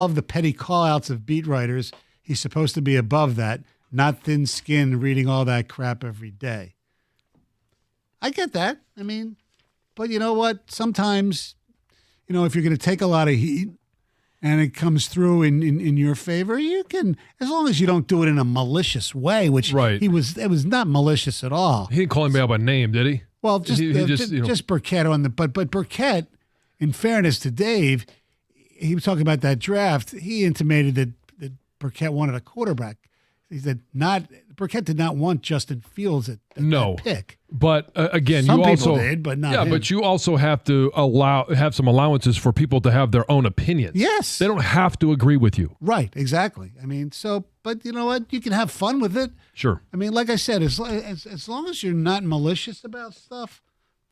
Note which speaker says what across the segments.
Speaker 1: of the petty call-outs of beat writers. He's supposed to be above that, not thin-skinned reading all that crap every day. I get that. I mean, but you know what? Sometimes, if you're going to take a lot of heat and it comes through in your favor, you can, as long as you don't do it in a malicious way, which it was not malicious at all.
Speaker 2: He didn't call him out by name, did he?
Speaker 1: Well, just Burkett on the, but Burkett, in fairness to Dave, he was talking about that draft. He intimated that Burkett wanted a quarterback. He said Burkett did not want Justin Fields at that pick.
Speaker 2: But again,
Speaker 1: some
Speaker 2: you
Speaker 1: people
Speaker 2: also
Speaker 1: did, but not him.
Speaker 2: But you also have to have some allowances for people to have their own opinions.
Speaker 1: Yes,
Speaker 2: they don't have to agree with you.
Speaker 1: Right, exactly. I mean, but you know what? You can have fun with it.
Speaker 2: Sure.
Speaker 1: I mean, like I said, as long as you're not malicious about stuff,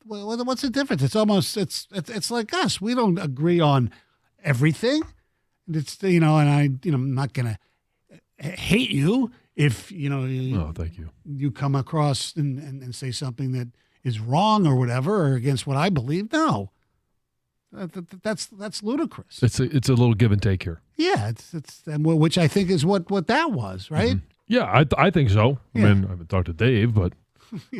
Speaker 1: well, what's the difference? It's almost it's like us. We don't agree on everything. It's and I'm not gonna hate you if
Speaker 2: thank you.
Speaker 1: You come across and say something that is wrong or whatever or against what I believe. No, that's ludicrous.
Speaker 2: It's a little give and take here.
Speaker 1: Yeah, which I think is what that was, right?
Speaker 2: Mm-hmm. Yeah, I think so. Yeah. I mean, I haven't talked to Dave, but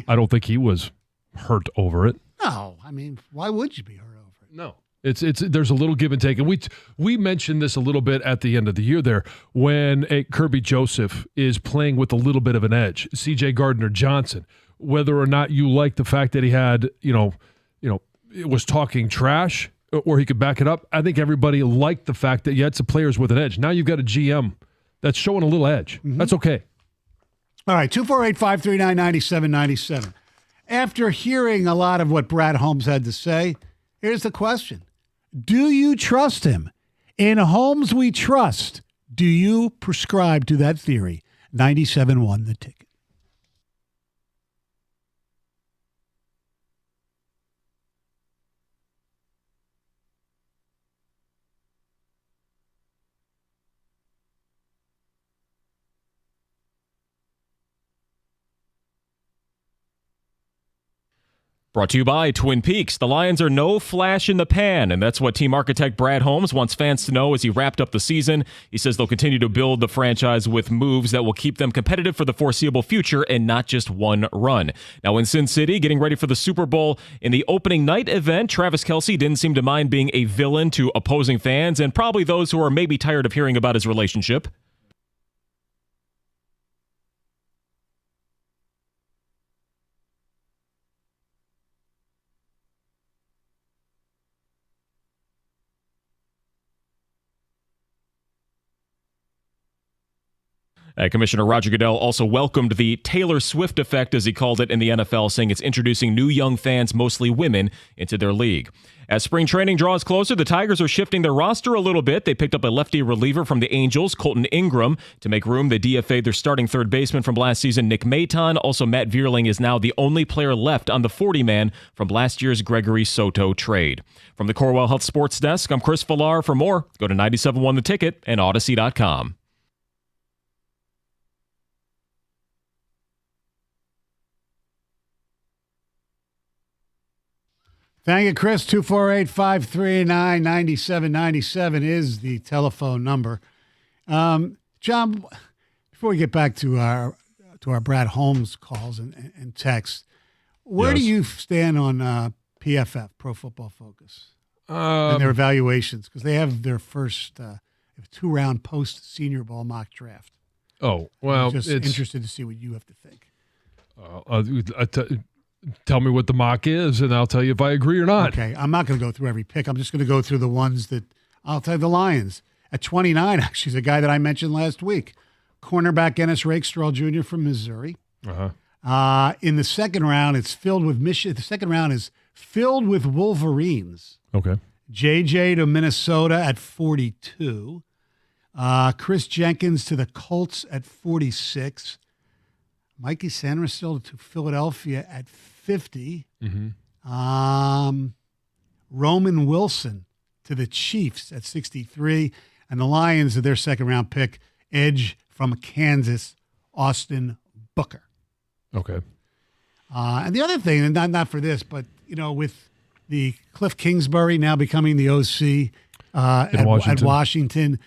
Speaker 2: I don't think he was hurt over it.
Speaker 1: No, I mean, why would you be hurt over it?
Speaker 2: No. There's a little give and take, and we mentioned this a little bit at the end of the year there when Kirby Joseph is playing with a little bit of an edge. C.J. Gardner-Johnson, whether or not you like the fact that he had it was talking trash or he could back it up. I think everybody liked the fact that you had some players with an edge. Now you've got a GM that's showing a little edge. Mm-hmm. That's okay.
Speaker 1: All right, 248-539-9797. After hearing a lot of what Brad Holmes had to say, here's the question. Do you trust him? In Holmes we trust. Do you prescribe to that theory? 97.1 The Ticket.
Speaker 3: Brought to you by Twin Peaks. The Lions are no flash in the pan, and that's what team architect Brad Holmes wants fans to know as he wrapped up the season. He says they'll continue to build the franchise with moves that will keep them competitive for the foreseeable future and not just one run. Now in Sin City, getting ready for the Super Bowl, in the opening night event, Travis Kelce didn't seem to mind being a villain to opposing fans and probably those who are maybe tired of hearing about his relationship. Commissioner Roger Goodell also welcomed the Taylor Swift effect, as he called it, in the NFL, saying it's introducing new young fans, mostly women, into their league. As spring training draws closer, the Tigers are shifting their roster a little bit. They picked up a lefty reliever from the Angels, Colton Ingram. To make room, they DFA'd their starting third baseman from last season, Nick Maton. Also, Matt Vierling is now the only player left on the 40-man from last year's Gregory Soto trade. From the Corewell Health Sports Desk, I'm Chris Villar. For more, go to 97.1 The Ticket and Odyssey.com.
Speaker 1: Thank you, Chris. 248-539-9797 is the telephone number. John, before we get back to our Brad Holmes calls and texts, where do you stand on PFF, Pro Football Focus, and their evaluations? Because they have their first two-round post-Senior Bowl mock draft.
Speaker 2: Oh, well,
Speaker 1: I'm just interested to see what you have to think.
Speaker 2: Tell me what the mock is, and I'll tell you if I agree or not.
Speaker 1: Okay, I'm not going to go through every pick. I'm just going to go through the ones that I'll tell you. The Lions at 29, actually, is a guy that I mentioned last week. Cornerback Ennis Rakestraw Jr. from Missouri. In the second round, it's filled with Michigan. The second round is filled with Wolverines.
Speaker 2: Okay.
Speaker 1: JJ to Minnesota at 42. Chris Jenkins to the Colts at 46. Mikey Sanderson to Philadelphia at 50.
Speaker 2: Mm-hmm.
Speaker 1: Roman Wilson to the Chiefs at 63. And the Lions, their second-round pick, edge from Kansas, Austin Booker.
Speaker 2: Okay.
Speaker 1: And the other thing, and not for this, but, with the Cliff Kingsbury now becoming the OC at Washington,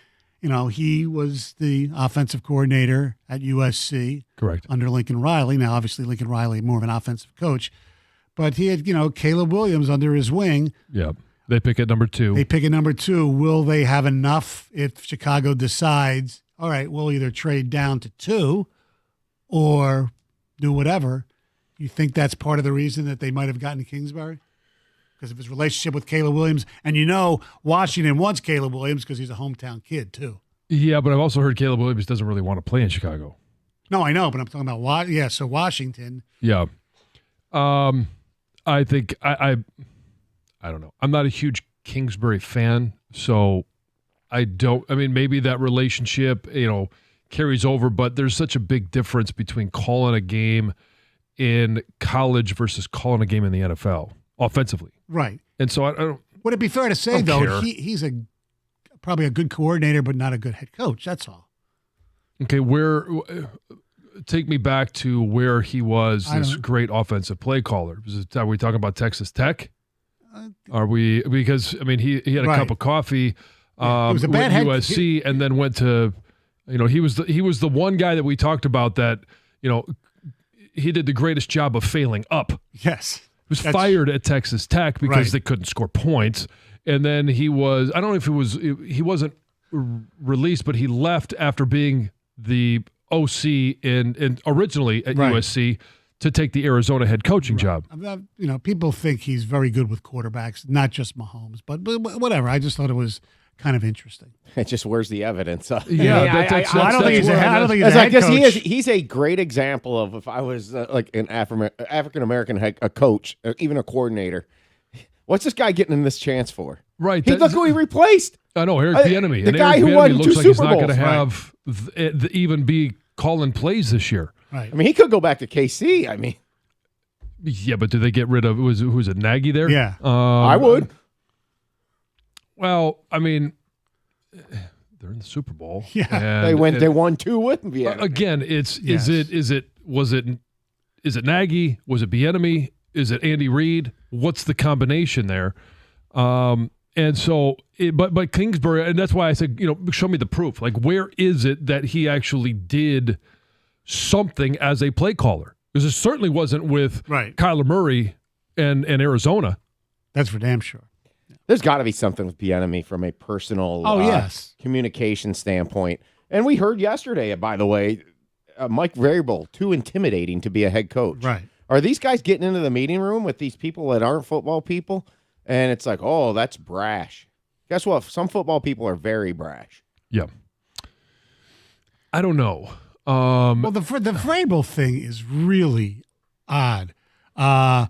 Speaker 1: he was the offensive coordinator at USC.
Speaker 2: Correct.
Speaker 1: Under Lincoln Riley. Now, obviously, Lincoln Riley, more of an offensive coach. But he had, Caleb Williams under his wing.
Speaker 2: Yeah. They pick at number 2.
Speaker 1: They pick at number 2. Will they have enough if Chicago decides, all right, we'll either trade down to 2 or do whatever? You think that's part of the reason that they might have gotten Kingsbury? Because of his relationship with Caleb Williams. And Washington wants Caleb Williams because he's a hometown kid, too.
Speaker 2: Yeah, but I've also heard Caleb Williams doesn't really want to play in Chicago.
Speaker 1: No, I know, but I'm talking about so Washington.
Speaker 2: Yeah. I think I don't know. I'm not a huge Kingsbury fan, so maybe that relationship, carries over, but there's such a big difference between calling a game in college versus calling a game in the NFL offensively.
Speaker 1: Right.
Speaker 2: And so I don't.
Speaker 1: Would it be fair to say, though, he's probably a good coordinator, but not a good head coach? That's all.
Speaker 2: Okay, take me back to where he was this great offensive play caller. Are we talking about Texas Tech? Are we? Because he had a cup of coffee. It was a bad head USC, and then went to, he was the one guy that we talked about that, he did the greatest job of failing up.
Speaker 1: Yes.
Speaker 2: He was fired at Texas Tech because they couldn't score points. And then he wasn't released, but he left after being the OC in originally at USC to take the Arizona head coaching job.
Speaker 1: People think he's very good with quarterbacks, not just Mahomes, but whatever. I just thought it was kind of interesting.
Speaker 4: It just where's the evidence?
Speaker 1: I don't think he's a head coach.
Speaker 4: He's a great example of if I was like an African American coach, even a coordinator. What's this guy getting in this chance for?
Speaker 2: Right.
Speaker 4: Look who he replaced.
Speaker 2: I know, Eric Bieniemy.
Speaker 4: The guy who won 2
Speaker 2: looks like
Speaker 4: Super
Speaker 2: he's not
Speaker 4: Bowls.
Speaker 2: going to have even be calling plays this year.
Speaker 1: Right.
Speaker 4: He could go back to KC.
Speaker 2: Yeah, but do they get rid of who's it Nagy there?
Speaker 1: Yeah.
Speaker 4: I would.
Speaker 2: Well, they're in the Super Bowl.
Speaker 1: Yeah.
Speaker 4: They won 2 with Bieniemy.
Speaker 2: Again, is it Nagy? Was it Bieniemy? Is it Andy Reid? What's the combination there? And so, but Kingsbury, and that's why I said, show me the proof. Like, where is it that he actually did something as a play caller? Because it certainly wasn't with Kyler Murray and Arizona.
Speaker 1: That's for damn sure.
Speaker 4: There's got to be something with Bieniemy from a personal communication standpoint. And we heard yesterday, by the way, Mike Vrabel, too intimidating to be a head coach.
Speaker 1: Right.
Speaker 4: Are these guys getting into the meeting room with these people that aren't football people? And it's like, oh, that's brash. Guess what? Some football people are very brash.
Speaker 2: Yeah. I don't know.
Speaker 1: Well, the Vrabel thing is really odd. They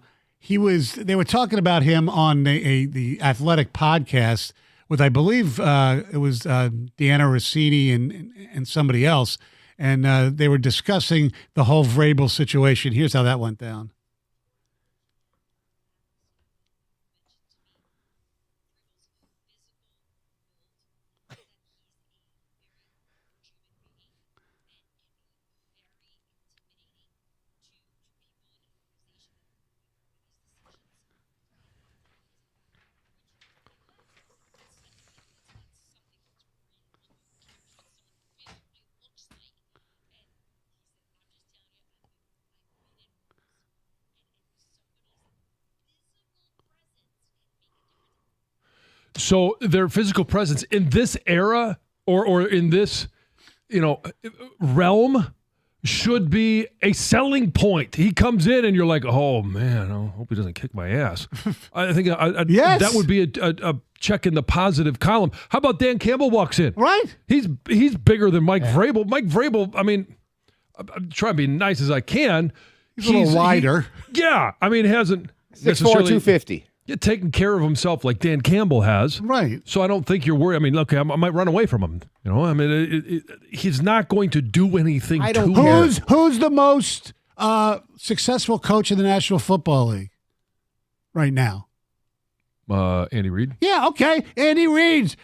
Speaker 1: were talking about him on the Athletic podcast with, I believe, it was Deanna Rossini and somebody else, and they were discussing the whole Vrabel situation. Here's how that went down.
Speaker 2: So their physical presence in this era or in this, realm should be a selling point. He comes in and you're like, oh man, I hope he doesn't kick my ass. I think that would be a check in the positive column. How about Dan Campbell walks in?
Speaker 1: Right.
Speaker 2: He's bigger than Mike Vrabel. Mike Vrabel, I'm trying to be nice as I can.
Speaker 1: He's a little wider.
Speaker 2: Hasn't
Speaker 4: 6'4",
Speaker 2: necessarily
Speaker 4: 250.
Speaker 2: Taking care of himself like Dan Campbell has.
Speaker 1: Right.
Speaker 2: So I don't think you're worried. Look, I might run away from him. He's not going to do anything to him.
Speaker 1: Who's the most successful coach in the National Football League right now?
Speaker 2: Andy Reid.
Speaker 1: Yeah, okay. Andy Reid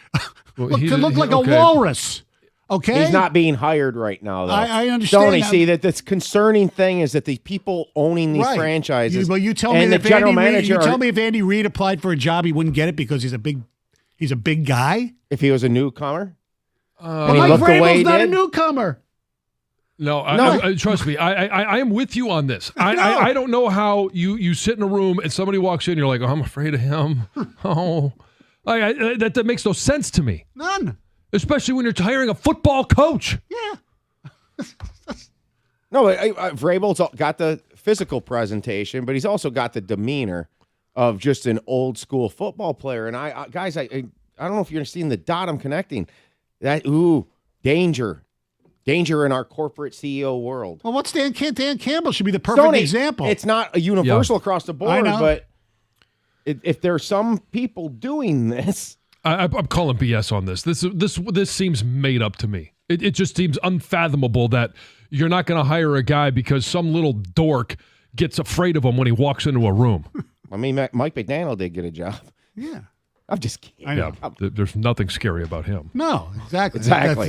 Speaker 1: could look like a
Speaker 2: okay.
Speaker 1: walrus. Okay,
Speaker 4: he's not being hired right now, though.
Speaker 1: I understand.
Speaker 4: Tony, see that this concerning thing is that the people owning these franchises.
Speaker 1: You tell me if general manager. You tell me if Andy Reid applied for a job, he wouldn't get it because he's a big guy.
Speaker 4: If he was a newcomer,
Speaker 1: Mike Vrabel's not a newcomer.
Speaker 2: No, I, trust me. I am with you on this. I don't know how you sit in a room and somebody walks in, you're like, oh, I'm afraid of him. Oh, that makes no sense to me.
Speaker 1: None.
Speaker 2: Especially when you're hiring a football coach.
Speaker 1: Yeah.
Speaker 4: No, Vrabel's got the physical presentation, but he's also got the demeanor of just an old school football player. And I don't know if you're seeing the dot I'm connecting. Danger in our corporate CEO world.
Speaker 1: Well, what's Dan Campbell should be the perfect example.
Speaker 4: It's not a universal across the board, but if there's some people doing this,
Speaker 2: I'm calling BS on this. This seems made up to me. It just seems unfathomable that you're not going to hire a guy because some little dork gets afraid of him when he walks into a room.
Speaker 4: I mean, Mike McDaniel did get a job.
Speaker 1: Yeah.
Speaker 4: I'm just kidding.
Speaker 2: Yeah, there's nothing scary about him.
Speaker 1: No, exactly.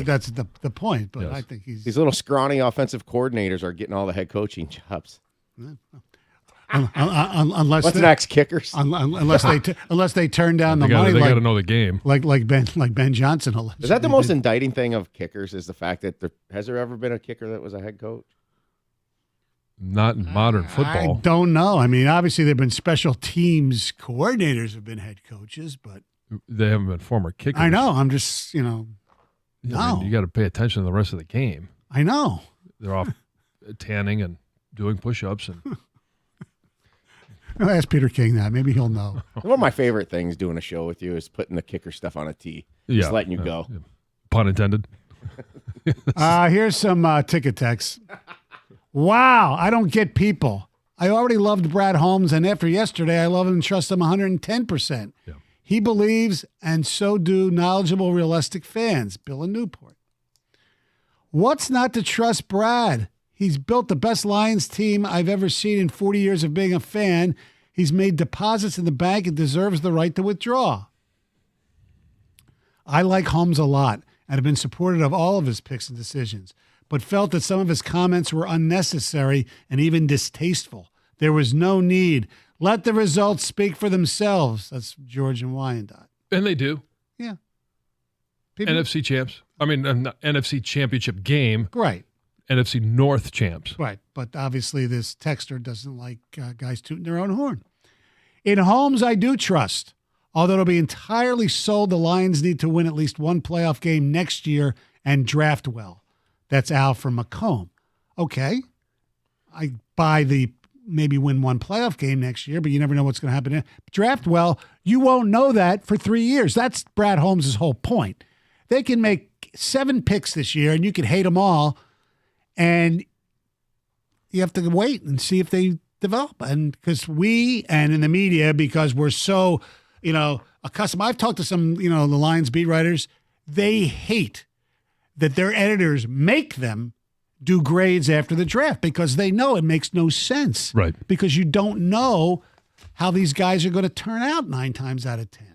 Speaker 1: That's the point. But yes. I think these
Speaker 4: little scrawny offensive coordinators are getting all the head coaching jobs.
Speaker 1: Unless
Speaker 4: what's next, kickers?
Speaker 1: Unless they turn down the money.
Speaker 2: They got to know the game.
Speaker 1: Like Ben Johnson.
Speaker 4: Is that the most indicting thing of kickers? Is the fact that has there ever been a kicker that was a head coach?
Speaker 2: Not in modern football.
Speaker 1: I don't know. I mean, obviously there have been special teams coordinators have been head coaches, but
Speaker 2: they haven't been former kickers.
Speaker 1: I know. I'm just, no.
Speaker 2: I mean, you got to pay attention to the rest of the game.
Speaker 1: I know.
Speaker 2: They're off tanning and doing push-ups. And
Speaker 1: I'll ask Peter King that. Maybe he'll know.
Speaker 4: One of my favorite things doing a show with you is putting the kicker stuff on a tee. Just letting you go.
Speaker 2: Yeah. Pun intended.
Speaker 1: Here's some ticket text. Wow, I don't get people. I already loved Brad Holmes, and after yesterday, I love him and trust him 110%.
Speaker 2: Yeah.
Speaker 1: He believes, and so do knowledgeable, realistic fans. Bill in Newport. What's not to trust Brad? He's built the best Lions team I've ever seen in 40 years of being a fan. He's made deposits in the bank and deserves the right to withdraw. I like Holmes a lot and have been supportive of all of his picks and decisions, but felt that some of his comments were unnecessary and even distasteful. There was no need. Let the results speak for themselves. That's George and Wyandotte.
Speaker 2: And they do.
Speaker 1: Yeah.
Speaker 2: NFC champs. I mean, NFC championship game.
Speaker 1: Right.
Speaker 2: NFC North champs.
Speaker 1: Right. But obviously this texter doesn't like guys tooting their own horn. In Holmes, I do trust. Although it'll be entirely sold, the Lions need to win at least one playoff game next year and draft well. That's Al from Macomb. Okay. I buy the maybe win one playoff game next year, but you never know what's going to happen. Draft well, you won't know that for 3 years. That's Brad Holmes' whole point. They can make 7 picks this year, and you can hate them all, and you have to wait and see if they develop. And because we, and in the media, because we're so, accustomed. I've talked to some, the Lions beat writers. They hate that their editors make them do grades after the draft because they know it makes no sense.
Speaker 2: Right.
Speaker 1: Because you don't know how these guys are going to turn out 9 times out of 10.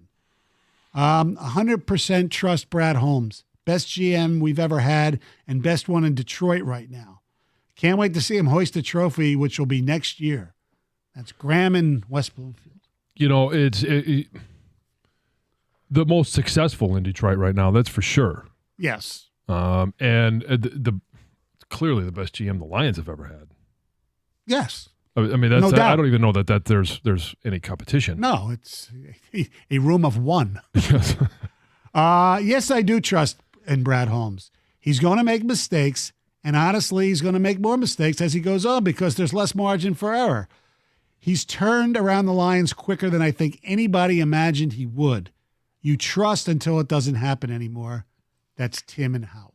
Speaker 1: 100% trust Brad Holmes. Best GM we've ever had and best one in Detroit right now. Can't wait to see him hoist a trophy, which will be next year. That's Graham in West Bloomfield.
Speaker 2: It's the most successful in Detroit right now. That's for sure.
Speaker 1: Yes.
Speaker 2: And the clearly the best GM the Lions have ever had.
Speaker 1: Yes.
Speaker 2: I mean, that's
Speaker 1: No doubt.
Speaker 2: I don't even know that there's any competition.
Speaker 1: No, it's a room of one.
Speaker 2: Yes.
Speaker 1: Yes, I do trust in Brad Holmes. He's going to make mistakes, and honestly, he's going to make more mistakes as he goes on because there's less margin for error. He's turned around the Lions quicker than I think anybody imagined he would. You trust until it doesn't happen anymore. That's Tim and Howell.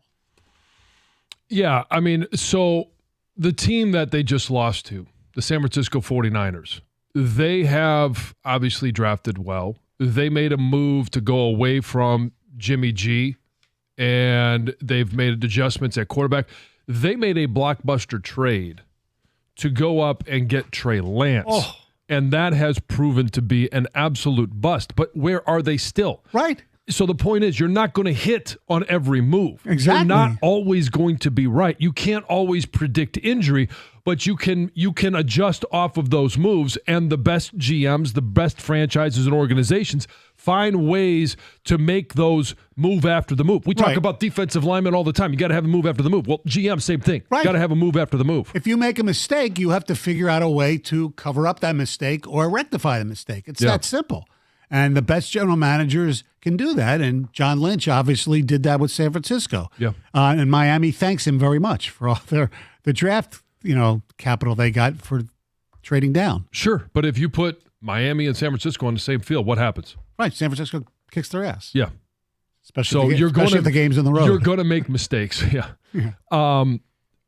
Speaker 2: Yeah, I mean, so the team that they just lost to, the San Francisco 49ers, they have obviously drafted well. They made a move to go away from Jimmy G, and they've made adjustments at quarterback. They made a blockbuster trade to go up and get Trey Lance, and that has proven to be an absolute bust. But where are they still?
Speaker 1: Right.
Speaker 2: So the point is, you're not going to hit on every move.
Speaker 1: Exactly.
Speaker 2: You're not always going to be right. You can't always predict injury, but you can adjust off of those moves. And the best GMs, the best franchises and organizations Find ways to make those move after the move. We talk about defensive linemen all the time. You got to have a move after the move. Well, GM, same thing.
Speaker 1: Right.
Speaker 2: Got to have a move after the move.
Speaker 1: If you make a mistake, you have to figure out a way to cover up that mistake or rectify the mistake. It's that simple. And the best general managers can do that. And John Lynch obviously did that with San Francisco.
Speaker 2: Yeah.
Speaker 1: And Miami thanks him very much for all the draft, capital they got for trading down.
Speaker 2: Sure. But if you put Miami and San Francisco on the same field, what happens?
Speaker 1: Right. San Francisco kicks their ass.
Speaker 2: Yeah.
Speaker 1: Especially if the game's on the road.
Speaker 2: You're going to make mistakes. Yeah.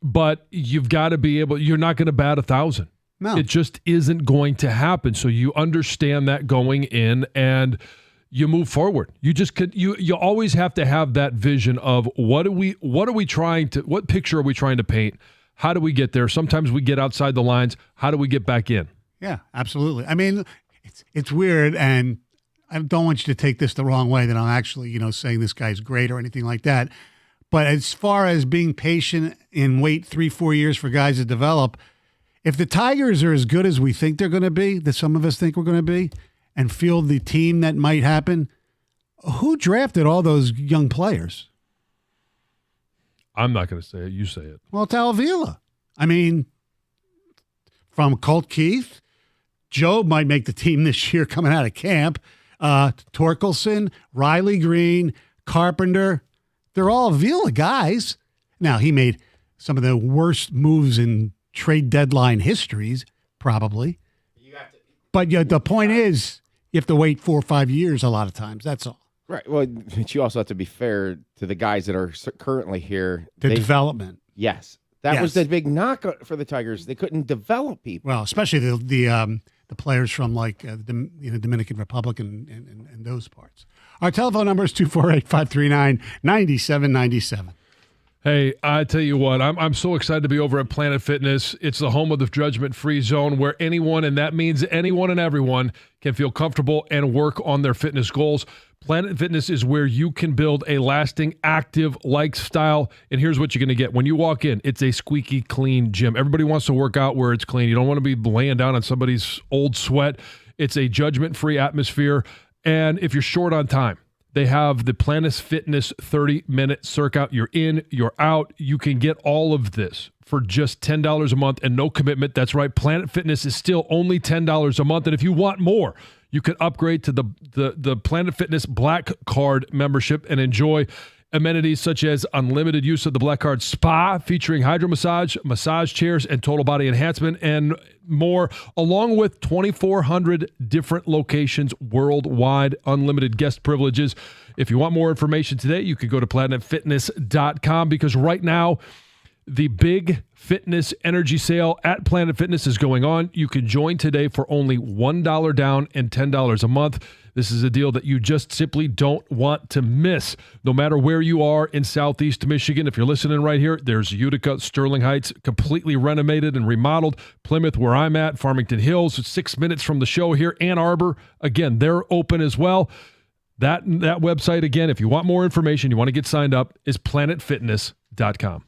Speaker 2: But you've got to be able, you're not going to bat 1,000.
Speaker 1: No.
Speaker 2: It just isn't going to happen. So you understand that going in and you move forward. You just could, you always have to have that vision of what picture are we trying to paint? How do we get there? Sometimes we get outside the lines. How do we get back in?
Speaker 1: Yeah, absolutely. I mean, it's weird, and I don't want you to take this the wrong way that I'm actually, saying this guy's great or anything like that. But as far as being patient and wait 3-4 years for guys to develop, if the Tigers are as good as we think they're going to be, that some of us think we're going to be, and field the team that might happen, who drafted all those young players?
Speaker 2: I'm not going to say it. You say it.
Speaker 1: Well, it's Al Avila. I mean, from Colt Keith, Joe might make the team this year coming out of camp. Torkelson, Riley Green, Carpenter, they're all Avila guys. Now, he made some of the worst moves in trade deadline histories, probably. But the point is, you have to wait 4 or 5 years a lot of times. That's all.
Speaker 4: Right. Well, but you also have to be fair to the guys that are currently here.
Speaker 1: The development.
Speaker 4: Yes. That was the big knock for the Tigers. They couldn't develop people.
Speaker 1: Well, especially the players from like the Dominican Republic and those parts. Our telephone number is 248-539-9797.
Speaker 2: Hey, I tell you what, I'm so excited to be over at Planet Fitness. It's the home of the judgment-free zone where anyone, and that means anyone and everyone, can feel comfortable and work on their fitness goals. Planet Fitness is where you can build a lasting, active lifestyle. And here's what you're going to get. When you walk in, it's a squeaky clean gym. Everybody wants to work out where it's clean. You don't want to be laying down on somebody's old sweat. It's a judgment-free atmosphere. And if you're short on time, they have the Planet Fitness 30-minute circuit. You're in, you're out. You can get all of this for just $10 a month and no commitment. That's right. Planet Fitness is still only $10 a month. And if you want more, you can upgrade to the Planet Fitness Black Card membership and enjoy amenities such as unlimited use of the Black Card Spa featuring hydro massage, massage chairs, and total body enhancement, and more, along with 2,400 different locations worldwide, unlimited guest privileges. If you want more information today, you can go to planetfitness.com because right now, the big fitness energy sale at Planet Fitness is going on. You can join today for only $1 down and $10 a month. This is a deal that you just simply don't want to miss. No matter where you are in Southeast Michigan, if you're listening right here, there's Utica, Sterling Heights, completely renovated and remodeled. Plymouth, where I'm at, Farmington Hills, 6 minutes from the show here. Ann Arbor, again, they're open as well. That website, again, if you want more information, you want to get signed up, is planetfitness.com.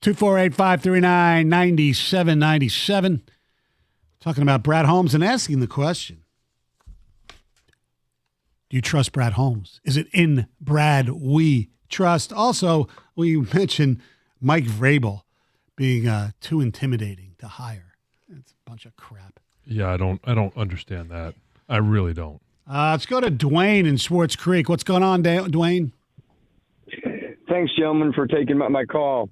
Speaker 1: 248-539-9797. Talking about Brad Holmes and asking the question, do you trust Brad Holmes? Is it in Brad we trust? Also, we mentioned Mike Vrabel being too intimidating to hire. It's a bunch of crap.
Speaker 2: Yeah, I don't understand that. I really don't.
Speaker 1: Let's go to Dwayne in Swartz Creek. What's going on, Dwayne?
Speaker 5: Thanks, gentlemen, for taking my call.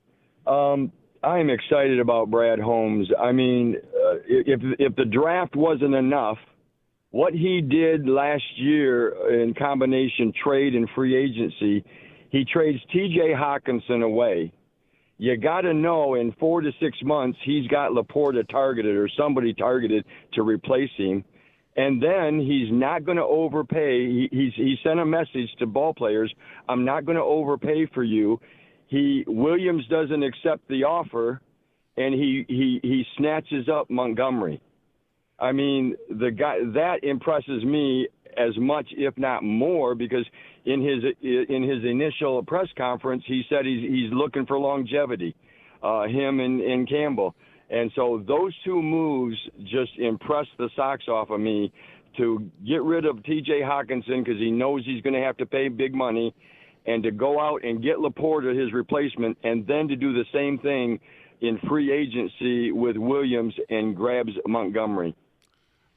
Speaker 5: I am excited about Brad Holmes. I mean, if the draft wasn't enough, what he did last year in combination trade and free agency, he trades T.J. Hawkinson away. You got to know in 4 to 6 months he's got Laporta targeted or somebody targeted to replace him. And then he's not going to overpay. He sent a message to ball players, I'm not going to overpay for you. Williams doesn't accept the offer, and he snatches up Montgomery. I mean, the guy that impresses me as much, if not more, because in his initial press conference, he said he's looking for longevity, him and Campbell. And so those two moves just impressed the socks off of me to get rid of T.J. Hawkinson because he knows he's going to have to pay big money, and to go out and get Laporta, his replacement, and then to do the same thing in free agency with Williams and grabs Montgomery.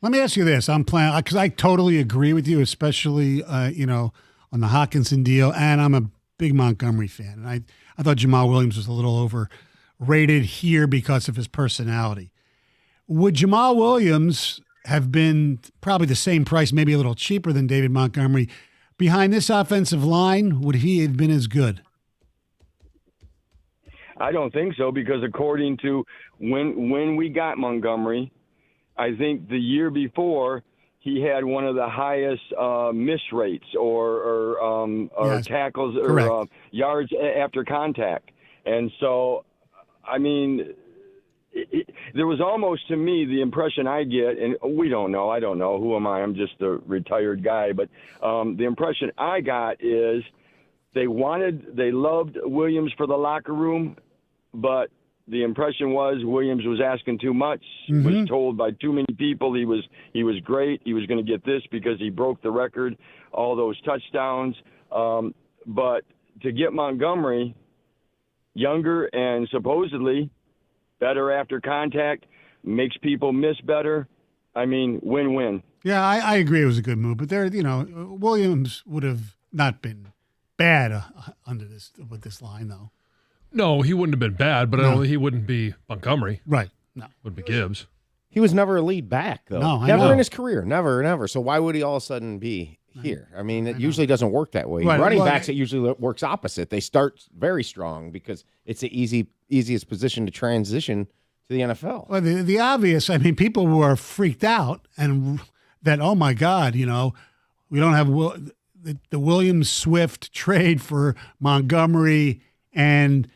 Speaker 1: Let me ask you this. I'm planning, because I totally agree with you, especially, on the Hawkinson deal, and I'm a big Montgomery fan. And I thought Jamal Williams was a little overrated here because of his personality. Would Jamal Williams have been probably the same price, maybe a little cheaper than David Montgomery? Behind this offensive line, would he have been as good?
Speaker 5: I don't think so, because according to when we got Montgomery, I think the year before he had one of the highest miss rates or
Speaker 1: yes,
Speaker 5: tackles
Speaker 1: correct,
Speaker 5: or yards after contact. And so, I mean, there was almost, to me, the impression I get, and we don't know, I don't know, who am I? I'm just a retired guy, but the impression I got is they loved Williams for the locker room, but the impression was Williams was asking too much, was told by too many people he was great, he was going to get this because he broke the record, all those touchdowns. But to get Montgomery, younger and supposedly better after contact, makes people miss better. I mean, win-win.
Speaker 1: Yeah, I agree it was a good move, but Williams would have not been bad with this line, though.
Speaker 2: No, he wouldn't have been bad, but he wouldn't be Montgomery.
Speaker 1: Right. No.
Speaker 2: Would be Gibbs.
Speaker 4: He was never a lead back, though.
Speaker 1: No,
Speaker 4: never in his career. Never. So why would he all of a sudden be here? I mean, it usually doesn't work that way. Right. Running backs, it usually works opposite. They start very strong because it's the easiest position to transition to the NFL.
Speaker 1: Well, the obvious, I mean, people were freaked out and that, oh, my God, we don't have the Williams-Swift trade for Montgomery and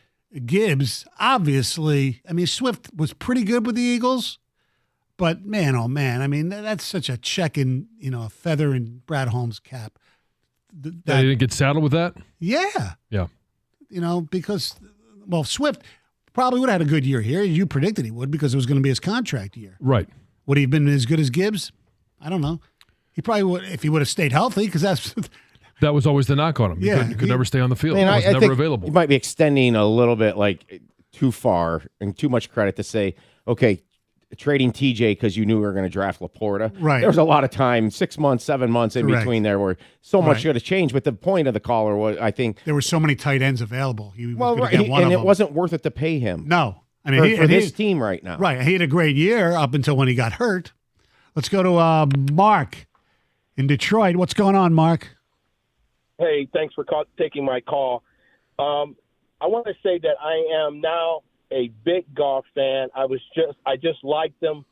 Speaker 1: Gibbs. Obviously, I mean, Swift was pretty good with the Eagles, but man, oh man, I mean, that's such a check in, a feather in Brad Holmes' cap.
Speaker 2: They didn't get saddled with that?
Speaker 1: Yeah.
Speaker 2: Yeah.
Speaker 1: Because, Swift probably would have had a good year here. You predicted he would because it was going to be his contract year.
Speaker 2: Right.
Speaker 1: Would he have been as good as Gibbs? I don't know. He probably would if he would have stayed healthy, because that
Speaker 2: was always the knock on him.
Speaker 1: Yeah,
Speaker 2: he could never stay on the field.
Speaker 4: I mean,
Speaker 2: he was
Speaker 4: I
Speaker 2: never
Speaker 4: think
Speaker 2: available.
Speaker 4: You might be extending a little bit too far and too much credit to say, okay, trading TJ because you knew we were going to draft Laporta.
Speaker 1: Right.
Speaker 4: There was a lot of time, 6 months, 7 months in
Speaker 1: Correct.
Speaker 4: between there where so much should have changed. But the point of the caller was, I think,
Speaker 1: there were so many tight ends available. He was going to get one
Speaker 4: and
Speaker 1: of
Speaker 4: it
Speaker 1: them.
Speaker 4: wasn't worth it to pay him.
Speaker 1: No. I mean,
Speaker 4: for this team right now.
Speaker 1: Right. He had a great year up until when he got hurt. Let's go to Mark in Detroit. What's going on, Mark?
Speaker 6: Hey, thanks for taking my call. I want to say that I am now a big Goff fan. I just liked him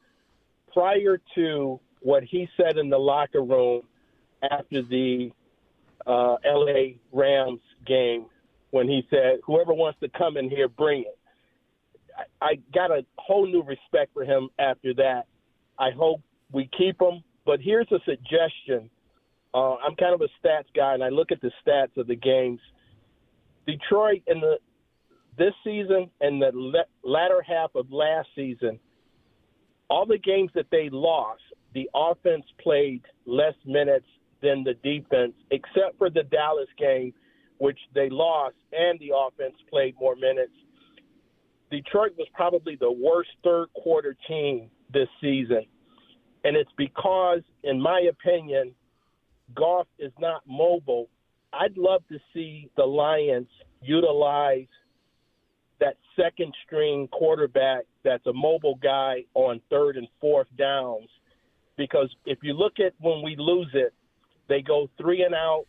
Speaker 6: prior to what he said in the locker room after the L.A. Rams game when he said, whoever wants to come in here, bring it. I got a whole new respect for him after that. I hope we keep him. But here's a suggestion. I'm kind of a stats guy, and I look at the stats of the games. Detroit in this season and the latter half of last season, all the games that they lost, the offense played less minutes than the defense, except for the Dallas game, which they lost, and the offense played more minutes. Detroit was probably the worst third-quarter team this season, and it's because, in my opinion, Goff is not mobile. I'd love to see the Lions utilize that second-string quarterback that's a mobile guy on third and fourth downs, because if you look at when we lose it, they go 3 and out,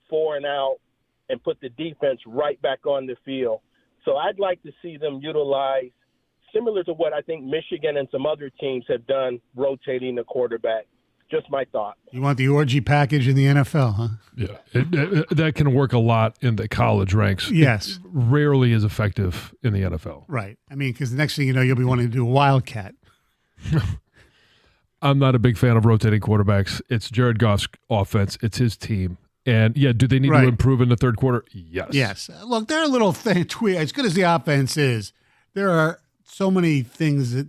Speaker 6: 4 and out, and put the defense right back on the field. So I'd like to see them utilize, similar to what I think Michigan and some other teams have done, rotating the quarterback. Just my thought.
Speaker 1: You want the orgy package in the NFL, huh?
Speaker 2: Yeah, that can work a lot in the college ranks.
Speaker 1: Yes.
Speaker 2: It rarely is effective in the NFL.
Speaker 1: Right. I mean, because the next thing you know, you'll be wanting to do a wildcat.
Speaker 2: I'm not a big fan of rotating quarterbacks. It's Jared Goff's offense. It's his team. And, yeah, do they need to improve in the third quarter? Yes.
Speaker 1: Yes. Look, there are little things. As good as the offense is, there are so many things that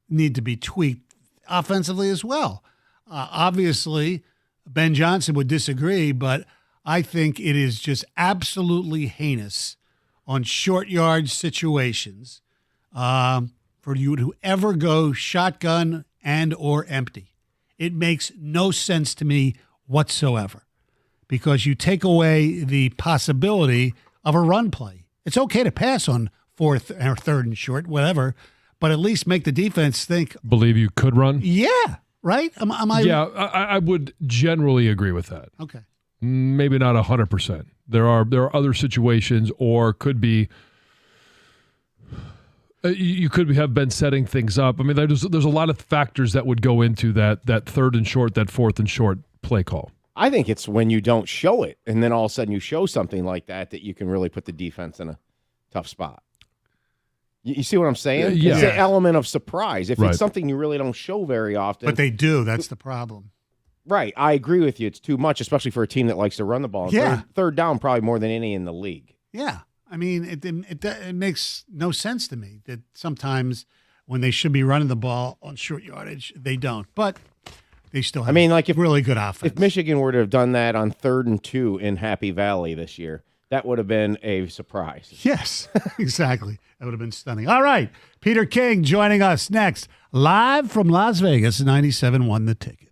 Speaker 1: need to be tweaked offensively as well. Obviously, Ben Johnson would disagree, but I think it is just absolutely heinous on short yard situations for you to ever go shotgun and or empty. It makes no sense to me whatsoever, because you take away the possibility of a run play. It's okay to pass on fourth or third and short, whatever, but at least make the defense think.
Speaker 2: Believe you could run?
Speaker 1: Yeah, right? Am I?
Speaker 2: Yeah, I would generally agree with that.
Speaker 1: Okay.
Speaker 2: Maybe not 100%. There are other situations, or could be you could have been setting things up. I mean, there's a lot of factors that would go into that third and short, that fourth and short play call.
Speaker 4: I think it's when you don't show it, and then all of a sudden you show something like that you can really put the defense in a tough spot. You see what I'm saying?
Speaker 2: Yeah.
Speaker 4: It's an element of surprise. If
Speaker 2: Right.
Speaker 4: it's something you really don't show very often.
Speaker 1: But they do. That's the problem.
Speaker 4: Right. I agree with you. It's too much, especially for a team that likes to run the ball.
Speaker 1: Yeah.
Speaker 4: Third down probably more than any in the league.
Speaker 1: Yeah. I mean, it makes no sense to me that sometimes when they should be running the ball on short yardage, they don't. But they still have really good offense.
Speaker 4: If Michigan were to have done that on 3rd and 2 in Happy Valley this year, that would have been a surprise.
Speaker 1: Yes, exactly. That would have been stunning. All right. Peter King joining us next, live from Las Vegas, 97.1 The Ticket.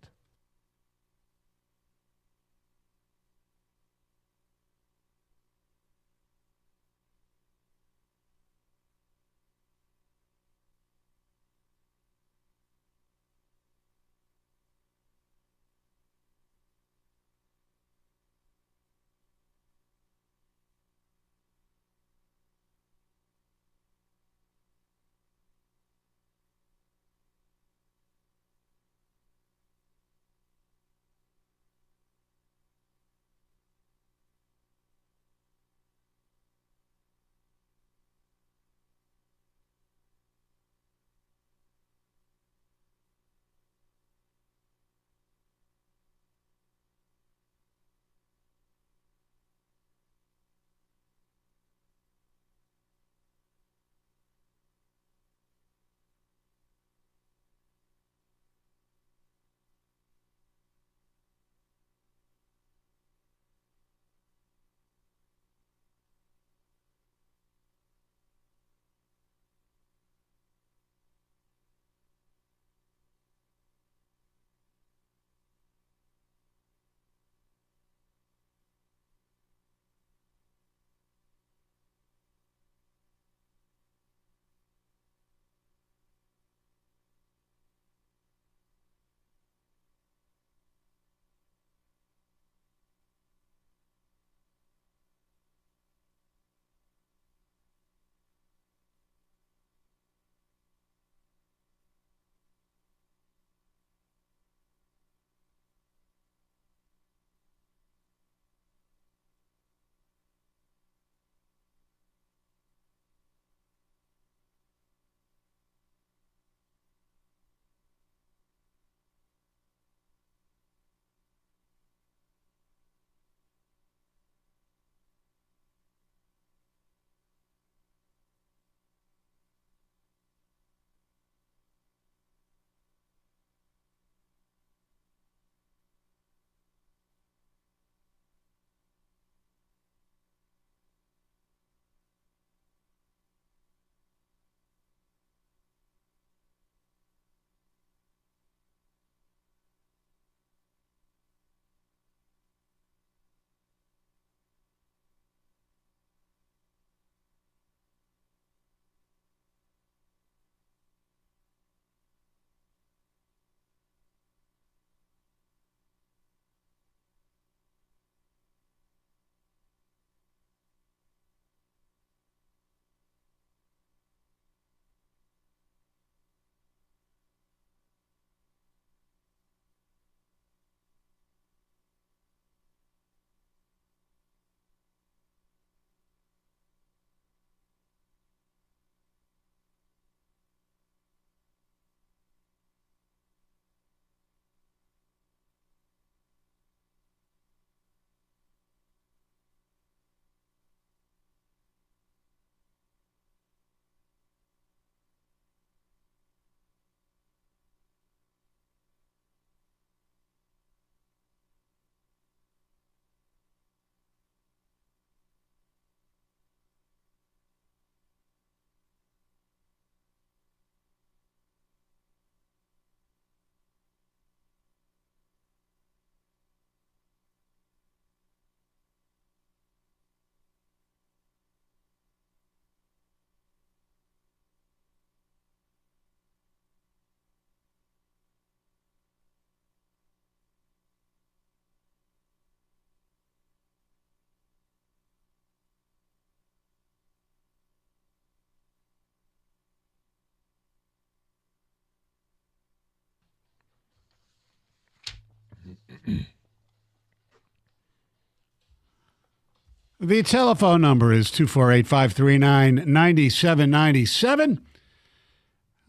Speaker 1: The telephone number is 248-539-9797.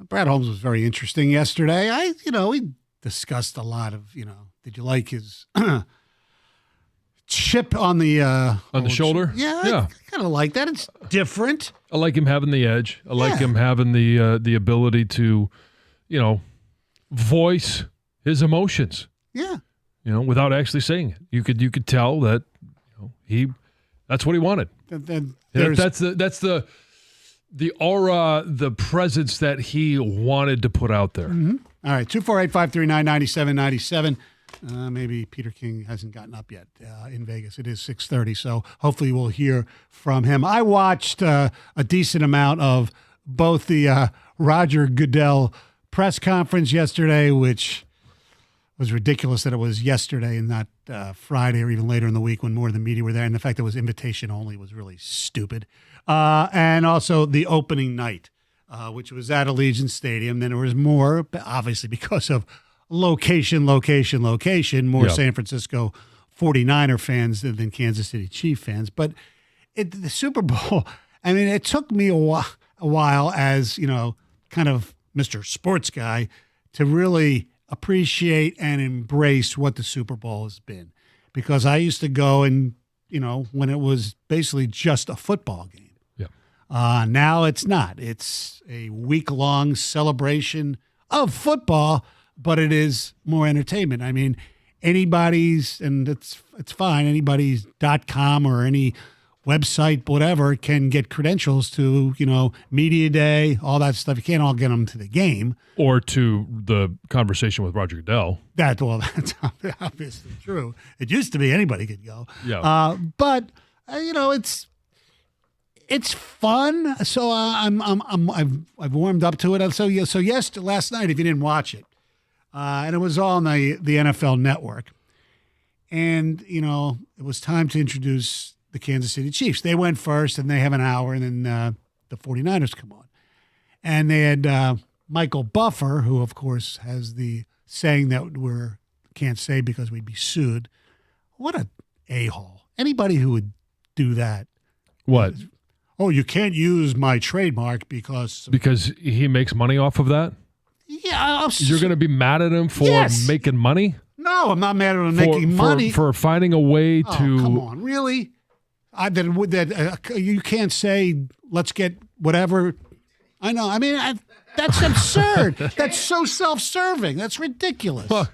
Speaker 1: Brad Holmes was very interesting yesterday. We discussed a lot of, did you like his chip on the
Speaker 2: shoulder?
Speaker 1: Yeah. I kind of like that. It's different.
Speaker 2: I like him having the edge. I like him having the ability to, voice his emotions.
Speaker 1: Yeah.
Speaker 2: Without actually saying it. You could tell that that's what he wanted. That's the aura, the presence that he wanted to put out there.
Speaker 1: Mm-hmm. All right, 248-539-9797. Maybe Peter King hasn't gotten up yet in Vegas. It is 6:30, so hopefully we'll hear from him. I watched a decent amount of both the Roger Goodell press conference yesterday, which was ridiculous that it was yesterday and not Friday or even later in the week when more of the media were there. And the fact that it was invitation only was really stupid. And also the opening night, which was at Allegiant Stadium. Then there was more, obviously because of location, more San Francisco 49er fans than Kansas City Chief fans. But the Super Bowl, I mean, it took me a while as, kind of Mr. Sports guy to really appreciate and embrace what the Super Bowl has been. Because I used to go and, when it was basically just a football game.
Speaker 2: Yeah.
Speaker 1: Now it's not. It's a week-long celebration of football, but it is more entertainment. I mean, anybody's, and it's fine, anybody's .com or any website, whatever, can get credentials to, media day, all that stuff. You can't all get them to the game.
Speaker 2: Or to the conversation with Roger Goodell.
Speaker 1: That's obviously true. It used to be anybody could go.
Speaker 2: Yeah.
Speaker 1: But it's fun. So I've warmed up to it. So yes, last night, if you didn't watch it, and it was all on the NFL Network, and it was time to introduce the Kansas City Chiefs. They went first, and they have an hour, and then the 49ers come on. And they had Michael Buffer, who, of course, has the saying that we can't say because we'd be sued. What a a-hole. Anybody who would do that.
Speaker 2: What?
Speaker 1: Oh, you can't use my trademark because
Speaker 2: he makes money off of that?
Speaker 1: Yeah.
Speaker 2: You're going to be mad at him for making money?
Speaker 1: No, I'm not mad at him making money.
Speaker 2: For finding a way to...
Speaker 1: come on, really? You can't say, let's get whatever. I know. I mean, that's absurd. That's so self-serving. That's ridiculous.
Speaker 2: Well,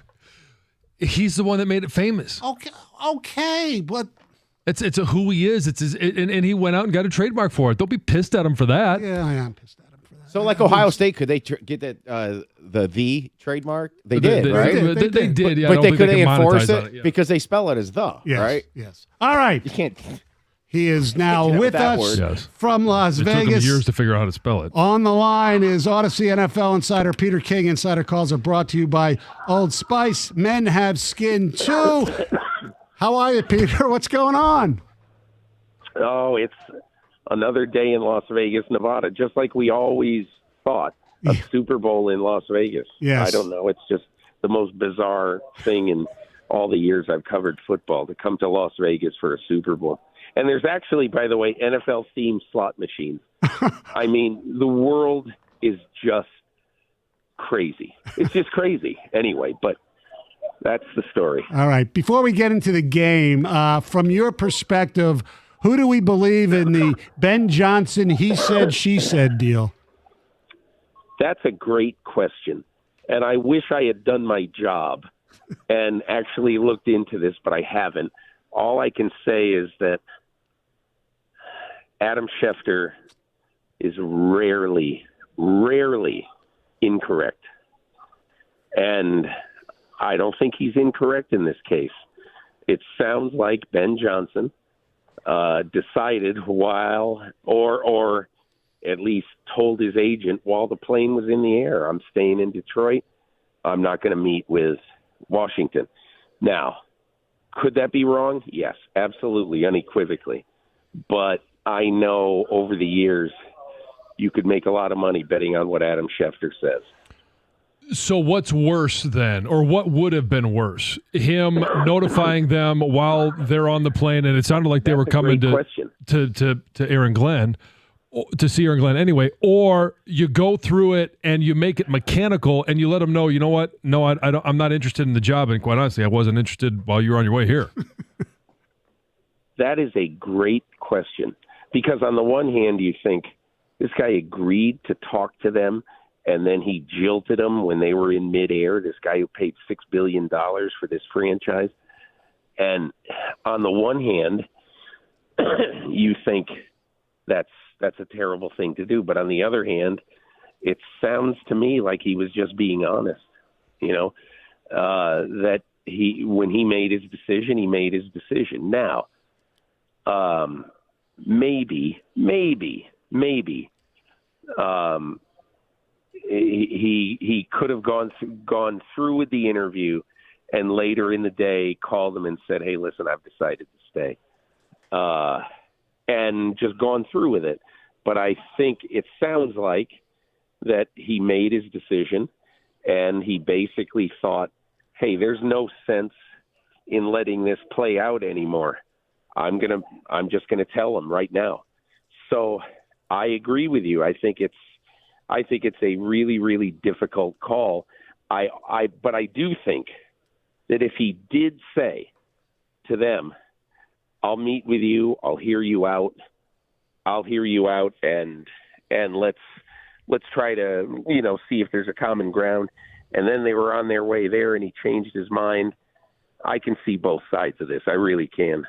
Speaker 2: he's the one that made it famous.
Speaker 1: Okay, but
Speaker 2: it's who he is. And he went out and got a trademark for it. Don't be pissed at him for that.
Speaker 1: Yeah, I am pissed at him for that.
Speaker 4: So, like Ohio State, could they get that the trademark? They did, right?
Speaker 2: They did. Yeah,
Speaker 4: but could they enforce it?
Speaker 2: Yeah.
Speaker 4: Because they spell it as the,
Speaker 1: yes,
Speaker 4: right?
Speaker 1: Yes. All right.
Speaker 4: You can't.
Speaker 1: He is now with us from Las Vegas.
Speaker 2: It took him years to figure out how to spell it.
Speaker 1: On the line is Odyssey NFL insider Peter King. Insider calls are brought to you by Old Spice. Men have skin too. How are you, Peter? What's going on?
Speaker 7: Oh, it's another day in Las Vegas, Nevada, just like we always thought. A Super Bowl in Las Vegas.
Speaker 1: Yes.
Speaker 7: I don't know. It's just the most bizarre thing in all the years I've covered football to come to Las Vegas for a Super Bowl. And there's actually, by the way, NFL-themed slot machines. I mean, the world is just crazy. It's just crazy anyway, but that's the story.
Speaker 1: All right. Before we get into the game, from your perspective, who do we believe in the Ben Johnson he said, she said deal?
Speaker 7: That's a great question. And I wish I had done my job and actually looked into this, but I haven't. All I can say is that Adam Schefter is rarely incorrect. And I don't think he's incorrect in this case. It sounds like Ben Johnson decided while, or at least told his agent while the plane was in the air, I'm staying in Detroit. I'm not going to meet with Washington. Now, could that be wrong? Yes, absolutely, unequivocally. But I know over the years you could make a lot of money betting on what Adam Schefter says.
Speaker 2: So what's worse then, or what would have been worse? Him notifying them while they're on the plane, and it sounded like they were coming to Aaron Glenn, to see Aaron Glenn anyway, or you go through it and you make it mechanical and you let them know, you know what? No, I'm not interested in the job, and quite honestly, I wasn't interested while you were on your way here.
Speaker 7: That is a great question, because on the one hand, you think this guy agreed to talk to them, and then he jilted them when they were in midair, this guy who paid $6 billion for this franchise. And on the one hand, you think that's a terrible thing to do. But on the other hand, it sounds to me like he was just being honest, that when he made his decision, he made his decision. Now, maybe, he could have gone through with the interview and later in the day called them and said, hey, listen, I've decided to stay, and just gone through with it. But I think it sounds like that he made his decision and he basically thought, hey, there's no sense in letting this play out anymore. I'm just gonna tell him right now. So I agree with you. I think it's a really, really difficult call. But I do think that if he did say to them, I'll meet with you, I'll hear you out, and let's try to, see if there's a common ground. And then they were on their way there and he changed his mind. I can see both sides of this. I really can.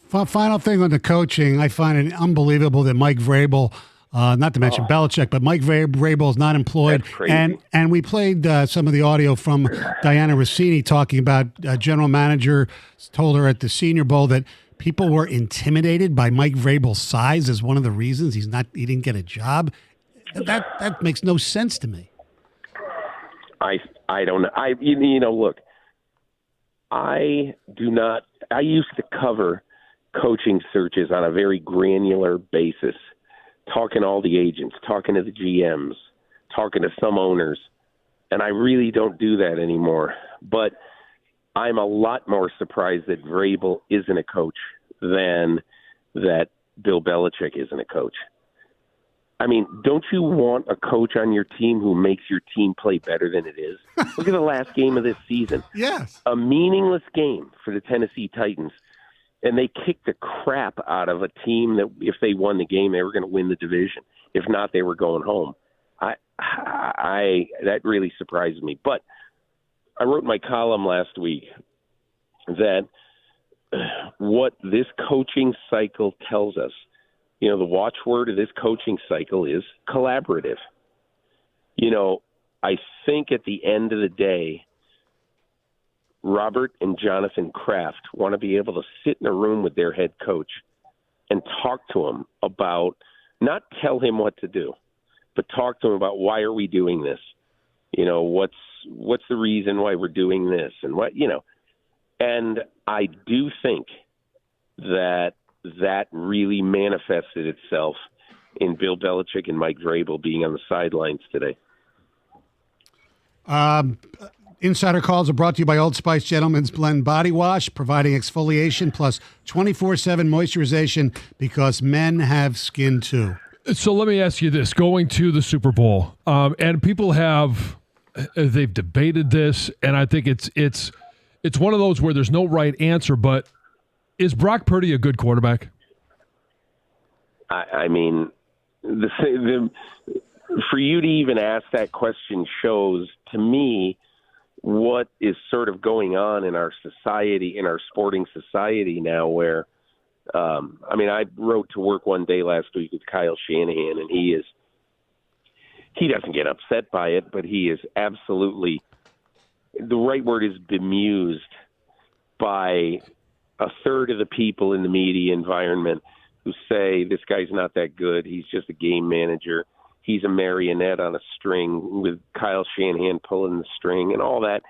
Speaker 1: Final thing on the coaching, I find it unbelievable that Mike Vrabel, not to mention Belichick, but Mike Vrabel is not employed.
Speaker 7: That's crazy.
Speaker 1: And we played some of the audio from Diana Rossini talking about general manager told her at the Senior Bowl that people were intimidated by Mike Vrabel's size as one of the reasons he didn't get a job. That makes no sense to me.
Speaker 7: I don't know. Look, I used to cover coaching searches on a very granular basis, talking to all the agents, talking to the GMs, talking to some owners, and I really don't do that anymore. But I'm a lot more surprised that Vrabel isn't a coach than that Bill Belichick isn't a coach. I mean, don't you want a coach on your team who makes your team play better than it is? Look at the last game of this season.
Speaker 1: Yes.
Speaker 7: A meaningless game for the Tennessee Titans. And they kicked the crap out of a team that if they won the game, they were going to win the division. If not, they were going home. That really surprised me. But I wrote in my column last week that what this coaching cycle tells us, the watchword of this coaching cycle is collaborative. I think at the end of the day, Robert and Jonathan Kraft want to be able to sit in a room with their head coach and talk to him about, not tell him what to do, but talk to him about why are we doing this? What's the reason why we're doing this? And and I do think that really manifested itself in Bill Belichick and Mike Vrabel being on the sidelines today.
Speaker 1: Insider calls are brought to you by Old Spice Gentleman's Blend Body Wash, providing exfoliation plus 24/7 moisturization because men have skin too.
Speaker 2: So let me ask you this: going to the Super Bowl, and people they've debated this, and I think it's one of those where there's no right answer. But is Brock Purdy a good quarterback?
Speaker 7: I mean, for you to even ask that question shows to me what is sort of going on in our society, in our sporting society now, where, I wrote to work one day last week with Kyle Shanahan, and he doesn't get upset by it, but he is absolutely, the right word is bemused by a third of the people in the media environment who say this guy's not that good. He's just a game manager. He's a marionette on a string with Kyle Shanahan pulling the string and all that.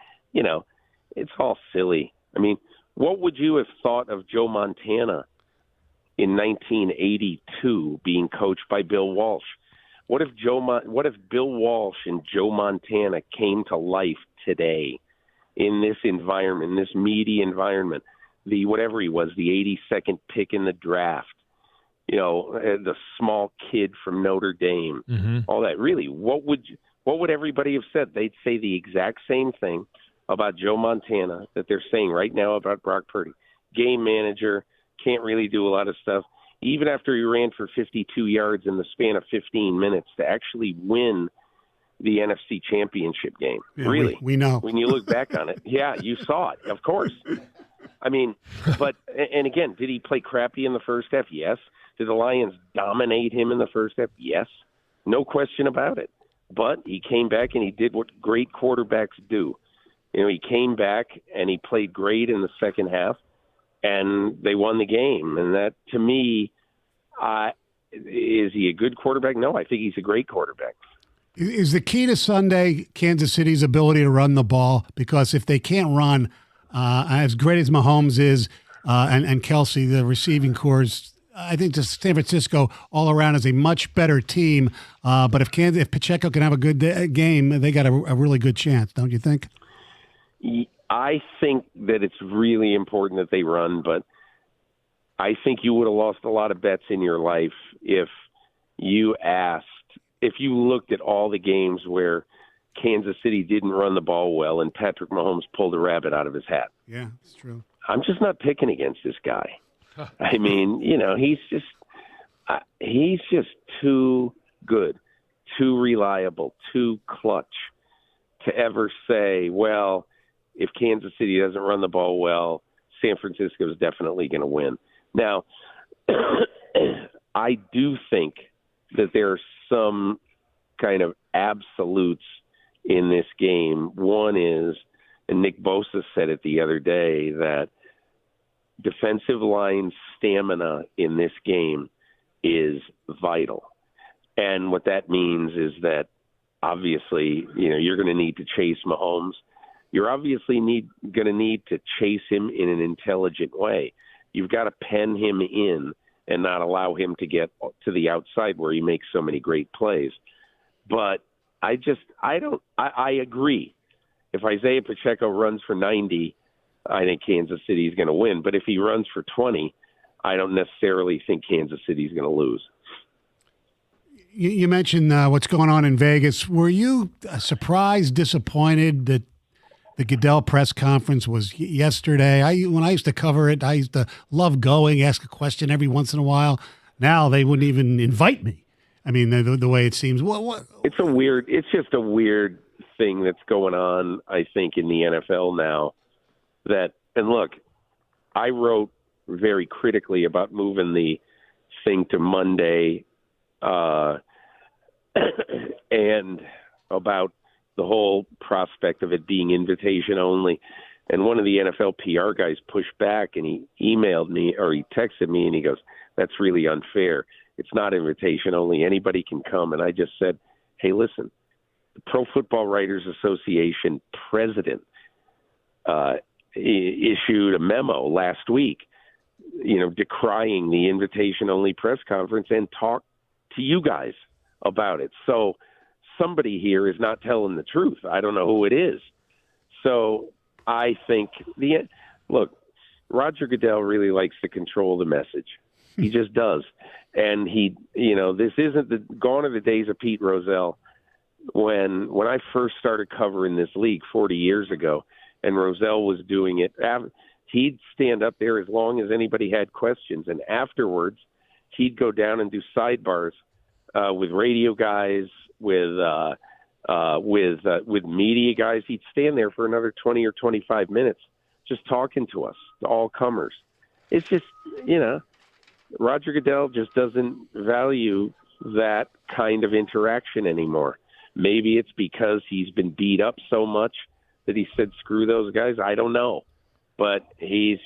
Speaker 7: It's all silly. I mean, what would you have thought of Joe Montana in 1982 being coached by Bill Walsh? What if Bill Walsh and Joe Montana came to life today in this environment, this meaty environment? Whatever he was, the 82nd pick in the draft, the small kid from Notre Dame, all that. Really, what would everybody have said? They'd say the exact same thing about Joe Montana that they're saying right now about Brock Purdy. Game manager, can't really do a lot of stuff. Even after he ran for 52 yards in the span of 15 minutes to actually win the NFC Championship game.
Speaker 1: Yeah,
Speaker 7: really.
Speaker 1: We know.
Speaker 7: When you look back on it, yeah, you saw it, of course. I mean, and again, did he play crappy in the first half? Yes. Did the Lions dominate him in the first half? Yes. No question about it. But he came back and he did what great quarterbacks do. He came back and he played great in the second half, and they won the game. And that, to me, is he a good quarterback? No, I think he's a great quarterback.
Speaker 1: Is the key to Sunday Kansas City's ability to run the ball? Because if they can't run, as great as Mahomes is and Kelsey, the receiving corps, I think just San Francisco all around is a much better team. But if Pacheco can have a good game, they got a really good chance, don't you think?
Speaker 7: I think that it's really important that they run, but I think you would have lost a lot of bets in your life if you looked at all the games where Kansas City didn't run the ball well and Patrick Mahomes pulled a rabbit out of his hat.
Speaker 1: Yeah, it's true.
Speaker 7: I'm just not picking against this guy. I mean, he's just too good, too reliable, too clutch to ever say, well, if Kansas City doesn't run the ball well, San Francisco is definitely going to win. Now, I do think that there are some kind of absolutes in this game. One is, and Nick Bosa said it the other day, that defensive line stamina in this game is vital. And what that means is that obviously, you're going to need to chase Mahomes. You're obviously going to need to chase him in an intelligent way. You've got to pen him in and not allow him to get to the outside where he makes so many great plays. But I agree. If Isaiah Pacheco runs for 90, I think Kansas City is going to win. But if he runs for 20, I don't necessarily think Kansas City is going to lose.
Speaker 1: You mentioned what's going on in Vegas. Were you surprised, disappointed that the Goodell press conference was yesterday? When I used to cover it, I used to love going, ask a question every once in a while. Now they wouldn't even invite me. I mean, the way it seems. What?
Speaker 7: It's just a weird thing that's going on, I think, in the NFL now. And look, I wrote very critically about moving the thing to Monday, and about the whole prospect of it being invitation only. And one of the NFL PR guys pushed back, and he emailed me, or he texted me, and he goes, "That's really unfair. It's not invitation only. Anybody can come." And I just said, hey, listen, the Pro Football Writers Association president issued a memo last week, decrying the invitation-only press conference and talked to you guys about it. So somebody here is not telling the truth. I don't know who it is. So I think look, Roger Goodell really likes to control the message. He just does. And this isn't gone are the days of Pete Rozelle. When I first started covering this league 40 years ago, and Rozelle was doing it, he'd stand up there as long as anybody had questions, and afterwards he'd go down and do sidebars with radio guys, with media guys. He'd stand there for another 20 or 25 minutes just talking to us, all comers. It's just, Roger Goodell just doesn't value that kind of interaction anymore. Maybe it's because he's been beat up so much that he said, screw those guys. I don't know. But he's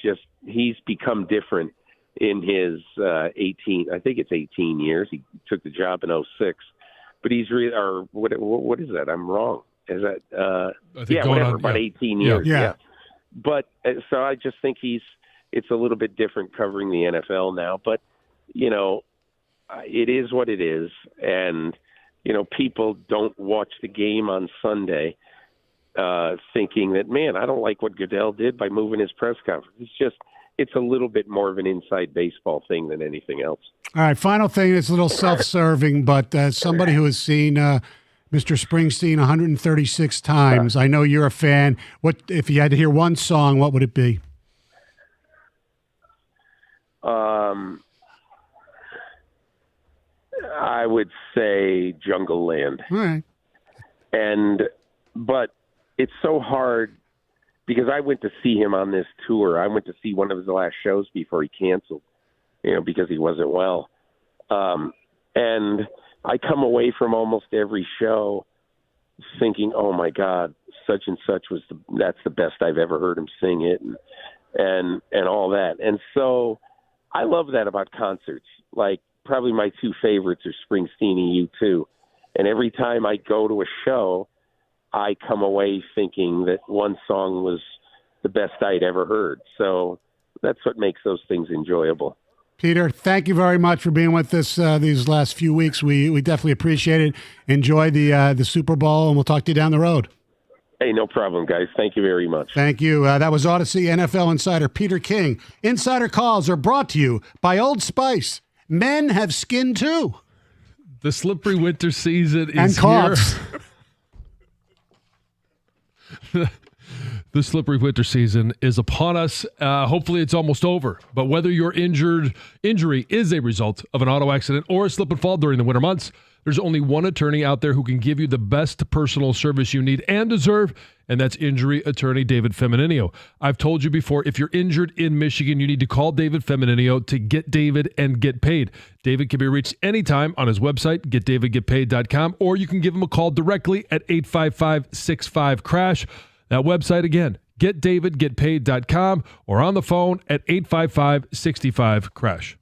Speaker 7: become different in his 18 years. He took the job in 2006. But he's really, or what is that? I'm wrong. Is that, about 18 years.
Speaker 1: Yeah.
Speaker 7: But so I just think it's a little bit different covering the NFL now. But, it is what it is. And people don't watch the game on Sunday thinking that, man, I don't like what Goodell did by moving his press conference. It's a little bit more of an inside baseball thing than anything else.
Speaker 1: All right, final thing. It's a little self-serving, but somebody who has seen Mr. Springsteen 136 times, I know you're a fan. What if you had to hear one song? What would it be?
Speaker 7: I would say Jungle Land.
Speaker 1: All right.
Speaker 7: But it's so hard because I went to see him on this tour. I went to see one of his last shows before he canceled, because he wasn't well. And I come away from almost every show thinking, oh my God, such and such that's the best I've ever heard him sing it, and all that. And so I love that about concerts. Like, probably my two favorites are Springsteen and U2. And every time I go to a show, I come away thinking that one song was the best I'd ever heard. So that's what makes those things enjoyable.
Speaker 1: Peter, thank you very much for being with us these last few weeks. We definitely appreciate it. Enjoy the Super Bowl, and we'll talk to you down the road.
Speaker 7: Hey, no problem, guys. Thank you very much.
Speaker 1: Thank you. That was Odyssey NFL insider Peter King. Insider calls are brought to you by Old Spice. Men have skin too.
Speaker 2: The slippery winter season is
Speaker 1: and coughs.
Speaker 2: Here. The slippery winter season is upon us. Hopefully it's almost over. But whether your injury is a result of an auto accident or a slip and fall during the winter months, there's only one attorney out there who can give you the best personal service you need and deserve, and that's injury attorney David Femininio. I've told you before, if you're injured in Michigan, you need to call David Femininio to get David and get paid. David can be reached anytime on his website, getdavidgetpaid.com, or you can give him a call directly at 855-65-CRASH. That website again, getdavidgetpaid.com, or on the phone at 855-65-CRASH.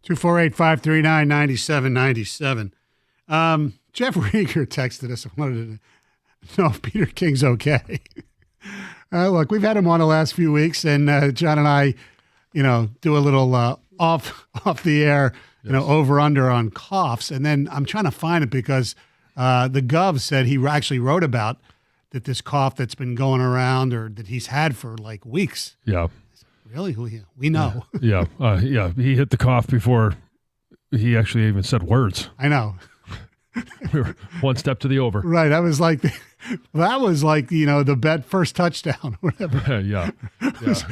Speaker 1: 248-539-9797. Jeff Rieger texted us and wanted to know if Peter King's okay. Look, we've had him on the last few weeks, and John and I, do a little off the air, over under on coughs, and then I'm trying to find it because the Gov said he actually wrote about that this cough that's been going around or that he's had for like weeks.
Speaker 2: Yeah.
Speaker 1: Really? We know.
Speaker 2: Yeah. He hit the cough before he actually even said words.
Speaker 1: I know.
Speaker 2: We were one step to the over.
Speaker 1: Right. That was like the bet first touchdown or whatever.
Speaker 2: Yeah.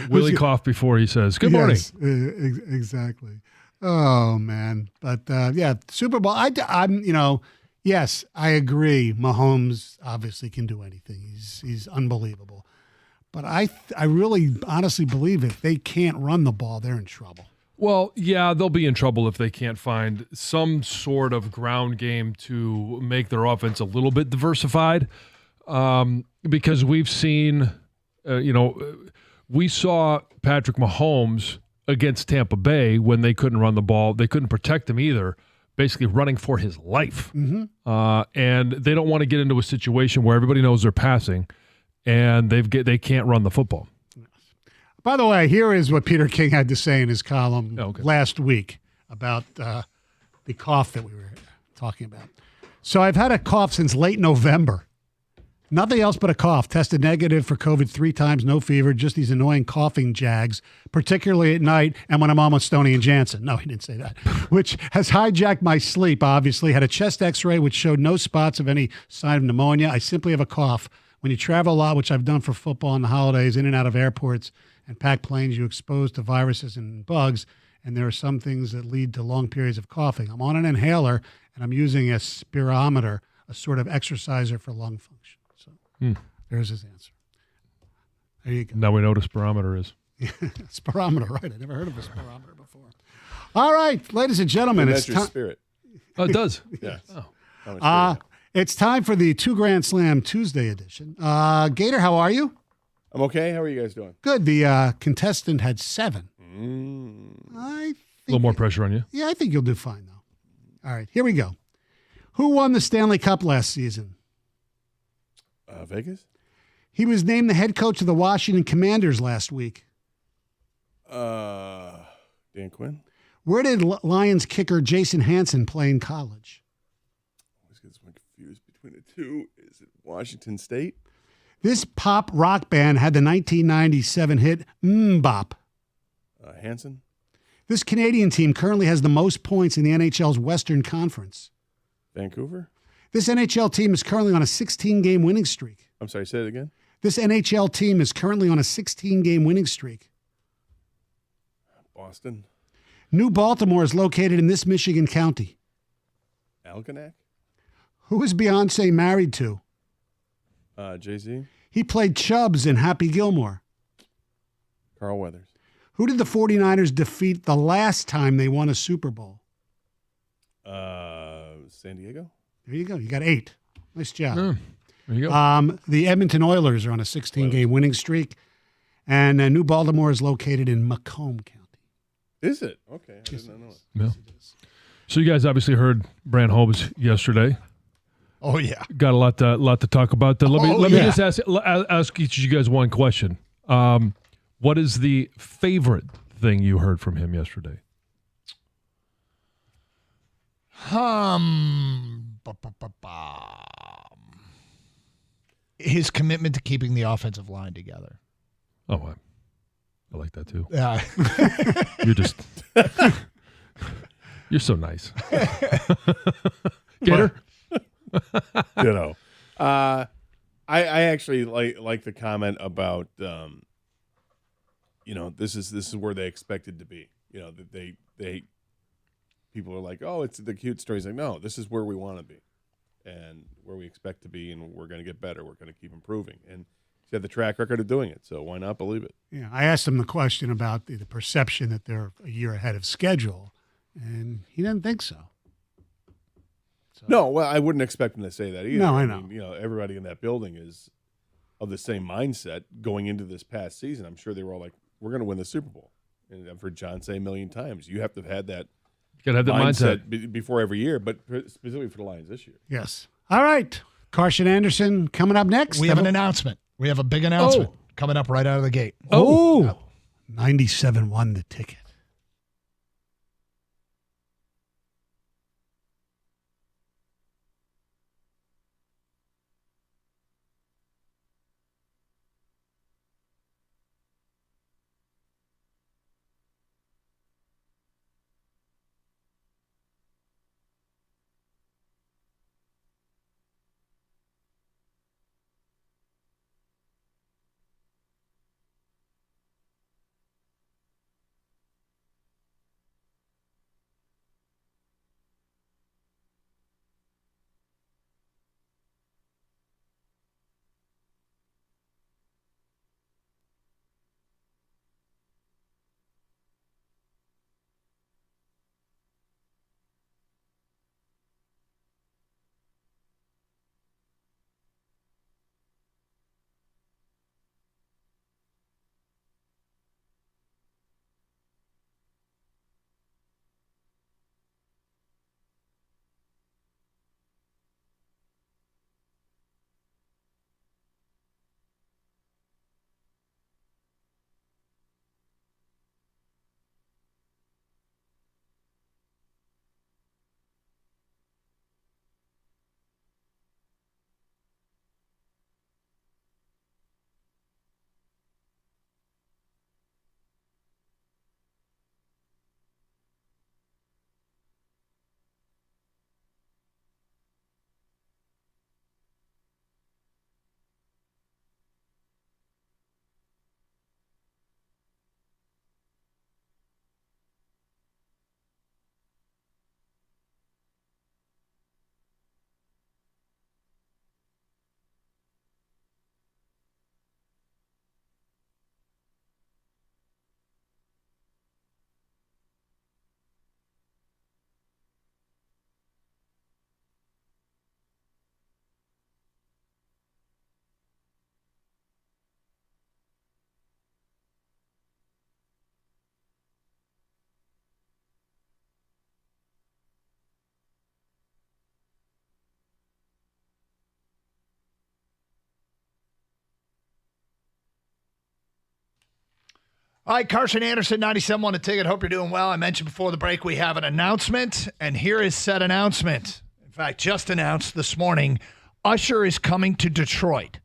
Speaker 2: Willie coughed before he says, good morning.
Speaker 1: Yes, exactly. Oh, man. But, Super Bowl, yes, I agree. Mahomes obviously can do anything. He's unbelievable. But I really honestly believe if they can't run the ball, they're in trouble.
Speaker 2: Well, yeah, they'll be in trouble if they can't find some sort of ground game to make their offense a little bit diversified. Because we've seen, we saw Patrick Mahomes against Tampa Bay when they couldn't run the ball. They couldn't protect him either, basically running for his life.
Speaker 1: Mm-hmm.
Speaker 2: And they don't want to get into a situation where everybody knows they're passing and they can't run the football.
Speaker 1: By the way, here is what Peter King had to say in his column last week about the cough that we were talking about. So I've had a cough since late November. Nothing else but a cough. Tested negative for COVID 3 times, no fever, just these annoying coughing jags, particularly at night and when I'm on with Stoney and Jansen. No, he didn't say that. Which has hijacked my sleep, obviously. Had a chest x-ray which showed no spots of any sign of pneumonia. I simply have a cough. When you travel a lot, which I've done for football and the holidays, in and out of airports and packed planes, you're exposed to viruses and bugs, and there are some things that lead to long periods of coughing. I'm on an inhaler, and I'm using a spirometer, a sort of exerciser for lung function. So there's his answer. There you go.
Speaker 2: Now we know what a spirometer is.
Speaker 1: Spirometer, right. I never heard of a spirometer before. All right, ladies and gentlemen.
Speaker 4: It's your spirit.
Speaker 2: Oh, it does?
Speaker 4: Yeah.
Speaker 1: It's time for the Two Grand Slam Tuesday edition. Gator, how are you?
Speaker 4: I'm okay. How are you guys doing?
Speaker 1: Good. The contestant had 7.
Speaker 2: A little more pressure on you.
Speaker 1: Yeah, I think you'll do fine, though. All right, here we go. Who won the Stanley Cup last season?
Speaker 4: Vegas?
Speaker 1: He was named the head coach of the Washington Commanders last week.
Speaker 4: Dan Quinn?
Speaker 1: Where did Lions kicker Jason Hansen play in college?
Speaker 4: I always get confused between the two. Is it Washington State?
Speaker 1: This pop rock band had the 1997 hit Bop.
Speaker 4: Hansen?
Speaker 1: This Canadian team currently has the most points in the NHL's Western Conference.
Speaker 4: Vancouver?
Speaker 1: This NHL team is currently on a 16-game winning streak.
Speaker 4: I'm sorry, say it again?
Speaker 1: This NHL team is currently on a 16-game winning streak.
Speaker 4: Boston?
Speaker 1: New Baltimore is located in this Michigan county.
Speaker 4: Algonac?
Speaker 1: Who is Beyonce married to?
Speaker 4: Jay-Z?
Speaker 1: He played Chubbs in Happy Gilmore.
Speaker 4: Carl Weathers?
Speaker 1: Who did the 49ers defeat the last time they won a Super Bowl?
Speaker 4: San Diego?
Speaker 1: There you go. You got 8. Nice job.
Speaker 2: There you go.
Speaker 1: The Edmonton Oilers are on a 16-game winning streak, and New Baltimore is located in Macomb County.
Speaker 4: Is it? Okay. I did not know it.
Speaker 2: Yeah. So you guys obviously heard Brand Holmes yesterday.
Speaker 1: Oh, yeah.
Speaker 2: Got a lot to talk about. Let me just ask each of you guys one question. What is the favorite thing you heard from him yesterday?
Speaker 8: His commitment to keeping the offensive line together.
Speaker 2: Oh, I like that too.
Speaker 8: Yeah.
Speaker 2: You're so nice. Gator?
Speaker 4: I actually like the comment about this is where they expected to be. That they people are like, oh, it's the cute story. He's like, no, this is where we want to be and where we expect to be, and we're going to get better. We're going to keep improving, and he had the track record of doing it. So why not believe it?
Speaker 1: Yeah, I asked him the question about the perception that they're a year ahead of schedule, and he didn't think so.
Speaker 4: No, well, I wouldn't expect him to say that either.
Speaker 1: No, I know.
Speaker 4: mean, everybody in that building is of the same mindset going into this past season. I'm sure they were all like, we're going to win the Super Bowl. And I've heard John say a million times, you have to have had that
Speaker 2: You got to have that mindset.
Speaker 9: Before every year, but specifically for the Lions this year.
Speaker 1: Yes. All right. Carson Anderson coming up next.
Speaker 8: We have an announcement. We have a big announcement coming up right out of the gate.
Speaker 1: Oh, 97 won the ticket.
Speaker 8: All right, Carson Anderson, 97 won a ticket. Hope you're doing well. I mentioned before the break we have an announcement, and here is said announcement. In fact, just announced this morning, Usher is coming to Detroit.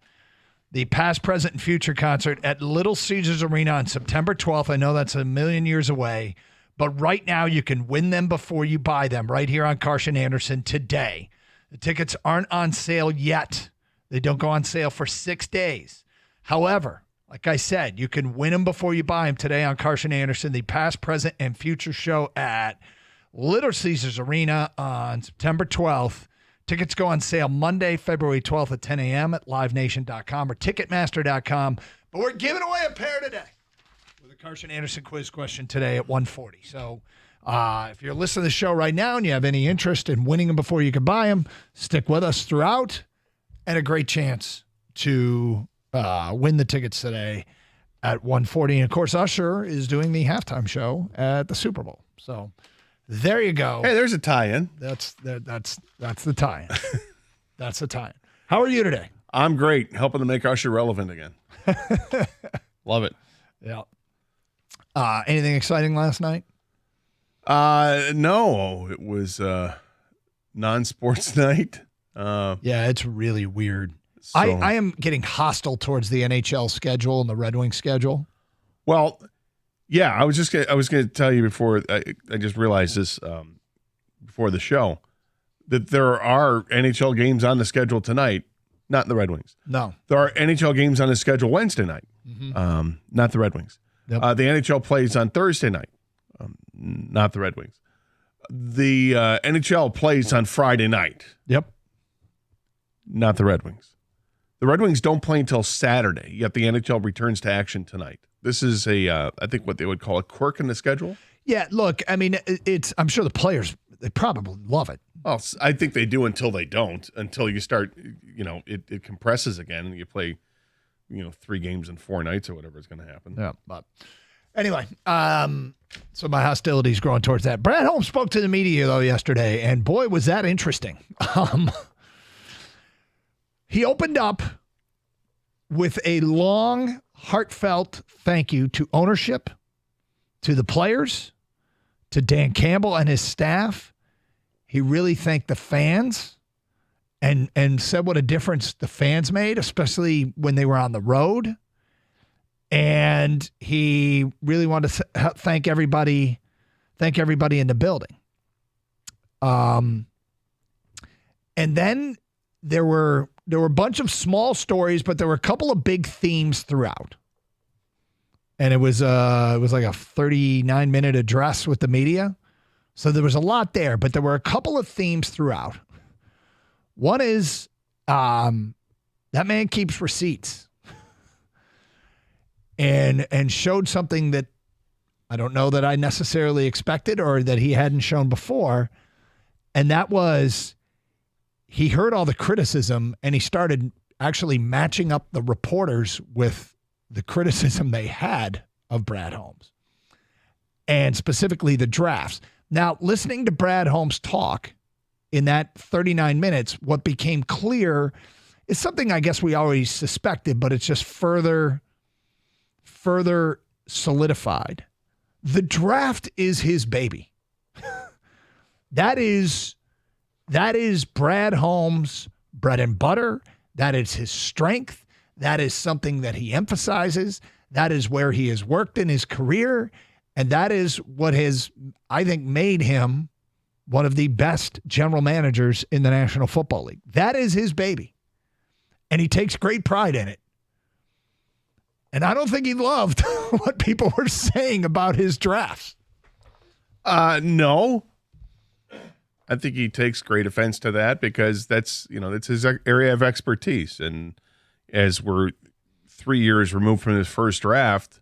Speaker 8: The Past, Present, and Future concert at Little Caesars Arena on September 12th. I know that's a million years away, but right now you can win them before you buy them right here on Carson Anderson today. The tickets aren't on sale yet. They don't go on sale for 6 days. However, like I said, you can win them before you buy them today on Carson Anderson, the Past, Present, and Future show at Little Caesars Arena on September 12th. Tickets go on sale Monday, February 12th at 10 a.m. at livenation.com or ticketmaster.com. But we're giving away a pair today with a Carson Anderson quiz question today at 1:40. So if you're listening to the show right now and you have any interest in winning them before you can buy them, stick with us throughout, and a great chance to win the tickets today at 1:40. And, of course, Usher is doing the halftime show at the Super Bowl. So there you go.
Speaker 9: Hey, there's a tie-in.
Speaker 8: That's the tie-in. That's the tie-in. How are you today?
Speaker 9: I'm great, helping to make Usher relevant again. Love it.
Speaker 8: Yeah. Anything exciting last night?
Speaker 9: No, it was non-sports night.
Speaker 8: Yeah, it's really weird.
Speaker 9: So,
Speaker 8: I am getting hostile towards the NHL schedule and the Red Wings schedule.
Speaker 9: Well, yeah, I was going to tell you before. I just realized this before the show that there are NHL games on the schedule tonight. Not the Red Wings.
Speaker 8: No,
Speaker 9: there are NHL games on the schedule Wednesday night. Mm-hmm. Not the Red Wings.
Speaker 8: Yep.
Speaker 9: The NHL plays on Thursday night. Not the Red Wings. The NHL plays on Friday night.
Speaker 8: Yep.
Speaker 9: Not the Red Wings. The Red Wings don't play until Saturday, yet the NHL returns to action tonight. This is I think what they would call a quirk in the schedule.
Speaker 8: Yeah, look, I mean, I'm sure the players, they probably love it.
Speaker 9: Well, I think they do until they don't, until you start, it compresses again and you play, 3 games in 4 nights or whatever is going to happen.
Speaker 8: Yeah, but Anyway, so my hostility's growing towards that. Brad Holmes spoke to the media, though, yesterday, and boy, was that interesting. He opened up with a long, heartfelt thank you to ownership, to the players, to Dan Campbell and his staff. He really thanked the fans and said what a difference the fans made, especially when they were on the road. And he really wanted to thank everybody in the building. And then there were a bunch of small stories, but there were a couple of big themes throughout. And it was like a 39-minute address with the media. So there was a lot there, but there were a couple of themes throughout. One is that man keeps receipts. And showed something that I don't know that I necessarily expected or that he hadn't shown before. And that was he heard all the criticism and he started actually matching up the reporters with the criticism they had of Brad Holmes and specifically the drafts. Now, listening to Brad Holmes talk in that 39 minutes, what became clear is something I guess we always suspected, but it's just further solidified. The draft is his baby. That is Brad Holmes' bread and butter. That is his strength. That is something that he emphasizes. That is where he has worked in his career. And that is what has, I think, made him one of the best general managers in the National Football League. That is his baby. And he takes great pride in it. And I don't think he loved what people were saying about his drafts.
Speaker 9: No. I think he takes great offense to that because that's his area of expertise. And as we're 3 years removed from his first draft,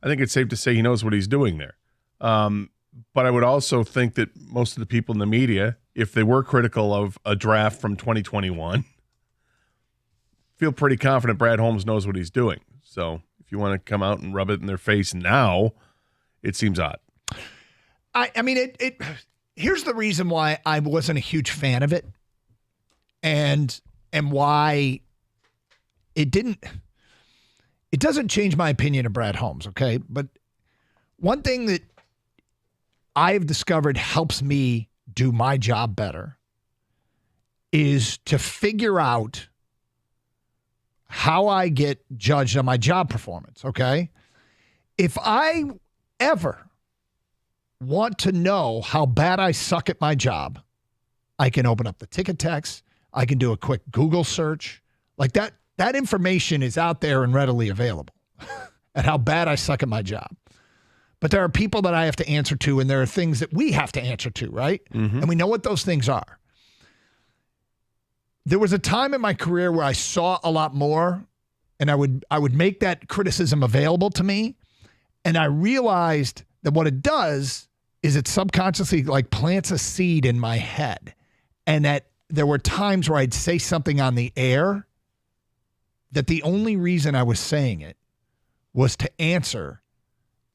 Speaker 9: I think it's safe to say he knows what he's doing there. But I would also think that most of the people in the media, if they were critical of a draft from 2021, feel pretty confident Brad Holmes knows what he's doing. So if you want to come out and rub it in their face now, it seems odd.
Speaker 8: I mean, here's the reason why I wasn't a huge fan of it and why it doesn't change my opinion of Brad Holmes, okay? But one thing that I've discovered helps me do my job better is to figure out how I get judged on my job performance, okay? If I ever want to know how bad I suck at my job, I can open up the ticket text. I can do a quick Google search. Like that information is out there and readily available at how bad I suck at my job. But there are people that I have to answer to, and there are things that we have to answer to, right? Mm-hmm. And we know what those things are. There was a time in my career where I saw a lot more, and I would make that criticism available to me, and I realized that what it does is it subconsciously like plants a seed in my head, and that there were times where I'd say something on the air that the only reason I was saying it was to answer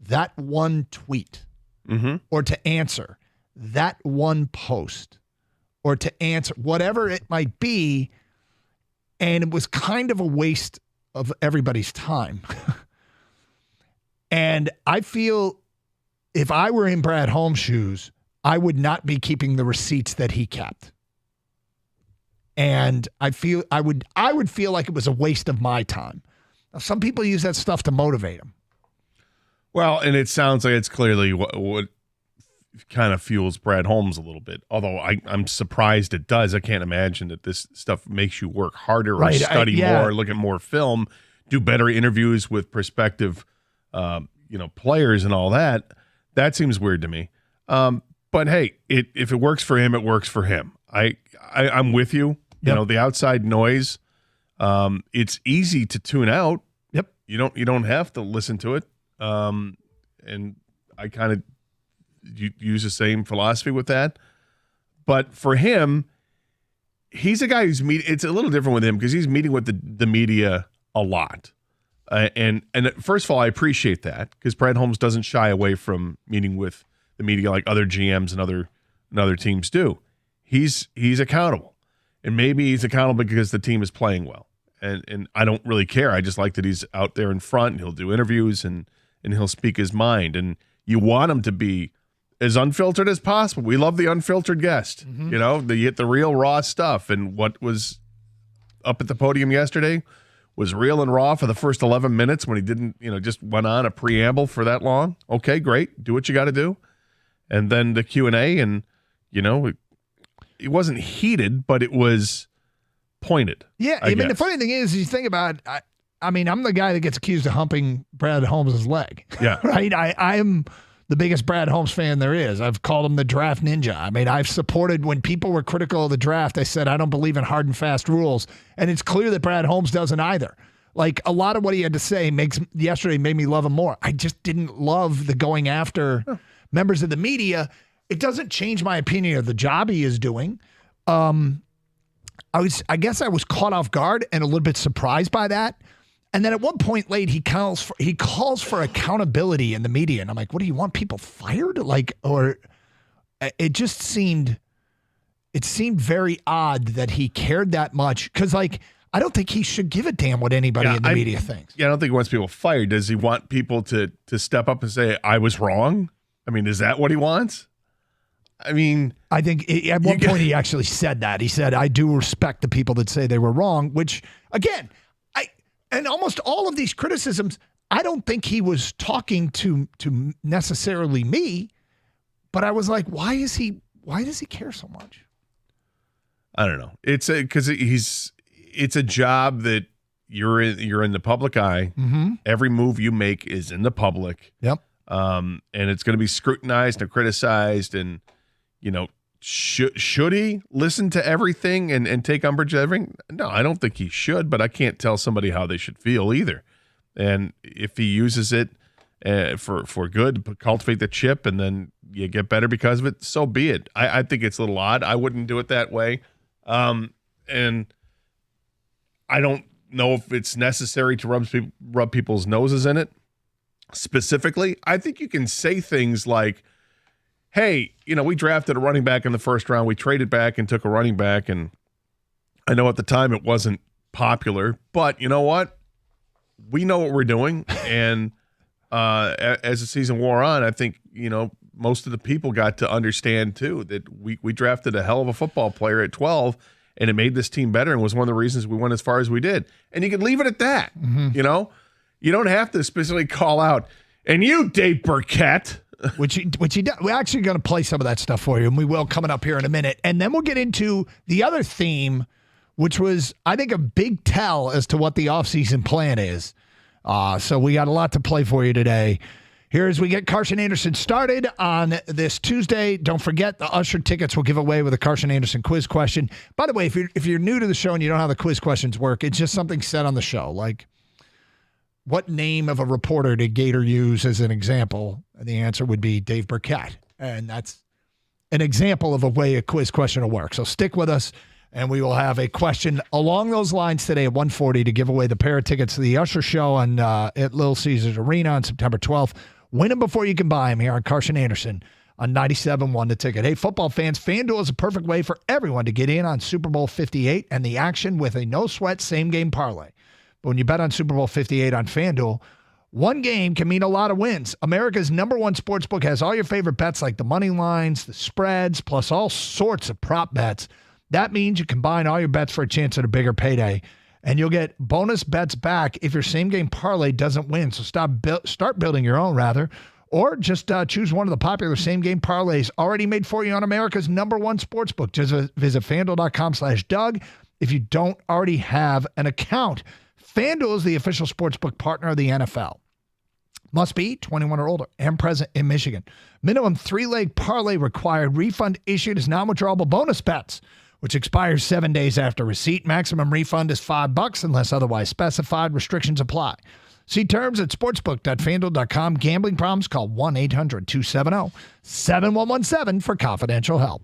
Speaker 8: that one tweet, mm-hmm. or to answer that one post, or to answer whatever it might be. And it was kind of a waste of everybody's time. And I feel if I were in Brad Holmes' shoes, I would not be keeping the receipts that he kept. And I would feel like it was a waste of my time. Now, some people use that stuff to motivate them.
Speaker 9: Well, and it sounds like it's clearly what kind of fuels Brad Holmes a little bit. Although I'm surprised it does. I can't imagine that this stuff makes you work harder or study more, look at more film, do better interviews with prospective, players and all that. That seems weird to me. But hey, if it works for him, it works for him. I'm with you. Yep. You know, the outside noise, it's easy to tune out.
Speaker 8: Yep.
Speaker 9: You don't have to listen to it. And I kind of use the same philosophy with that. But for him, he's a guy who's it's a little different with him because he's meeting with the media a lot. And first of all, I appreciate that because Brad Holmes doesn't shy away from meeting with the media like other GMs and other teams do. He's accountable, and maybe he's accountable because the team is playing well. And I don't really care. I just like that he's out there in front. And he'll do interviews and he'll speak his mind. And you want him to be as unfiltered as possible. We love the unfiltered guest. You know, the real raw stuff. And what was up at the podium yesterday was real and raw for the first 11 minutes when he didn't, just went on a preamble for that long. Okay, great. Do what you got to do. And then the Q&A, and, it wasn't heated, but it was pointed.
Speaker 8: Yeah, I mean, the funny thing is you think about, I'm the guy that gets accused of humping Brad Holmes' leg.
Speaker 9: Yeah.
Speaker 8: Right? I'm the biggest Brad Holmes fan there is. I've called him the draft ninja. I mean, I've supported when people were critical of the draft. I said, I don't believe in hard and fast rules. And it's clear that Brad Holmes doesn't either. Like, a lot of what he had to say yesterday made me love him more. I just didn't love the going after members of the media. It doesn't change my opinion of the job he is doing. I guess I was caught off guard and a little bit surprised by that. And then at one point late, he calls for accountability in the media. And I'm like, what do you want, people fired? Or it just seemed very odd that he cared that much. Because, I don't think he should give a damn what anybody in the media thinks.
Speaker 9: Yeah, I don't think he wants people fired. Does he want people to step up and say, I was wrong? I mean, is that what he wants? I mean,
Speaker 8: I think at one point he actually said that. He said, I do respect the people that say they were wrong, which, again, and almost all of these criticisms, I don't think he was talking to necessarily me, but I was like, why does he care so much?
Speaker 9: I don't know. It's a job that you're in the public eye.
Speaker 8: Mm-hmm.
Speaker 9: Every move you make is in the public.
Speaker 8: Yep.
Speaker 9: And it's going to be scrutinized and criticized. And, should he listen to everything and take umbrage to everything? No, I don't think he should, but I can't tell somebody how they should feel either. And if he uses it for good, to cultivate the chip, and then you get better because of it, so be it. I think it's a little odd. I wouldn't do it that way. And I don't know if it's necessary to rub people's noses in it. Specifically, I think you can say things like, hey, we drafted a running back in the first round. We traded back and took a running back. And I know at the time it wasn't popular, but you know what? We know what we're doing. And as the season wore on, I think, most of the people got to understand too that we drafted a hell of a football player at 12, and it made this team better and was one of the reasons we went as far as we did. And you can leave it at that.
Speaker 8: Mm-hmm.
Speaker 9: You don't have to specifically call out, and you, Dave Burkett.
Speaker 8: Which he does. We're actually going to play some of that stuff for you, and we will coming up here in a minute. And then we'll get into the other theme, which was, I think, a big tell as to what the offseason plan is. So we got a lot to play for you today. Here as we get Carson Anderson started on this Tuesday. Don't forget, the Usher tickets will give away with a Carson Anderson quiz question. By the way, if you're new to the show and you don't know how the quiz questions work, it's just something said on the show, like, what name of a reporter did Gator use as an example? And the answer would be Dave Burkett. And that's an example of a way a quiz question will work. So stick with us, and we will have a question along those lines today at 1:40 to give away the pair of tickets to the Usher show at Little Caesars Arena on September 12th. Win them before you can buy them here on Carson Anderson on 97.1 The Ticket. Hey, football fans, FanDuel is a perfect way for everyone to get in on Super Bowl 58 and the action with a no-sweat same-game parlay. But when you bet on Super Bowl 58 on FanDuel, one game can mean a lot of wins. America's #1 sportsbook has all your favorite bets like the money lines, the spreads, plus all sorts of prop bets. That means you combine all your bets for a chance at a bigger payday. And you'll get bonus bets back if your same-game parlay doesn't win. So start building your own, rather. Or just choose one of the popular same-game parlays already made for you on America's #1 sportsbook. Just visit FanDuel.com/Doug if you don't already have an account. FanDuel is the official sportsbook partner of the NFL. Must be 21 or older and present in Michigan. Minimum 3-leg parlay required. Refund issued as non-withdrawable bonus bets, which expires 7 days after receipt. Maximum refund is $5 unless otherwise specified. Restrictions apply. See terms at sportsbook.fanduel.com. Gambling problems? Call 1-800-270-7117 for confidential help.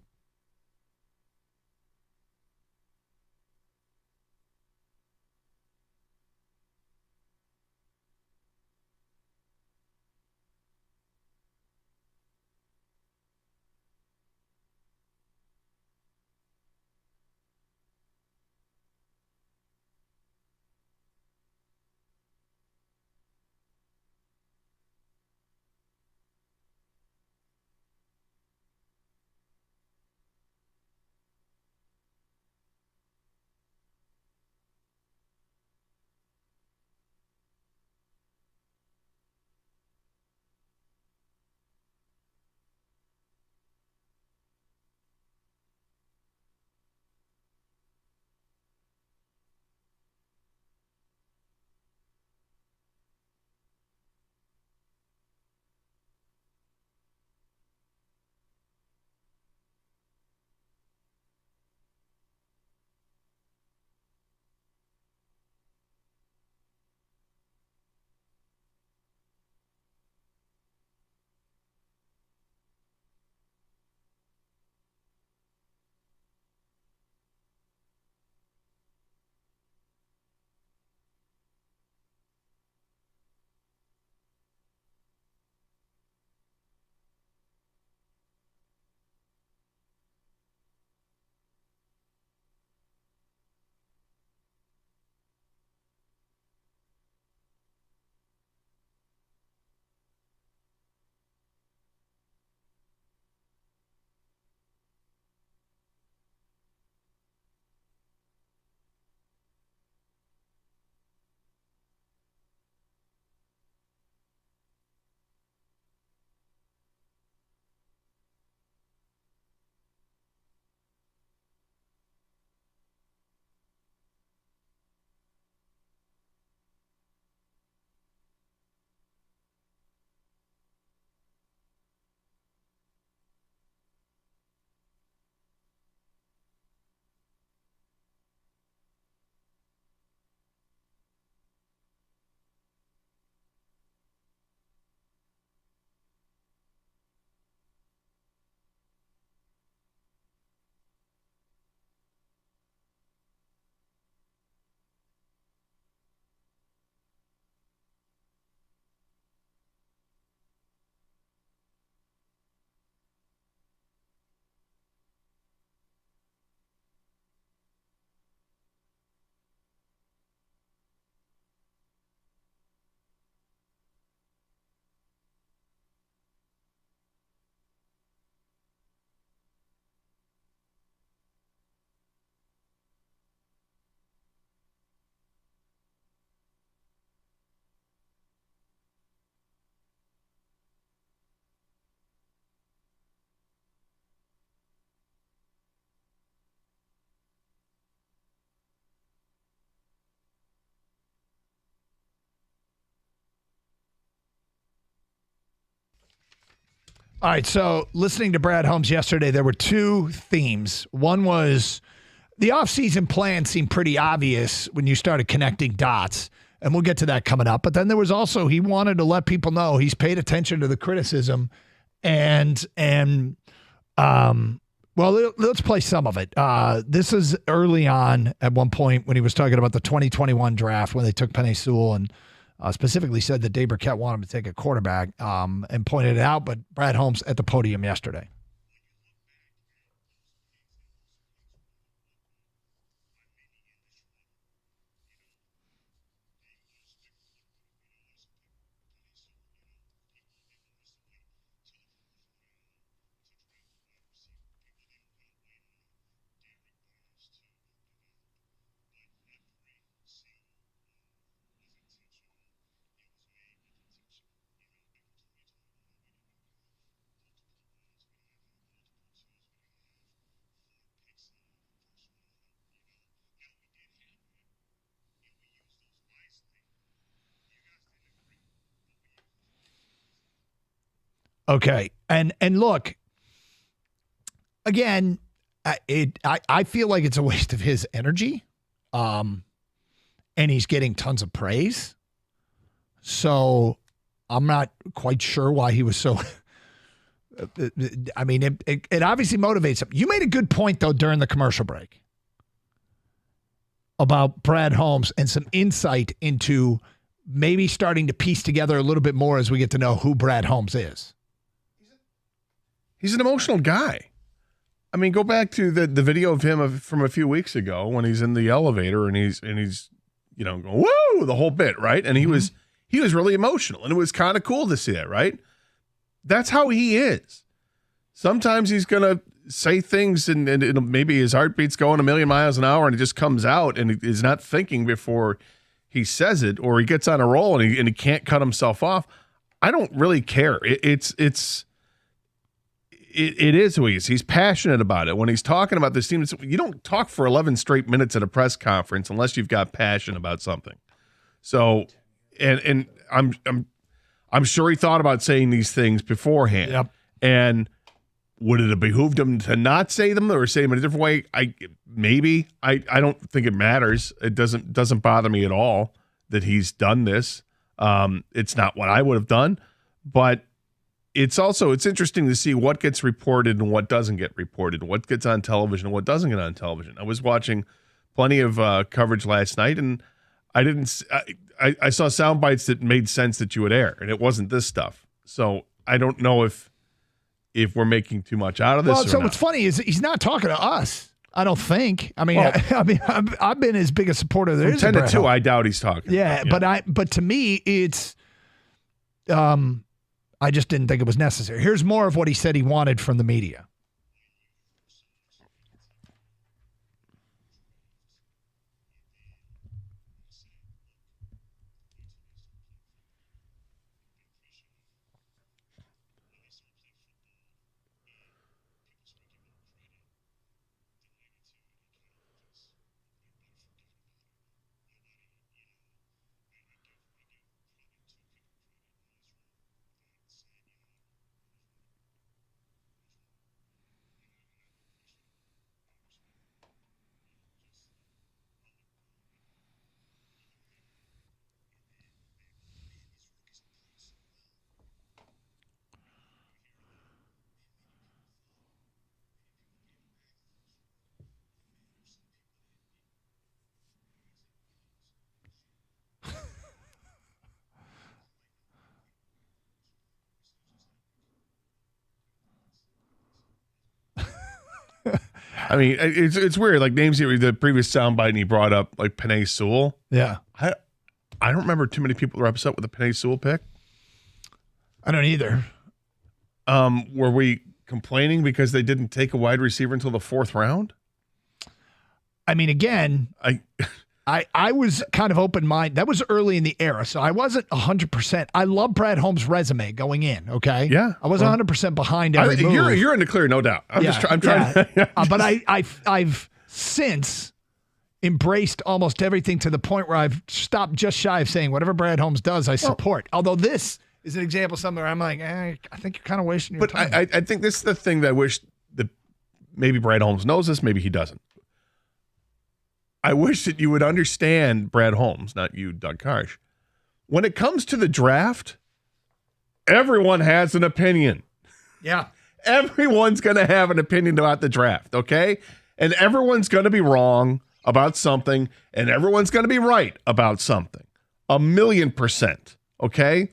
Speaker 8: All right, so listening to Brad Holmes yesterday, there were two themes. One was the offseason plan seemed pretty obvious when you started connecting dots, and we'll get to that coming up. But then there was also he wanted to let people know he's paid attention to the criticism, and well, let's play some of it. This is early on at one point when he was talking about the 2021 draft when they took Penei Sewell and specifically said that Dave Burkett wanted him to take a quarterback and pointed it out, but Brad Holmes at the podium yesterday. Okay, and look, again, I feel like it's a waste of his energy, and he's getting tons of praise. So I'm not quite sure why he was so. I mean, it obviously motivates him. You made a good point though during the commercial break about Brad Holmes and some insight into maybe starting to piece together a little bit more as we get to know who Brad Holmes is.
Speaker 9: He's an emotional guy. I mean, go back to the video of him from a few weeks ago when he's in the elevator and he's going, whoa, the whole bit, right? And he was really emotional, and it was kind of cool to see that, right? That's how he is. Sometimes he's gonna say things and maybe his heartbeat's going a million miles an hour and it just comes out and he's not thinking before he says it, or he gets on a roll and he can't cut himself off. I don't really care. It is who he is. He's passionate about it. When he's talking about this team, you don't talk for 11 straight minutes at a press conference unless you've got passion about something. So, and I'm sure he thought about saying these things beforehand.
Speaker 8: Yep.
Speaker 9: And would it have behooved him to not say them or say them in a different way? I don't think it matters. It doesn't bother me at all that he's done this. It's not what I would have done, but it's interesting to see what gets reported and what doesn't get reported, what gets on television and what doesn't get on television. I was watching plenty of coverage last night, and I saw sound bites that made sense that you would air, and it wasn't this stuff. So I don't know if we're making too much out of this.
Speaker 8: Well, so what's funny is he's not talking to us. I don't think. I mean, I've been as big a supporter there is.
Speaker 9: 10 to 2, I doubt he's talking.
Speaker 8: Yeah, but to me, it's. I just didn't think it was necessary. Here's more of what he said he wanted from the media.
Speaker 9: I mean, it's weird. Like names the previous soundbite, and he brought up like Penei Sewell.
Speaker 8: Yeah,
Speaker 9: I don't remember too many people who were upset with the Penei Sewell pick.
Speaker 8: I don't either.
Speaker 9: Were we complaining because they didn't take a wide receiver until the 4th round?
Speaker 8: I mean, again, I was kind of open-minded. That was early in the era, so I wasn't 100%. I love Brad Holmes' resume going in, okay?
Speaker 9: Yeah.
Speaker 8: I was 100% behind every move.
Speaker 9: You're in the clear, no doubt. I'm trying to.
Speaker 8: But I've since embraced almost everything to the point where I've stopped just shy of saying whatever Brad Holmes does, I support. Although this is an example of something where I'm like, I think you're kind of wasting your time.
Speaker 9: But I think this is the thing that I wish that maybe Brad Holmes knows this, maybe he doesn't. I wish that you would understand Brad Holmes, not you, Doug Karsh. When it comes to the draft, everyone has an opinion.
Speaker 8: Yeah.
Speaker 9: Everyone's going to have an opinion about the draft, okay? And everyone's going to be wrong about something, and everyone's going to be right about something. 1,000,000%, okay?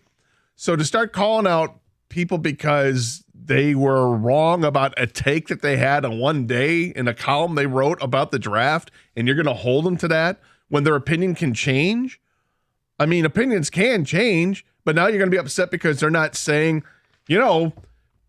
Speaker 9: So to start calling out people because they were wrong about a take that they had on one day in a column they wrote about the draft, and you're going to hold them to that when their opinion can change? I mean, opinions can change, but now you're going to be upset because they're not saying,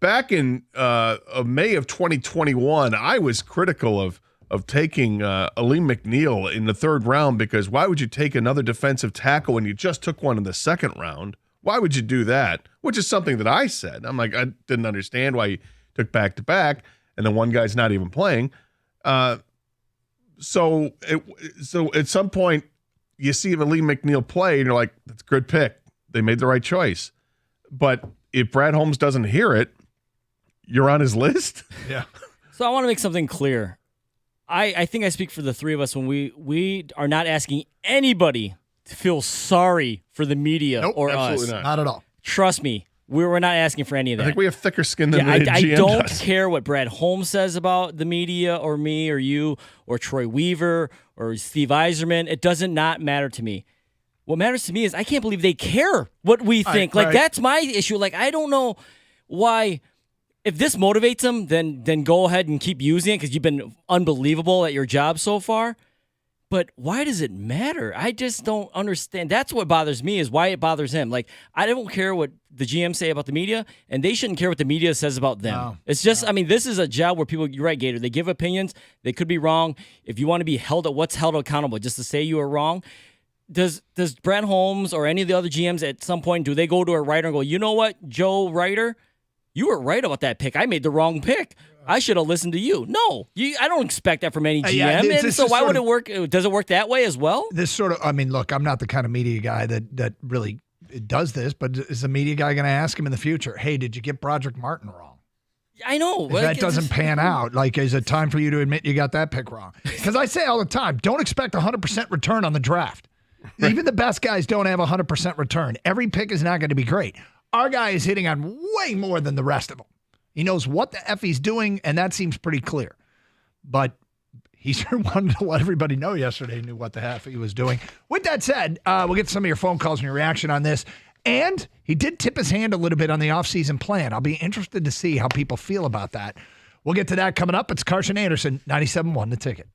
Speaker 9: back in May of 2021, I was critical of taking Aleem McNeil in the third round because why would you take another defensive tackle when you just took one in the second round? Why would you do that? Which is something that I said. I'm like, I didn't understand why you took back-to-back, and then one guy's not even playing. So at some point, you see Aleem McNeil play, and you're like, that's a good pick. They made the right choice. But if Brad Holmes doesn't hear it, you're on his list?
Speaker 8: Yeah.
Speaker 10: So I want to make something clear. I think I speak for the three of us when we are not asking anybody to feel sorry for the media or
Speaker 9: absolutely
Speaker 10: us.
Speaker 8: Not at all.
Speaker 10: Trust me, we're not asking for any of that.
Speaker 9: I think we have thicker skin than the GM
Speaker 10: I don't
Speaker 9: does.
Speaker 10: care what Brad Holmes says about the media or me or you or Troy Weaver or Steve Yzerman. It doesn't not matter to me. What matters to me is I can't believe they care what we think.
Speaker 8: Right.
Speaker 10: That's my issue. I don't know why. If this motivates them, then go ahead and keep using it because you've been unbelievable at your job so far. But why does it matter? I just don't understand. That's what bothers me is why it bothers him. I don't care what the GM say about the media, and they shouldn't care what the media says about them.
Speaker 8: No.
Speaker 10: It's just, this is a job where people, you're right, Gator, they give opinions. They could be wrong. If you want to be held accountable just to say you are wrong, does Brad Holmes or any of the other GMs at some point, do they go to a writer and go, you know what, Joe Writer, you were right about that pick. I made the wrong pick. I should have listened to you. No, I don't expect that from any GM.
Speaker 8: Yeah,
Speaker 10: so why would it work? Does it work that way as well?
Speaker 8: This sort of, look, I'm not the kind of media guy that really does this, but is the media guy going to ask him in the future, hey, did you get Broderick Martin wrong?
Speaker 10: I know.
Speaker 8: If that doesn't pan out, is it time for you to admit you got that pick wrong? Because I say all the time, don't expect 100% return on the draft. Even the best guys don't have 100% return. Every pick is not going to be great. Our guy is hitting on way more than the rest of them. He knows what the F he's doing, and that seems pretty clear. But he sure wanted to let everybody know yesterday he knew what the F he was doing. With that said, we'll get some of your phone calls and your reaction on this. And he did tip his hand a little bit on the offseason plan. I'll be interested to see how people feel about that. We'll get to that coming up. It's Carson Anderson, 97.1 The Ticket.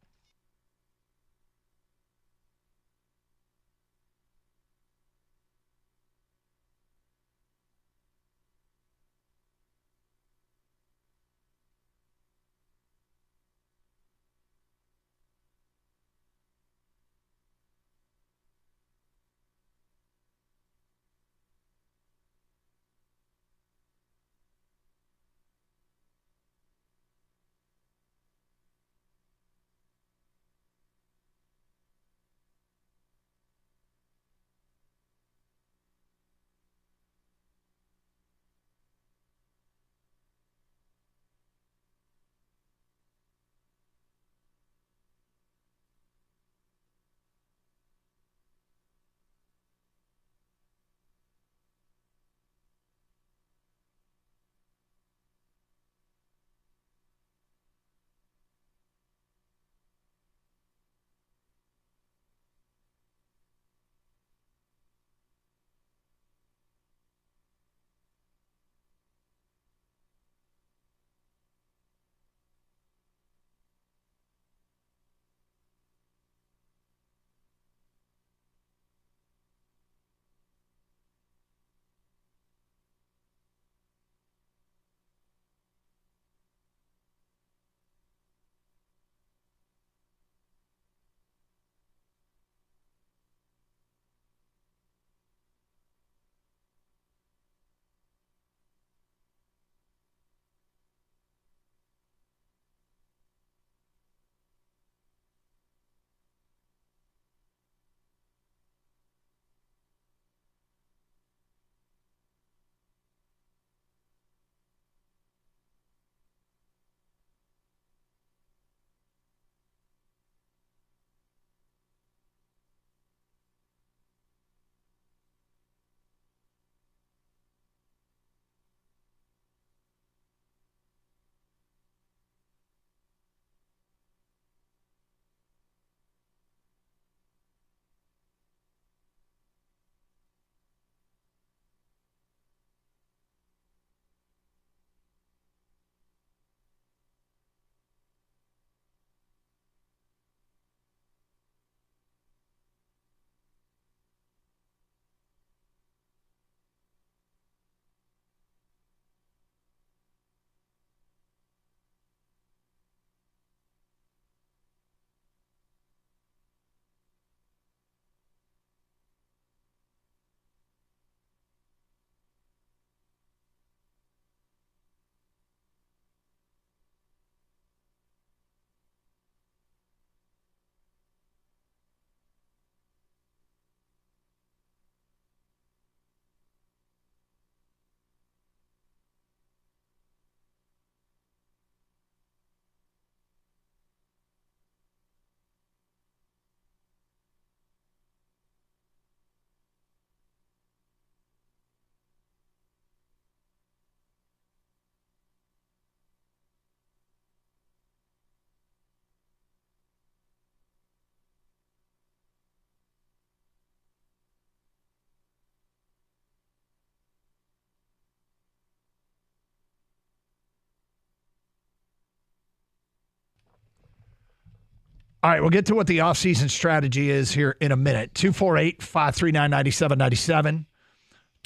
Speaker 8: All right, we'll get to what the offseason strategy is here in a minute. 248-539-9797.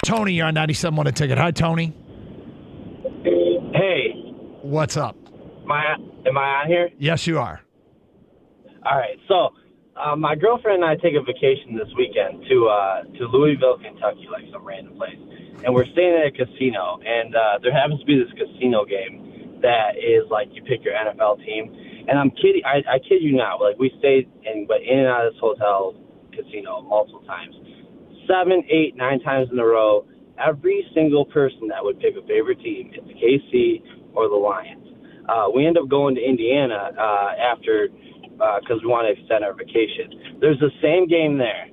Speaker 8: Tony, you're on 97.1 A Ticket. Hi, Tony.
Speaker 11: Hey.
Speaker 8: What's up?
Speaker 11: Am I on here?
Speaker 8: Yes, you are.
Speaker 11: All right. So my girlfriend and I take a vacation this weekend to Louisville, Kentucky, like some random place. And we're staying at a casino. And there happens to be this casino game that is like you pick your NFL team. And I'm kidding. I kid you not. Like, we stayed in and out of this hotel casino multiple times. 7, 8, 9 times in a row. Every single person that would pick a favorite team, it's the KC or the Lions. We end up going to Indiana after because we want to extend our vacation. There's the same game there.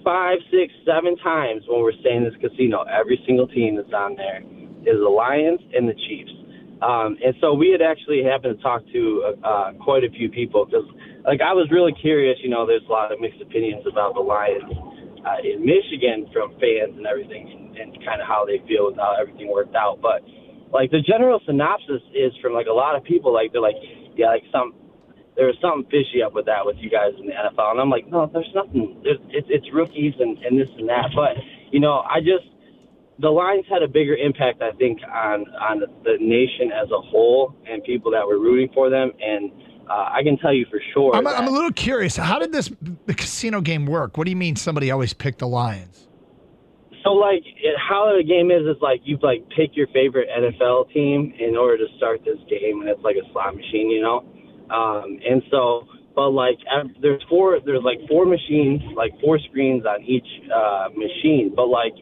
Speaker 11: 5, 6, 7 times when we're staying in this casino. Every single team that's on there is the Lions and the Chiefs. And so we had actually happened to talk to quite a few people because, like, I was really curious. You know, there's a lot of mixed opinions about the Lions in Michigan from fans and everything, and kind of how they feel and how everything worked out. But, like, the general synopsis is from, like, a lot of people, like, they're like, yeah, like, there was something fishy up with that with you guys in the NFL. And I'm like, no, there's nothing. It's rookies and this and that. But, you know, the Lions had a bigger impact, I think, on the nation as a whole and people that were rooting for them. And I can tell you for sure.
Speaker 8: I'm a little curious. How did the casino game work? What do you mean somebody always picked the Lions?
Speaker 11: So, like, how the game is like you, like, pick your favorite NFL team in order to start this game, and it's like a slot machine, you know? And so, but, like, there's like 4 machines, like 4 screens on each machine. But, like,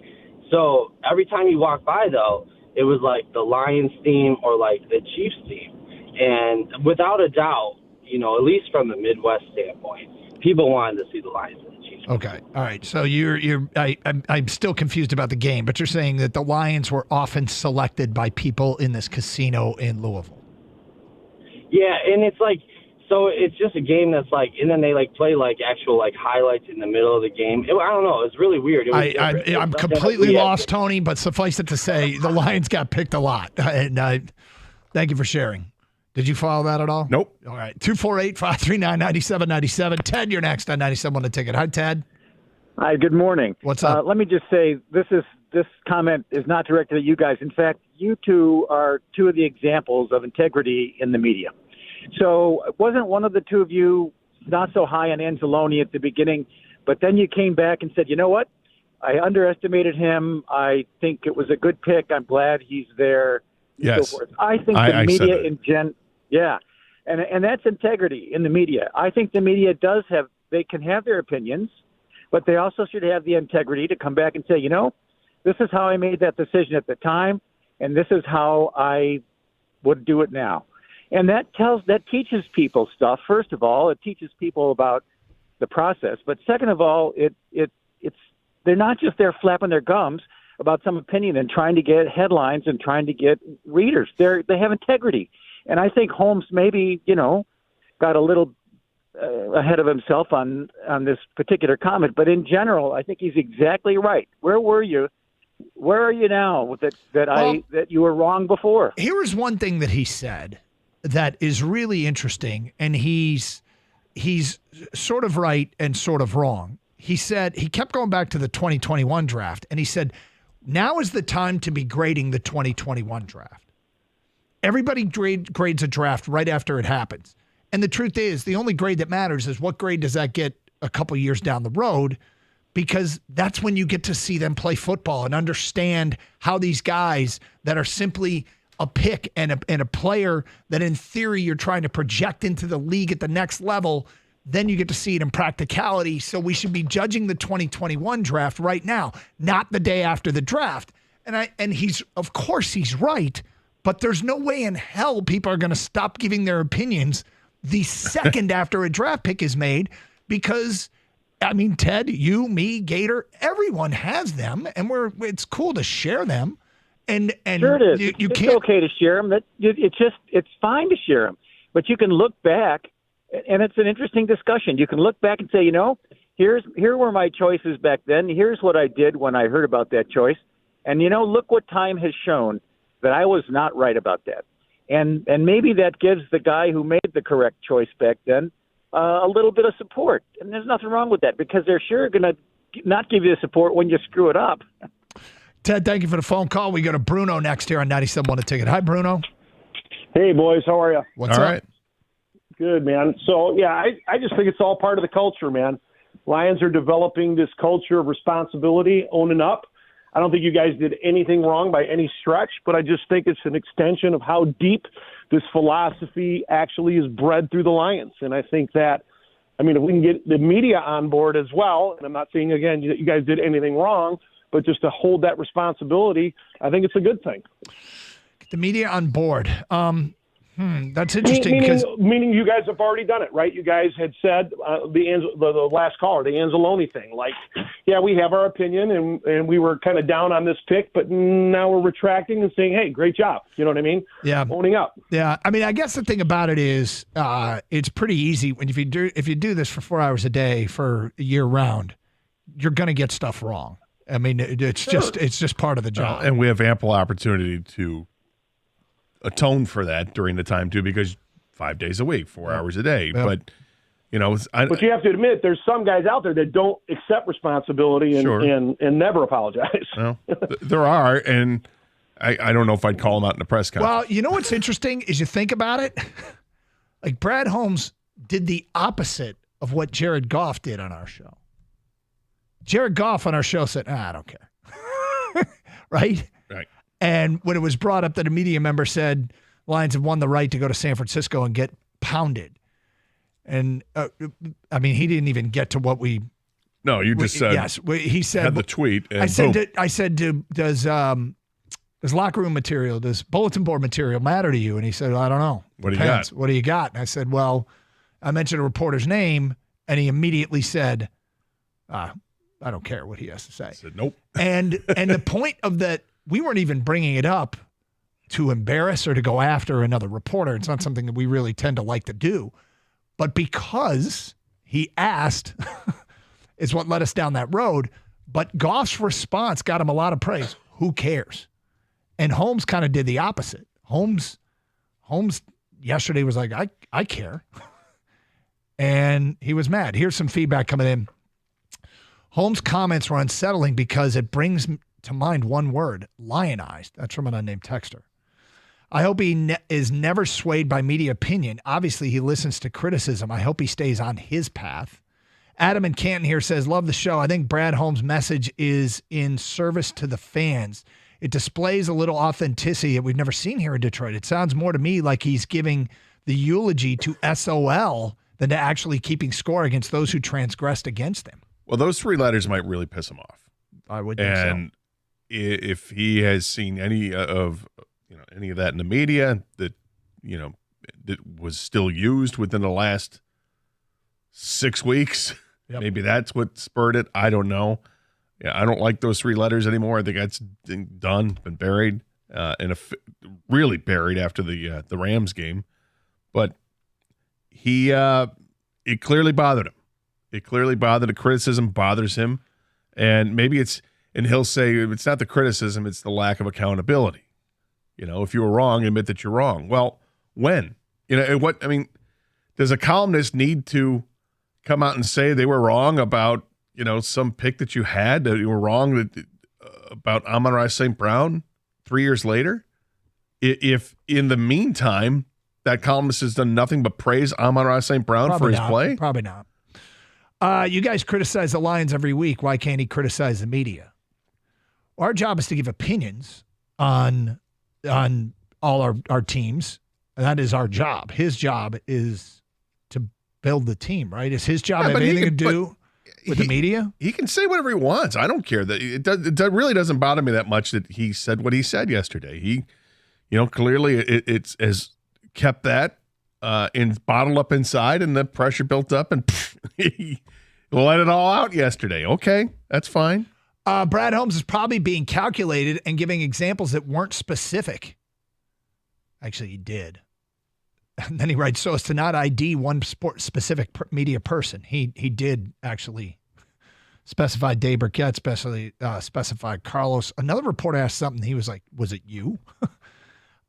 Speaker 11: so every time you walk by, though, it was like the Lions theme or like the Chiefs theme. And without a doubt, you know, at least from the Midwest standpoint, people wanted to see the Lions and the Chiefs.
Speaker 8: Okay. All right. So I'm still confused about the game, but you're saying that the Lions were often selected by people in this casino in Louisville.
Speaker 11: Yeah. And it's like, so it's just a game that's like, and then they like play like actual like highlights in the middle of the game. I don't know. It's really weird.
Speaker 8: I'm completely lost, Tony, but suffice it to say, the Lions got picked a lot. And thank you for sharing. Did you follow that at all?
Speaker 9: Nope.
Speaker 8: All right. 248-539-9797. Ted, you're next on 97 on the Ticket. Hi, Ted.
Speaker 12: Hi, good morning.
Speaker 8: What's up?
Speaker 12: Let me just say this comment is not directed at you guys. In fact, you two are two of the examples of integrity in the media. So wasn't one of the two of you not so high on Anzalone at the beginning, but then you came back and said, you know what? I underestimated him. I think it was a good pick. I'm glad he's there.
Speaker 9: Yes.
Speaker 12: So forth. I think the media and that's integrity in the media. I think the media they can have their opinions, but they also should have the integrity to come back and say, you know, this is how I made that decision at the time, and this is how I would do it now. And that teaches people stuff. First of all, it teaches people about the process. But second of all, they're not just there flapping their gums about some opinion and trying to get headlines and trying to get readers. They have integrity. And I think Holmes maybe, you know, got a little ahead of himself on this particular comment. But in general, I think he's exactly right. Where were you? Where are you now that you were wrong before?
Speaker 8: Here is one thing that he said that is really interesting, and he's sort of right and sort of wrong. He said he kept going back to the 2021 draft, and he said, now is the time to be grading the 2021 draft. Everybody grades a draft right after it happens. And the truth is, the only grade that matters is what grade does that get a couple years down the road, because that's when you get to see them play football and understand how these guys that are simply a pick and a player that in theory you're trying to project into the league at the next level, then you get to see it in practicality. So we should be judging the 2021 draft right now, not the day after the draft. And he's, of course he's right, but there's no way in hell people are going to stop giving their opinions the second after a draft pick is made, because I mean, Ted, you, me, Gator, everyone has them, and it's cool to share them. And
Speaker 12: sure it is.
Speaker 8: You
Speaker 12: it's
Speaker 8: can't.
Speaker 12: Okay to share them. It's fine to share them, but you can look back, and it's an interesting discussion. You can look back and say, you know, here were my choices back then. Here's what I did when I heard about that choice, and you know, look what time has shown that I was not right about that, and maybe that gives the guy who made the correct choice back then a little bit of support. And there's nothing wrong with that because they're sure going to not give you the support when you screw it up.
Speaker 8: Ted, thank you for the phone call. We go to Bruno next here on 97.1 The Ticket. Hi, Bruno.
Speaker 13: Hey, boys. How are you?
Speaker 8: What's up?
Speaker 9: Right.
Speaker 13: Good, man. So, yeah, I just think it's all part of the culture, man. Lions are developing this culture of responsibility, owning up. I don't think you guys did anything wrong by any stretch, but I just think it's an extension of how deep this philosophy actually is bred through the Lions. And I think that, I mean, if we can get the media on board as well, and I'm not saying, again, that you guys did anything wrong, but just to hold that responsibility, I think it's a good thing.
Speaker 8: Get the media on board. That's interesting.
Speaker 13: Meaning you guys have already done it, right? You guys had said the last caller, the Anzalone thing. Like, yeah, we have our opinion, and we were kind of down on this pick, but now we're retracting and saying, hey, great job. You know what I mean?
Speaker 8: Yeah.
Speaker 13: Owning up.
Speaker 8: Yeah. I mean, I guess the thing about it is it's pretty easy. When if you do this for 4 hours a day for year round, you're going to get stuff wrong. I mean, it's just part of the job.
Speaker 9: And we have ample opportunity to atone for that during the time too, because 5 days a week, 4 hours a day. Yep. But
Speaker 13: but you have to admit, there's some guys out there that don't accept responsibility and never apologize.
Speaker 9: Well, there are, and I don't know if I'd call them out in the press conference.
Speaker 8: Well, you know what's interesting is you think about it, like Brad Holmes did the opposite of what Jared Goff did on our show. Jared Goff on our show said, I don't care. Right?
Speaker 9: Right.
Speaker 8: And when it was brought up that a media member said Lions have won the right to go to San Francisco and get pounded. And, I mean, he didn't even get to what we –
Speaker 9: No, you just said –
Speaker 8: Yes, he said –
Speaker 9: had the tweet and
Speaker 8: I said, does locker room material, does bulletin board material matter to you? And he said, I don't know.
Speaker 9: What do you got?
Speaker 8: What do you got? And I said, well, I mentioned a reporter's name, and he immediately said, I don't care what he has to say.
Speaker 9: I said, nope.
Speaker 8: And the point of that, we weren't even bringing it up to embarrass or to go after another reporter. It's not something that we really tend to like to do. But because he asked is what led us down that road. But Goff's response got him a lot of praise. Who cares? And Holmes kind of did the opposite. Holmes yesterday was like, I care. And he was mad. Here's some feedback coming in. Holmes' comments were unsettling because it brings to mind one word, lionized. That's from an unnamed texter. I hope he is never swayed by media opinion. Obviously, he listens to criticism. I hope he stays on his path. Adam in Canton here says, love the show. I think Brad Holmes' message is in service to the fans. It displays a little authenticity that we've never seen here in Detroit. It sounds more to me like he's giving the eulogy to SOL than to actually keeping score against those who transgressed against him.
Speaker 9: Well, those three letters might really piss him off.
Speaker 8: I would think so.
Speaker 9: And if he has seen any of that in the media that was still used within the last 6 weeks, maybe that's what spurred it. I don't know. Yeah, I don't like those three letters anymore. I think that's done, been buried, really buried after the Rams game. But it clearly bothered him. It clearly bothered. The criticism bothers him, and and he'll say it's not the criticism, it's the lack of accountability. If you were wrong, admit that you're wrong. Well, when? Does a columnist need to come out and say they were wrong about, some pick that you had, that you were wrong about Amon-Ra St. Brown 3 years later? If in the meantime, that columnist has done nothing but praise Amon-Ra St. Brown for his play?
Speaker 8: Probably not. You guys criticize the Lions every week. Why can't he criticize the media? Our job is to give opinions on all our teams. And that is our job. His job is to build the team, right? Is his job have anything to do with the media?
Speaker 9: He can say whatever he wants. I don't care. It really doesn't bother me that much that he said what he said yesterday. He, clearly it's has kept that bottled up inside, and the pressure built up, and he let it all out yesterday. Okay, that's fine.
Speaker 8: Brad Holmes is probably being calculated and giving examples that weren't specific. Actually, he did. And then he writes, so as to not ID one specific media person. He did actually specify Dave Burkett, specified Carlos. Another reporter asked something. He was like, was it you?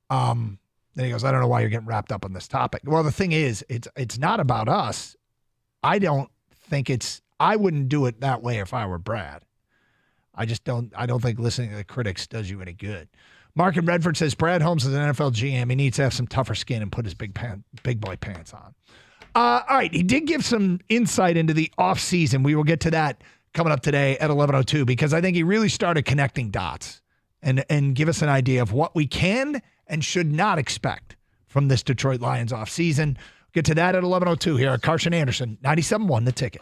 Speaker 8: Then he goes, I don't know why you're getting wrapped up on this topic. Well, the thing is, it's not about us. I don't think I wouldn't do it that way if I were Brad. I don't think listening to the critics does you any good. Mark in Redford says Brad Holmes is an NFL GM. He needs to have some tougher skin and put his big boy pants on. All right, he did give some insight into the offseason. We will get to that coming up today at 11:02 because I think he really started connecting dots and give us an idea of what we can and should not expect from this Detroit Lions offseason. Get to that at 11:02 here at Carson Anderson, 97.1 The Ticket.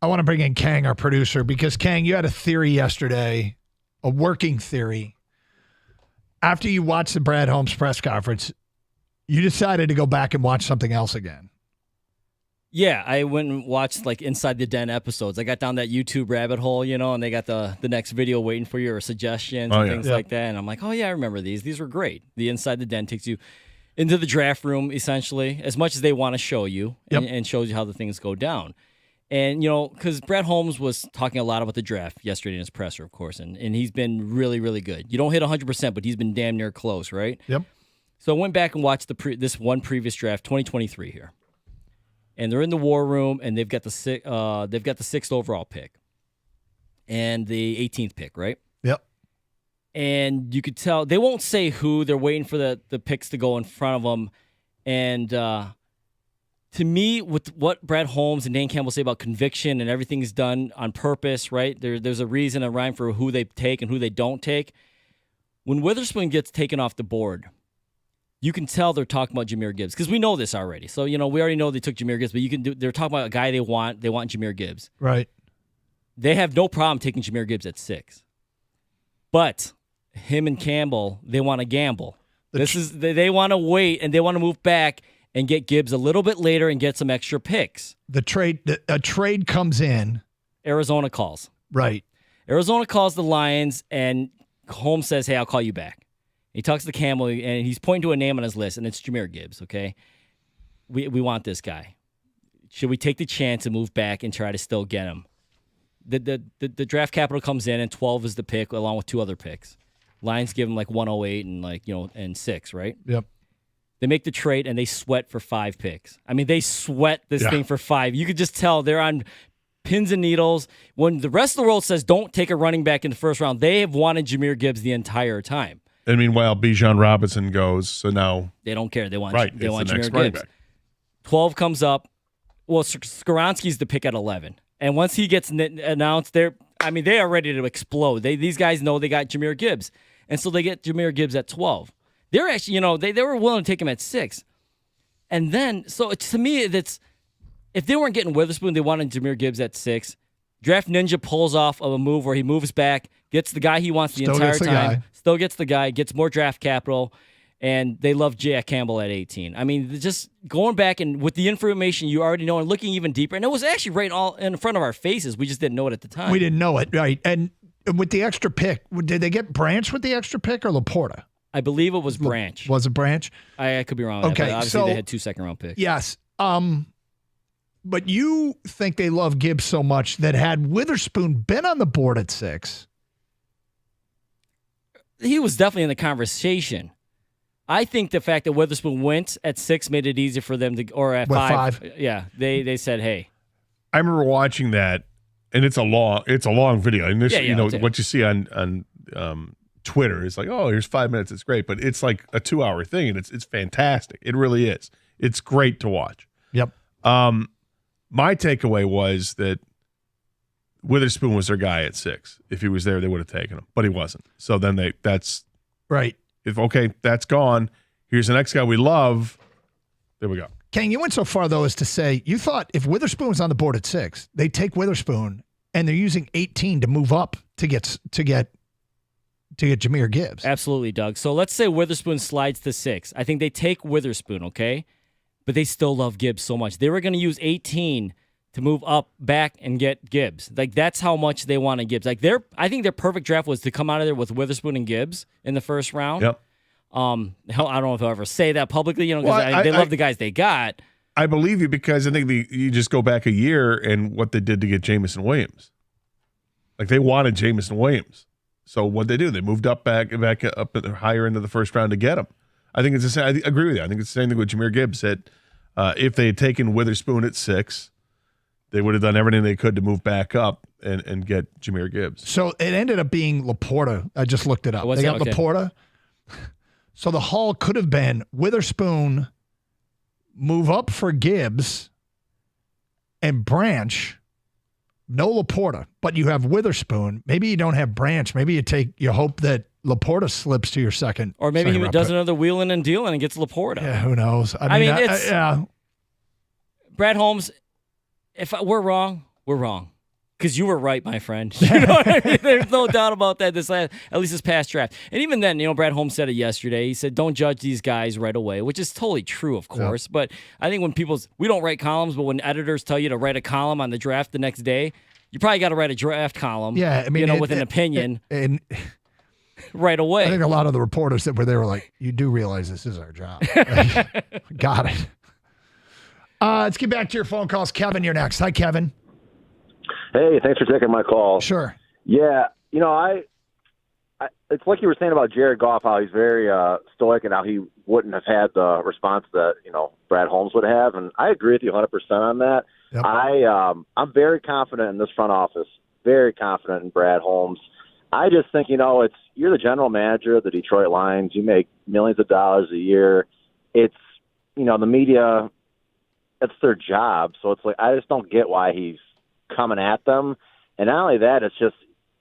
Speaker 8: I want to bring in Kang, our producer, because Kang, you had a theory yesterday, a working theory. After you watched the Brad Holmes press conference, you decided to go back and watch something else again.
Speaker 10: Yeah, I went and watched like Inside the Den episodes. I got down that YouTube rabbit hole, and they got the next video waiting for you or suggestions and things like that. And I'm like, oh yeah, I remember these. These were great. The Inside the Den takes you into the draft room, essentially, as much as they want to show you and shows you how the things go down. And, because Brad Holmes was talking a lot about the draft yesterday in his presser, of course, and he's been really, really good. You don't hit 100%, but he's been damn near close, right?
Speaker 8: Yep. So
Speaker 10: I went back and watched this one previous draft, 2023 here. And they're in the war room, and they've got the 6th overall pick and the 18th pick, right?
Speaker 8: Yep.
Speaker 10: And you could tell they won't say who. They're waiting for the picks to go in front of them. And to me, with what Brad Holmes and Dan Campbell say about conviction and everything's done on purpose, right? There's a reason, a rhyme for who they take and who they don't take. When Witherspoon gets taken off the board, you can tell they're talking about Jahmyr Gibbs because we know this already. So, we already know they took Jahmyr Gibbs, but they're talking about a guy they want. They want Jahmyr Gibbs.
Speaker 8: Right.
Speaker 10: They have no problem taking Jahmyr Gibbs at 6. But him and Campbell, they want to gamble. They want to wait and they want to move back and get Gibbs a little bit later and get some extra picks.
Speaker 8: A trade comes in.
Speaker 10: Arizona calls.
Speaker 8: Right.
Speaker 10: Arizona calls the Lions, and Holmes says, hey, I'll call you back. He talks to Campbell, and he's pointing to a name on his list, and it's Jahmyr Gibbs, okay? We want this guy. Should we take the chance and move back and try to still get him? The draft capital comes in, and 12 is the pick, along with 2 other picks. Lions give him like 108 and and 6, right?
Speaker 8: Yep.
Speaker 10: They make the trade, and they sweat for 5 picks. I mean, they sweat this thing for 5. You could just tell they're on pins and needles. When the rest of the world says don't take a running back in the first round, they have wanted Jahmyr Gibbs the entire time.
Speaker 9: And meanwhile, Bijan Robinson goes, so now
Speaker 10: they don't care. They want
Speaker 9: the
Speaker 10: Jahmyr
Speaker 9: next
Speaker 10: Gibbs. 12 comes up. Well, Skoronski's the pick at 11. And once he gets announced, they are ready to explode. These guys know they got Jahmyr Gibbs. And so they get Jahmyr Gibbs at 12. They're actually, they were willing to take him at 6. And then, so to me, that's if they weren't getting Witherspoon, they wanted Jahmyr Gibbs at 6. Draft Ninja pulls off of a move where he moves back, gets the guy he wants the entire time, still gets the guy, gets more draft capital, and they love Jack Campbell at 18. I mean, just going back and with the information you already know and looking even deeper, and it was actually right all in front of our faces. We just didn't know it at the time.
Speaker 8: We didn't know it, right? And with the extra pick, did they get Branch with the extra pick or Laporta?
Speaker 10: I believe it was Branch.
Speaker 8: Was it Branch?
Speaker 10: I could be wrong. Okay, but obviously they had 2 second-round picks.
Speaker 8: Yes. But you think they love Gibbs so much that had Witherspoon been on the board at 6,
Speaker 10: he was definitely in the conversation. I think the fact that Witherspoon went at 6 made it easier for them to, or at 5. Yeah, they said, hey.
Speaker 9: I remember watching that, and it's a long video. And this, what you see on Twitter is like, oh, here's 5 minutes. It's great, but it's like a 2-hour thing, and it's fantastic. It really is. It's great to watch.
Speaker 8: Yep.
Speaker 9: My takeaway was that Witherspoon was their guy at 6. If he was there, they would have taken him, but he wasn't. So then that's
Speaker 8: right.
Speaker 9: That's gone. Here's the next guy we love. There we go.
Speaker 8: Ken, you went so far though as to say you thought if Witherspoon was on the board at 6, they take Witherspoon and they're using 18 to move up to get Jahmyr Gibbs.
Speaker 10: Absolutely, Doug. So let's say Witherspoon slides to 6. I think they take Witherspoon, okay? But they still love Gibbs so much. They were going to use 18 to move up back and get Gibbs. Like, that's how much they wanted Gibbs. Like, I think their perfect draft was to come out of there with Witherspoon and Gibbs in the first round.
Speaker 9: Yep.
Speaker 10: Hell, I don't know if I'll ever say that publicly, because they love the guys they got.
Speaker 9: I believe you because I think you just go back a year and what they did to get Jamison Williams. Like, they wanted Jamison Williams. So what they do, they moved up back up at the higher end of the first round to get him. I think it's the same. I agree with you. I think it's the same thing with Jahmyr Gibbs. That if they had taken Witherspoon at 6, they would have done everything they could to move back up and get Jahmyr Gibbs.
Speaker 8: So it ended up being Laporta. I just looked it up. They got Laporta. So the haul could have been Witherspoon, move up for Gibbs, and Branch. No Laporta, but you have Witherspoon. Maybe you don't have Branch. Maybe you hope that Laporta slips to your second.
Speaker 10: Or maybe he does another wheeling and dealing and gets Laporta.
Speaker 8: Yeah, who knows?
Speaker 10: I mean, Brad Holmes, if we're wrong, we're wrong. Because you were right, my friend. You know what I mean? There's no doubt about that. At least this past draft. And even then, Brad Holmes said it yesterday. He said, don't judge these guys right away, which is totally true, of course. Yep. But I think when we don't write columns, but when editors tell you to write a column on the draft the next day, you probably got to write a draft column.
Speaker 8: Yeah, I mean,
Speaker 10: with an opinion.
Speaker 8: And
Speaker 10: right away.
Speaker 8: I think a lot of the reporters that were there were like, you do realize this is our job. Got it. Let's get back to your phone calls. Kevin, you're next. Hi, Kevin.
Speaker 14: Hey, thanks for taking my call.
Speaker 8: Sure.
Speaker 14: Yeah, I it's like you were saying about Jared Goff, how he's very stoic and how he wouldn't have had the response that, Brad Holmes would have. And I agree with you 100% on that. Yep. I'm very confident in this front office, very confident in Brad Holmes. I just think, you're the general manager of the Detroit Lions. You make millions of dollars a year. It's, the media, it's their job. So it's like, I just don't get why he's coming at them. And not only that, it's just,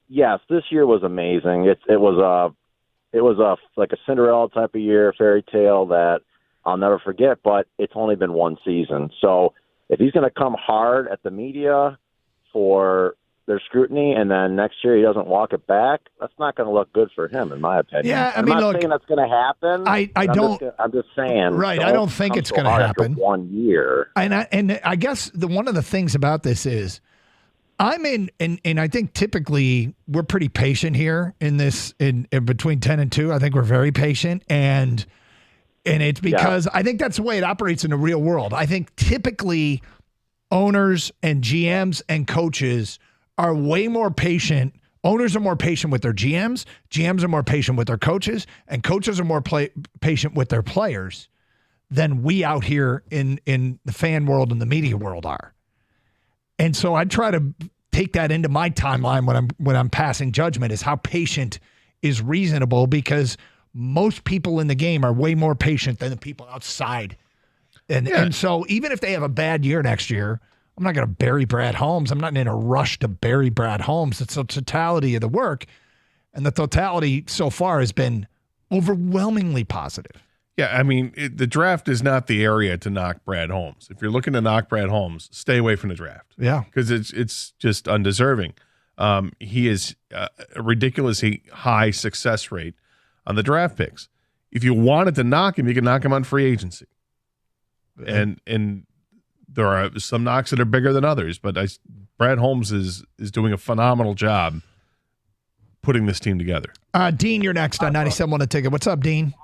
Speaker 14: yes, this year was amazing. It was like a Cinderella type of year, fairy tale that I'll never forget, but it's only been one season. So if he's going to come hard at the media for their scrutiny and then next year he doesn't walk it back, that's not going to look good for him, in my opinion.
Speaker 8: Yeah,
Speaker 14: I'm not saying that's going to happen. I'm just saying.
Speaker 8: Right, I don't think it's going to happen.
Speaker 14: 1 year.
Speaker 8: And I guess one of the things about this is I'm in, and I think typically we're pretty patient here in this, in between 10 and 2. I think we're very patient, and it's because I think that's the way it operates in the real world. I think typically owners and GMs and coaches are way more patient. Owners are more patient with their GMs. GMs are more patient with their coaches, and coaches are more patient with their players than we out here in the fan world and the media world are. And so I try to take that into my timeline when I'm passing judgment, is how patient is reasonable, because most people in the game are way more patient than the people outside. And so even if they have a bad year next year, I'm not going to bury Brad Holmes. I'm not in a rush to bury Brad Holmes. It's the totality of the work, and the totality so far has been overwhelmingly positive.
Speaker 9: Yeah, I mean, the draft is not the area to knock Brad Holmes. If you're looking to knock Brad Holmes, stay away from the draft.
Speaker 8: Yeah.
Speaker 9: Because it's just undeserving. He is a ridiculously high success rate on the draft picks. If you wanted to knock him, you can knock him on free agency. And there are some knocks that are bigger than others, but Brad Holmes is doing a phenomenal job putting this team together.
Speaker 8: Dean, you're next on 97.1 The Ticket. What's up, Dean?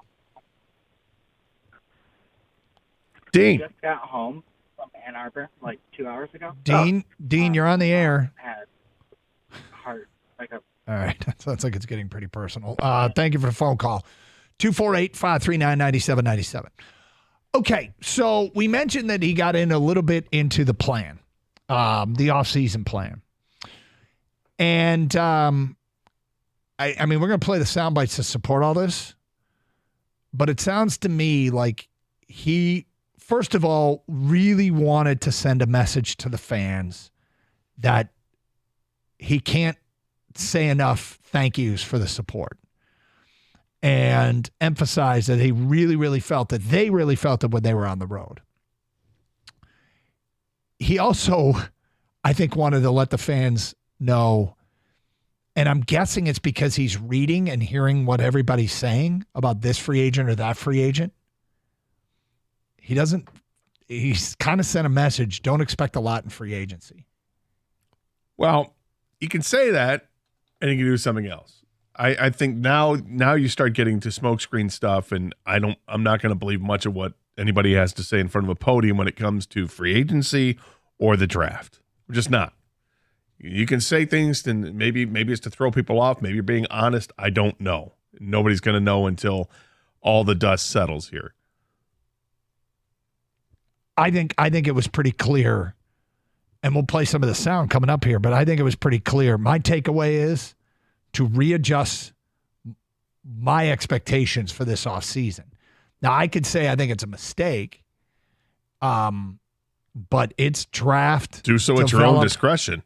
Speaker 9: Dean.
Speaker 15: Just got home from Ann Arbor like 2 hours ago.
Speaker 8: Dean, you're on the air.
Speaker 15: Had heart
Speaker 8: All right. That sounds like it's getting pretty personal. Thank you for the phone call. 248-539-9797. Okay, so we mentioned that he got in a little bit into the plan, the offseason plan. And, I mean, we're going to play the sound bites to support all this, but it sounds to me like he, first of all, really wanted to send a message to the fans that he can't say enough thank yous for the support, and emphasize that he really, really felt that they really felt it when they were on the road. He also, I think, wanted to let the fans know, and I'm guessing it's because he's reading and hearing what everybody's saying about this free agent or that free agent. He's kind of sent a message, don't expect a lot in free agency.
Speaker 9: Well, you can say that, and you can do something else. I think now you start getting to smokescreen stuff, and I'm not going to believe much of what anybody has to say in front of a podium when it comes to free agency or the draft. We're just not. You can say things, and maybe it's to throw people off. Maybe you're being honest. I don't know. Nobody's going to know until all the dust settles here.
Speaker 8: I think it was pretty clear, and we'll play some of the sound coming up here, but I think it was pretty clear. My takeaway is to readjust my expectations for this offseason. Now, I could say I think it's a mistake, but it's draft.
Speaker 9: Do so at your own discretion.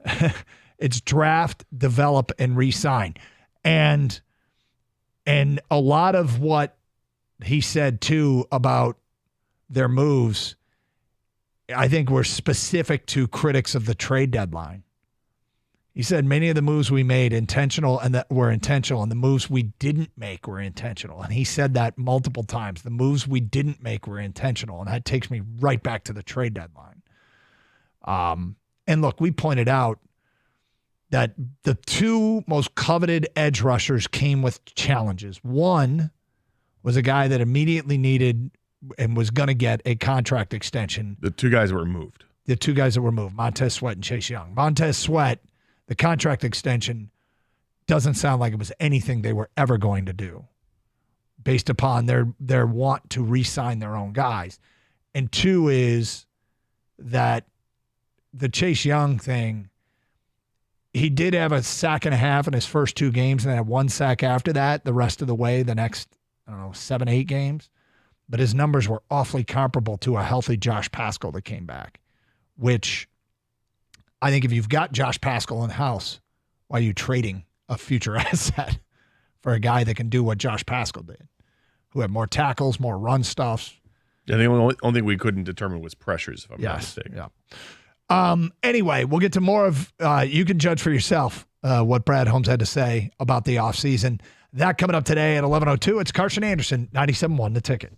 Speaker 8: It's draft, develop, and re-sign. And a lot of what he said, too, about their moves, I think were specific to critics of the trade deadline. He said many of the moves we made intentional and that were intentional, and the moves we didn't make were intentional. And he said that multiple times. The moves we didn't make were intentional, and that takes me right back to the trade deadline. And look, we pointed out that the two most coveted edge rushers came with challenges. One was a guy that immediately needed and was going to get a contract extension.
Speaker 9: The two guys that were moved.
Speaker 8: Montez Sweat and Chase Young. Montez Sweat, the contract extension doesn't sound like it was anything they were ever going to do based upon their want to re-sign their own guys. And two is that the Chase Young thing, he did have a sack and a half in his first two games and then had one sack after that the rest of the way, the next, 7-8 games. But his numbers were awfully comparable to a healthy Josh Paschal that came back, which I think if you've got Josh Paschal in the house, why are you trading a future asset for a guy that can do what Josh Paschal did, who had more tackles, more run stuffs?
Speaker 9: Yeah, the only thing we couldn't determine was pressures, if I'm not mistaken.
Speaker 8: Yeah. Anyway, we'll get to more of, you can judge for yourself what Brad Holmes had to say about the offseason. That coming up today at 11:02. It's Carson Anderson, 97.1 The Ticket.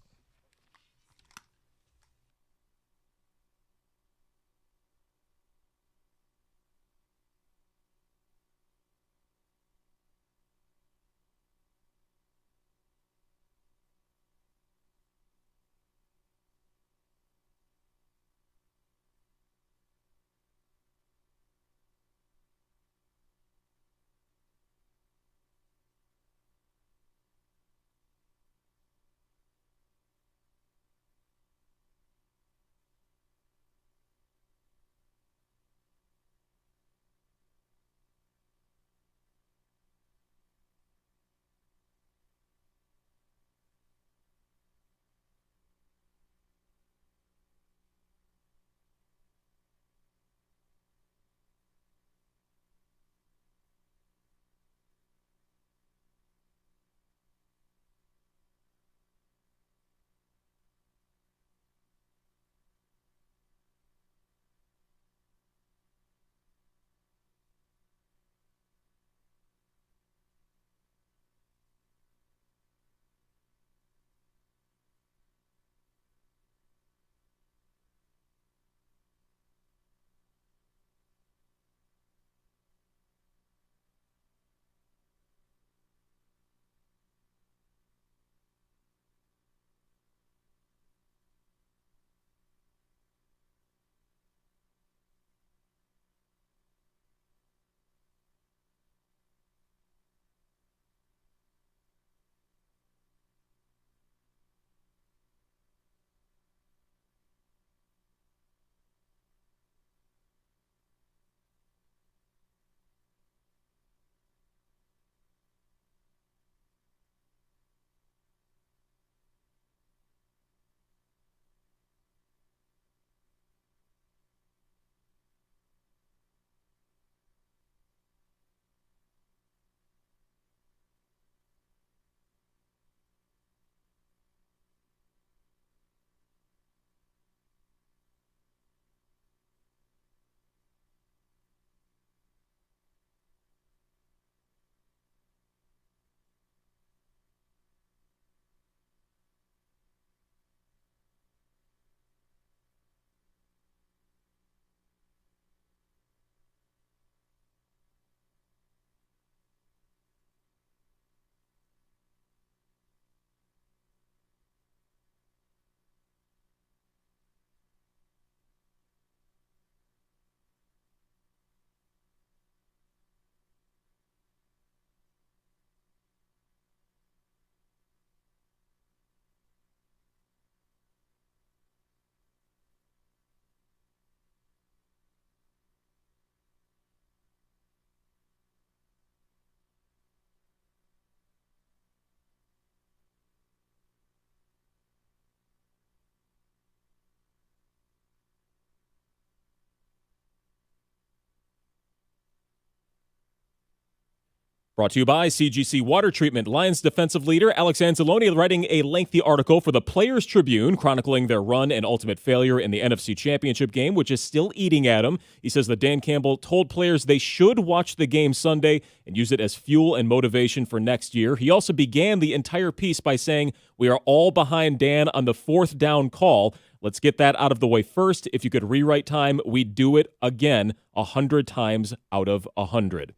Speaker 3: Brought to you by CGC Water Treatment. Lions defensive leader Alex Anzalone writing a lengthy article for the Players Tribune chronicling their run and ultimate failure in the NFC Championship game, which is still eating at him. He says that Dan Campbell told players they should watch the game Sunday and use it as fuel and motivation for next year. He also began the entire piece by saying, "We are all behind Dan on the 4th down call. Let's get that out of the way first. If you could rewrite time, we'd do it again 100 times out of 100.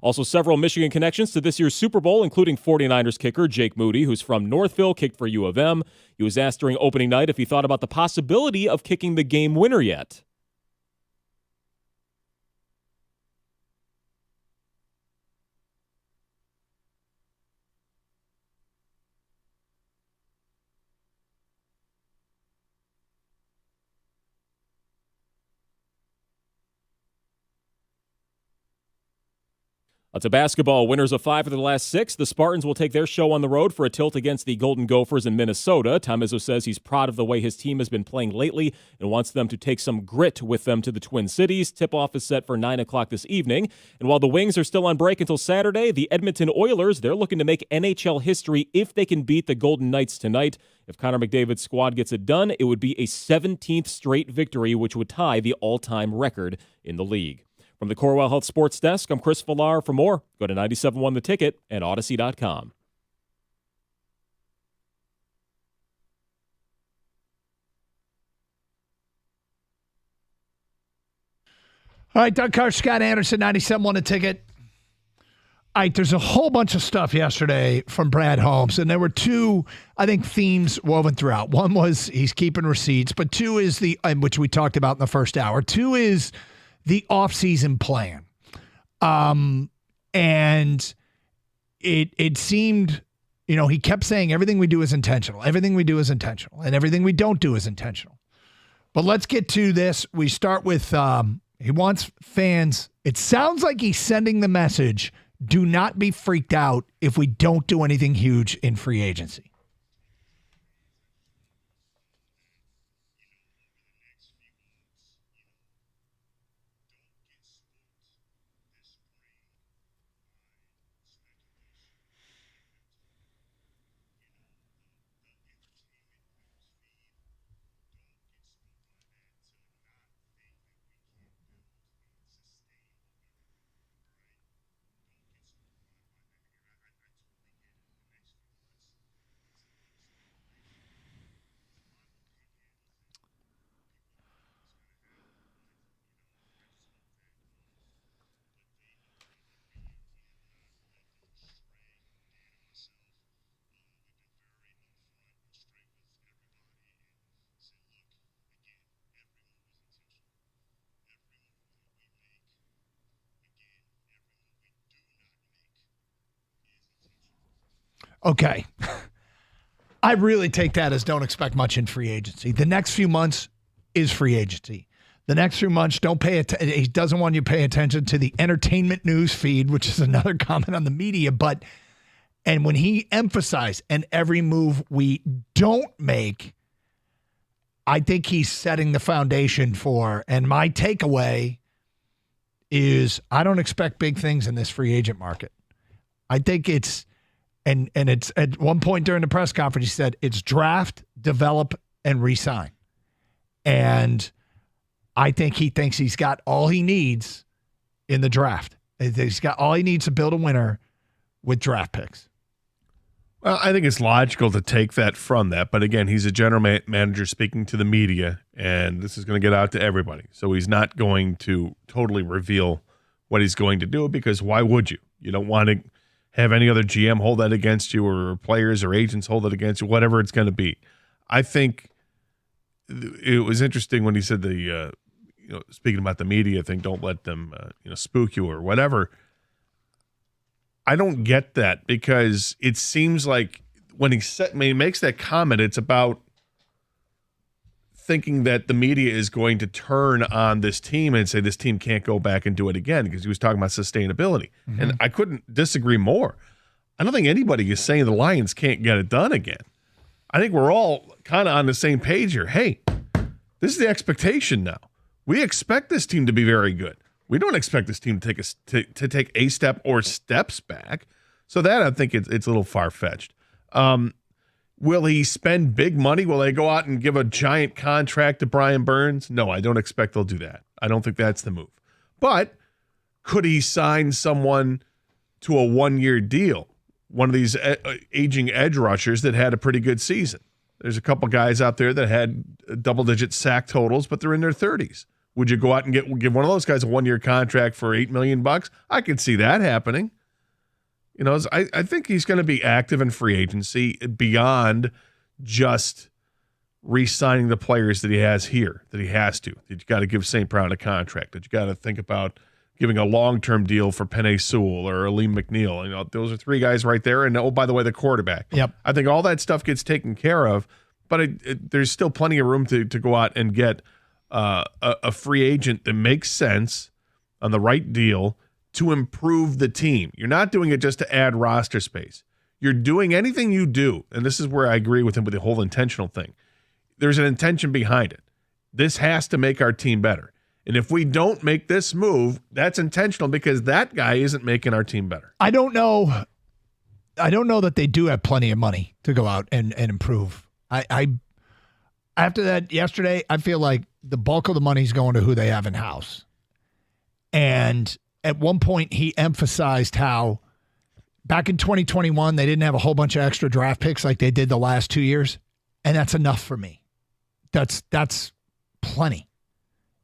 Speaker 3: Also, several Michigan connections to this year's Super Bowl, including 49ers kicker Jake Moody, who's from Northville, kicked for U of M. He was asked during opening night if he thought about the possibility of kicking the game winner yet. To basketball, winners of 5 of the last 6. The Spartans will take their show on the road for a tilt against the Golden Gophers in Minnesota. Tom Izzo says he's proud of the way his team has been playing lately and wants them to take some grit with them to the Twin Cities. Tip-off is set for 9 o'clock this evening. And while the Wings are still on break until Saturday, the Edmonton Oilers, they're looking to make NHL history if they can beat the Golden Knights tonight. If Connor McDavid's squad gets it done, it would be a 17th straight victory, which would tie the all-time record in the league. From the Corewell Health Sports Desk, I'm Chris Villar. For more, go to 97.1 The Ticket and Odyssey.com.
Speaker 8: All right, Doug Carr, Scott Anderson, 97.1 The Ticket. All right, there's a whole bunch of stuff yesterday from Brad Holmes, and there were 2, I think, themes woven throughout. One was he's keeping receipts, but 2 is which we talked about in the first hour. 2 is the offseason plan. And it seemed, he kept saying everything we do is intentional. Everything we do is intentional. And everything we don't do is intentional. But let's get to this. We start with, he wants fans. It sounds like he's sending the message, do not be freaked out if we don't do anything huge in free agency. Okay. I really take that as don't expect much in free agency. The next few months is free agency. The next few months, don't pay attention. He doesn't want you to pay attention to the entertainment news feed, which is another comment on the media. And when he emphasized, and every move we don't make, I think he's setting the foundation for, and my takeaway is I don't expect big things in this free agent market. I think it's, and it's at one point during the press conference, he said it's draft, develop, and re-sign. And I think he thinks he's got all he needs in the draft. He's got all he needs to build a winner with draft picks.
Speaker 9: Well, I think it's logical to take that from that. But again, he's a general manager speaking to the media, and this is going to get out to everybody. So he's not going to totally reveal what he's going to do, because why would you? You don't want to have any other GM hold that against you, or players or agents hold it against you, whatever it's going to be. I think it was interesting when he said speaking about the media thing, don't let them spook you or whatever. I don't get that, because it seems like when he makes that comment, it's about thinking that the media is going to turn on this team and say this team can't go back and do it again, because he was talking about sustainability. Mm-hmm. And I couldn't disagree more. I don't think anybody is saying the Lions can't get it done again. I think we're all kind of on the same page here. Hey, this is the expectation now. We expect this team to be very good. We don't expect this team to take a step or steps back. So that I think it's a little far-fetched. Will he spend big money? Will they go out and give a giant contract to Brian Burns? No, I don't expect they'll do that. I don't think that's the move. But could he sign someone to a one-year deal? One of these aging edge rushers that had a pretty good season. There's a couple guys out there that had double-digit sack totals, but they're in their 30s. Would you go out and give one of those guys a one-year contract for $8 million? I could see that happening. You know, I think he's going to be active in free agency beyond just re-signing the players that he has here, that he has to. That you got to give St. Brown a contract. That you got to think about giving a long-term deal for Penei Sewell or Aleem McNeil. You know, those are three guys right there. And, oh, by the way, the quarterback.
Speaker 8: Yep.
Speaker 9: I think all that stuff gets taken care of, but there's still plenty of room to go out and get a free agent that makes sense on the right deal to improve the team. You're not doing it just to add roster space. You're doing anything you do, and this is where I agree with him with the whole intentional thing. There's an intention behind it. This has to make our team better. And if we don't make this move, that's intentional because that guy isn't making our team better.
Speaker 8: I don't know that they do have plenty of money to go out and improve. I after that yesterday, I feel like the bulk of the money's going to who they have in-house. And at one point, he emphasized how back in 2021, they didn't have a whole bunch of extra draft picks like they did the last 2 years. And that's enough for me. That's plenty,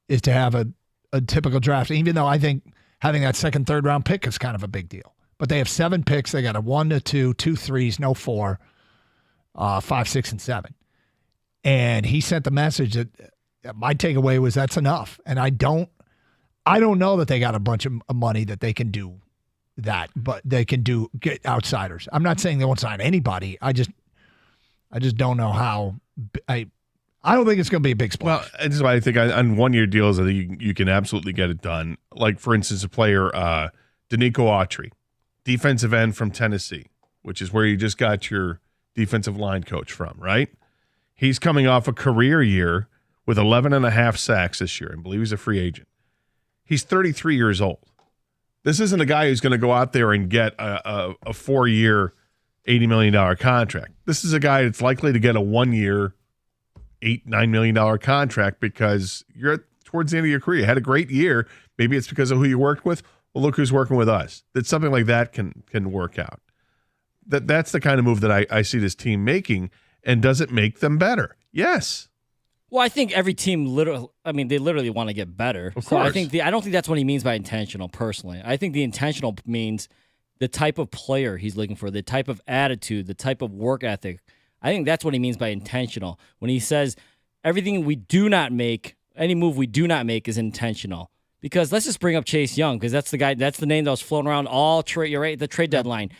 Speaker 8: is to have a typical draft, even though I think having that second, third round pick is kind of a big deal. But they have 7 picks. They got a 1 to 2, 2 threes, no 4, 5, 6, and 7. And he sent the message that my takeaway was that's enough. And I don't know that they got a bunch of money that they can do that, but they can get outsiders. I'm not saying they won't sign anybody. I just don't know how. I don't think it's going to be a big splash.
Speaker 9: Well, that's why I think on one-year deals, I think you can absolutely get it done. Like, for instance, a player, Danico Autry, defensive end from Tennessee, which is where you just got your defensive line coach from, right? He's coming off a career year with 11.5 sacks this year. I believe he's a free agent. He's 33 years old. This isn't a guy who's going to go out there and get a 4-year, $80 million contract. This is a guy that's likely to get a 1-year, $8-9 million contract because you're towards the end of your career. You had a great year. Maybe it's because of who you worked with. Well, look who's working with us. That something like that can work out. That's the kind of move that I see this team making. And does it make them better? Yes.
Speaker 10: Well, I think every team they literally want to get better.
Speaker 9: Of
Speaker 10: so
Speaker 9: course.
Speaker 10: I don't think that's what he means by intentional, personally. I think the intentional means the type of player he's looking for, the type of attitude, the type of work ethic. I think that's what he means by intentional. When he says everything we do not make, any move we do not make is intentional. Because let's just bring up Chase Young, because that's the name that was floating around all trade, you're right, the trade deadline.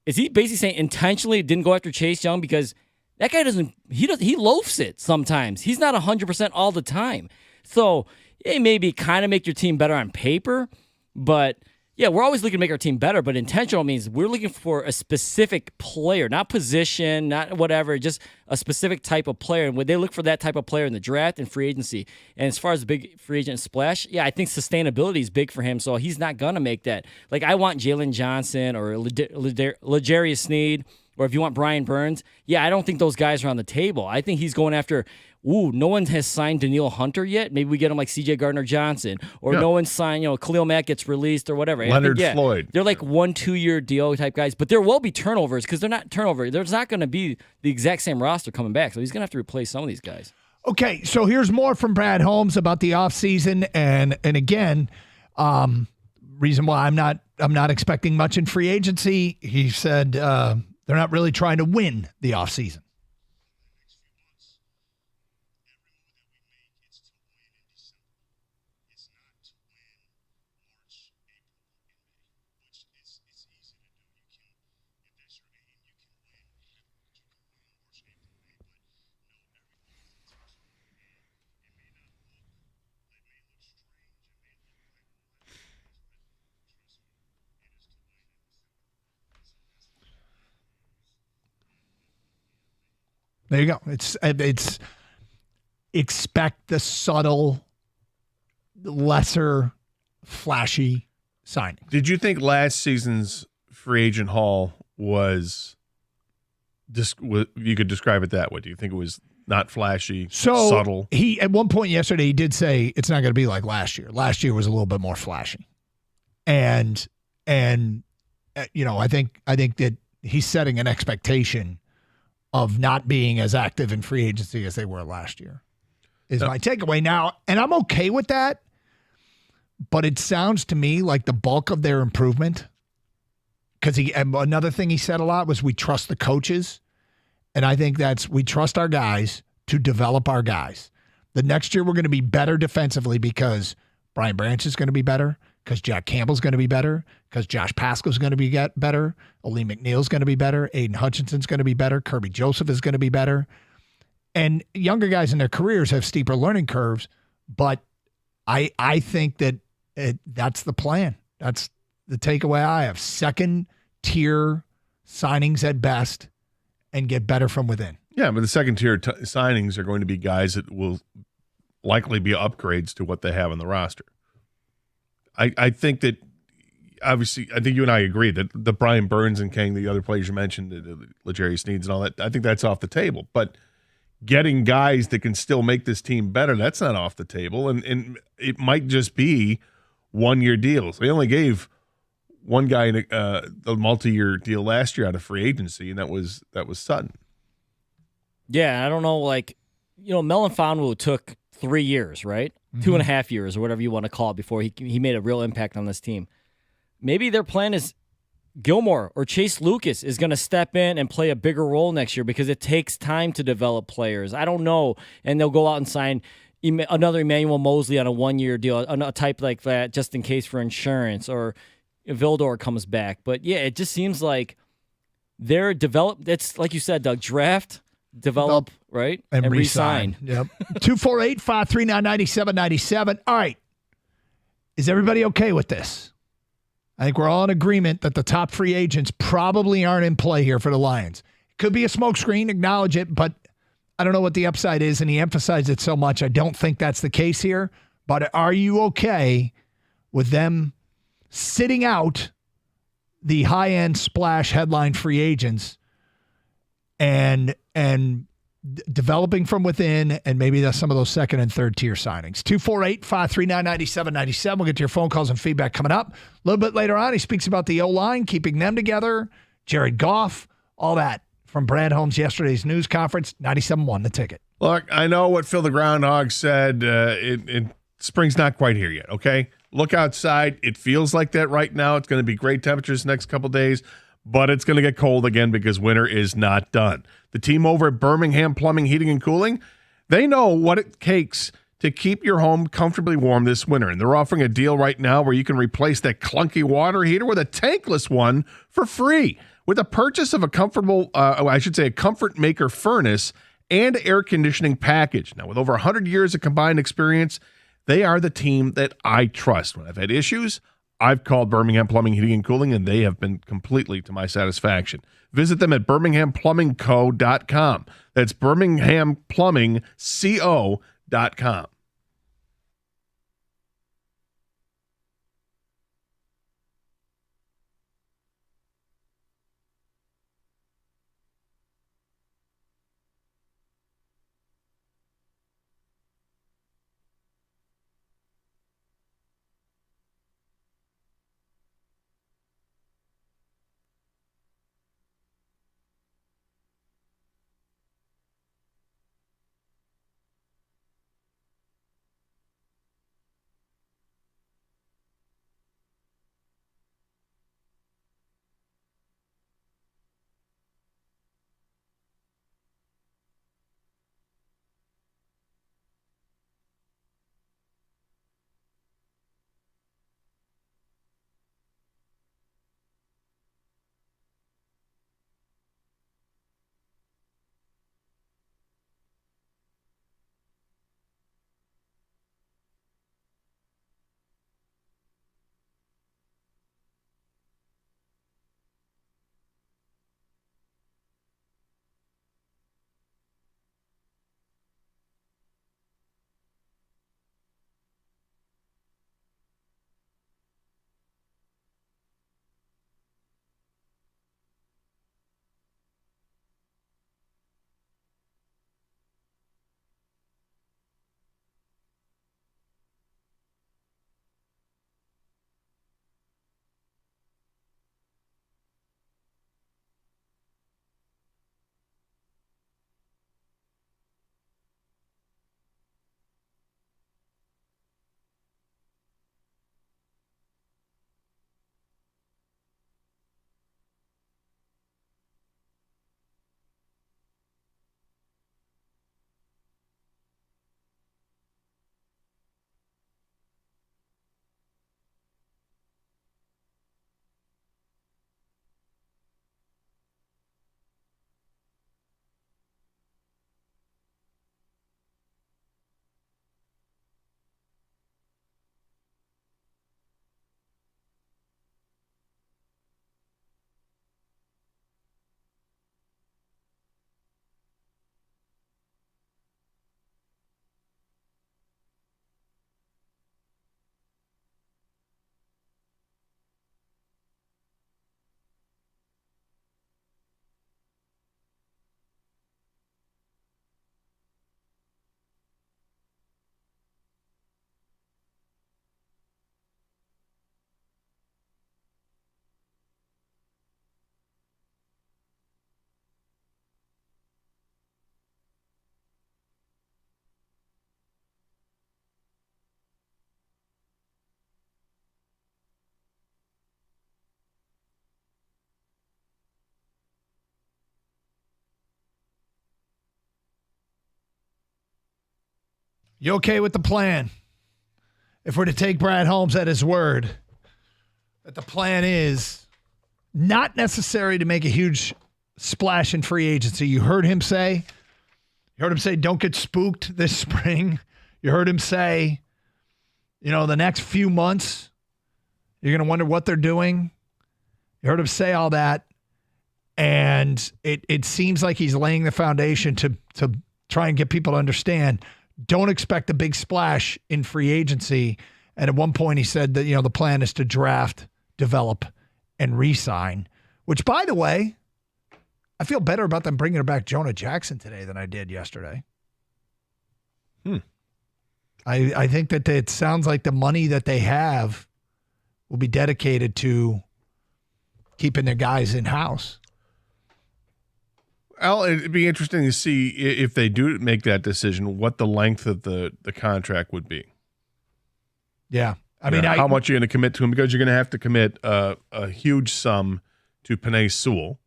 Speaker 10: Is he basically saying intentionally didn't go after Chase Young because that guy he loafs it sometimes. He's not 100% all the time. So it maybe kind of make your team better on paper, but yeah, we're always looking to make our team better, but intentional means we're looking for a specific player, not position, not whatever, just a specific type of player. And when they look for that type of player in the draft and free agency, and as far as the big free agent splash, yeah, I think sustainability is big for him, so he's not going to make that. Like, I want Jalen Johnson or L'Jarius Sneed, or if you want Brian Burns, yeah, I don't think those guys are on the table. I think he's going after, no one has signed Danielle Hunter yet. Maybe we get him like C.J. Gardner-Johnson. Or no one signed, Khalil Mack gets released or whatever.
Speaker 9: Leonard Floyd.
Speaker 10: They're like 1-2 year deal type guys. But there will be turnovers because they're not turnover. There's not going to be the exact same roster coming back. So he's going to have to replace some of these guys.
Speaker 8: Okay, so here's more from Brad Holmes about the offseason. And again, reason why I'm not expecting much in free agency. He said they're not really trying to win the offseason. There you go. It's expect the subtle, lesser flashy signing.
Speaker 9: Did you think last season's free agent haul was you could describe it that way? Do you think it was not flashy, subtle?
Speaker 8: He at one point yesterday he did say it's not going to be like last year. Last year was a little bit more flashy, and I think that he's setting an expectation of not being as active in free agency as they were last year. Is my takeaway now, and I'm okay with that. But it sounds to me like the bulk of their improvement, because another thing he said a lot was we trust the coaches. And I think we trust our guys to develop our guys. The next year we're going to be better defensively because Brian Branch is going to be better, because Jack Campbell's going to be better, because Josh Pascal's going to be better, Ali McNeil's going to be better, Aiden Hutchinson's going to be better, Kirby Joseph is going to be better. And younger guys in their careers have steeper learning curves, but I think that that's the plan. That's the takeaway I have. Second-tier signings at best and get better from within.
Speaker 9: Yeah, but the second-tier signings are going to be guys that will likely be upgrades to what they have on the roster. I think that, obviously, I think you and I agree that the Brian Burns and King, the other players you mentioned, the L'Jarius Sneeds and all that, I think that's off the table. But getting guys that can still make this team better, that's not off the table. And it might just be one-year deals. They only gave one guy the multi-year deal last year out of free agency, and that was Sutton.
Speaker 10: Yeah, I don't know, Melon Fonwu took 3 years, right? Mm-hmm. 2.5 years or whatever you want to call it before he made a real impact on this team. Maybe their plan is Gilmore or Chase Lucas is going to step in and play a bigger role next year because it takes time to develop players. I don't know. And they'll go out and sign another Emmanuel Mosley on a one-year deal, a type like that, just in case for insurance, or Vildor comes back. But yeah, it just seems like they're developed. It's like you said, Doug, draft, develop, right?
Speaker 8: And re-sign. Yep. 248-539-9797. All right. Is everybody okay with this? I think we're all in agreement that the top free agents probably aren't in play here for the Lions. It could be a smokescreen, acknowledge it, but I don't know what the upside is, and he emphasized it so much. I don't think that's the case here. But are you okay with them sitting out the high-end splash headline free agents and developing from within, and maybe that's some of those second and third tier signings? 248-539-9797. We'll get to your phone calls and feedback coming up. A little bit later on, he speaks about the O-line, keeping them together, Jared Goff, all that from Brad Holmes yesterday's news conference. 97.1 The Ticket.
Speaker 9: Look, I know what Phil the Groundhog said. Spring's not quite here yet, okay? Look outside. It feels like that right now. It's going to be great temperatures the next couple days, but it's going to get cold again because winter is not done. The team over at Birmingham Plumbing, Heating, and Cooling, they know what it takes to keep your home comfortably warm this winter, and they're offering a deal right now where you can replace that clunky water heater with a tankless one for free with the purchase of a a Comfort Maker furnace and air conditioning package. Now, with over 100 years of combined experience, they are the team that I trust. When I've had issues, I've called Birmingham Plumbing, Heating, and Cooling, and they have been completely to my satisfaction. Visit them at birminghamplumbingco.com. That's birminghamplumbingco.com.
Speaker 8: You okay with the plan? If we're to take Brad Holmes at his word, that the plan is not necessary to make a huge splash in free agency. You heard him say, don't get spooked this spring. You heard him say, the next few months, you're going to wonder what they're doing. You heard him say all that. And it seems like he's laying the foundation to try and get people to understand, don't expect a big splash in free agency. And at one point he said that, the plan is to draft, develop, and re-sign, which, by the way, I feel better about them bringing back Jonah Jackson today than I did yesterday. I think that it sounds like the money that they have will be dedicated to keeping their guys in-house.
Speaker 9: Well, it'd be interesting to see if they do make that decision, what the length of the contract would be.
Speaker 8: Yeah.
Speaker 9: How much you're going to commit to him, because you're going to have to commit a huge sum to Penei Sewell.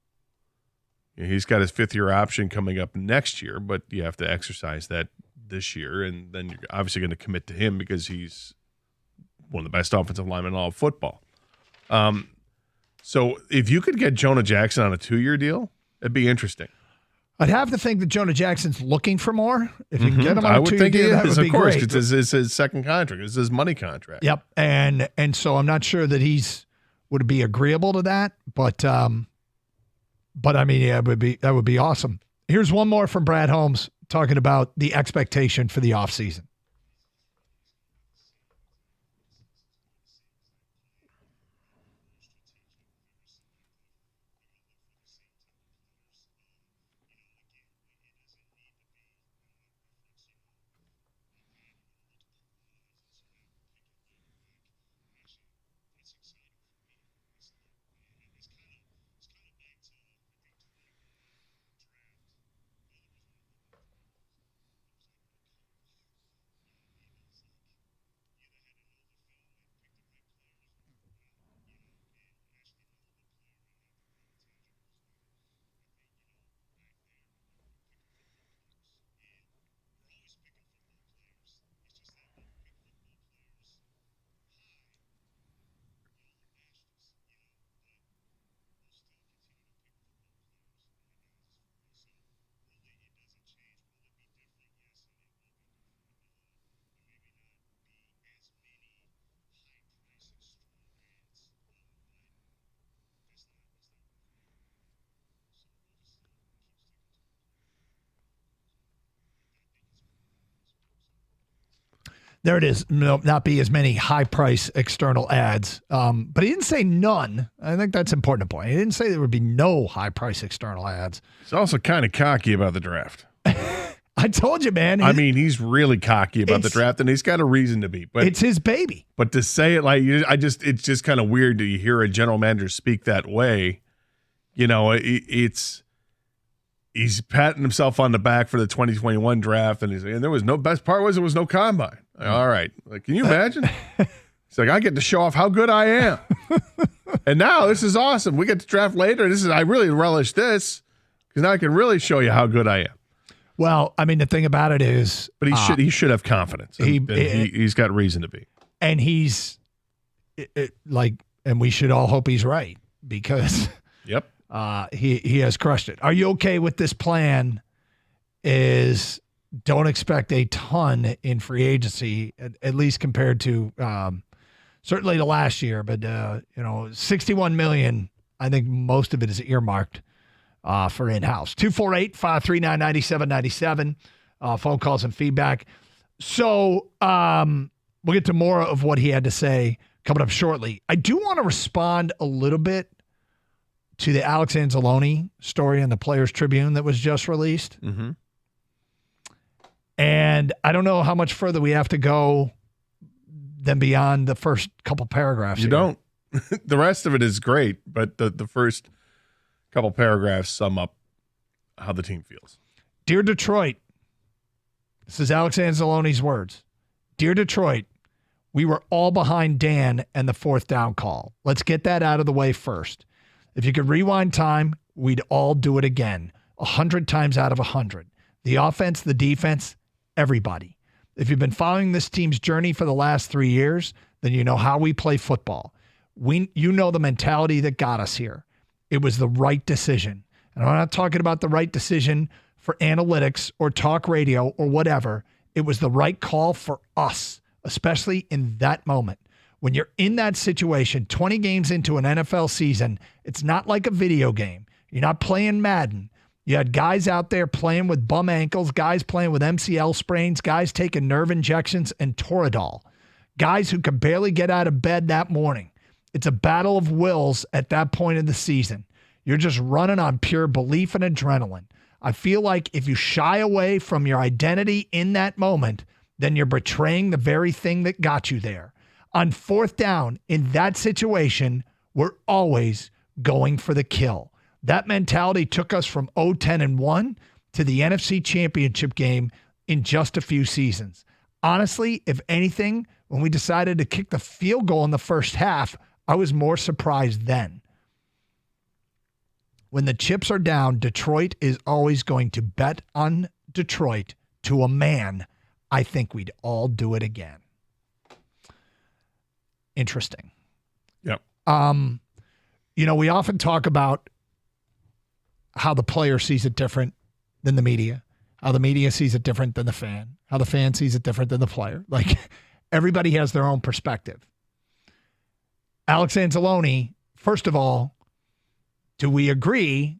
Speaker 9: He's got his 5th-year option coming up next year, but you have to exercise that this year, and then you're obviously going to commit to him because he's one of the best offensive linemen in all of football. So if you could get Jonah Jackson on a 2-year deal, it'd be interesting.
Speaker 8: I'd have to think that Jonah Jackson's looking for more. If you can get him on a 2-year deal, that would be great.
Speaker 9: Of course, it's his second contract. It's his money contract.
Speaker 8: Yep, and so I'm not sure that would be agreeable to that, but that would be awesome. Here's one more from Brad Holmes talking about the expectation for the offseason. There it is. No, not be as many high-price external ads. But he didn't say none. I think that's important to point. He didn't say there would be no high-price external ads.
Speaker 9: He's also kind of cocky about the draft.
Speaker 8: I told you, man.
Speaker 9: He's really cocky about the draft, and he's got a reason to be. But
Speaker 8: it's his baby.
Speaker 9: But to say it like it's just kind of weird to hear a general manager speak that way. He's patting himself on the back for the 2021 draft, and there was no best part was there was no combine. All right, can you imagine? It's like, I get to show off how good I am, and now this is awesome. We get to draft later. I really relish this because now I can really show you how good I am.
Speaker 8: Well, the thing about it is,
Speaker 9: but he should have confidence. He's got reason to be,
Speaker 8: and he's and we should all hope he's right because
Speaker 9: yep,
Speaker 8: he has crushed it. Are you okay with this plan? Don't expect a ton in free agency, at least compared to certainly to last year. But $61 million. I think most of it is earmarked for in-house. 248-539-9797. Phone calls and feedback. So we'll get to more of what he had to say coming up shortly. I do want to respond a little bit to the Alex Anzalone story in the Players Tribune that was just released.
Speaker 9: Mm-hmm.
Speaker 8: And I don't know how much further we have to go than beyond the first couple paragraphs.
Speaker 9: You don't. The rest of it is great, but the first couple paragraphs sum up how the team feels.
Speaker 8: Dear Detroit, this is Alex Anzalone's words. Dear Detroit, we were all behind Dan and the 4th down call. Let's get that out of the way first. If you could rewind time, we'd all do it again, 100 times out of 100. The offense, the defense, everybody. If you've been following this team's journey for the last 3 years, then you know how we play football. You know the mentality that got us here. It was the right decision. And I'm not talking about the right decision for analytics or talk radio or whatever. It was the right call for us, especially in that moment. When you're in that situation, 20 games into an NFL season, it's not like a video game. You're not playing Madden. You had guys out there playing with bum ankles, guys playing with MCL sprains, guys taking nerve injections and Toradol, guys who could barely get out of bed that morning. It's a battle of wills at that point in the season. You're just running on pure belief and adrenaline. I feel like if you shy away from your identity in that moment, then you're betraying the very thing that got you there. On fourth down, in that situation, we're always going for the kill. That mentality took us from 0-10-1 to the NFC Championship game in just a few seasons. Honestly, if anything, when we decided to kick the field goal in the first half, I was more surprised then. When the chips are down, Detroit is always going to bet on Detroit to a man. I think we'd all do it again. Interesting.
Speaker 9: Yep.
Speaker 8: We often talk about how the player sees it different than the media, how the media sees it different than the fan, how the fan sees it different than the player. Like, everybody has their own perspective. Alex Anzalone, first of all, do we agree?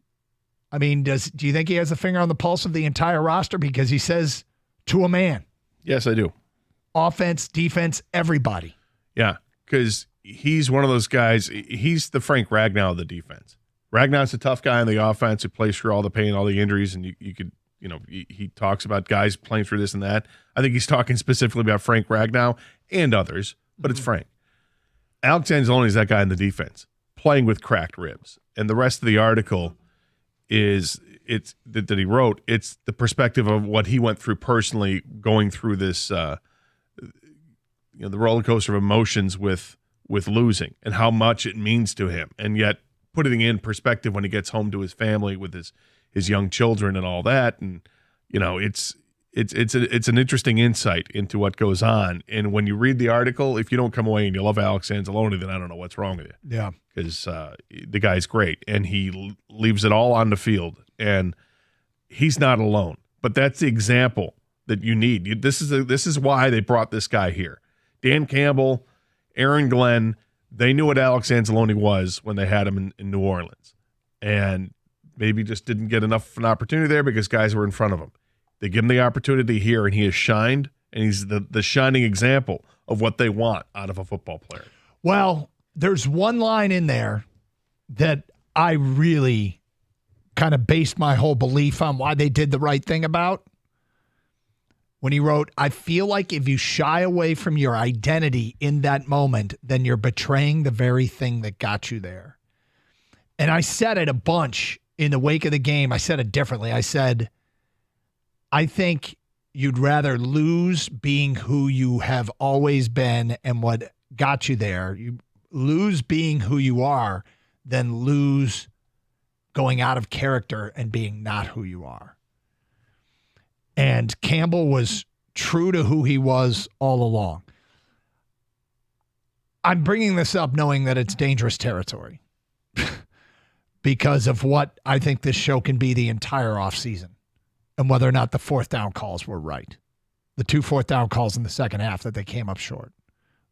Speaker 8: I mean, do you think he has a finger on the pulse of the entire roster? Because he says to a man.
Speaker 9: Yes, I do.
Speaker 8: Offense, defense, everybody.
Speaker 9: Yeah, because he's one of those guys. He's the Frank Ragnow of the defense. Ragnow's a tough guy on the offense who plays through all the pain, all the injuries, and you could, he talks about guys playing through this and that. I think he's talking specifically about Frank Ragnow and others, but it's Frank. Alex Anzalone is that guy in the defense, playing with cracked ribs. And the rest of the article that he wrote, it's the perspective of what he went through personally, going through this, the roller coaster of emotions with losing and how much it means to him. And yet putting in perspective when he gets home to his family with his young children and all that. And, it's an interesting insight into what goes on. And when you read the article, if you don't come away and you love Alex Anzalone, then I don't know what's wrong with you.
Speaker 8: Yeah.
Speaker 9: Because the guy's great, and he leaves it all on the field, and he's not alone. But that's the example that you need. This is why they brought this guy here. Dan Campbell, Aaron Glenn, they knew what Alex Anzalone was when they had him in New Orleans, and maybe just didn't get enough of an opportunity there because guys were in front of him. They give him the opportunity here, and he has shined, and he's the shining example of what they want out of a football player.
Speaker 8: Well, there's one line in there that I really kind of based my whole belief on why they did the right thing about. When he wrote, I feel like if you shy away from your identity in that moment, then you're betraying the very thing that got you there. And I said it a bunch in the wake of the game. I said it differently. I said, I think you'd rather lose being who you have always been and what got you there. You lose being who you are than lose going out of character and being not who you are. And Campbell was true to who he was all along. I'm bringing this up knowing that it's dangerous territory because of what I think this show can be the entire offseason and whether or not the fourth down calls were right. The 2 fourth down calls in the second half that they came up short.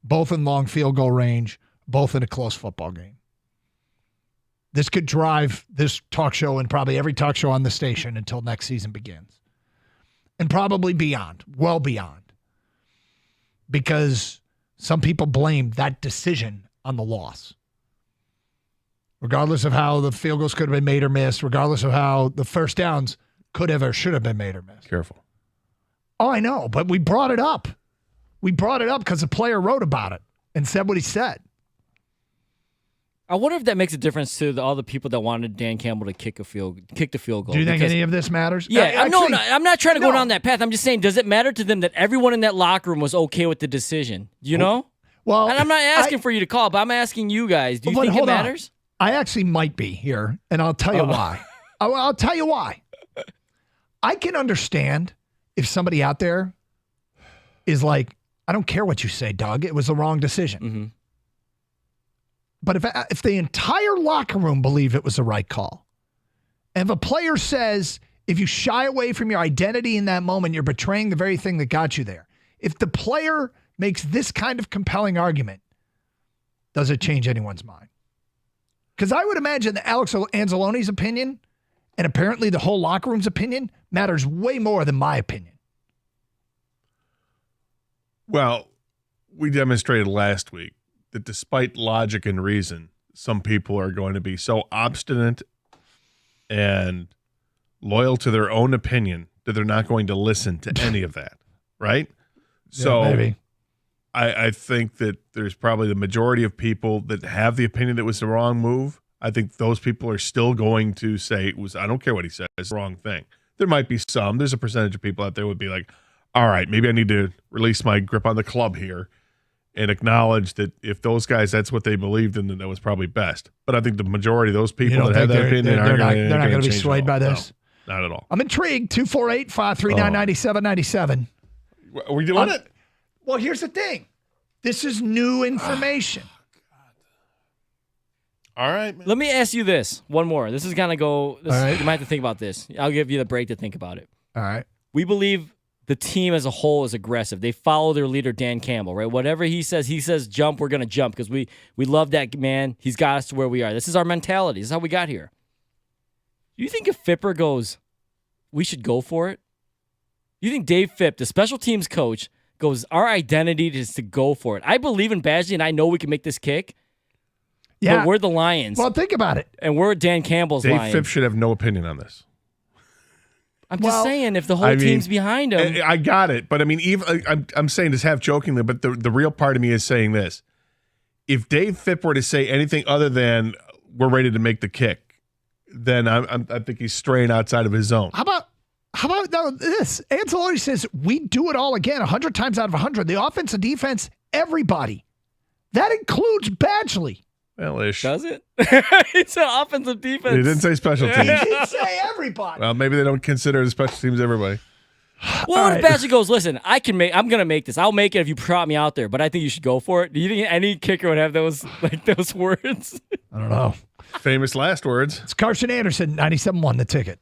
Speaker 8: Both in long field goal range, both in a close football game. This could drive this talk show and probably every talk show on the station until next season begins. And probably beyond, well beyond. Because some people blame that decision on the loss. Regardless of how the field goals could have been made or missed, regardless of how the first downs could have or should have been made or missed.
Speaker 9: Careful.
Speaker 8: Oh, I know, but we brought it up. We brought it up because the player wrote about it and said what he said.
Speaker 10: I wonder if that makes a difference to all the people that wanted Dan Campbell to kick the field goal.
Speaker 8: Do you think any of this matters?
Speaker 10: Yeah, actually, I'm not trying to go down that path. I'm just saying, does it matter to them that everyone in that locker room was okay with the decision? Do you know?
Speaker 8: Well,
Speaker 10: and I'm not asking for you to call, but I'm asking you guys. Do you think it matters?
Speaker 8: I actually might be here, and I'll tell you why. I'll tell you why. I can understand if somebody out there is like, I don't care what you say, Doug. It was the wrong decision.
Speaker 10: Mm-hmm.
Speaker 8: But if the entire locker room believe it was the right call, and if a player says, if you shy away from your identity in that moment, you're betraying the very thing that got you there. If the player makes this kind of compelling argument, does it change anyone's mind? Because I would imagine that Alex Anzalone's opinion, and apparently the whole locker room's opinion, matters way more than my opinion.
Speaker 9: Well, we demonstrated last week that despite logic and reason, some people are going to be so obstinate and loyal to their own opinion that they're not going to listen to any of that, right? So
Speaker 8: maybe.
Speaker 9: I think that there's probably the majority of people that have the opinion that it was the wrong move. I think those people are still going to say, I don't care what he says, it's the wrong thing. There might be there's a percentage of people out there would be like, all right, maybe I need to release my grip on the club here and acknowledge that if those guys, that's what they believed in, then that was probably best. But I think the majority of those people that have that opinion
Speaker 8: they're not going to be swayed by this.
Speaker 9: No, not at all.
Speaker 8: I'm intrigued. 248-539-9797.
Speaker 9: Are we doing it?
Speaker 8: Well, here's the thing. This is new information.
Speaker 9: All right, man.
Speaker 10: Let me ask you this. One more. This is going to go.
Speaker 8: right.
Speaker 10: You might have to think about this. I'll give you the break to think about it.
Speaker 8: All right.
Speaker 10: We believe the team as a whole is aggressive. They follow their leader, Dan Campbell, right? Whatever he says jump, we're going to jump because we love that man. He's got us to where we are. This is our mentality. This is how we got here. Do you think if Fipper goes, we should go for it? You think Dave Phipp, the special teams coach, goes, our identity is to go for it? I believe in Badgley, and I know we can make this kick.
Speaker 8: Yeah.
Speaker 10: But we're the Lions.
Speaker 8: Well, think about it.
Speaker 10: And we're Dan Campbell's
Speaker 9: Dave
Speaker 10: Lions.
Speaker 9: Phipp should have no opinion on this.
Speaker 10: I'm just saying, if the whole team's behind him.
Speaker 9: I got it. But I mean, even I'm saying this half jokingly, but the real part of me is saying this. If Dave Phipp were to say anything other than we're ready to make the kick, then I think he's straying outside of his zone.
Speaker 8: How about now this? Anzalone says we do it all again 100 times out of 100. The offense and defense, everybody. That includes Badgley.
Speaker 9: Well, ish.
Speaker 10: Does it? He said offensive defense.
Speaker 9: He didn't say special teams.
Speaker 8: He didn't say everybody.
Speaker 9: Well, maybe they don't consider the special teams everybody.
Speaker 10: Well, what if Badgley goes, listen, I'm going to make this. I'll make it if you prop me out there, but I think you should go for it. Do you think any kicker would have those words?
Speaker 8: I don't know.
Speaker 9: Famous last words.
Speaker 8: It's Carson Anderson, 97.1 The Ticket.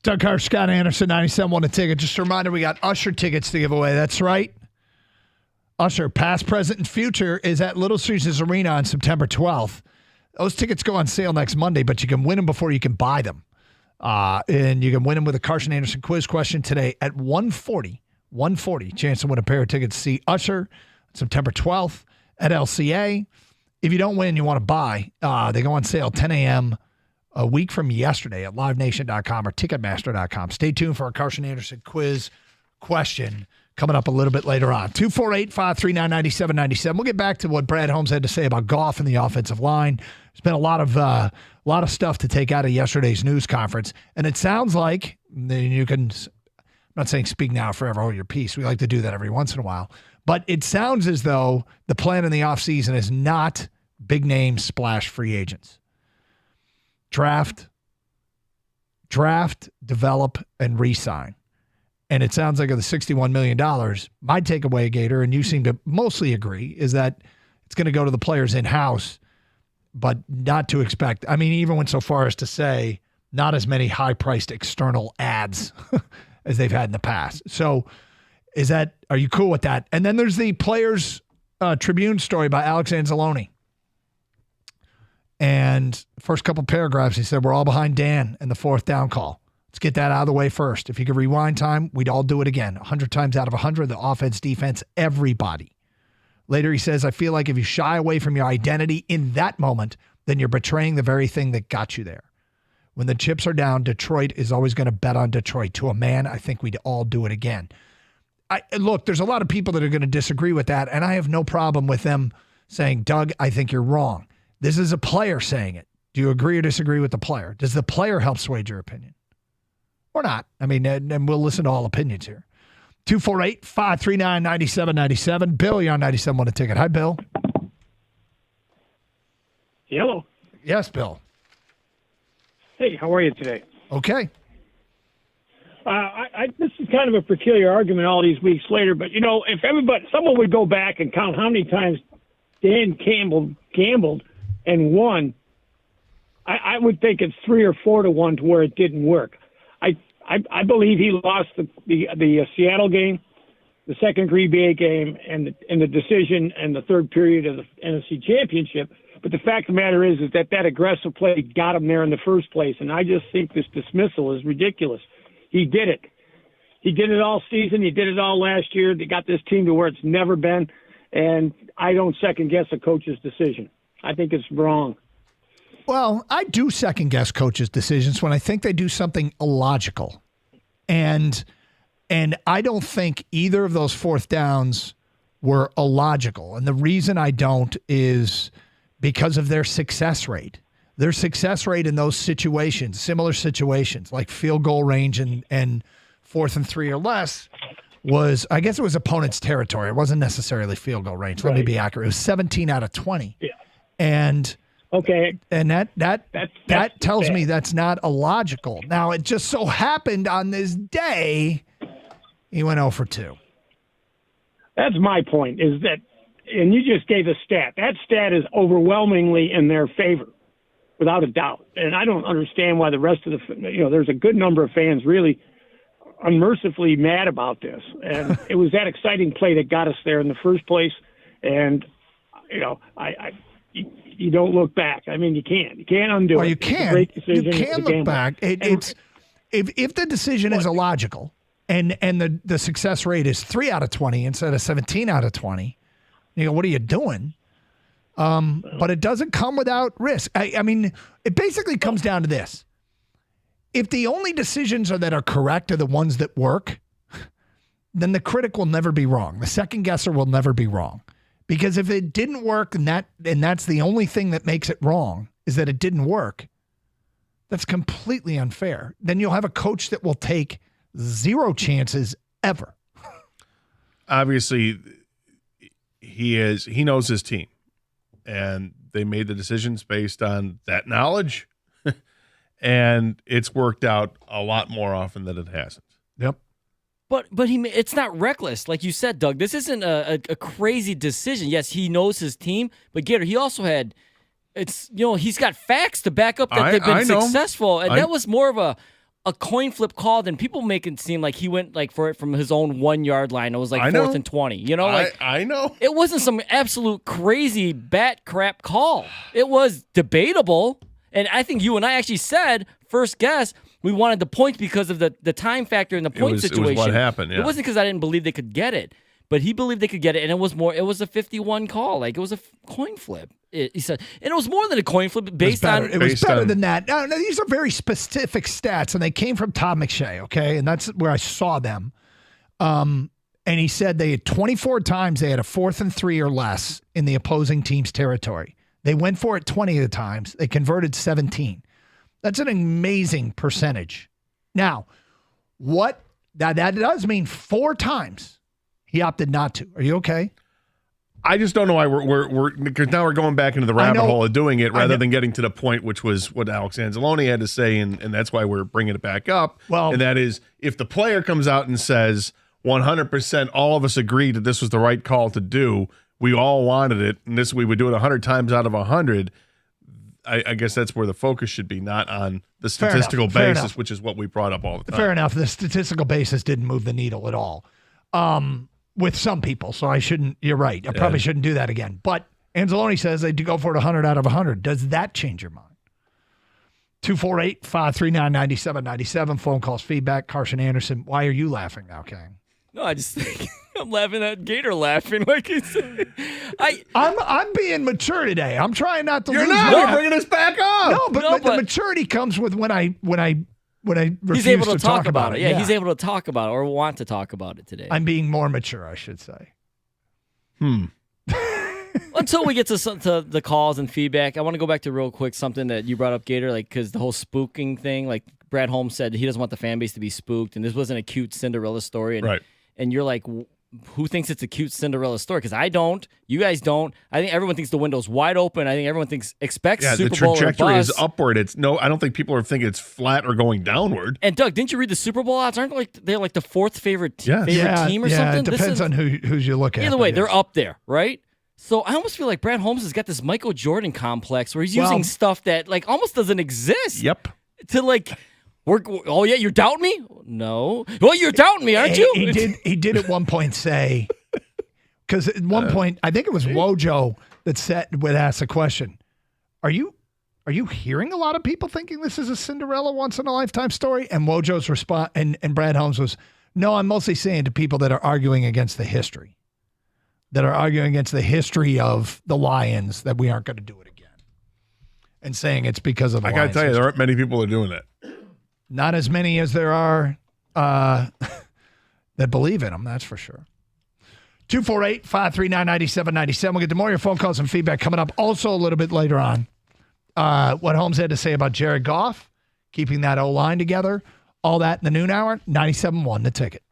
Speaker 8: Doug Hart, Scott Anderson, 97 a ticket. Just a reminder, we got Usher tickets to give away. That's right. Usher, past, present, and future, is at Little Caesars Arena on September 12th. Those tickets go on sale next Monday, but you can win them before you can buy them. And you can win them with a Carson Anderson quiz question today at 1:40. 1:40. Chance to win a pair of tickets to see Usher September 12th at LCA. If you don't win, you want to buy, they go on sale 10 a.m. a week from yesterday at livenation.com or ticketmaster.com. Stay tuned for our Carson Anderson quiz question coming up a little bit later on. 248-539-9797. We'll get back to what Brad Holmes had to say about Goff and the offensive line. There's been a lot of stuff to take out of yesterday's news conference, and it sounds like you can. I'm not saying speak now, forever hold your peace. We like to do that every once in a while, but it sounds as though the plan in the offseason is not big name splash free agents. Draft, develop, and re-sign. And it sounds like of the $61 million, my takeaway, Gator, and you seem to mostly agree, is that it's going to go to the players in-house, but not to expect. I mean, even went so far as to say not as many high-priced external ads as they've had in the past. So are you cool with that? And then there's the Players Tribune story by Alex Anzalone. And first couple paragraphs, he said, we're all behind Dan in the fourth down call. Let's get that out of the way first. If you could rewind time, we'd all do it again. 100 times out of 100, the offense, defense, everybody. Later, he says, I feel like if you shy away from your identity in that moment, then you're betraying the very thing that got you there. When the chips are down, Detroit is always going to bet on Detroit. To a man, I think we'd all do it again. Look, there's a lot of people that are going to disagree with that, and I have no problem with them saying, Doug, I think you're wrong. This is a player saying it. Do you agree or disagree with the player? Does the player help sway your opinion? Or not? I mean, and we'll listen to all opinions here. 248-539-9797. Bill, you're on 97 on a ticket. Hi, Bill.
Speaker 16: Hello.
Speaker 8: Yes, Bill.
Speaker 16: Hey, how are you today?
Speaker 8: Okay.
Speaker 16: This is kind of a peculiar argument all these weeks later, but, if someone would go back and count how many times Dan Campbell gambled and won, I would think it's 3 or 4 to 1 to where it didn't work. I believe he lost the Seattle game, the second Green Bay game, and the decision and the third period of the NFC Championship. But the fact of the matter is that aggressive play got him there in the first place, and I just think this dismissal is ridiculous. He did it. He did it all season. He did it all last year. They got this team to where it's never been, and I don't second-guess a coach's decision. I think it's wrong.
Speaker 8: Well, I do second-guess coaches' decisions when I think they do something illogical. And I don't think either of those fourth downs were illogical. And the reason I don't is because of their success rate. Their success rate in those situations, similar situations, like field goal range and 4th and 3 or less, was, I guess it was opponent's territory. It wasn't necessarily field goal range. Let me be accurate. It was 17 out of 20.
Speaker 16: Yeah.
Speaker 8: And
Speaker 16: okay,
Speaker 8: and that tells me that's not illogical. Now, it just so happened on this day he went 0 for 2.
Speaker 16: That's my point, is that, and you just gave a stat. That stat is overwhelmingly in their favor, without a doubt. And I don't understand why the rest of there's a good number of fans really unmercifully mad about this. And it was that exciting play that got us there in the first place. And, you don't look back. I mean, you can't. You can't undo it.
Speaker 8: Well, you can.
Speaker 16: It's a great decision.
Speaker 8: You can look back. It's if the decision is illogical and the success rate is 3 out of 20 instead of 17 out of 20, you go, what are you doing? But it doesn't come without risk. I mean, it basically comes down to this. If the only decisions that are correct are the ones that work, then the critic will never be wrong. The second guesser will never be wrong. Because if it didn't work and that's the only thing that makes it wrong is that it didn't work, that's completely unfair. Then you'll have a coach that will take 0 chances ever.
Speaker 9: Obviously, he knows his team, and they made the decisions based on that knowledge, and it's worked out a lot more often than it hasn't.
Speaker 8: Yep.
Speaker 10: But it's not reckless, like you said, Doug. This isn't a crazy decision. Yes, he knows his team, but Gator, he also had he's got facts to back up that they've been successful, and that was more of a coin flip call, then people make it seem like he went like for it from his own 1 yard line. It was like 4th and 20. You know, like
Speaker 9: I know.
Speaker 10: It wasn't some absolute crazy bat crap call. It was debatable. And I think you and I actually said, first guess, we wanted the points because of the time factor in the point situation.
Speaker 9: It was what happened, yeah.
Speaker 10: It wasn't because I didn't believe they could get it. But he believed they could get it, and it was a 51 call. Like, it was a coin flip. He said, and it was more than a coin flip based on...
Speaker 8: It was better than that. No, these are very specific stats, and they came from Todd McShay, okay? And that's where I saw them. And he said they had 24 times they had a 4th and 3 or less in the opposing team's territory. They went for it 20 of the times. They converted 17. That's an amazing percentage. Now, that does mean 4 times he opted not to. Are you okay?
Speaker 9: I just don't know why we're because now we're going back into the rabbit hole of doing it rather than getting to the point, which was what Alex Anzalone had to say, and that's why we're bringing it back up.
Speaker 8: Well,
Speaker 9: and that is, if the player comes out and says 100%, all of us agreed that this was the right call to do, we all wanted it, and we would do it 100 times out of 100. I guess that's where the focus should be, not on the statistical basis, which is what we brought up all the time.
Speaker 8: Fair enough. The statistical basis didn't move the needle at all. With some people, so I shouldn't. You're right. I probably shouldn't do that again. But Anzalone says they do go for it 100 out of 100. Does that change your mind? 248-539-9797. Phone calls, feedback. Carson Anderson. Why are you laughing now, Kang?
Speaker 10: No, I just think I'm laughing at Gator laughing. Like he said.
Speaker 8: I'm being mature today. I'm trying not to.
Speaker 9: You're
Speaker 8: lose
Speaker 9: not.
Speaker 8: my-
Speaker 9: You're bringing us back up.
Speaker 8: No, but the maturity comes with when I refuse
Speaker 10: he's able to
Speaker 8: talk
Speaker 10: about it.
Speaker 8: Yeah,
Speaker 10: he's able to talk about it or want to talk about it today.
Speaker 8: I'm being more mature, I should say.
Speaker 10: Until we get to the calls and feedback, I want to go back to real quick something that you brought up, Gator, like because the whole spooking thing, like Brad Holmes said, he doesn't want the fan base to be spooked, and this wasn't a cute Cinderella story. And,
Speaker 9: right.
Speaker 10: And you're like, who thinks it's a cute Cinderella story? Because I don't. You guys don't. I think everyone thinks the window's wide open. I think everyone expects Super Bowl or
Speaker 9: the trajectory
Speaker 10: bust.
Speaker 9: is upward. I don't think people are thinking it's flat or going downward.
Speaker 10: And Doug, didn't you read the Super Bowl odds? Aren't they're like the 4th favorite team or something?
Speaker 8: Yeah, it depends on who's you look at.
Speaker 10: Either way, they're up there, right? So I almost feel like Brad Holmes has got this Michael Jordan complex where he's using stuff that like almost doesn't exist.
Speaker 9: Yep.
Speaker 10: To like, oh yeah, you doubt me? No. Well, you're doubting me, aren't you?
Speaker 8: He did at one point say, because at one point I think it was Wojo that would ask the question, Are you hearing a lot of people thinking this is a Cinderella once in a lifetime story? And Wojo's response and Brad Holmes was, no, I'm mostly saying to people that are arguing against the history. That are arguing against the history of the Lions that we aren't going to do it again. And saying it's because of the Lions.
Speaker 9: I got to tell you, there aren't many people that are doing that.
Speaker 8: Not as many as there are that believe in them, that's for sure. 248-539-9797. We'll get to more of your phone calls and feedback coming up. Also a little bit later on, what Holmes had to say about Jared Goff, keeping that O-line together, all that in the noon hour. 97.1 The Ticket.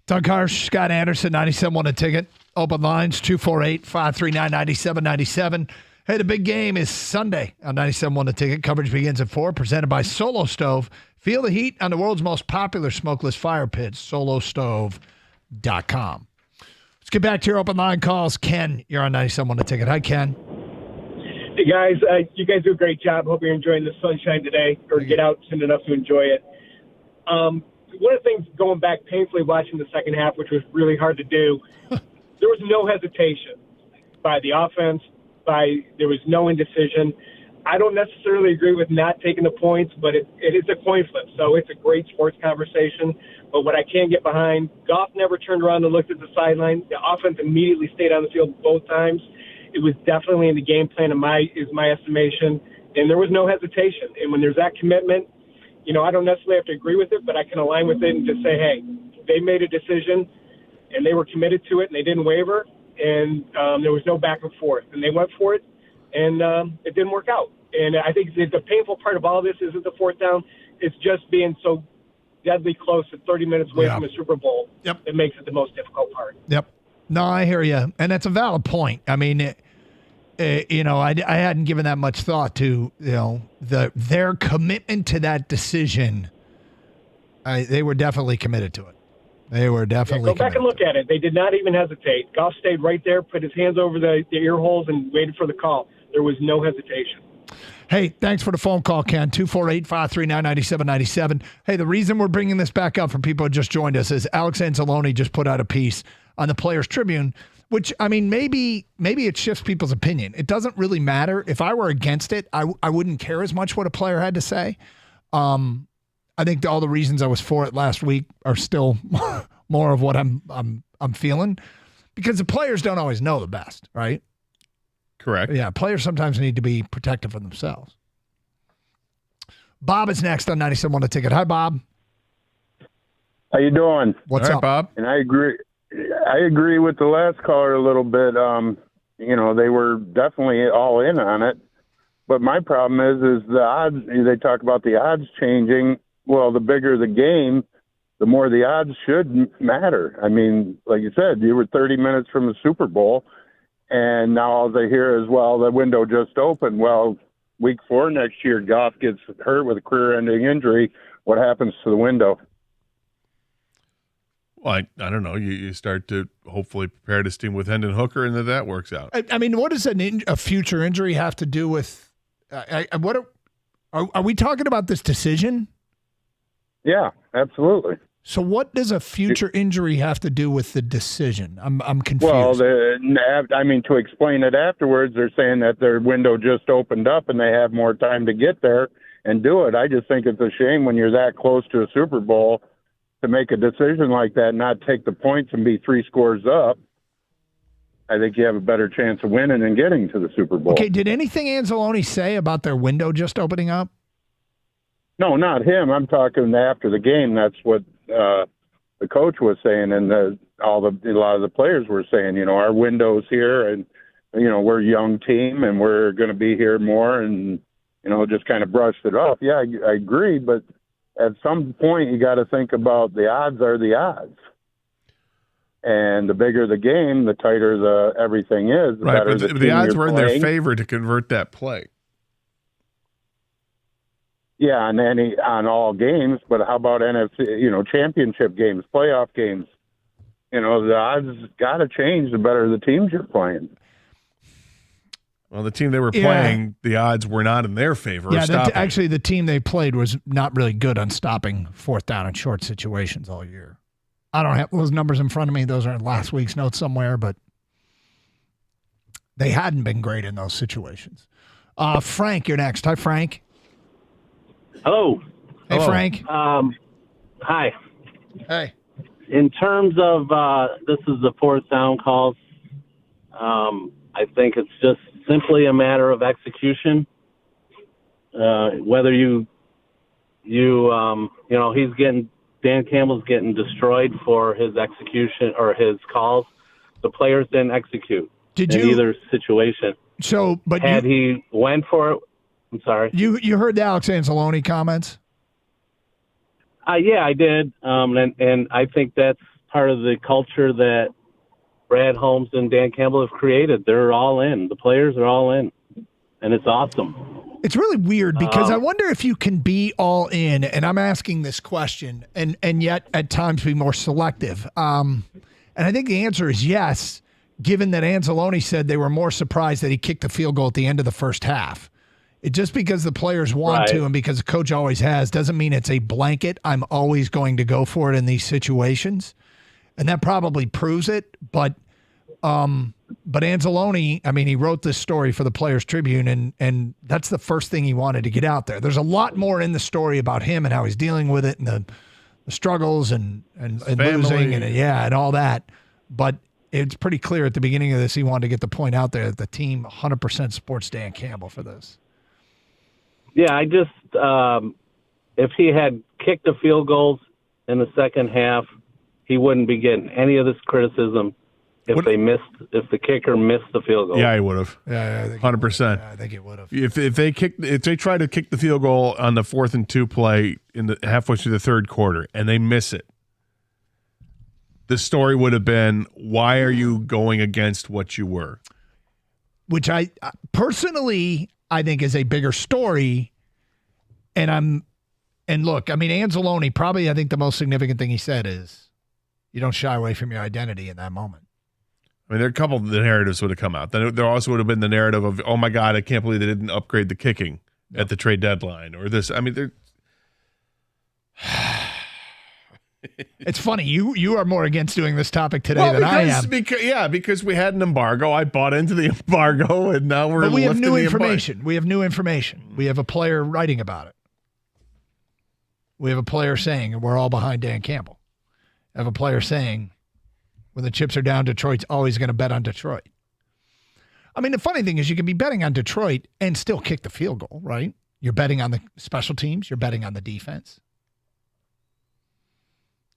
Speaker 8: Doug Harsh, Scott Anderson, 97.1 A Ticket. Open lines, 248-539-9797. Hey, the big game is Sunday on 97.1 A Ticket. Coverage begins at 4, presented by Solo Stove. Feel the heat on the world's most popular smokeless fire pits, solostove.com. Let's get back to your open line calls. Ken, you're on 97.1 A Ticket. Hi, Ken.
Speaker 17: Hey, guys. You guys do a great job. Hope you're enjoying the sunshine today, or get out soon enough to enjoy it. One of the things going back painfully watching the second half, which was really hard to do, there was no hesitation by the offense. There was no indecision. I don't necessarily agree with not taking the points, but it is a coin flip, so it's a great sports conversation. But what I can't get behind, Goff never turned around and looked at the sideline. The offense immediately stayed on the field both times. It was definitely in the game plan, is my estimation, and there was no hesitation. And when there's that commitment, I don't necessarily have to agree with it, but I can align with it and just say, hey, they made a decision, and they were committed to it, and they didn't waver, and there was no back and forth. And they went for it, and it didn't work out. And I think the painful part of all of this isn't the fourth down. It's just being so deadly close to 30 minutes away from a Super Bowl.
Speaker 8: Yep.
Speaker 17: That makes it the most difficult part.
Speaker 8: Yep. No, I hear you. And that's a valid point. I mean, I hadn't given that much thought to, their commitment to that decision. They were definitely committed to it. They were definitely
Speaker 17: go back and look at it. They did not even hesitate. Goff stayed right there, put his hands over the ear holes, and waited for the call. There was no hesitation.
Speaker 8: Hey, thanks for the phone call, Ken. 248-539-9797. Hey, the reason we're bringing this back up for people who just joined us is Alex Anzalone just put out a piece on the Players Tribune, which, I mean, maybe it shifts people's opinion. It doesn't really matter. If I were against it, I wouldn't care as much what a player had to say. I think all the reasons I was for it last week are still more of what I'm feeling, because the players don't always know the best, right?
Speaker 9: Correct.
Speaker 8: Yeah, players sometimes need to be protective of themselves. Bob is next on 97.1 A Ticket. Hi, Bob.
Speaker 18: How you doing?
Speaker 8: What's up,
Speaker 9: Bob?
Speaker 18: And I agree with the last caller a little bit. They were definitely all in on it. But my problem is the odds. They talk about the odds changing. Well, the bigger the game, the more the odds should matter. I mean, like you said, you were 30 minutes from the Super Bowl, and now all they hear is, well, the window just opened. Well, week 4 next year, Goff gets hurt with a career-ending injury. What happens to the window?
Speaker 9: Well, I don't know. You start to hopefully prepare this team with Hendon Hooker, and that works out.
Speaker 8: I mean, what does a future injury have to do with what are we talking about this decision?
Speaker 18: Yeah, absolutely.
Speaker 8: So what does a future injury have to do with the decision? I'm confused.
Speaker 18: Well, to explain it afterwards, they're saying that their window just opened up and they have more time to get there and do it. I just think it's a shame when you're that close to a Super Bowl to make a decision like that, not take the points and be 3 scores up. I think you have a better chance of winning and getting to the Super Bowl.
Speaker 8: Okay, did anything Anzalone say about their window just opening up?
Speaker 18: No, not him. I'm talking after the game. That's what the coach was saying, and a lot of the players were saying. Our window's here, and we're a young team, and we're going to be here more, and just kind of brushed it off. Yeah, I agree, but at some point you got to think about the odds are the odds. And the bigger the game, the tighter everything is. The
Speaker 9: right,
Speaker 18: better
Speaker 9: but the odds were in their favor to convert that play.
Speaker 18: Yeah, on all games, but how about NFC, championship games, playoff games? The odds got to change the better the teams you're playing.
Speaker 9: Well, the team they were playing, the odds were not in their favor.
Speaker 8: Yeah, actually, the team they played was not really good on stopping 4th down and short situations all year. I don't have those numbers in front of me. Those are in last week's notes somewhere, but they hadn't been great in those situations. Frank, you're next. Hi, Frank.
Speaker 19: Hello.
Speaker 8: Hey, Frank.
Speaker 19: Hi.
Speaker 8: Hey.
Speaker 19: In terms of this is the 4th down calls, I think it's just simply a matter of execution. Whether Dan Campbell's getting destroyed for his execution or his calls. The players didn't execute in either situation.
Speaker 8: So, but
Speaker 19: he went for it. I'm sorry.
Speaker 8: You heard the Alex Anzalone comments?
Speaker 19: Yeah, I did. And I think that's part of the culture that Brad Holmes and Dan Campbell have created. They're all in. The players are all in, and it's awesome.
Speaker 8: It's really weird because I wonder if you can be all in, and I'm asking this question, and yet at times be more selective. And I think the answer is yes, given that Anzalone said they were more surprised that he kicked the field goal at the end of the first half. Just because the players want to and because the coach always has doesn't mean it's a blanket. I'm always going to go for it in these situations. And that probably proves it. But Anzalone, I mean, he wrote this story for the Players Tribune, and that's the first thing he wanted to get out there. There's a lot more in the story about him and how he's dealing with it and the struggles and losing and all that. But it's pretty clear at the beginning of this he wanted to get the point out there that the team 100% supports Dan Campbell for this.
Speaker 19: Yeah, I just if he had kicked the field goals in the second half, he wouldn't be getting any of this criticism if the kicker missed the field goal.
Speaker 9: Yeah, he would have.
Speaker 8: Yeah,
Speaker 9: 100%.
Speaker 8: I think it would have.
Speaker 9: If they try to kick the field goal on the 4th and 2 play in the halfway through the third quarter and they miss it, the story would have been, why are you going against what you were?
Speaker 8: Which I personally I think is a bigger story. And look, I mean, Anzalone, probably I think the most significant thing he said is you don't shy away from your identity in that moment.
Speaker 9: I mean, there are a couple of the narratives would have come out. Then there also would have been the narrative of, oh my God, I can't believe they didn't upgrade the kicking at the trade deadline, or this. I mean, they're.
Speaker 8: It's funny. You are more against doing this topic today than I am.
Speaker 9: Because we had an embargo. I bought into the embargo, and now we're.
Speaker 8: But we have new information. We have new information. We have a player writing about it. We have a player saying we're all behind Dan Campbell. I have a player saying when the chips are down, Detroit's always going to bet on Detroit. I mean, the funny thing is you can be betting on Detroit and still kick the field goal, right? You're betting on the special teams. You're betting on the defense.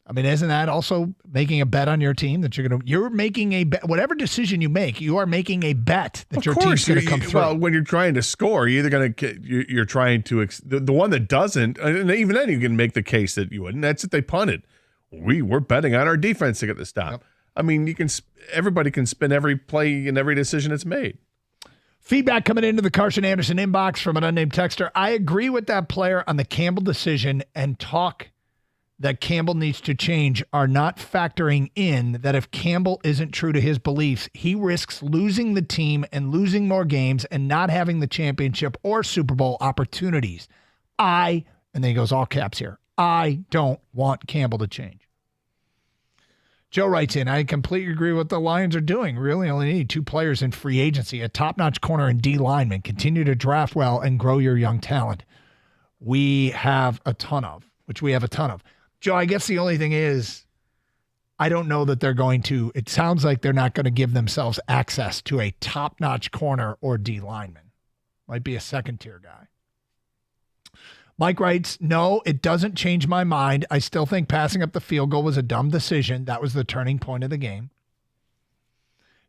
Speaker 8: I mean, isn't that also making a bet on your team that you're making a bet? Whatever decision you make, you are making a bet that your team's going to come through.
Speaker 9: Well, when you're trying to score, you're trying to the one that doesn't, and even then you can make the case that you wouldn't. That's if they punted. We're betting on our defense to get the stop. Yep. I mean, everybody can spin every play and every decision that's made.
Speaker 8: Feedback coming into the Carson Anderson inbox from an unnamed texter. I agree with that player on the Campbell decision, and talk that Campbell needs to change are not factoring in that if Campbell isn't true to his beliefs, he risks losing the team and losing more games and not having the championship or Super Bowl opportunities. And then he goes all caps here, I don't want Campbell to change. Joe writes in, I completely agree with what the Lions are doing. Really only need 2 players in free agency, a top-notch corner and D lineman. Continue to draft well and grow your young talent. We have a ton of. Joe, I guess the only thing is I don't know that they're going to. It sounds like they're not going to give themselves access to a top-notch corner or D lineman. Might be a second-tier guy. Mike writes, no, it doesn't change my mind. I still think passing up the field goal was a dumb decision. That was the turning point of the game.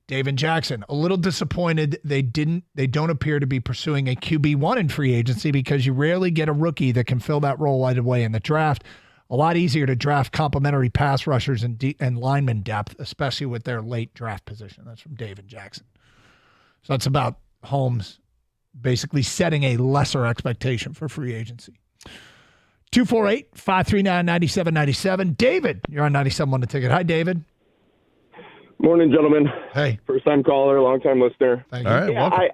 Speaker 8: David Jackson, a little disappointed they don't appear to be pursuing a QB1 in free agency because you rarely get a rookie that can fill that role right away in the draft. A lot easier to draft complementary pass rushers and lineman depth, especially with their late draft position. That's from David Jackson. So that's about Holmes basically setting a lesser expectation for free agency. 248-539-9797. David, you're on 97.1 The Ticket. Hi, David.
Speaker 20: Morning, gentlemen.
Speaker 8: Hey.
Speaker 20: First-time caller, long-time listener.
Speaker 8: Thank you.
Speaker 9: All right, welcome.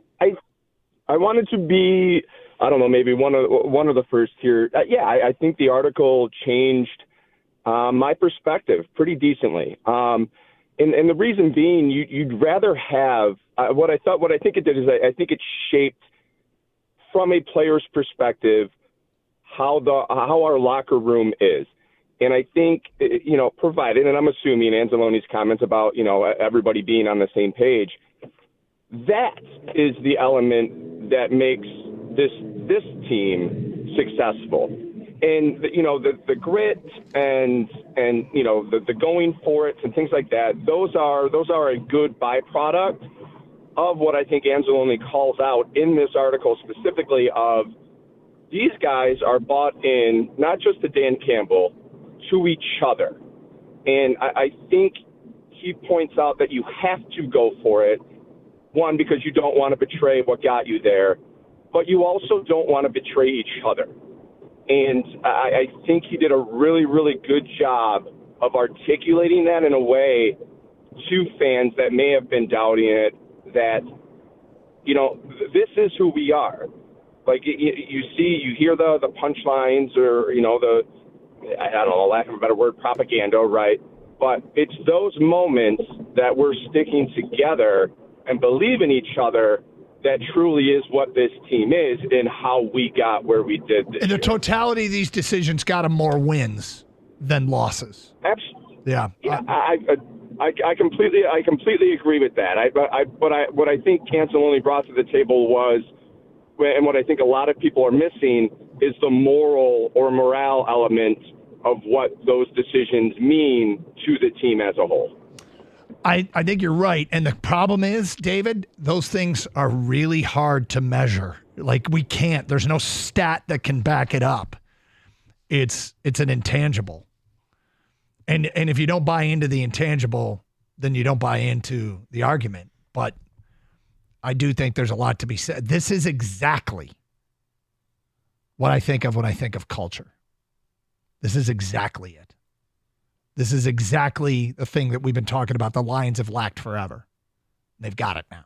Speaker 20: I wanted to be, I don't know, maybe one of the first here. I think the article changed my perspective pretty decently. And the reason being, you'd rather have what I think it did is I think it shaped from a player's perspective how our locker room is. And I think, provided, and I'm assuming Anzalone's comments about, everybody being on the same page, that is the element that makes this team successful. And, the grit and the going for it and things like that, those are a good byproduct of what I think Anzalone calls out in this article specifically of these guys are bought in, not just to Dan Campbell, to each other. And I think he points out that you have to go for it, one, because you don't want to betray what got you there, but you also don't want to betray each other. And I think he did a really, really good job of articulating that in a way to fans that may have been doubting it, that, you know, this is who we are. Like, you hear the punchlines or, you know, I don't know, lack of a better word, propaganda, right? But it's those moments that we're sticking together and believe in each other that truly is what this team is and how we got where we did this
Speaker 8: In the
Speaker 20: year.
Speaker 8: totality of these decisions got them more wins than losses.
Speaker 20: Absolutely.
Speaker 8: Yeah.
Speaker 20: I completely agree with that. What I think Anzalone brought to the table was, and what I think a lot of people are missing, is the moral or morale element of what those decisions mean to the team as a whole.
Speaker 8: I think you're right. And the problem is, David, those things are really hard to measure. Like, we can't. There's no stat that can back it up. It's an intangible. And if you don't buy into the intangible, then you don't buy into the argument. But I do think there's a lot to be said. This is exactly what I think of when I think of culture. This is exactly it. This is exactly the thing that we've been talking about. The Lions have lacked forever. They've got it now.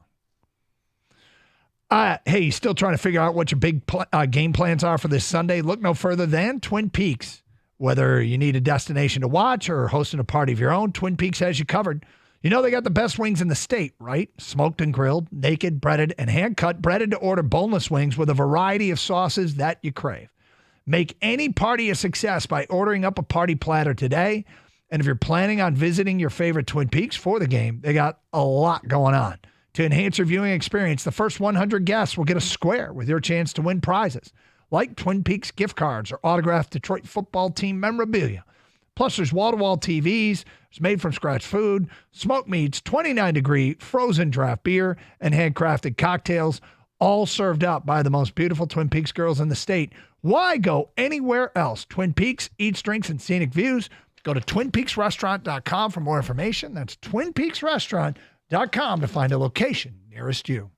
Speaker 8: Hey, still trying to figure out what your big game plans are for this Sunday? Look no further than Twin Peaks. Whether you need a destination to watch or hosting a party of your own, Twin Peaks has you covered. You know they got the best wings in the state, right? Smoked and grilled, naked, breaded, and hand-cut, breaded to order boneless wings with a variety of sauces that you crave. Make any party a success by ordering up a party platter today. And if you're planning on visiting your favorite Twin Peaks for the game, they got a lot going on. To enhance your viewing experience, the first 100 guests will get a square with your chance to win prizes, like Twin Peaks gift cards or autographed Detroit football team memorabilia. Plus, there's wall-to-wall TVs, there's made-from-scratch food, smoked meats, 29-degree frozen draft beer, and handcrafted cocktails, all served up by the most beautiful Twin Peaks girls in the state. Why go anywhere else? Twin Peaks, eats, drinks, and scenic views. Go to TwinPeaksRestaurant.com for more information. That's TwinPeaksRestaurant.com to find a location nearest you.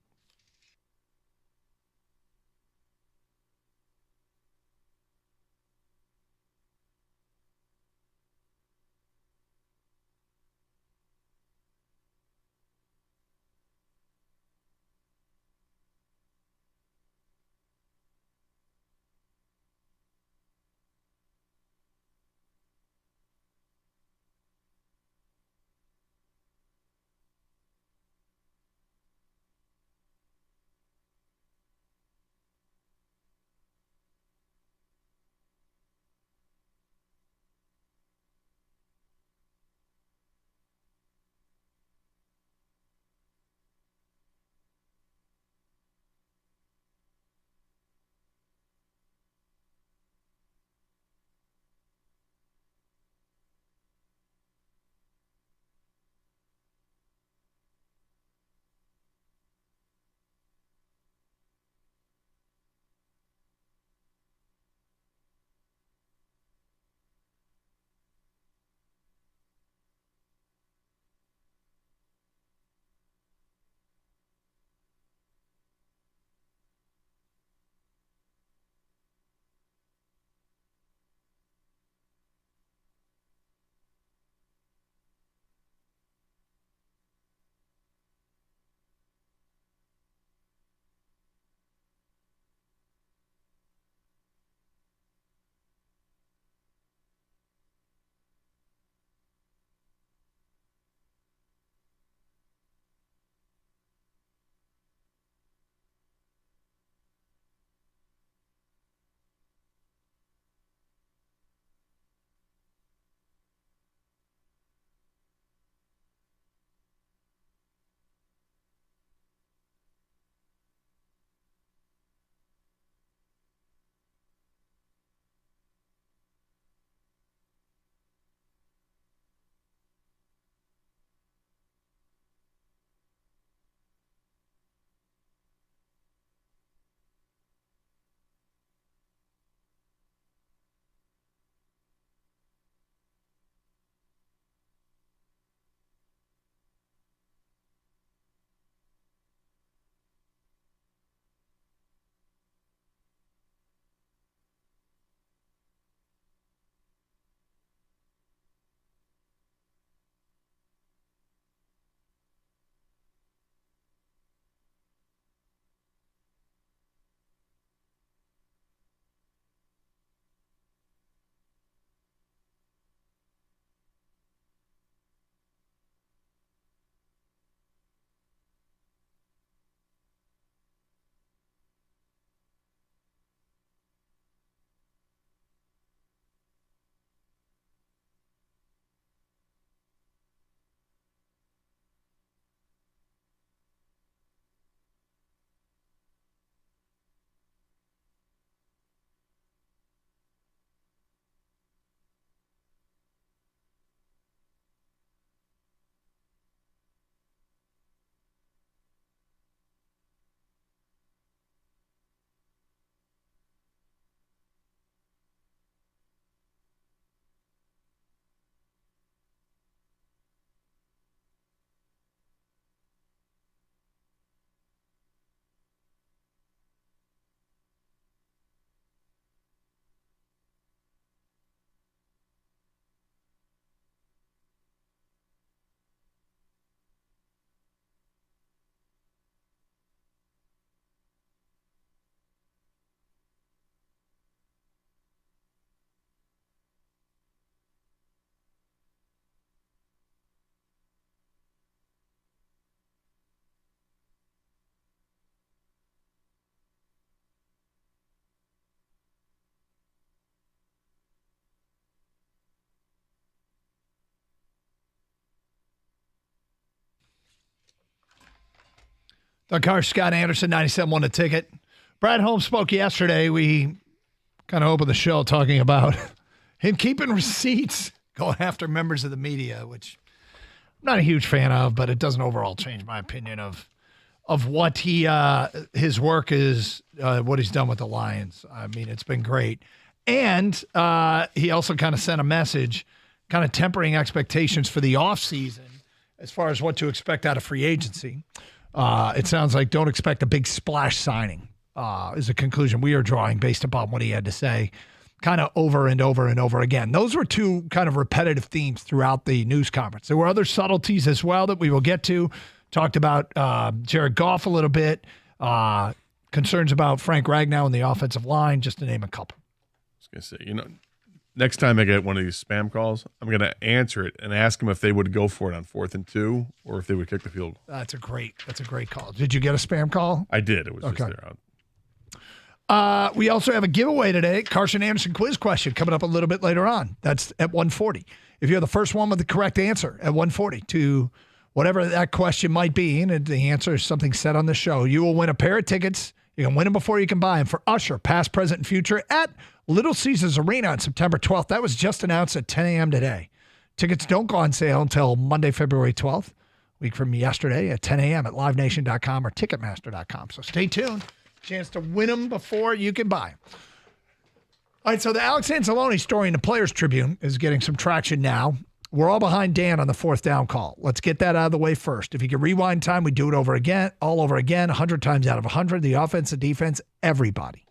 Speaker 8: The car, Scott Anderson, 97 a ticket. Brad Holmes spoke yesterday. We kind of opened the show talking about him keeping receipts, going after members of the media, which I'm not a huge fan of, but it doesn't overall change my opinion of what his work is, what he's done with the Lions. I mean, it's been great. And he also kind of sent a message kind of tempering expectations for the offseason as far as what to expect out of free agency. It sounds like don't expect a big splash signing is a conclusion we are drawing based upon what he had to say kind of over and over and over again. Those were two kind of repetitive themes throughout the news conference. There were other subtleties as well that we will get to. Talked about Jared Goff a little bit, concerns about Frank Ragnow and the offensive line, just to name a couple.
Speaker 9: I was going to say, next time I get one of these spam calls, I'm going to answer it and ask them if they would go for it on 4th and 2 or if they would kick the field goal.
Speaker 8: That's a great call. Did you get a spam call?
Speaker 9: I did. It was
Speaker 8: okay.
Speaker 9: Just there.
Speaker 8: We also have a giveaway today. Carson Anderson quiz question coming up a little bit later on. That's at 1:40. If you're the first one with the correct answer at 1:40 to whatever that question might be, and the answer is something said on the show, you will win a pair of tickets. You can win them before you can buy them for Usher, past, present, and future at Little Caesars Arena on September 12th. That was just announced at 10 a.m. today. Tickets don't go on sale until Monday, February 12th, a week from yesterday at 10 a.m. at livenation.com or ticketmaster.com. So stay tuned. Chance to win them before you can buy them. All right, so the Alex Anzalone story in the Players Tribune is getting some traction now. We're all behind Dan on the 4th down call. Let's get that out of the way first. If you can rewind time, we do it all over again, 100 times out of 100. The offense, the defense, everybody.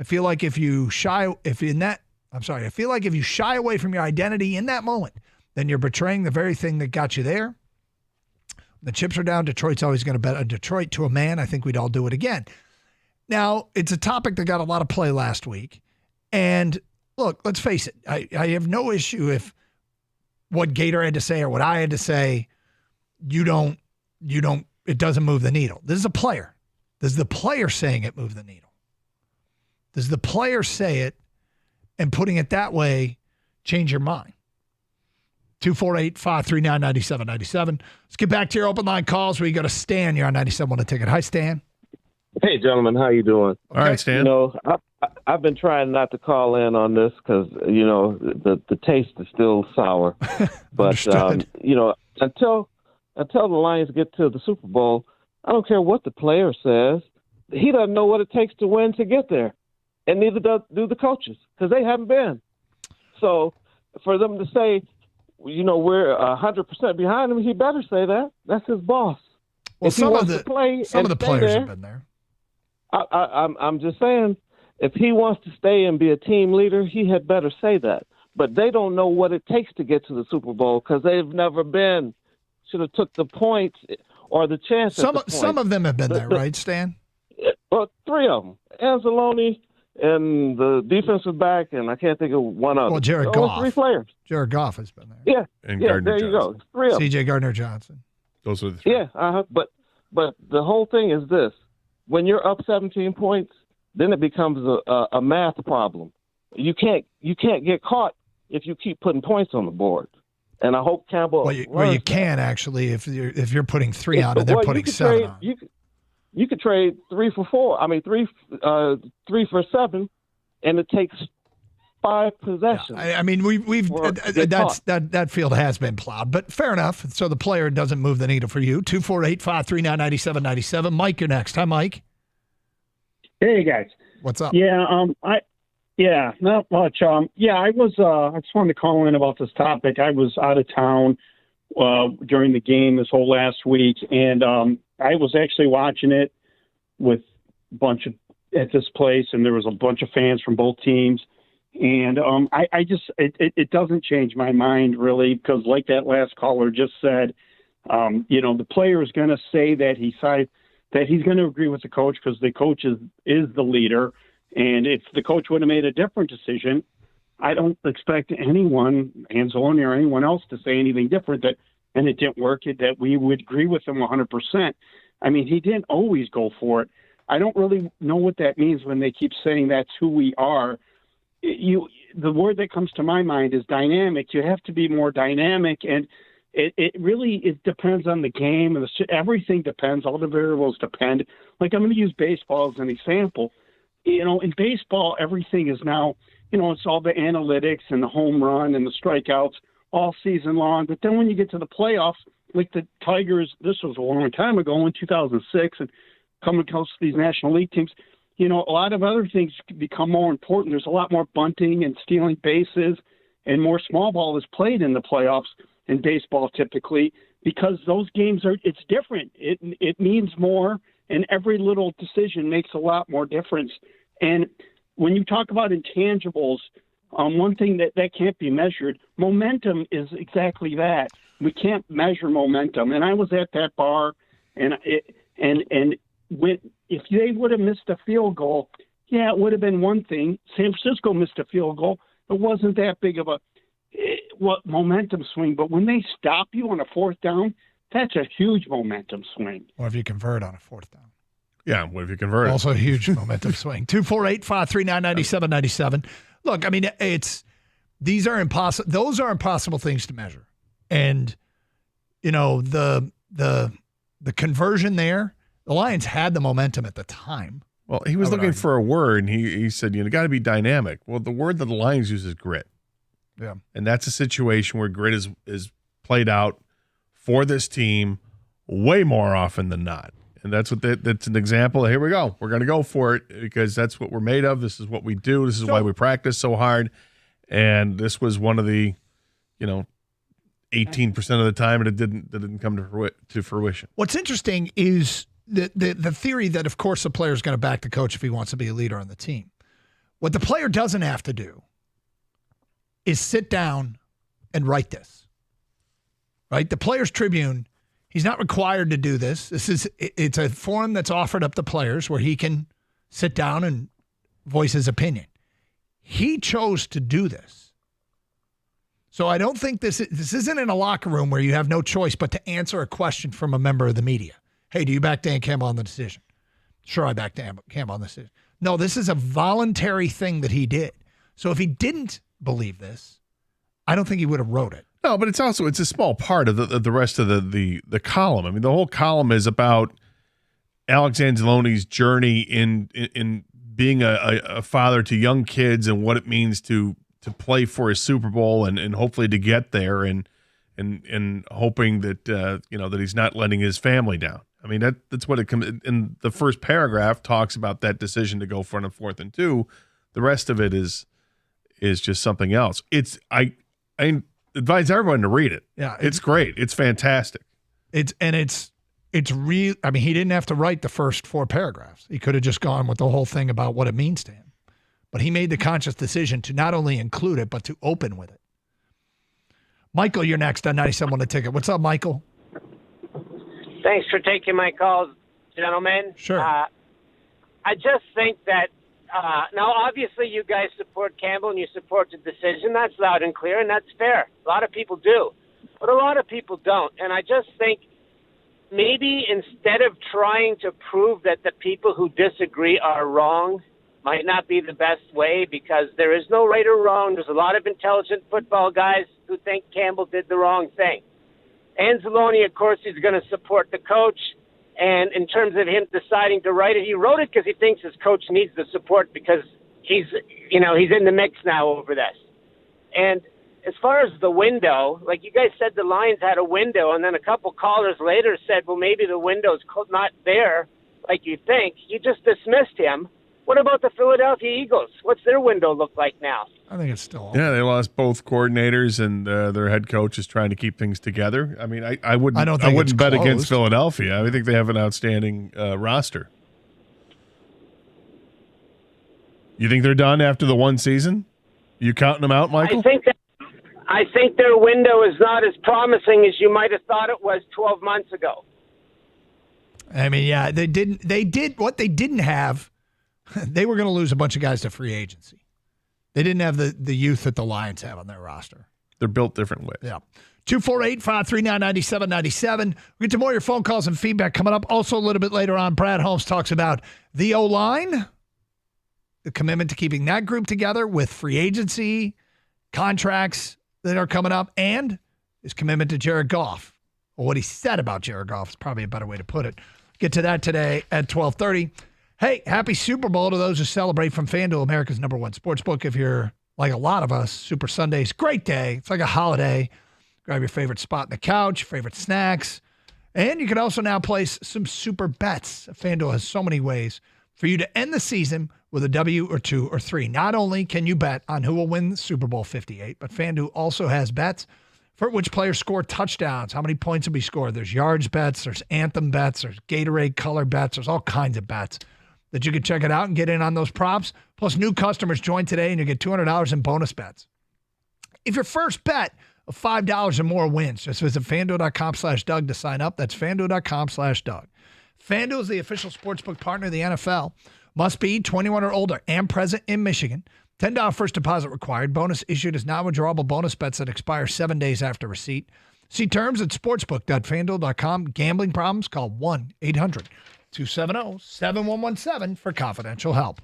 Speaker 8: I feel like if you shy away from your identity in that moment, then you're betraying the very thing that got you there. The chips are down. Detroit's always going to bet on Detroit to a man. I think we'd all do it again. Now, it's a topic that got a lot of play last week. And look, let's face it. I have no issue if what Gator had to say or what I had to say, it doesn't move the needle. This is a player. This is the player saying it moved the needle. Does the player say it and putting it that way change your mind? 248-539-9797. Let's get back to your open line calls where you go to Stan. You're on 97 on the ticket. Hi, Stan.
Speaker 21: Hey, gentlemen. How you doing?
Speaker 9: All right, Stan.
Speaker 21: I've been trying not to call in on this because, the taste is still sour. But, until the Lions get to the Super Bowl, I don't care what the player says. He doesn't know what it takes to win to get there. And neither do the coaches because they haven't been. So for them to say, we're 100% behind him, he better say that. That's his boss.
Speaker 8: Well, some of the players have been there.
Speaker 21: I'm just saying, if he wants to stay and be a team leader, he had better say that. But they don't know what it takes to get to the Super Bowl because they've never been. Should have took the points or the chance.
Speaker 8: Some of them have been there, right, Stan?
Speaker 21: Well, 3 of them. Anzalone and the defensive back, and I can't think of one other.
Speaker 8: Well, Jared Goff.
Speaker 21: 3 players.
Speaker 8: Jared Goff has been there.
Speaker 21: Yeah.
Speaker 9: And
Speaker 21: there
Speaker 9: Gardner-Johnson.
Speaker 21: you go. 3 of them.
Speaker 8: C.J. Gardner-Johnson.
Speaker 9: Those are the 3.
Speaker 21: Yeah, but the whole thing is this. When you're up 17 points, then it becomes a math problem. You can't get caught if you keep putting points on the board. And I hope Campbell.
Speaker 8: Well, you can actually if you're putting 3 on and they're putting 7 on.
Speaker 21: You could trade 3 for 4. I mean 3 for 7, and it takes 5 possessions.
Speaker 8: Yeah, I mean that field has been plowed, but fair enough. So the player doesn't move the needle for you. 248-539-9797. Mike, you're next. Hi, Mike.
Speaker 16: Hey guys.
Speaker 8: What's up?
Speaker 16: Yeah, not much. I just wanted to call in about this topic. I was out of town during the game this whole last week, and I was actually watching it with a bunch at this place, and there was a bunch of fans from both teams. And it doesn't change my mind really, because like that last caller just said, the player is going to say that he's going to agree with the coach because the coach is the leader. And if the coach would have made a different decision, I don't expect anyone, Anzalone or anyone else, to say anything different and it didn't work, that we would agree with him 100%. I mean, he didn't always go for it. I don't really know what that means when they keep saying that's who we are. The word that comes to my mind is dynamic. You have to be more dynamic, and It really depends on the game, and everything depends. All the variables depend. Like, I'm going to use baseball as an example. In baseball, everything is now, it's all the analytics and the home run and the strikeouts all season long. But then when you get to the playoffs, like the Tigers, this was a long time ago in 2006, and coming close to these National League teams, a lot of other things become more important. There's a lot more bunting and stealing bases, and more small ball is played in the playoffs in baseball typically, because those games it's different. It means more, and every little decision makes a lot more difference. And when you talk about intangibles, one thing that can't be measured, momentum is exactly that. We can't measure momentum. And I was at that bar, and if they would have missed a field goal, yeah, it would have been one thing. San Francisco missed a field goal. It wasn't that big of a momentum swing. But when they stop you on a fourth down, that's a huge momentum swing.
Speaker 8: Or if you convert on a fourth down.
Speaker 9: Yeah, what if you convert?
Speaker 8: Also a huge momentum swing. 248-539-9797. Look, I mean, these are impossible. Those are impossible things to measure. And, the conversion there, the Lions had the momentum at the time.
Speaker 9: Well, he was looking for a word, and he said, got to be dynamic. Well, the word that the Lions use is grit.
Speaker 8: Yeah.
Speaker 9: And that's a situation where grit is played out for this team way more often than not. And that's that's an example. Here we go. We're going to go for it because that's what we're made of. This is what we do. This is why we practice so hard. And this was one of the, 18% of the time it didn't come to fruition.
Speaker 8: What's interesting is the theory that, of course, the player is going to back the coach if he wants to be a leader on the team. What the player doesn't have to do is sit down and write this. Right? The Players Tribune, he's not required to do this. It's a forum that's offered up to players where he can sit down and voice his opinion. He chose to do this. So I don't think this isn't in a locker room where you have no choice but to answer a question from a member of the media. Hey, do you back Dan Campbell on the decision? Sure, I back Dan Campbell on the decision. No, this is a voluntary thing that he did. So if he didn't believe this, I don't think he would have wrote it.
Speaker 9: No, but it's a small part of the rest of the column. I mean, the whole column is about Alex Anzalone's journey in being a father to young kids and what it means to play for a Super Bowl and hopefully to get there and hoping that that he's not letting his family down. I mean, that's what it comes in. The first paragraph talks about that decision to go for it on 4th and 2. The rest of it is just something else. I advise everyone to read it.
Speaker 8: Yeah,
Speaker 9: it's great. It's fantastic.
Speaker 8: It's real. I mean, he didn't have to write the first 4 paragraphs. He could have just gone with the whole thing about what it means to him. But he made the conscious decision to not only include it, but to open with it. Michael, you're next on 97 The Ticket. What's up, Michael?
Speaker 5: Thanks for taking my call, gentlemen.
Speaker 8: Sure.
Speaker 5: I just think that now, obviously, you guys support Campbell and you support the decision. That's loud and clear, and that's fair. A lot of people do. But a lot of people don't. And I just think maybe instead of trying to prove that the people who disagree are wrong, might not be the best way, because there is no right or wrong. There's a lot of intelligent football guys who think Campbell did the wrong thing. Anzalone, of course, is going to support the coach. And in terms of him deciding to write it, he wrote it because he thinks his coach needs the support because he's in the mix now over this. And as far as the window, like you guys said, the Lions had a window, and then a couple callers later said, well, maybe the window's not there like you think. You just dismissed him. What about the Philadelphia Eagles? What's their window look like now?
Speaker 8: I think it's still open.
Speaker 9: Yeah, they lost both coordinators, and their head coach is trying to keep things together. I mean, I wouldn't bet against Philadelphia. I think they have an outstanding roster. You think they're done after the one season? You counting them out, Michael?
Speaker 5: I think their window is not as promising as you might have thought it was 12 months ago.
Speaker 8: I mean, yeah, they did what they didn't have. They were going to lose a bunch of guys to free agency. They didn't have the youth that the Lions have on their roster.
Speaker 9: They're built different ways.
Speaker 8: Yeah. 248-539-9797. We'll get to more of your phone calls and feedback coming up. Also, a little bit later on, Brad Holmes talks about the O-line, the commitment to keeping that group together with free agency, contracts that are coming up, and his commitment to Jared Goff, or what he said about Jared Goff is probably a better way to put it. Get to that today at 12:30. Hey, happy Super Bowl to those who celebrate from FanDuel, America's #1 sportsbook. If you're like a lot of us, Super Sunday's great day. It's like a holiday. Grab your favorite spot on the couch, favorite snacks. And you can also now place some super bets. FanDuel has so many ways for you to end the season with a W or 2 or 3. Not only can you bet on who will win Super Bowl 58, but FanDuel also has bets for which players score touchdowns, how many points will be scored. There's yards bets, there's anthem bets, there's Gatorade color bets, there's all kinds of bets that you can check it out and get in on those props. Plus, new customers join today and you get $200 in bonus bets. If your first bet of $5 or more wins, just visit FanDuel.com/Doug to sign up. That's FanDuel.com/Doug. FanDuel is the official sportsbook partner of the NFL. Must be 21 or older and present in Michigan. $10 first deposit required. Bonus issued as non-withdrawable bonus bets that expire 7 days after receipt. See terms at sportsbook.fanduel.com. Gambling problems? Call 1-800-270-7117 for confidential help.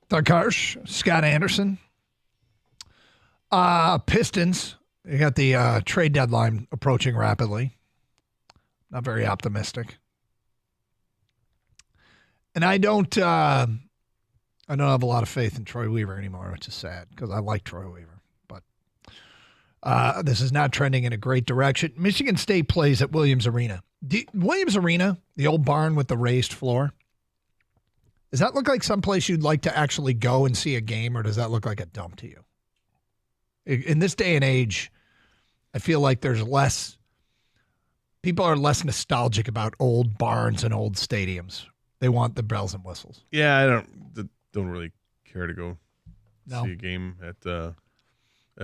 Speaker 8: Doug Harsh, Scott Anderson. Pistons, you got the trade deadline approaching rapidly. Not very optimistic. And I don't have a lot of faith in Troy Weaver anymore, which is sad because I like Troy Weaver. But this is not trending in a great direction. Michigan State plays at Williams Arena. Williams Arena, the old barn with the raised floor, does that look like someplace you'd like to actually go and see a game, or does that look like a dump to you? In this day and age, I feel like there's less – people are less nostalgic about old barns and old stadiums. They want the bells and whistles.
Speaker 9: Yeah, I don't really care to go see a game at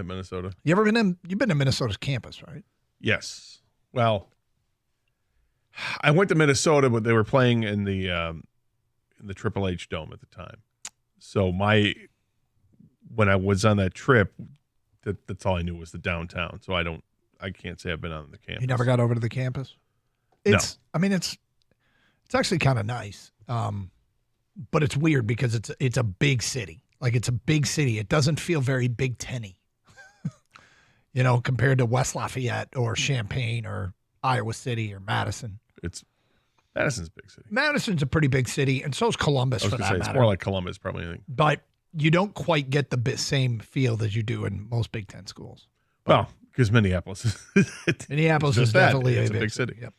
Speaker 9: Minnesota.
Speaker 8: You've been to Minnesota's campus, right?
Speaker 9: Yes. Well, I went to Minnesota, but they were playing in the Triple H Dome at the time. So when I was on that trip, that's all I knew was the downtown. So I can't say I've been on the campus.
Speaker 8: You never got over to the campus?
Speaker 9: No.
Speaker 8: I mean, it's actually kind of nice, but it's weird because it's a big city. Like, it's a big city. It doesn't feel very Big Ten-y, compared to West Lafayette or Champaign or Iowa City or Madison.
Speaker 9: Madison's a big city.
Speaker 8: Madison's a pretty big city, and so is Columbus, for that matter.
Speaker 9: It's more like Columbus, probably. I think.
Speaker 8: But you don't quite get the same feel that you do in most Big Ten schools.
Speaker 9: Well, because Minneapolis
Speaker 8: is definitely
Speaker 9: a big city.
Speaker 8: Yep.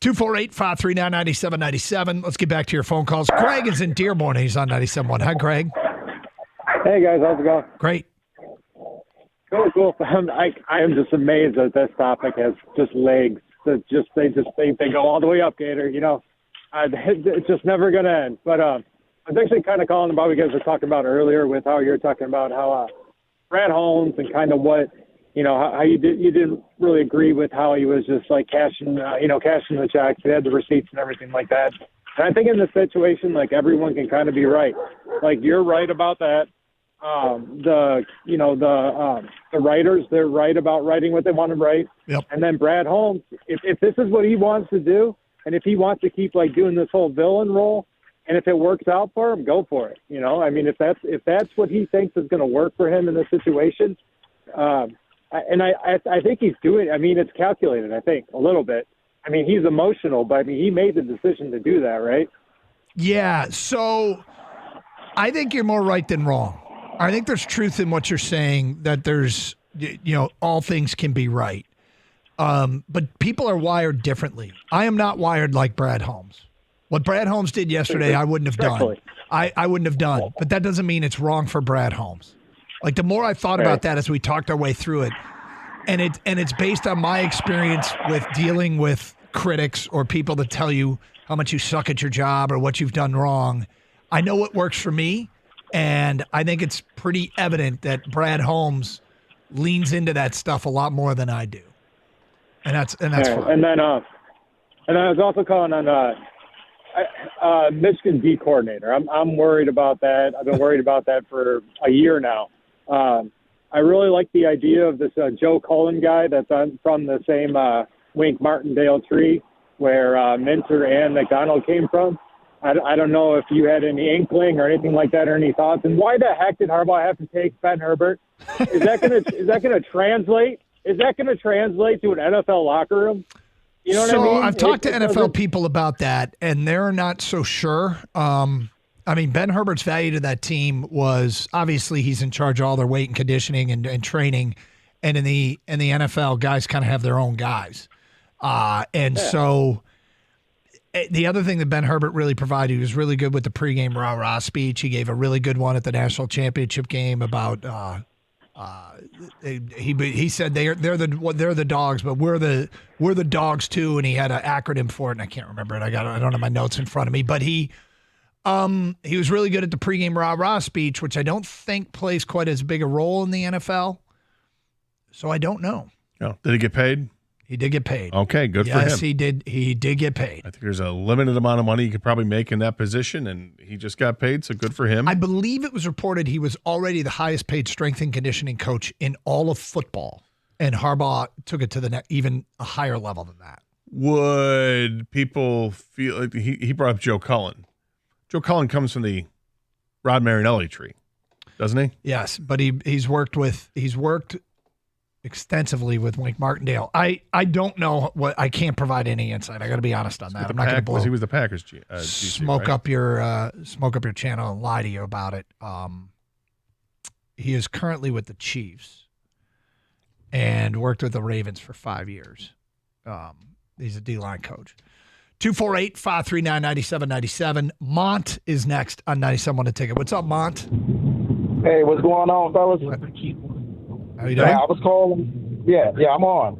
Speaker 8: 248-539-9797. Let's get back to your phone calls. Greg is in Dearborn. He's on 97.1. Hi, Greg.
Speaker 6: Hey, guys. How's it going?
Speaker 8: Great.
Speaker 6: Cool. I am just amazed that this topic has just legs. They just think they go all the way up, Gator. It's just never going to end. But I was actually kind of calling about what you guys were talking about earlier with how you're talking about how Brad Holmes and kind of what, how you didn't really agree with how he was just like cashing the checks. He had the receipts and everything like that. And I think in this situation, like, everyone can kind of be right. Like, you're right about that. The writers, they're right about writing what they want to write.
Speaker 8: Yep.
Speaker 6: And then Brad Holmes, if this is what he wants to do, and if he wants to keep like doing this whole villain role, and if it works out for him, go for it. I mean, if that's what he thinks is going to work for him in this situation, I think he's doing. I mean, it's calculated. I think a little bit. I mean, he's emotional, but I mean, he made the decision to do that, right?
Speaker 8: Yeah. So I think you're more right than wrong. I think there's truth in what you're saying, that there's, all things can be right. But people are wired differently. I am not wired like Brad Holmes. What Brad Holmes did yesterday, I wouldn't have done. I wouldn't have done. But that doesn't mean it's wrong for Brad Holmes. Like, the more I thought about that as we talked our way through it, and it's based on my experience with dealing with critics or people that tell you how much you suck at your job or what you've done wrong. I know what works for me. And I think it's pretty evident that Brad Holmes leans into that stuff a lot more than I do, and that's fine.
Speaker 6: And then I was also calling on Michigan D coordinator. I'm worried about that. I've been worried about that for a year now. I really like the idea of this Joe Cullen guy that's from the same Wink Martindale tree where Minter and McDonald came from. I don't know if you had any inkling or anything like that or any thoughts. And why the heck did Harbaugh have to take Ben Herbert? Is that gonna translate? Is that gonna translate to an NFL locker room? You know what I mean?
Speaker 8: I've talked to NFL people about that, and they're not so sure. I mean, Ben Herbert's value to that team was, obviously he's in charge of all their weight and conditioning and training, and in the NFL, guys kind of have their own guys, so. The other thing that Ben Herbert really provided, he was really good with the pregame rah-rah speech. He gave a really good one at the national championship game about he said they're the dogs, but we're the dogs too, and he had an acronym for it, and I can't remember it. I don't have my notes in front of me, but he was really good at the pregame rah-rah speech, which I don't think plays quite as big a role in the NFL. So I don't know.
Speaker 9: Oh, did he get paid?
Speaker 8: He did get paid.
Speaker 9: Okay, good for him.
Speaker 8: Yes, he did. He did get paid.
Speaker 9: I think there's a limited amount of money you could probably make in that position, and he just got paid, so good for him.
Speaker 8: I believe it was reported he was already the highest paid strength and conditioning coach in all of football, and Harbaugh took it to even a higher level than that.
Speaker 9: Would people feel like he brought up Joe Cullen? Joe Cullen comes from the Rod Marinelli tree, doesn't he?
Speaker 8: Yes, but he's worked extensively with Wink Martindale. I don't know what. I can't provide any insight. I got to be honest on that. I'm not going to blow.
Speaker 9: He was the Packers GC,
Speaker 8: smoke up your channel and lie to you about it. He is currently with the Chiefs and worked with the Ravens for 5 years. He's a D-line coach. 248-539-9797. Mont is next on 97.1 The Ticket. What's up, Mont?
Speaker 22: Hey, what's going on, fellas?
Speaker 8: How you doing?
Speaker 7: I was calling. Yeah, I'm on.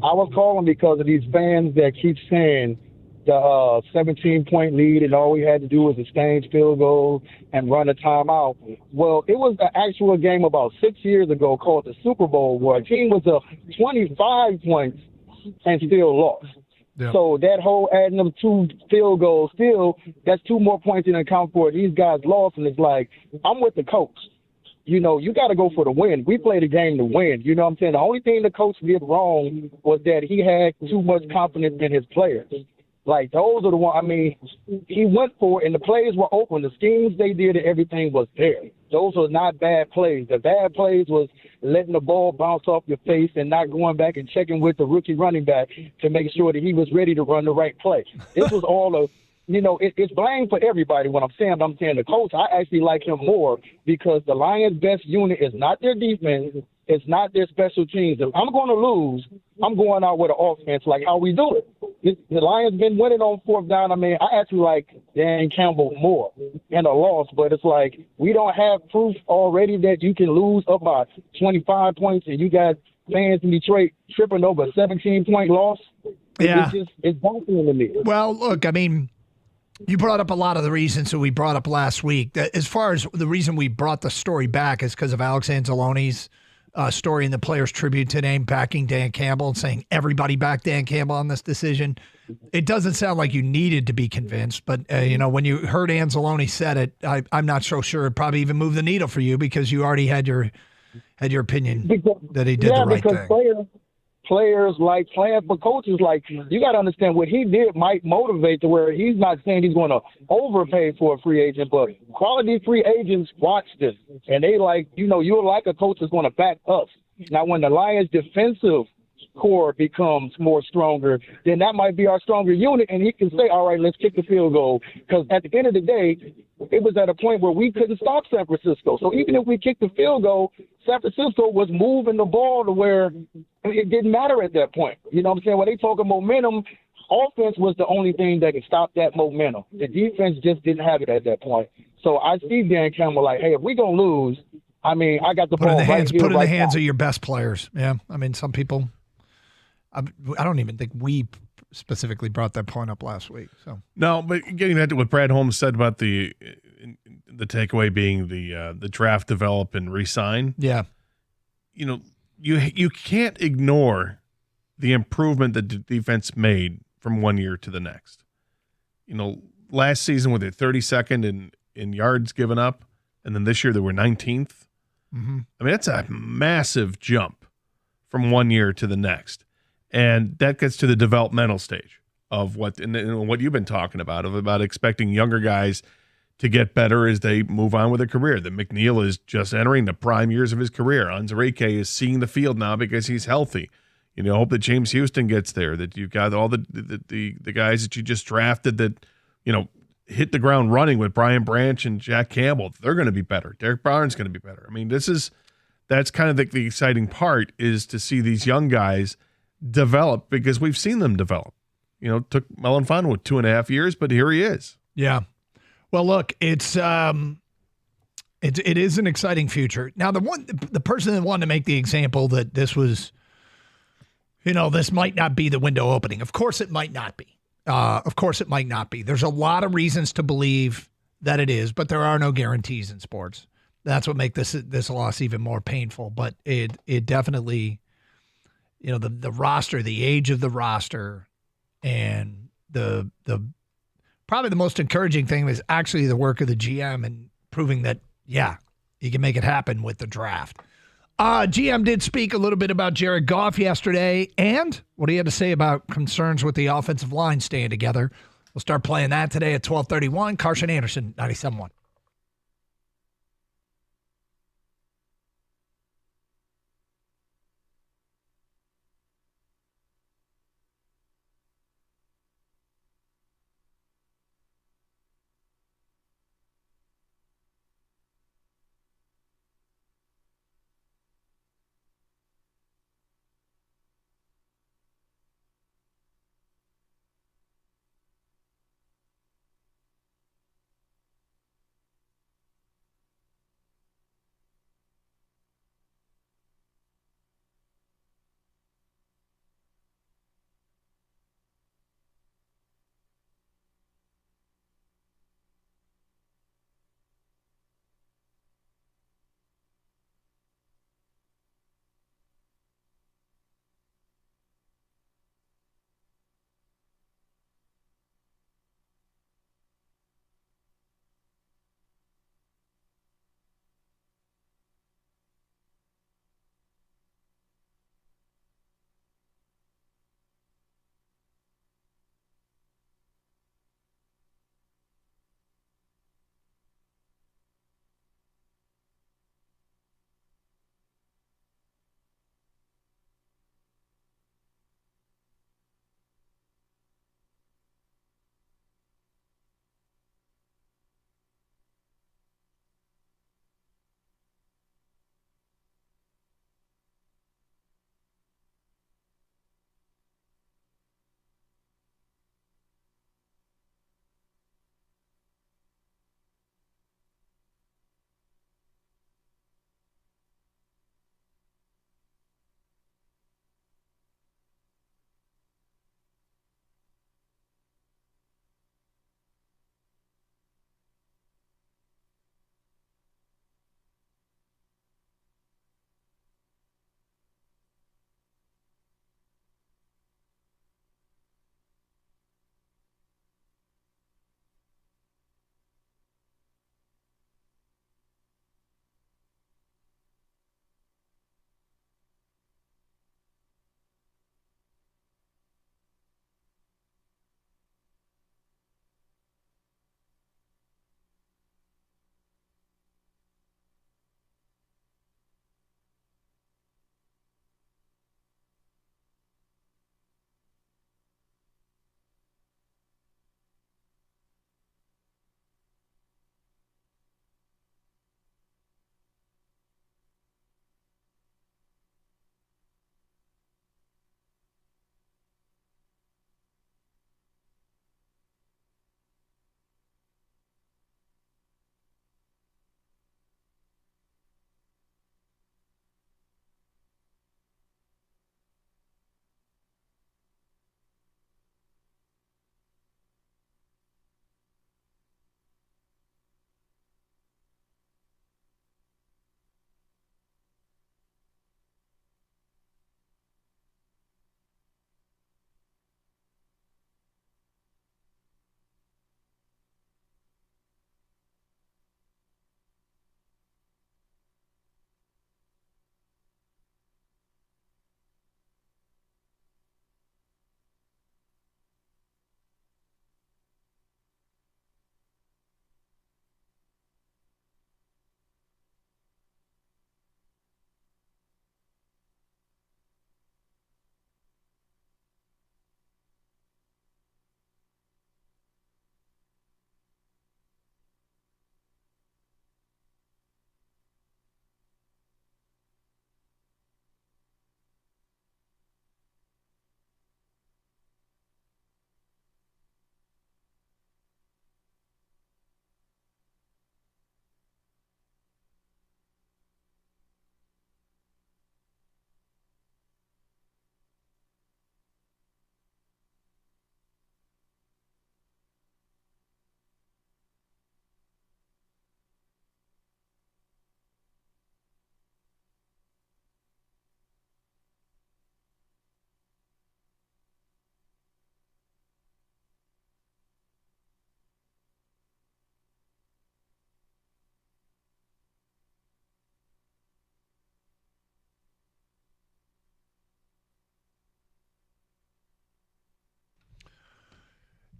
Speaker 7: I was calling because of these fans that keep saying the 17-point lead and all we had to do was exchange field goals and run a timeout. Well, it was an actual game about 6 years ago called the Super Bowl where a team was up 25 points and still lost.
Speaker 8: Yep.
Speaker 7: So that whole adding them 2 field goals, that's 2 more points than account for it. These guys lost, and it's like, I'm with the coach. You know, you got to go for the win. We played a game to win. You know what I'm saying? The only thing the coach did wrong was that he had too much confidence in his players. Like, those are the ones, I mean, he went for it, and the plays were open. The schemes they did and everything was there. Those were not bad plays. The bad plays was letting the ball bounce off your face and not going back and checking with the rookie running back to make sure that he was ready to run the right play. This was all of, you know, it's blame for everybody when I'm saying the coach, I actually like him more because the Lions' best unit is not their defense, it's not their special teams. If I'm going to lose, I'm going out with an offense like how we do it. The Lions been winning on 4th down. I mean, I actually like Dan Campbell more in a loss, but it's like we don't have proof already that you can lose up by 25 points and you got fans in Detroit tripping over a 17-point loss.
Speaker 8: Yeah.
Speaker 7: It's baffling to me.
Speaker 8: Well, look, I mean, you brought up a lot of the reasons that we brought up last week. As far as the reason we brought the story back is because of Alex Anzalone's story in the Players Tribune today, backing Dan Campbell and saying everybody backed Dan Campbell on this decision. It doesn't sound like you needed to be convinced, but you know, when you heard Anzalone said it, I'm not so sure it probably even moved the needle for you because you already had your opinion that he did the right thing.
Speaker 7: Players like playing for coaches, like you got to understand what he did might motivate to where he's not saying he's going to overpay for a free agent, but quality free agents watch this and they like, you know, you're like a coach that's going to back us. Now, when the Lions defensive core becomes more stronger, then that might be our stronger unit, and he can say, all right, let's kick the field goal. Because at the end of the day, it was at a point where we couldn't stop San Francisco. So even if we kicked the field goal, San Francisco was moving the ball to where it didn't matter at that point. You know what I'm saying? When they talk of momentum, offense was the only thing that could stop that momentum. The defense just didn't have it at that point. So I see Dan Campbell like, hey, if we're going to lose, I mean, I got the ball right here.
Speaker 8: Put in the hands of your best players. Yeah. I mean, some people, I don't even think we specifically brought that point up last week. So
Speaker 9: no, but getting back to what Brad Holmes said about the takeaway being the draft, develop, and re-sign.
Speaker 8: Yeah,
Speaker 9: you know, you can't ignore the improvement that the defense made from one year to the next. You know, last season with their 32nd in yards given up, and then this year they were 19th.
Speaker 8: Mm-hmm. I
Speaker 9: mean, that's a massive jump from one year to the next. And that gets to the developmental stage of what you've been talking about expecting younger guys to get better as they move on with their career. That McNeil is just entering the prime years of his career. Anzalone is seeing the field now because he's healthy. You know, hope that James Houston gets there, that you've got all the guys that you just drafted that, you know, hit the ground running with Brian Branch and Jack Campbell. They're going to be better. Derek Barnes going to be better. I mean, that's kind of the exciting part, is to see these young guys develop, because we've seen them develop. You know, it took Melanfano 2.5 years, but here he is.
Speaker 8: Yeah. Well, look, it is an exciting future. Now, the person that wanted to make the example that this was, you know, this might not be the window opening. Of course, it might not be. There's a lot of reasons to believe that it is, but there are no guarantees in sports. That's what makes this loss even more painful. But it definitely, you know, the roster, the age of the roster, and the probably the most encouraging thing was actually the work of the GM and proving that, yeah, he can make it happen with the draft. GM did speak a little bit about Jared Goff yesterday and what he had to say about concerns with the offensive line staying together. We'll start playing that today at 12:31. Carson Anderson, 97.1.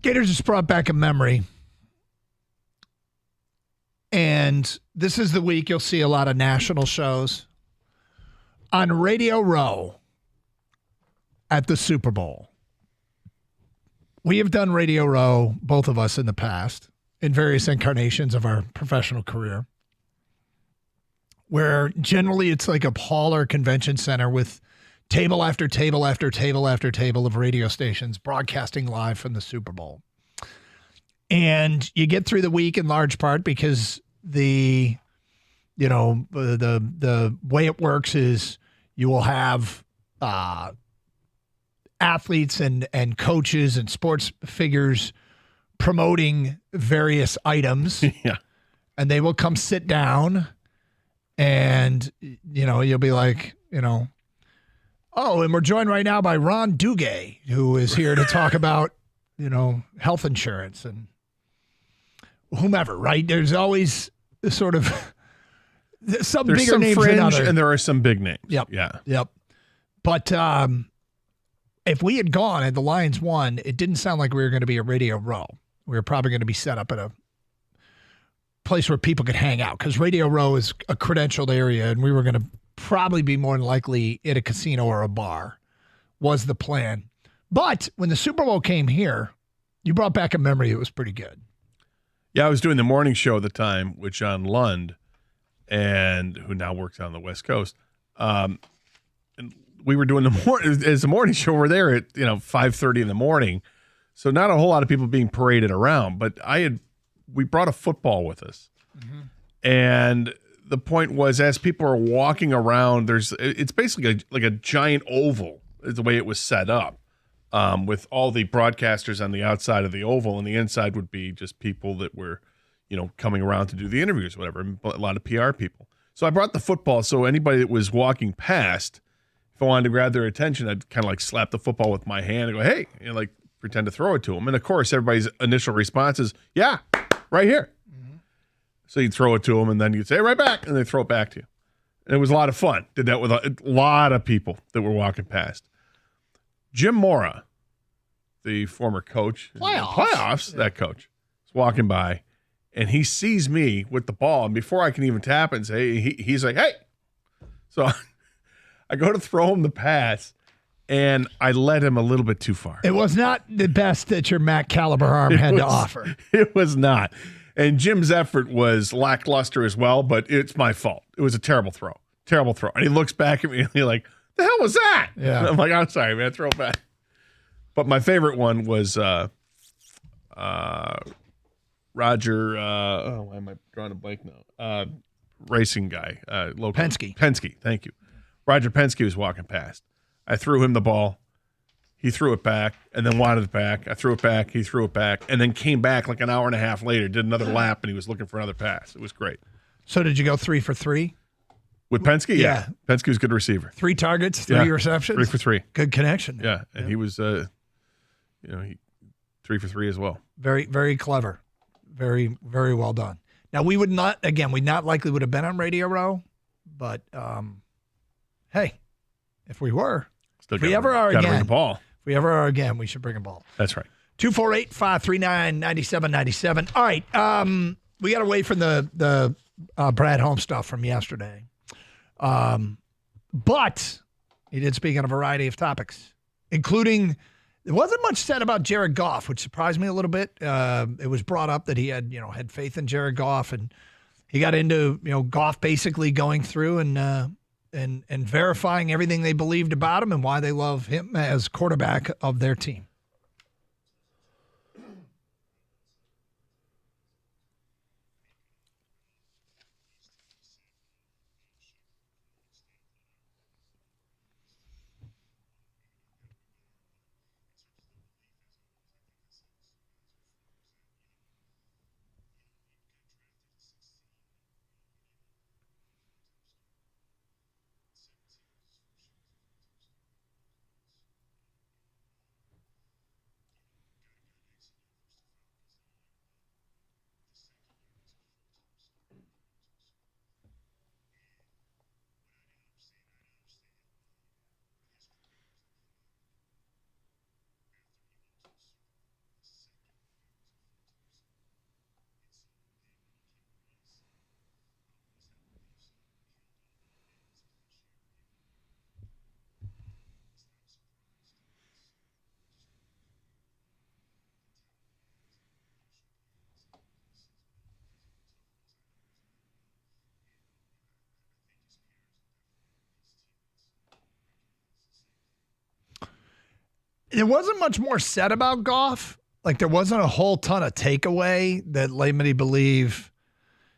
Speaker 8: Gators just brought back a memory. And this is the week you'll see a lot of national shows. On Radio Row at the Super Bowl. We have done Radio Row, both of us, in the past, in various incarnations of our professional career, where generally it's like a hall or convention center with table after table after table after table of radio stations broadcasting live from the Super Bowl. And you get through the week in large part because the way it works is you will have athletes and coaches and sports figures promoting various items.
Speaker 9: Yeah.
Speaker 8: And they will come sit down and, you'll be like, oh, and we're joined right now by Ron Duguay, who is here to talk about, health insurance and whomever, right? There's always sort of there's bigger
Speaker 9: some
Speaker 8: names
Speaker 9: fringe
Speaker 8: than others.
Speaker 9: and there are some big names.
Speaker 8: Yep.
Speaker 9: Yeah.
Speaker 8: Yep. But if we had gone and the Lions won, it didn't sound like we were going to be a Radio Row. We were probably going to be set up at a place where people could hang out because Radio Row is a credentialed area, and we were going to probably be more than likely at a casino or a bar was the plan. But when the Super Bowl came here, you brought back a memory that was pretty good.
Speaker 9: Yeah, I was doing the morning show at the time with John Lund, and who now works on the West Coast. And we were doing the morning show. We're there at 5:30 in the morning, so not a whole lot of people being paraded around. But we brought a football with us, and the point was, as people are walking around, it's basically like a giant oval is the way it was set up. With all the broadcasters on the outside of the oval, and the inside would be just people that were, coming around to do the interviews, whatever, a lot of PR people. So I brought the football, so anybody that was walking past, if I wanted to grab their attention, I'd kind of like slap the football with my hand and go, hey, pretend to throw it to them. And of course, everybody's initial response is, yeah, right here. Mm-hmm. So you'd throw it to them, and then you'd say, right back, and they throw it back to you. And it was a lot of fun. Did that with a lot of people that were walking past. Jim Mora, the former coach, playoffs, that coach, is walking by, and he sees me with the ball, and before I can even tap it and say, he's like, hey. So I go to throw him the pass, and I led him a little bit too far.
Speaker 8: It was not the best that your Mac caliber arm had to offer.
Speaker 9: It was not. And Jim's effort was lackluster as well, but it's my fault. It was a terrible throw. Terrible throw. And he looks back at me and he's like, the hell was that?
Speaker 8: Yeah.
Speaker 9: And I'm like, I'm sorry, man, throw it back. But my favorite one was Roger, why am I drawing a blank now? Racing guy. Local. Penske, thank you. Roger Penske was walking past. I threw him the ball. He threw it back and then wanted it back. I threw it back. He threw it back and then came back like an hour and a half later, did another lap, and he was looking for another pass. It was great.
Speaker 8: So did you go 3 for 3?
Speaker 9: With Penske? Yeah. Penske was a good receiver.
Speaker 8: 3 targets, 3 receptions?
Speaker 9: 3 for 3.
Speaker 8: Good connection.
Speaker 9: Yeah, and he was, he 3 for 3 as well.
Speaker 8: Very, very clever. Very, very well done. Now, we not likely would have been on Radio Row, but hey, if we were,
Speaker 9: Still
Speaker 8: if we ever are again,
Speaker 9: bring a ball.
Speaker 8: If we ever are again, we should bring a ball.
Speaker 9: That's right.
Speaker 8: 248-539-9797. All right, we got away from the Brad Holmes stuff from yesterday, but he did speak on a variety of topics, including. There wasn't much said about Jared Goff, which surprised me a little bit. It was brought up that he had faith in Jared Goff, and he got into Goff basically going through and verifying everything they believed about him and why they love him as quarterback of their team. There wasn't much more said about Goff. Like, there wasn't a whole ton of takeaway that led me to believe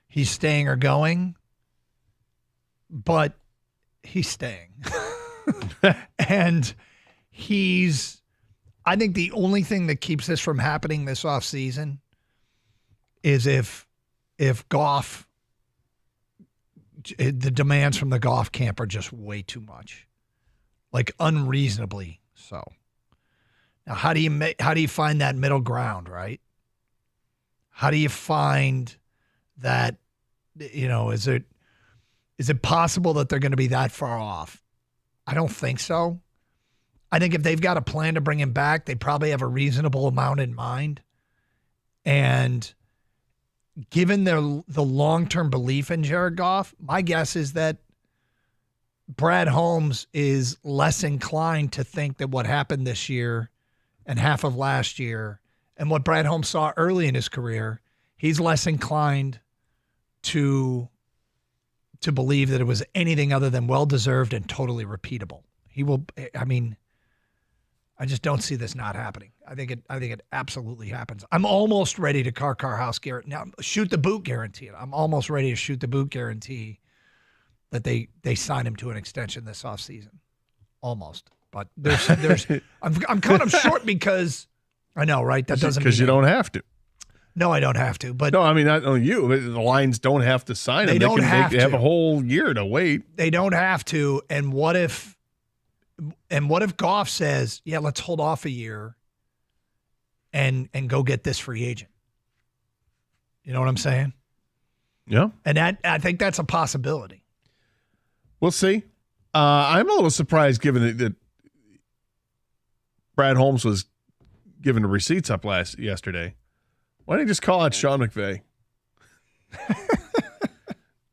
Speaker 8: he's staying or going. But he's staying. And I think the only thing that keeps this from happening this offseason is if Goff, the demands from the Goff camp are just way too much, like unreasonably so. Now, how do you find that middle ground, right? How do you find that, is it possible that they're going to be that far off? I don't think so. I think if they've got a plan to bring him back, they probably have a reasonable amount in mind. And given the long-term belief in Jared Goff, my guess is that Brad Holmes is less inclined to think that what happened this year and half of last year and what Brad Holmes saw early in his career, he's less inclined to believe that it was anything other than well-deserved and totally repeatable. I just don't see this not happening. I think it absolutely happens. I'm almost ready to car house guarantee. Now, shoot the boot guarantee. I'm almost ready to shoot the boot guarantee that they sign him to an extension this offseason. Almost. But there's I'm kind of short because I know, right? That doesn't mean
Speaker 9: because you don't have to.
Speaker 8: No, I don't have to. But
Speaker 9: no, I mean not only you, but the Lions don't have to sign him.
Speaker 8: They don't have to.
Speaker 9: They have a whole year to wait.
Speaker 8: They don't have to. And what if Goff says, "Yeah, let's hold off a year and go get this free agent"? You know what I'm saying?
Speaker 9: Yeah.
Speaker 8: And I think that's a possibility.
Speaker 9: We'll see. I'm a little surprised given that Brad Holmes was giving the receipts up yesterday. Why didn't he just call out Sean McVay?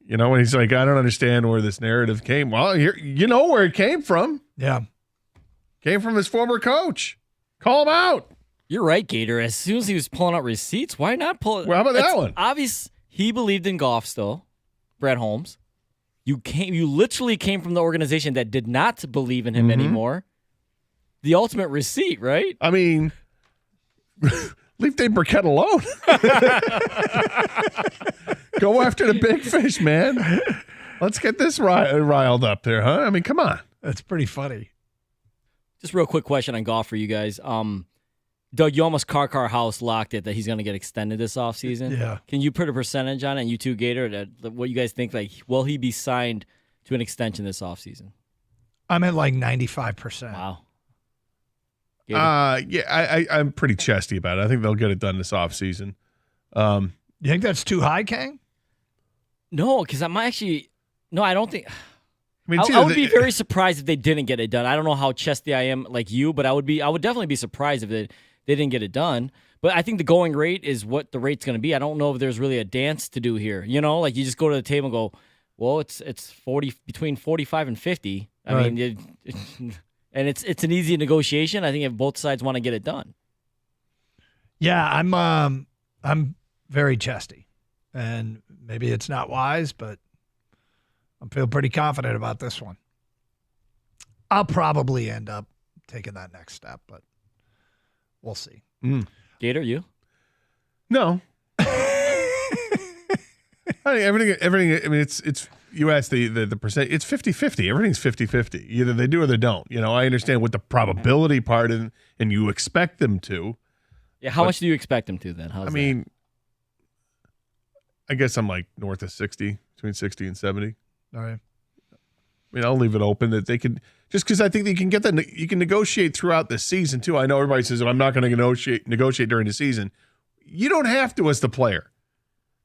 Speaker 9: When he's like, I don't understand where this narrative came. Well, here, you know where it came from.
Speaker 8: Yeah.
Speaker 9: Came from his former coach. Call him out.
Speaker 10: You're right, Gator. As soon as he was pulling out receipts, why not pull it?
Speaker 9: Well, how about that one?
Speaker 10: Obvious. He believed in Goff still, Brad Holmes. You literally came from the organization that did not believe in him anymore. The ultimate receipt, right?
Speaker 9: I mean, leave Dave Burkett alone. Go after the big fish, man. Let's get this riled up there, huh? I mean, come on.
Speaker 8: That's pretty funny.
Speaker 10: Just real quick question on Goff for you guys. Doug, you almost car house locked it that he's going to get extended this offseason.
Speaker 8: Yeah.
Speaker 10: Can you put a percentage on it, and you two, Gator, what you guys think? Like, will he be signed to an extension this offseason?
Speaker 8: I'm at like 95%.
Speaker 10: Wow.
Speaker 9: Yeah, I'm pretty chesty about it. I think they'll get it done this offseason.
Speaker 8: You think that's too high, Kang?
Speaker 10: No, because I don't think.
Speaker 9: I mean,
Speaker 10: I would be very surprised if they didn't get it done. I don't know how chesty I am like you, but I would definitely be surprised if they didn't get it done. But I think the going rate is what the rate's going to be. I don't know if there's really a dance to do here. Like you just go to the table and go, well, it's 40 between 45 and 50. I mean, and it's an easy negotiation. I think if both sides want to get it done.
Speaker 8: Yeah, I'm very chesty, and maybe it's not wise, but I feel pretty confident about this one. I'll probably end up taking that next step, but we'll see.
Speaker 10: Gator, you?
Speaker 9: No. I think everything. I mean, it's. You asked the percent. It's 50-50. Everything's 50-50. Either they do or they don't. I understand what the probability part and you expect them to.
Speaker 10: Yeah. How much do you expect them to then?
Speaker 9: I mean, I guess I'm like north of 60, between 60 and 70.
Speaker 8: All right.
Speaker 9: I mean, I'll leave it open that they can, just because I think they can get that. You can negotiate throughout the season too. I know everybody says, I'm not going to negotiate during the season. You don't have to as the player.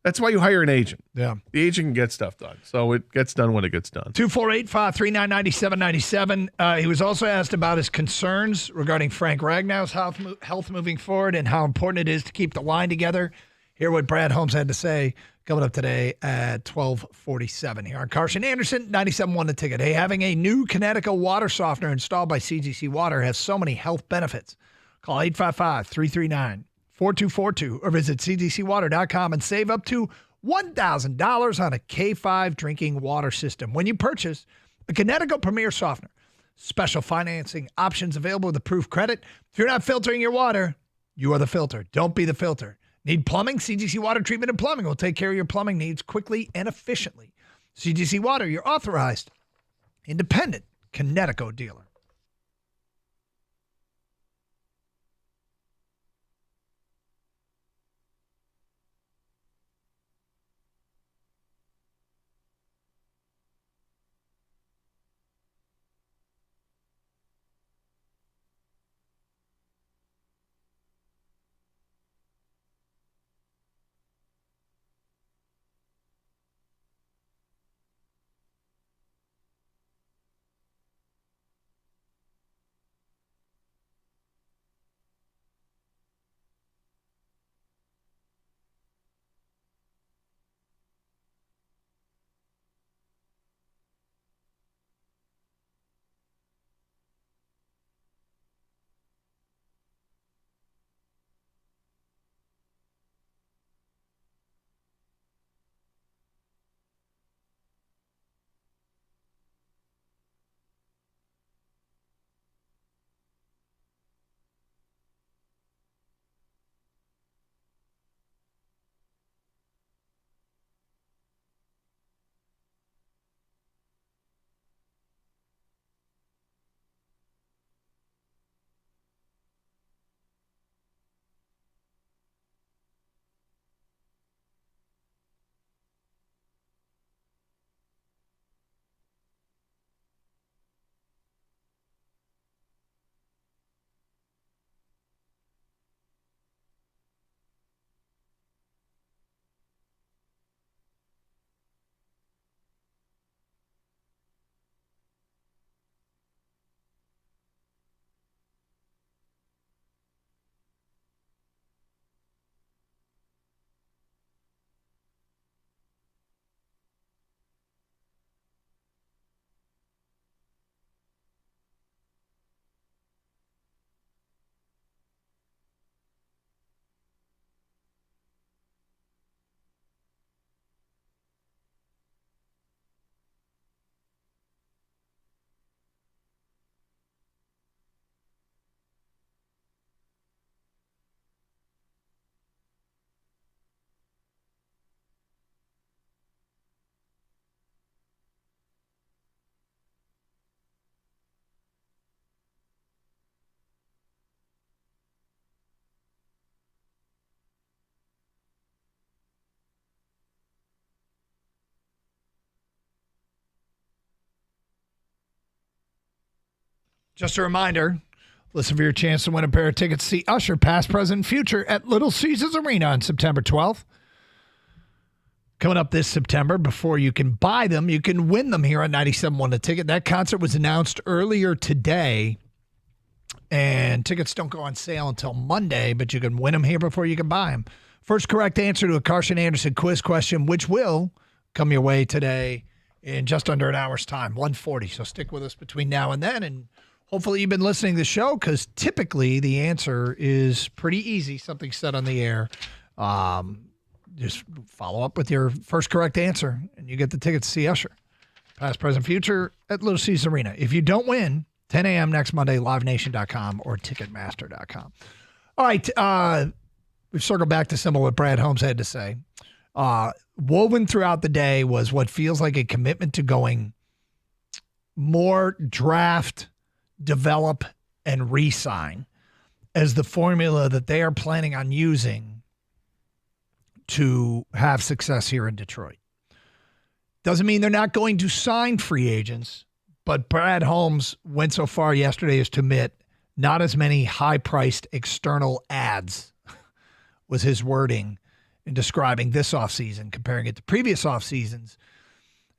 Speaker 9: That's why you hire an agent.
Speaker 8: Yeah.
Speaker 9: The agent can get stuff done. So it gets done when it gets done.
Speaker 8: 248-539-9797. He was also asked about his concerns regarding Frank Ragnow's health moving forward and how important it is to keep the line together. Hear what Brad Holmes had to say coming up today at 12:47 here on Carson Anderson, 97.1 The Ticket. Hey, having a new Connecticut water softener installed by CGC Water has so many health benefits. Call 855-339-4242 or visit cgcwater.com and save up to $1,000 on a K5 drinking water system when you purchase a Connecticut Premier Softener. Special financing options available with approved credit. If you're not filtering your water, you are the filter. Don't be the filter. Need plumbing? CGC Water Treatment and Plumbing will take care of your plumbing needs quickly and efficiently. CGC Water, your authorized, independent Connecticut dealer. Just a reminder, listen for your chance to win a pair of tickets to see Usher, past, present, and future at Little Caesars Arena on September 12th. Coming up this September, before you can buy them, you can win them here on 97.1 The Ticket. That concert was announced earlier today, and tickets don't go on sale until Monday, but you can win them here before you can buy them. First correct answer to a Carson Anderson quiz question, which will come your way today in just under an hour's time, 1:40. So stick with us between now and then, and hopefully you've been listening to the show, because typically the answer is pretty easy, something said on the air. Just follow up with your first correct answer, and you get the ticket to see Usher, past, present, future, at Little Caesars Arena. If you don't win, 10 a.m. next Monday, livenation.com or ticketmaster.com. All right, we've circled back to some of what Brad Holmes had to say. Woven throughout the day was what feels like a commitment to going more draft, develop, and re-sign as the formula that they are planning on using to have success here in Detroit. Doesn't mean they're not going to sign free agents, but Brad Holmes went so far yesterday as to admit not as many high-priced external ads was his wording in describing this offseason, comparing it to previous offseasons.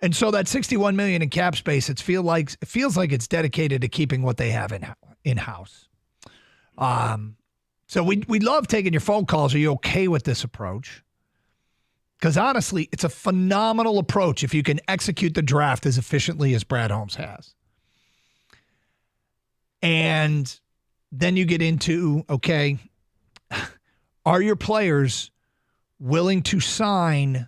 Speaker 8: And so that $61 million in cap space, it feels like it's dedicated to keeping what they have in-house. So we love taking your phone calls. Are you okay with this approach? Because honestly, it's a phenomenal approach if you can execute the draft as efficiently as Brad Holmes has. And then you get into, okay, are your players willing to sign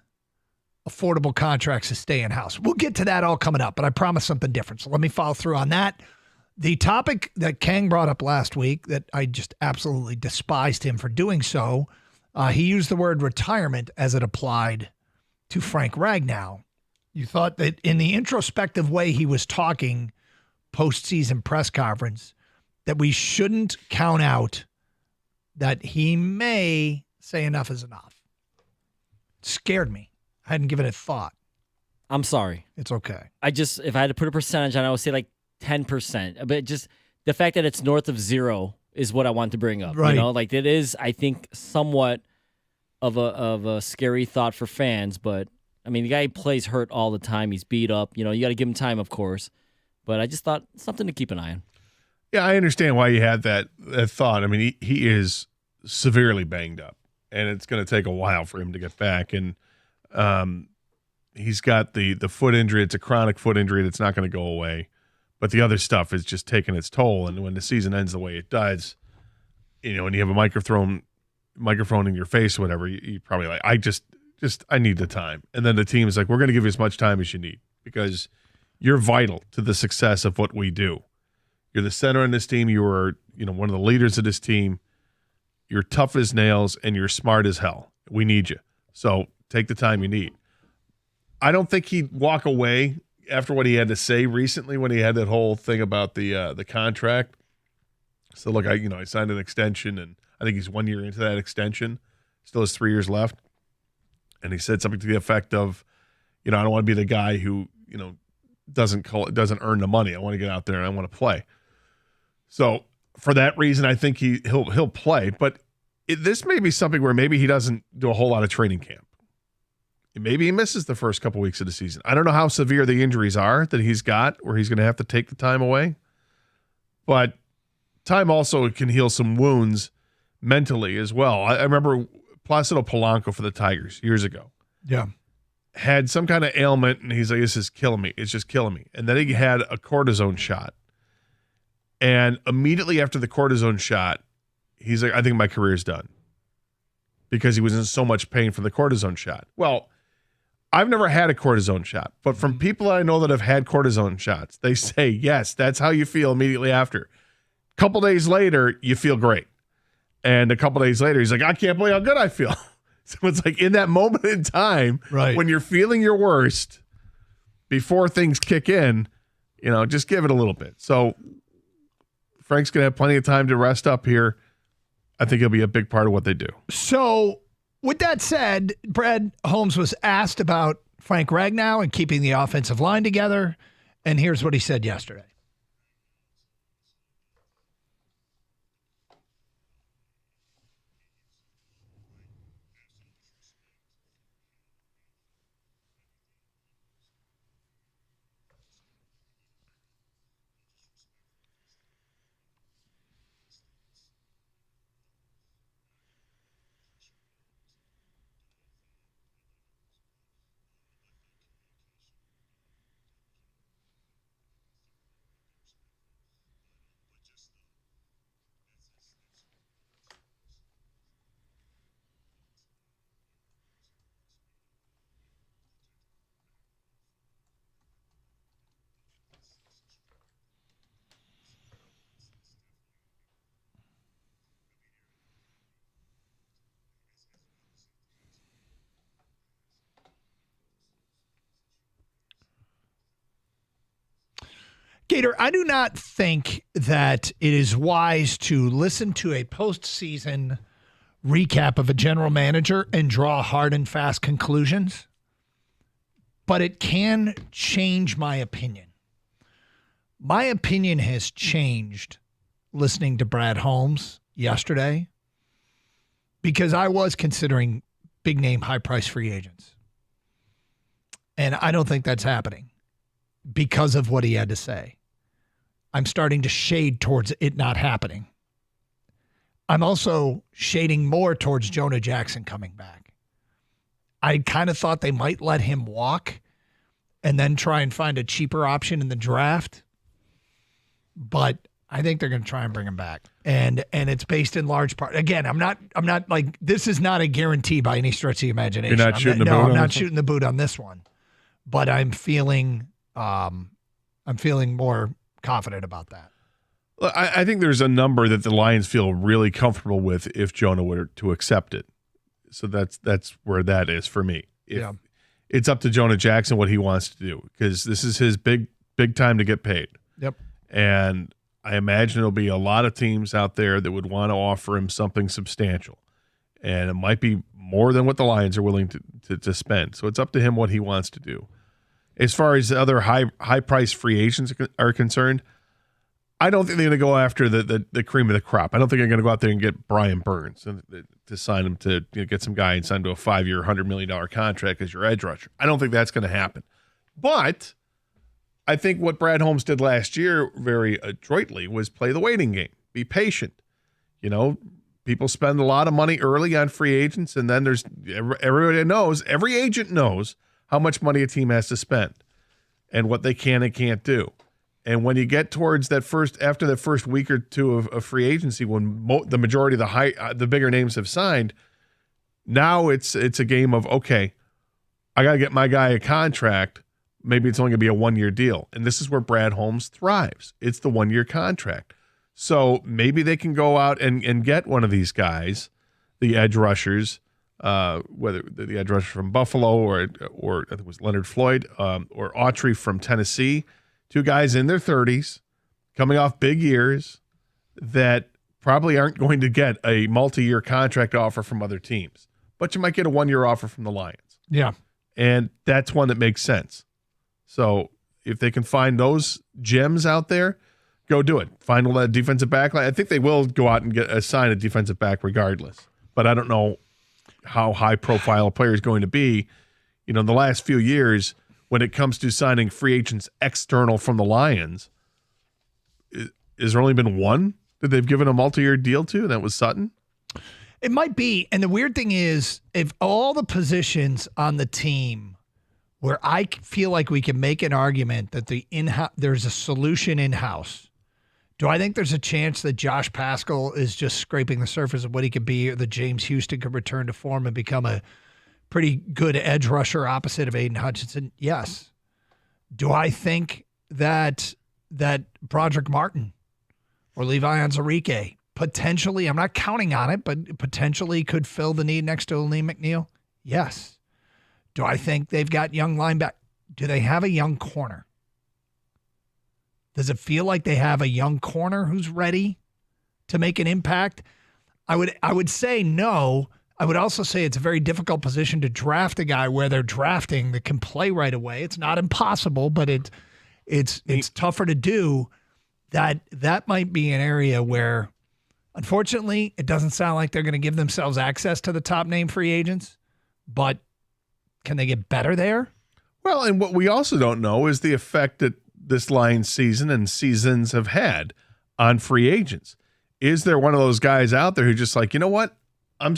Speaker 8: affordable contracts to stay in-house? We'll get to that all coming up, but I promise something different. So let me follow through on that. The topic that Kang brought up last week that I just absolutely despised him for doing so, he used the word retirement as it applied to Frank Ragnow. You thought that in the introspective way he was talking postseason press conference, that we shouldn't count out that he may say enough is enough. It scared me. I hadn't given it thought.
Speaker 10: I'm sorry.
Speaker 8: It's okay.
Speaker 10: If I had to put a percentage on it, I would say like 10%. But just the fact that it's north of 0 is what I want to bring up.
Speaker 8: Right.
Speaker 10: You know, like it is, I think, somewhat of a scary thought for fans. But I mean, the guy plays hurt all the time. He's beat up. You know, you got to give him time, of course. But I just thought something to keep an eye on.
Speaker 9: Yeah, I understand why you had that thought. I mean, he is severely banged up, and it's going to take a while for him to get back. And he's got the foot injury. It's a chronic foot injury that's not going to go away. But the other stuff is just taking its toll. And when the season ends the way it does, you know, and you have a microphone in your face, or whatever, you probably like, I need the time. And then the team is like, we're going to give you as much time as you need because you're vital to the success of what we do. You're the center on this team. You are, one of the leaders of this team. You're tough as nails and you're smart as hell. We need you. So take the time you need. I don't think he'd walk away after what he had to say recently when he had that whole thing about the contract. So look, I signed an extension and I think he's 1 year into that extension. Still has 3 years left. And he said something to the effect of, I don't want to be the guy who, doesn't earn the money. I want to get out there and I want to play. So for that reason, I think he'll play. But this may be something where maybe he doesn't do a whole lot of training camp. Maybe he misses the first couple weeks of the season. I don't know how severe the injuries are that he's got where he's going to have to take the time away. But time also can heal some wounds mentally as well. I remember Placido Polanco for the Tigers years ago.
Speaker 8: Yeah.
Speaker 9: Had some kind of ailment, and he's like, this is killing me. It's just killing me. And then he had a cortisone shot. And immediately after the cortisone shot, he's like, I think my career's done. Because he was in so much pain from the cortisone shot. Well, I've never had a cortisone shot. But from people I know that have had cortisone shots, they say, yes, that's how you feel immediately after. A couple days later, you feel great. And a couple days later, he's like, I can't believe how good I feel. So it's like in that moment in time,
Speaker 8: right,
Speaker 9: when you're feeling your worst, before things kick in, just give it a little bit. So Frank's going to have plenty of time to rest up here. I think it'll be a big part of what they do.
Speaker 8: So with that said, Brad Holmes was asked about Frank Ragnow and keeping the offensive line together. And here's what he said yesterday. Gator, I do not think that it is wise to listen to a postseason recap of a general manager and draw hard and fast conclusions, but it can change my opinion. My opinion has changed listening to Brad Holmes yesterday because I was considering big name, high price free agents. And I don't think that's happening because of what he had to say. I'm starting to shade towards it not happening. I'm also shading more towards Jonah Jackson coming back. I kind of thought they might let him walk and then try and find a cheaper option in the draft. But I think they're going to try and bring him back. And it's based in large part. Again, I'm not like, this is not a guarantee by any stretch of the imagination.
Speaker 9: You're not shooting the boot
Speaker 8: I'm
Speaker 9: on
Speaker 8: not
Speaker 9: this
Speaker 8: shooting the boot on this one. But I'm feeling more confident about that.
Speaker 9: I think there's a number that the Lions feel really comfortable with if Jonah were to accept it. So that's where that is for me. It's up to Jonah Jackson what he wants to do, because this is his big time to get paid.
Speaker 8: Yep.
Speaker 9: And I imagine there'll be a lot of teams out there that would want to offer him something substantial. And it might be more than what the Lions are willing to spend. So it's up to him what he wants to do. As far as other high price free agents are concerned, I don't think they're going to go after the cream of the crop. I don't think they're going to go out there and get Brian Burns to sign him to get some guy and sign him to a 5-year, $100 million contract as your edge rusher. I don't think that's going to happen. But I think what Brad Holmes did last year very adroitly was play the waiting game. Be patient. People spend a lot of money early on free agents, and then every agent knows how much money a team has to spend and what they can and can't do. And when you get towards after the first week or two of free agency, when the majority of the bigger names have signed, now it's a game of, okay, I got to get my guy a contract. Maybe it's only going to be a 1-year deal. And this is where Brad Holmes thrives. It's the 1-year contract. So maybe they can go out and get one of these guys, the edge rushers, whether the edge rusher from Buffalo or I think it was Leonard Floyd or Autry from Tennessee. 2 guys in their 30s, coming off big years, that probably aren't going to get a multi-year contract offer from other teams. But you might get a 1-year offer from the Lions.
Speaker 8: Yeah.
Speaker 9: And that's one that makes sense. So if they can find those gems out there, go do it. Find a defensive back. I think they will go out and assign a defensive back regardless. But I don't know how high-profile a player is going to be. In the last few years, when it comes to signing free agents external from the Lions, has there only been one that they've given a multi-year deal to, and that was Sutton?
Speaker 8: It might be. And the weird thing is, if all the positions on the team where I feel like we can make an argument that there's a solution in-house, do I think there's a chance that Josh Paschal is just scraping the surface of what he could be, or that James Houston could return to form and become a pretty good edge rusher opposite of Aiden Hutchinson? Yes. Do I think that Broderick Martin or Levi Onwuzurike potentially, I'm not counting on it, but potentially could fill the need next to Aleem McNeil? Yes. Do I think they've got young linebacker? Do they have a young corner? Does it feel like they have a young corner who's ready to make an impact? I would say no. I would also say it's a very difficult position to draft a guy where they're drafting that can play right away. It's not impossible, but it's tougher to do. That might be an area where, unfortunately, it doesn't sound like they're going to give themselves access to the top name free agents, but can they get better there?
Speaker 9: Well, and what we also don't know is the effect that this Lions season and seasons have had on free agents. Is there one of those guys out there who's just like, you know what? I'm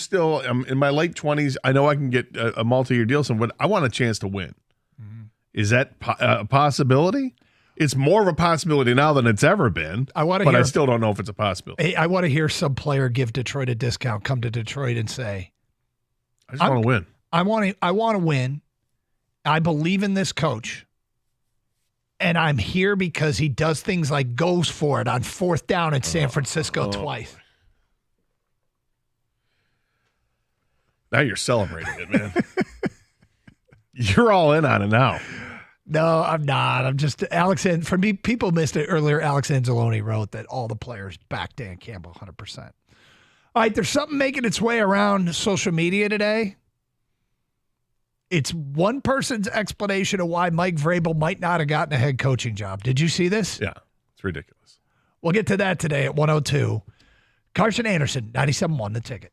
Speaker 9: in my late 20s. I know I can get a multi-year deal, but I want a chance to win. Mm-hmm. Is that a possibility? It's more of a possibility now than it's ever been. I still don't know if it's a possibility.
Speaker 8: I want to hear some player give Detroit a discount, come to Detroit and say,
Speaker 9: I just want to win.
Speaker 8: I want to win. I believe in this coach. And I'm here because he does things like goes for it on 4th down at San Francisco twice.
Speaker 9: Now you're celebrating it, man. You're all in on it now.
Speaker 8: No, I'm not. I'm just for me, people missed it earlier. Alex Anzalone wrote that all the players back Dan Campbell 100%. All right, there's something making its way around social media today. It's one person's explanation of why Mike Vrabel might not have gotten a head coaching job. Did you see this?
Speaker 9: Yeah, it's ridiculous.
Speaker 8: We'll get to that today at 1:02. Carson Anderson, 97.1 The Ticket.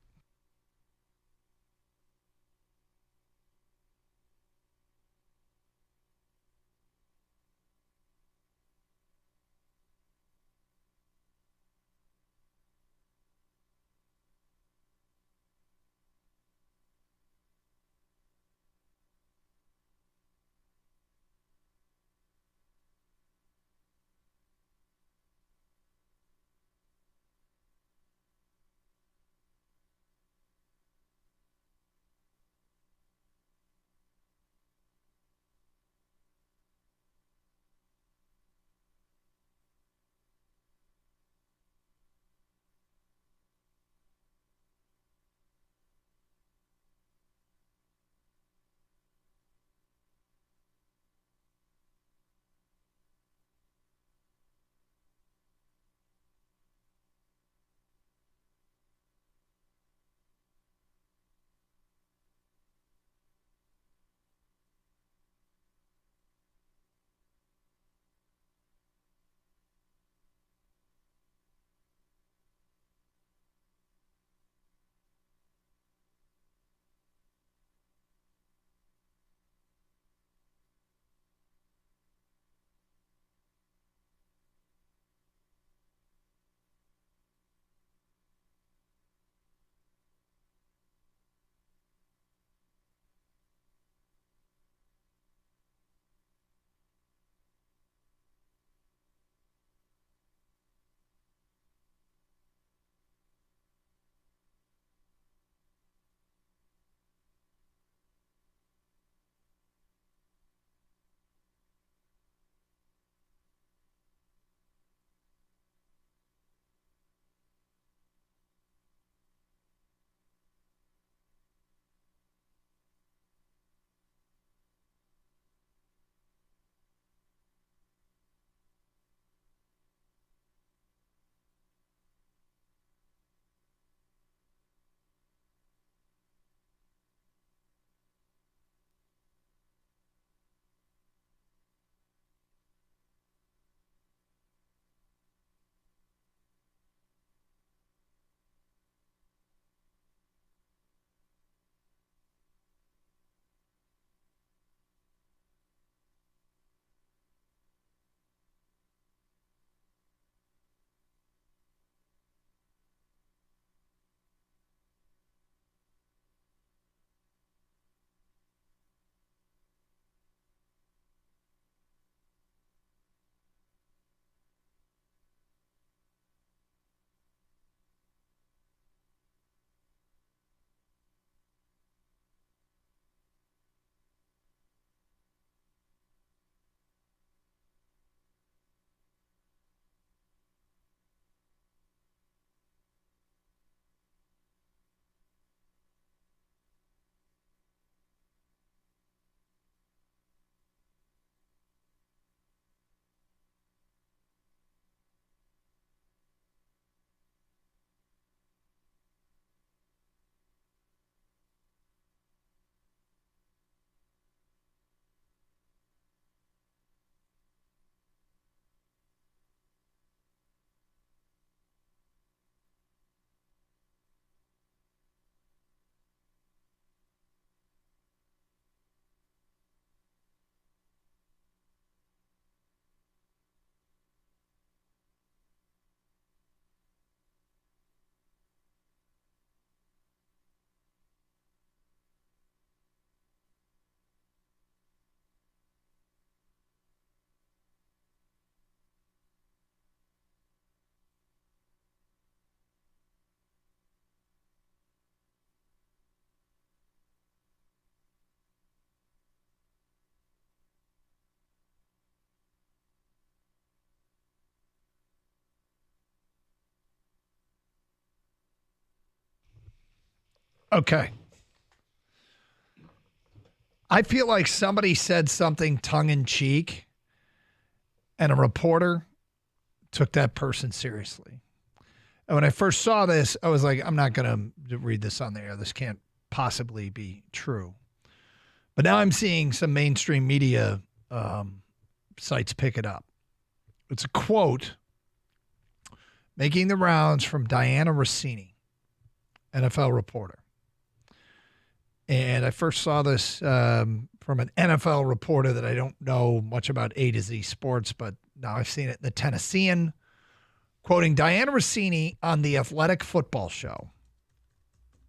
Speaker 8: Okay. I feel like somebody said something tongue-in-cheek, and a reporter took that person seriously. And when I first saw this, I was like, I'm not going to read this on the air. This can't possibly be true. But now I'm seeing some mainstream media sites pick it up. It's a quote making the rounds from Diana Rossini, NFL reporter. And I first saw this from an NFL reporter that I don't know much about A to Z sports, but now I've seen it in the Tennessean, quoting Diana Rossini on the Athletic Football Show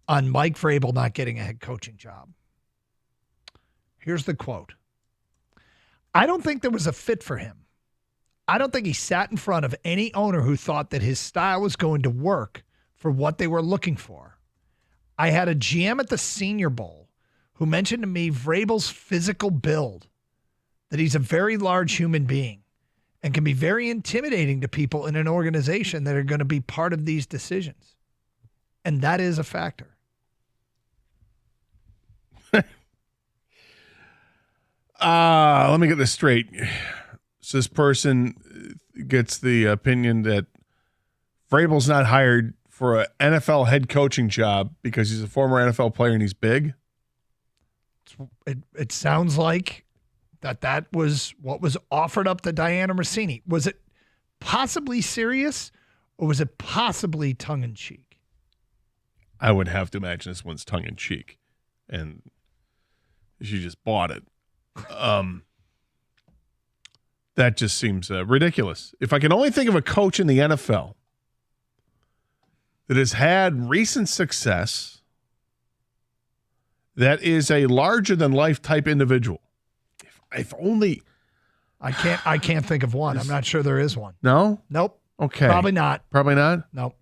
Speaker 8: on Mike Vrabel not getting a head coaching job. Here's the quote. I don't think there was a fit for him. I don't think he sat in front of any owner who thought that his style was going to work for what they were looking for. I had a GM at the Senior Bowl who mentioned to me Vrabel's physical build, that he's a very large human being and can be very intimidating to people in an organization that are going to be part of these decisions. And that is a factor.
Speaker 9: Let me get this straight. So this person gets the opinion that Vrabel's not hired for an NFL head coaching job because he's a former NFL player and he's big?
Speaker 8: It sounds like that was what was offered up to Diana Rossini. Was it possibly serious or was it possibly tongue-in-cheek?
Speaker 9: I would have to imagine this one's tongue-in-cheek, and she just bought it. That just seems ridiculous. If I can only think of a coach in the NFL that has had recent success that is a larger-than-life type individual. If only...
Speaker 8: I can't think of one. I'm not sure there is one.
Speaker 9: No?
Speaker 8: Nope.
Speaker 9: Okay.
Speaker 8: Probably not.
Speaker 9: Probably not?
Speaker 8: Nope.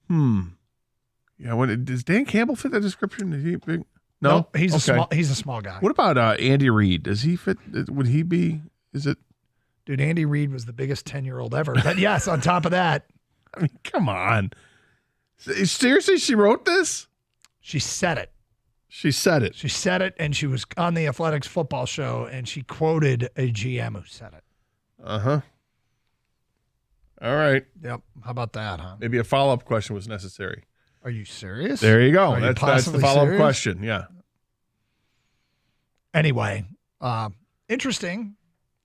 Speaker 9: Yeah. Does Dan Campbell fit that description? Is he big? No?
Speaker 8: Nope, he's a small guy.
Speaker 9: What about Andy Reid? Does he fit? Would he be? Is it?
Speaker 8: Dude, Andy Reid was the biggest 10-year-old ever. But yes, on top of that.
Speaker 9: I mean, come on. Seriously, she wrote this?
Speaker 8: She said it.
Speaker 9: She said it.
Speaker 8: She said it, and she was on the Athletics Football Show, and she quoted a GM who said it.
Speaker 9: Uh-huh. All right.
Speaker 8: Yep. How about that, huh?
Speaker 9: Maybe a follow-up question was necessary.
Speaker 8: Are you serious?
Speaker 9: There you go.
Speaker 8: Are you
Speaker 9: That's the follow-up question. Yeah.
Speaker 8: Anyway, interesting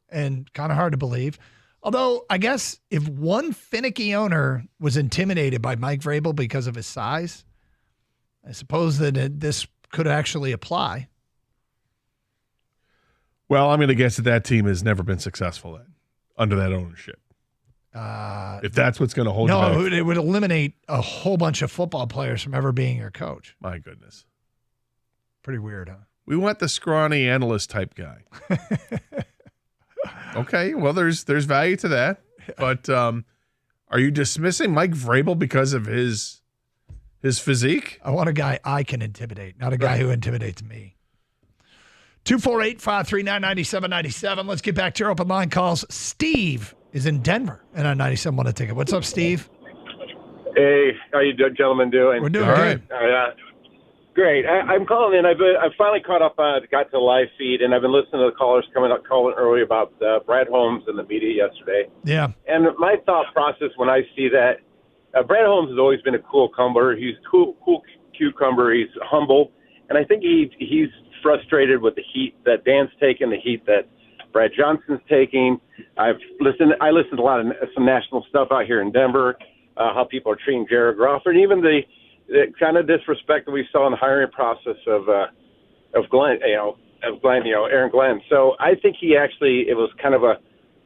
Speaker 8: and kind of hard to believe. Although, I guess if one finicky owner was intimidated by Mike Vrabel because of his size, I suppose that this could actually apply.
Speaker 9: Well, I'm going to guess that team has never been successful then, under that ownership. If that's what's going to hold you back.
Speaker 8: No, it would eliminate a whole bunch of football players from ever being your coach.
Speaker 9: My goodness.
Speaker 8: Pretty weird, huh?
Speaker 9: We want the scrawny analyst type guy. Okay, well, there's value to that. But are you dismissing Mike Vrabel because of his physique?
Speaker 8: I want a guy I can intimidate, not a guy who intimidates me. 248-539-9797. Let's get back to your open line calls. Steve is in Denver and on 97 want a ticket. What's up, Steve?
Speaker 4: Hey, how you gentlemen doing?
Speaker 8: We're doing good.
Speaker 4: Great. I'm calling in. I've finally caught up. Got to the live feed, and I've been listening to the callers calling early about Brad Holmes and the media yesterday.
Speaker 8: Yeah.
Speaker 4: And my thought process when I see that, Brad Holmes has always been a cool cucumber. He's cool cucumber. He's humble, and I think he's frustrated with the heat that Dan's taking, the heat that Brad Johnson's taking. I listened to a lot of some national stuff out here in Denver, how people are treating Jared Goff, and even the kind of disrespect that we saw in the hiring process of Glenn, Aaron Glenn. So I think it was kind of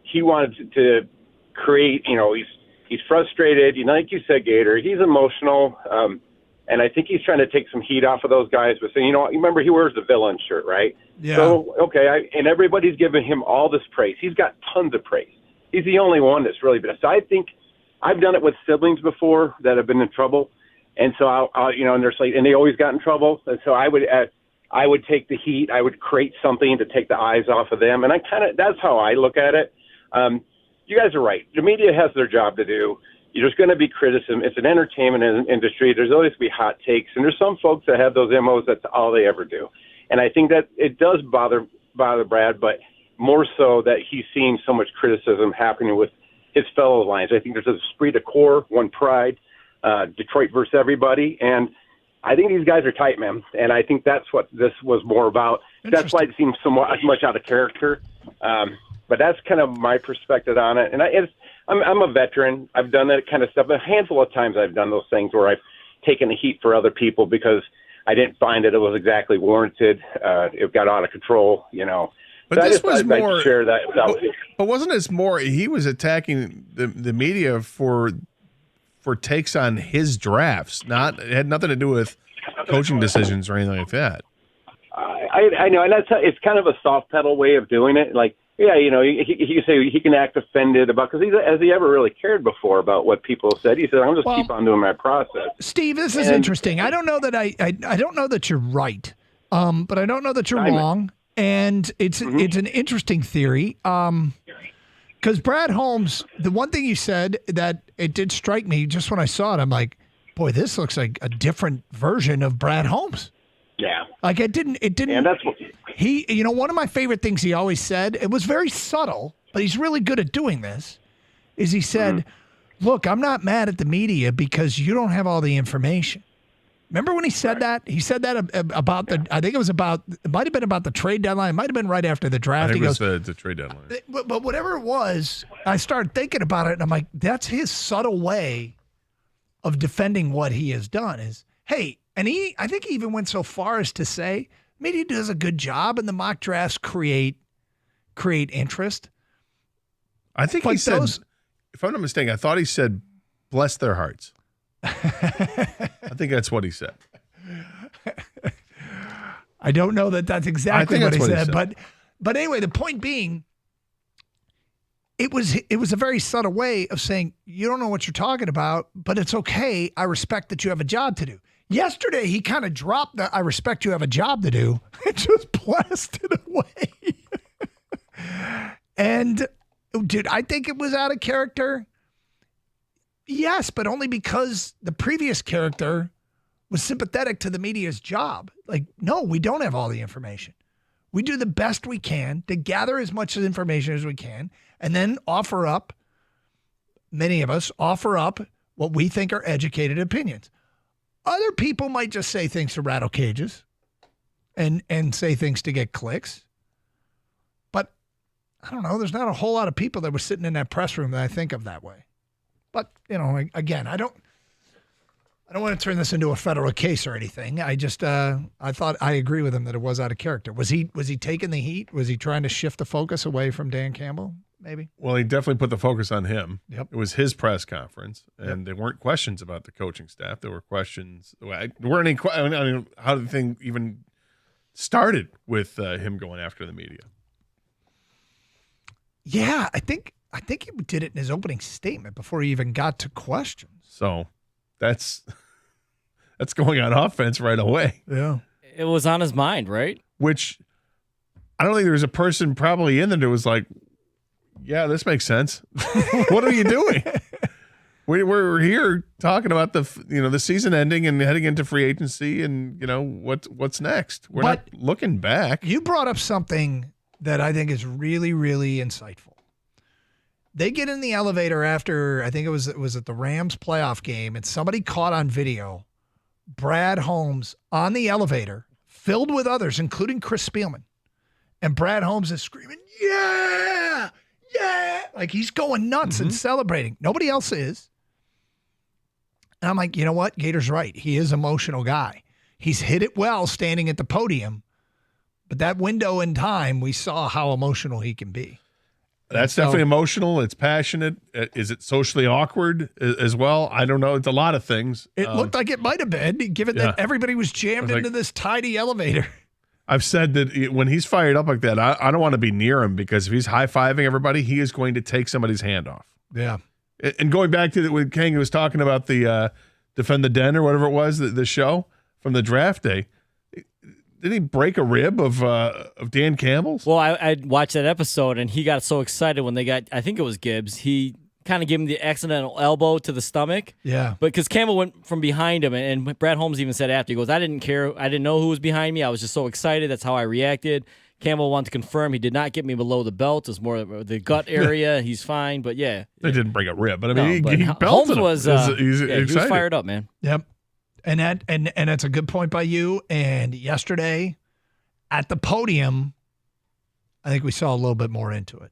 Speaker 4: he wanted to create, he's frustrated, like you said, Gator, he's emotional. And I think he's trying to take some heat off of those guys by saying, you remember he wears the villain shirt, right?
Speaker 8: Yeah.
Speaker 4: So, okay, and everybody's giving him all this praise. He's got tons of praise. He's the only one that's really been. So I think I've done it with siblings before that have been in trouble. And so, and they always got in trouble. And so I would take the heat. I would create something to take the eyes off of them. And that's how I look at it. You guys are right. The media has their job to do. there's going to be criticism. It's an entertainment industry. There's always be hot takes, and there's some folks that have those MOs. That's all they ever do. And I think that it does bother Brad, but more so that he's seeing so much criticism happening with his fellow Lions. I think there's a esprit de corps, one pride, Detroit versus everybody, and I think these guys are tight, man. And I think that's what this was more about. That's why it seems so much out of character. But that's kind of my perspective on it. And I'm a veteran. I've done that kind of stuff. A handful of times I've done those things where I've taken the heat for other people because I didn't find it was exactly warranted. It got out of control, you know.
Speaker 9: But
Speaker 4: so
Speaker 9: this was more.
Speaker 4: Share that.
Speaker 9: But wasn't this more? He was attacking the media for takes on his drafts. It had nothing to do with coaching decisions or anything like that.
Speaker 4: I know, and it's kind of a soft pedal way of doing it. Like, yeah, you know, he can say he can act offended about because has he ever really cared before about what people said? He said, "I'm just keep on doing my process."
Speaker 8: Steve, this is interesting. I don't know that I don't know that you're right, but I don't know that you're wrong. And it's an interesting theory. Because Brad Holmes, the one thing you said that it did strike me just when I saw it, I'm like, boy, this looks like a different version of Brad Holmes.
Speaker 4: Yeah.
Speaker 8: Like it didn't. And that's what one of my favorite things he always said, it was very subtle, but he's really good at doing this, is he said, look, I'm not mad at the media because you don't have all the information. Remember when he said that? He said that about it might have been about the trade deadline. It might have been right after the draft.
Speaker 9: I think it was the trade deadline.
Speaker 8: But whatever it was, I started thinking about it, and I'm like, that's his subtle way of defending what he has done is, hey, and I think he even went so far as to say, media does a good job, and the mock drafts create interest.
Speaker 9: I think he said, if I'm not mistaken, I thought he said, bless their hearts. I think that's what he said.
Speaker 8: I don't know that that's exactly what he said, but anyway, the point being, it was a very subtle way of saying you don't know what you're talking about, but it's okay. I respect that you have a job to do. Yesterday, he kind of dropped the "I respect you have a job to do" and just blasted away. And did I think it was out of character? Yes, but only because the previous character was sympathetic to the media's job. Like, no, we don't have all the information. We do the best we can to gather as much information as we can and then many of us offer up what we think are educated opinions. Other people might just say things to rattle cages and say things to get clicks. But I don't know, there's not a whole lot of people that were sitting in that press room that I think of that way. But, again, I don't want to turn this into a federal case or anything. I just I thought I agree with him that it was out of character. Was he taking the heat? Was he trying to shift the focus away from Dan Campbell, maybe?
Speaker 9: Well, he definitely put the focus on him.
Speaker 8: Yep.
Speaker 9: It was his press conference, and there weren't questions about the coaching staff. There were questions. There weren't any how the thing even started with him going after the media.
Speaker 8: Yeah, I think he did it in his opening statement before he even got to questions.
Speaker 9: So that's going on offense right away.
Speaker 8: Yeah.
Speaker 10: It was on his mind, right?
Speaker 9: Which I don't think there was a person probably in there that was like, yeah, this makes sense. What are you doing? We're here talking about the season ending and heading into free agency and, what's next. We're not looking back.
Speaker 8: You brought up something that I think is really, really insightful. They get in the elevator after, I think it was at the Rams playoff game, and somebody caught on video Brad Holmes on the elevator, filled with others, including Chris Spielman. And Brad Holmes is screaming, yeah, yeah. Like he's going nuts and celebrating. Nobody else is. And I'm like, you know what? Gator's right. He is an emotional guy. He's hit it well standing at the podium. But that window in time, we saw how emotional he can be.
Speaker 9: That's definitely emotional. It's passionate. Is it socially awkward as well? I don't know. It's a lot of things.
Speaker 8: It looked like it might have been, given that everybody was jammed into this tiny elevator.
Speaker 9: I've said that when he's fired up like that, I don't want to be near him because if he's high-fiving everybody, he is going to take somebody's hand off.
Speaker 8: Yeah.
Speaker 9: And going back to when Kang was talking about the Defend the Den or whatever it was, the show from the draft day, did he break a rib of Dan Campbell's?
Speaker 10: Well, I watched that episode, and he got so excited when they got, I think it was Gibbs. He kind of gave him the accidental elbow to the stomach.
Speaker 8: Yeah.
Speaker 10: But because Campbell went from behind him, and Brad Holmes even said after, he goes, I didn't care. I didn't know who was behind me. I was just so excited. That's how I reacted. Campbell wanted to confirm he did not get me below the belt. It was more the gut area. He's fine. But, yeah.
Speaker 9: They didn't break a rib, but I mean,
Speaker 10: No,
Speaker 9: he
Speaker 10: but
Speaker 9: belted
Speaker 10: Holmes
Speaker 9: him.
Speaker 10: was,
Speaker 9: He's
Speaker 10: he was
Speaker 9: excited.
Speaker 10: fired up, man.
Speaker 8: Yep. And that's a good point by you. And yesterday at the podium, I think we saw a little bit more into it.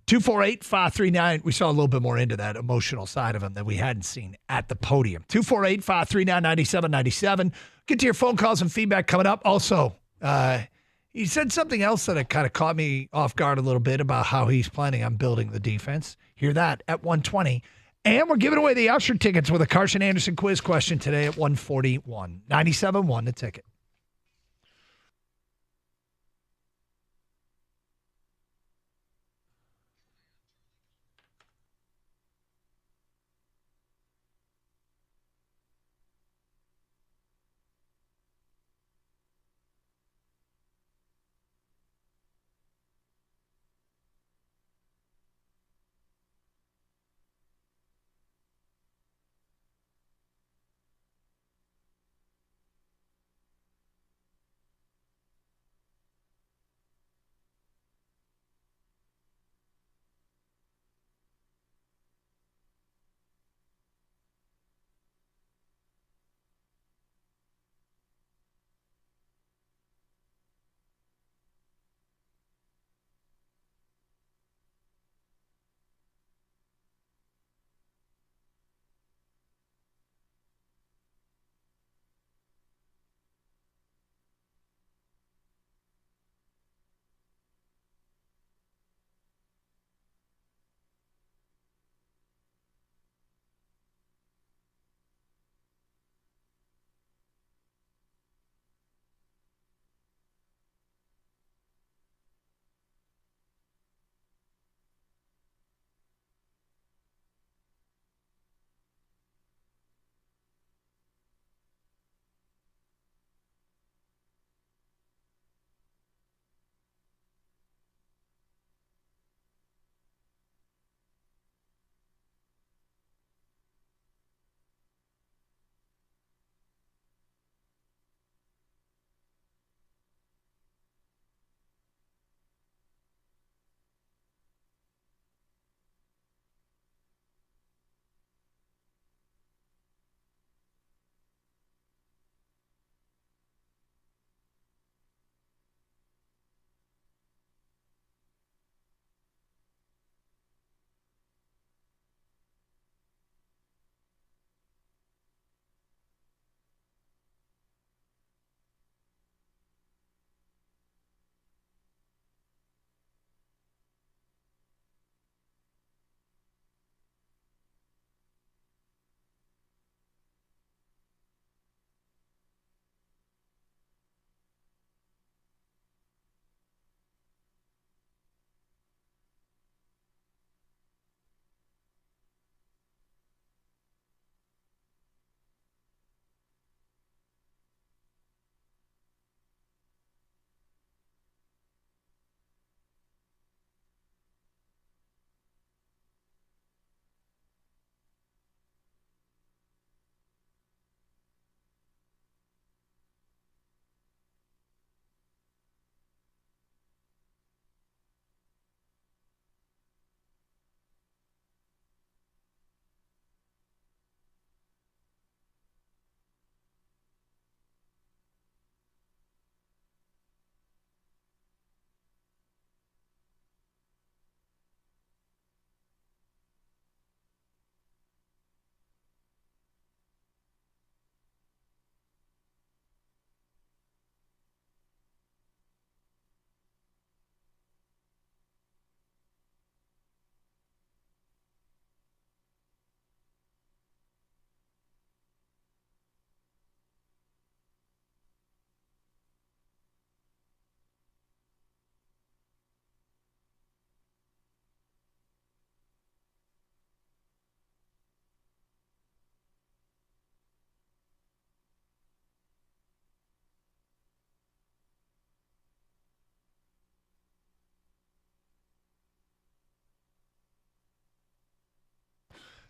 Speaker 8: 248-539, we saw a little bit more into that emotional side of him that we hadn't seen at the podium. 248-539-9797. Get to your phone calls and feedback coming up. Also, he said something else that kind of caught me off guard a little bit about how he's planning on building the defense. Hear that at 120. And we're giving away the Usher tickets with a Carson Anderson quiz question today at 141. 97.1 the ticket.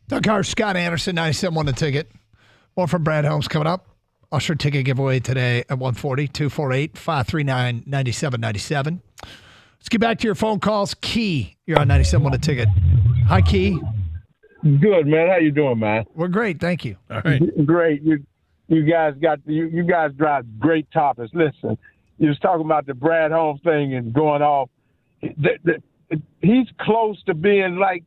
Speaker 8: Doug Hart, Scott Anderson, 97 The Ticket. More from Brad Holmes coming up. Usher ticket giveaway today at 140-248-539-9797. Let's get back to your phone calls. Key, you're on 97 The Ticket. Hi, Key.
Speaker 18: Good, man. How you doing, man?
Speaker 8: We're great, thank you.
Speaker 9: All right.
Speaker 18: Great. You guys drive great topics. Listen, you was talking about the Brad Holmes thing and going off. He's close to being like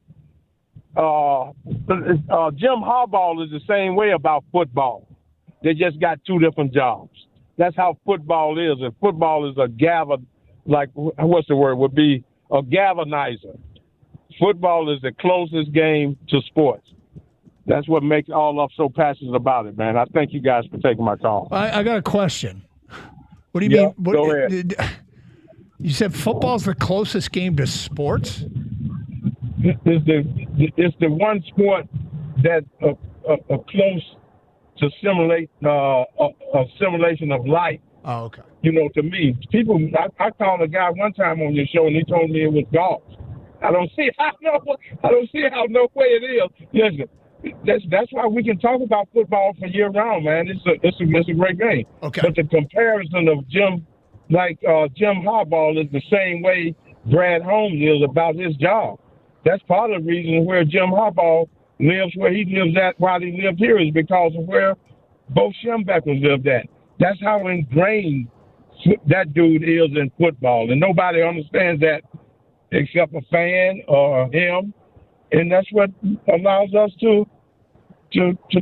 Speaker 18: Jim Harbaugh is the same way about football. They just got two different jobs. That's how football is. And football is a what's the word? Would be a galvanizer. Football is the closest game to sports. That's what makes all of us so passionate about it, man. I thank you guys for taking my call.
Speaker 8: I got a question. What do you mean?
Speaker 18: Go ahead.
Speaker 8: You said football's the closest game to sports?
Speaker 18: It's the one sport that close to simulate a simulation of life.
Speaker 8: Oh, okay.
Speaker 18: To me, I called a guy one time on your show and he told me it was golf. I don't see how no way it is. Listen, that's why we can talk about football for year round, man. It's a great game.
Speaker 8: Okay.
Speaker 18: But the comparison of Jim Harbaugh is the same way Brad Holmes is about his job. That's part of the reason where Jim Harbaugh lives where he lives at while he lived here is because of where both Schembechers lived at. That's how ingrained that dude is in football, and nobody understands that except a fan or him, and that's what allows us to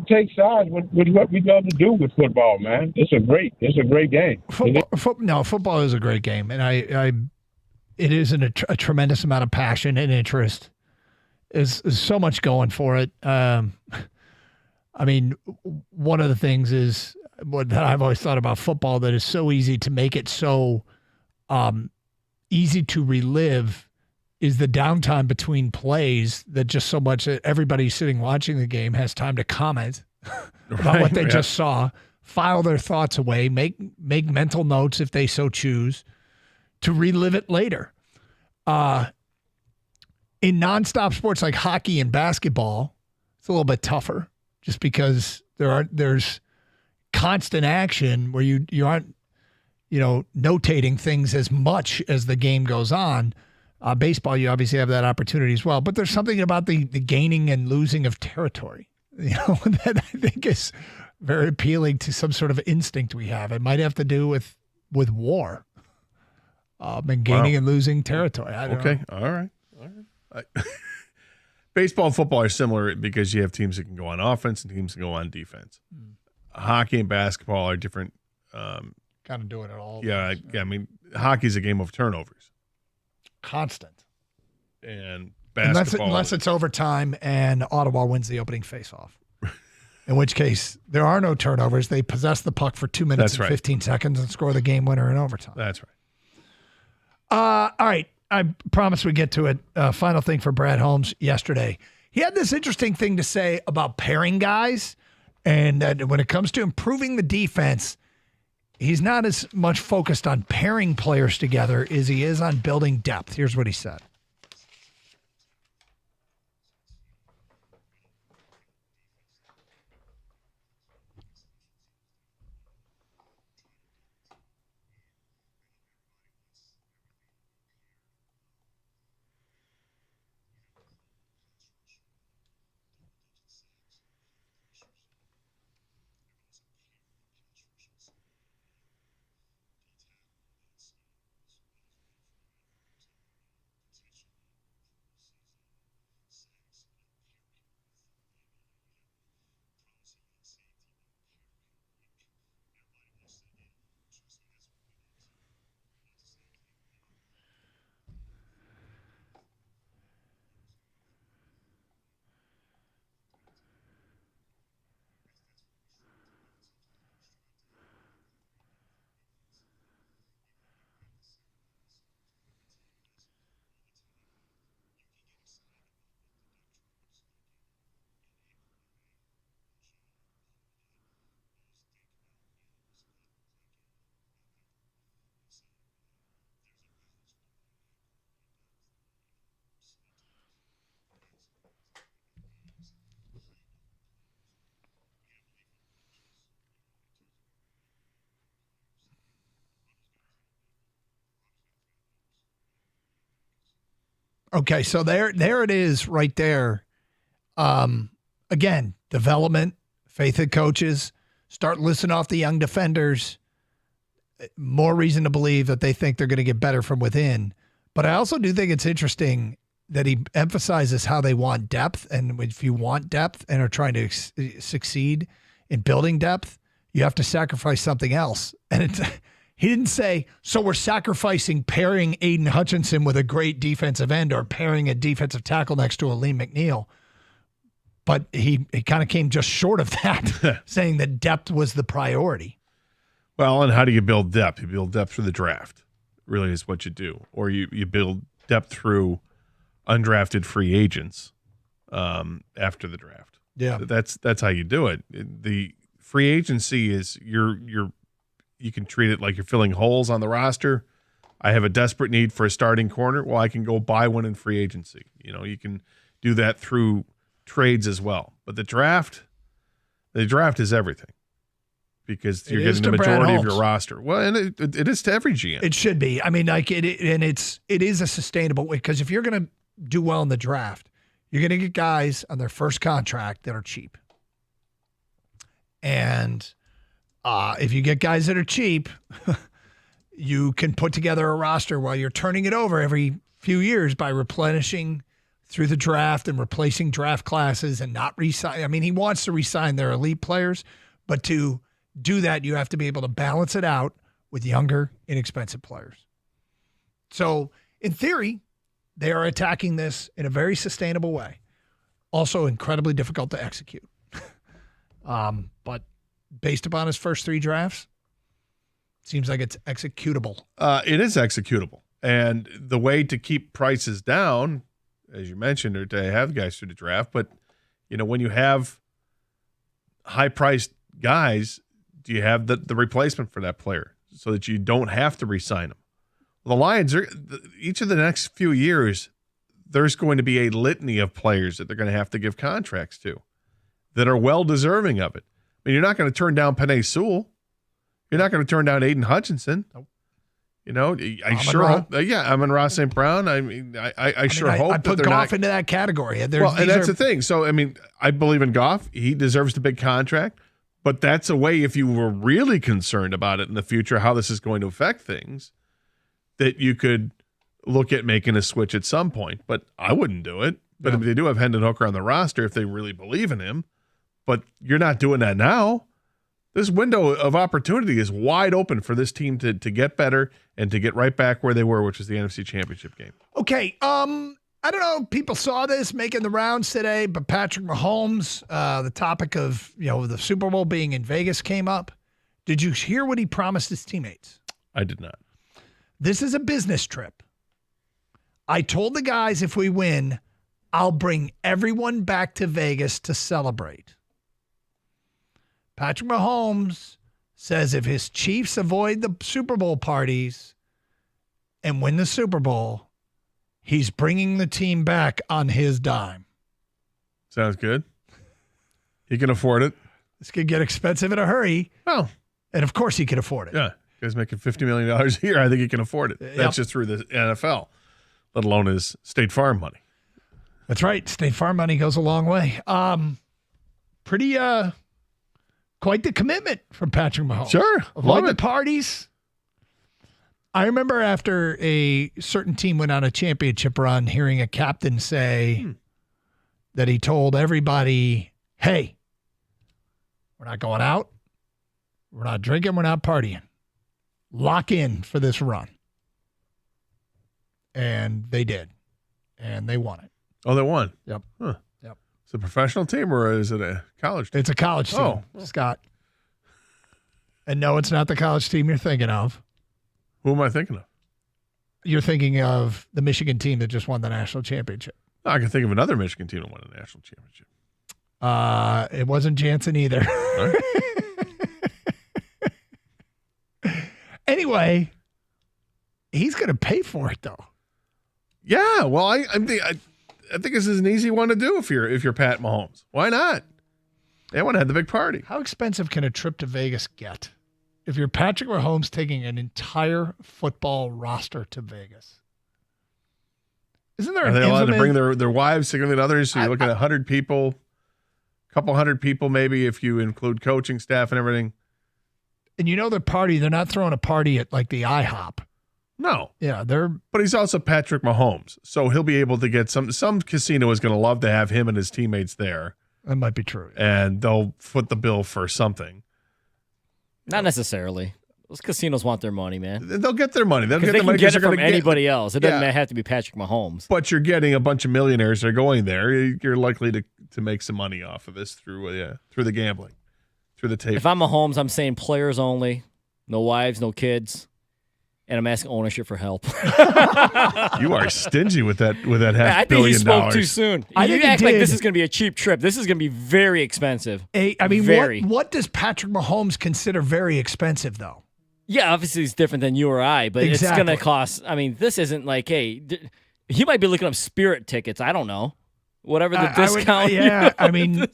Speaker 18: take sides with what we love to do with football, man. It's a great game.
Speaker 8: Football is a great game, and it is a tremendous amount of passion and interest. There's so much going for it. I mean, one of the things is that I've always thought about football that is so easy to make it so easy to relive is the downtime between plays, that just so much that everybody sitting watching the game has time to comment about what they just saw, file their thoughts away, make mental notes if they so choose, to relive it later. In nonstop sports like hockey and basketball, it's a little bit tougher just because there's constant action where you aren't, notating things as much as the game goes on. Baseball, you obviously have that opportunity as well, but there's something about the gaining and losing of territory, that I think is very appealing to some sort of instinct we have. It might have to do with war, and gaining and losing territory. I don't know.
Speaker 9: All right. Baseball and football are similar because you have teams that can go on offense and teams that can go on defense. Hockey and basketball are different.
Speaker 8: Kind of doing it all.
Speaker 9: Yeah. I mean, hockey's a game of turnovers.
Speaker 8: Constant.
Speaker 9: And basketball.
Speaker 8: Unless it's overtime and Ottawa wins the opening faceoff. In which case, there are no turnovers. They possess the puck for 2 minutes and 15 seconds and score the game winner in overtime.
Speaker 9: That's right.
Speaker 8: All right. I promise we get to it. Final thing for Brad Holmes yesterday. He had this interesting thing to say about pairing guys. And when it comes to improving the defense, he's not as much focused on pairing players together as he is on building depth. Here's what he said. Okay, so there it is right there. Again, development, faith in coaches, start listing off the young defenders. More reason to believe that they think they're going to get better from within. But I also do think it's interesting that he emphasizes how they want depth. And if you want depth and are trying to succeed in building depth, you have to sacrifice something else. And he didn't say, so we're sacrificing pairing Aiden Hutchinson with a great defensive end or pairing a defensive tackle next to Aleem McNeil. But he kind of came just short of that, saying that depth was the priority.
Speaker 9: Well, and how do you build depth? You build depth through the draft, really is what you do. Or you build depth through undrafted free agents after the draft.
Speaker 8: Yeah.
Speaker 9: That's how you do it. The free agency is you can treat it like you're filling holes on the roster. I have a desperate need for a starting corner. Well, I can go buy one in free agency. You can do that through trades as well. But the draft is everything. Because you're getting the majority of your roster. Well, and it is to every GM.
Speaker 8: It should be. I mean, like it is a sustainable way, because if you're going to do well in the draft, you're going to get guys on their first contract that are cheap. And if you get guys that are cheap, you can put together a roster while you're turning it over every few years by replenishing through the draft and replacing draft classes and not re-sign. I mean, he wants to re-sign their elite players, but to do that, you have to be able to balance it out with younger, inexpensive players. So, in theory, they are attacking this in a very sustainable way. Also, incredibly difficult to execute. But based upon his first 3 drafts, seems like it's executable.
Speaker 9: It is executable. And the way to keep prices down, as you mentioned, are to have guys through the draft. But, when you have high-priced guys, do you have the replacement for that player so that you don't have to re-sign them? Well, the Lions, each of the next few years, there's going to be a litany of players that they're going to have to give contracts to that are well-deserving of it. I mean, you're not going to turn down Penei Sewell. You're not going to turn down Aiden Hutchinson.
Speaker 8: Nope.
Speaker 9: Amon-Ra St. Brown. I mean, I sure hope
Speaker 8: I put Goff into that category.
Speaker 9: And that's the thing. So, I mean, I believe in Goff. He deserves the big contract. But that's a way, if you were really concerned about it in the future, how this is going to affect things, that you could look at making a switch at some point. But I wouldn't do it. But if they do have Hendon Hooker on the roster, if they really believe in him, but you're not doing that now, this window of opportunity is wide open for this team to get better and to get right back where they were, which is the NFC Championship game.
Speaker 8: Okay, I don't know if people saw this making the rounds today, but Patrick Mahomes, the topic of the Super Bowl being in Vegas came up. Did you hear what he promised his teammates?
Speaker 9: I did not.
Speaker 8: This is a business trip. I told the guys if we win, I'll bring everyone back to Vegas to celebrate. Patrick Mahomes says if his Chiefs avoid the Super Bowl parties and win the Super Bowl, he's bringing the team back on his dime.
Speaker 9: Sounds good. He can afford it.
Speaker 8: This could get expensive in a hurry.
Speaker 9: Well,
Speaker 8: and of course he can afford it.
Speaker 9: Yeah. Guy's making $50 million a year. I think he can afford it. That's just through the NFL, let alone his State Farm money.
Speaker 8: That's right. State Farm money goes a long way. Quite the commitment from Patrick Mahomes.
Speaker 9: Sure.
Speaker 8: Avoid the parties. I remember after a certain team went on a championship run, hearing a captain say that he told everybody, hey, we're not going out. We're not drinking. We're not partying. Lock in for this run. And they did. And they won it.
Speaker 9: Oh, they won?
Speaker 8: Yep.
Speaker 9: Huh.
Speaker 8: Yep.
Speaker 9: Is it a professional team or is it a college team?
Speaker 8: It's a college team, Scott. And no, it's not the college team you're thinking of.
Speaker 9: Who am I thinking of?
Speaker 8: You're thinking of the Michigan team that just won the national championship.
Speaker 9: No, I can think of another Michigan team that won a national championship.
Speaker 8: It wasn't Jansen either.
Speaker 9: Right.
Speaker 8: Anyway, he's going to pay for it, though.
Speaker 9: Yeah, well, I think this is an easy one to do if you're Pat Mahomes. Why not? They want to have the big party.
Speaker 8: How expensive can a trip to Vegas get? If you're Patrick Mahomes taking an entire football roster to Vegas, Isn't there
Speaker 9: Are they allowed to bring their wives, significant others? So you're looking at 100 people, a couple hundred people maybe if you include coaching staff and everything.
Speaker 8: And they're not throwing a party at like the IHOP.
Speaker 9: No.
Speaker 8: Yeah,
Speaker 9: but he's also Patrick Mahomes, so he'll be able to get some casino is going to love to have him and his teammates there.
Speaker 8: That might be true.
Speaker 9: And they'll foot the bill for something.
Speaker 10: Not necessarily. Those casinos want their money, man.
Speaker 9: They'll get their money. They'll get
Speaker 10: they
Speaker 9: the money
Speaker 10: can get it from
Speaker 9: get,
Speaker 10: anybody else. It doesn't
Speaker 9: Yeah.
Speaker 10: have to be Patrick Mahomes.
Speaker 9: But you're getting a bunch of millionaires that are going there. You're likely to make some money off of this through the gambling, through the table.
Speaker 10: If I'm Mahomes, I'm saying players only, no wives, no kids, and I'm asking ownership for help.
Speaker 9: You are stingy with that $500 million.
Speaker 10: I think he spoke too soon.
Speaker 8: I
Speaker 10: You
Speaker 8: think he
Speaker 10: act like
Speaker 8: did.
Speaker 10: this is going to be a cheap trip. This is going to be very expensive.
Speaker 8: Very. What does Patrick Mahomes consider very expensive, though?
Speaker 10: Yeah, obviously it's different than you or I, but it's going to cost. I mean, this isn't like, hey, he might be looking up Spirit tickets. I don't know. Whatever the discount.
Speaker 8: I mean,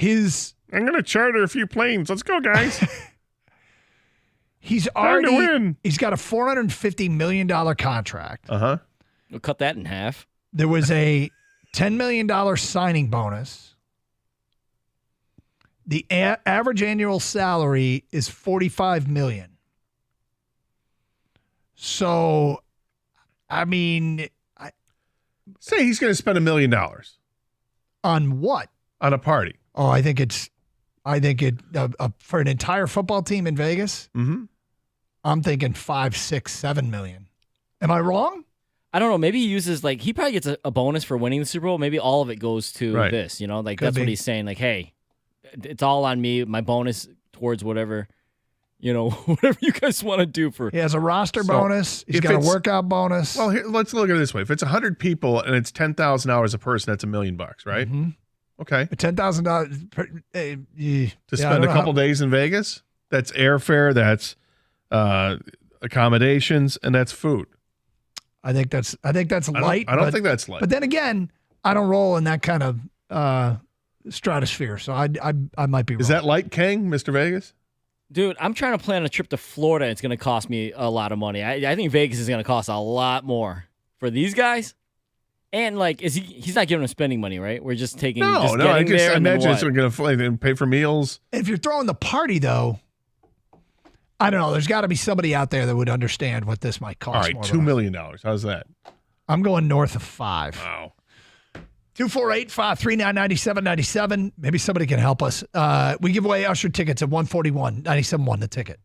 Speaker 9: I'm going to charter a few planes. Let's go, guys.
Speaker 8: He's
Speaker 9: Time to win.
Speaker 8: He's got a $450 million contract.
Speaker 9: Uh-huh.
Speaker 10: We'll cut that in half.
Speaker 8: There was a $10 million signing bonus. The average annual salary is $45 million. So, I mean,
Speaker 9: say he's going to spend $1 million
Speaker 8: on what?
Speaker 9: On a party.
Speaker 8: Oh, I think for an entire football team in Vegas.
Speaker 9: Mm-hmm.
Speaker 8: I'm thinking 5, 6, 7 million. Am I wrong?
Speaker 10: I don't know. Maybe he uses he probably gets a bonus for winning the Super Bowl. Maybe all of it goes to this.
Speaker 8: Could
Speaker 10: That's what
Speaker 8: be.
Speaker 10: he's saying. Like, hey, it's all on me. My bonus towards whatever, whatever you guys want to do for.
Speaker 8: He has a roster bonus. He's got a workout bonus.
Speaker 9: Well, let's look at it this way. If it's 100 people and it's $10,000 a person, that's $1 million, right?
Speaker 8: Mm-hmm.
Speaker 9: Okay.
Speaker 8: $10,000
Speaker 9: to spend a couple days in Vegas. That's airfare. That's accommodations, and that's food.
Speaker 8: I think that's light.
Speaker 9: I don't think that's light.
Speaker 8: But then again, I don't roll in that kind of stratosphere, so I might be wrong.
Speaker 9: Is that light, Kang, Mr. Vegas?
Speaker 10: Dude, I'm trying to plan a trip to Florida. It's going to cost me a lot of money. I think Vegas is going to cost a lot more for these guys. And he's not giving them spending money, right? We're just taking.
Speaker 9: No. I imagine it's going to pay for meals.
Speaker 8: If you're throwing the party, though, I don't know. There's got to be somebody out there that would understand what this might cost.
Speaker 9: All right, $2 million. How's that?
Speaker 8: I'm going north of 5.
Speaker 9: Wow.
Speaker 8: 248-539-9797. Maybe somebody can help us. We give away Usher tickets at 141, 97.1 the ticket.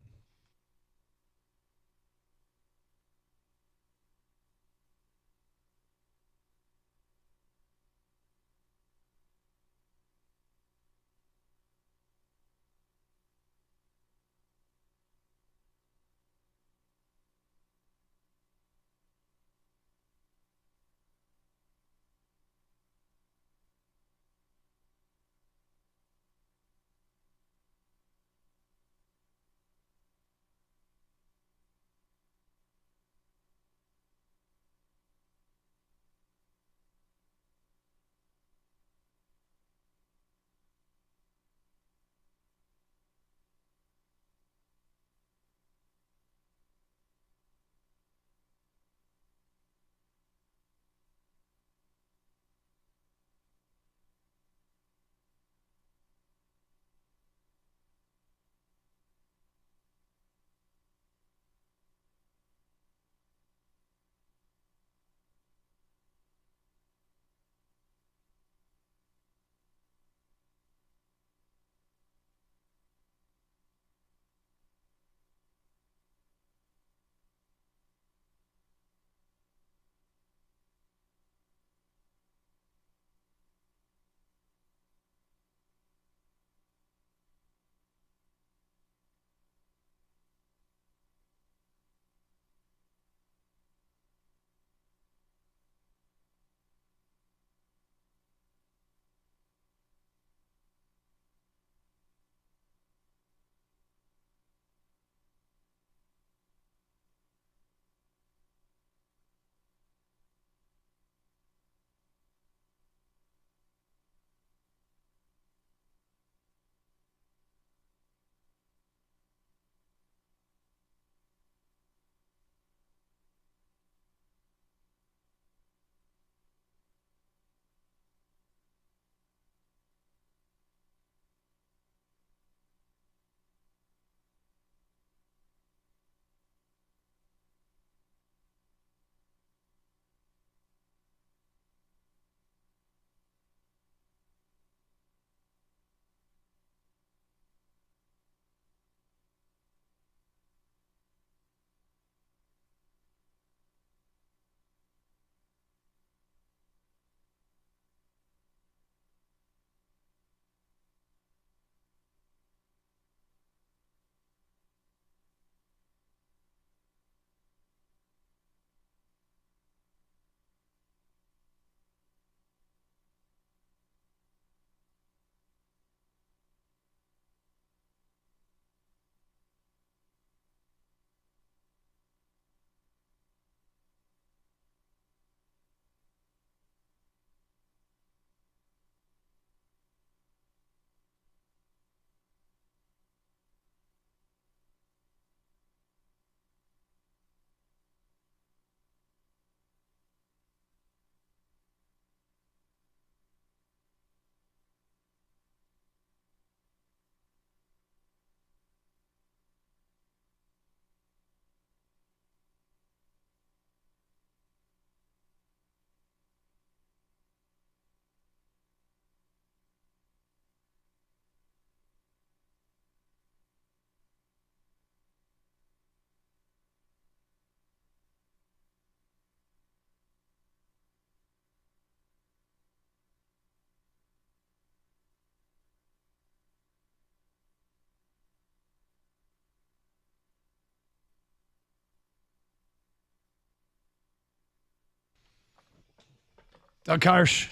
Speaker 8: Doug Harsh,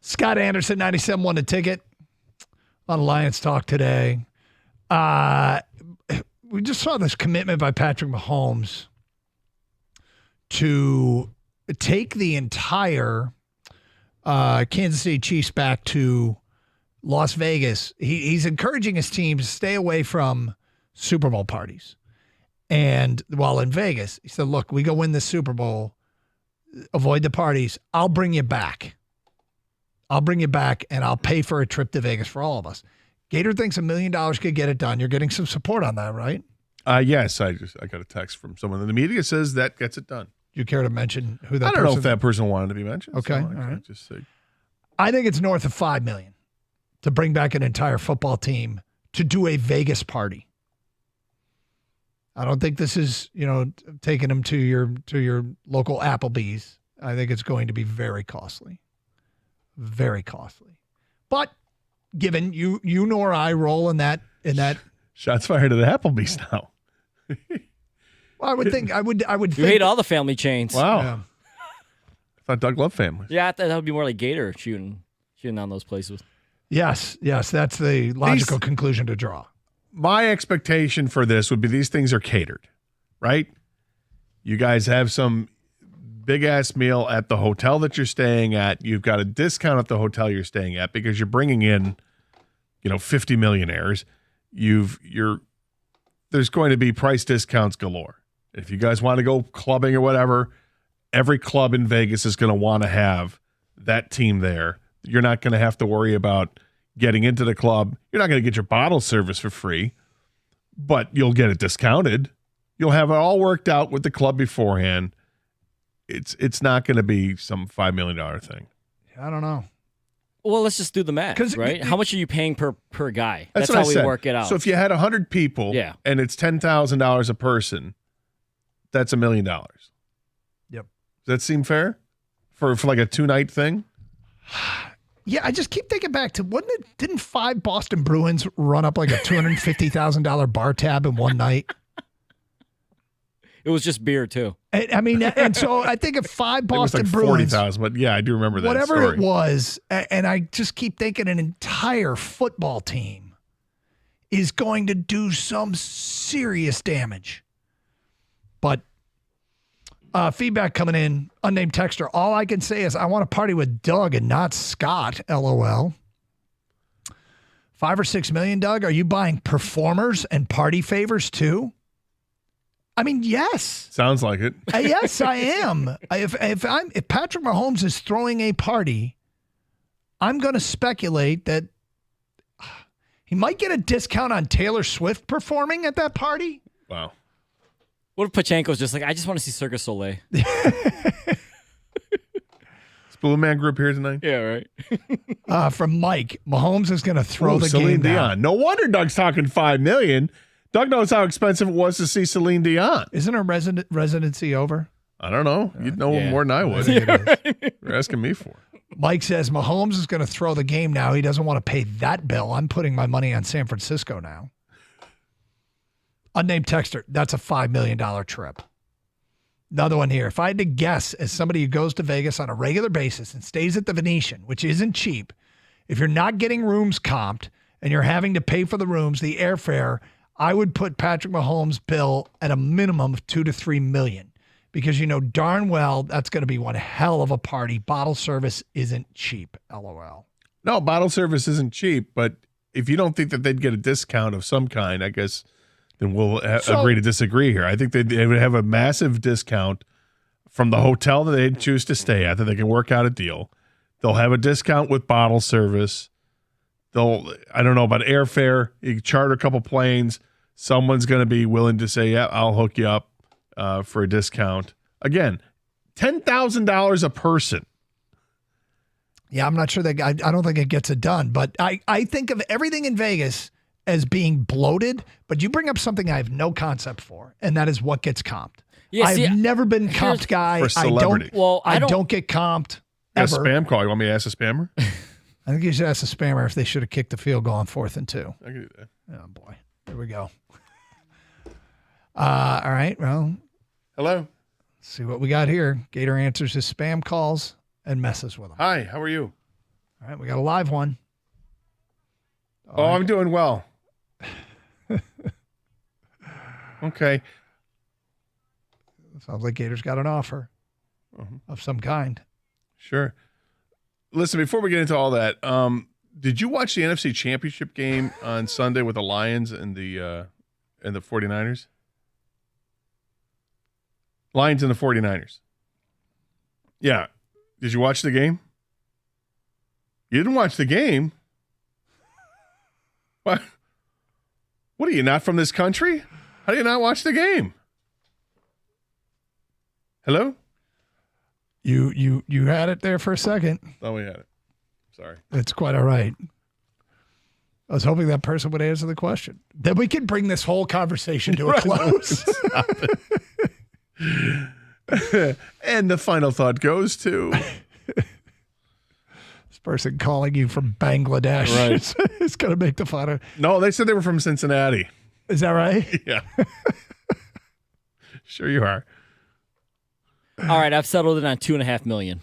Speaker 8: Scott Anderson, 97 won the ticket. A lot of Lions talk today. We just saw this commitment by Patrick Mahomes to take the entire Kansas City Chiefs back to Las Vegas. He's encouraging his team to stay away from Super Bowl parties. And while in Vegas, he said, look, we go win the Super Bowl, avoid the parties. I'll bring you back. I'll bring you back, and I'll pay for a trip to Vegas for all of us. Gator thinks $1 million could get it done. You're getting some support on that, right?
Speaker 9: Yes, I got a text from someone in the media says that gets it done.
Speaker 8: Do you care to mention who that
Speaker 9: I don't
Speaker 8: person
Speaker 9: know if that person wanted to be mentioned.
Speaker 8: Okay,
Speaker 9: so
Speaker 8: all right.
Speaker 9: Just say.
Speaker 8: I think it's north of $5 million to bring back an entire football team to do a Vegas party. I don't think this is, taking them to your local Applebee's. I think it's going to be very costly. Very costly. But given you nor I roll in that
Speaker 9: shots fired at the Applebee's now.
Speaker 8: Well, I would think
Speaker 10: You hate all the family chains.
Speaker 9: Wow.
Speaker 8: Yeah.
Speaker 9: I thought Doug loved families.
Speaker 10: Yeah, I thought that would be more like Gator shooting on those places.
Speaker 8: Yes, that's the logical conclusion to draw.
Speaker 9: My expectation for this would be these things are catered, right? You guys have some big-ass meal at the hotel that you're staying at. You've got a discount at the hotel you're staying at because you're bringing in, 50 millionaires. There's going to be price discounts galore. If you guys want to go clubbing or whatever, every club in Vegas is going to want to have that team there. You're not going to have to worry about getting into the club. You're not going to get your bottle service for free, but you'll get it discounted. You'll have it all worked out with the club beforehand. It's not going to be some $5 million thing.
Speaker 8: I don't know.
Speaker 10: Well, let's just do the math, right? How much are you paying per guy?
Speaker 9: That's
Speaker 10: how
Speaker 9: what I
Speaker 10: we
Speaker 9: said.
Speaker 10: work it out.
Speaker 9: So if you had 100 people and it's $10,000 a person, that's $1 million.
Speaker 8: Yep.
Speaker 9: Does that seem fair for like a 2-night thing?
Speaker 8: Yeah, I just keep thinking back to didn't 5 Boston Bruins run up like a $250,000 bar tab in one night?
Speaker 10: It was just beer too.
Speaker 8: And so I think of 5 Boston
Speaker 9: it was like
Speaker 8: Bruins,
Speaker 9: 40,000, but yeah, I do remember that
Speaker 8: whatever
Speaker 9: story.
Speaker 8: it was, and I just keep thinking an entire football team is going to do some serious damage. But feedback coming in, unnamed texter. All I can say is I want to party with Doug and not Scott. LOL. 5 or 6 million, Doug. Are you buying performers and party favors too? I mean, yes.
Speaker 9: Sounds like it.
Speaker 8: Yes, I am. If Patrick Mahomes is throwing a party, I'm going to speculate that he might get a discount on Taylor Swift performing at that party.
Speaker 9: Wow.
Speaker 10: What if Pachenko's just like, I just want to see Cirque du Soleil?
Speaker 9: Is Blue Man Group here tonight?
Speaker 10: Yeah, right.
Speaker 8: From Mike, Mahomes is going to throw the
Speaker 9: Celine
Speaker 8: game
Speaker 9: Dion.
Speaker 8: down.
Speaker 9: No wonder Doug's talking $5 million. Doug knows how expensive it was to see Celine Dion.
Speaker 8: Isn't her residency over?
Speaker 9: I don't know. You'd know more than I would. You're asking me for.
Speaker 8: Mike says Mahomes is going to throw the game now. He doesn't want to pay that bill. I'm putting my money on San Francisco now. Unnamed texter, that's a $5 million trip. Another one here. If I had to guess, as somebody who goes to Vegas on a regular basis and stays at the Venetian, which isn't cheap, if you're not getting rooms comped and you're having to pay for the rooms, the airfare, I would put Patrick Mahomes' bill at a minimum of $2 to $3 million because you know darn well that's going to be one hell of a party. Bottle service isn't cheap, LOL.
Speaker 9: No, bottle service isn't cheap, but if you don't think that they'd get a discount of some kind, I guess then we'll agree to disagree here. I think they would have a massive discount from the hotel that they'd choose to stay at that they can work out a deal. They'll have a discount with bottle service. I don't know about airfare. You can charter a couple planes. Someone's going to be willing to say, yeah, I'll hook you up for a discount. Again, $10,000 a person.
Speaker 8: Yeah, I'm not sure that I don't think it gets it done, but I think of everything in Vegas as being bloated, but you bring up something I have no concept for, and that is what gets comped.
Speaker 10: Yeah,
Speaker 8: I've never been comped guy.
Speaker 9: For celebrity.
Speaker 8: I don't get comped ever.
Speaker 9: A spam call. You want me to ask a spammer?
Speaker 8: I think you should ask the spammer if they should have kicked the field goal on 4th and 2.
Speaker 9: I can do that.
Speaker 8: Oh, boy. Here we go. All right. Well.
Speaker 9: Hello.
Speaker 8: Let's see what we got here. Gator answers his spam calls and messes with them.
Speaker 9: Hi, how are you?
Speaker 8: All right, we got a live one.
Speaker 9: I'm doing well. Okay.
Speaker 8: Sounds like Gator's got an offer of some kind.
Speaker 9: Sure. Listen, before we get into all that, did you watch the NFC Championship game on Sunday with the Lions and the 49ers? Lions and the 49ers. Yeah. Did you watch the game? You didn't watch the game? What? What are you, not from this country? How do you not watch the game? Hello?
Speaker 8: You had it there for a second.
Speaker 9: Oh, we had it. Sorry.
Speaker 8: It's quite all right. I was hoping that person would answer the question. Then we can bring this whole conversation to a close.
Speaker 9: Stop it. And the final thought goes to
Speaker 8: this person calling you from Bangladesh.
Speaker 9: Right.
Speaker 8: Is going to make the fun of.
Speaker 9: No, they said they were from Cincinnati.
Speaker 8: Is that right?
Speaker 9: Yeah. Sure you are.
Speaker 10: All right, I've settled it on $2.5 million.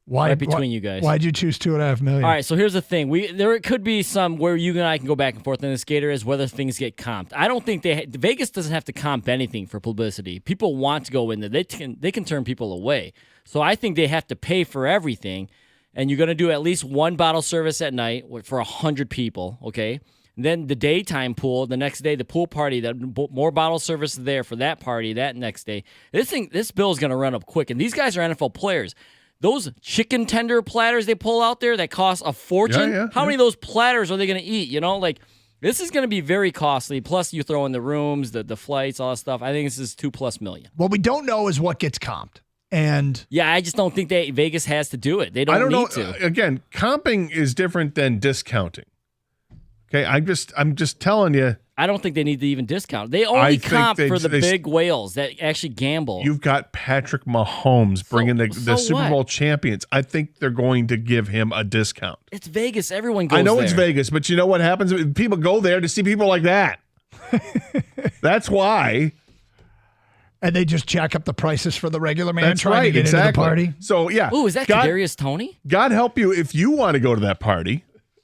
Speaker 8: Why
Speaker 10: right between you guys?
Speaker 8: Why'd you choose $2.5 million?
Speaker 10: All right, so here's the thing: there could be some where you and I can go back and forth on this, Gator, is whether things get comped. I don't think Vegas doesn't have to comp anything for publicity. People want to go in there; they can turn people away. So I think they have to pay for everything, and you're going to do at least one bottle service at night for 100 people. Okay. And then the daytime pool, the next day, the pool party, more bottle service there for that party, that next day. This bill is going to run up quick. And these guys are NFL players. Those chicken tender platters they pull out there that cost a fortune, how many of those platters are they going to eat? This is going to be very costly. Plus, you throw in the rooms, the flights, all that stuff. I think this is $2+ million.
Speaker 8: What we don't know is what gets comped. And
Speaker 10: yeah, I just don't think Vegas has to do it. They don't need to.
Speaker 9: Again, comping is different than discounting. Okay, I'm just telling you.
Speaker 10: I don't think they need to even discount. They only comp for the big whales that actually gamble.
Speaker 9: You've got Patrick Mahomes bringing the Super Bowl champions. I think they're going to give him a discount.
Speaker 10: It's Vegas. Everyone goes there.
Speaker 9: I know it's Vegas, but you know what happens? People go there to see people like that. That's why.
Speaker 8: And they just jack up the prices for the regular man
Speaker 9: That's
Speaker 8: trying
Speaker 9: right,
Speaker 8: to get
Speaker 9: exactly.
Speaker 8: into the party.
Speaker 9: So, yeah.
Speaker 10: Ooh, is that Kadarius Toney?
Speaker 9: God help you if you want to go to that party.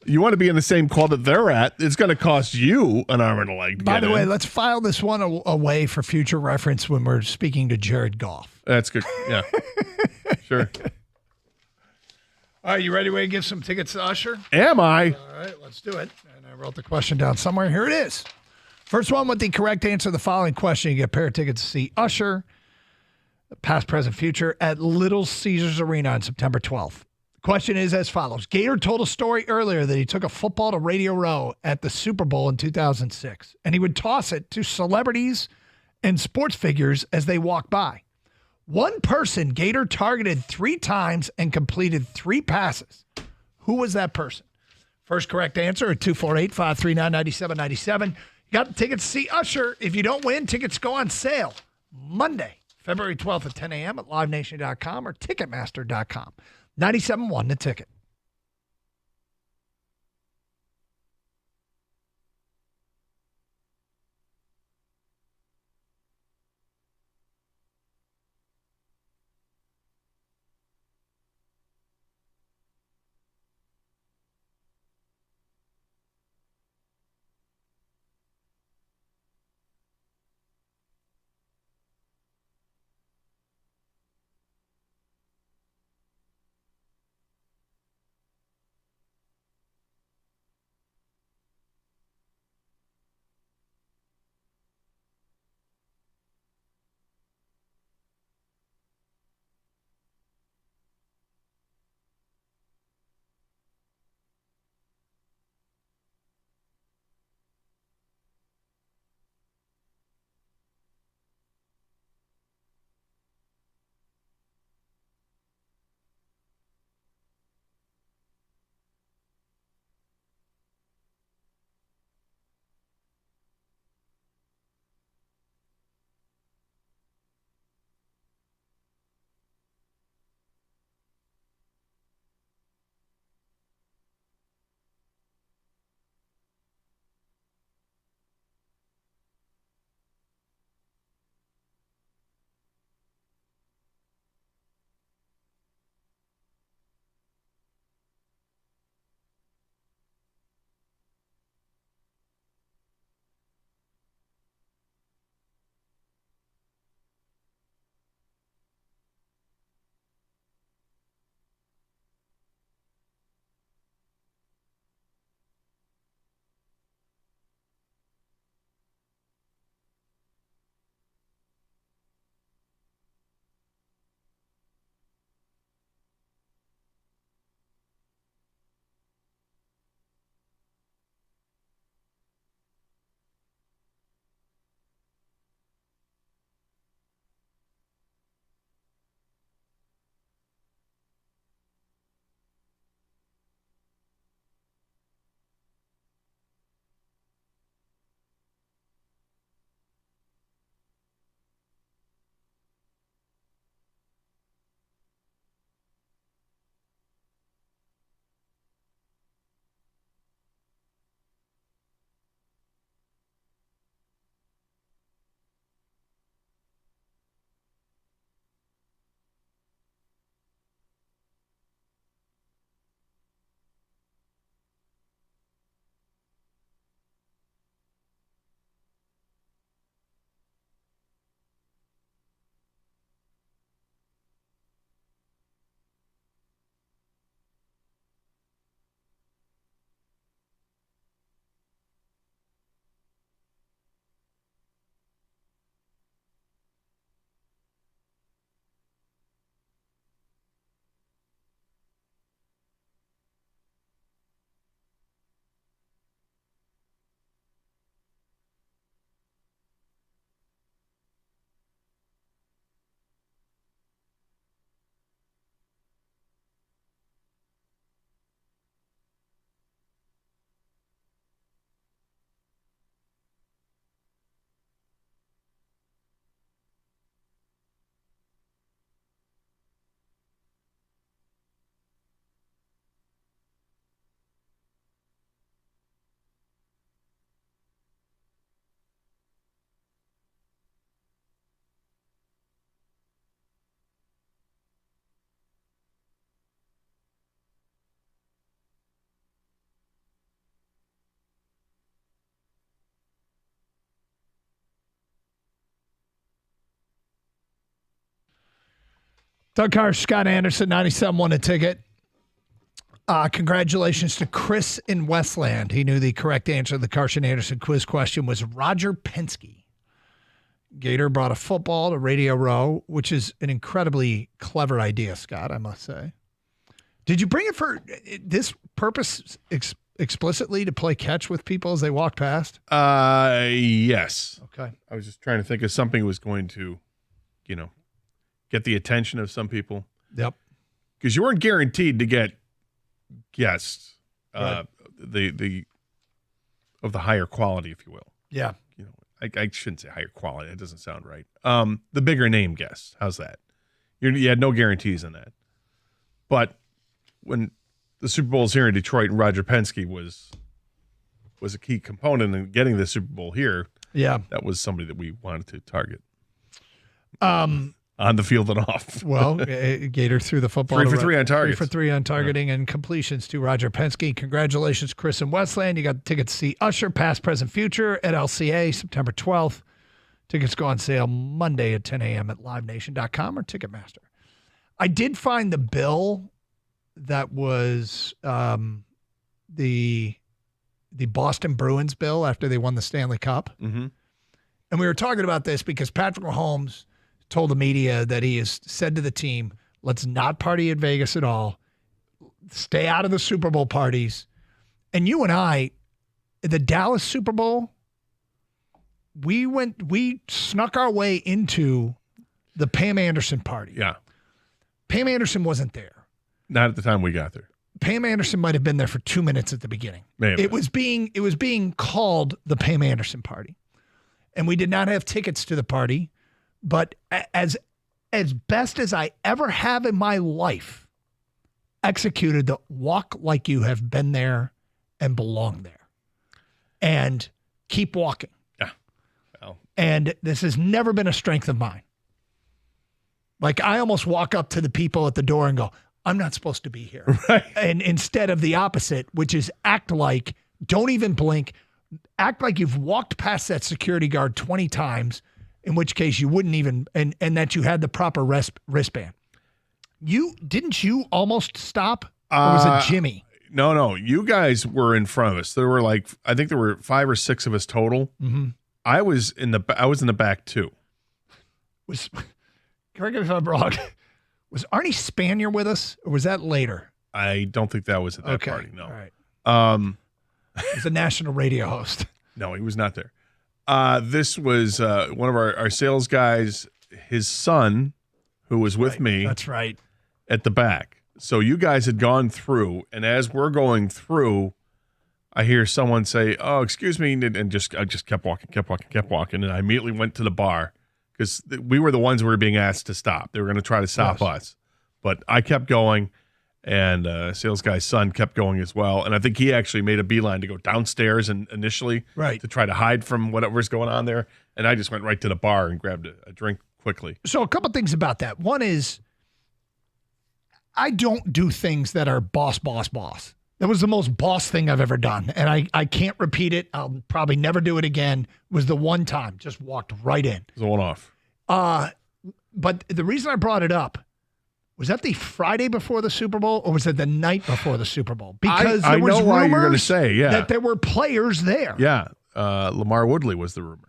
Speaker 9: You want to be in the same club that they're at, it's going to cost you an arm and a leg to
Speaker 8: By
Speaker 9: get
Speaker 8: the way,
Speaker 9: in.
Speaker 8: let's file this one away for future reference when we're speaking to Jared Goff.
Speaker 9: That's good. Yeah. Sure.
Speaker 8: All right, you ready to give some tickets to Usher?
Speaker 9: Am I?
Speaker 8: All right, let's do it. And I wrote the question down somewhere. Here it is. First one with the correct answer to the following question, you get a pair of tickets to see Usher, past, present, future, at Little Caesars Arena on September 12th. Question is as follows. Gator told a story earlier that he took a football to Radio Row at the Super Bowl in 2006, and he would toss it to celebrities and sports figures as they walked by. One person Gator targeted 3 times and completed 3 passes. Who was that person? First correct answer at 248-539-9797. You got the tickets to see Usher. If you don't win, tickets go on sale Monday, February 12th at 10 a.m. at livenation.com or ticketmaster.com. 97.1 The Ticket. Doug Carr, Scott Anderson, 97 won a ticket. Congratulations to Chris in Westland. He knew the correct answer to the Carson Anderson quiz question was Roger Penske. Gator brought a football to Radio Row, which is an incredibly clever idea, Scott, I must say. Did you bring it for this purpose explicitly to play catch with people as they walk past?
Speaker 9: Yes.
Speaker 8: Okay.
Speaker 9: I was just trying to think of something that was going to, get the attention of some people.
Speaker 8: Yep.
Speaker 9: Because you weren't guaranteed to get guests,
Speaker 8: Right.
Speaker 9: the of the higher quality, if you will.
Speaker 8: Yeah.
Speaker 9: I shouldn't say higher quality. That doesn't sound right. The bigger name guests. How's that? You had no guarantees on that. But when the Super Bowl's here in Detroit and Roger Penske was a key component in getting the Super Bowl here, that was somebody that we wanted to target. On the field and off.
Speaker 8: Well, Gator threw the football.
Speaker 9: 3 for 3 on targets.
Speaker 8: 3 for 3 on targeting and completions to Roger Penske. Congratulations, Chris in Westland. You got tickets to see Usher, past, present, future at LCA, September 12th. Tickets go on sale Monday at 10 a.m. at livenation.com or Ticketmaster. I did find the bill that was the Boston Bruins bill after they won the Stanley Cup.
Speaker 9: Mm-hmm.
Speaker 8: And we were talking about this because Patrick Mahomes told the media that he has said to the team, let's not party in Vegas at all. Stay out of the Super Bowl parties. And you and I, the Dallas Super Bowl, we snuck our way into the Pam Anderson party.
Speaker 9: Yeah.
Speaker 8: Pam Anderson wasn't there.
Speaker 9: Not at the time we got there.
Speaker 8: Pam Anderson might have been there for 2 minutes at the beginning.
Speaker 9: Maybe.
Speaker 8: It was being called the Pam Anderson party. And we did not have tickets to the party. But as best as I ever have in my life, executed the walk like you have been there and belong there. And keep walking.
Speaker 9: Yeah. Well.
Speaker 8: And this has never been a strength of mine. Like I almost walk up to the people at the door and go, I'm not supposed to be here.
Speaker 9: Right.
Speaker 8: And instead of the opposite, which is act like, don't even blink, act like you've walked past that security guard 20 times, in which case you wouldn't even, and that you had the proper wristband. Didn't you almost stop? Or was it Jimmy?
Speaker 9: No. You guys were in front of us. There were I think there were 5 or 6 of us total.
Speaker 8: Mm-hmm.
Speaker 9: I was in the back too.
Speaker 8: Correct me if I'm wrong. Was Arnie Spanier with us, or was that later?
Speaker 9: I don't think that was at that party. No.
Speaker 8: All right. He was a national radio host.
Speaker 9: No, he was not there. This was one of our sales guys, his son, who was with me.
Speaker 8: That's right.
Speaker 9: At the back. So you guys had gone through, and as we're going through, I hear someone say, "Oh, excuse me," and I just kept walking, and I immediately went to the bar because we were the ones who were being asked to stop. They were going to try to stop us, but I kept going. And sales guy's son kept going as well. And I think he actually made a beeline to go downstairs and initially to try to hide from whatever's going on there. And I just went right to the bar and grabbed a drink quickly.
Speaker 8: So a couple things about that. One is I don't do things that are boss. That was the most boss thing I've ever done. And I can't repeat it. I'll probably never do it again. It was the one time. Just walked right in.
Speaker 9: It was a one-off.
Speaker 8: But the reason I brought it up, was that the Friday before the Super Bowl, or was it the night before the Super Bowl? Because
Speaker 9: I know why you're going to say,
Speaker 8: that there were players there.
Speaker 9: Yeah, Lamar Woodley was the rumor.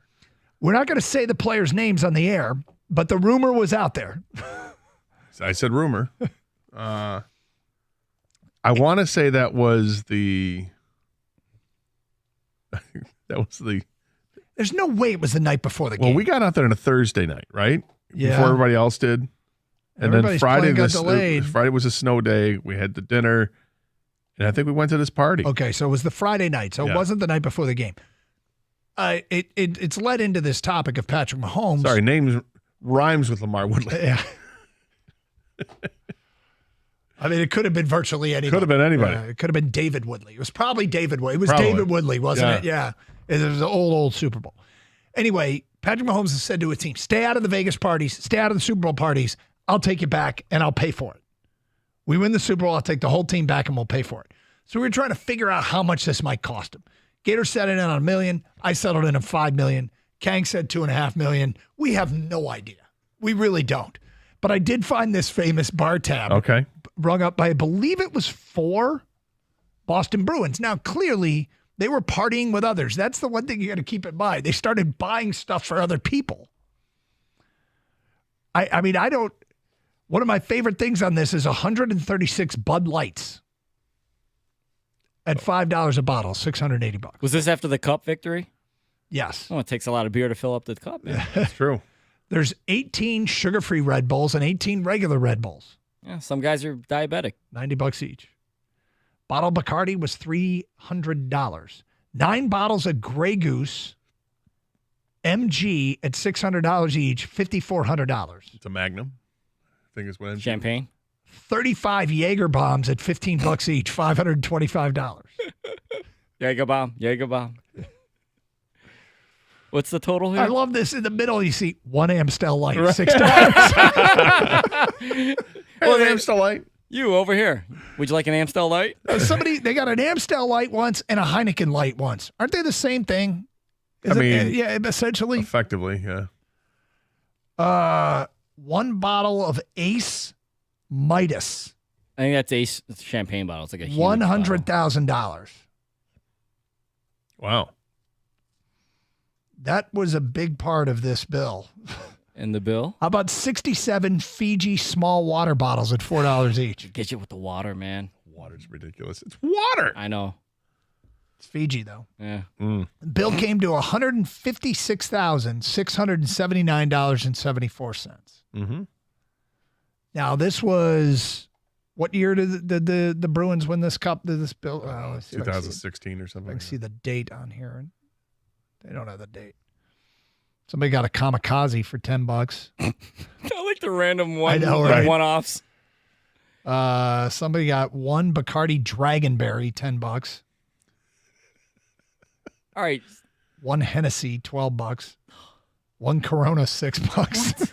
Speaker 8: We're not going to say the players' names on the air, but the rumor was out there.
Speaker 9: I said rumor. I want to say that was the.
Speaker 8: There's no way it was the night before the game.
Speaker 9: Well, we got out there on a Thursday night, right?
Speaker 8: Yeah.
Speaker 9: Before everybody else did. And
Speaker 8: Everybody's
Speaker 9: then Friday
Speaker 8: got delayed.
Speaker 9: Friday was a snow day. We had the dinner, and I think we went to this party.
Speaker 8: Okay, so it was the Friday night. So it wasn't the night before the game. It's led into this topic of Patrick Mahomes.
Speaker 9: Sorry, names rhymes with Lamar Woodley.
Speaker 8: Yeah. I mean, it could have been virtually anybody.
Speaker 9: Could have been anybody.
Speaker 8: It could have been David Woodley. It was probably David Woodley. It was David Woodley, wasn't it? Yeah. It was an old Super Bowl. Anyway, Patrick Mahomes has said to a team, stay out of the Vegas parties, stay out of the Super Bowl parties. I'll take you back, and I'll pay for it. We win the Super Bowl, I'll take the whole team back, and we'll pay for it. So we were trying to figure out how much this might cost him. Gator set it in on $1 million. I settled in on $5 million. Kang said $2.5 million. We have no idea. We really don't. But I did find this famous bar tab.
Speaker 9: Okay.
Speaker 8: Rung up by, I believe it was 4 Boston Bruins. Now, clearly, they were partying with others. That's the one thing you got to keep in mind. They started buying stuff for other people. I mean, I don't. One of my favorite things on this is 136 Bud Lights at $5 a bottle, $680.
Speaker 10: Was this after the Cup victory?
Speaker 8: Yes.
Speaker 10: Oh, it takes a lot of beer to fill up the cup, man.
Speaker 9: That's true.
Speaker 8: There's 18 sugar-free Red Bulls and 18 regular Red Bulls.
Speaker 10: Yeah, some guys are diabetic.
Speaker 8: $90 each. Bottle of Bacardi was $300. 9 bottles of Grey Goose MG at $600 each, $5,400.
Speaker 9: It's a Magnum. I think it's what
Speaker 10: Champagne.
Speaker 8: 35 Jaeger bombs at $15 each, $525.
Speaker 10: Jaeger bomb. What's the total here?
Speaker 8: I love this. In the middle, you see 1 Amstel Light,
Speaker 9: Right.
Speaker 8: $6.
Speaker 10: Well,
Speaker 9: Amstel Light.
Speaker 10: You over here. Would you like an Amstel Light?
Speaker 8: They got an Amstel Light once and a Heineken Light once. Aren't they the same thing? Yeah, essentially.
Speaker 9: Effectively, yeah.
Speaker 8: 1 bottle of Ace Midas.
Speaker 10: I think that's Ace champagne bottle. It's like a huge bottle.
Speaker 8: $100,000.
Speaker 9: Wow.
Speaker 8: That was a big part of this bill.
Speaker 10: And the bill?
Speaker 8: How about 67 Fiji small water bottles at $4 each?
Speaker 10: Get you with the water, man.
Speaker 9: Water's ridiculous. It's water.
Speaker 10: I know.
Speaker 8: It's Fiji, though.
Speaker 10: Yeah.
Speaker 8: The bill came to $156,679.74.
Speaker 9: Mm-hmm.
Speaker 8: Now, this was, what year did the Bruins win this cup? Did this bill?
Speaker 9: 2016 or something.
Speaker 8: I can see the date on here. They don't have the date. Somebody got a kamikaze for $10.
Speaker 10: I like the random one.
Speaker 8: I know, right?
Speaker 10: One-offs.
Speaker 8: Somebody got 1 Bacardi Dragonberry, $10.
Speaker 10: All right.
Speaker 8: 1 Hennessy, $12. 1 Corona, $6.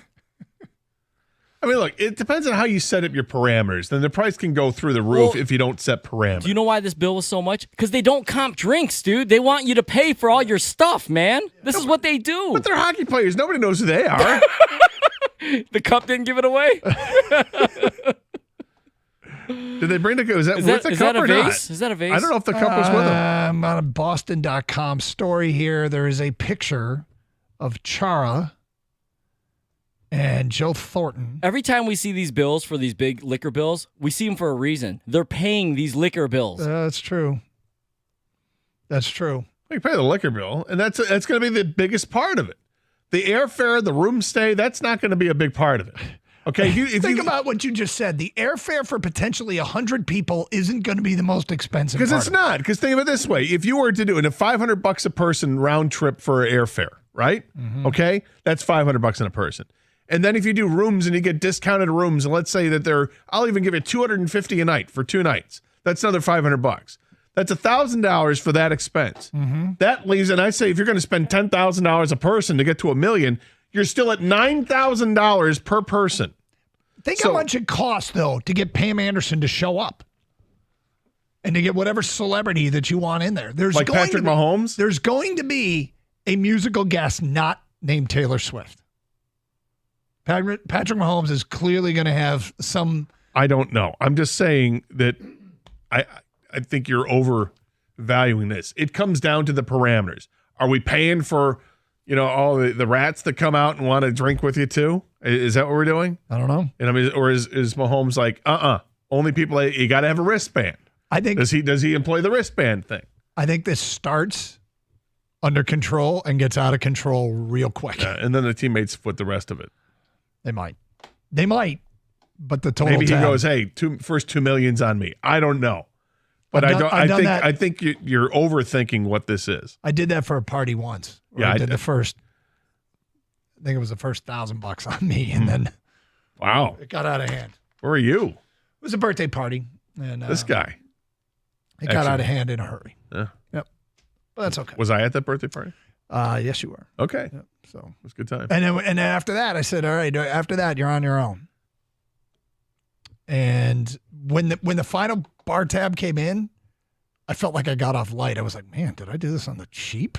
Speaker 9: I mean, look, it depends on how you set up your parameters. Then the price can go through the roof if you don't set parameters.
Speaker 10: Do you know why this bill was so much? Because they don't comp drinks, dude. They want you to pay for all your stuff, man. This is what they do.
Speaker 9: But they're hockey players. Nobody knows who they are.
Speaker 10: The cup didn't give it away?
Speaker 9: Did they bring the cup? Is that
Speaker 10: Is
Speaker 9: the
Speaker 10: that
Speaker 9: cup
Speaker 10: a
Speaker 9: or
Speaker 10: vase?
Speaker 9: not?
Speaker 10: Is that a vase?
Speaker 9: I don't know if the cup was with them.
Speaker 8: On a Boston.com story here, there is a picture of Chara and Joe Thornton.
Speaker 10: Every time we see these bills for these big liquor bills, we see them for a reason. They're paying these liquor bills.
Speaker 8: That's true. That's true.
Speaker 9: You pay the liquor bill, and that's going to be the biggest part of it. The airfare, the room stay, that's not going to be a big part of it. Okay,
Speaker 8: Think about what you just said. The airfare for potentially 100 people isn't going to be the most expensive.
Speaker 9: Because
Speaker 8: part
Speaker 9: it's
Speaker 8: of it.
Speaker 9: not. Because think of it this way: if you were to do it, $500 a person round trip for airfare, right?
Speaker 8: Mm-hmm.
Speaker 9: Okay, that's $500 on a person. And then if you do rooms and you get discounted rooms, and let's say that I'll even give you $250 a night for 2 nights. That's another $500. That's $1,000 for that expense.
Speaker 8: Mm-hmm.
Speaker 9: That leaves, and I say if you're going to spend $10,000 a person to get to $1 million, you're still at $9,000 per person.
Speaker 8: Think how much it costs, though, to get Pam Anderson to show up and to get whatever celebrity that you want in there. There's
Speaker 9: like
Speaker 8: going
Speaker 9: Patrick
Speaker 8: to be,
Speaker 9: Mahomes?
Speaker 8: There's going to be a musical guest not named Taylor Swift. Patrick Mahomes is clearly going to have some.
Speaker 9: I don't know. I'm just saying that I think you're overvaluing this. It comes down to the parameters. Are we paying for, all the rats that come out and want to drink with you too? Is that what we're doing?
Speaker 8: I don't know.
Speaker 9: And I mean, or is Mahomes like, only people, you got to have a wristband.
Speaker 8: I think.
Speaker 9: Does he employ the wristband thing?
Speaker 8: I think this starts under control and gets out of control real quick.
Speaker 9: And then the teammates foot the rest of it.
Speaker 8: They might, but the total.
Speaker 9: Maybe he
Speaker 8: tab,
Speaker 9: goes, "Hey, first $2 million's on me." I don't know, but I think you're overthinking what this is.
Speaker 8: I did that for a party once.
Speaker 9: Yeah,
Speaker 8: I did the first. I think it was the first $1,000 on me, and then
Speaker 9: wow,
Speaker 8: it got out of hand.
Speaker 9: Where are you?
Speaker 8: It was a birthday party, and
Speaker 9: this guy.
Speaker 8: It got out of hand in a hurry.
Speaker 9: Yeah.
Speaker 8: Yep. But that's okay.
Speaker 9: Was I at that birthday party?
Speaker 8: Yes, you were.
Speaker 9: Okay.
Speaker 8: Yep. So
Speaker 9: it was a good time.
Speaker 8: And then after that, I said, "All right. After that, you're on your own." And when the final bar tab came in, I felt like I got off light. I was like, "Man, did I do this on the cheap?"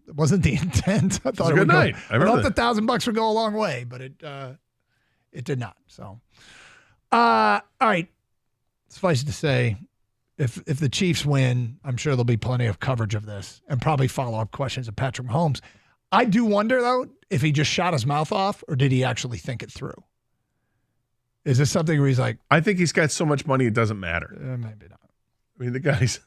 Speaker 8: It wasn't the intent. I thought
Speaker 9: it was a good night.
Speaker 8: I thought the $1,000 would go a long way, but It did not. So, all right. Suffice it to say, if the Chiefs win, I'm sure there'll be plenty of coverage of this and probably follow-up questions of Patrick Mahomes. I do wonder, though, if he just shot his mouth off or did he actually think it through? Is this something where he's like...
Speaker 9: I think he's got so much money it doesn't matter.
Speaker 8: Maybe not.
Speaker 9: I mean, the guy's...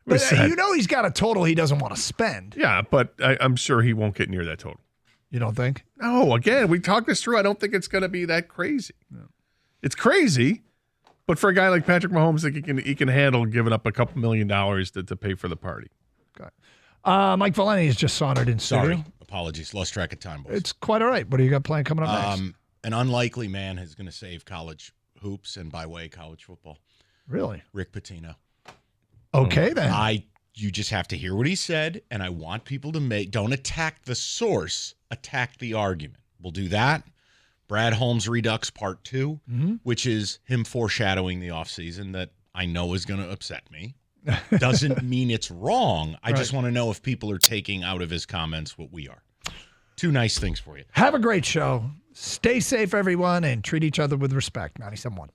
Speaker 8: But he's got a total he doesn't want to spend.
Speaker 9: Yeah, but I'm sure he won't get near that total.
Speaker 8: You don't think?
Speaker 9: No, again, we talked this through. I don't think it's going to be that crazy. No. It's crazy, but for a guy like Patrick Mahomes, like he can handle giving up a couple $1 million to pay for the party.
Speaker 8: Okay. Mike Valenti has just sauntered in studio.
Speaker 2: Sorry. Apologies. Lost track of time, boys.
Speaker 8: It's quite all right. What do you got planned coming up next?
Speaker 2: An unlikely man is going to save college hoops and by way college football.
Speaker 8: Really?
Speaker 2: Rick Patino.
Speaker 8: Okay, then.
Speaker 2: You just have to hear what he said, and I want people to don't attack the source, attack the argument. We'll do that. Brad Holmes Redux Part 2, which is him foreshadowing the offseason that I know is going to upset me. Doesn't mean it's wrong. I just want to know if people are taking out of his comments what we are. Two nice things for you.
Speaker 8: Have a great show. Stay safe, everyone, and treat each other with respect. 97.1.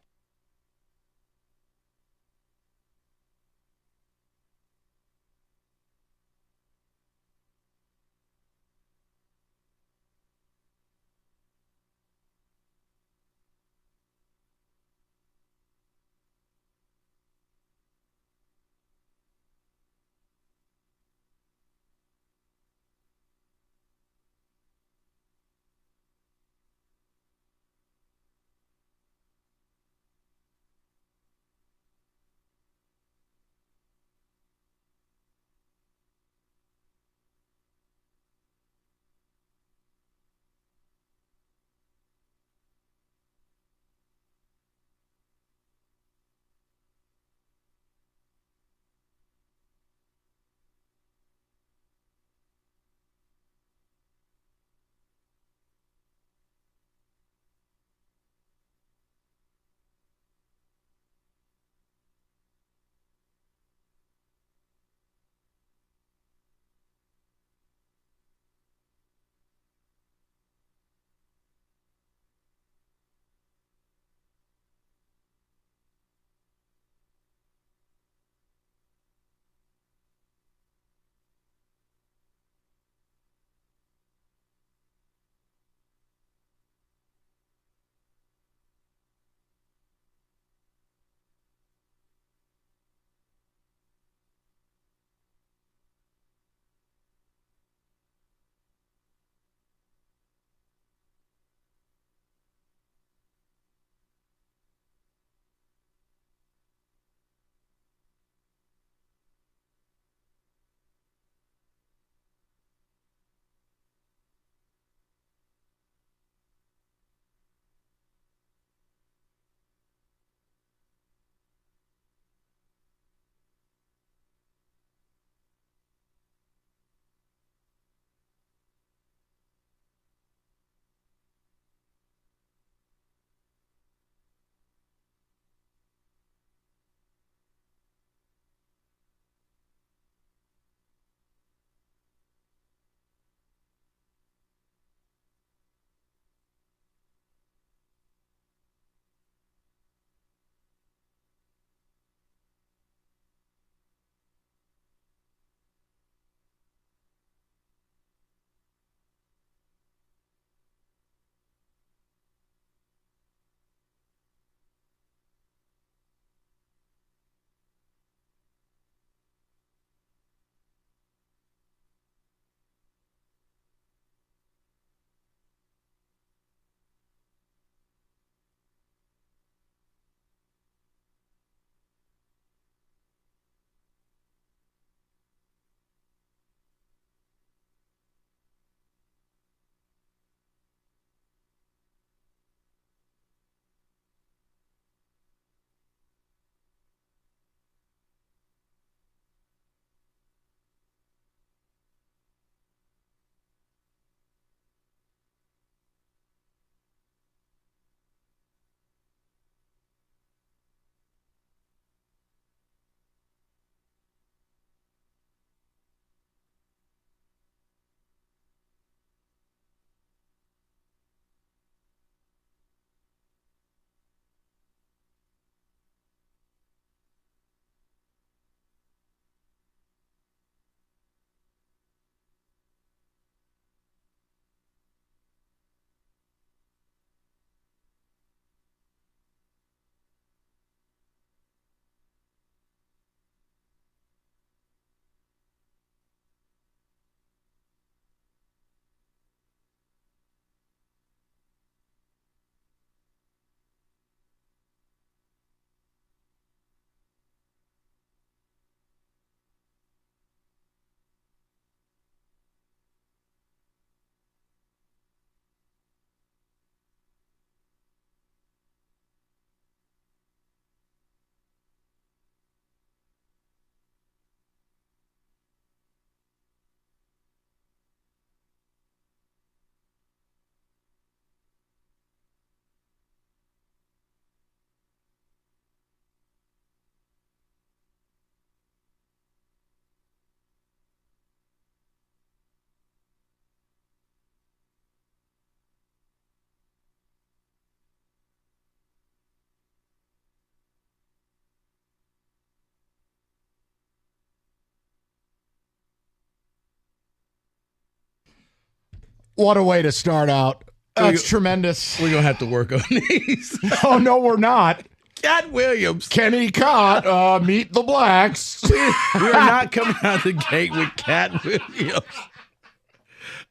Speaker 1: What a way to start out. That's tremendous.
Speaker 9: We're going to have to work on these.
Speaker 1: Oh, no, we're not.
Speaker 9: Cat Williams.
Speaker 1: Kenny Cott, meet the blacks.
Speaker 9: We are not coming out the gate with Cat Williams.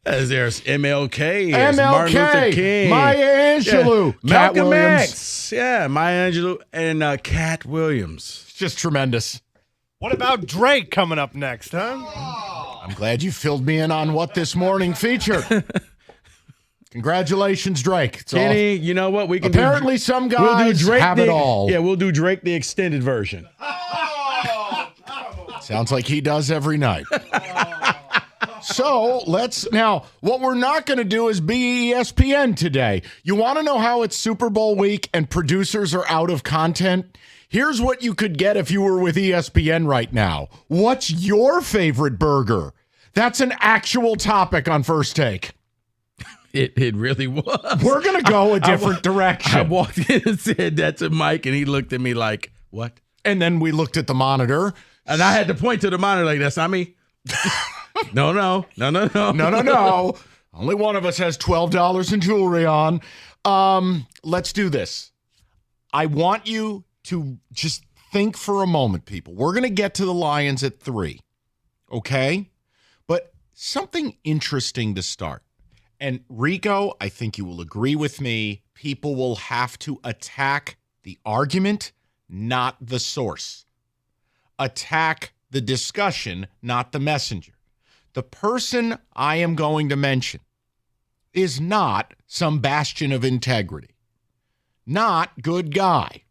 Speaker 9: As there's MLK, there's Martin Luther King,
Speaker 1: Maya Angelou,
Speaker 9: Malcolm
Speaker 1: Williams.
Speaker 9: X, Maya Angelou, and Cat Williams.
Speaker 1: It's just tremendous.
Speaker 22: What about Drake coming up next, huh?
Speaker 1: I'm glad you filled me in on what this morning featured. Congratulations, Drake. It's
Speaker 9: Kenny, you know what? We can
Speaker 1: apparently some guys have it all.
Speaker 9: Yeah, we'll do Drake the extended version.
Speaker 1: Sounds like he does every night. So now, what we're not going to do is be ESPN today. You want to know how it's Super Bowl week and producers are out of content? Here's what you could get if you were with ESPN right now. What's your favorite burger? That's an actual topic on First Take.
Speaker 9: It really was.
Speaker 1: We're going to go a different direction.
Speaker 9: I walked in and said that to Mike, and he looked at me like, what?
Speaker 1: And then we looked at the monitor.
Speaker 9: And I had to point to the monitor like, that's not me. No.
Speaker 1: Only one of us has $12 in jewelry on. Let's do this. I want you to just think for a moment, people. We're going to get to the Lions at 3, okay? But something interesting to start. And Rico, I think you will agree with me, people will have to attack the argument, not the source. Attack the discussion, not the messenger. The person I am going to mention is not some bastion of integrity, not good guy,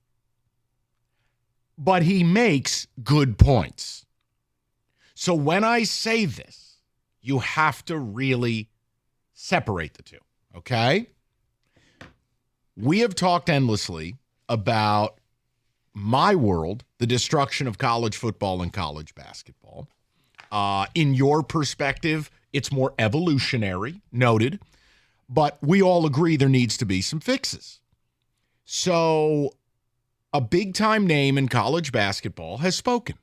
Speaker 1: but he makes good points. So when I say this, you have to really separate the two, okay? We have talked endlessly about my world, the destruction of college football and college basketball. In your perspective, it's more evolutionary, noted, but we all agree there needs to be some fixes. So a big-time name in college basketball has spoken.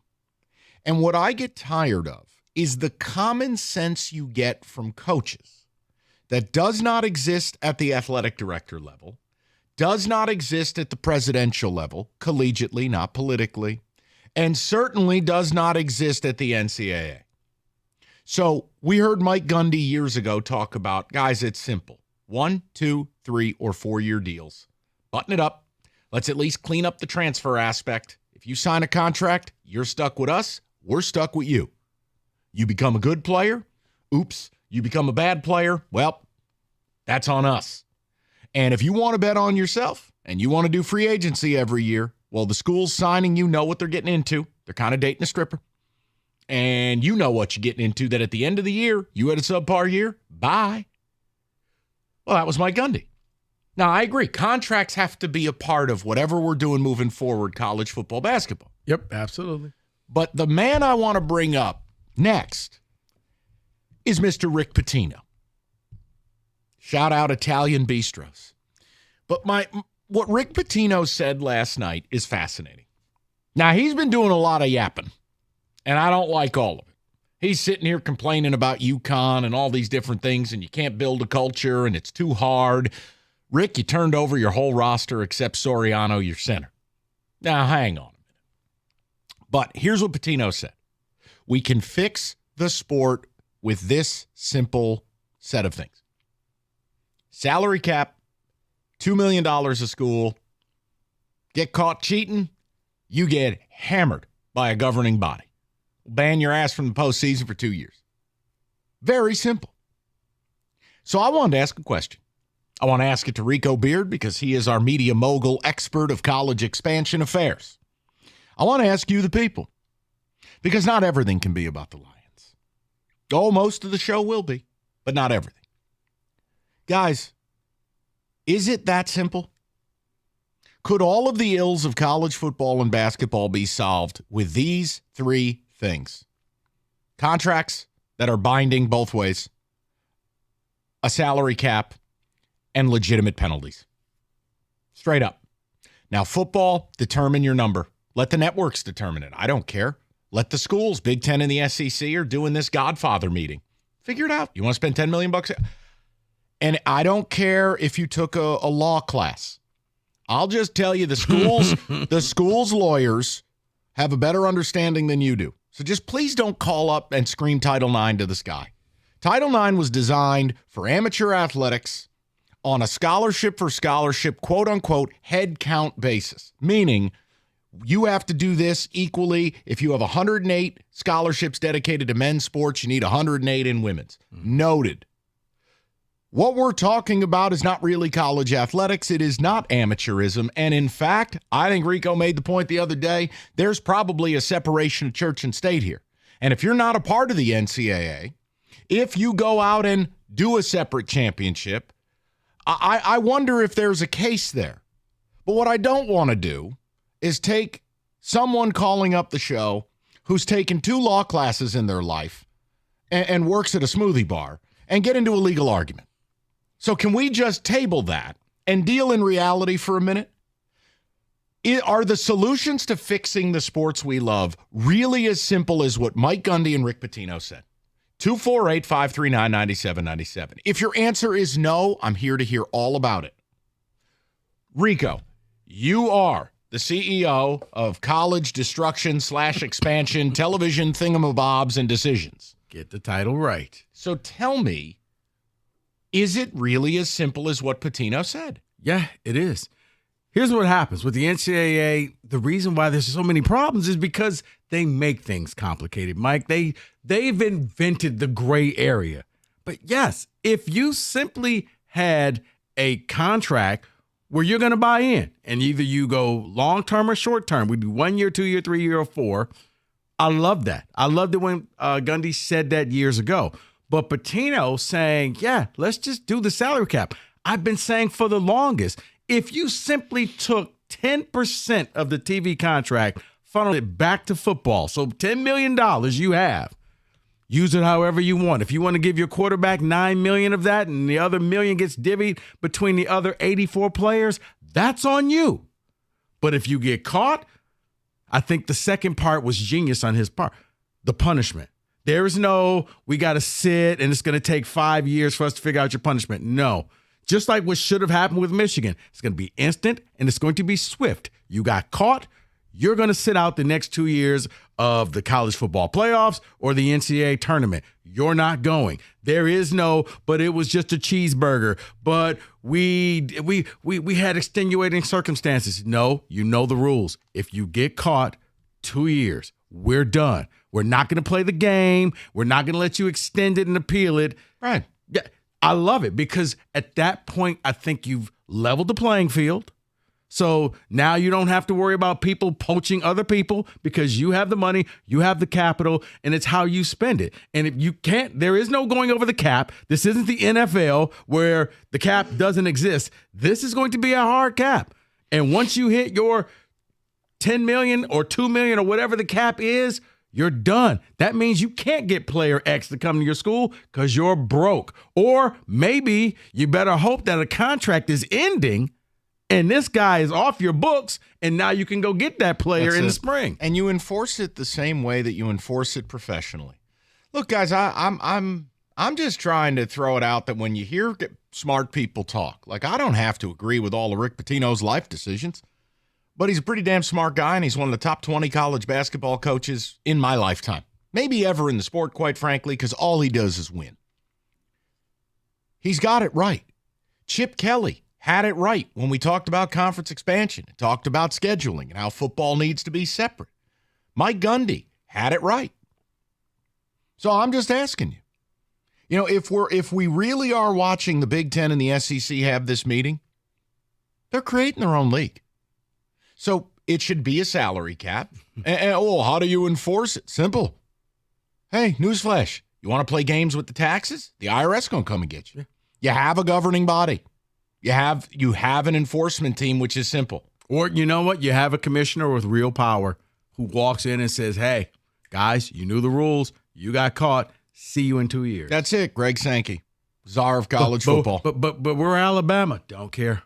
Speaker 1: And what I get tired of is the common sense you get from coaches that does not exist at the athletic director level, does not exist at the presidential level, collegiately, not politically, and certainly does not exist at the NCAA. So we heard Mike Gundy years ago talk about, guys, it's simple. 1, 2, 3, or 4-year deals. Button it up. Let's at least clean up the transfer aspect. If you sign a contract, you're stuck with us. We're stuck with you. You become a good player. Oops. You become a bad player. Well, that's on us. And if you want to bet on yourself and you want to do free agency every year, well, the schools signing you know what they're getting into. They're kind of dating a stripper. And you know what you're getting into, that at the end of the year, you had a subpar year. Bye. Well, that was Mike Gundy. Now, I agree. Contracts have to be a part of whatever we're doing moving forward, college football, basketball.
Speaker 9: Yep, absolutely.
Speaker 1: But the man I want to bring up next is Mr. Rick Patino. Shout out Italian Bistros. But what Rick Pitino said last night is fascinating. Now, he's been doing a lot of yapping, and I don't like all of it. He's sitting here complaining about UConn and all these different things, and you can't build a culture, and it's too hard. Rick, you turned over your whole roster except Soriano, your center. Now, hang on a minute. But here's what Patino said. We can fix the sport with this simple set of things. Salary cap, $2 million a school. Get caught cheating, you get hammered by a governing body. Ban your ass from the postseason for 2 years. Very simple. So I wanted to ask a question. I want to ask it to Rico Beard because he is our media mogul expert of college expansion affairs. I want to ask you, the people, because not everything can be about the Lions. Oh, most of the show will be, but not everything. Guys, is it that simple? Could all of the ills of college football and basketball be solved with these three things? Contracts that are binding both ways, a salary cap, and legitimate penalties. Straight up. Now, football, determine your number. Let the networks determine it. I don't care. Let the schools, Big Ten and the SEC, are doing this Godfather meeting. Figure it out. You want to spend $10 million bucks? And I don't care if you took a law class. I'll just tell you the school's lawyers have a better understanding than you do. So just please don't call up and scream Title IX to the sky. Title IX was designed for amateur athletics on a scholarship for scholarship, quote unquote, head count basis, meaning you have to do this equally. If you have 108 scholarships dedicated to men's sports, you need 108 in women's. Noted. What we're talking about is not really college athletics. It is not amateurism. And in fact, I think Rico made the point the other day, there's probably a separation of church and state here. And if you're not a part of the NCAA, if you go out and do a separate championship, I wonder if there's a case there. But what I don't want to do is take someone calling up the show who's taken 2 law classes in their life and works at a smoothie bar and get into a legal argument. So can we just table that and deal in reality for a minute? Are the solutions to fixing the sports we love really as simple as what Mike Gundy and Rick Pitino said? 248-539-9797. If your answer is no, I'm here to hear all about it. Rico, you are the CEO of College Destruction / Expansion Television Thingamabobs and Decisions.
Speaker 11: Get the title right.
Speaker 1: So tell me, is it really as simple as what Patino said?
Speaker 11: Yeah, it is. Here's what happens with the NCAA. The reason why there's so many problems is because they make things complicated, Mike. They've invented the gray area. But yes, if you simply had a contract where you're going to buy in and either you go long-term or short-term, we do 1 year, 2 year, 3 year, or 4. I love that. I loved it when Gundy said that years ago. But Patino saying, yeah, let's just do the salary cap. I've been saying for the longest, if you simply took 10% of the TV contract, funneled it back to football, so $10 million you have, use it however you want. If you want to give your quarterback $9 million of that and the other $1 million gets divvied between the other 84 players, that's on you. But if you get caught, I think the second part was genius on his part, the punishment. There is no, we got to sit and it's going to take 5 years for us to figure out your punishment. No. Just like what should have happened with Michigan. It's going to be instant and it's going to be swift. You got caught, you're going to sit out the next 2 years of the college football playoffs or the NCAA tournament. You're not going. There is no, but it was just a cheeseburger. But we had extenuating circumstances. No, you know the rules. If you get caught, 2 years, we're done. We're not going to play the game. We're not going to let you extend it and appeal it.
Speaker 1: Right.
Speaker 11: Yeah. I love it because at that point, I think you've leveled the playing field. So now you don't have to worry about people poaching other people because you have the money, you have the capital, and it's how you spend it. And if you can't, there is no going over the cap. This isn't the NFL where the cap doesn't exist. This is going to be a hard cap. And once you hit your 10 million or 2 million or whatever the cap is, you're done. That means you can't get player X to come to your school because you're broke. Or maybe you better hope that a contract is ending and this guy is off your books and now you can go get that player in the spring.
Speaker 1: And you enforce it the same way that you enforce it professionally. Look, guys, I'm just trying to throw it out that when you hear smart people talk, like I don't have to agree with all of Rick Pitino's life decisions. But he's a pretty damn smart guy, and he's one of the top 20 college basketball coaches in my lifetime. Maybe ever in the sport, quite frankly, because all he does is win. He's got it right. Chip Kelly had it right when we talked about conference expansion, talked about scheduling and how football needs to be separate. Mike Gundy had it right. So I'm just asking you. You know, if we really are watching the Big Ten and the SEC have this meeting, they're creating their own league. So it should be a salary cap. And how do you enforce it? Simple. Hey, newsflash. You want to play games with the taxes? The IRS going to come and get you. You have a governing body. You have an enforcement team, which is simple.
Speaker 11: Or you know what? You have a commissioner with real power who walks in and says, hey, guys, you knew the rules. You got caught. See you in 2 years.
Speaker 1: That's it. Greg Sankey, czar of college football.
Speaker 11: But we're Alabama. Don't care.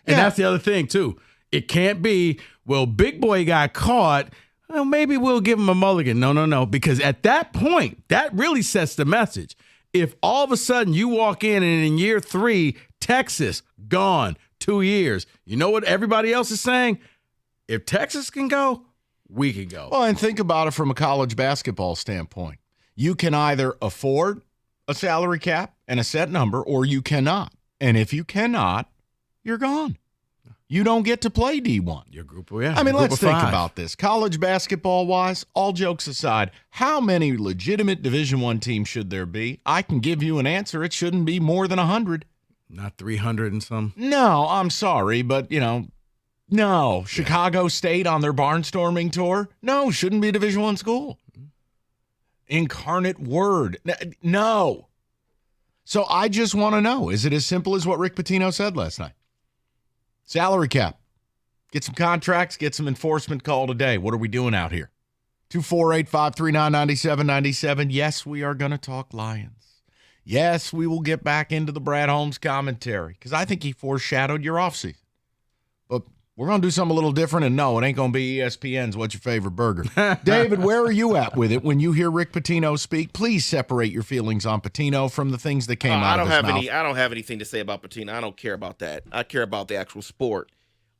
Speaker 11: And that's the other thing, too. It can't be, well, Big Boy got caught. Well, maybe we'll give him a mulligan. No. Because at that point, that really sets the message. If all of a sudden you walk in and in year 3, Texas, gone, 2 years, you know what everybody else is saying? If Texas can go, we can go.
Speaker 1: Well, and think about it from a college basketball standpoint. You can either afford a salary cap and a set number, or you cannot. And if you cannot, you're gone. You don't get to play D1.
Speaker 11: Your group, yeah.
Speaker 1: I mean,
Speaker 11: group
Speaker 1: let's
Speaker 11: of
Speaker 1: think
Speaker 11: 5.
Speaker 1: about this. College basketball-wise, all jokes aside, how many legitimate Division I teams should there be? I can give you an answer. It shouldn't be more than 100.
Speaker 11: Not 300 and some.
Speaker 1: No, I'm sorry, but, no. Chicago State on their barnstorming tour? No, shouldn't be a Division I school. Incarnate Word? No. So I just want to know, is it as simple as what Rick Pitino said last night? Salary cap. Get some contracts, get some enforcement call today. What are we doing out here? 248-539-9797. Yes, we are going to talk Lions. Yes, we will get back into the Brad Holmes commentary because I think he foreshadowed your offseason. But we're going to do something a little different, and no, it ain't going to be ESPN's What's Your Favorite Burger. David, where are you at with it when you hear Rick Pitino speak? Please separate your feelings on Pitino from the things that came out of his mouth.
Speaker 12: I don't have anything to say about Patino. I don't care about that. I care about the actual sport.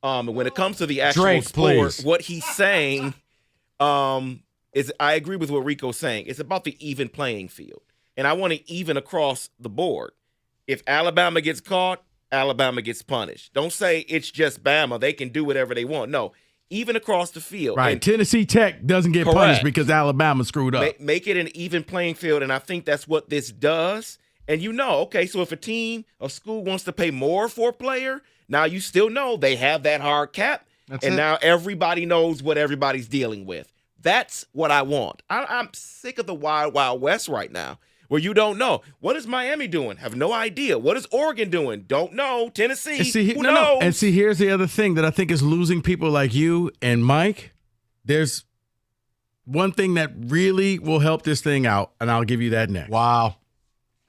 Speaker 12: And when it comes to the actual
Speaker 1: Drake,
Speaker 12: sport,
Speaker 1: please.
Speaker 12: what he's saying is I agree with what Rico's saying. It's about the even playing field. And I want to even across the board. If Alabama gets caught, Alabama gets punished. Don't say it's just Bama. They can do whatever they want. No, even across the field.
Speaker 11: Right.
Speaker 12: And
Speaker 11: Tennessee Tech doesn't get punished because Alabama screwed up.
Speaker 12: Make it an even playing field, and I think that's what this does. And okay, so if a school wants to pay more for a player, now you still know they have that hard cap, now everybody knows what everybody's dealing with. That's what I want. I'm sick of the wild, wild west right now, where you don't know. What is Miami doing? Have no idea. What is Oregon doing? Don't know. Tennessee, who knows?
Speaker 11: And see, here's the other thing that I think is losing people like you and Mike. There's one thing that really will help this thing out, and I'll give you that next.
Speaker 1: Wow.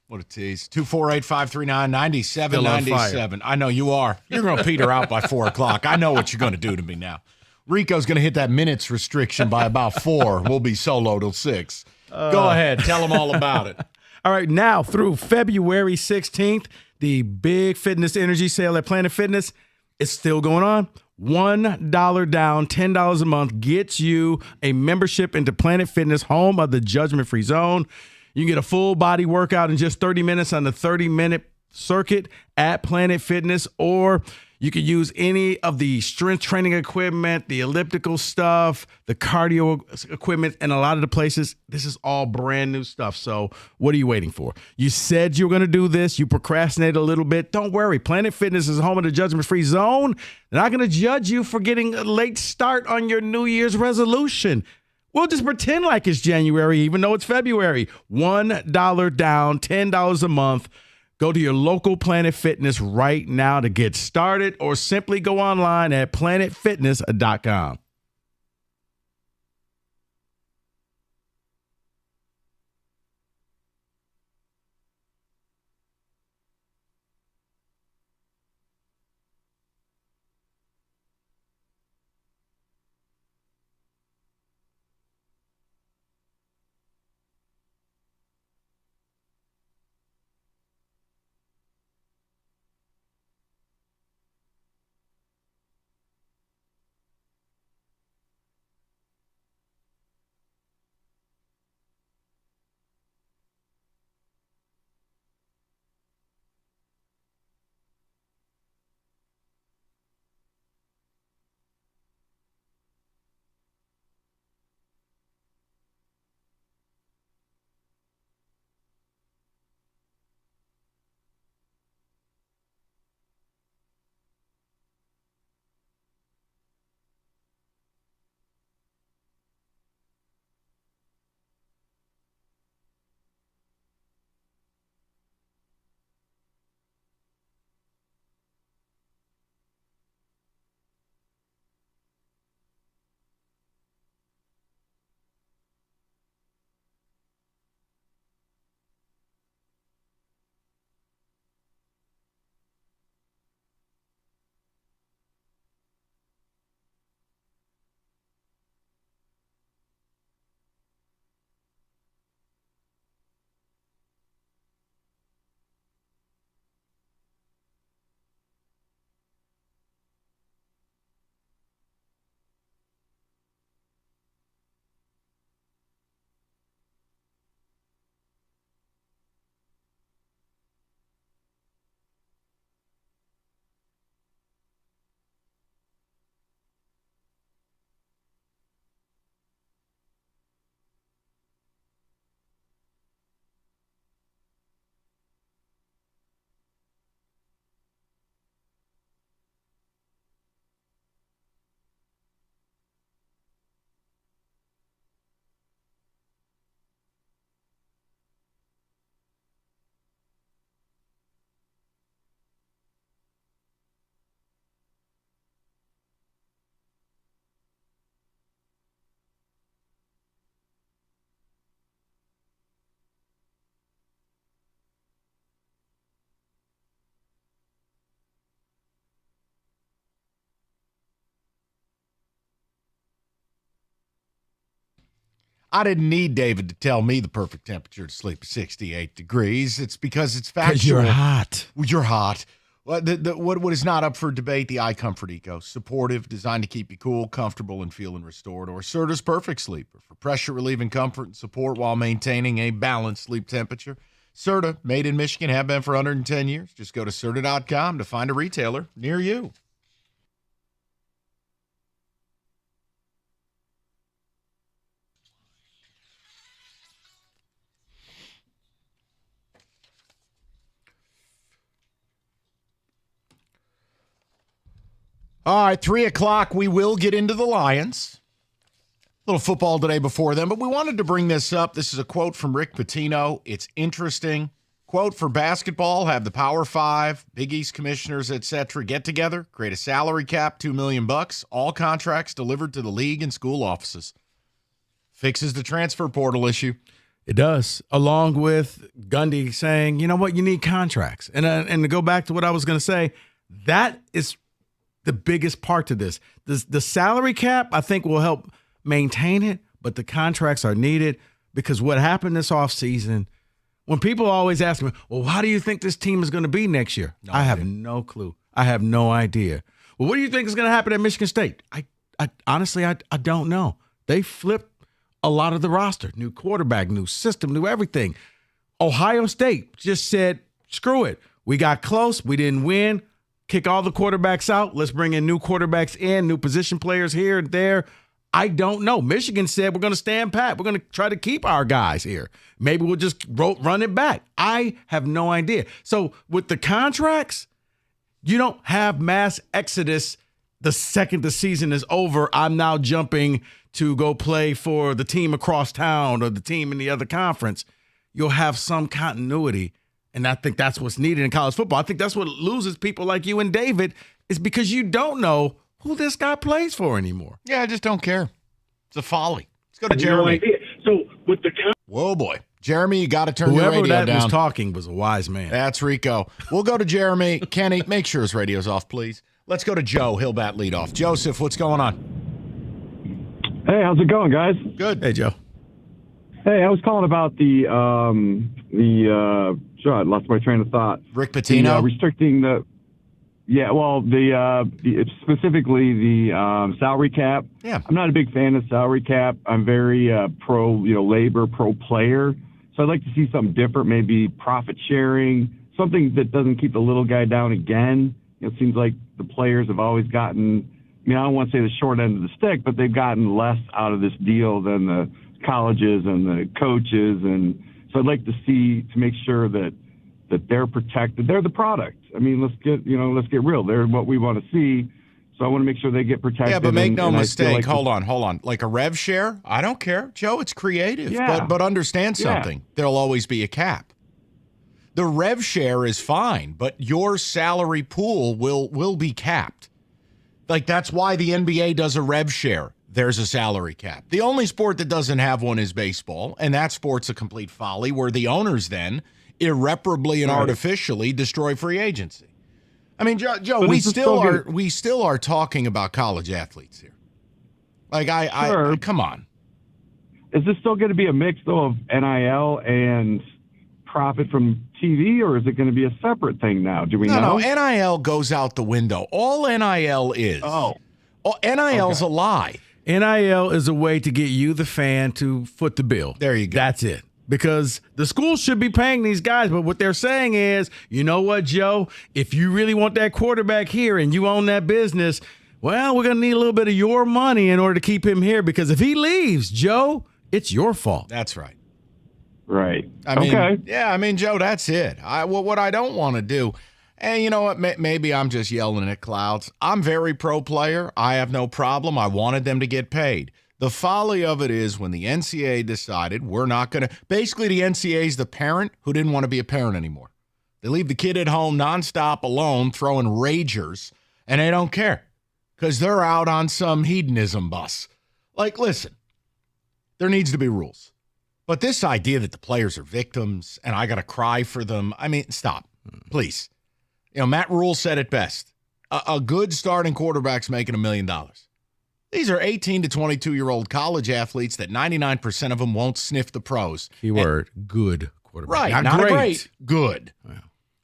Speaker 1: What a tease. 248-539-9797. I know you are. You're going to peter out by 4 o'clock. I know what you're going to do to me now. Rico's going to hit that minutes restriction by about 4. We'll be solo till 6. Go ahead. Tell them all about it.
Speaker 11: All right, now through February 16th, the big fitness energy sale at Planet Fitness is still going on. $1 down, $10 a month gets you a membership into Planet Fitness, home of the judgment-free zone. You can get a full body workout in just 30 minutes on the 30-minute circuit at Planet Fitness, or you can use any of the strength training equipment, the elliptical stuff, the cardio equipment, and a lot of the places. This is all brand new stuff. So what are you waiting for? You said you were going to do this. You procrastinated a little bit. Don't worry. Planet Fitness is home of the judgment-free zone. They're not going to judge you for getting a late start on your New Year's resolution. We'll just pretend like it's January, even though it's February. $1 down, $10 a month. Go to your local Planet Fitness right now to get started, or simply go online at planetfitness.com.
Speaker 1: I didn't need David to tell me the perfect temperature to sleep at 68 degrees. It's because it's factual.
Speaker 11: You're hot.
Speaker 1: You're hot. What is not up for debate, the iComfort Eco. Supportive, designed to keep you cool, comfortable, and feeling restored. Or Serta's Perfect Sleeper for pressure-relieving comfort and support while maintaining a balanced sleep temperature. Serta, made in Michigan, have been for 110 years. Just go to Serta.com to find a retailer near you. All right, 3 o'clock, we will get into the Lions. A little football today before them, but we wanted to bring this up. This is a quote from Rick Pitino. It's interesting. Quote, for basketball, have the Power Five, Big East commissioners, etc. get together, create a salary cap, $2 million, all contracts delivered to the league and school offices. Fixes the transfer portal issue.
Speaker 11: It does, along with Gundy saying, you know what, you need contracts. And to go back to what I was going to say, that is the biggest part to this. The salary cap, I think, will help maintain it, but the contracts are needed because what happened this offseason, when people always ask me, well, how do you think this team is going to be next year? I have no clue. I have no idea. Well, what do you think is going to happen at Michigan State? I honestly, I don't know. They flipped a lot of the roster. New quarterback, new system, new everything. Ohio State just said, screw it. We got close. We didn't win. Kick all the quarterbacks out. Let's bring in new quarterbacks in, new position players here and there. I don't know. Michigan said we're going to stand pat. We're going to try to keep our guys here. Maybe we'll just run it back. I have no idea. So with the contracts, you don't have mass exodus the second the season is over. I'm now jumping to go play for the team across town or the team in the other conference. You'll have some continuity. And I think that's what's needed in college football. I think that's what loses people like you and David is because you don't know who this guy plays for anymore.
Speaker 1: Yeah, I just don't care. It's a folly. Let's go to Jeremy.
Speaker 16: So with the
Speaker 1: whoa, boy. Jeremy, you got to turn your radio down.
Speaker 11: Whoever that was talking was a wise man.
Speaker 1: That's Rico. We'll go to Jeremy. Kenny, make sure his radio's off, please. Let's go to Joe. He'll bat lead off. Joseph, what's going on?
Speaker 13: Hey, how's it going, guys?
Speaker 1: Good.
Speaker 11: Hey, Joe.
Speaker 13: Hey, I was calling about I lost my train of thought.
Speaker 1: Rick Pitino?
Speaker 13: Restricting the specifically the salary cap.
Speaker 1: Yeah.
Speaker 13: I'm not a big fan of salary cap. I'm very pro, labor, pro player. So I'd like to see something different, maybe profit sharing, something that doesn't keep the little guy down again. It seems like the players have always gotten, I don't want to say the short end of the stick, but they've gotten less out of this deal than the colleges and the coaches. And so I'd like to make sure that they're protected. They're the product. Let's get real. They're what we want to see. So I want to make sure they get protected.
Speaker 1: Yeah, but make no mistake. Hold on. Like a rev share, I don't care. Joe, it's creative.
Speaker 13: Yeah.
Speaker 1: But understand something. Yeah. There'll always be a cap. The rev share is fine, but your salary pool will be capped. Like that's why the NBA does a rev share. There's a salary cap. The only sport that doesn't have one is baseball, and that sport's a complete folly where the owners then irreparably and artificially destroy free agency. Joe, we still are talking about college athletes here. Like I come on.
Speaker 13: Is this still going to be a mix though of NIL and profit from TV, or is it going to be a separate thing now? Do we know?
Speaker 1: No, NIL goes out the window. All NIL is. NIL's a lie.
Speaker 11: NIL is a way to get you, the fan, to foot the bill.
Speaker 1: There you go.
Speaker 11: That's it. Because the schools should be paying these guys, but what they're saying is, you know what, Joe? If you really want that quarterback here and you own that business, well, we're going to need a little bit of your money in order to keep him here because if he leaves, Joe, it's your fault.
Speaker 1: That's right.
Speaker 13: Right.
Speaker 1: Okay. Yeah, Joe, that's it. What I don't want to do, and you know what, maybe I'm just yelling at clouds. I'm very pro player. I have no problem. I wanted them to get paid. The folly of it is when the NCAA decided we're not going to – basically the NCAA is the parent who didn't want to be a parent anymore. They leave the kid at home nonstop alone throwing ragers, and they don't care because they're out on some hedonism bus. Like, listen, there needs to be rules. But this idea that the players are victims and I got to cry for them, stop, please. Matt Rule said it best. A good starting quarterback's making $1 million. These are 18 to 22-year-old college athletes that 99% of them won't sniff the pros.
Speaker 11: Keyword, good quarterback.
Speaker 1: Right, not great. Good. Yeah.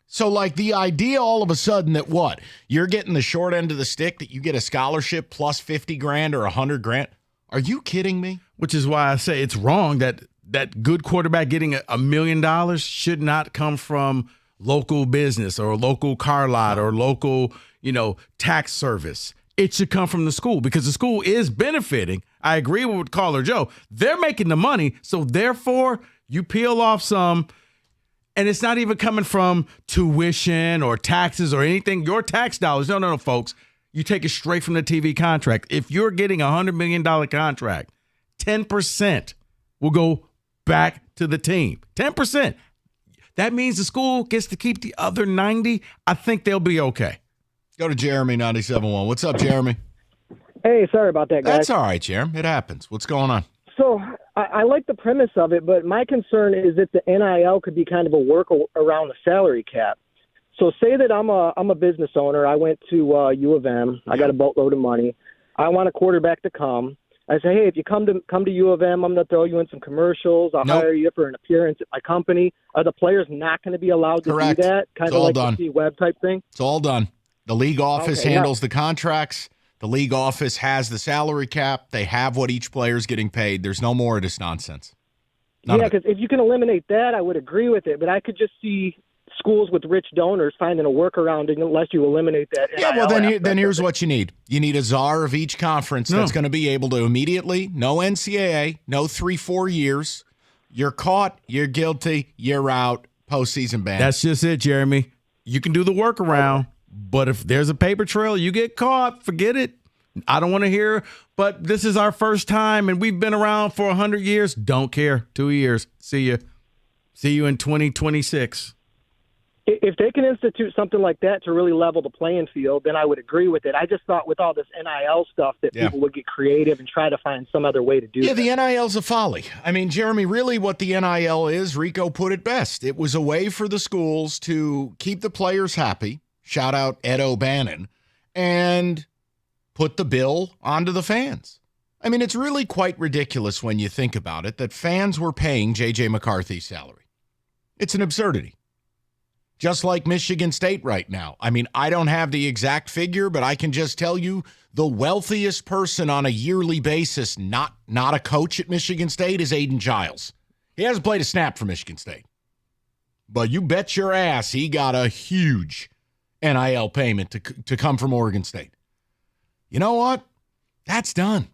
Speaker 1: So, like, the idea all of a sudden that what? You're getting the short end of the stick, that you get a scholarship plus $50,000 or $100,000? Are you kidding me?
Speaker 11: Which is why I say it's wrong that good quarterback getting $1 million should not come from local business or local car lot or local, tax service. It should come from the school because the school is benefiting. I agree with Caller Joe. They're making the money, so therefore you peel off some, and it's not even coming from tuition or taxes or anything. Your tax dollars. No, folks. You take it straight from the TV contract. If you're getting a $100 million contract, 10% will go back to the team. 10%. That means the school gets to keep the other 90. I think they'll be okay.
Speaker 1: Go to Jeremy 97.1. What's up, Jeremy?
Speaker 14: Hey, sorry about that, guys.
Speaker 1: That's all right, Jeremy. It happens. What's going on?
Speaker 14: So I like the premise of it, but my concern is that the NIL could be kind of a work around the salary cap. So say that I'm a business owner. I went to U of M. I got a boatload of money. I want a quarterback to come. I say, hey, if you come to U of M, I'm going to throw you in some commercials. I'll hire you for an appearance at my company. Are the players not going to be allowed to do that? Kind of like the C-Web type thing?
Speaker 1: It's all done. The league office handles the contracts. The league office has the salary cap. They have what each player's getting paid. There's no more of this nonsense.
Speaker 14: Because if you can eliminate that, I would agree with it. But I could just see schools with rich donors finding a workaround unless you eliminate that.
Speaker 1: Yeah, well, then here's what you need. You need a czar of each conference that's going to be able to immediately, no NCAA, no 3-4 years. You're caught, you're guilty, you're out, postseason ban.
Speaker 11: That's just it, Jeremy. You can do the workaround, but if there's a paper trail, you get caught, forget it. I don't want to hear, but this is our first time, and we've been around for 100 years. Don't care. 2 years. See you. See you in 2026.
Speaker 14: If they can institute something like that to really level the playing field, then I would agree with it. I just thought with all this NIL stuff that people would get creative and try to find some other way to do it.
Speaker 1: Yeah, the NIL's a folly. I mean, Jeremy, really what the NIL is, Rico put it best. It was a way for the schools to keep the players happy, shout out Ed O'Bannon, and put the bill onto the fans. I mean, it's really quite ridiculous when you think about it that fans were paying J.J. McCarthy's salary. It's an absurdity. Just like Michigan State right now. I mean, I don't have the exact figure, but I can just tell you the wealthiest person on a yearly basis, not a coach at Michigan State, is Aiden Giles. He hasn't played a snap for Michigan State. But you bet your ass he got a huge NIL payment to come from Oregon State. You know what? That's done.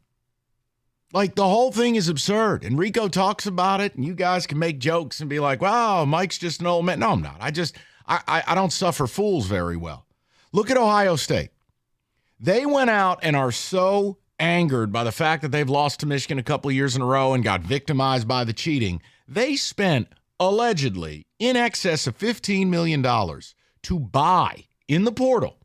Speaker 1: Like, the whole thing is absurd. And Rico talks about it, and you guys can make jokes and be like, wow, Mike's just an old man. No, I'm not. I don't suffer fools very well. Look at Ohio State. They went out and are so angered by the fact that they've lost to Michigan a couple of years in a row and got victimized by the cheating. They spent, allegedly, in excess of $15 million to buy, in the portal,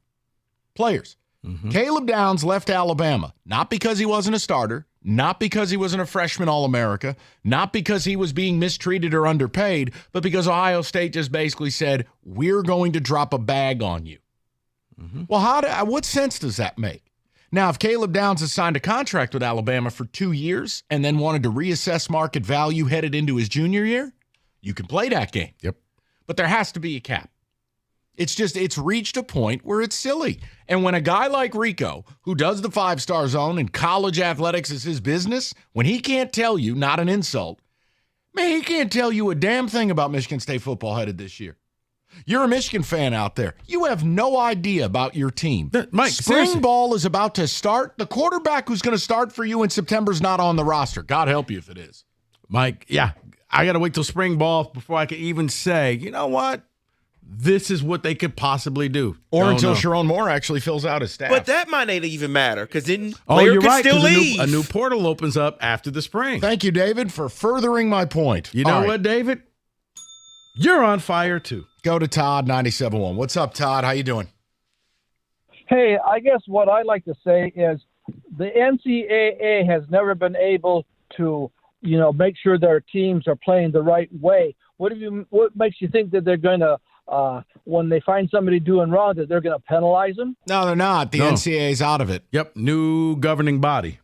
Speaker 1: players. Mm-hmm. Caleb Downs left Alabama, not because he wasn't a starter, not because he wasn't a freshman All-America, not because he was being mistreated or underpaid, but because Ohio State just basically said, we're going to drop a bag on you. Mm-hmm. Well, what sense does that make? Now, if Caleb Downs has signed a contract with Alabama for 2 years and then wanted to reassess market value headed into his junior year, you can play that game.
Speaker 11: Yep.
Speaker 1: But there has to be a cap. It's reached a point where it's silly. And when a guy like Rico, who does the 5-star zone and college athletics is his business, when he can't tell you, not an insult, man, he can't tell you a damn thing about Michigan State football headed this year. You're a Michigan fan out there. You have no idea about your team.
Speaker 11: Mike,
Speaker 1: Spring ball is about to start. The quarterback who's going to start for you in September is not on the roster. God help you if it is.
Speaker 11: Mike, yeah, I got to wait till spring ball before I can even say, you know what? This is what they could possibly do.
Speaker 1: Or until Sharon Moore actually fills out his staff.
Speaker 12: But that might not even matter because then player could still leave.
Speaker 11: A new portal opens up after the spring.
Speaker 1: Thank you, David, for furthering my point.
Speaker 11: You know what, David? You're on fire, too.
Speaker 1: Go to Todd, 97.1. What's up, Todd? How you doing?
Speaker 15: Hey, I guess what I like to say is the NCAA has never been able to, make sure their teams are playing the right way. What makes you think that they're going to when they find somebody doing wrong, that they're going to penalize them?
Speaker 1: No, they're not. The NCAA's out of it.
Speaker 11: Yep, new governing body.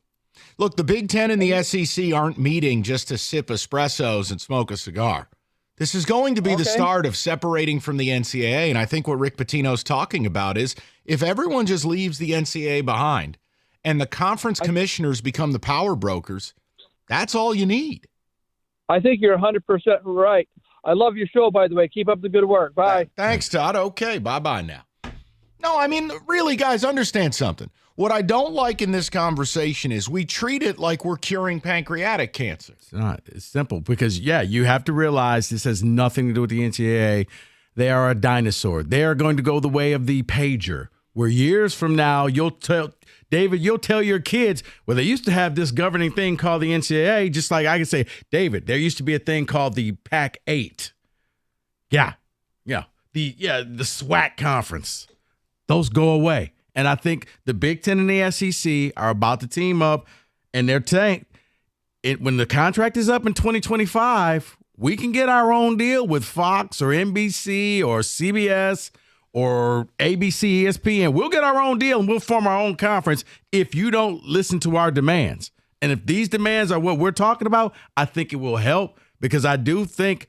Speaker 1: Look, the Big Ten and the SEC aren't meeting just to sip espressos and smoke a cigar. This is going to be the start of separating from the NCAA, and I think what Rick Pitino's talking about is if everyone just leaves the NCAA behind and the conference commissioners become the power brokers, that's all you need.
Speaker 15: I think you're 100% right. I love your show, by the way. Keep up the good work. Bye.
Speaker 1: Thanks, Todd. Okay, bye-bye now. No, I mean, really, guys, understand something. What I don't like in this conversation is we treat it like we're curing pancreatic cancer.
Speaker 11: It's not. It's simple because, you have to realize this has nothing to do with the NCAA. They are a dinosaur. They are going to go the way of the pager, where years from now you'll tell your kids, well, they used to have this governing thing called the NCAA, just like I can say, David, there used to be a thing called the Pac-8. Yeah. The SWAC conference. Those go away. And I think the Big Ten and the SEC are about to team up, and they're saying when the contract is up in 2025, we can get our own deal with Fox or NBC or CBS or ABC, ESPN. We'll get our own deal and we'll form our own conference if you don't listen to our demands. And if these demands are what we're talking about, I think it will help, because I do think,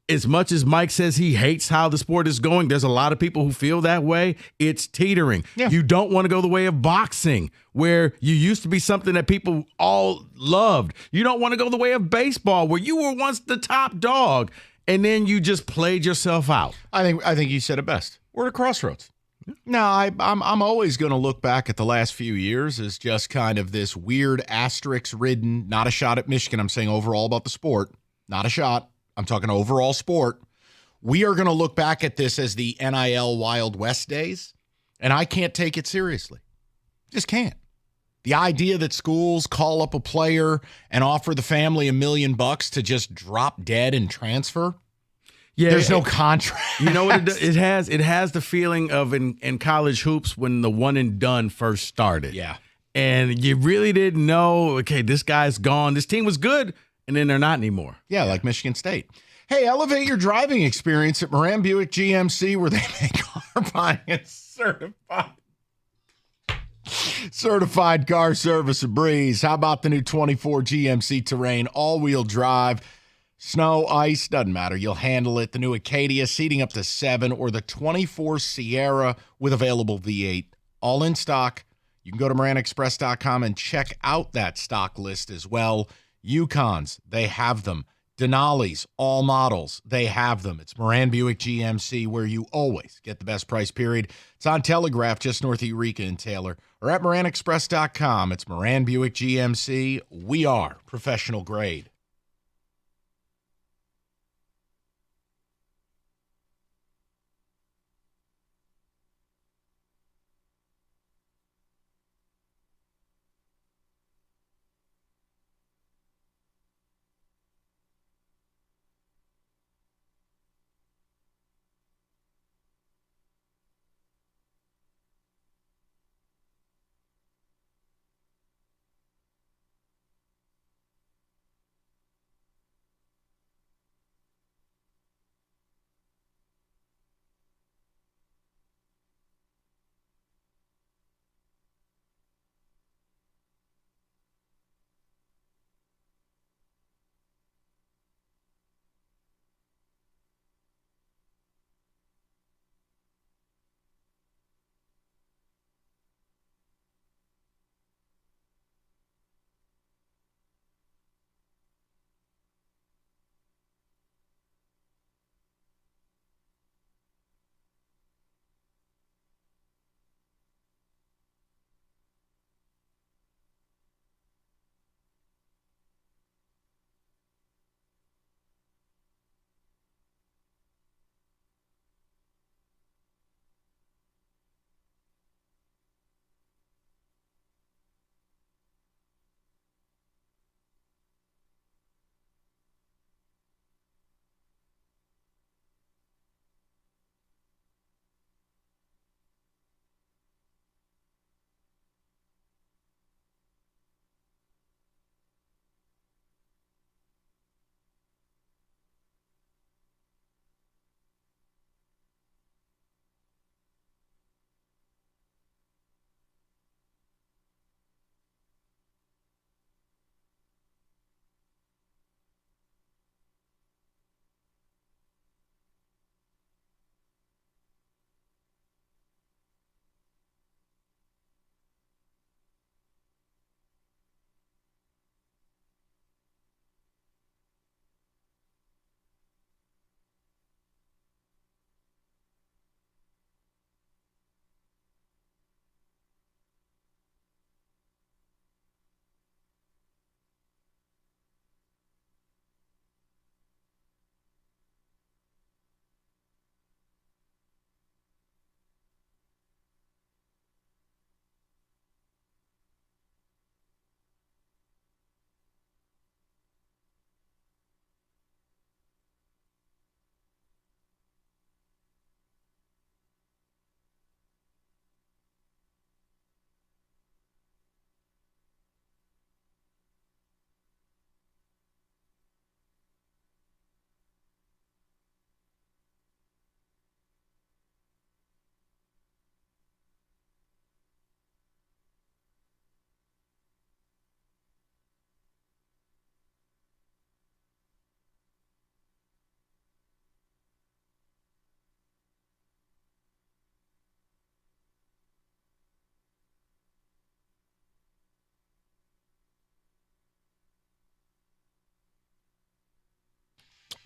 Speaker 11: as much as Mike says he hates how the sport is going, there's a lot of people who feel that way. It's teetering. Yeah. You don't want to go the way of boxing, where you used to be something that people all loved. You don't want to go the way of baseball, where you were once the top dog, and then you just played yourself out.
Speaker 1: I think you said it best. We're at a crossroads. Now, I'm always going to look back at the last few years as just kind of this weird asterisk-ridden, not a shot at Michigan. I'm saying overall about the sport, not a shot. I'm talking overall sport. We are going to look back at this as the NIL Wild West days, and I can't take it seriously. Just can't. The idea that schools call up a player and offer the family $1 million to just drop dead and transfer. Yeah, there's no contract.
Speaker 11: You know what it has? It has the feeling of in college hoops when the one and done first started.
Speaker 1: Yeah.
Speaker 11: And you really didn't know, okay, this guy's gone. This team was good, and then they're not anymore.
Speaker 1: Yeah, like Michigan State. Hey, elevate your driving experience at Moran Buick GMC, where they make car buying and certified car service a breeze. How about the new 24 GMC Terrain, all-wheel drive, snow, ice, doesn't matter. You'll handle it. The new Acadia, seating up to 7, or the 24 Sierra with available V8, all in stock. You can go to MoranExpress.com and check out that stock list as well. Yukons, they have them. Denali's, all models, they have them. It's Moran Buick GMC, where you always get the best price, period. It's on Telegraph, just north of Eureka and Taylor, or at MoranExpress.com. It's Moran Buick GMC. We are professional grade.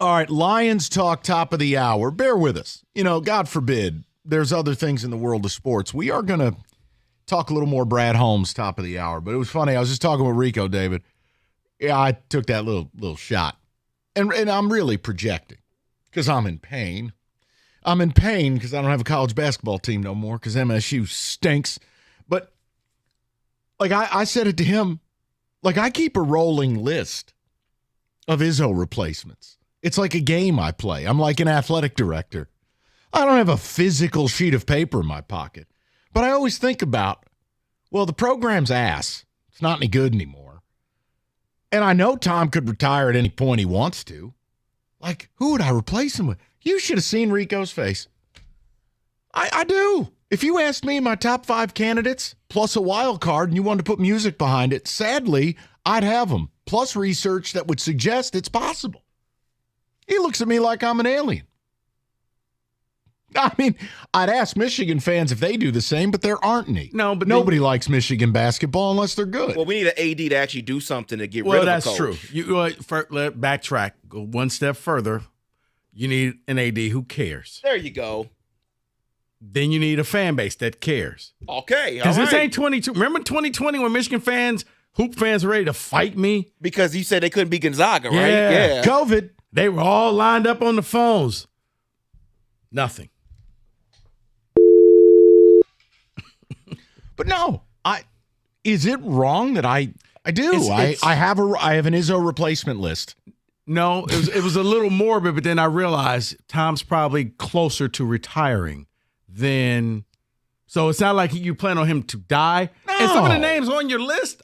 Speaker 1: All right, Lions talk top of the hour. Bear with us. God forbid, there's other things in the world of sports. We are going to talk a little more Brad Holmes top of the hour. But it was funny. I was just talking with Rico, David. Yeah, I took that little shot. And I'm really projecting because I'm in pain. I'm in pain because I don't have a college basketball team no more because MSU stinks. But, I said it to him, I keep a rolling list of Izzo replacements. It's like a game I play. I'm like an athletic director. I don't have a physical sheet of paper in my pocket. But I always think about, the program's ass. It's not any good anymore. And I know Tom could retire at any point he wants to. Who would I replace him with? You should have seen Rico's face. I do. If you asked me my top 5 candidates, plus a wild card, and you wanted to put music behind it, sadly, I'd have them, plus research that would suggest it's possible. He looks at me like I'm an alien. I mean, I'd ask Michigan fans if they do the same, but there aren't any.
Speaker 11: No, but
Speaker 1: nobody likes Michigan basketball unless they're good.
Speaker 12: Well, we need an AD to actually do something to get rid
Speaker 11: Well,
Speaker 12: of
Speaker 11: that's
Speaker 12: a coach.
Speaker 11: true. You backtrack, go one step further. You need an AD who cares.
Speaker 12: There you go.
Speaker 11: Then you need a fan base that cares.
Speaker 12: Okay, all
Speaker 11: Because this
Speaker 12: right.
Speaker 11: ain't 22. Remember 2020 when Michigan fans, hoop fans were ready to fight me?
Speaker 12: Because you said they couldn't be Gonzaga, right?
Speaker 11: Yeah.
Speaker 1: COVID.
Speaker 11: They were all lined up on the phones. Nothing.
Speaker 1: But no, is it wrong that I do? I have an Izzo replacement list.
Speaker 11: No, it was a little morbid, but then I realized Tom's probably closer to retiring than. So it's not like you plan on him to die.
Speaker 1: No.
Speaker 11: And some of the names on your list,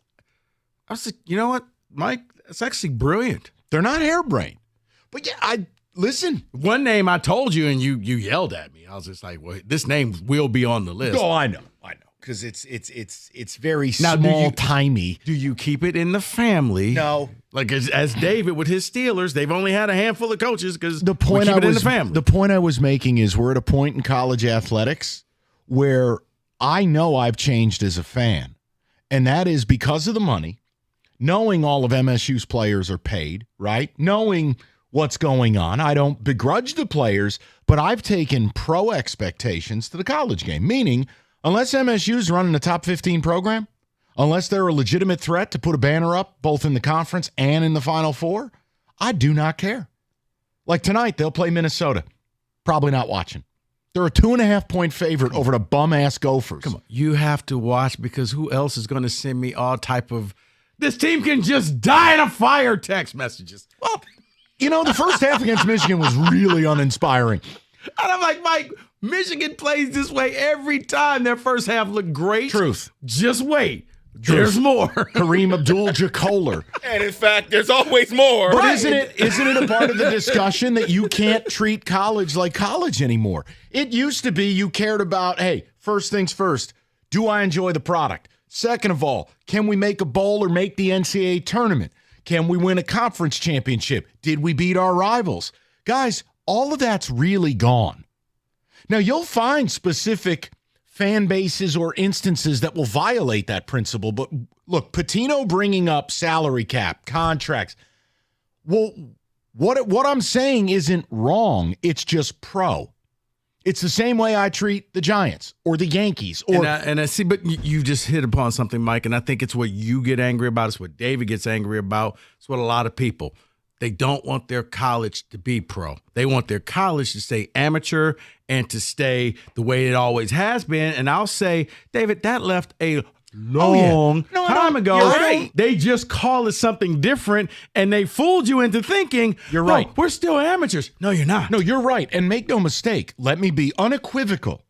Speaker 11: I was like, you know what, Mike? That's actually brilliant.
Speaker 1: They're not harebrained. But yeah, listen.
Speaker 11: One name I told you, and you yelled at me. I was just like, well, this name will be on the list.
Speaker 1: Oh, I know. Because it's very small-timey.
Speaker 11: Do you keep it in the family?
Speaker 1: No.
Speaker 11: Like as David with his Steelers, they've only had a handful of coaches because
Speaker 1: the point
Speaker 11: we keep it in the family.
Speaker 1: The point I was making is we're at a point in college athletics where I know I've changed as a fan, and that is because of the money, knowing all of MSU's players are paid, right? Knowing what's going on. I don't begrudge the players, but I've taken pro expectations to the college game, meaning unless MSU's running a top 15 program, unless they're a legitimate threat to put a banner up both in the conference and in the Final Four, I do not care. Like tonight, they'll play Minnesota. Probably not watching. They're a 2.5-point favorite over the bum-ass Gophers.
Speaker 11: Come on. You have to watch because who else is going to send me all type of, this team can just die in a fire text messages.
Speaker 1: Well, the first half against Michigan was really uninspiring.
Speaker 11: And I'm like, Mike, Michigan plays this way every time. Their first half looked great.
Speaker 1: Truth.
Speaker 11: Just wait. There's more.
Speaker 1: Kareem Abdul-Jabbar.
Speaker 12: And in fact, there's always more.
Speaker 1: But isn't it a part of the discussion that you can't treat college like college anymore? It used to be you cared about, hey, first things first, do I enjoy the product? Second of all, can we make a bowl or make the NCAA tournament? Can we win a conference championship? Did we beat our rivals? Guys, all of that's really gone. Now, you'll find specific fan bases or instances that will violate that principle. But look, Patino bringing up salary cap, contracts. Well, what I'm saying isn't wrong. It's just pro. It's the same way I treat the Giants or the Yankees.
Speaker 11: And I see, but you just hit upon something, Mike, and I think it's what you get angry about. It's what David gets angry about. It's what a lot of people. They don't want their college to be pro. They want their college to stay amateur and to stay the way it always has been. And I'll say, David, that left a long time ago.
Speaker 1: You're right.
Speaker 11: They just call it something different, and they fooled you into thinking,
Speaker 1: you're right.
Speaker 11: No, we're still amateurs. No, you're not.
Speaker 1: No, you're right. And make no mistake, let me be unequivocal.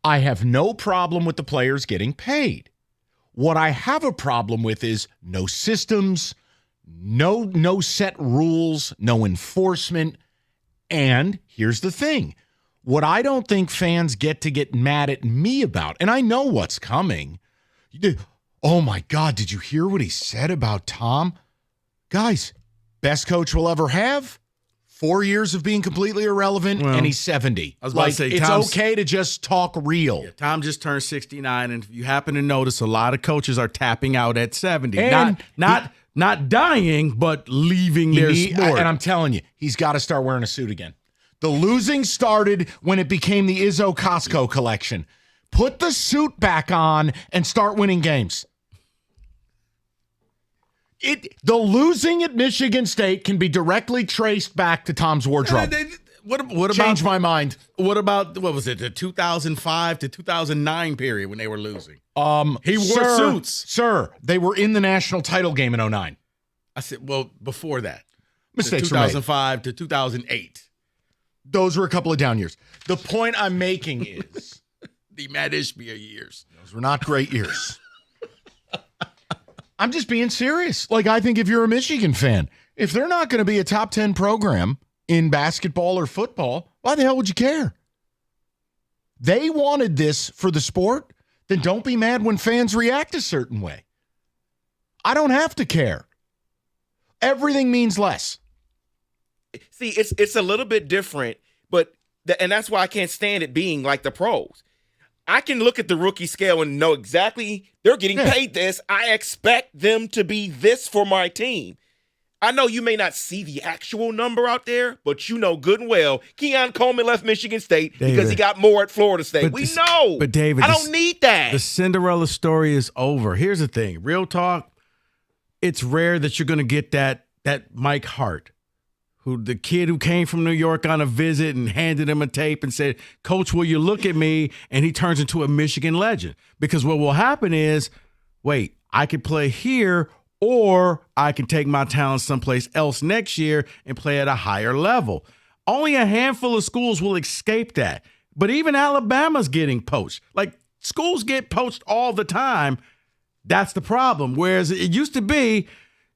Speaker 1: I have no problem with the players getting paid. What I have a problem with is no systems, no set rules, no enforcement. And here's the thing. What I don't think fans get mad at me about, and I know what's coming. Oh, my God, did you hear what he said about Tom? Guys, best coach we'll ever have, 4 years of being completely irrelevant, and he's 70.
Speaker 11: I was about to say,
Speaker 1: it's okay to just talk real.
Speaker 11: Yeah, Tom just turned 69, and if you happen to notice, a lot of coaches are tapping out at 70.
Speaker 1: And
Speaker 11: Not dying, but leaving their sport.
Speaker 1: And I'm telling you, he's got to start wearing a suit again. The losing started when it became the Izzo Costco collection. Put the suit back on and start winning games. The losing at Michigan State can be directly traced back to Tom's wardrobe.
Speaker 11: What about,
Speaker 1: change my mind.
Speaker 11: What was it, the 2005 to 2009 period when they were losing? He wore suits.
Speaker 1: Sir, they were in the national title game in 2009.
Speaker 11: I said, well, before that.
Speaker 1: Mistakes
Speaker 11: 2005 to 2008.
Speaker 1: Those were a couple of down years. The point I'm making is
Speaker 11: the Matt Ishbia years.
Speaker 1: Those were not great years. I'm just being serious. Like, I think if you're a Michigan fan, if they're not going to be a top 10 program in basketball or football, why the hell would you care? They wanted this for the sport, then don't be mad when fans react a certain way. I don't have to care. Everything means less.
Speaker 12: See, it's a little bit different, but and that's why I can't stand it being like the pros. I can look at the rookie scale and know exactly they're getting paid this. I expect them to be this for my team. I know you may not see the actual number out there, but you know good and well Keon Coleman left Michigan State because he got more at Florida State. We know.
Speaker 11: But David,
Speaker 12: I don't need that.
Speaker 11: The Cinderella story is over. Here's the thing. Real talk, it's rare that you're going to get that Mike Hart, the kid who came from New York on a visit and handed him a tape and said, Coach, will you look at me? And he turns into a Michigan legend. Because what will happen is, wait, I could play here or I can take my talent someplace else next year and play at a higher level. Only a handful of schools will escape that. But even Alabama's getting poached. Like, schools get poached all the time. That's the problem. Whereas it used to be,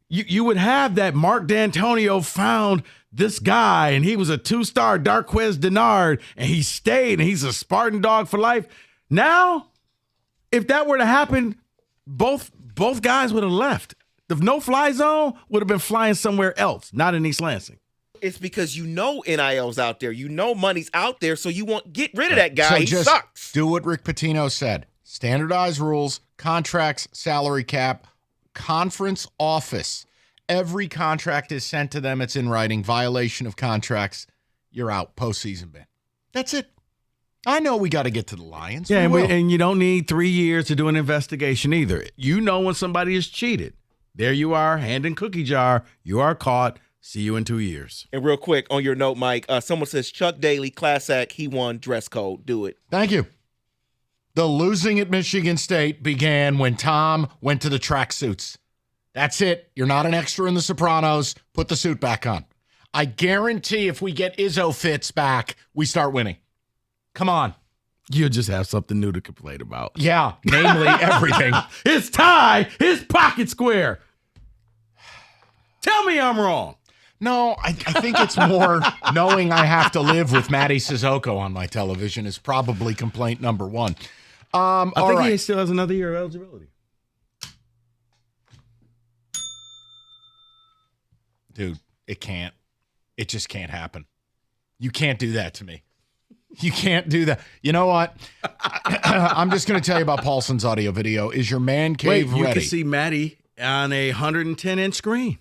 Speaker 11: you would have that Mark D'Antonio found this guy, and he was a 2-star Darquez Denard, and he stayed, and he's a Spartan dog for life. Now, if that were to happen, both guys would have left. The no-fly zone would have been flying somewhere else, not in East Lansing.
Speaker 12: It's because you know NIL's out there. You know money's out there, so you won't get rid of that guy.
Speaker 1: So
Speaker 12: he
Speaker 1: just
Speaker 12: sucks.
Speaker 1: Do what Rick Pitino said. Standardized rules, contracts, salary cap, conference office. Every contract is sent to them. It's in writing. Violation of contracts, you're out. Postseason ban. That's it. I know we got to get to the Lions.
Speaker 11: Yeah, and you don't need 3 years to do an investigation either. You know when somebody is cheated. There you are, hand in cookie jar. You are caught. See you in 2 years.
Speaker 12: And real quick, on your note, Mike, someone says Chuck Daly, class act, he won, dress code. Do it.
Speaker 1: Thank you. The losing at Michigan State began when Tom went to the tracksuits. That's it. You're not an extra in The Sopranos. Put the suit back on. I guarantee if we get Izzo fits back, we start winning. Come on.
Speaker 11: You'll just have something new to complain about.
Speaker 1: Yeah, namely everything.
Speaker 11: His tie, his pocket square. Tell me I'm wrong.
Speaker 1: No, I think it's more knowing I have to live with Matty Sissoko on my television is probably complaint number one.
Speaker 11: I think he still has another year of eligibility.
Speaker 1: Dude, it can't. It just can't happen. You can't do that to me. You can't do that. You know what? I'm just going to tell you about Paulson's audio video. Is your man cave ready?
Speaker 11: You can see Matty on a 110-inch screen.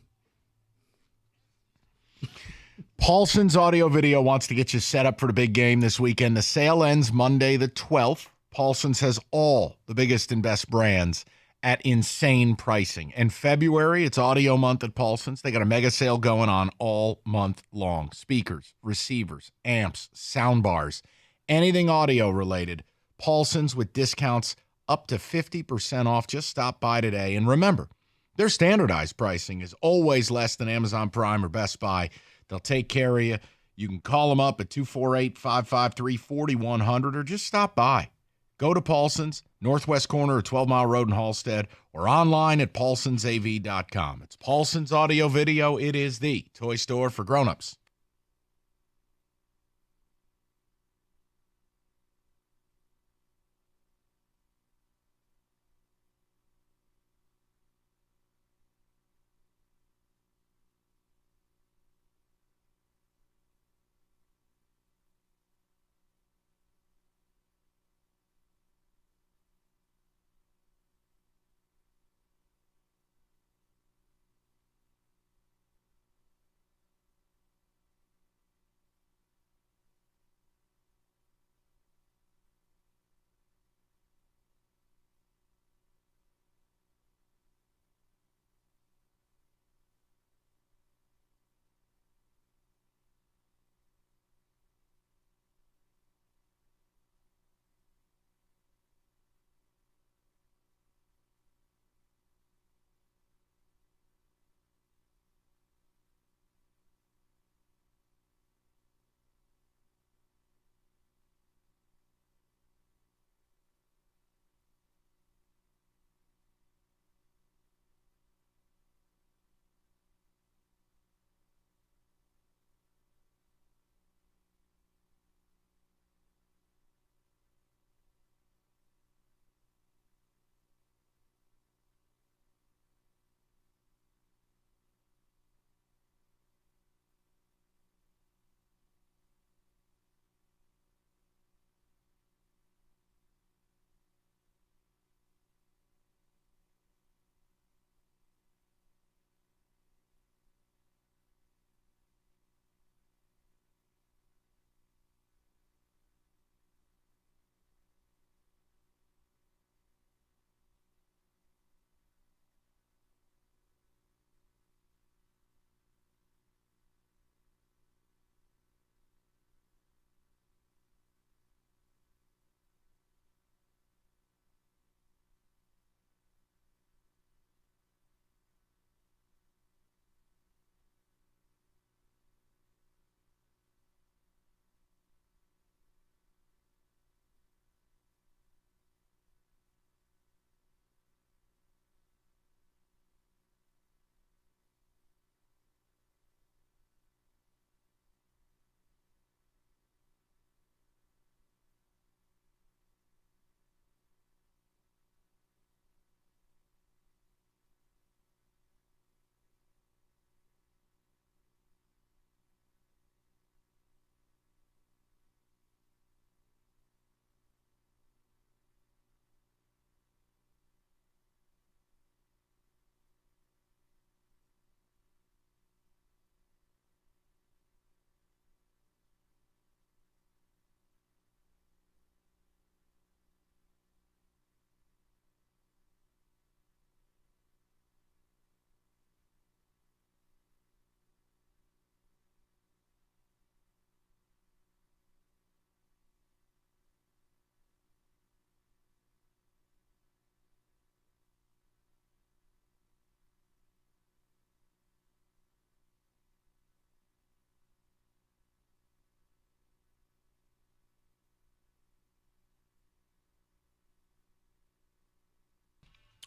Speaker 1: Paulson's audio video wants to get you set up for the big game this weekend. The sale ends Monday the 12th. Paulson's has all the biggest and best brands at insane pricing. In February, it's audio month at Paulson's. They got a mega sale going on all month long. Speakers, receivers, amps, sound bars, anything audio related. Paulson's with discounts up to 50% off. Just stop by today. And remember, their standardized pricing is always less than Amazon Prime or Best Buy. They'll take care of you. You can call them up at 248-553-4100 or just stop by. Go to Paulson's, northwest corner of 12 Mile Road in Halstead, or online at paulsonsav.com. It's Paulson's Audio Video. It is the toy store for grown-ups.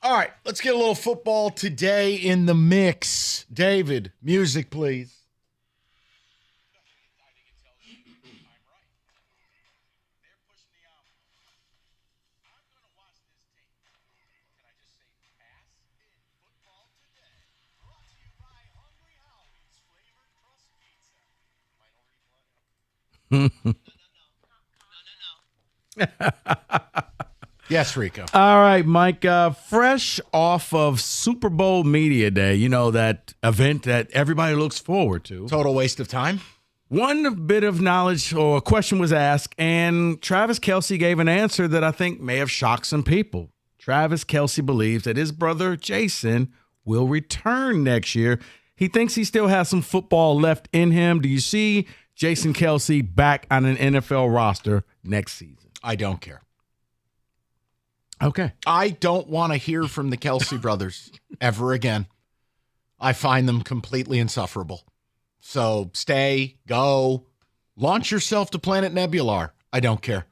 Speaker 1: All right, let's get a little football today in the mix. David, music, please. Yes, Rico.
Speaker 11: All right, Mike. Fresh off of Super Bowl Media Day, you know, that event that everybody looks forward to.
Speaker 1: Total waste of time.
Speaker 11: One bit of knowledge or a question was asked, and Travis Kelce gave an answer that I think may have shocked some people. Travis Kelce believes that his brother Jason will return next year. He thinks he still has some football left in him. Do you see Jason Kelce back on an NFL roster next season?
Speaker 1: I don't care.
Speaker 11: Okay.
Speaker 1: I don't want to hear from the Kelce brothers ever again. I find them completely insufferable. So stay, go, launch yourself to Planet Nebular. I don't care.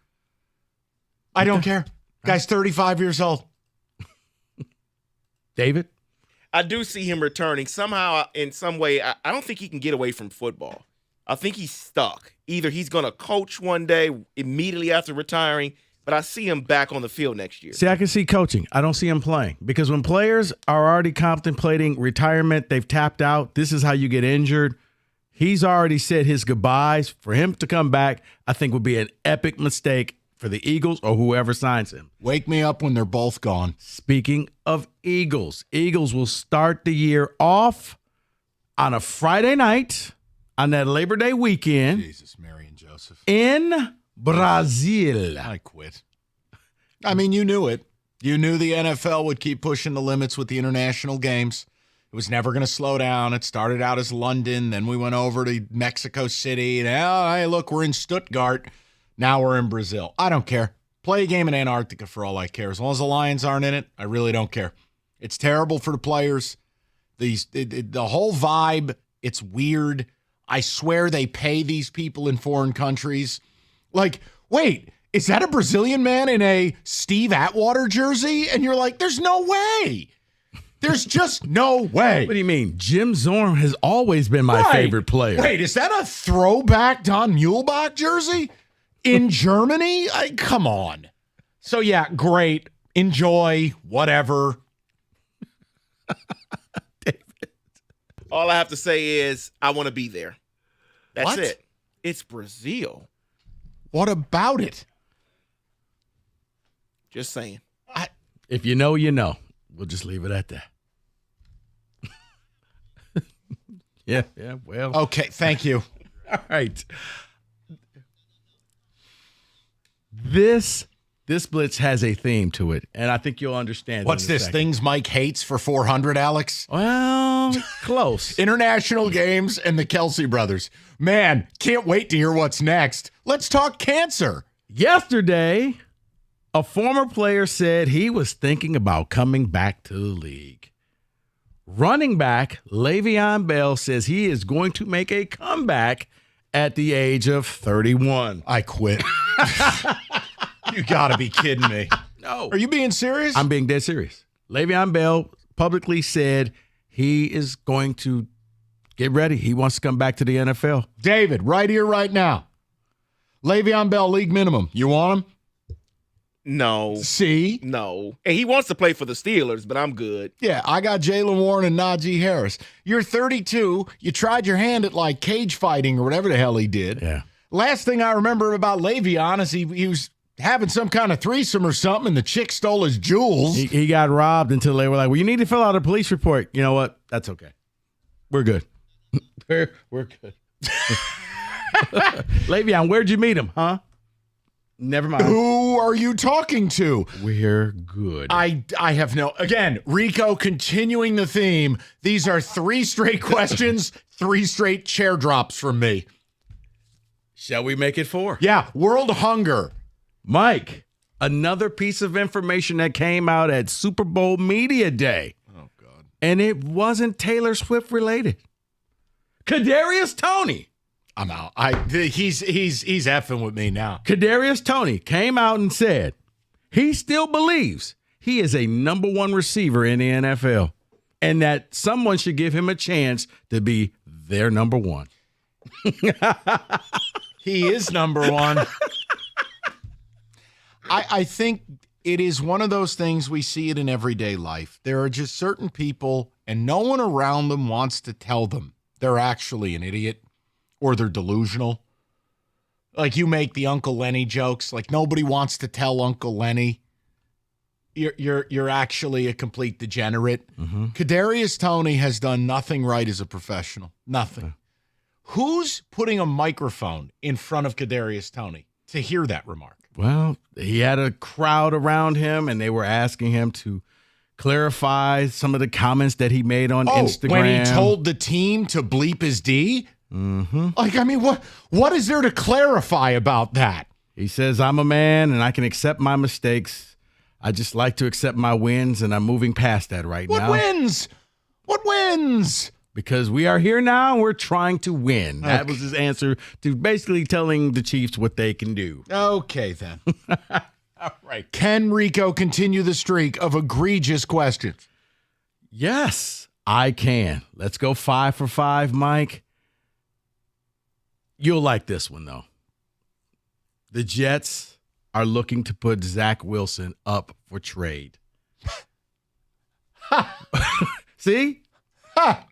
Speaker 1: I don't care. Guy's 35 years old.
Speaker 11: David?
Speaker 12: I do see him returning somehow in some way. I don't think he can get away from football. I think he's stuck. Either he's going to coach one day immediately after retiring, but I see him back on the field next year.
Speaker 11: See, I can see coaching. I don't see him playing because when players are already contemplating retirement, they've tapped out. This is how you get injured. He's already said his goodbyes. For him to come back, I think would be an epic mistake for the Eagles or whoever signs him.
Speaker 1: Wake me up when they're both gone.
Speaker 11: Speaking of Eagles, Eagles will start the year off on a Friday night on that Labor Day weekend.
Speaker 1: Jesus, Mary and Joseph.
Speaker 11: In Brazil.
Speaker 1: I quit. I mean, you knew it. You knew the NFL would keep pushing the limits with the international games. It was never going to slow down. It started out as London. Then we went over to Mexico City. And, hey, look, we're in Stuttgart. Now we're in Brazil. I don't care. Play a game in Antarctica for all I care. As long as the Lions aren't in it, I really don't care. It's terrible for the players. The whole vibe, it's weird. I swear they pay these people in foreign countries. Like, wait, is that a Brazilian man in a Steve Atwater jersey? And you're like, there's no way. There's just no way.
Speaker 11: What do you mean? Jim Zorn has always been my favorite player.
Speaker 1: Wait, is that a throwback Don Muehlbach jersey in Germany? Come on. So, yeah, great. Enjoy, whatever.
Speaker 12: All I have to say is I want to be there. That's
Speaker 1: What?
Speaker 12: it. It's Brazil.
Speaker 1: What about it?
Speaker 12: Just saying.
Speaker 11: If you know, you know. We'll just leave it at that. Yeah, well.
Speaker 1: Okay, thank you.
Speaker 11: All right. This blitz has a theme to it, and I think you'll understand.
Speaker 1: What's this? Things Mike hates for 400, Alex?
Speaker 11: Well, close.
Speaker 1: International games and the Kelce brothers. Man, can't wait to hear what's next. Let's talk cancer.
Speaker 11: Yesterday, a former player said he was thinking about coming back to the league. Running back Le'Veon Bell says he is going to make a comeback at the age of 31.
Speaker 1: I quit. You got to be kidding me.
Speaker 11: No.
Speaker 1: Are you being serious?
Speaker 11: I'm being dead serious. Le'Veon Bell publicly said he is going to get ready. He wants to come back to the NFL.
Speaker 1: David, right here, right now. Le'Veon Bell, league minimum. You want him?
Speaker 12: No.
Speaker 1: See?
Speaker 12: No. And he wants to play for the Steelers, but I'm good.
Speaker 1: Yeah, I got Jaylen Warren and Najee Harris. You're 32. You tried your hand at like cage fighting or whatever the hell he did.
Speaker 11: Yeah.
Speaker 1: Last thing I remember about Le'Veon is he was having some kind of threesome or something, and the chick stole his jewels.
Speaker 11: He got robbed until they were like, well, you need to fill out a police report. You know what? That's okay. We're good. We're good. Le'Veon, where'd you meet him, huh? Never mind.
Speaker 1: Who are you talking to?
Speaker 11: We're good.
Speaker 1: I have no... Again, Rico continuing the theme. These are 3 straight questions, 3 straight chair drops from me.
Speaker 11: Shall we make it 4?
Speaker 1: Yeah, world hunger.
Speaker 11: Mike, another piece of information that came out at Super Bowl Media Day.
Speaker 1: Oh, God.
Speaker 11: And it wasn't Taylor Swift related. Kadarius Toney.
Speaker 1: I'm out. He's effing with me now.
Speaker 11: Kadarius Toney came out and said he still believes he is a number one receiver in the NFL, and that someone should give him a chance to be their number one.
Speaker 1: He is number one. I think it is one of those things we see it in everyday life. There are just certain people, and no one around them wants to tell them they're actually an idiot or they're delusional. Like you make the Uncle Lenny jokes. Like nobody wants to tell Uncle Lenny you're actually a complete degenerate.
Speaker 11: Mm-hmm.
Speaker 1: Kadarius Toney has done nothing right as a professional. Nothing. Who's putting a microphone in front of Kadarius Toney to hear that remark?
Speaker 11: Well, he had a crowd around him, and they were asking him to clarify some of the comments that he made on Instagram.
Speaker 1: When he told the team to bleep his D?
Speaker 11: Mm-hmm.
Speaker 1: Like, I mean, what is there to clarify about that?
Speaker 11: He says, I'm a man, and I can accept my mistakes. I just like to accept my wins, and I'm moving past that now.
Speaker 1: What wins? What wins?
Speaker 11: Because we are here now and we're trying to win. Okay. That was his answer to basically telling the Chiefs what they can do.
Speaker 1: Okay, then. All right. Can Rico continue the streak of egregious questions?
Speaker 11: Yes, I can. Let's go 5 for 5, Mike. You'll like this one, though. The Jets are looking to put Zach Wilson up for trade. See?
Speaker 1: Ha!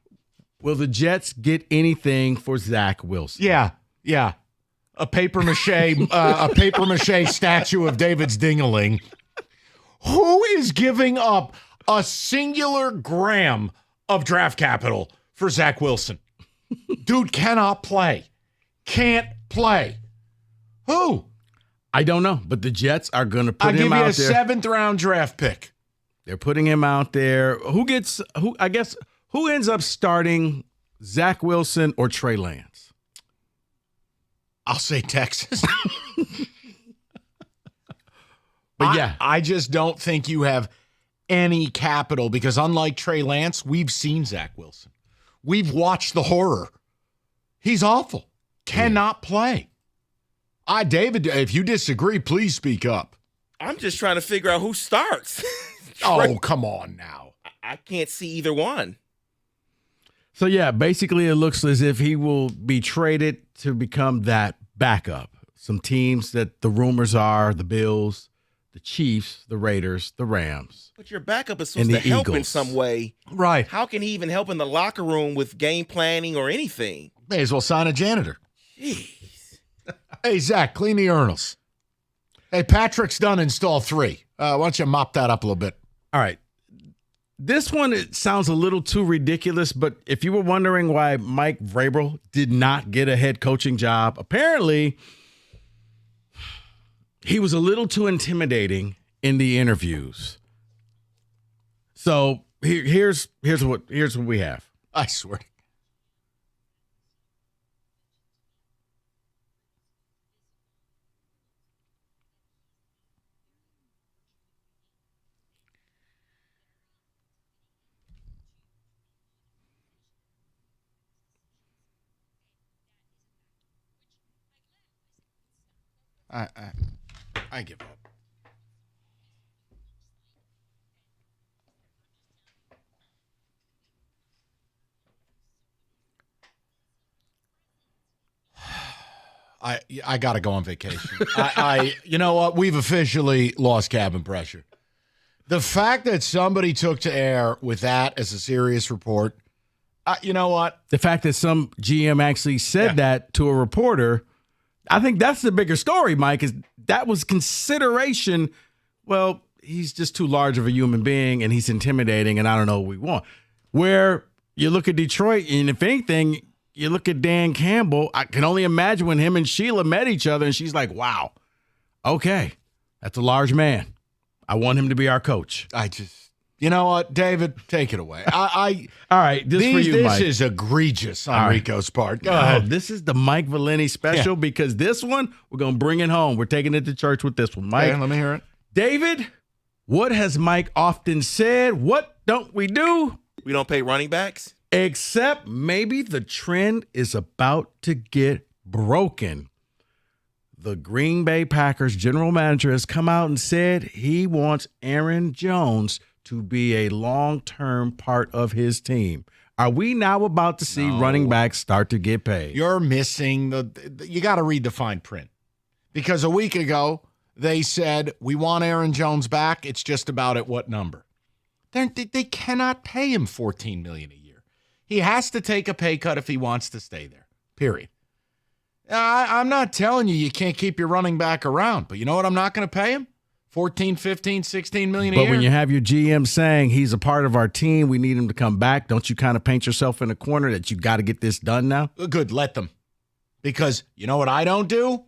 Speaker 11: Will the Jets get anything for Zach Wilson?
Speaker 1: Yeah. A paper mache statue of David's ding-a-ling. Who is giving up a singular gram of draft capital for Zach Wilson? Dude cannot play. Can't play. Who?
Speaker 11: I don't know, but the Jets are going to put him out there.
Speaker 1: I'll give you a 7th-round draft pick.
Speaker 11: They're putting him out there. Who ends up starting Zach Wilson or Trey Lance?
Speaker 1: I'll say Texas.
Speaker 11: But yeah.
Speaker 1: I just don't think you have any capital because unlike Trey Lance, we've seen Zach Wilson. We've watched the horror. He's awful. Cannot play. David, if you disagree, please speak up.
Speaker 12: I'm just trying to figure out who starts.
Speaker 1: Oh, come on now.
Speaker 12: I can't see either one.
Speaker 11: So, yeah, basically it looks as if he will be traded to become that backup. Some teams that the rumors are the Bills, the Chiefs, the Raiders, the Rams.
Speaker 12: But your backup is supposed to help in some way.
Speaker 1: Right.
Speaker 12: How can he even help in the locker room with game planning or anything?
Speaker 1: May as well sign a janitor.
Speaker 12: Jeez.
Speaker 1: Hey, Zach, clean the urinals. Hey, Patrick's done install 3. Why don't you mop that up a little bit?
Speaker 11: All right. This one, it sounds a little too ridiculous, but if you were wondering why Mike Vrabel did not get a head coaching job, apparently he was a little too intimidating in the interviews. So here's what we have.
Speaker 1: I swear. I give up. I got to go on vacation. You know what? We've officially lost cabin pressure. The fact that somebody took to air with that as a serious report, you know what?
Speaker 11: The fact that some GM actually said that to a reporter, I think that's the bigger story, Mike, is that was consideration. Well, he's just too large of a human being and he's intimidating and I don't know what we want. Where you look at Detroit and if anything, you look at Dan Campbell, I can only imagine when him and Sheila met each other and she's like, wow, okay, that's a large man. I want him to be our coach.
Speaker 1: You know what, David, take it away. All
Speaker 11: right, this for you, Mike.
Speaker 1: This is egregious on Rico's part. Go ahead.
Speaker 11: This is the Mike Valenti special because this one, we're going to bring it home. We're taking it to church with this one. Mike,
Speaker 1: let me hear it.
Speaker 11: David, what has Mike often said? What don't we do?
Speaker 12: We don't pay running backs?
Speaker 11: Except maybe the trend is about to get broken. the Green Bay Packers general manager has come out and said he wants Aaron Jones to be a long-term part of his team. Are we now about to see running backs start to get paid?
Speaker 1: You're missing you got to read the fine print. Because a week ago, they said, we want Aaron Jones back. It's just about at what number. They cannot pay him $14 million a year. He has to take a pay cut if he wants to stay there, period. I'm not telling you can't keep your running back around, but you know what I'm not going to pay him? 14, 15, 16 million a year.
Speaker 11: But when you have your GM saying he's a part of our team, we need him to come back, don't you kind of paint yourself in a corner that you got to get this done now?
Speaker 1: Good, let them. Because you know what I don't do?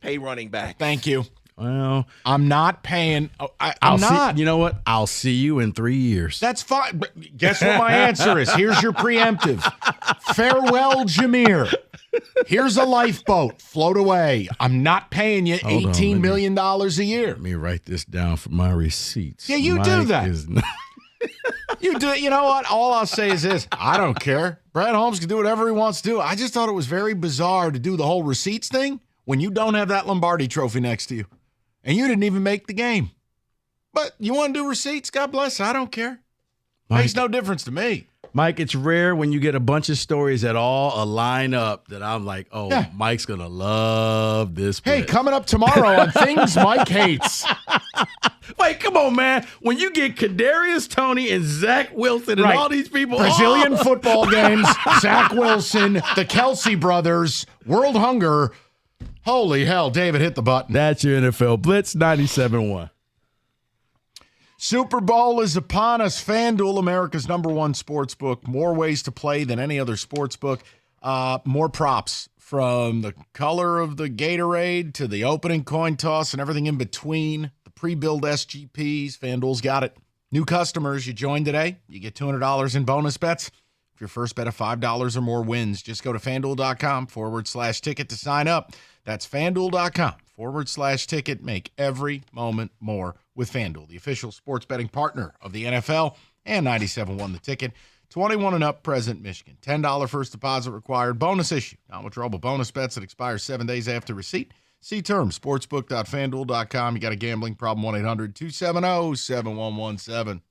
Speaker 12: Pay running back.
Speaker 1: Thank you.
Speaker 11: Well,
Speaker 1: I'm not paying. I'm not.
Speaker 11: You know what? I'll see you in 3 years.
Speaker 1: That's fine. But guess what my answer is? Here's your preemptive. Farewell, Jameer. Here's a lifeboat. Float away. I'm not paying you $18 million a year.
Speaker 11: Let me write this down for my receipts.
Speaker 1: Yeah, you do that. You do it. You know what? All I'll say is this. I don't care. Brad Holmes can do whatever he wants to do. I just thought it was very bizarre to do the whole receipts thing when you don't have that Lombardi trophy next to you. And you didn't even make the game. But you want to do receipts? God bless. I don't care. Makes no difference to me.
Speaker 11: Mike, it's rare when you get a bunch of stories that all align up that I'm like, oh, yeah. Mike's going to love this.
Speaker 1: Hey, coming up tomorrow on Things Mike Hates.
Speaker 11: Wait, come on, man. When you get Kadarius Toney and Zach Wilson and all these people.
Speaker 1: Brazilian football games, Zach Wilson, the Kelsey brothers, world hunger. Holy hell, David hit the button.
Speaker 11: That's your NFL Blitz 97.1.
Speaker 1: Super Bowl is upon us. FanDuel, America's #1 sports book. More ways to play than any other sports book. More props from the color of the Gatorade to the opening coin toss and everything in between. The pre-build SGPs. FanDuel's got it. New customers, you join today. You get $200 in bonus bets. If your first bet of $5 or more wins, just go to FanDuel.com/ticket to sign up. That's FanDuel.com/ticket. Make every moment more with FanDuel, the official sports betting partner of the NFL and 97.1 The Ticket. 21 and up, present Michigan. $10 first deposit required. Bonus issue. Non-withdrawable bonus bets that expire 7 days after receipt. See terms, sportsbook.fanduel.com. You got a gambling problem, 1-800-270-7117.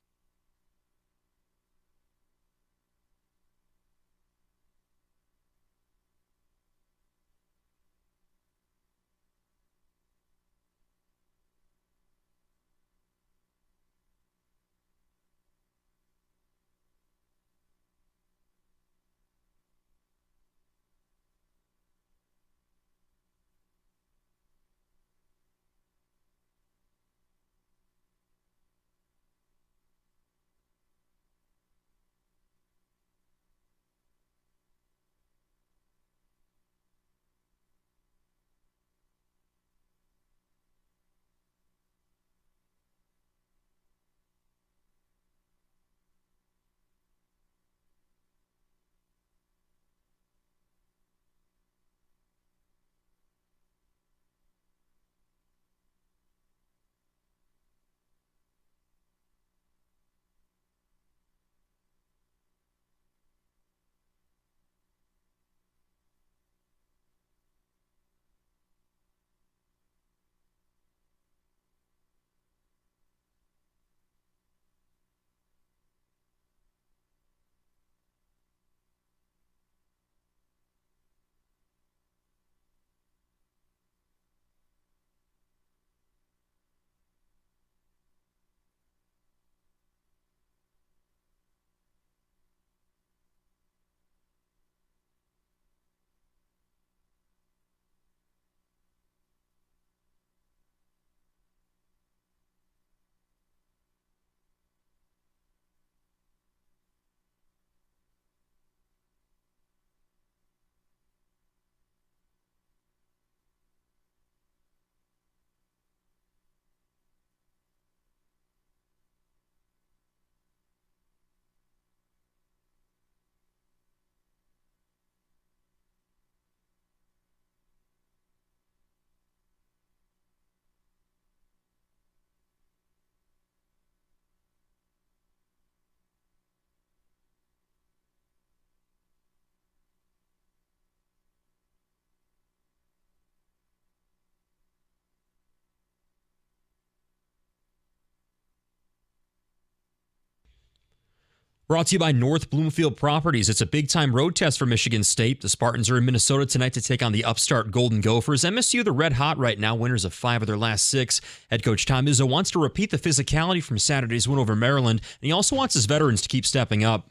Speaker 3: Brought to you by North Bloomfield Properties. It's a big-time road test for Michigan State. The Spartans are in Minnesota tonight to take on the upstart Golden Gophers. MSU, they're red hot right now, winners of 5 of their last 6. Head coach Tom Izzo wants to repeat the physicality from Saturday's win over Maryland, and he also wants his veterans to keep stepping up.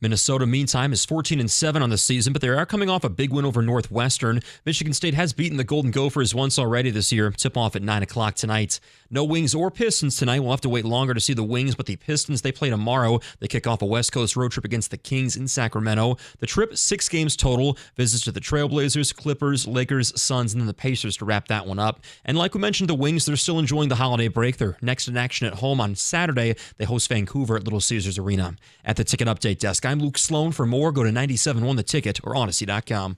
Speaker 3: Minnesota, meantime, is 14-7 on the season, but they are coming off a big win over Northwestern. Michigan State has beaten the Golden Gophers once already this year. Tip-off at 9 o'clock tonight. No Wings or Pistons tonight. We'll have to wait longer to see the Wings, but the Pistons, they play tomorrow. They kick off a West Coast road trip against the Kings in Sacramento. The trip, 6 games total. Visits to the Trailblazers, Clippers, Lakers, Suns, and then the Pacers to wrap that one up. And like we mentioned, the Wings, they're still enjoying the holiday break. They're next in action at home on Saturday. They host Vancouver at Little Caesars Arena. At the Ticket Update Desk, I'm Luke Sloan. For more, go to 97.1 The Ticket or Odyssey.com.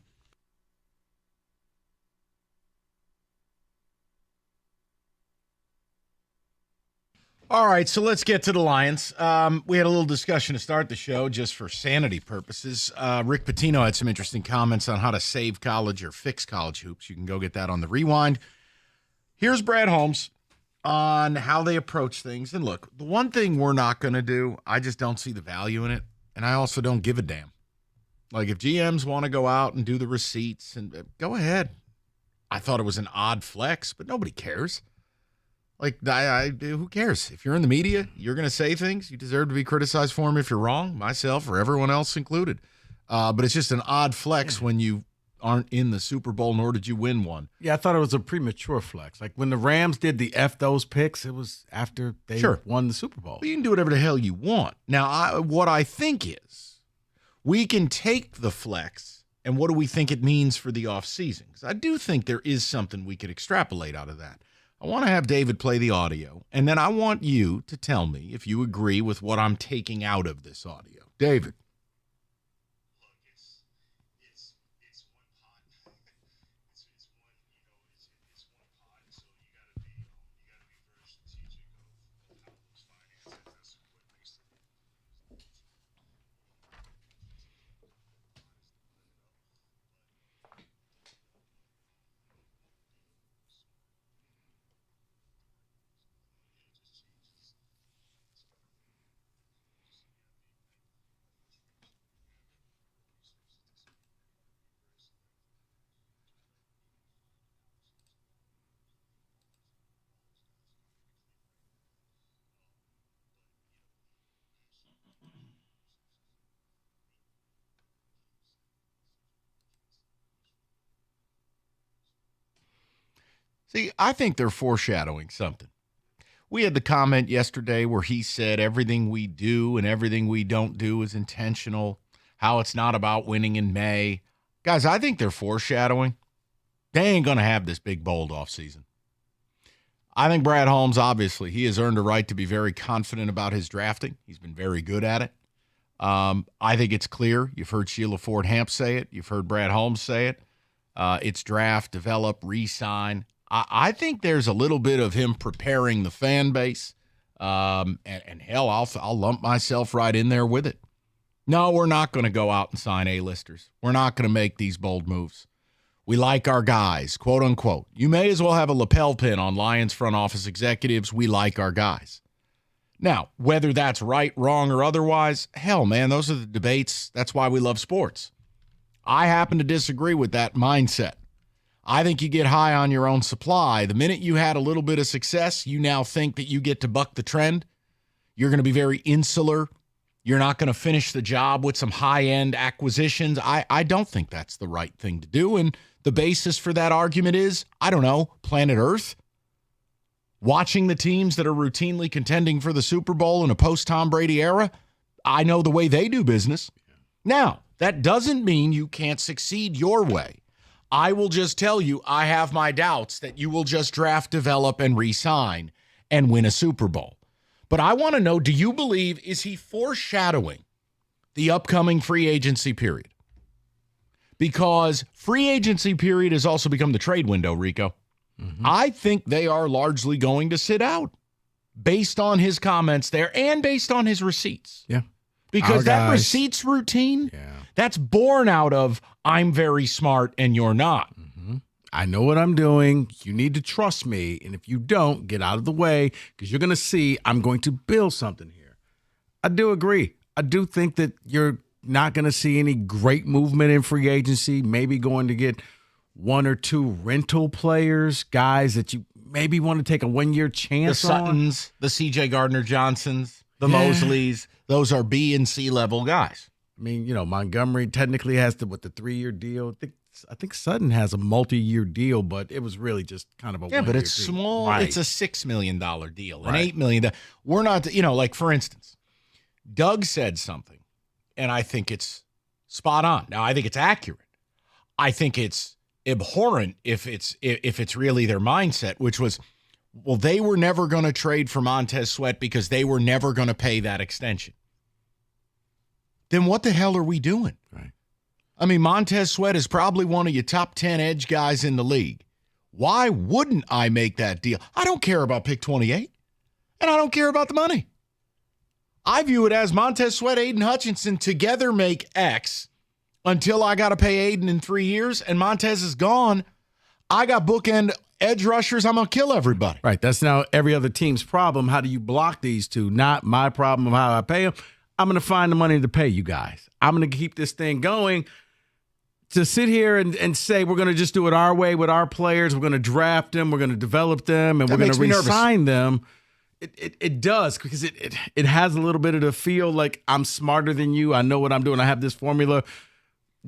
Speaker 1: All right, so let's get to the Lions. We had a little discussion to start the show just for sanity purposes. Rick Patino had some interesting comments on how to save college or fix college hoops. You can go get that on the Rewind. Here's Brad Holmes on how they approach things. And look, the one thing we're not going to do, I just don't see the value in it. And I also don't give a damn. Like, if GMs want to go out and do the receipts, and go ahead. I thought it was an odd flex, but nobody cares. Like, who cares? If you're in the media, you're going to say things. You deserve to be criticized for them if you're wrong, myself or everyone else included. But it's just an odd flex when you aren't in the Super Bowl, nor did you win one.
Speaker 11: Yeah, I thought it was a premature flex. Like, when the Rams did the F those picks, it was after they won the Super Bowl.
Speaker 1: But you can do whatever the hell you want. Now, what I think is we can take the flex, and what do we think it means for the offseason? Because I do think there is something we could extrapolate out of that. I want to have David play the audio, and then I want you to tell me if you agree with what I'm taking out of this audio. David. See, I think they're foreshadowing something. We had the comment yesterday where he said everything we do and everything we don't do is intentional, how it's not about winning in May. Guys, I think they're foreshadowing. They ain't going to have this big, bold offseason. I think Brad Holmes, obviously, he has earned a right to be very confident about his drafting. He's been very good at it. I think it's clear. You've heard Sheila Ford Hamp say it. You've heard Brad Holmes say it. It's draft, develop, re-sign. I think there's a little bit of him preparing the fan base, and hell, I'll lump myself right in there with it. No, we're not going to go out and sign A-listers. We're not going to make these bold moves. We like our guys, quote unquote. You may as well have a lapel pin on Lions front office executives. We like our guys. Now, whether that's right, wrong, or otherwise, hell, man, those are the debates. That's why we love sports. I happen to disagree with that mindset. I think you get high on your own supply. The minute you had a little bit of success, you now think that you get to buck the trend. You're going to be very insular. You're not going to finish the job with some high-end acquisitions. I don't think that's the right thing to do. And the basis for that argument is, I don't know, planet Earth. Watching the teams that are routinely contending for the Super Bowl in a post-Tom Brady era, I know the way they do business. Now, that doesn't mean you can't succeed your way. I will just tell you, I have my doubts that you will just draft, develop, and re-sign and win a Super Bowl. But I want to know, do you believe, is he foreshadowing the upcoming free agency period? Because free agency period has also become the trade window, Rico. I think they are largely going to sit out based on his comments there and based on his receipts.
Speaker 11: Yeah.
Speaker 1: Because that receipts routine, that's born out of I'm very smart and you're not.
Speaker 11: I know what I'm doing. You need to trust me. And if you don't, get out of the way because you're going to see I'm going to build something here. I do agree. I do think that you're not going to see any great movement in free agency, maybe going to get one or two rental players, guys that you maybe want to take a one-year chance on.
Speaker 1: The Suttons, the C.J. Gardner-Johnsons, the Mosleys, those are B and C level guys.
Speaker 11: I mean, Montgomery technically has the 3-year deal. I think Sutton has a multi-year deal, but it was really just kind of a
Speaker 1: but it's
Speaker 11: deal.
Speaker 1: small.
Speaker 11: Right.
Speaker 1: It's a $6 million deal, an $8 million. We're not, like for instance, Doug said something, and I think it's spot on. Now, I think it's accurate. I think it's abhorrent if it's really their mindset, which was, well, they were never going to trade for Montez Sweat because they were never going to pay that extension. Then what the hell are we doing?
Speaker 11: Right.
Speaker 1: I mean, Montez Sweat is probably one of your top 10 edge guys in the league. Why wouldn't I make that deal? I don't care about pick 28, and I don't care about the money. I view it as Montez Sweat, Aiden Hutchinson together make X until I got to pay Aiden in 3 years, and Montez is gone. I got bookend edge rushers. I'm going to kill everybody.
Speaker 11: Right. That's now every other team's problem. How do you block these two? Not my problem of how I pay them. I'm going to find the money to pay you guys. I'm going to keep this thing going. To sit here and say we're going to just do it our way with our players, we're going to draft them, we're going to develop them, and we're going to re-sign them. It does because it has a little bit of the feel like I'm smarter than you. I know what I'm doing. I have this formula.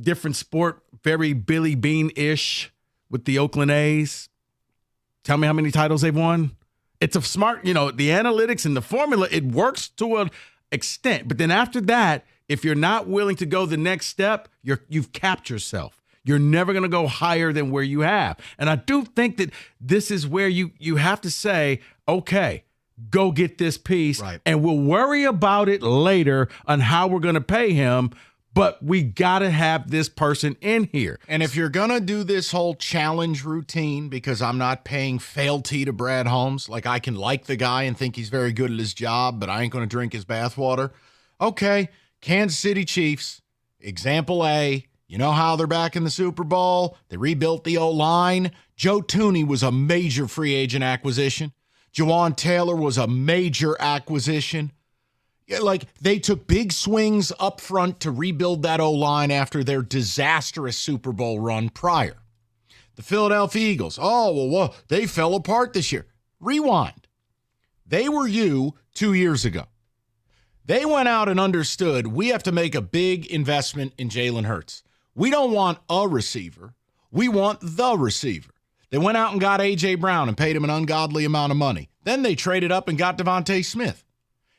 Speaker 11: Different sport, very Billy Bean-ish with the Oakland A's. Tell me how many titles they've won. It's a smart, the analytics and the formula, it works to an extent. But then after that, if you're not willing to go the next step, you've capped yourself. You're never going to go higher than where you have. And I do think that this is where you have to say, okay, go get this piece, and we'll worry about it later on how we're going to pay him, but we got to have this person in here.
Speaker 1: And if you're going to do this whole challenge routine, because I'm not paying fealty to Brad Holmes, like I can like the guy and think he's very good at his job, but I ain't going to drink his bathwater. Okay, Kansas City Chiefs, example A, you know how they're back in the Super Bowl? They rebuilt the O-line. Joe Thuney was a major free agent acquisition. Jawan Taylor was a major acquisition. Like, they took big swings up front to rebuild that O-line after their disastrous Super Bowl run prior. The Philadelphia Eagles, they fell apart this year. Rewind. They were you 2 years ago. They went out and understood we have to make a big investment in Jalen Hurts. We don't want a receiver. We want the receiver. They went out and got A.J. Brown and paid him an ungodly amount of money. Then they traded up and got Devontae Smith.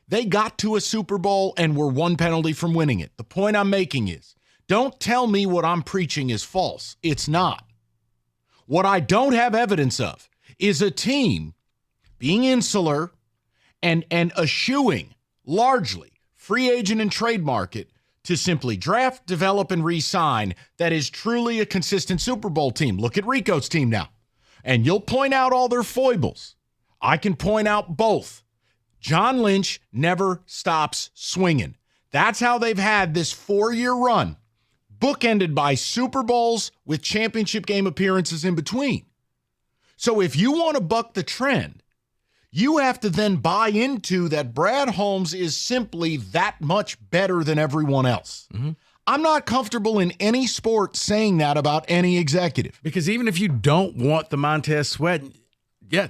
Speaker 1: They got to a Super Bowl and were one penalty from winning it. The point I'm making is, don't tell me what I'm preaching is false. It's not. What I don't have evidence of is a team being insular and eschewing largely free agent and trade market to simply draft, develop, and re-sign that is truly a consistent Super Bowl team. Look at Rico's team now. And you'll point out all their foibles. I can point out both. John Lynch never stops swinging. That's how they've had this 4-year run, bookended by Super Bowls with championship game appearances in between. So if you want to buck the trend, you have to then buy into that Brad Holmes is simply that much better than everyone else. Mm-hmm. I'm not comfortable in any sport saying that about any executive.
Speaker 11: Because even if you don't want the Montez Sweat,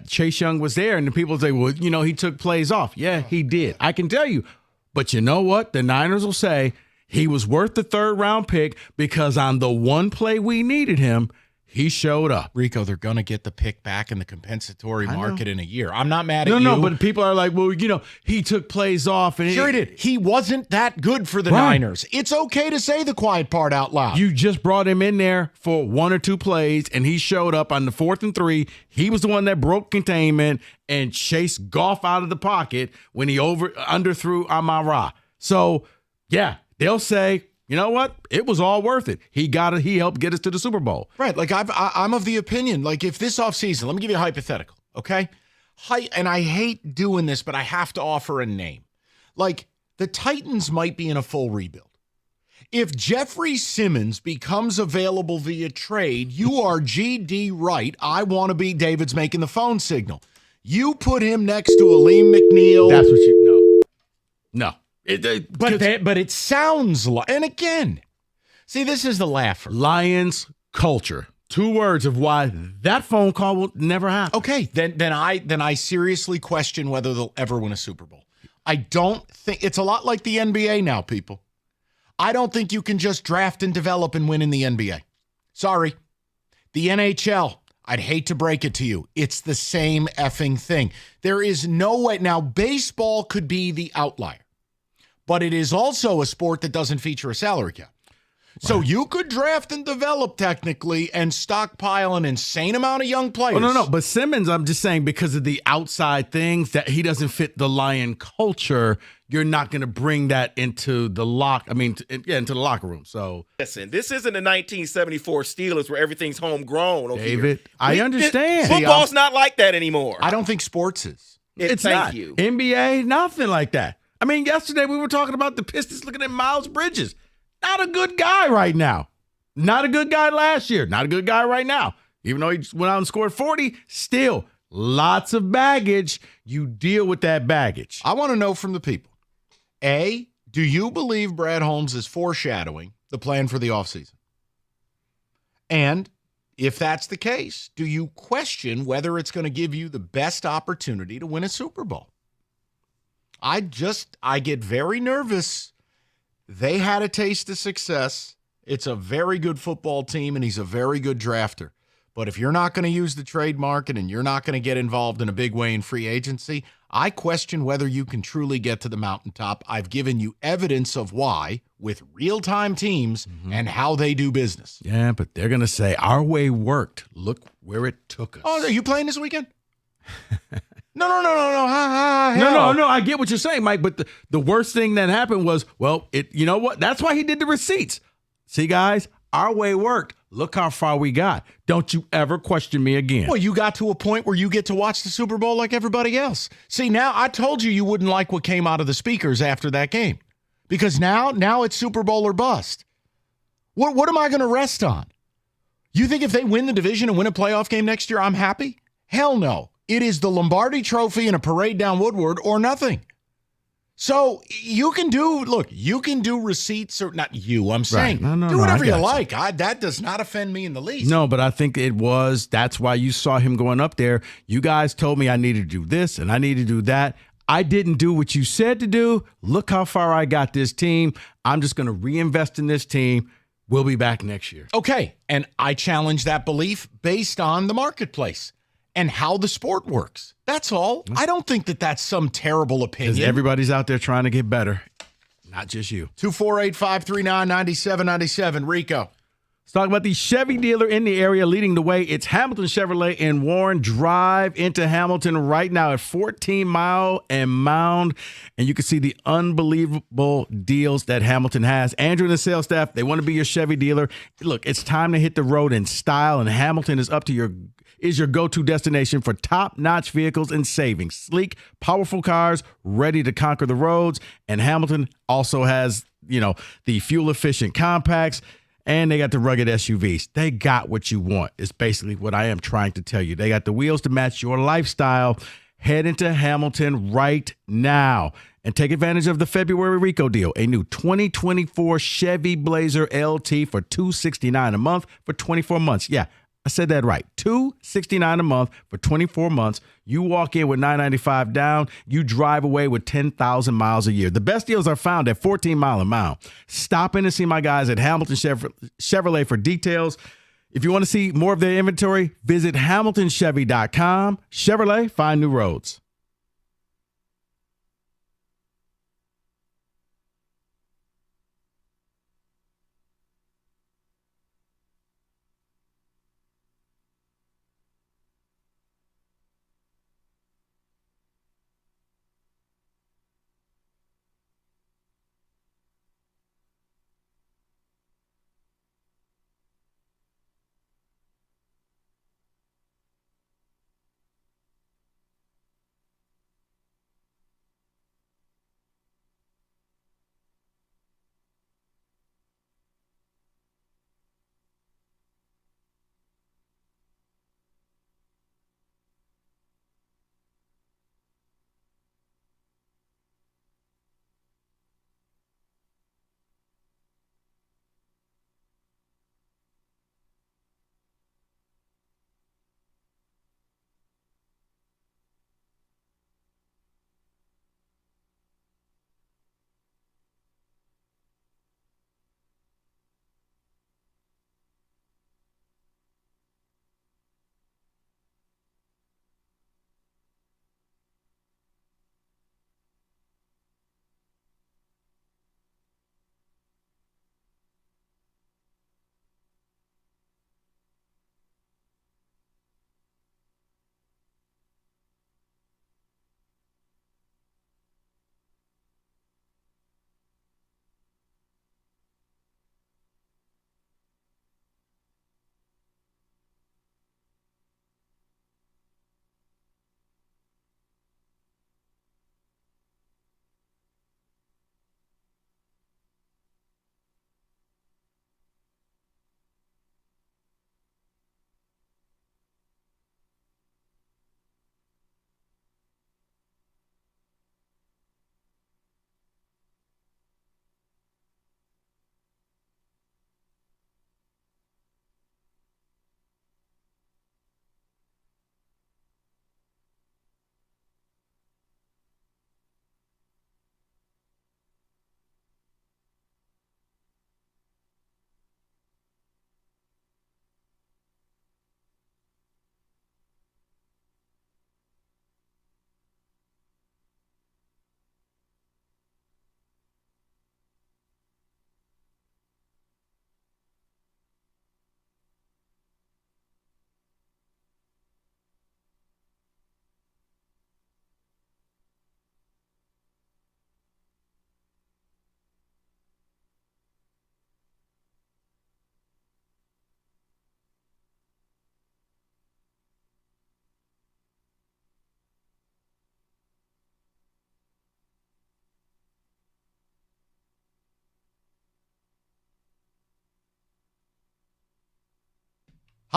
Speaker 11: Chase Young was there, and the people say, well, he took plays off. Yeah, he did. I can tell you. But you know what? The Niners will say he was worth the 3rd-round pick because on the one play we needed him, he showed up.
Speaker 1: Rico, they're going to get the pick back in the compensatory market in a year. I'm not mad at you.
Speaker 11: No, but people are like, well, he took plays off. And
Speaker 1: sure he did. He wasn't that good for the Niners. It's okay to say the quiet part out loud.
Speaker 11: You just brought him in there for 1 or 2 plays, and he showed up on the 4th and 3. He was the one that broke containment and chased Goff out of the pocket when he underthrew Amon-Ra. So, yeah, they'll say, you know what? It was all worth it. He helped get us to the Super Bowl.
Speaker 1: Right. Like I'm of the opinion, like if this offseason, let me give you a hypothetical, okay? And I hate doing this, but I have to offer a name. Like the Titans might be in a full rebuild. If Jeffrey Simmons becomes available via trade, you are GD right. I want to be David's making the phone signal. You put him next to Aleem McNeil.
Speaker 11: That's what you know. No.
Speaker 1: But it sounds like, and again, see, this is the laugher.
Speaker 11: Lions culture. 2 words of why that phone call will never happen.
Speaker 1: Okay, then I seriously question whether they'll ever win a Super Bowl. I don't think it's a lot like the NBA now, people. I don't think you can just draft and develop and win in the NBA. Sorry. The NHL, I'd hate to break it to you. It's the same effing thing. There is no way. Now, baseball could be the outlier, but it is also a sport that doesn't feature a salary cap. So you could draft and develop technically and stockpile an insane amount of young players.
Speaker 11: Oh, no. But Simmons, I'm just saying because of the outside things that he doesn't fit the Lion culture, you're not going to bring that into the into the locker room. So
Speaker 12: listen, this isn't the 1974 Steelers where everything's homegrown.
Speaker 11: David, I understand.
Speaker 12: Football's not like that anymore.
Speaker 1: I don't think sports is.
Speaker 11: It's
Speaker 12: Thank
Speaker 11: not.
Speaker 12: you.
Speaker 11: NBA, nothing like that. I mean, yesterday we were talking about the Pistons looking at Miles Bridges. Not a good guy right now. Not a good guy last year. Not a good guy right now. Even though he went out and scored 40, still lots of baggage. You deal with that baggage.
Speaker 1: I want to know from the people. A, do you believe Brad Holmes is foreshadowing the plan for the offseason? And if that's the case, do you question whether it's going to give you the best opportunity to win a Super Bowl? I get very nervous. They had a taste of success. It's a very good football team, and he's a very good drafter. But if you're not going to use the trade market and you're not going to get involved in a big way in free agency, I question whether you can truly get to the mountaintop. I've given you evidence of why with real-time teams and how they do business.
Speaker 11: Yeah, but they're going to say, our way worked. Look where it took us.
Speaker 1: Oh, are you playing this weekend? No.
Speaker 11: No. I get what you're saying, Mike. But the worst thing that happened was, you know what? That's why he did the receipts. See, guys, our way worked. Look how far we got. Don't you ever question me again.
Speaker 1: Well, you got to a point where you get to watch the Super Bowl like everybody else. See, now I told you wouldn't like what came out of the speakers after that game, because now it's Super Bowl or bust. What am I going to rest on? You think if they win the division and win a playoff game next year, I'm happy? Hell no. It is the Lombardi Trophy and a parade down Woodward or nothing. So you can do receipts, or not you, I'm saying.
Speaker 11: Right.
Speaker 1: Do whatever you like. That does not offend me in the least.
Speaker 11: No, but I think that's why you saw him going up there. You guys told me I needed to do this and I need to do that. I didn't do what you said to do. Look how far I got this team. I'm just going to reinvest in this team. We'll be back next year.
Speaker 1: Okay, and I challenge that belief based on the marketplace and how the sport works. That's all. I don't think that that's some terrible opinion.
Speaker 11: Because everybody's out there trying to get better, not just you.
Speaker 1: 248-539-9797. Rico.
Speaker 11: Let's talk about the Chevy dealer in the area leading the way. It's Hamilton Chevrolet in Warren. Drive into Hamilton right now at 14 Mile and Mound, and you can see the unbelievable deals that Hamilton has. Andrew and the sales staff, they want to be your Chevy dealer. Look, it's time to hit the road in style, and Hamilton is your go-to destination for top-notch vehicles and savings. Sleek, powerful cars ready to conquer the roads, and Hamilton also has, the fuel-efficient compacts. And they got the rugged SUVs. They got what you want. It's basically what I am trying to tell you. They got the wheels to match your lifestyle. Head into Hamilton right now and take advantage of the February Rico deal. A new 2024 Chevy Blazer LT for $269 a month for 24 months. Yeah, I said that right. $269 a month for 24 months. You walk in with $995 down. You drive away with 10,000 miles a year. The best deals are found at 14 Mile a Mile. Stop in and see my guys at Hamilton Chevrolet for details. If you want to see more of their inventory, visit HamiltonChevy.com. Chevrolet, find new roads.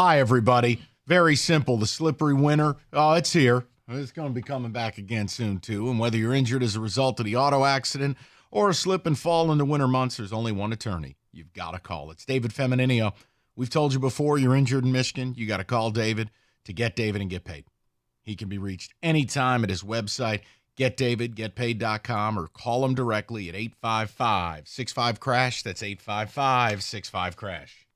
Speaker 1: Hi, everybody. Very simple. The slippery winter, it's here. It's going to be coming back again soon, too. And whether you're injured as a result of the auto accident or a slip and fall in the winter months, there's only one attorney you've got to call. It's David Femininio. We've told you before, you're injured in Michigan, you got to call David to get David and get paid. He can be reached anytime at his website, getdavidgetpaid.com, or call him directly at 855-65-CRASH. That's 855-65-CRASH.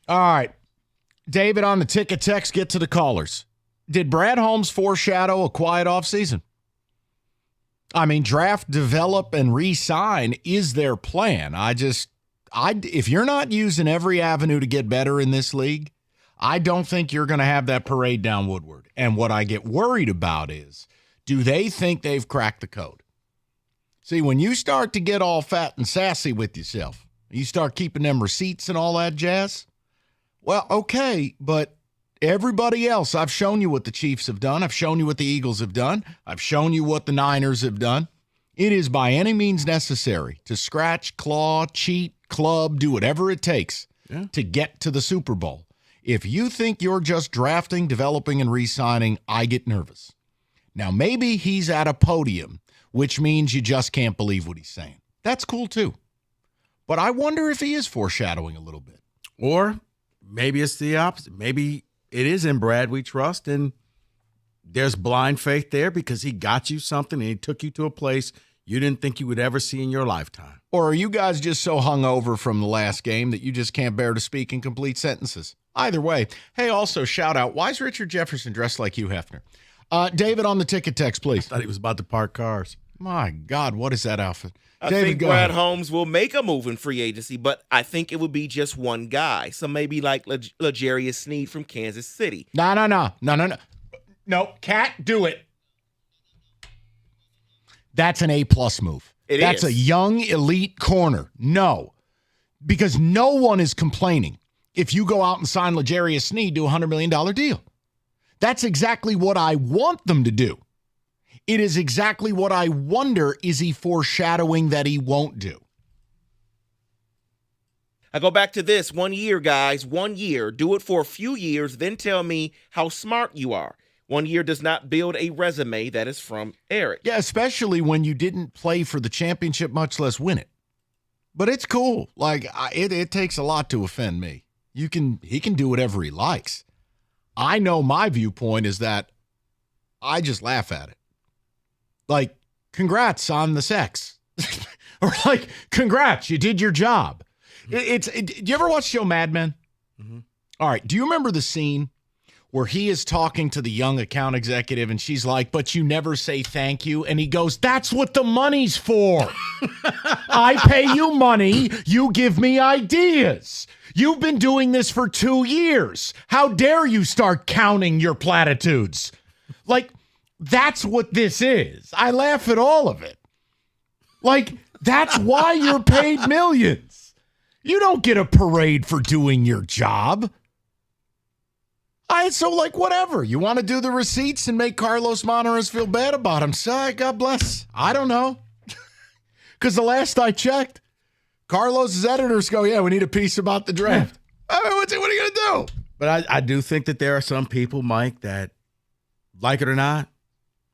Speaker 1: All right. David, on the ticket text, get to the callers. Did Brad Holmes foreshadow a quiet offseason? I mean, draft, develop, and re-sign is their plan. If you're not using every avenue to get better in this league, I don't think you're going to have that parade down Woodward. And what I get worried about is, do they think they've cracked the code? See, when you start to get all fat and sassy with yourself, you start keeping them receipts and all that jazz, well, okay, but everybody else, I've shown you what the Chiefs have done. I've shown you what the Eagles have done. I've shown you what the Niners have done. It is by any means necessary to scratch, claw, cheat, club, do whatever it takes to get to the Super Bowl. If you think you're just drafting, developing, and re-signing, I get nervous. Now, maybe he's at a podium, which means you just can't believe what he's saying. That's cool, too. But I wonder if he is foreshadowing a little bit.
Speaker 11: Or maybe it's the opposite. Maybe it is in Brad we trust, and there's blind faith there because he got you something and he took you to a place you didn't think you would ever see in your lifetime.
Speaker 1: Or are you guys just so hungover from the last game that you just can't bear to speak in complete sentences? Either way. Hey, also, shout out, why is Richard Jefferson dressed like Hugh Hefner? David, on the ticket text, please.
Speaker 11: I thought he was about to park cars.
Speaker 1: My God, what is that outfit?
Speaker 12: I
Speaker 1: David,
Speaker 12: think Brad Holmes will make a move in free agency, but I think it would be just one guy. So maybe like L'Jarius Sneed from Kansas City.
Speaker 1: No. No, can't do it. That's an A-plus move. That's a young, elite corner. No, because no one is complaining if you go out and sign L'Jarius Sneed to a $100 million deal. That's exactly what I want them to do. It is exactly what I wonder, is he foreshadowing that he won't do?
Speaker 12: I go back to this 1 year, guys, 1 year. Do it for a few years, then tell me how smart you are. 1 year does not build a resume. That is from Eric.
Speaker 1: Yeah, especially when you didn't play for the championship, much less win it. But it's cool. Like, it takes a lot to offend me. He can do whatever he likes. I know my viewpoint is that I just laugh at it. Like, congrats on the sex. Or like, congrats, you did your job. Do you ever watch the show Mad Men? Mm-hmm. All right, do you remember the scene where he is talking to the young account executive and she's like, but you never say thank you? And he goes, that's what the money's for. I pay you money, you give me ideas. You've been doing this for 2 years. How dare you start counting your platitudes? Like, that's what this is. I laugh at all of it. Like, that's why you're paid millions. You don't get a parade for doing your job. So, like, whatever. You want to do the receipts and make Carlos Monarez feel bad about him? So, God bless. I don't know. Because the last I checked, Carlos's editors go, yeah, we need a piece about the draft. I mean, what are you going to do?
Speaker 11: But I do think that there are some people, Mike, that, like it or not,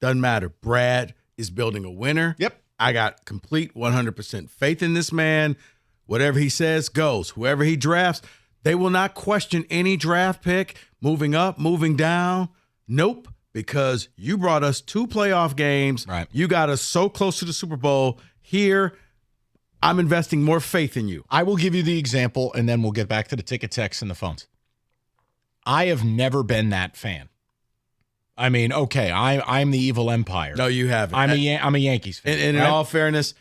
Speaker 11: doesn't matter. Brad is building a winner.
Speaker 1: Yep.
Speaker 11: I got complete 100% faith in this man. Whatever he says goes. Whoever he drafts, they will not question any draft pick, moving up, moving down. Nope, because you brought us 2 playoff games.
Speaker 1: Right.
Speaker 11: You got us so close to the Super Bowl. Here, I'm investing more faith in you.
Speaker 1: I will give you the example, and then we'll get back to the ticket text and the phones. I have never been that fan. I mean, okay, I'm the evil empire.
Speaker 11: No, you haven't.
Speaker 1: I'm a Yankees fan.
Speaker 11: And in all fairness,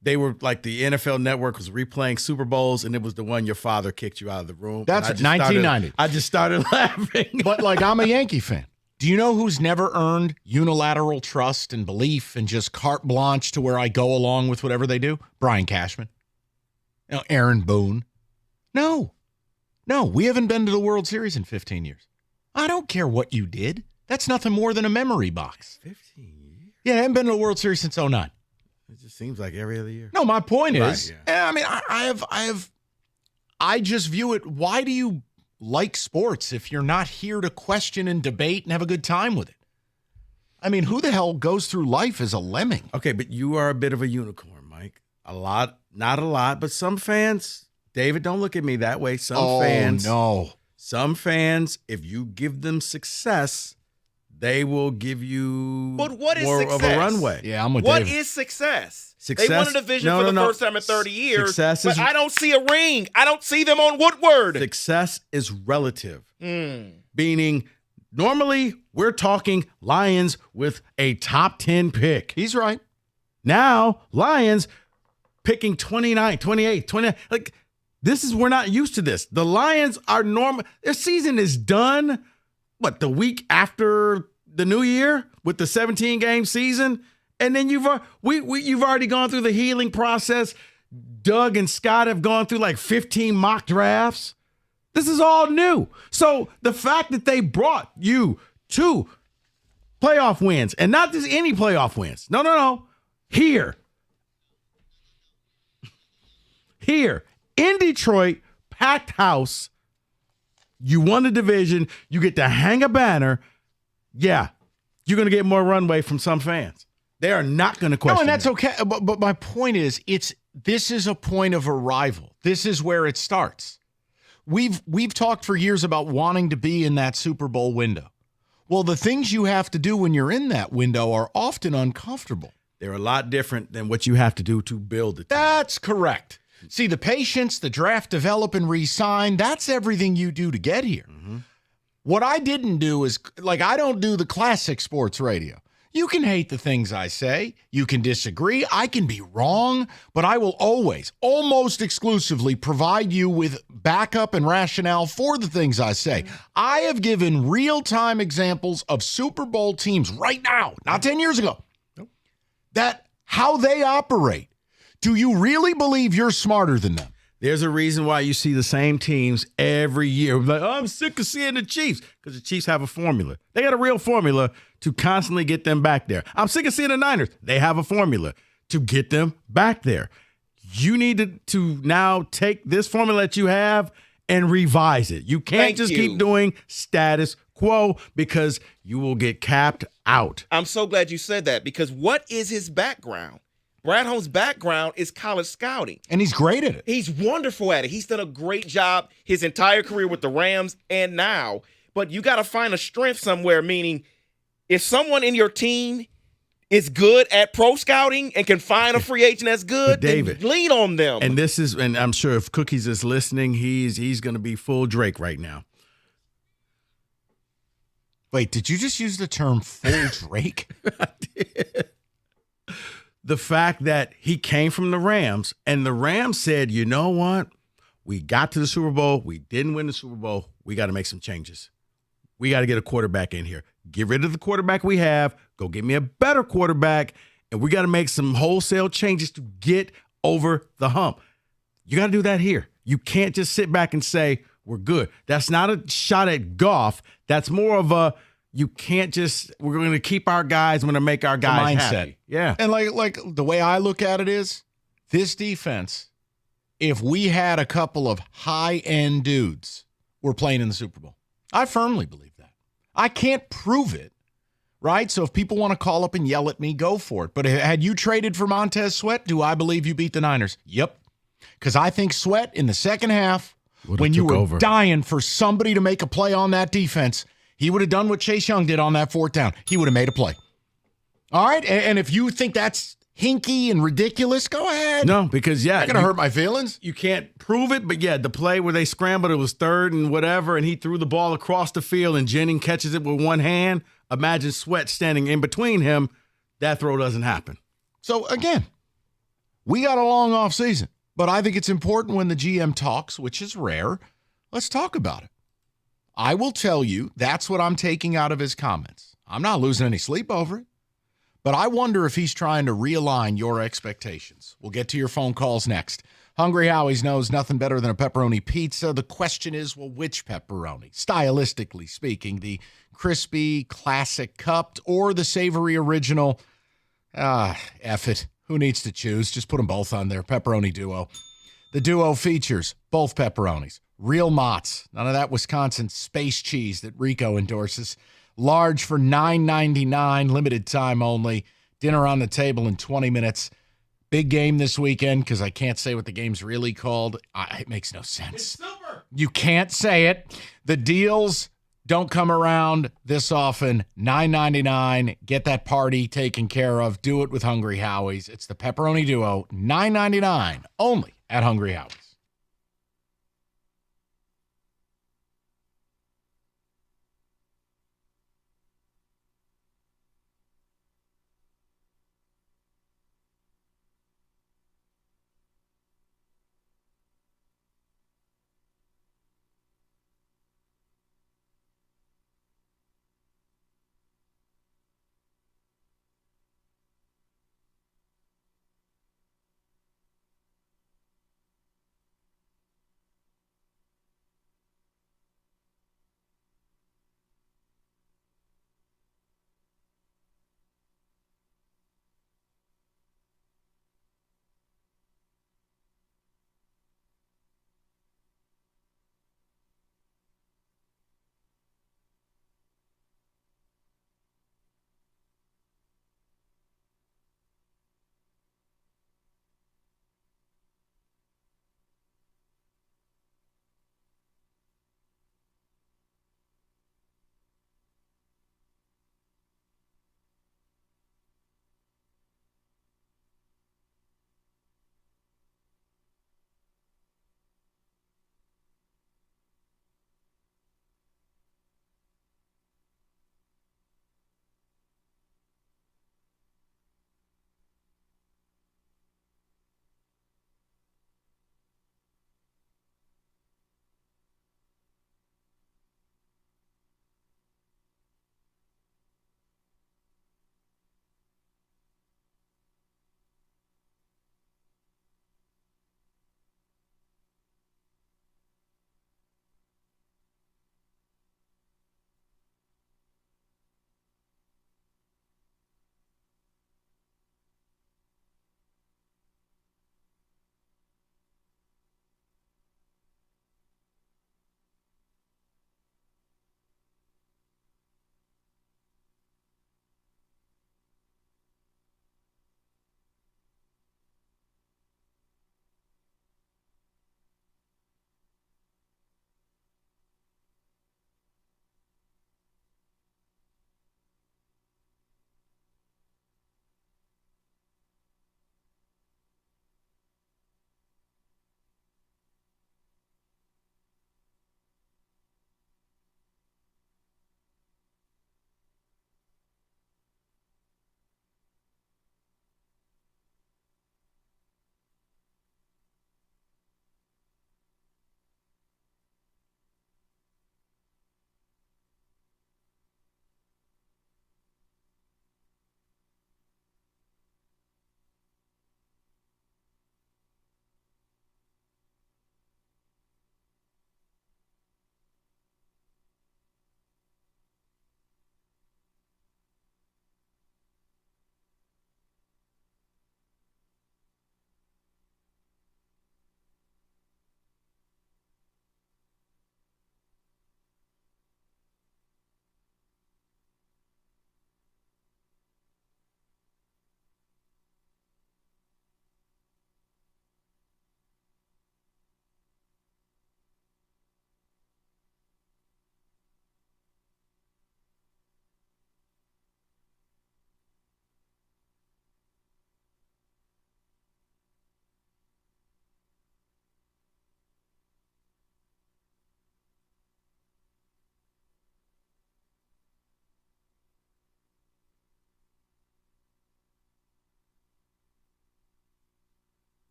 Speaker 11: they were like the NFL Network was replaying Super Bowls, and it was the one your father kicked you out of the room.
Speaker 1: That's 1990.
Speaker 11: I just started laughing.
Speaker 1: But like, I'm a Yankee fan. Do you know who's never earned unilateral trust and belief and just carte blanche to where I go along with whatever they do? Brian Cashman. Aaron Boone. No, we haven't been to the World Series in 15 years. I don't care what you did. That's nothing more than a memory box.
Speaker 11: 15 years?
Speaker 1: Yeah, I haven't been to the World Series since 2009.
Speaker 11: It just seems like every other year.
Speaker 1: No, my point is,
Speaker 11: Right, yeah.
Speaker 1: I mean, I just view it. Why do you like sports if you're not here to question and debate and have a good time with it? I mean, who the hell goes through life as a lemming?
Speaker 11: Okay, but you are a bit of a unicorn, Mike. Not a lot, but some fans, David, don't look at me that way. Some fans, if you give them success, they will give you
Speaker 12: But what is
Speaker 11: more
Speaker 12: success?
Speaker 11: of a runway.
Speaker 1: Yeah, I'm with
Speaker 12: What
Speaker 1: David.
Speaker 12: is success?
Speaker 11: Success-
Speaker 12: They won a division for the first time in 30 years,
Speaker 11: Success
Speaker 12: but
Speaker 11: is-
Speaker 12: I don't see a ring. I don't see them on Woodward.
Speaker 11: Success is relative, meaning normally we're talking Lions with a top 10 pick.
Speaker 1: He's right.
Speaker 11: Now, Lions picking 29, 28, 29. Like, we're not used to this. The Lions are normal. Their season is done, the week after the new year with the 17-game season? And then you've already gone through the healing process. Doug and Scott have gone through like 15 mock drafts. This is all new. So the fact that they brought you 2 playoff wins, and not just any playoff wins. No. Here, in Detroit, packed house, you won the division, you get to hang a banner. Yeah, you're going to get more runway from some fans. They are not going to question.
Speaker 1: No, and that's
Speaker 11: it.
Speaker 1: okay. But my point is, this is a point of arrival. This is where it starts. We've talked for years about wanting to be in that Super Bowl window. Well, the things you have to do when you're in that window are often uncomfortable.
Speaker 11: They're a lot different than what you have to do to build it.
Speaker 1: That's correct. See, the patience, the draft, develop, and re-sign, that's everything you do to get here.
Speaker 11: Mm-hmm.
Speaker 1: What I didn't do is, I don't do the classic sports radio. You can hate the things I say. You can disagree. I can be wrong, but I will always, almost exclusively, provide you with backup and rationale for the things I say. I have given real-time examples of Super Bowl teams right now, not 10 years ago, that how they operate. Do you really believe you're smarter than them?
Speaker 11: There's a reason why you see the same teams every year. Like, I'm sick of seeing the Chiefs because the Chiefs have a formula. They got a real formula to constantly get them back there. I'm sick of seeing the Niners. They have a formula to get them back there. You need to now take this formula that you have and revise it. You can't keep doing status quo because you will get capped out.
Speaker 12: I'm so glad you said that because what is his background? Brad Holmes' background is college scouting.
Speaker 1: And he's great at it.
Speaker 12: He's wonderful at it. He's done a great job his entire career with the Rams and now. But you got to find a strength somewhere, meaning if someone in your team is good at pro scouting and can find a free agent that's good,
Speaker 11: David,
Speaker 12: then lean on them.
Speaker 11: And I'm sure if Cookies is listening, he's going to be full Drake right now.
Speaker 1: Wait, did you just use the term full Drake?
Speaker 11: I did. The fact that he came from the Rams and the Rams said, you know what? We got to the Super Bowl. We didn't win the Super Bowl. We got to make some changes. We got to get a quarterback in here. Get rid of the quarterback we have. Go get me a better quarterback. And we got to make some wholesale changes to get over the hump. You got to do that here. You can't just sit back and say, we're good. That's not a shot at Goff. That's more of a, you can't just, we're going to keep our guys, we're going to make our guys
Speaker 1: mindset.
Speaker 11: happy. Yeah.
Speaker 1: And like the way I look at it is, this defense, if we had a couple of high-end dudes, we're playing in the Super Bowl. I firmly believe that. I can't prove it, right? So if people want to call up and yell at me, go for it. But had you traded for Montez Sweat, do I believe you beat the Niners? Yep. Because I think Sweat in the second half, when you were dying for somebody to make a play on that defense, he would have done what Chase Young did on that 4th down. He would have made a play. All right? And if you think that's hinky and ridiculous, go ahead.
Speaker 11: No, because, yeah.
Speaker 1: Not going to hurt my feelings.
Speaker 11: You can't prove it, but, yeah, the play where they scrambled, it was 3rd and whatever, and he threw the ball across the field, and Jennings catches it with one hand. Imagine Sweat standing in between him. That throw doesn't happen.
Speaker 1: So, again, we got a long offseason, but I think it's important when the GM talks, which is rare, let's talk about it. I will tell you that's what I'm taking out of his comments. I'm not losing any sleep over it, but I wonder if he's trying to realign your expectations. We'll get to your phone calls next. Hungry Howie's knows nothing better than a pepperoni pizza. The question is, well, which pepperoni? Stylistically speaking, the crispy, classic cupped, or the savory original? F it. Who needs to choose? Just put them both on there. Pepperoni Duo. The Duo features both pepperonis. Real Mott's. None of that Wisconsin space cheese that Rico endorses. Large for $9.99, limited time only. Dinner on the table in 20 minutes. Big game this weekend because I can't say what the game's really called. It makes no sense.
Speaker 22: It's super.
Speaker 1: You can't say it. The deals don't come around this often. $9.99. Get that party taken care of. Do it with Hungry Howie's. It's the Pepperoni Duo. $9.99 only at Hungry Howie's.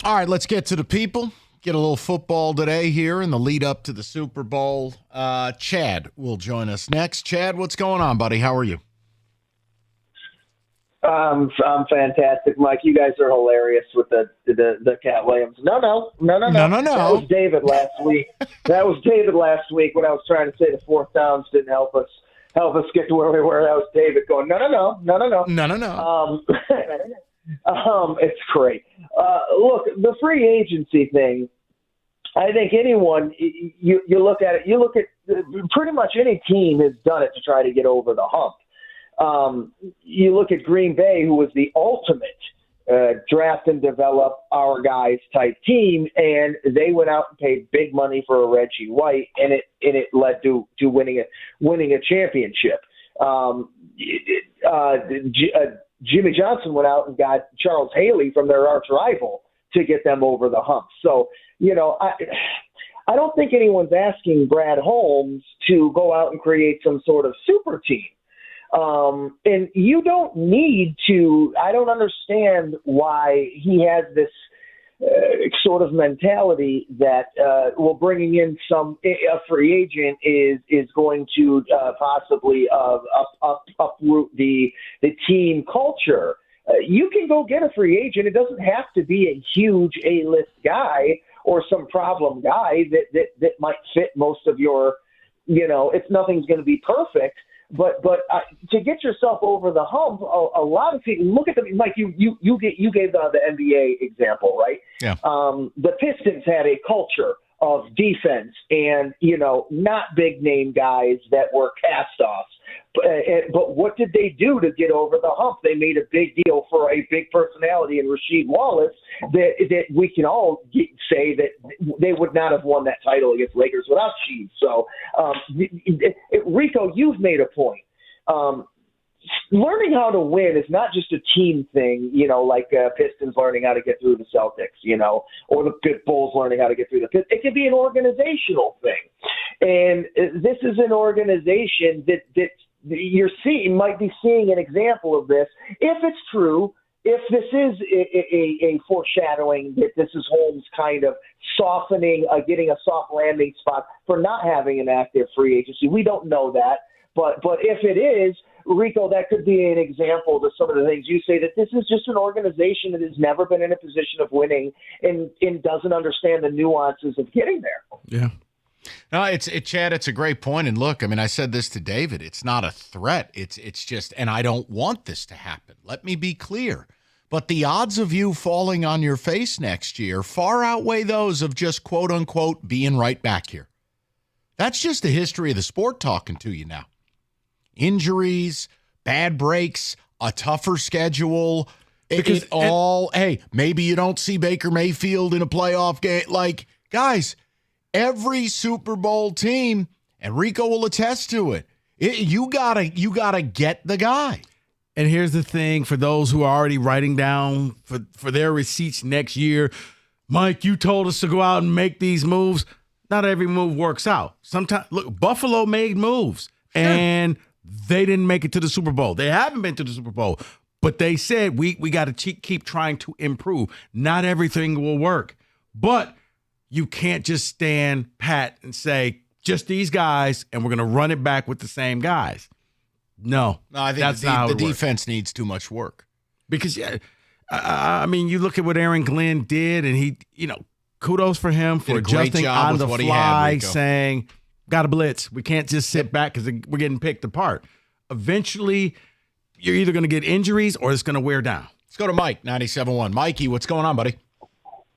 Speaker 1: All right, let's get to the people. Get a little football today here in the lead up to the Super Bowl. Chad will join us next. Chad, what's going on, buddy? How are you?
Speaker 17: I'm fantastic, Mike. You guys are hilarious with the Cat Williams. No. That was David last week. That was David last week when I was trying to say the fourth downs didn't help us get to where we were. That was David going, no. It's great. Look, the free agency thing. I think anyone you look at it. You look at pretty much any team has done it to try to get over the hump. You look at Green Bay, who was the ultimate draft and develop our guys type team, and they went out and paid big money for a Reggie White, and it led to winning a championship. Jimmy Johnson went out and got Charles Haley from their arch rival to get them over the hump. So, I don't think anyone's asking Brad Holmes to go out and create some sort of super team. And you don't need to. I don't understand why he has this sort of mentality that bringing in a free agent is going to possibly uproot the team culture. You can go get a free agent. It doesn't have to be a huge A-list guy or some problem guy that might fit most of your. If nothing's going to be perfect. But to get yourself over the hump, a lot of people look at them. Like you gave the NBA example, right?
Speaker 1: Yeah.
Speaker 17: The Pistons had a culture of defense and not big name guys that were cast-offs. But what did they do to get over the hump? They made a big deal for a big personality in Rasheed Wallace that we can all say that they would not have won that title against Lakers without Sheed. So, Rico, you've made a point. Learning how to win is not just a team thing, like Pistons learning how to get through the Celtics, or the Bulls learning how to get through the Pistons. It can be an organizational thing. And this is an organization that might be seeing an example of this. If it's true, if this is a foreshadowing that this is Holmes kind of softening, getting a soft landing spot for not having an active free agency, we don't know that. But if it is, Rico, that could be an example to some of the things you say, that this is just an organization that has never been in a position of winning and doesn't understand the nuances of getting there.
Speaker 11: Yeah.
Speaker 1: No, Chad, it's a great point. And look, I said this to David. It's not a threat. It's just, and I don't want this to happen. Let me be clear. But the odds of you falling on your face next year far outweigh those of just, quote unquote, being right back here. That's just the history of the sport talking to you now. Injuries, bad breaks, a tougher schedule. Hey, maybe you don't see Baker Mayfield in a playoff game. Like, guys, every Super Bowl team, and Rico will attest to it, you gotta get the guy.
Speaker 11: And here's the thing for those who are already writing down for their receipts next year. Mike, you told us to go out and make these moves. Not every move works out. Sometimes, look, Buffalo made moves, and they didn't make it to the Super Bowl. They haven't been to the Super Bowl, but they said we got to keep trying to improve. Not everything will work, but you can't just stand pat and say, just these guys, and we're going to run it back with the same guys. No,
Speaker 1: I think the defense needs too much work.
Speaker 11: Because, you look at what Aaron Glenn did, and he, kudos for him for adjusting on the fly, saying, got to blitz. We can't just sit back because we're getting picked apart. Eventually, you're either going to get injuries or it's going to wear down.
Speaker 1: Let's go to Mike, 97.1. Mikey, what's going on, buddy?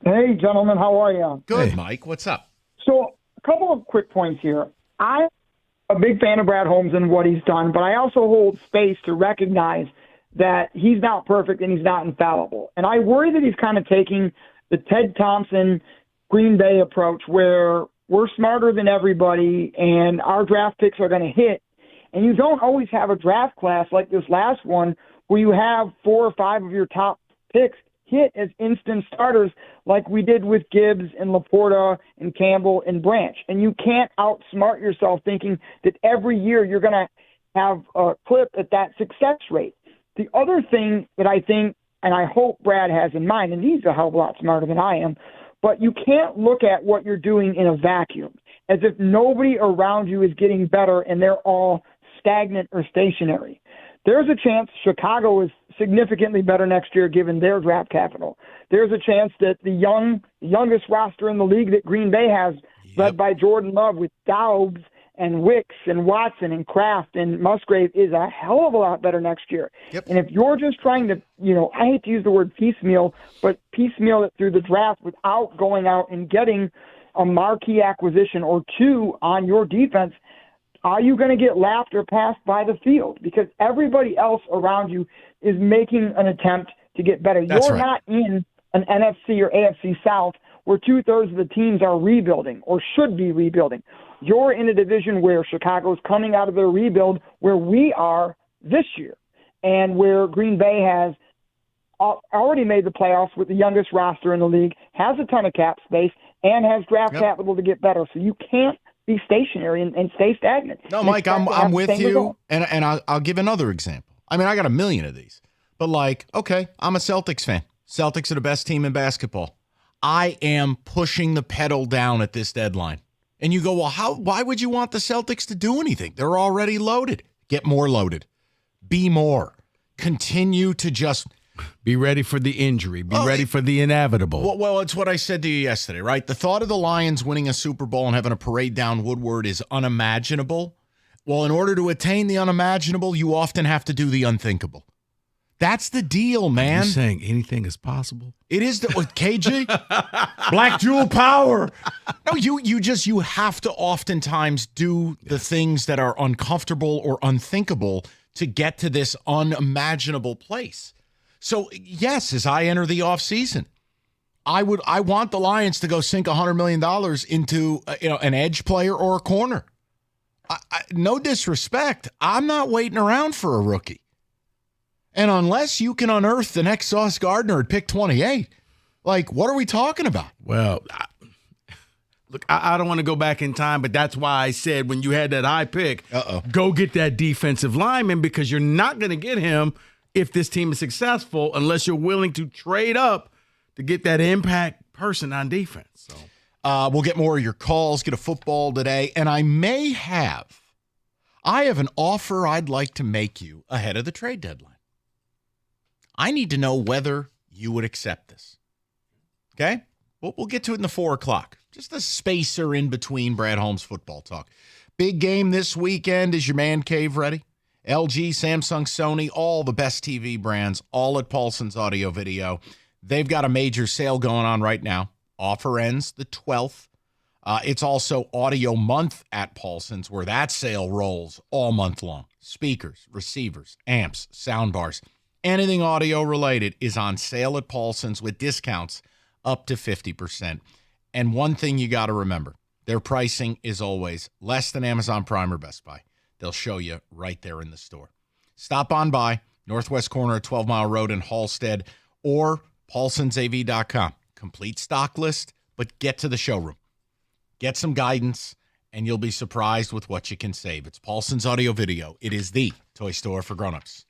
Speaker 19: Hey, gentlemen, how are you?
Speaker 1: Good, hey. Mike. What's up?
Speaker 19: So, a couple of quick points here. I'm a big fan of Brad Holmes and what he's done, but I also hold space to recognize that he's not perfect and he's not infallible. And I worry that he's kind of taking the Ted Thompson Green Bay approach where we're smarter than everybody and our draft picks are going to hit. And you don't always have a draft class like this last one where you have 4 or 5 of your top picks hit as instant starters like we did with Gibbs and Laporta and Campbell and Branch. And you can't outsmart yourself thinking that every year you're going to have a clip at that success rate. The other thing that I think and I hope Brad has in mind, and he's a hell of a lot smarter than I am, but you can't look at what you're doing in a vacuum, as if nobody around you is getting better and they're all stagnant or stationary. There's a chance Chicago is significantly better next year given their draft capital. There's a chance that the youngest roster in the league that Green Bay has, led by Jordan Love with Doubs and Wicks and Watson and Kraft and Musgrave, is a hell of a lot better next year. And if you're just trying to, I hate to use the word piecemeal, but piecemeal it through the draft without going out and getting a marquee acquisition or two on your defense, are you going to get laughed or passed by the field? Because everybody else around you is making an attempt to get better. You're not in an NFC or AFC South where 2/3 of the teams are rebuilding or should be rebuilding. You're in a division where Chicago's coming out of their rebuild, where we are this year, and where Green Bay has already made the playoffs with the youngest roster in the league, has a ton of cap space, and has draft capital to get better. So you can't be stationary and stay stagnant.
Speaker 1: No, Mike, I'm with you, and I'll give another example. I mean, I got a million of these, but okay, I'm a Celtics fan. Celtics are the best team in basketball. I am pushing the pedal down at this deadline. And you go, well, why would you want the Celtics to do anything? They're already loaded. Get more loaded. Be more. Continue to just
Speaker 11: be ready for the injury. Be ready for the inevitable.
Speaker 1: Well, it's what I said to you yesterday, right? The thought of the Lions winning a Super Bowl and having a parade down Woodward is unimaginable. Well, in order to attain the unimaginable, you often have to do the unthinkable. That's the deal, man.
Speaker 11: You're saying anything is possible?
Speaker 1: It is KG? Black Jewel power. No, you have to oftentimes do the things that are uncomfortable or unthinkable to get to this unimaginable place. So, yes, as I enter the offseason, I want the Lions to go sink $100 million into an edge player or a corner. No disrespect. I'm not waiting around for a rookie. And unless you can unearth the next Sauce Gardner at pick 28, what are we talking about?
Speaker 11: Well, look, I don't want to go back in time, but that's why I said when you had that high pick, go get that defensive lineman, because you're not going to get him if this team is successful unless you're willing to trade up to get that impact person on defense. So
Speaker 1: we'll get more of your calls, get a football today, and I have an offer I'd like to make you ahead of the trade deadline. I need to know whether you would accept this. Okay? We'll get to it in the 4 o'clock. Just a spacer in between Brad Holmes football talk. Big game this weekend. Is your man cave ready? LG, Samsung, Sony, all the best TV brands, all at Paulson's Audio Video. They've got a major sale going on right now. Offer ends the 12th. It's also Audio Month at Paulson's, where that sale rolls all month long. Speakers, receivers, amps, soundbars. Anything audio related is on sale at Paulson's with discounts up to 50%. And one thing you got to remember, their pricing is always less than Amazon Prime or Best Buy. They'll show you right there in the store. Stop on by, northwest corner of 12 Mile Road in Halstead, or paulsonsav.com. Complete stock list, but get to the showroom. Get some guidance, and you'll be surprised with what you can save. It's Paulson's Audio Video. It is the toy store for grown-ups.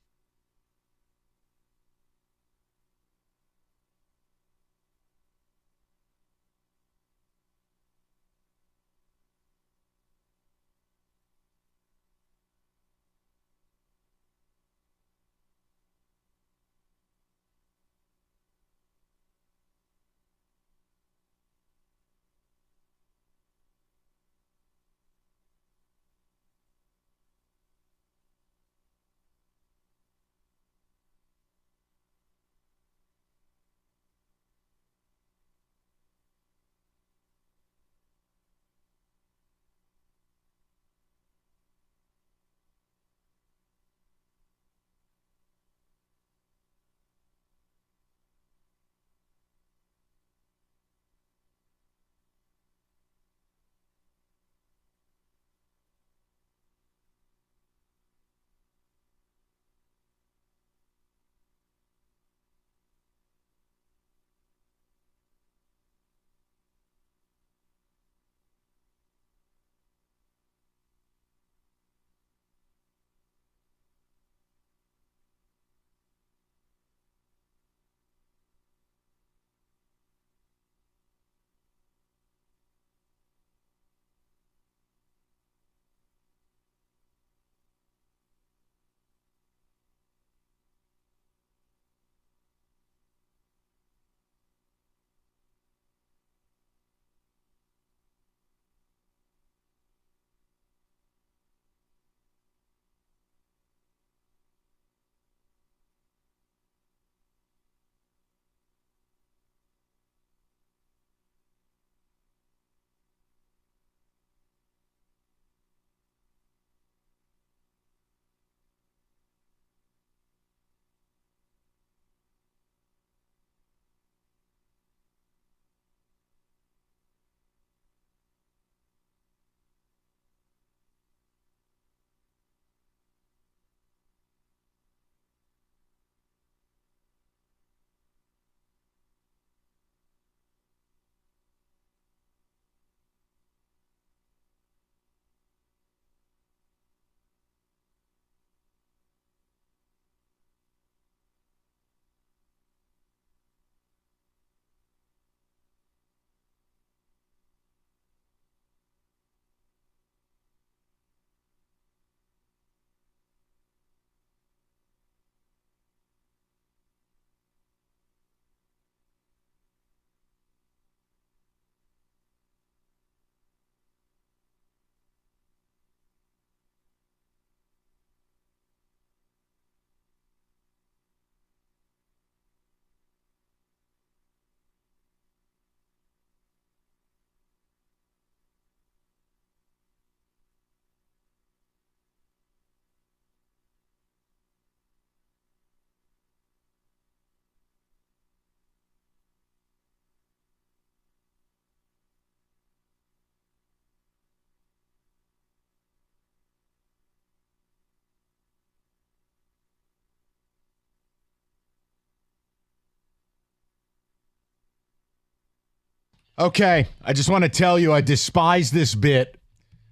Speaker 1: Okay, I just want to tell you I despise this bit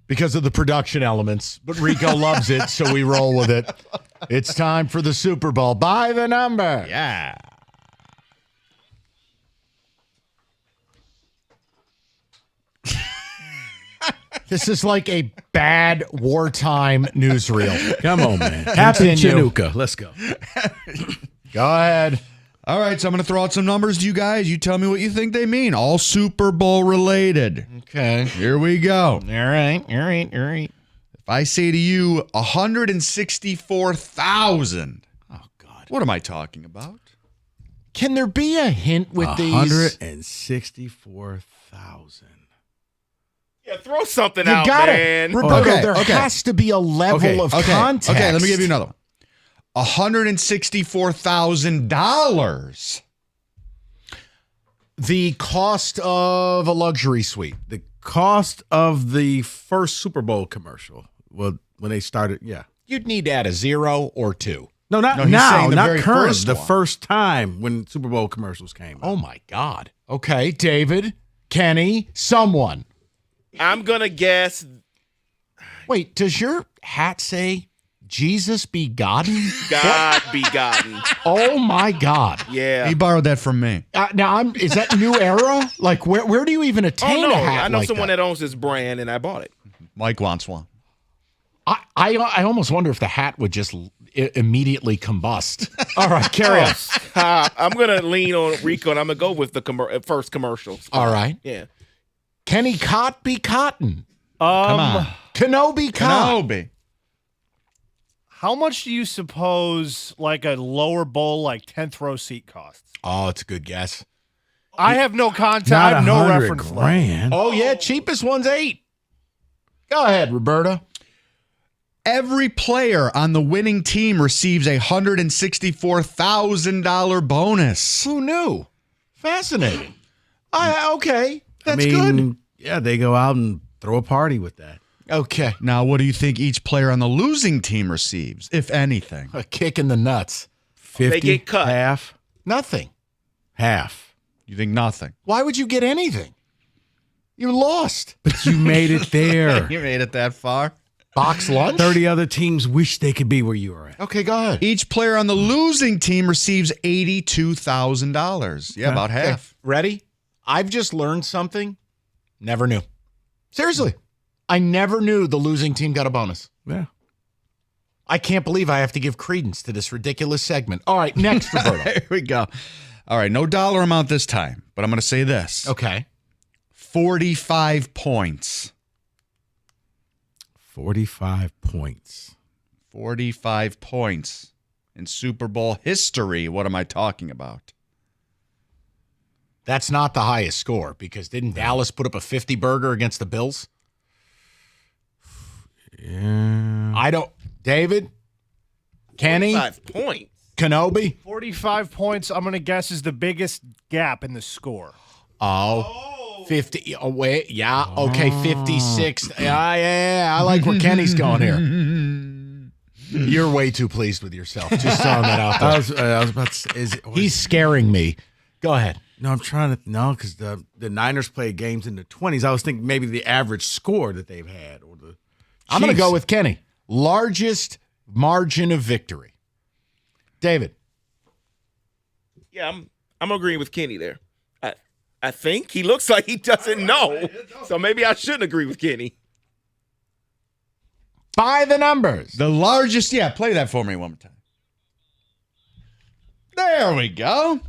Speaker 1: because of the production elements, but Rico loves it, so we roll with it. It's time for the Super Bowl. By the number.
Speaker 2: Yeah.
Speaker 1: This is like a bad wartime newsreel.
Speaker 11: Come on, man. Captain Chinooka. Let's go.
Speaker 1: Go ahead.
Speaker 20: All right, so I'm going to throw out some numbers to you guys. You tell me what you think they mean. All Super Bowl related.
Speaker 1: Okay.
Speaker 20: Here we go.
Speaker 1: All right.
Speaker 20: If I say to you 164,000.
Speaker 1: Oh, God.
Speaker 20: What am I talking about?
Speaker 1: Can there be a hint with these?
Speaker 11: 164,000.
Speaker 12: Yeah, throw something
Speaker 1: You
Speaker 12: out,
Speaker 1: gotta,
Speaker 12: man.
Speaker 1: Roberto, there has to be a level of context.
Speaker 20: Okay, let me give you another one. $164,000.
Speaker 1: The cost of a luxury suite.
Speaker 11: The cost of the first Super Bowl commercial. Well, when they started, yeah.
Speaker 1: You'd need to add a 0 or 2.
Speaker 11: No, not
Speaker 20: he's
Speaker 11: now,
Speaker 20: saying the
Speaker 11: not
Speaker 20: very
Speaker 11: current.
Speaker 20: first
Speaker 11: The
Speaker 20: one.
Speaker 11: first time when Super Bowl commercials came out.
Speaker 1: Oh, my God. Okay, David, Kenny, someone.
Speaker 12: I'm going to guess.
Speaker 1: Wait, does your hat say Jesus begotten?
Speaker 12: God begotten.
Speaker 1: Oh, my God.
Speaker 12: Yeah.
Speaker 20: He borrowed that from me.
Speaker 1: Now, is that new era? Like, where do you even attain
Speaker 12: Oh, no.
Speaker 1: a hat
Speaker 12: I know
Speaker 1: like
Speaker 12: someone that owns this brand, and I bought it.
Speaker 20: Mike wants one.
Speaker 1: I almost wonder if the hat would just immediately combust. All right, carry on.
Speaker 12: I'm going to lean on Rico, and I'm going to go with the first commercial.
Speaker 1: All right.
Speaker 12: Yeah.
Speaker 1: Kenny be Cotton.
Speaker 20: Come on.
Speaker 1: Kenobi Cott.
Speaker 20: Kenobi.
Speaker 22: How much do you suppose like a lower bowl, like 10th row seat costs?
Speaker 1: Oh, it's a good guess.
Speaker 22: I have no contact.
Speaker 11: Not
Speaker 22: I have no
Speaker 11: 100
Speaker 22: reference.
Speaker 11: grand.
Speaker 1: Oh, yeah, cheapest one's 8. Go ahead, Roberta.
Speaker 20: Every player on the winning team receives a $164,000 bonus.
Speaker 1: Who knew? Fascinating. Okay, that's
Speaker 11: good. Yeah, they go out and throw a party with that.
Speaker 1: Okay.
Speaker 20: Now, what do you think each player on the losing team receives, if anything?
Speaker 1: A kick in the nuts.
Speaker 11: 50,
Speaker 12: They get cut.
Speaker 11: half,
Speaker 1: Nothing.
Speaker 11: half.
Speaker 20: You think nothing?
Speaker 1: Why would you get anything? You lost.
Speaker 11: But you made it there.
Speaker 20: You made it that far.
Speaker 1: Box lunch?
Speaker 11: 30 other teams wish they could be where you are at.
Speaker 1: Okay, go ahead.
Speaker 20: Each player on the losing team receives $82,000. Yeah, about half.
Speaker 1: Ready? I've just learned something. Never knew. Seriously. I never knew the losing team got a bonus.
Speaker 11: Yeah.
Speaker 1: I can't believe I have to give credence to this ridiculous segment. All right, next, Roberto.
Speaker 20: Here we go. All right, no dollar amount this time, but I'm going to say this.
Speaker 1: Okay.
Speaker 20: 45 points.
Speaker 11: 45 points.
Speaker 20: 45 points in Super Bowl history. What am I talking about?
Speaker 1: That's not the highest score because didn't Dallas put up a 50 burger against the Bills?
Speaker 11: Yeah.
Speaker 1: I don't. David? Kenny?
Speaker 12: 5 points.
Speaker 1: Kenobi?
Speaker 22: 45 points, I'm going to guess, is the biggest gap in the score.
Speaker 1: Oh. 50. Oh, wait. Yeah. Okay. 56. Yeah. I like where Kenny's going here. You're way too pleased with yourself. Just throwing that out there.
Speaker 11: I was about to say,
Speaker 1: He's scaring me. Go ahead.
Speaker 11: No, I'm trying to. No, because the Niners play games in the 20s. I was thinking maybe the average score that they've had. Or the
Speaker 1: I'm going to
Speaker 11: Chiefs.
Speaker 1: go with Kenny. Largest margin of victory. David.
Speaker 12: Yeah, I'm agreeing with Kenny there. I think he looks like he doesn't know. So maybe I shouldn't agree with Kenny.
Speaker 1: By the numbers.
Speaker 20: The largest, play that for me one more time. There we go.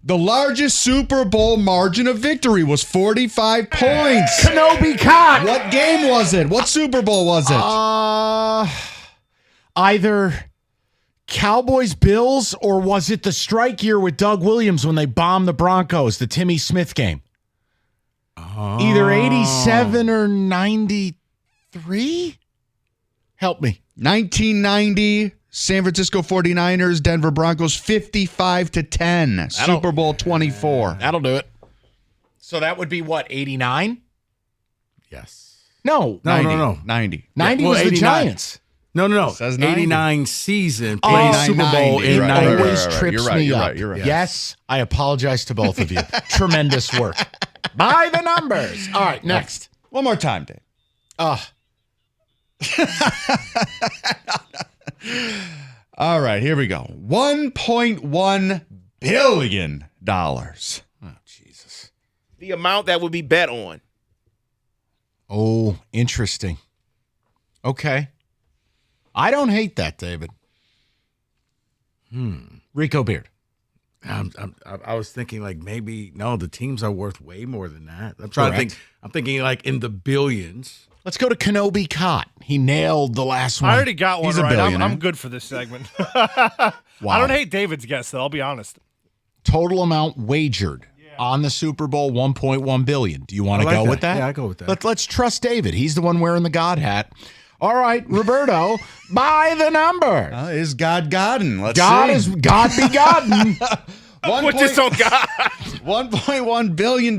Speaker 20: The largest Super Bowl margin of victory was 45 points.
Speaker 1: Kenobi Cott.
Speaker 20: What game was it? What Super Bowl was it?
Speaker 1: Either Cowboys, Bills, or was it the strike year with Doug Williams when they bombed the Broncos, the Timmy Smith game? Either 87 or 93? Help me.
Speaker 20: 1990, San Francisco 49ers, Denver Broncos, 55-10. Super Bowl 24.
Speaker 1: That'll do it. So that would be what, 89?
Speaker 11: Yes.
Speaker 1: No.
Speaker 20: 90.
Speaker 1: 90
Speaker 11: Well,
Speaker 1: was the
Speaker 11: 89.
Speaker 1: Giants.
Speaker 11: No.
Speaker 20: Says 90.
Speaker 11: 89 season played Super Bowl in 90.
Speaker 1: Always trips me up.
Speaker 20: You're right.
Speaker 1: Yes, I apologize to both of you. Tremendous work. By the numbers. All right, next.
Speaker 20: One more time, Dave. All right, here we go. $1.1 billion.
Speaker 1: Oh, Jesus.
Speaker 12: The amount that would be bet on.
Speaker 1: Oh, interesting. Okay. I don't hate that, David. Rico Beard.
Speaker 11: I was thinking like maybe the teams are worth way more than that. I'm trying to think. I'm thinking like in the billions.
Speaker 1: Let's go to Kenobi Cott. He nailed the last one.
Speaker 22: I already got one
Speaker 1: He's a
Speaker 22: right.
Speaker 1: billionaire.
Speaker 22: I'm good for this segment.
Speaker 1: Wow.
Speaker 22: I don't hate David's guess, though. I'll be honest.
Speaker 1: Total amount wagered on the Super Bowl, $1.1 billion. Do you want to go with that?
Speaker 11: Yeah, I go with that.
Speaker 1: Let's trust David. He's the one wearing the God hat. All right, Roberto, by the number.
Speaker 20: Is God Godden? Let's
Speaker 1: God
Speaker 20: see.
Speaker 1: is God be Godden.
Speaker 12: Put this on God.
Speaker 20: $1.1 billion,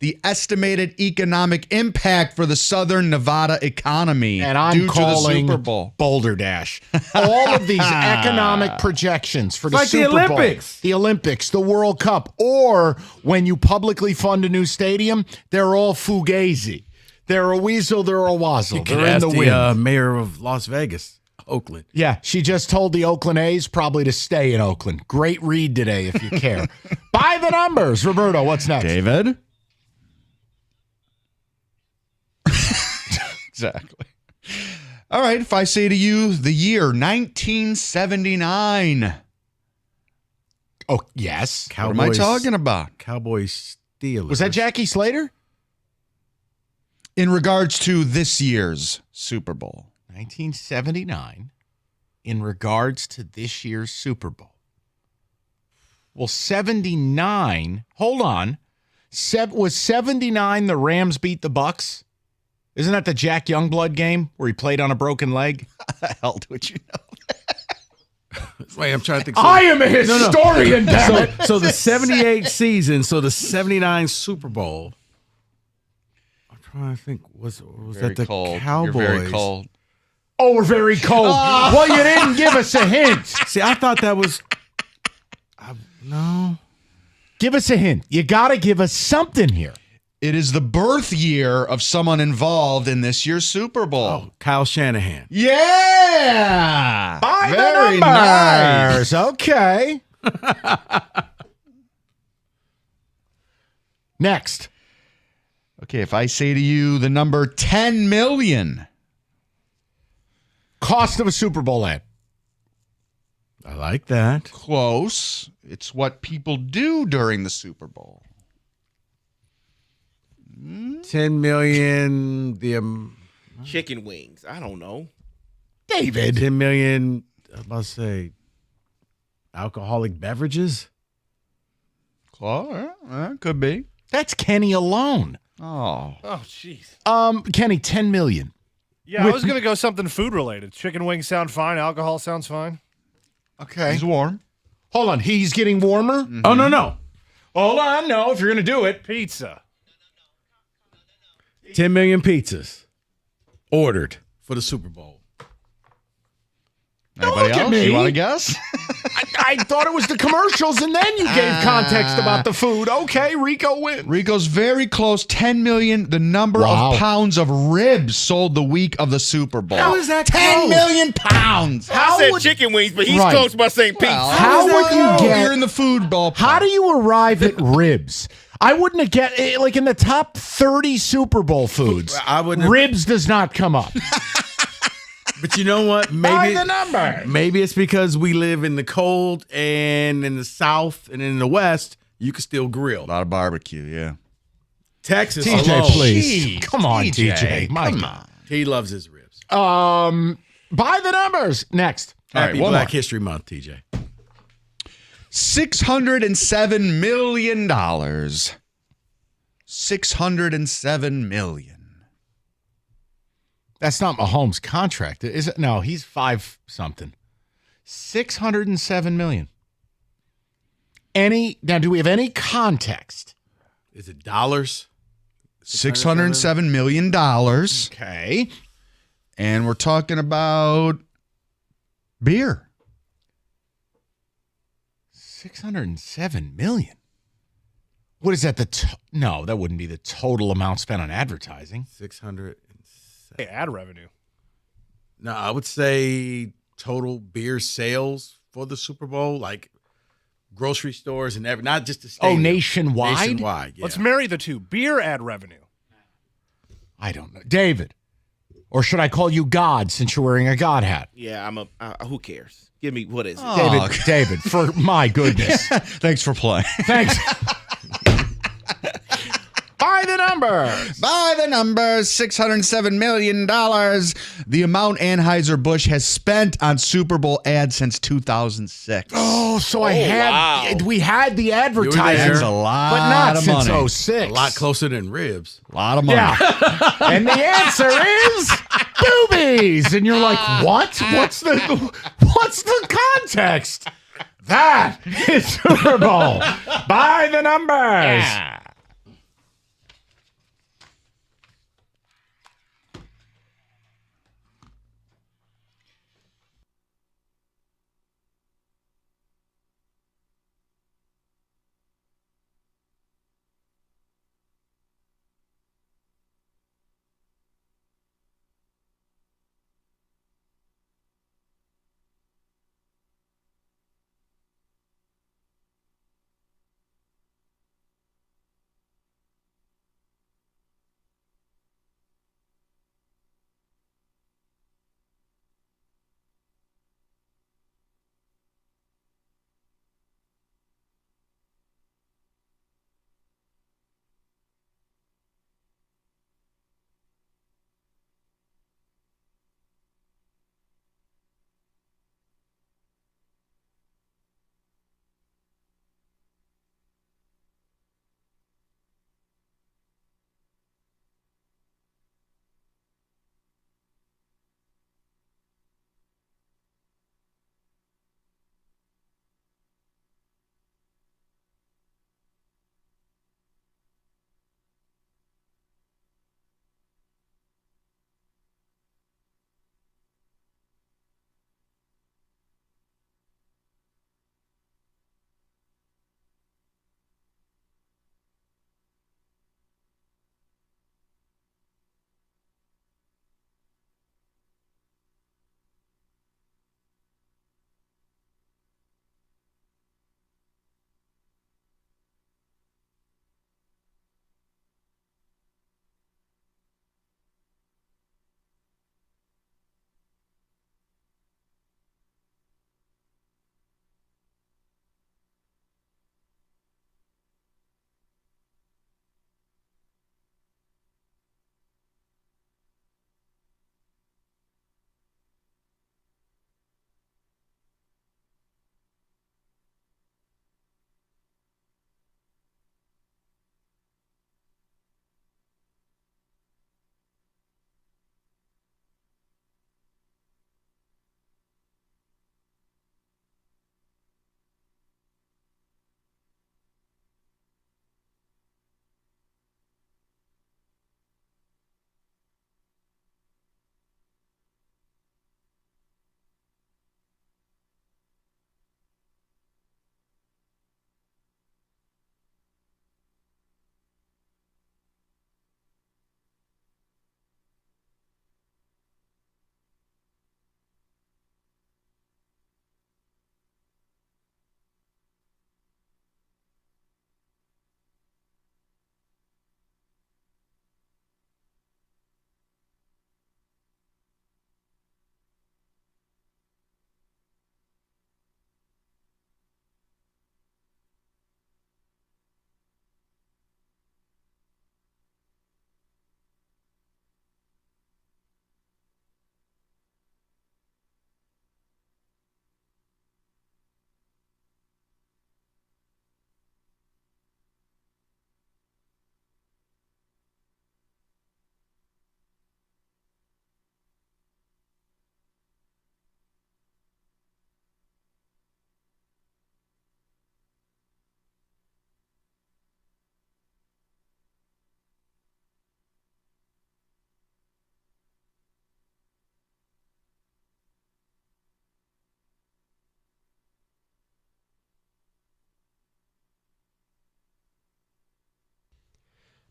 Speaker 20: the estimated economic impact for the Southern Nevada economy
Speaker 1: And I'm
Speaker 20: due to the
Speaker 1: calling
Speaker 20: Super Bowl.
Speaker 1: Boulder Dash. All of these economic projections for the
Speaker 11: like the
Speaker 1: Super Bowl,
Speaker 11: Olympics.
Speaker 1: the Olympics, the World Cup, or when you publicly fund a new stadium, they're all fugazi. They're a weasel, they're a wazzle.
Speaker 11: You could
Speaker 1: They're in
Speaker 11: ask
Speaker 1: the wind.
Speaker 11: the mayor of Las Vegas, Oakland.
Speaker 1: Yeah, she just told the Oakland A's probably to stay in Oakland. Great read today if you care. By the numbers. Roberto, what's next?
Speaker 20: David? Exactly. All right, if I say to you the year 1979.
Speaker 1: Oh, yes.
Speaker 20: What am I talking about?
Speaker 11: Cowboys Steelers.
Speaker 1: Was that Jackie Slater?
Speaker 20: In regards to this year's Super Bowl.
Speaker 1: 1979 in regards to this year's Super Bowl. Well, 79, hold on. Was 79 the Rams beat the Bucks? Isn't that the Jack Youngblood game where he played on a broken leg?
Speaker 20: How the hell would you know?
Speaker 11: Wait, I'm trying to think.
Speaker 1: I am a historian, damn it.
Speaker 11: So the 78 season, so the 79 Super Bowl. I'm trying to think, was that the
Speaker 20: cold.
Speaker 11: Cowboys?
Speaker 20: You're very cold.
Speaker 1: Oh, we're very cold. Well, you didn't give us a hint.
Speaker 11: See, I thought that was... no.
Speaker 1: Give us a hint. You got to give us something here.
Speaker 20: It is the birth year of someone involved in this year's Super Bowl.
Speaker 11: Oh, Kyle Shanahan.
Speaker 20: Yeah!
Speaker 1: By
Speaker 20: Very
Speaker 1: the numbers.
Speaker 20: nice.
Speaker 1: Okay. Next.
Speaker 20: Okay, if I say to you the number 10 million.
Speaker 1: Cost of a Super Bowl ad.
Speaker 11: I like that.
Speaker 20: Close. It's what people do during the Super Bowl.
Speaker 11: 10 million. The
Speaker 12: Chicken wings. I don't know.
Speaker 1: David.
Speaker 11: 10 million, I was about to say, alcoholic beverages?
Speaker 20: Close. Could be.
Speaker 1: That's Kenny alone.
Speaker 20: Oh.
Speaker 22: Oh, jeez.
Speaker 1: Kenny, 10 million.
Speaker 22: Yeah, I was going to go something food related. Chicken wings sound fine. Alcohol sounds fine.
Speaker 1: Okay.
Speaker 20: He's warm.
Speaker 1: Hold on. He's getting warmer?
Speaker 20: Mm-hmm.
Speaker 11: Oh, no.
Speaker 1: Hold on. No, if you're going to do it.
Speaker 22: Pizza.
Speaker 11: 10 million pizzas ordered for the Super Bowl.
Speaker 20: Anybody
Speaker 1: look at
Speaker 20: else?
Speaker 1: me.
Speaker 20: You want to guess?
Speaker 1: I thought it was the commercials, and then you gave context about the food. Okay, Rico wins.
Speaker 20: Rico's very close. 10 million, the number of pounds of ribs sold the week of the Super Bowl.
Speaker 11: How is that
Speaker 20: 10
Speaker 11: close?
Speaker 20: million pounds.
Speaker 12: I said chicken wings, but he's
Speaker 1: Right.
Speaker 12: close by saying pizza.
Speaker 1: How would you get?
Speaker 20: You're in the food ball.
Speaker 1: How do you arrive at ribs? I wouldn't have get like in the top 30 Super Bowl foods.
Speaker 11: I wouldn't.
Speaker 1: Ribs does not come up.
Speaker 11: But you know what?
Speaker 1: By the number.
Speaker 11: Maybe it's because we live in the cold and in the South and in the West, you can still grill.
Speaker 20: A lot of barbecue, yeah.
Speaker 11: Texas,
Speaker 1: TJ,
Speaker 11: alone.
Speaker 1: please.
Speaker 11: Jeez,
Speaker 1: Come on, TJ. My
Speaker 20: Come
Speaker 1: God.
Speaker 20: on.
Speaker 11: He loves his ribs.
Speaker 1: By the numbers. Next.
Speaker 20: All right,
Speaker 11: Happy
Speaker 20: one
Speaker 11: Black
Speaker 20: more.
Speaker 11: History Month, TJ.
Speaker 20: $607 million. $607 million.
Speaker 1: That's not Mahomes' contract, is it? No, he's 5 something. $607 million. Now, do we have any context?
Speaker 11: Is it dollars?
Speaker 20: $607 million.
Speaker 1: Okay.
Speaker 20: And we're talking about beer.
Speaker 1: $607 million. What is that? No, that wouldn't be the total amount spent on advertising.
Speaker 11: 600.
Speaker 22: Hey, ad revenue.
Speaker 11: No, I would say total beer sales for the Super Bowl, like grocery stores and not just the stadium.
Speaker 1: Nationwide?
Speaker 11: Nationwide, yeah.
Speaker 22: Let's marry the two. Beer ad revenue.
Speaker 1: I don't know. David, or should I call you God since you're wearing a God hat?
Speaker 12: Yeah, who cares? Give me, what is it?
Speaker 1: Oh. David, for my goodness.
Speaker 20: Thanks for playing.
Speaker 1: Thanks. By the numbers.
Speaker 20: By the numbers, $607 million. The amount Anheuser-Busch has spent on Super Bowl ads since 2006.
Speaker 1: Oh, so we had the advertising.
Speaker 20: That's a lot
Speaker 1: but not
Speaker 20: of
Speaker 1: since
Speaker 20: money.
Speaker 1: 06.
Speaker 11: A lot closer than ribs.
Speaker 20: A lot of money.
Speaker 1: Yeah. And the answer is boobies. And you're like, what? What's the context? That is Super Bowl. By the numbers. Yeah.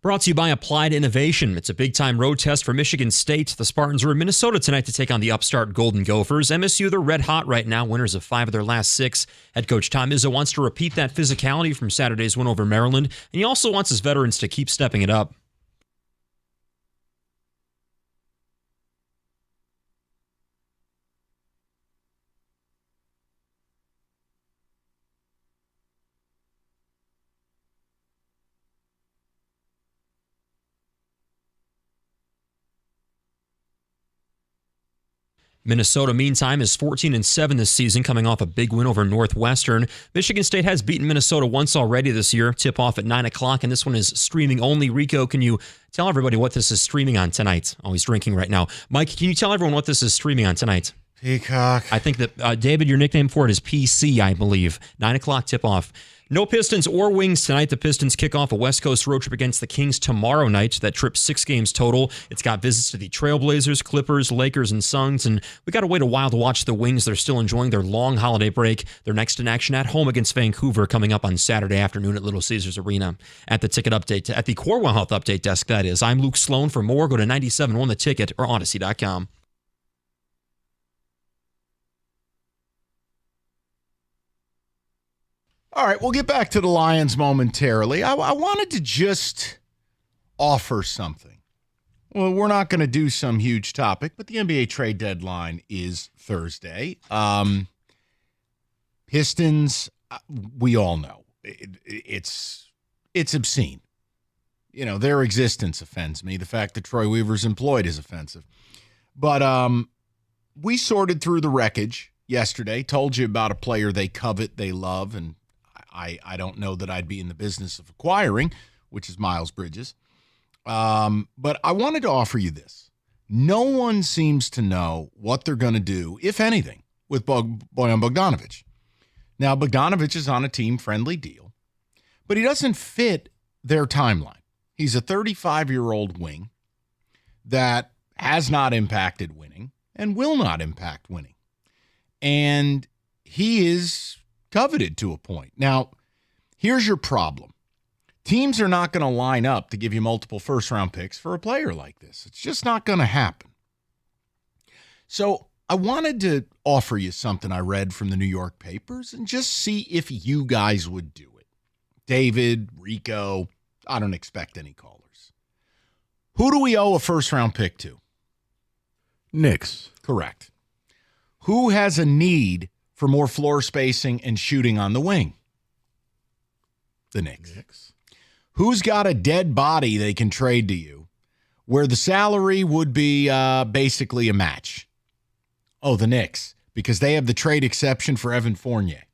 Speaker 3: Brought to you by Applied Innovation. It's a big-time road test for Michigan State. The Spartans are in Minnesota tonight to take on the upstart Golden Gophers. MSU, they're red hot right now, winners of 5 of their last 6. Head coach Tom Izzo wants to repeat that physicality from Saturday's win over Maryland, and he also wants his veterans to keep stepping it up. Minnesota, meantime, is 14-7 this season, coming off a big win over Northwestern. Michigan State has beaten Minnesota once already this year. Tip off at 9 o'clock, and this one is streaming only. Rico, can you tell everybody what this is streaming on tonight? Oh, he's drinking right now. Mike, can you tell everyone what this is streaming on tonight?
Speaker 2: Peacock.
Speaker 3: I think that, David, your nickname for it is PC, I believe. 9 o'clock tip off. No Pistons or Wings tonight. The Pistons kick off a West Coast road trip against the Kings tomorrow night. That trip's 6 games total. It's got visits to the Trailblazers, Clippers, Lakers, and Suns. And we got to wait a while to watch the Wings. They're still enjoying their long holiday break. They're next in action at home against Vancouver coming up on Saturday afternoon at Little Caesars Arena. At the ticket update, at the Corewell Health Update desk, that is. I'm Luke Sloan. For more, go to 97.1 The Ticket or Odyssey.com.
Speaker 1: All right, we'll get back to the Lions momentarily. I wanted to just offer something. Well, we're not going to do some huge topic, but the NBA trade deadline is Thursday. Pistons, we all know. It's obscene. You know, their existence offends me. The fact that Troy Weaver's employed is offensive. But we sorted through the wreckage yesterday, told you about a player they covet, they love, and I don't know that I'd be in the business of acquiring, which is Miles Bridges. But I wanted to offer you this. No one seems to know what they're going to do, if anything, with Bojan Bogdanovic. Now, Bogdanovic is on a team-friendly deal, but he doesn't fit their timeline. He's a 35-year-old wing that has not impacted winning and will not impact winning. And he is coveted to a point. Now, here's your problem. Teams are not going to line up to give you multiple first-round picks for a player like this. It's just not going to happen. So I wanted to offer you something I read from the New York papers and just see if you guys would do it. David, Rico, I don't expect any callers. Who do we owe a first-round pick to?
Speaker 11: Knicks.
Speaker 1: Correct. Who has a need for more floor spacing and shooting on the wing? The Knicks. Who's got a dead body they can trade to you where the salary would be basically a match? Oh, the Knicks, because they have the trade exception for Evan Fournier.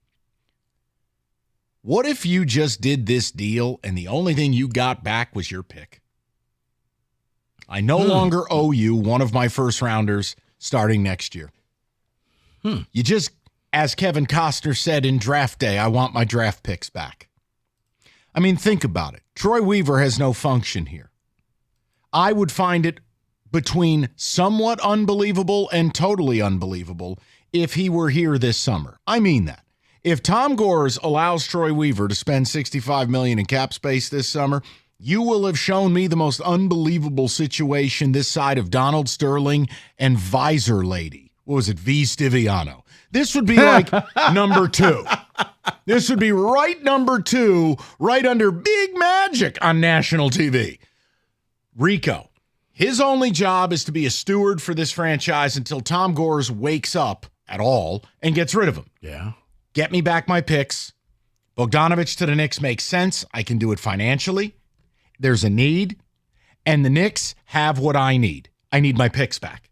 Speaker 1: What if you just did this deal and the only thing you got back was your pick? I no longer owe you one of my first rounders starting next year. You just, as Kevin Costner said in Draft Day, I want my draft picks back. I mean, think about it. Troy Weaver has no function here. I would find it between somewhat unbelievable and totally unbelievable if he were here this summer. I mean that. If Tom Gores allows Troy Weaver to spend $65 million in cap space this summer, you will have shown me the most unbelievable situation this side of Donald Sterling and Visor Lady. What was it? V. Stiviano. This would be like number 2. This would be right number 2, right under Big Magic on national TV. Rico, his only job is to be a steward for this franchise until Tom Gores wakes up at all and gets rid of him.
Speaker 11: Yeah.
Speaker 1: Get me back my picks. Bogdanovic to the Knicks makes sense. I can do it financially. There's a need. And the Knicks have what I need. I need my picks back.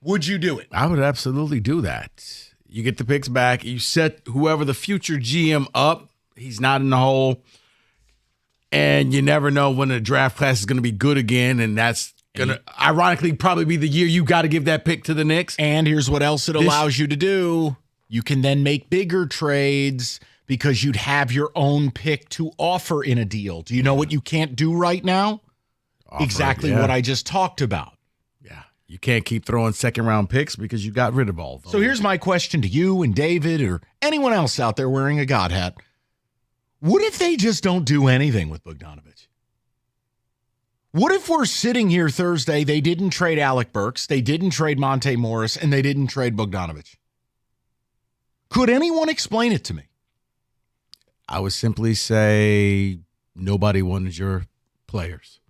Speaker 1: Would you do it?
Speaker 11: I would absolutely do that. You get the picks back. You set whoever the future GM up. He's not in the hole. And you never know when the draft class is going to be good again. And that's going to, ironically, probably be the year you got to give that pick to the Knicks.
Speaker 1: And here's what else it allows you to do. You can then make bigger trades because you'd have your own pick to offer in a deal. Do you know what you can't do right now? Exactly what I just talked about.
Speaker 11: You can't keep throwing second-round picks because you got rid of all of them.
Speaker 1: So here's my question to you and David or anyone else out there wearing a God hat. What if they just don't do anything with Bogdanovic? What if we're sitting here Thursday, they didn't trade Alec Burks, they didn't trade Monte Morris, and they didn't trade Bogdanovich? Could anyone explain it to me?
Speaker 11: I would simply say nobody wanted your players.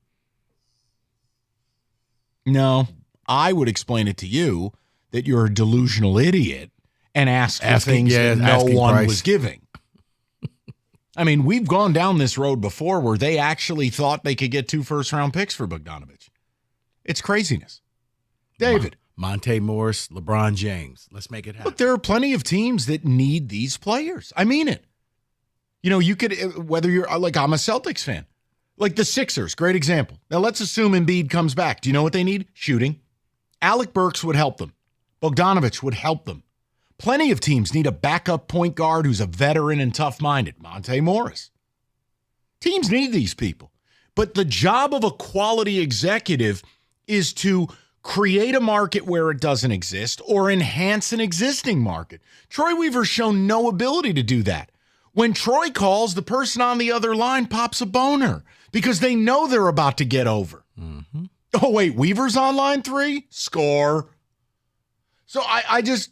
Speaker 1: No, I would explain it to you that you're a delusional idiot and ask for things that no one was giving. I mean, we've gone down this road before where they actually thought they could get 2 first-round picks for Bogdanovich. It's craziness. David.
Speaker 11: Monte Morris, LeBron James. Let's make it happen.
Speaker 1: But there are plenty of teams that need these players. I mean it. You know, you could, whether you're, like, I'm a Celtics fan. Like the Sixers, great example. Now, let's assume Embiid comes back. Do you know what they need? Shooting. Alec Burks would help them. Bogdanovich would help them. Plenty of teams need a backup point guard who's a veteran and tough-minded. Monte Morris. Teams need these people. But the job of a quality executive is to create a market where it doesn't exist or enhance an existing market. Troy Weaver's shown no ability to do that. When Troy calls, the person on the other line pops a boner because they know they're about to get over.
Speaker 11: Mm-hmm.
Speaker 1: Oh, wait, Weaver's on line 3? Score. So I just...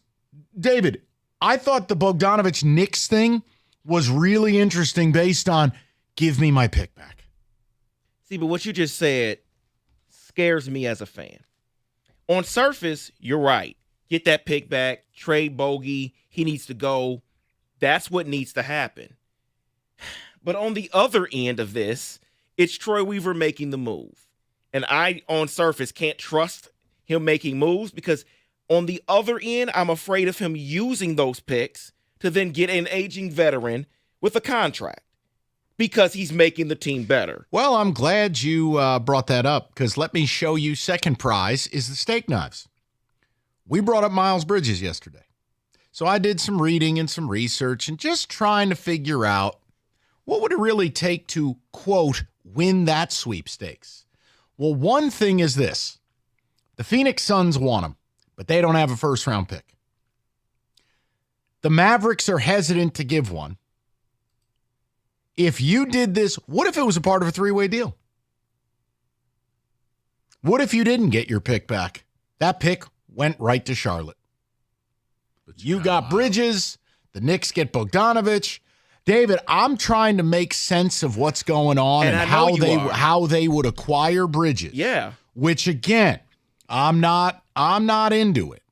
Speaker 1: David, I thought the Bogdanovich Knicks thing was really interesting based on give me my pick back.
Speaker 12: See, but what you just said scares me as a fan. On surface, you're right. Get that pick back, trade Bogey. He needs to go. That's what needs to happen. But on the other end of this, it's Troy Weaver making the move. And I, on surface, can't trust him making moves because on the other end, I'm afraid of him using those picks to then get an aging veteran with a contract because he's making the team better.
Speaker 1: Well, I'm glad you brought that up because let me show you second prize is the steak knives. We brought up Miles Bridges yesterday. So I did some reading and some research and just trying to figure out what would it really take to, quote, win that sweepstakes. Well, one thing is this. The Phoenix Suns want him, but they don't have a first-round pick. The Mavericks are hesitant to give one. If you did this, what if it was a part of a 3-way deal? What if you didn't get your pick back? That pick went right to Charlotte. You got Bridges. The Knicks get Bogdanovich. David, I'm trying to make sense of what's going on and how they would acquire Bridges.
Speaker 12: Yeah.
Speaker 1: Which, again, I'm not into it.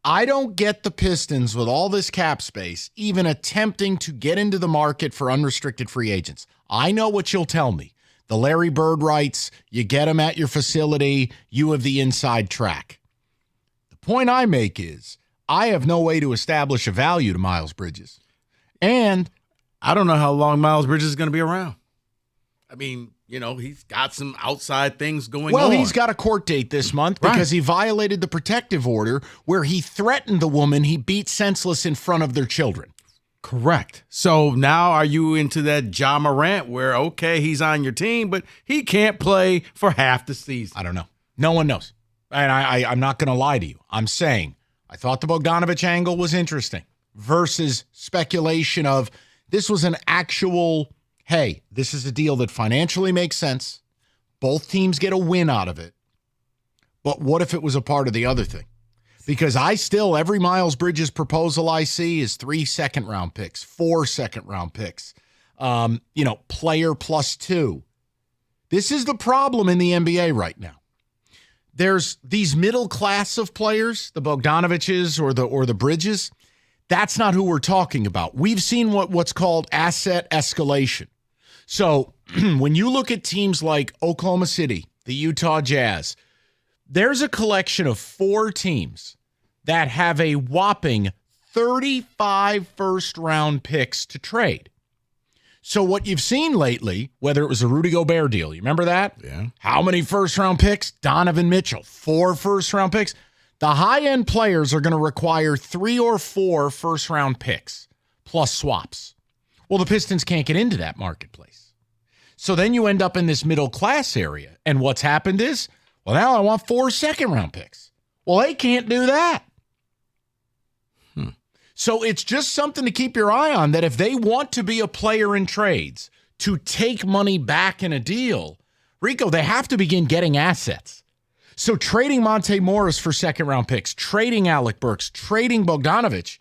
Speaker 1: I don't get the Pistons with all this cap space even attempting to get into the market for unrestricted free agents. I know what you'll tell me. The Larry Bird rights, you get them at your facility, you have the inside track. The point I make is I have no way to establish a value to Miles Bridges. And
Speaker 11: I don't know how long Miles Bridges is going to be around. I mean, you know, he's got some outside things going on.
Speaker 1: Well, he's got a court date this month because he violated the protective order where he threatened the woman he beat senseless in front of their children.
Speaker 11: Correct. So now are you into that Ja Morant where, okay, he's on your team, but he can't play for half the season?
Speaker 1: I don't know. No one knows. And I'm not going to lie to you. I'm saying I thought the Bogdanovich angle was interesting versus speculation of this was an actual, hey, this is a deal that financially makes sense. Both teams get a win out of it. But what if it was a part of the other thing? Because every Miles Bridges proposal I see is 3 second-round picks, 4 second-round picks, player plus 2. This is the problem in the NBA right now. There's these middle class of players, the Bogdanoviches or the Bridges. That's not who we're talking about. We've seen what's called asset escalation. So when you look at teams like Oklahoma City, the Utah Jazz, there's a collection of 4 teams that have a whopping 35 first-round picks to trade. So what you've seen lately, whether it was a Rudy Gobert deal, you remember that?
Speaker 11: Yeah.
Speaker 1: How many first-round picks? Donovan Mitchell, 4 first-round picks. The high-end players are going to require 3 or 4 first-round picks plus swaps. Well, the Pistons can't get into that marketplace. So then you end up in this middle-class area. And what's happened is, well, now I want 4 second-round picks. Well, they can't do that. So it's just something to keep your eye on, that if they want to be a player in trades, to take money back in a deal, Rico, they have to begin getting assets. So trading Monte Morris for second-round picks, trading Alec Burks, trading Bogdanovich,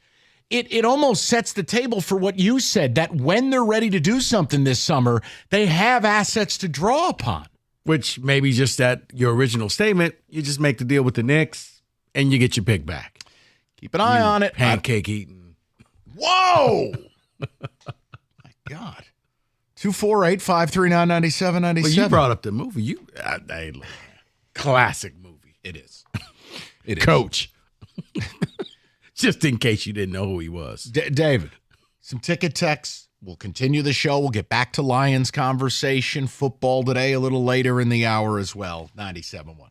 Speaker 1: it almost sets the table for what you said, that when they're ready to do something this summer, they have assets to draw upon.
Speaker 11: Which maybe just that your original statement, you just make the deal with the Knicks and you get your pick back.
Speaker 1: Keep an eye on it.
Speaker 11: Pancake eating.
Speaker 1: Whoa! My God. 248-539-9797.
Speaker 11: Well, you brought up the movie. Classic movie.
Speaker 1: It is. It is.
Speaker 11: Coach. Just in case you didn't know who he was.
Speaker 1: David, some ticket texts. We'll continue the show. We'll get back to Lions conversation, football today a little later in the hour as well. 97.1.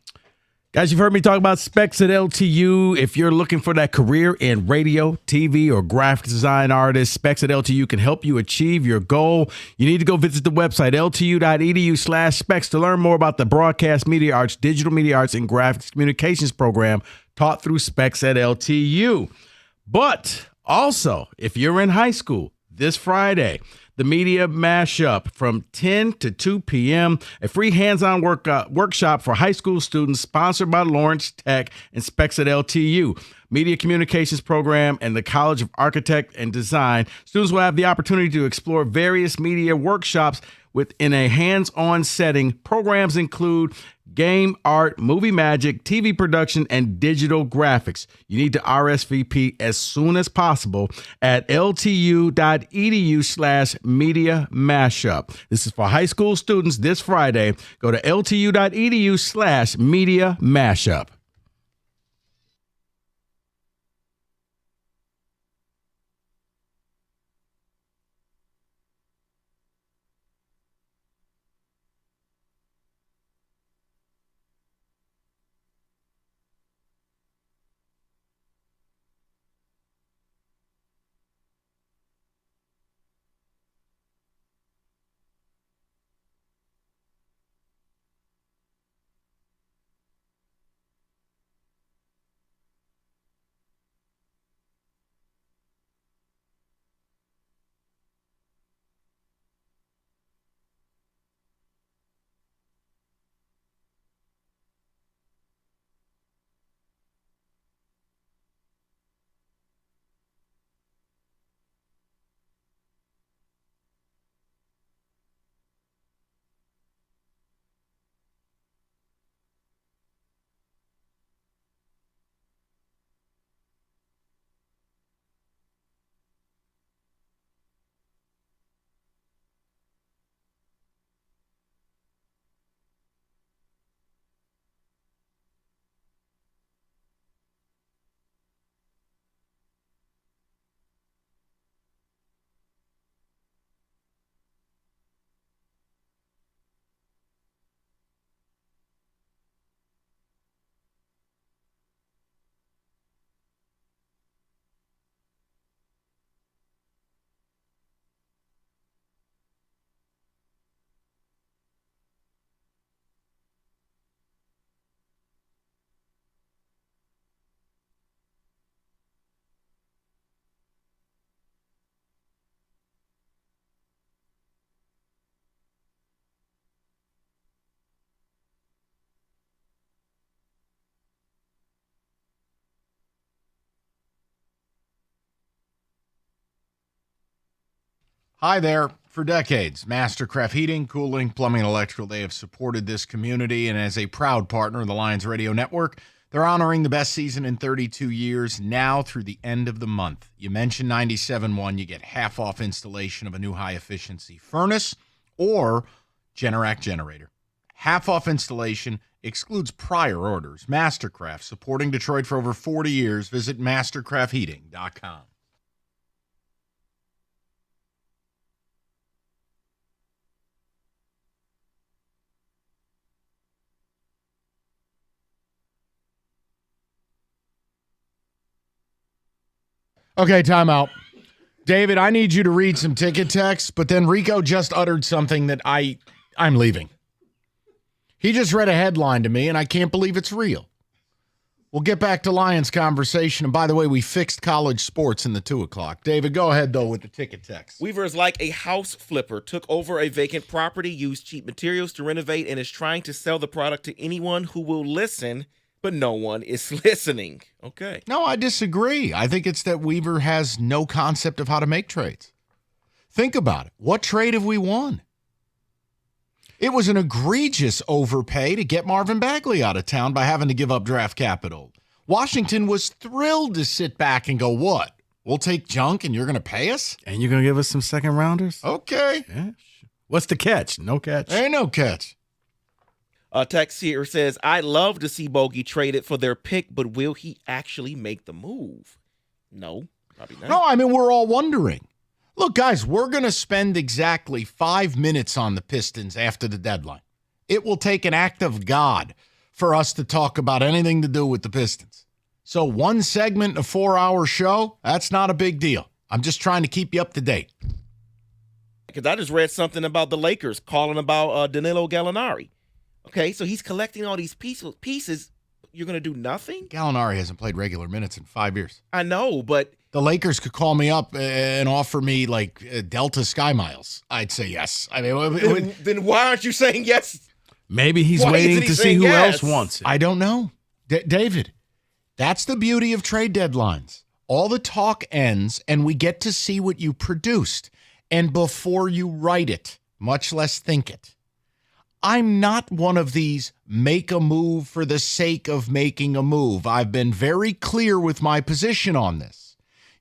Speaker 11: Guys, you've heard me talk about Specs at LTU. If you're looking for that career in radio, TV, or graphic design artist, Specs at LTU can help you achieve your goal. You need to go visit the website, ltu.edu/specs, to learn more about the broadcast media arts, digital media arts, and graphics communications program taught through Specs at LTU. But also, if you're in high school, this Friday, the media mashup from 10 to 2 p.m., a free hands-on workshop for high school students sponsored by Lawrence Tech and Specs at LTU. Media Communications Program and the College of Architect and Design. Students will have the opportunity to explore various media workshops within a hands-on setting. Programs include game art, movie magic, TV production, and digital graphics. You need to RSVP as soon as possible at ltu.edu/media mashup. This is for high school students this Friday. Go to ltu.edu/media mashup.
Speaker 1: Hi there. For decades, Mastercraft Heating, Cooling, Plumbing, and Electrical, they have supported this community, and as a proud partner of the Lions Radio Network, they're honoring the best season in 32 years now through the end of the month. You mentioned 97.1, you get half off installation of a new high-efficiency furnace or Generac generator. Half off installation excludes prior orders. Mastercraft, supporting Detroit for over 40 years. Visit mastercraftheating.com. Okay, timeout. David, I need you to read some ticket texts, but then Rico just uttered something that I'm leaving. He just read a headline to me, and I can't believe it's real. We'll get back to Lions conversation. And by the way, we fixed college sports in the 2 o'clock. David, go ahead, though, with the ticket text.
Speaker 12: Weaver is like a house flipper, took over a vacant property, used cheap materials to renovate, and is trying to sell the product to anyone who will listen, but no one is listening. Okay.
Speaker 1: No, I disagree. I think it's that Weaver has no concept of how to make trades. Think about it. What trade have we won? It was an egregious overpay to get Marvin Bagley out of town by having to give up draft capital. Washington was thrilled to sit back and go, what? We'll take junk and you're going to pay us?
Speaker 11: And you're going to give us some second rounders?
Speaker 1: Okay.
Speaker 11: Yeah. What's the catch? No catch.
Speaker 1: Ain't no catch.
Speaker 12: Text here says, I'd love to see Bogey traded for their pick, but will he actually make the move? No, probably not.
Speaker 1: No, I mean, we're all wondering. Look, guys, we're going to spend exactly 5 minutes on the Pistons after the deadline. It will take an act of God for us to talk about anything to do with the Pistons. So 1 segment in a 4-hour show, that's not a big deal. I'm just trying to keep you up to date.
Speaker 12: Because I just read something about the Lakers calling about Danilo Gallinari. Okay, so he's collecting all these pieces. You're going to do nothing?
Speaker 1: Gallinari hasn't played regular minutes in 5 years.
Speaker 12: I know, but
Speaker 1: the Lakers could call me up and offer me like Delta Sky Miles. I'd say yes. I mean,
Speaker 12: then why aren't you saying yes?
Speaker 11: Maybe he's waiting to see who else wants it.
Speaker 1: I don't know. David, that's the beauty of trade deadlines. All the talk ends and we get to see what you produced. And before you write it, much less think it. I'm not one of these make a move for the sake of making a move. I've been very clear with my position on this.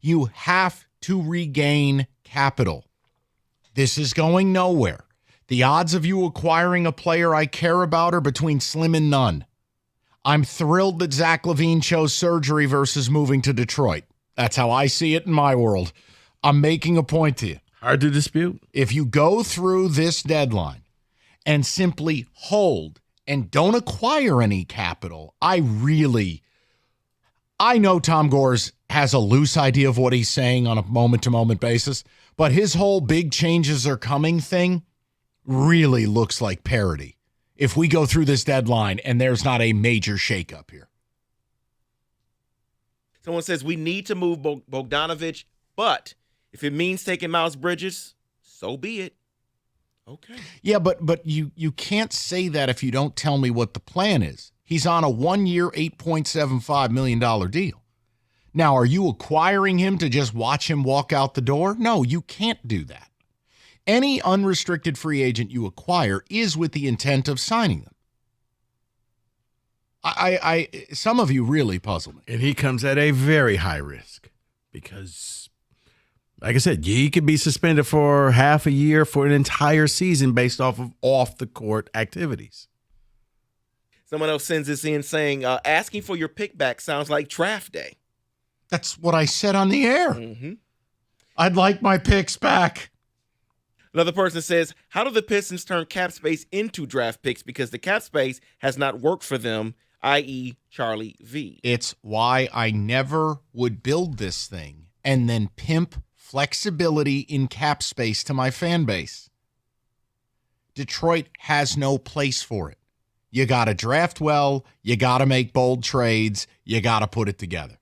Speaker 1: You have to regain capital. This is going nowhere. The odds of you acquiring a player I care about are between slim and none. I'm thrilled that Zach LaVine chose surgery versus moving to Detroit. That's how I see it in my world. I'm making a point to you.
Speaker 11: Hard to dispute.
Speaker 1: If you go through this deadline and simply hold and don't acquire any capital, I know Tom Gores has a loose idea of what he's saying on a moment-to-moment basis, but his whole big changes are coming thing really looks like parody if we go through this deadline and there's not a major shakeup here.
Speaker 12: Someone says we need to move Bogdanovich, but if it means taking Miles Bridges, so be it. Okay.
Speaker 1: Yeah, but you can't say that if you don't tell me what the plan is. He's on a 1-year, $8.75 million deal. Now, are you acquiring him to just watch him walk out the door? No, you can't do that. Any unrestricted free agent you acquire is with the intent of signing them. Some of you really puzzle me.
Speaker 11: And he comes at a very high risk because, like I said, he could be suspended for half a year for an entire season based off of off-the-court activities.
Speaker 12: Someone else sends this in saying, asking for your pick back sounds like draft day.
Speaker 1: That's what I said on the air.
Speaker 12: Mm-hmm.
Speaker 1: I'd like my picks back.
Speaker 12: Another person says, how do the Pistons turn cap space into draft picks because the cap space has not worked for them, i.e. Charlie V?
Speaker 1: It's why I never would build this thing and then pimp flexibility in cap space to my fan base. Detroit has no place for it. You got to draft well. You got to make bold trades. You got to put it together.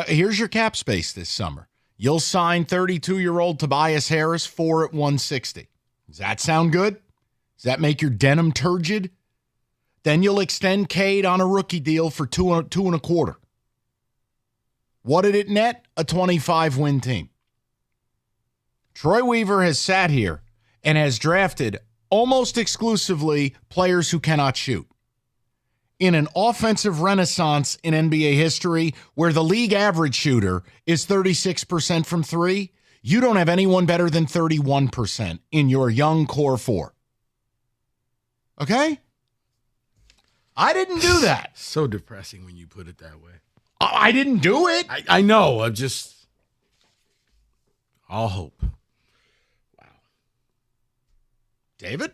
Speaker 1: Here's your cap space this summer. You'll sign 32-year-old Tobias Harris 4 at 160. Does that sound good? Does that make your denim turgid? Then you'll extend Cade on a rookie deal for two and a quarter. What did it net? A 25-win team. Troy Weaver has sat here and has drafted almost exclusively players who cannot shoot. In an offensive renaissance in NBA history where the league average shooter is 36% from three, you don't have anyone better than 31% in your young core four. Okay? I didn't do that.
Speaker 11: So depressing when you put it that way.
Speaker 1: I didn't do it.
Speaker 11: I know. I'm just all hope.
Speaker 1: David?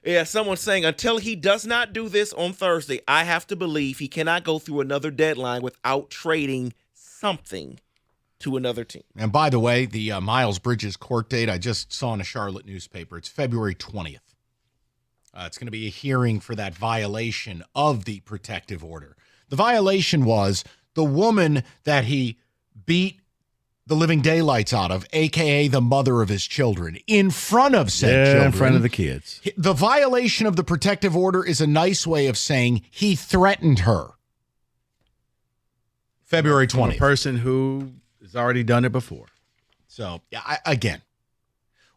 Speaker 12: Yeah, someone's saying, until he does not do this on Thursday, I have to believe he cannot go through another deadline without trading something to another team.
Speaker 1: And by the way, the Miles Bridges court date, I just saw in a Charlotte newspaper. It's February 20th. It's going to be a hearing for that violation of the protective order The violation was the woman that he beat the living daylights out of, a.k.a. the mother of his children, in front of said children.
Speaker 11: In front of the kids.
Speaker 1: The violation of the protective order is a nice way of saying he threatened her. February 20th.
Speaker 11: A person who has already done it before.
Speaker 1: So, again,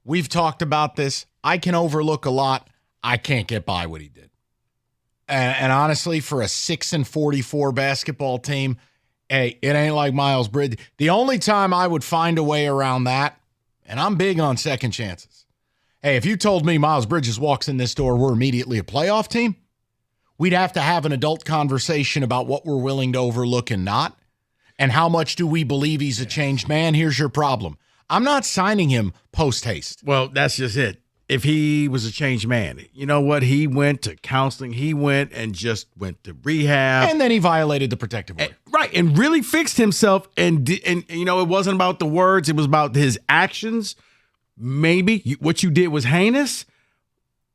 Speaker 1: we've talked about this. I can overlook a lot. I can't get by what he did. And honestly, for a 6-44 basketball team, hey, it ain't like Miles Bridges. The only time I would find a way around that, and I'm big on second chances. Hey, if you told me Miles Bridges walks in this door, we're immediately a playoff team, we'd have to have an adult conversation about what we're willing to overlook and not, and how much do we believe he's a changed man. Here's your problem. I'm not signing him post-haste.
Speaker 11: Well, that's just it. If he was a changed man, you know what? He went to counseling. He went to rehab.
Speaker 1: And then he violated the protective order.
Speaker 11: Right, and really fixed himself. And you know, it wasn't about the words. It was about his actions. Maybe what you did was heinous,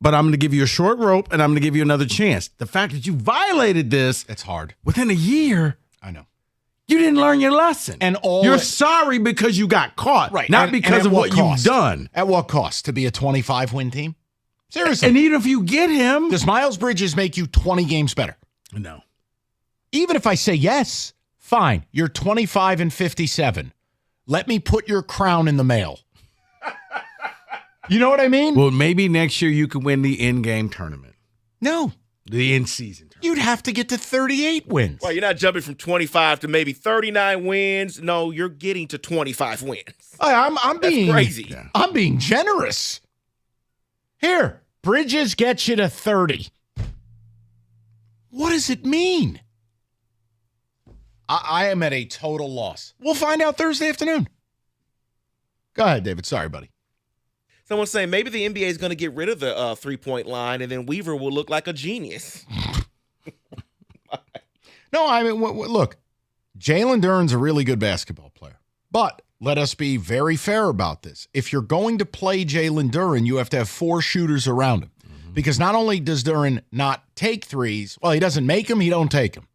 Speaker 11: but I'm going to give you a short rope, and I'm going to give you another chance. The fact that you violated this.
Speaker 1: It's hard.
Speaker 11: Within a year.
Speaker 1: I know.
Speaker 11: You didn't learn your lesson.
Speaker 1: And
Speaker 11: you're sorry because you got caught.
Speaker 1: Right.
Speaker 11: Not because of what you've done.
Speaker 1: At what cost? To be a 25-win team? Seriously.
Speaker 11: And even if you get him.
Speaker 1: Does Miles Bridges make you 20 games better?
Speaker 11: No.
Speaker 1: Even if I say yes, fine. You're 25-57. Let me put your crown in the mail. You know what I mean?
Speaker 11: Well, maybe next year you could win the in-game tournament.
Speaker 1: No.
Speaker 11: The in-season tournament.
Speaker 1: You'd have to get to 38 wins.
Speaker 12: Well, you're not jumping from 25 to maybe 39 wins. No, you're getting to 25 wins.
Speaker 1: I'm being
Speaker 12: crazy.
Speaker 1: Yeah. I'm being generous. Here, Bridges gets you to 30. What does it mean? I am at a total loss. We'll find out Thursday afternoon. Go ahead, David. Sorry, buddy.
Speaker 12: Someone's saying maybe the NBA is going to get rid of the three-point line, and then Weaver will look like a genius.
Speaker 1: No, I mean, look, Jalen Duren's a really good basketball player. But let us be very fair about this. If you're going to play Jalen Duren, you have to have 4 shooters around him. Mm-hmm. Because not only does Duren not take threes, well, he doesn't make them, he don't take them.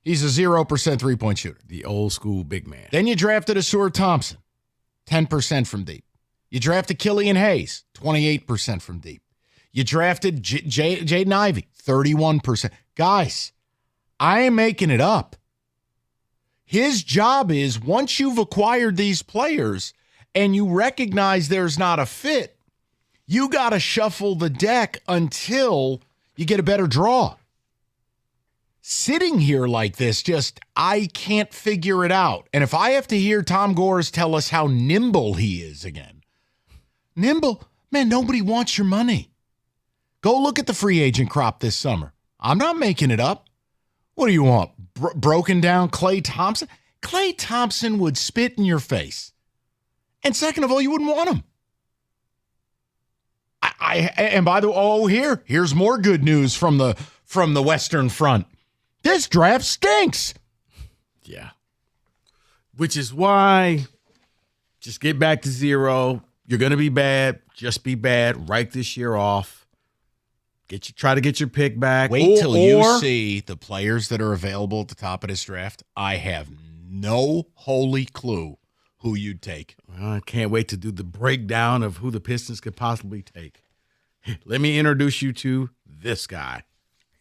Speaker 1: He's a 0% three-point shooter.
Speaker 11: The old school big man.
Speaker 1: Then you drafted Usher Thompson, 10% from deep. You drafted Killian Hayes, 28% from deep. You drafted Jaden Ivey, 31%. Guys, I am making it up. His job is, once you've acquired these players and you recognize there's not a fit, you got to shuffle the deck until you get a better draw. Sitting here like this, I can't figure it out. And if I have to hear Tom Gores tell us how nimble he is again, nimble, man, nobody wants your money. Go look at the free agent crop this summer. I'm not making it up. What do you want? Broken down Klay Thompson? Klay Thompson would spit in your face. And second of all, you wouldn't want him. And by the way, here's more good news from the Western Front. This draft stinks.
Speaker 11: Yeah. Which is why just get back to 0. You're going to be bad. Just be bad. Write this year off. Try to get your pick back.
Speaker 1: Wait till you see the players that are available at the top of this draft. I have no holy clue who you'd take.
Speaker 11: Well, I can't wait to do the breakdown of who the Pistons could possibly take. Let me introduce you to this guy.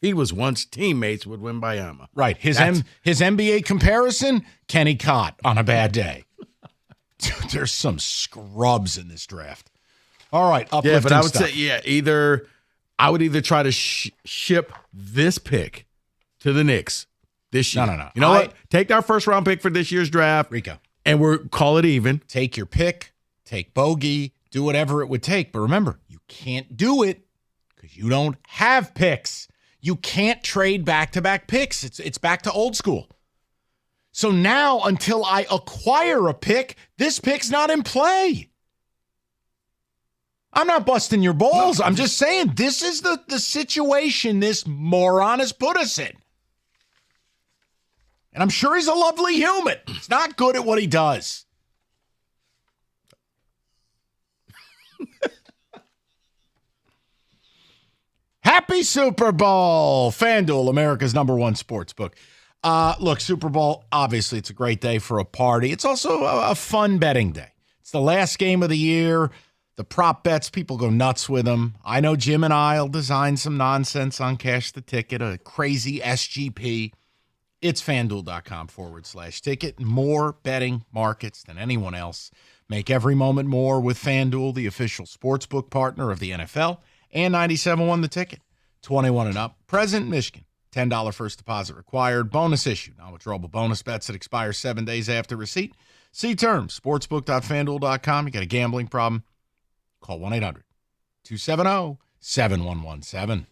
Speaker 11: He was once teammates with Wembanyama.
Speaker 1: Right. His NBA comparison, Kenny Cott on a bad day. There's some scrubs in this draft. All right, uplifting
Speaker 11: but I would
Speaker 1: stuff.
Speaker 11: say, I would either try to ship this pick to the Knicks this year.
Speaker 1: No.
Speaker 11: You know what? Take our first round pick for this year's draft,
Speaker 1: Rico,
Speaker 11: and call it even.
Speaker 1: Take your pick, take bogey, do whatever it would take. But remember, you can't do it because you don't have picks. You can't trade back-to-back picks. It's back to old school. So now, until I acquire a pick, this pick's not in play. I'm not busting your balls. No, I'm just saying this is the situation this moron has put us in. And I'm sure he's a lovely human. He's not good at what he does. Happy Super Bowl. FanDuel, America's #1 sportsbook. Look, Super Bowl, obviously, it's a great day for a party. It's also a fun betting day. It's the last game of the year. The prop bets, people go nuts with them. I know Jim and I will design some nonsense on Cash the Ticket, a crazy SGP. It's FanDuel.com/ticket. More betting markets than anyone else. Make every moment more with FanDuel, the official sportsbook partner of the NFL, and 97.1 The Ticket. 21 and up. Present in Michigan. $10 first deposit required. Bonus issue. Non-withdrawable bonus bets that expire 7 days after receipt. See terms. Sportsbook.fanduel.com. You got a gambling problem? Call 1-800-270-7117.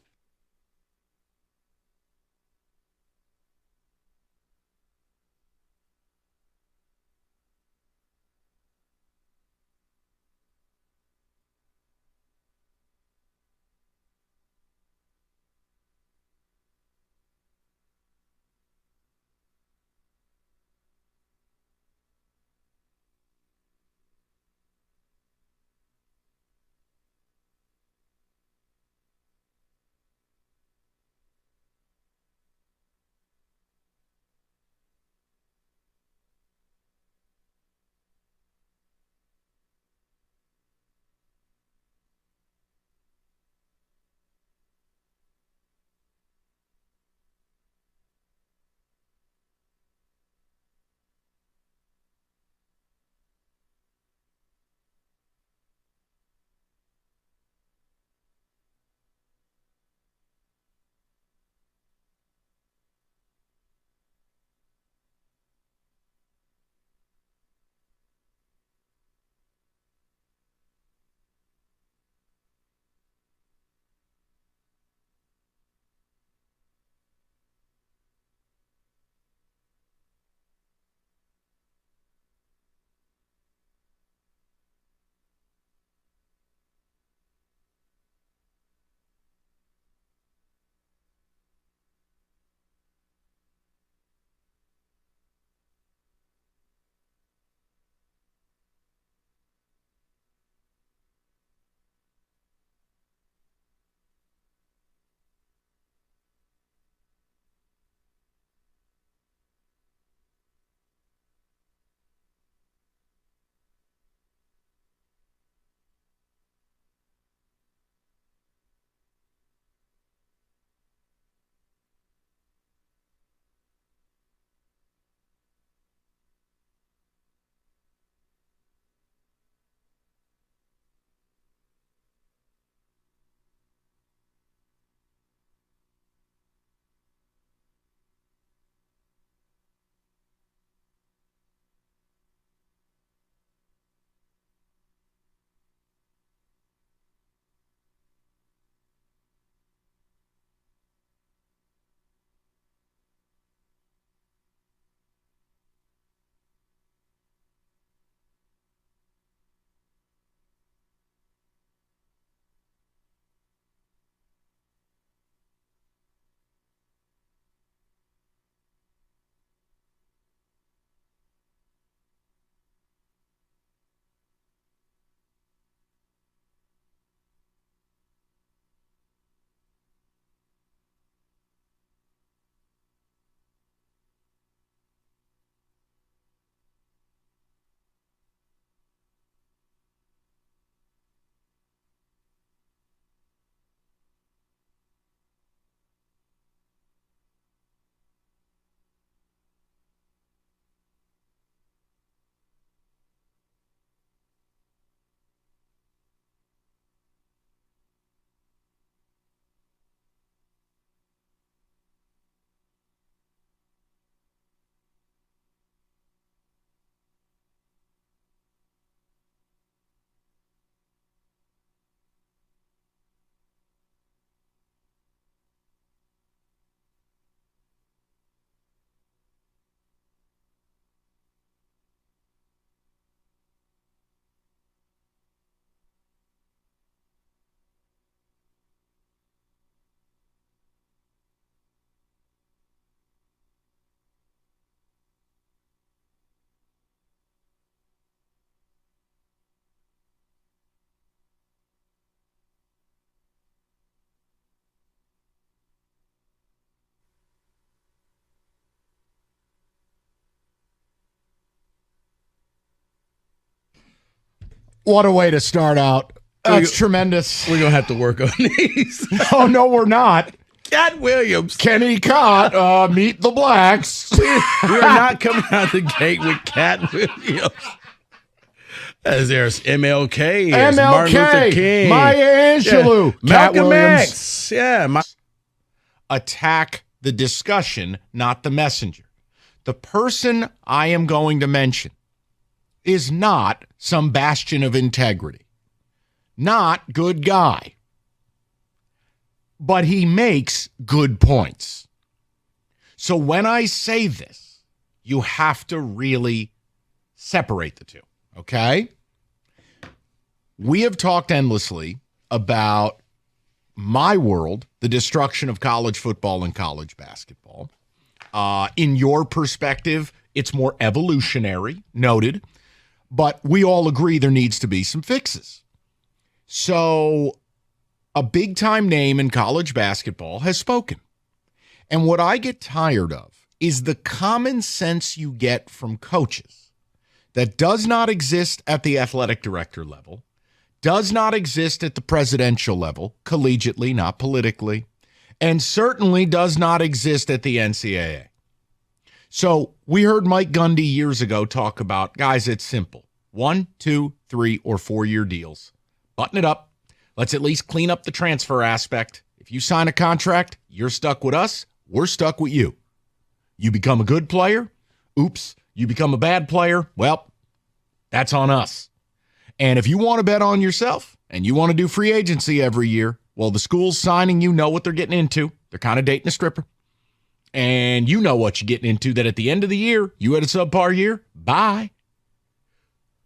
Speaker 1: What a way to start out. That's tremendous.
Speaker 11: We're going to have to work on these.
Speaker 1: Oh, no, we're not.
Speaker 11: Cat Williams.
Speaker 1: Kenny Cott, meet the blacks.
Speaker 11: We are not coming out the gate with Cat Williams. As there's MLK, there's Martin Luther King,
Speaker 1: Maya Angelou, Cat
Speaker 11: Malcolm
Speaker 1: Williams.
Speaker 11: X. Yeah.
Speaker 1: Attack the discussion, not the messenger. The person I am going to mention is not some bastion of integrity, not good guy, but he makes good points. So when I say this, you have to really separate the two, okay? We have talked endlessly about my world, the destruction of college football and college basketball. In your perspective, it's more evolutionary, noted, but we all agree there needs to be some fixes. So a big-time name in college basketball has spoken. And what I get tired of is the common sense you get from coaches that does not exist at the athletic director level, does not exist at the presidential level, collegiately, not politically, and certainly does not exist at the NCAA. So we heard Mike Gundy years ago talk about, guys, it's simple. 1, 2, 3, or 4-year deals. Button it up. Let's at least clean up the transfer aspect. If you sign a contract, you're stuck with us. We're stuck with you. You become a good player. Oops. You become a bad player. Well, that's on us. And if you want to bet on yourself and you want to do free agency every year, well, the schools signing you know what they're getting into. They're kind of dating a stripper. And you know what you're getting into, that at the end of the year, you had a subpar year. Bye.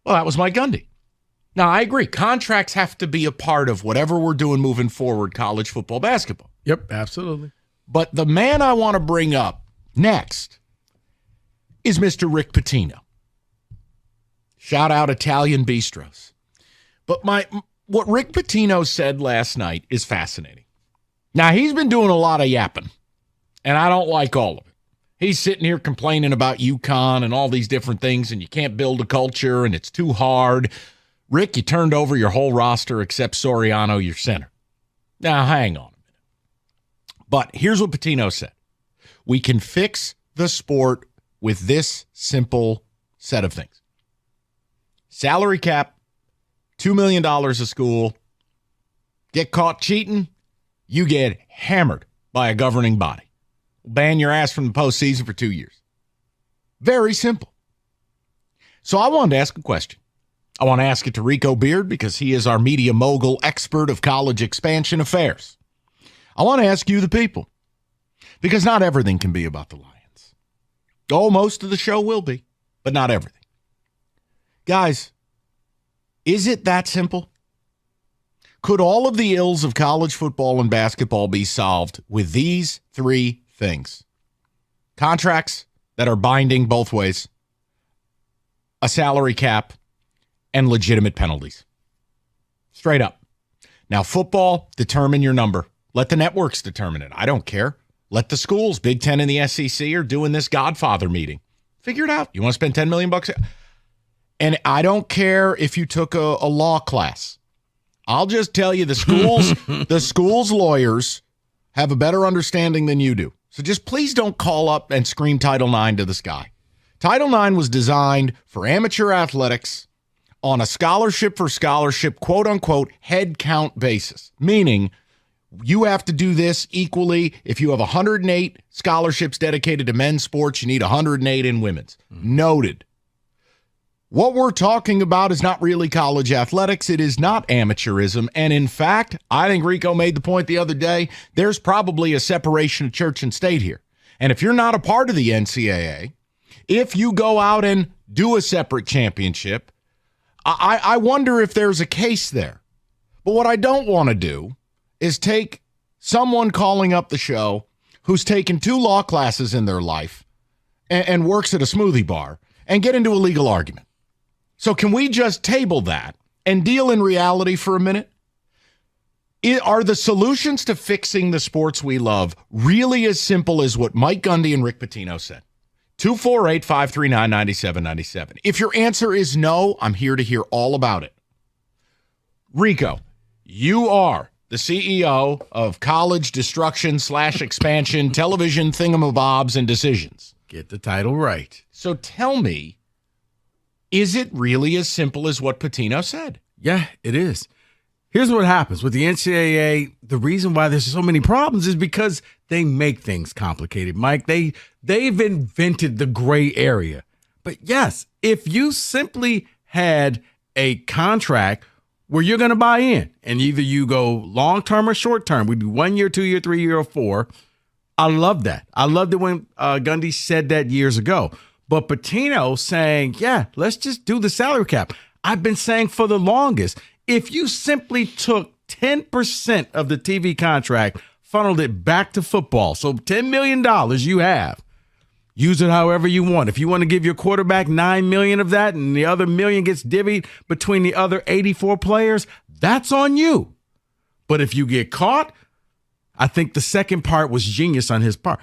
Speaker 1: Well, that was Mike Gundy. Now, I agree. Contracts have to be a part of whatever we're doing moving forward, college football, basketball.
Speaker 11: Yep, absolutely.
Speaker 1: But the man I want to bring up next is Mr. Rick Patino. Shout out Italian Bistros. But what Rick Pitino said last night is fascinating. Now, he's been doing a lot of yapping, and I don't like all of it. He's sitting here complaining about UConn and all these different things, and you can't build a culture, and it's too hard. Rick, you turned over your whole roster except Soriano, your center. Now, hang on a minute. But here's what Patino said. We can fix the sport with this simple set of things. Salary cap, $2 million a school. Get caught cheating, you get hammered by a governing body. Ban your ass from the postseason for 2 years. Very simple. So I wanted to ask a question. I want to ask it to Rico Beard because he is our media mogul expert of college expansion affairs. I want to ask you, the people, because not everything can be about the Lions. Oh, most of the show will be, but not everything. Guys, is it that simple? Could all of the ills of college football and basketball be solved with these three things? Contracts that are binding both ways, a salary cap, and legitimate penalties. Straight up. Now, football, determine your number. Let the networks determine it. I don't care. Let the schools, Big Ten and the SEC, are doing this Godfather meeting. Figure it out. You want to spend $10 million bucks? And I don't care if you took a law class. I'll just tell you, the schools lawyers have a better understanding than you do. So just please don't call up and scream Title IX to the sky. Title IX was designed for amateur athletics on a scholarship for scholarship, quote unquote, head count basis. Meaning you have to do this equally. If you have 108 scholarships dedicated to men's sports, you need 108 in women's. Noted. What we're talking about is not really college athletics. It is not amateurism. And in fact, I think Rico made the point the other day, there's probably a separation of church and state here. And if you're not a part of the NCAA, if you go out and do a separate championship, I wonder if there's a case there. But what I don't want to do is take someone calling up the show who's taken 2 law classes in their life and works at a smoothie bar and get into a legal argument. So can we just table that and deal in reality for a minute? Are the solutions to fixing the sports we love really as simple as what Mike Gundy and Rick Pitino said? 248-539-9797. If your answer is no, I'm here to hear all about it. Rico, you are the CEO of College Destruction / Expansion Television Thingamabobs and Decisions.
Speaker 11: Get the title right.
Speaker 1: So tell me, is it really as simple as what Patino said?
Speaker 11: Yeah, it is. Here's what happens with the NCAA. The reason why there's so many problems is because they make things complicated, Mike. They've invented the gray area. But yes, if you simply had a contract where you're going to buy in and either you go long-term or short-term, we do 1 year, 2 year, 3 year, or 4. I love that. I loved it when Gundy said that years ago. But Patino saying, yeah, let's just do the salary cap. I've been saying for the longest, if you simply took 10% of the TV contract, funneled it back to football, so $10 million you have, use it however you want. If you want to give your quarterback $9 million of that and the other $1 million gets divvied between the other 84 players, that's on you. But if you get caught, I think the second part was genius on his part,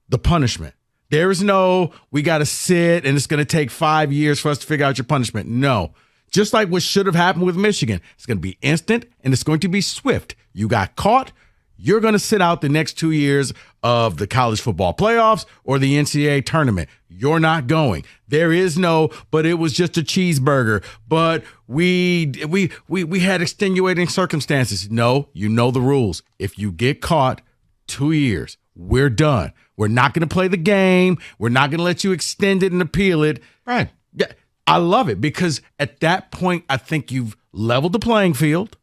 Speaker 11: the punishment. There is no, we got to sit and it's going to take 5 years for us to figure out your punishment. No. Just like what should have happened with Michigan. It's going to be instant and it's going to be swift. You got caught, you're going to sit out the next 2 years of the college football playoffs or the NCAA tournament. You're not going. There is no, but it was just a cheeseburger. But we had extenuating circumstances. No, you know the rules. If you get caught, 2 years, we're done. We're not going to play the game. We're not going to let you extend it and appeal it.
Speaker 1: Right.
Speaker 11: Yeah. I love it because at that point, I think you've leveled the playing field.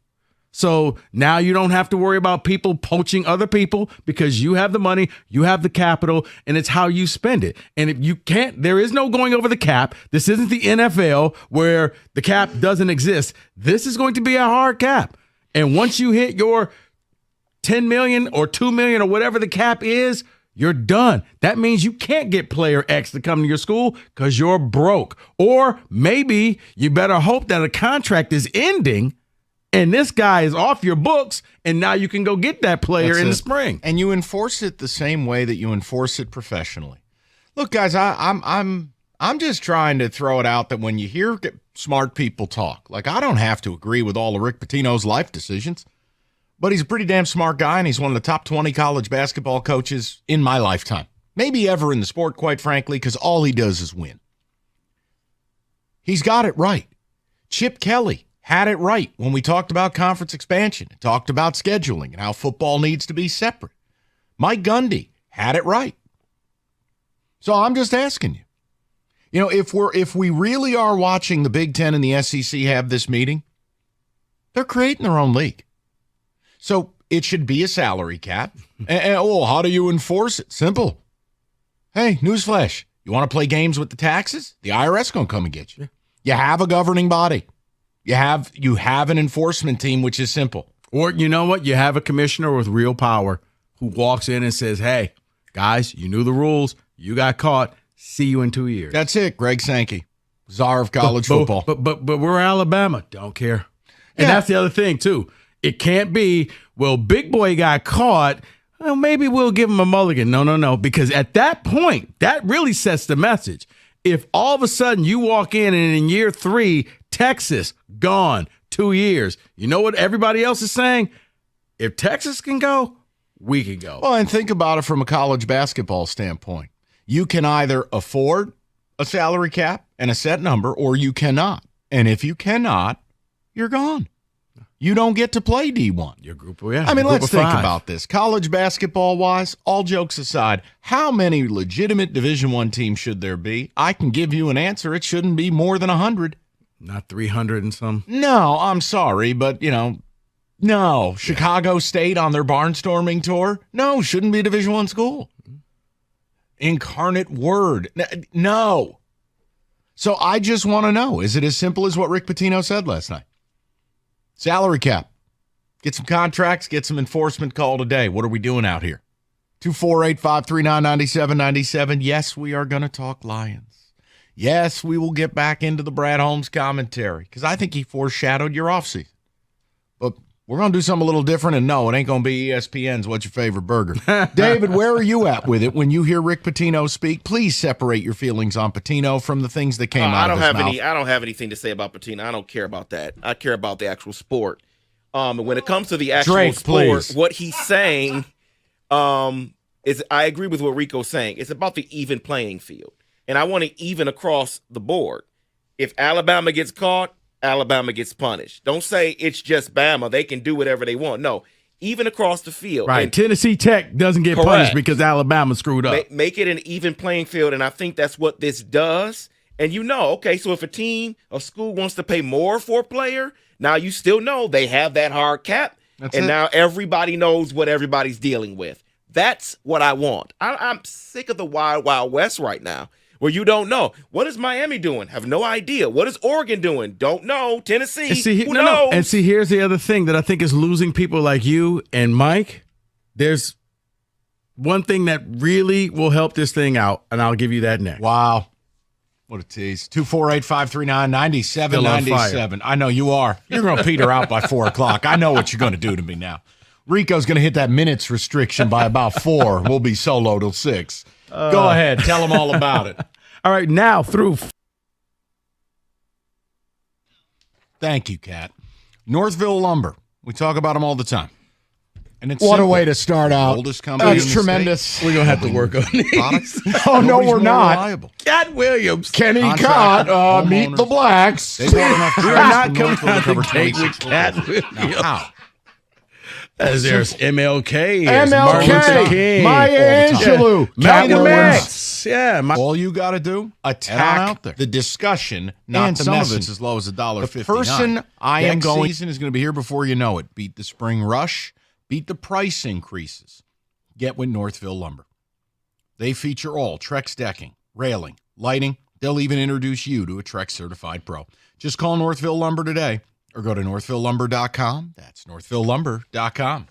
Speaker 11: So now you don't have to worry about people poaching other people because you have the money, you have the capital, and it's how you spend it. And if you can't, there is no going over the cap. This isn't the NFL where the cap doesn't exist. This is going to be a hard cap. And once you hit your 10 million or 2 million or whatever the cap is, you're done. That means you can't get player X to come to your school because you're broke. Or maybe you better hope that a contract is ending and this guy is off your books and now you can go get that player in the spring.
Speaker 1: And you enforce it the same way that you enforce it professionally. Look, guys, I'm just trying to throw it out that when you hear smart people talk, like I don't have to agree with all of Rick Pitino's life decisions. But he's a pretty damn smart guy, and he's one of the top 20 college basketball coaches in my lifetime. Maybe ever in the sport, quite frankly, because all he does is win. He's got it right. Chip Kelly had it right when we talked about conference expansion, talked about scheduling and how football needs to be separate. Mike Gundy had it right. So I'm just asking you. You know, if we really are watching the Big Ten and the SEC have this meeting, they're creating their own league. So it should be a salary cap. And how do you enforce it? Simple. Hey, newsflash. You want to play games with the taxes? The IRS going to come and get you. Yeah. You have a governing body. You have an enforcement team, which is simple.
Speaker 11: Or you know what? You have a commissioner with real power who walks in and says, hey, guys, you knew the rules. You got caught. See you in 2 years.
Speaker 1: That's it. Greg Sankey, czar of college football.
Speaker 11: But we're Alabama. Don't care. And that's the other thing, too. It can't be, well, Big Boy got caught. Well, maybe we'll give him a mulligan. No. Because at that point, that really sets the message. If all of a sudden you walk in and in year 3, Texas, gone, 2 years, you know what everybody else is saying? If Texas can go, we can go.
Speaker 1: Well, and think about it from a college basketball standpoint. You can either afford a salary cap and a set number, or you cannot. And if you cannot, you're gone. You don't get to play D1.
Speaker 11: Your group, yeah.
Speaker 1: I mean, let's think about this. College basketball-wise, all jokes aside, how many legitimate Division I teams should there be? I can give you an answer. It shouldn't be more than 100.
Speaker 11: Not 300 and some?
Speaker 1: No, I'm sorry, but, no. Chicago State on their barnstorming tour? No, shouldn't be a Division I school. Incarnate Word? No. So I just want to know, is it as simple as what Rick Pitino said last night? Salary cap. Get some contracts, get some enforcement call today. What are we doing out here? 248-539-9797. Yes, we are going to talk Lions. Yes, we will get back into the Brad Holmes commentary because I think he foreshadowed your offseason. But we're going to do something a little different, and no, it ain't going to be ESPN's What's Your Favorite Burger. David, where are you at with it when you hear Rick Pitino speak? Please separate your feelings on Patino from the things that came out of his mouth.
Speaker 12: I don't have anything to say about Patino. I don't care about that. I care about the actual sport. And when it comes to the actual
Speaker 1: Drake,
Speaker 12: sport,
Speaker 1: please.
Speaker 12: what he's saying is I agree with what Rico's saying. It's about the even playing field. And I want to even across the board. If Alabama gets caught, Alabama gets punished. Don't say it's just Bama. They can do whatever they want. No, even across the field.
Speaker 11: Right.
Speaker 12: And
Speaker 11: Tennessee Tech doesn't get
Speaker 12: Correct.
Speaker 11: punished because Alabama screwed up.
Speaker 12: make it an even playing field, and I think that's what this does. And okay, so if a school wants to pay more for a player, now you still know they have that hard cap, now everybody knows what everybody's dealing with. That's what I want. I'm sick of the wild, wild west right now, where you don't know. What is Miami doing? Have no idea. What is Oregon doing? Don't know. Tennessee, who knows?
Speaker 11: And see, here's the other thing that I think is losing people like you and Mike. There's one thing that really will help this thing out, and I'll give you that next.
Speaker 1: Wow. What a tease. 248-539-9797. I know you are. You're going to peter out by 4 o'clock. I know what you're going to do to me now. Rico's going to hit that minutes restriction by about 4. We'll be solo till 6. Go ahead. Tell them all about it.
Speaker 11: All right, now through.
Speaker 1: Thank you, Kat. Northville Lumber. We talk about them all the time. And it's
Speaker 5: What
Speaker 1: simple.
Speaker 5: a way to start out.
Speaker 1: Oldest company
Speaker 5: That's
Speaker 1: in the
Speaker 5: tremendous.
Speaker 1: state.
Speaker 11: We're going to have to work on
Speaker 1: Products.
Speaker 5: Oh, no,
Speaker 1: Nobody's
Speaker 5: we're
Speaker 1: more
Speaker 5: not.
Speaker 1: reliable.
Speaker 11: Cat Williams.
Speaker 5: Kenny
Speaker 1: Contractor,
Speaker 5: Cott, Meet the
Speaker 1: homeowners.
Speaker 5: Blacks.
Speaker 1: They bought enough
Speaker 11: We're
Speaker 1: trucks
Speaker 11: not
Speaker 1: from
Speaker 11: coming
Speaker 1: Northville to
Speaker 11: out
Speaker 1: cover
Speaker 11: the gate
Speaker 1: 26
Speaker 11: with Cat
Speaker 1: locations.
Speaker 11: Williams.
Speaker 1: Now, how?
Speaker 11: As there's MLK. There's Martin Luther
Speaker 5: MLK.
Speaker 11: King.
Speaker 5: Maya Angelou.
Speaker 11: Malcolm
Speaker 5: Cat Williams.
Speaker 11: X. Yeah.
Speaker 1: All you got to do,
Speaker 2: Attack
Speaker 1: the discussion, not
Speaker 2: and
Speaker 1: the
Speaker 2: some
Speaker 1: message.
Speaker 2: of it's as low as $1.59.
Speaker 1: The person I am
Speaker 2: Next
Speaker 1: going
Speaker 2: season
Speaker 1: is going to be here before you know it. Beat the spring rush, beat the price increases. Get with Northville Lumber. They feature all Trex decking, railing, lighting. They'll even introduce you to a Trex certified pro. Just call Northville Lumber today or go to northvillelumber.com. That's northvillelumber.com.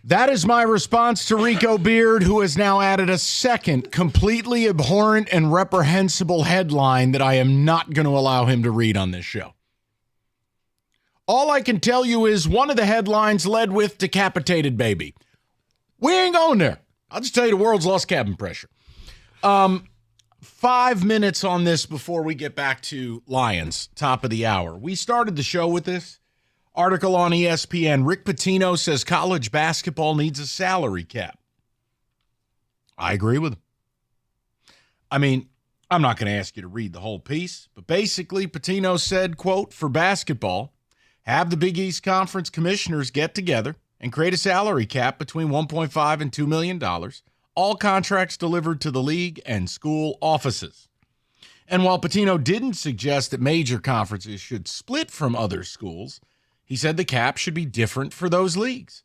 Speaker 1: That is my response to Rico Beard, who has now added a second completely abhorrent and reprehensible headline that I am not going to allow him to read on this show. All I can tell you is one of the headlines led with decapitated baby. We ain't going there. I'll just tell you the world's lost cabin pressure. 5 minutes on this before we get back to Lions, top of the hour. We started the show with this article on ESPN. Rick Patino says college basketball needs a salary cap. I agree with him. I mean, I'm not going to ask you to read the whole piece, but basically Patino said, quote, for basketball, have the Big East Conference commissioners get together and create a salary cap between $1.5 and $2 million. All contracts delivered to the league and school offices. And while Patino didn't suggest that major conferences should split from other schools, he said the cap should be different for those leagues.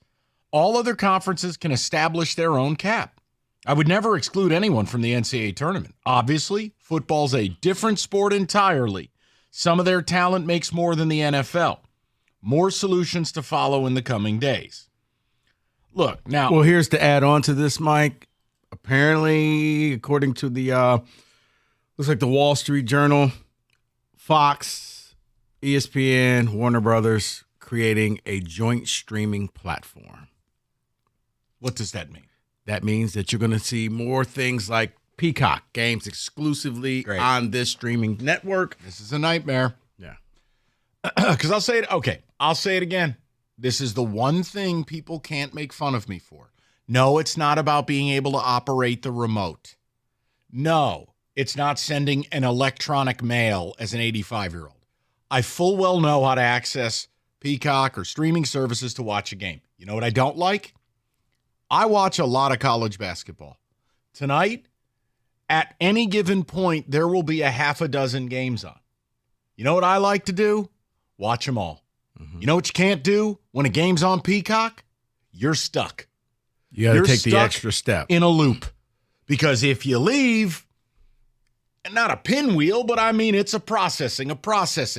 Speaker 1: All other conferences can establish their own cap. I would never exclude anyone from the NCAA tournament. Obviously, football's a different sport entirely. Some of their talent makes more than the NFL. More solutions to follow in the coming days. Look, now...
Speaker 11: Well, here's to add on to this, Mike. Apparently, according to the, looks like the Wall Street Journal, Fox, ESPN, Warner Brothers, creating a joint streaming platform.
Speaker 1: What does that mean?
Speaker 11: That means that you're going to see more things like Peacock games exclusively on this streaming network.
Speaker 1: This is a nightmare.
Speaker 11: Yeah.
Speaker 1: Because I'll say it again. This is the one thing people can't make fun of me for. No, it's not about being able to operate the remote. No, it's not sending an electronic mail as an 85-year-old. I full well know how to access Peacock or streaming services to watch a game. You know what I don't like? I watch a lot of college basketball. Tonight, at any given point, there will be a half a dozen games on. You know what I like to do? Watch them all. Mm-hmm. You know what you can't do when a game's on Peacock? You're stuck.
Speaker 11: You got to take the extra step.
Speaker 1: In a loop. Because if you leave, and not a pinwheel, but I mean it's a processing,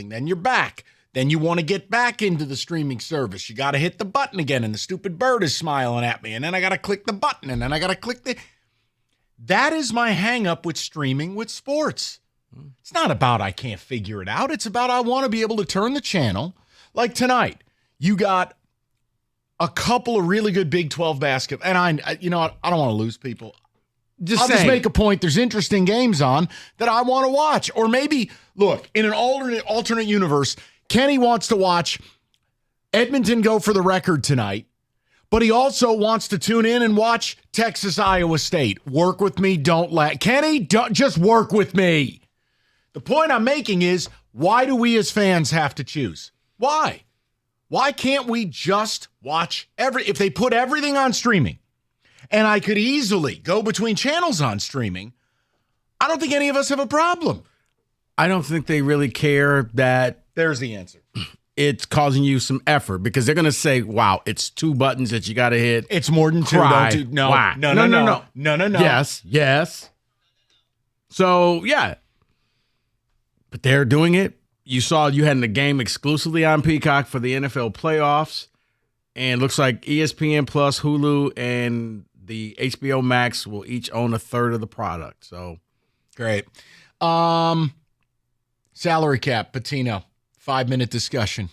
Speaker 1: then you're back. Then you want to get back into the streaming service. You got to hit the button again, and the stupid bird is smiling at me, and then I got to click the button, and then I got to click the... That is my hang-up with streaming with sports. It's not about I can't figure it out. It's about I want to be able to turn the channel. Like tonight, you got a couple of really good Big 12 basketball. And I don't want to lose people. I'll just make a point. There's interesting games on that I want to watch. Or maybe, look, in an alternate universe, Kenny wants to watch Edmonton go for the record tonight, but he also wants to tune in and watch Texas, Iowa State. Work with me. Don't let Kenny, just work with me. The point I'm making is, why do we as fans have to choose? Why? Why can't we just watch if they put everything on streaming and I could easily go between channels on streaming, I don't think any of us have a problem.
Speaker 11: I don't think they really care that.
Speaker 1: There's the answer.
Speaker 11: It's causing you some effort because they're going to say, wow, it's 2 buttons that you got to hit.
Speaker 1: It's more than 2.
Speaker 11: Cry.
Speaker 1: Don't do, no,
Speaker 11: Why?
Speaker 1: No.
Speaker 11: Yes. So, yeah. But they're doing it. You saw you had the game exclusively on Peacock for the NFL playoffs. And it looks like ESPN Plus, Hulu, and the HBO Max will each own a third of the product. So
Speaker 1: great. Salary cap, Patino. 5-minute discussion.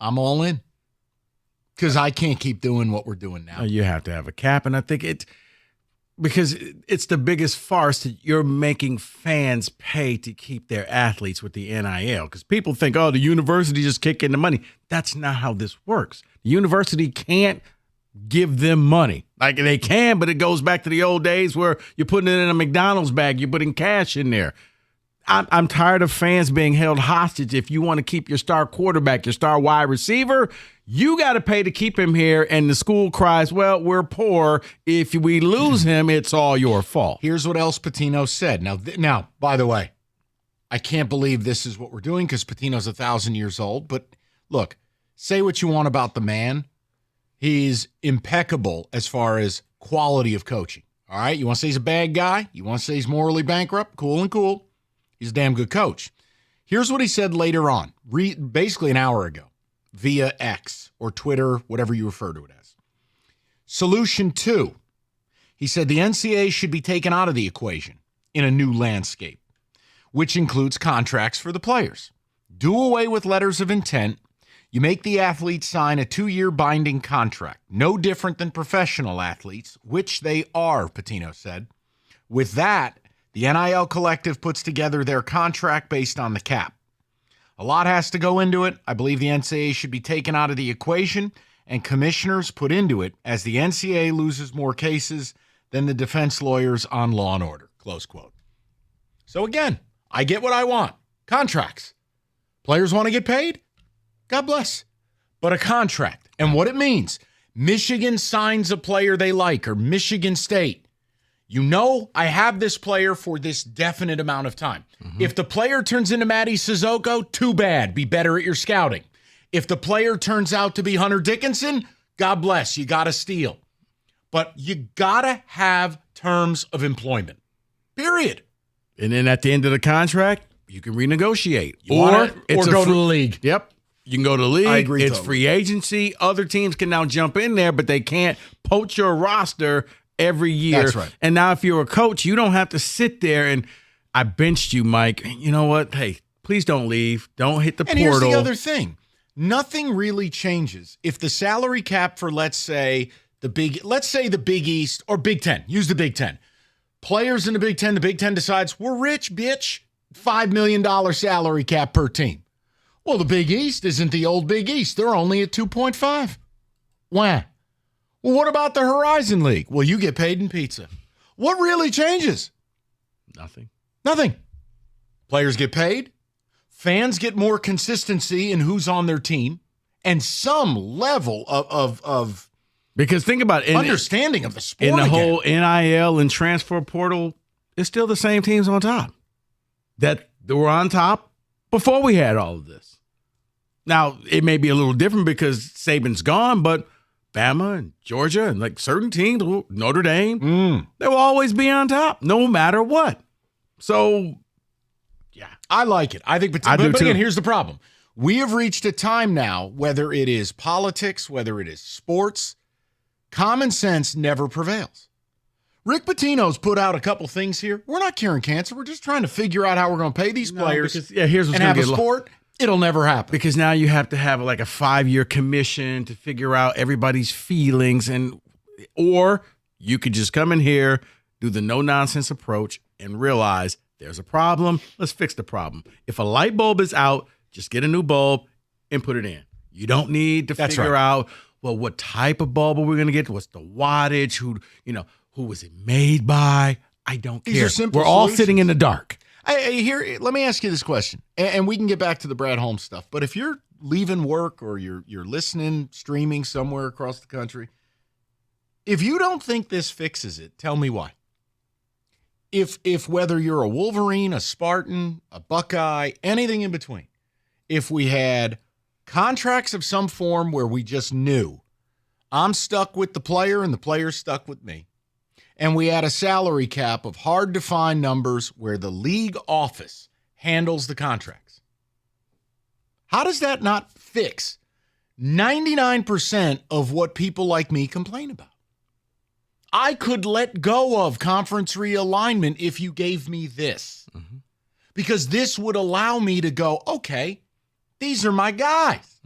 Speaker 1: I'm all in. Because I can't keep doing what we're doing now.
Speaker 11: You have to have a cap. And I think because it's the biggest farce that you're making fans pay to keep their athletes with the NIL. Because people think, the university just kick in the money. That's not how this works. The university can't give them money. Like they can, but it goes back to the old days where you're putting it in a McDonald's bag, you're putting cash in there. I'm tired of fans being held hostage. If you want to keep your star quarterback, your star wide receiver, you got to pay to keep him here. And the school cries, well, we're poor. If we lose him, it's all your fault.
Speaker 1: Here's what else Patino said. Now, by the way, I can't believe this is what we're doing because Patino's 1,000 years old. But look, say what you want about the man. He's impeccable as far as quality of coaching. All right? You want to say he's a bad guy? You want to say he's morally bankrupt? Cool. He's a damn good coach. Here's what he said later on, basically an hour ago, via X or Twitter, whatever you refer to it as. Solution 2. He said the NCAA should be taken out of the equation in a new landscape, which includes contracts for the players. Do away with letters of intent. You make the athletes sign a 2-year binding contract, no different than professional athletes, which they are, Patino said. With that, the NIL collective puts together their contract based on the cap. A lot has to go into it. I believe the NCAA should be taken out of the equation and commissioners put into it as the NCAA loses more cases than the defense lawyers on Law and Order, close quote. So again, I get what I want. Contracts. Players want to get paid? God bless. But a contract. And what it means, Michigan signs a player they like, or Michigan State. You know I have this player for this definite amount of time. If the player turns into Matty Sissoko, too bad. Be better at your scouting. If the player turns out to be Hunter Dickinson, God bless. You got to steal. But you got to have terms of employment. Period.
Speaker 11: And then at the end of the contract, you can renegotiate.
Speaker 1: Or go to the league.
Speaker 11: Yep. You can go to the league.
Speaker 1: I agree
Speaker 11: It's
Speaker 1: totally.
Speaker 11: free agency. Other teams can now jump in there, but they can't poach your roster every year.
Speaker 1: That's right.
Speaker 11: And now if you're a coach, you don't have to sit there and I benched you, Mike. You know what? Hey, please don't leave. Don't hit the
Speaker 1: And
Speaker 11: portal.
Speaker 1: here's the other thing. Nothing really changes if the salary cap for, let's say the Big East or Big Ten. Use the Big Ten. Players in the Big Ten decides we're rich, bitch. $5 million salary cap per team. Well, the Big East isn't the old Big East. They're only at 2.5. Wah. Well, what about the Horizon League? Well, you get paid in pizza. What really changes? Nothing. Players get paid. Fans get more consistency in who's on their team and some level of
Speaker 11: because think about it,
Speaker 1: understanding of the sport.
Speaker 11: in the
Speaker 1: again.
Speaker 11: whole NIL and transfer portal, it's still the same teams on top that were on top before we had all of this. Now, it may be a little different because Saban's gone, but Bama and Georgia and like certain teams, Notre Dame, they will always be on top no matter what. So, yeah.
Speaker 1: I like it. I think, but again, here's the problem. We have reached a time now, whether it is politics, whether it is sports, common sense never prevails. Rick Pitino's put out a couple things here. We're not curing cancer. We're just trying to figure out how we're going to pay these players
Speaker 11: here's what's
Speaker 1: and have a sport. It'll never happen.
Speaker 11: Because now you have to have like a 5-year commission to figure out everybody's feelings, or you could just come in here, do the no-nonsense approach, and realize there's a problem. Let's fix the problem. If a light bulb is out, just get a new bulb and put it in. You don't need to figure out, well, what type of bulb are we going to get? What's the wattage? Who was it made by? I don't
Speaker 1: These
Speaker 11: care.
Speaker 1: are simple
Speaker 11: We're all
Speaker 1: solutions.
Speaker 11: sitting in the dark.
Speaker 1: Here, let me ask you this question, and we can get back to the Brad Holmes stuff. But if you're leaving work or you're listening, streaming somewhere across the country, if you don't think this fixes it, tell me why. If whether you're a Wolverine, a Spartan, a Buckeye, anything in between, if we had contracts of some form where we just knew I'm stuck with the player and the player's stuck with me, and we had a salary cap of hard-to-find numbers where the league office handles the contracts. How does that not fix 99% of what people like me complain about? I could let go of conference realignment if you gave me this. Because this would allow me to go, okay, these are my guys.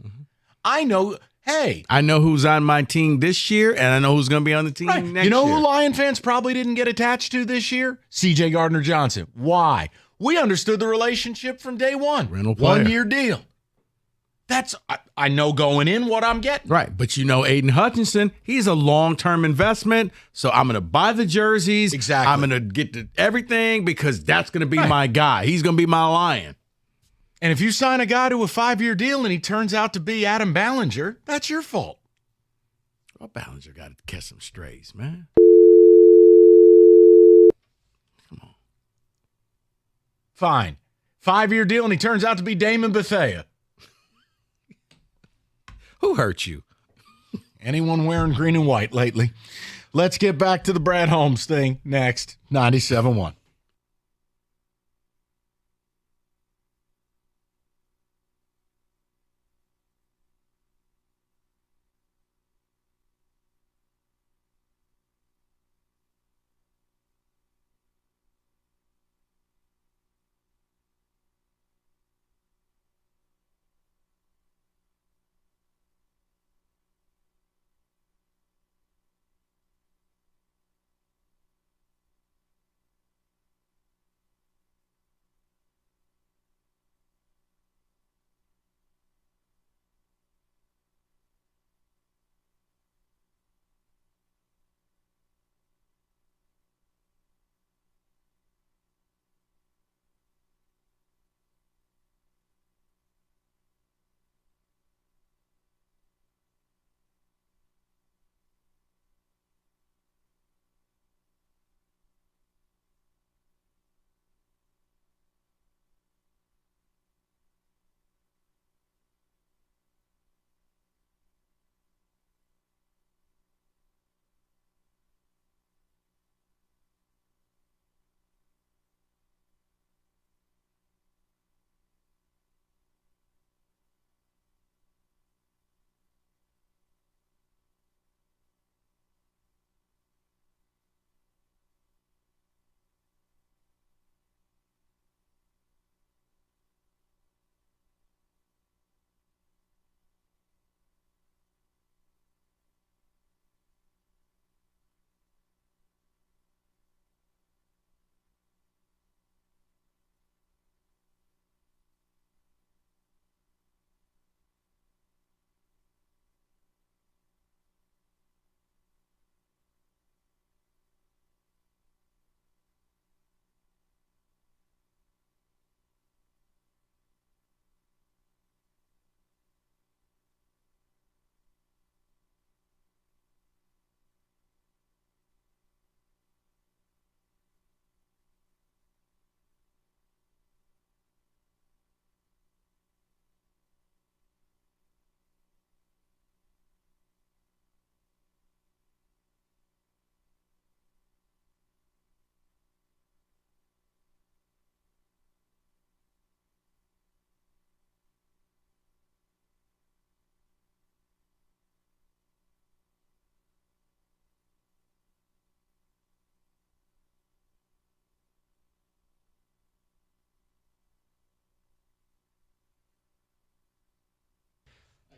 Speaker 1: I know... Hey,
Speaker 11: I know who's on my team this year, and I know who's going to be on the team next year.
Speaker 1: You know who Lion fans probably didn't get attached to this year? C.J. Gardner-Johnson. Why? We understood the relationship from day one.
Speaker 11: Rental player.
Speaker 1: 1-year deal. That's I know going in what I'm getting.
Speaker 11: Right, but you know Aiden Hutchinson, he's a long-term investment, so I'm going to buy the jerseys.
Speaker 1: Exactly.
Speaker 11: I'm going to get everything because that's going to be my guy. He's going to be my Lion.
Speaker 1: And if you sign a guy to a 5-year deal and he turns out to be Adam Ballinger, that's your fault.
Speaker 11: Well, Ballinger got to catch some strays, man. Come on.
Speaker 1: Fine. 5-year deal and he turns out to be Damon Bethea.
Speaker 11: Who hurt you?
Speaker 1: Anyone wearing green and white lately? Let's get back to the Brad Holmes thing next. 97.1.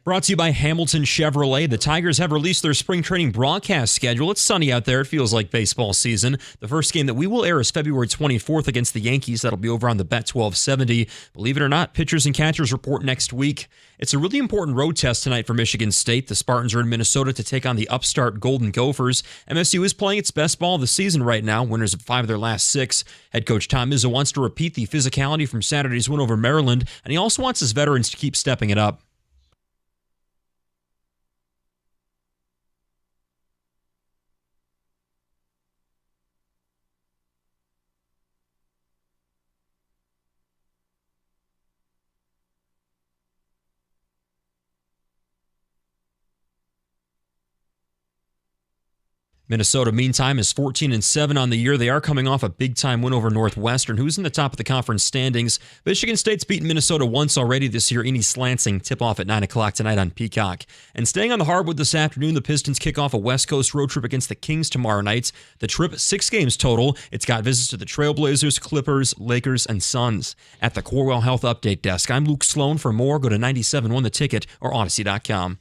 Speaker 3: Brought to you by Hamilton Chevrolet. The Tigers have released their spring training broadcast schedule. It's sunny out there. It feels like baseball season. The first game that we will air is February 24th against the Yankees. That'll be over on the Bet 1270. Believe it or not, pitchers and catchers report next week. It's a really important road test tonight for Michigan State. The Spartans are in Minnesota to take on the upstart Golden Gophers. MSU is playing its best ball of the season right now, winners of 5 of their last 6. Head coach Tom Izzo wants to repeat the physicality from Saturday's win over Maryland, and he also wants his veterans to keep stepping it up. Minnesota, meantime, is 14-7 on the year. They are coming off a big-time win over Northwestern, who's in the top of the conference standings. Michigan State's beaten Minnesota once already this year. East Lansing tip-off at 9 o'clock tonight on Peacock. And staying on the hardwood this afternoon, the Pistons kick off a West Coast road trip against the Kings tomorrow night. The trip, 6 games total. It's got visits to the Trailblazers, Clippers, Lakers, and Suns. At the Corewell Health Update Desk, I'm Luke Sloan. For more, go to 97.1 The Ticket or Odyssey.com.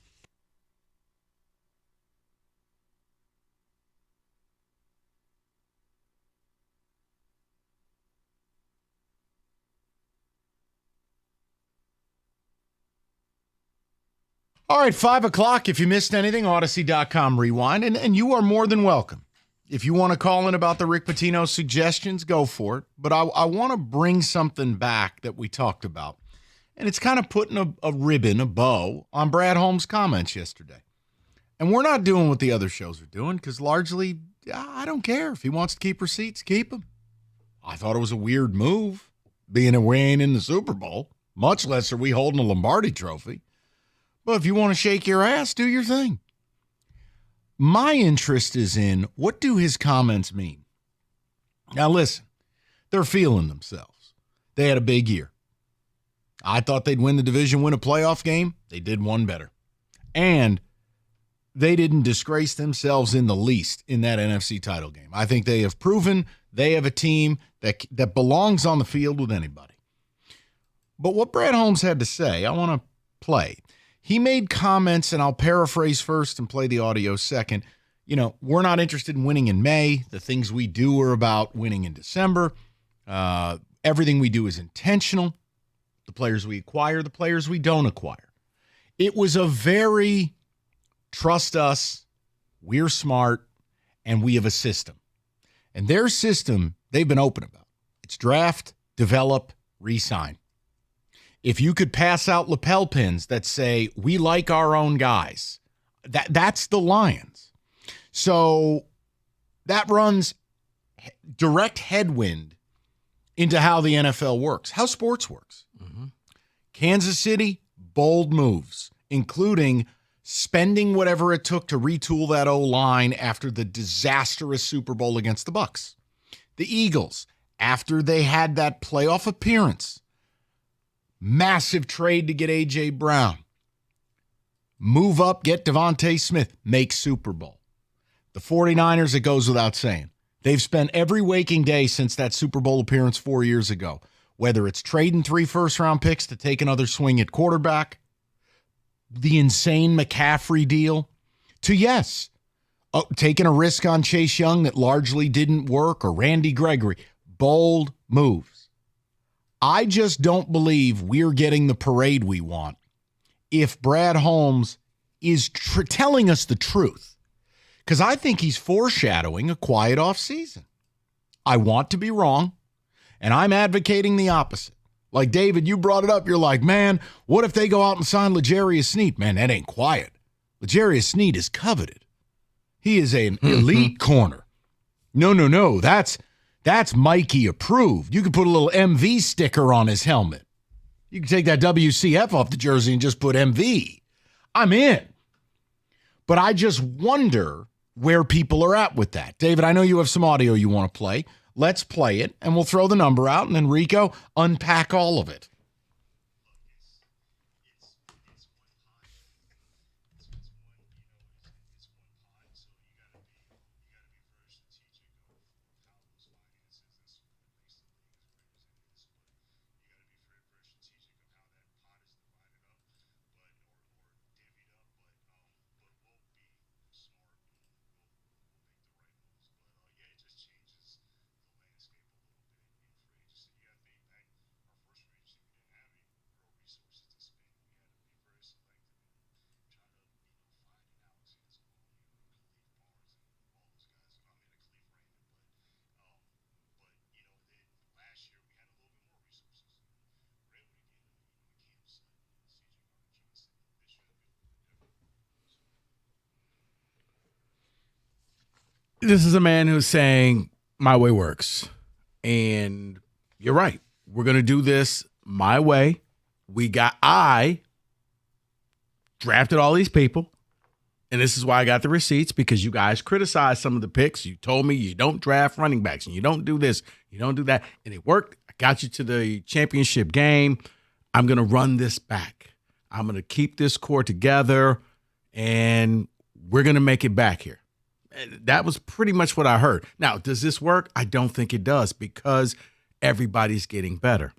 Speaker 1: All right, 5 o'clock. If you missed anything, Odyssey.com rewind, and you are more than welcome. If you want to call in about the Rick Patino suggestions, go for it. But I want to bring something back that we talked about, and it's kind of putting a ribbon, a bow, on Brad Holmes' comments yesterday. And we're not doing what the other shows are doing because largely, I don't care. If he wants to keep receipts, keep them. I thought it was a weird move, being we ain't in the Super Bowl, much less are we holding a Lombardi trophy. But if you want to shake your ass, do your thing. My interest is in what do his comments mean? Now listen, they're feeling themselves. They had a big year. I thought they'd win the division, win a playoff game. They did one better. And they didn't disgrace themselves in the least in that NFC title game. I think they have proven they have a team that belongs on the field with anybody. But what Brad Holmes had to say, I want to play. He made comments, and I'll paraphrase first and play the audio second. You know, we're not interested in winning in May. The things we do are about winning in December. Everything we do is intentional. The players we acquire, the players we don't acquire. It was a very trust us, we're smart, and we have a system. And their system, they've been open about. It's draft, develop, re-sign. If you could pass out lapel pins that say, we like our own guys, that's the Lions. So that runs direct headwind into how the NFL works, how sports works. Mm-hmm. Kansas City, bold moves, including spending whatever it took to retool that O-line after the disastrous Super Bowl against the Bucs. The Eagles, after they had that playoff appearance, massive trade to get A.J. Brown. Move up, get Devontae Smith, make Super Bowl. The 49ers, it goes without saying. They've spent every waking day since that Super Bowl appearance 4 years ago, whether it's trading 3 first-round picks to take another swing at quarterback, the insane McCaffrey deal, to taking a risk on Chase Young that largely didn't work, or Randy Gregory. Bold moves. I just don't believe we're getting the parade we want if Brad Holmes is telling us the truth, because I think he's foreshadowing a quiet offseason. I want to be wrong, and I'm advocating the opposite. Like, David, you brought it up. You're like, man, what if they go out and sign L'Jarius Sneed? Man, that ain't quiet. L'Jarius Sneed is coveted. He is an elite corner. No. That's Mikey approved. You could put a little MV sticker on his helmet. You can take that WCF off the jersey and just put MV. I'm in. But I just wonder where people are at with that. David, I know you have some audio you want to play. Let's play it, and we'll throw the number out, and then Rico, unpack all of it.
Speaker 11: This is a man who's saying my way works. And you're right. We're going to do this my way. I drafted all these people. And this is why I got the receipts, because you guys criticized some of the picks. You told me you don't draft running backs and you don't do this, you don't do that. And it worked. I got you to the championship game. I'm going to run this back. I'm going to keep this core together, and we're going to make it back here. That was pretty much what I heard. Now, does this work? I don't think it does, because everybody's getting better.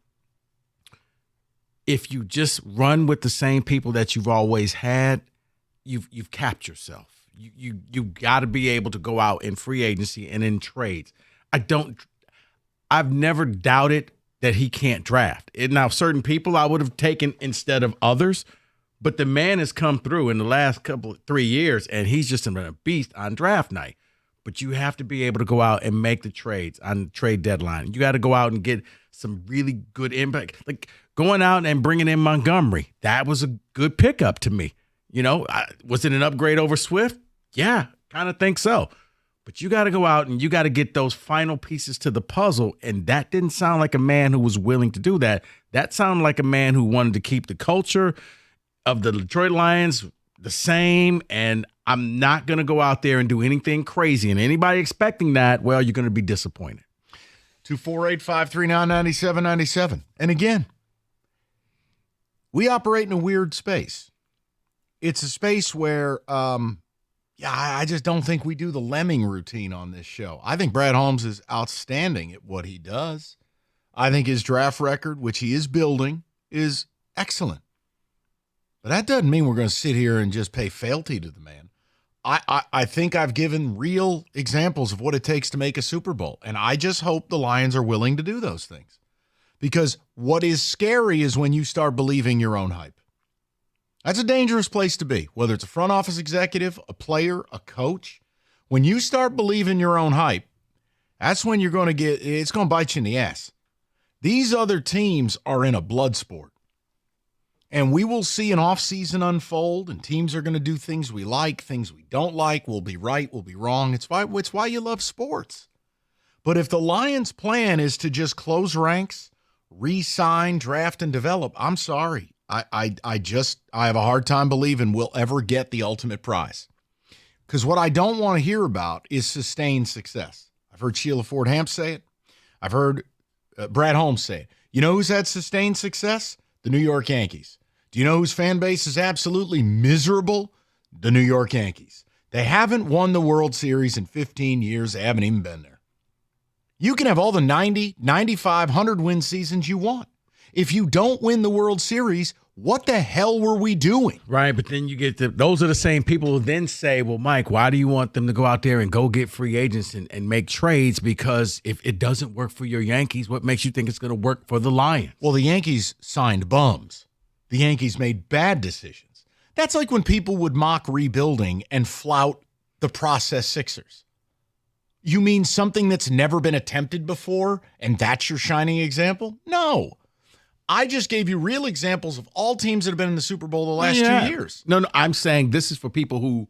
Speaker 11: If you just run with the same people that you've always had, you've capped yourself. You got to be able to go out in free agency and in trades. I've never doubted that he can't draft. Now, certain people I would have taken instead of others, but the man has come through in the last 3 years, and he's just been a beast on draft night. But you have to be able to go out and make the trades on the trade deadline. You got to go out and get some really good impact. Like going out and bringing in Montgomery, that was a good pickup to me. Was it an upgrade over Swift? Yeah, kind of think so. But you got to go out and you got to get those final pieces to the puzzle, and that didn't sound like a man who was willing to do that. That sounded like a man who wanted to keep the culture of the Detroit Lions the same, and I'm not going to go out there and do anything crazy. And anybody expecting that, well, you're going to be disappointed.
Speaker 1: 248-539-9797. And again, we operate in a weird space. It's a space where, I just don't think we do the lemming routine on this show. I think Brad Holmes is outstanding at what he does. I think his draft record, which he is building, is excellent. But that doesn't mean we're going to sit here and just pay fealty to the man. I think I've given real examples of what it takes to make a Super Bowl, and I just hope the Lions are willing to do those things. Because what is scary is when you start believing your own hype. That's a dangerous place to be, whether it's a front office executive, a player, a coach. When you start believing your own hype, that's when you're going to it's going to bite you in the ass. These other teams are in a blood sport. And we will see an offseason unfold, and teams are going to do things we like, things we don't like. We'll be right, we'll be wrong. It's why you love sports. But if the Lions' plan is to just close ranks, re-sign, draft, and develop, I'm sorry. I have a hard time believing we'll ever get the ultimate prize. Because what I don't want to hear about is sustained success. I've heard Sheila Ford Hamp say it. I've heard Brad Holmes say it. You know who's had sustained success? The New York Yankees. Do you know whose fan base is absolutely miserable? The New York Yankees. They haven't won the World Series in 15 years. They haven't even been there. You can have all the 90, 95, 100-win seasons you want. If you don't win the World Series, what the hell were we doing?
Speaker 11: Right, but then you get those are the same people who then say, well, Mike, why do you want them to go out there and go get free agents and make trades? Because if it doesn't work for your Yankees, what makes you think it's going to work for the Lions?
Speaker 1: Well, the Yankees signed bums. The Yankees made bad decisions. That's like when people would mock rebuilding and flout the process Sixers. You mean something that's never been attempted before, and that's your shining example? No. I just gave you real examples of all teams that have been in the Super Bowl the last 2 years.
Speaker 11: No, I'm saying this is for people who,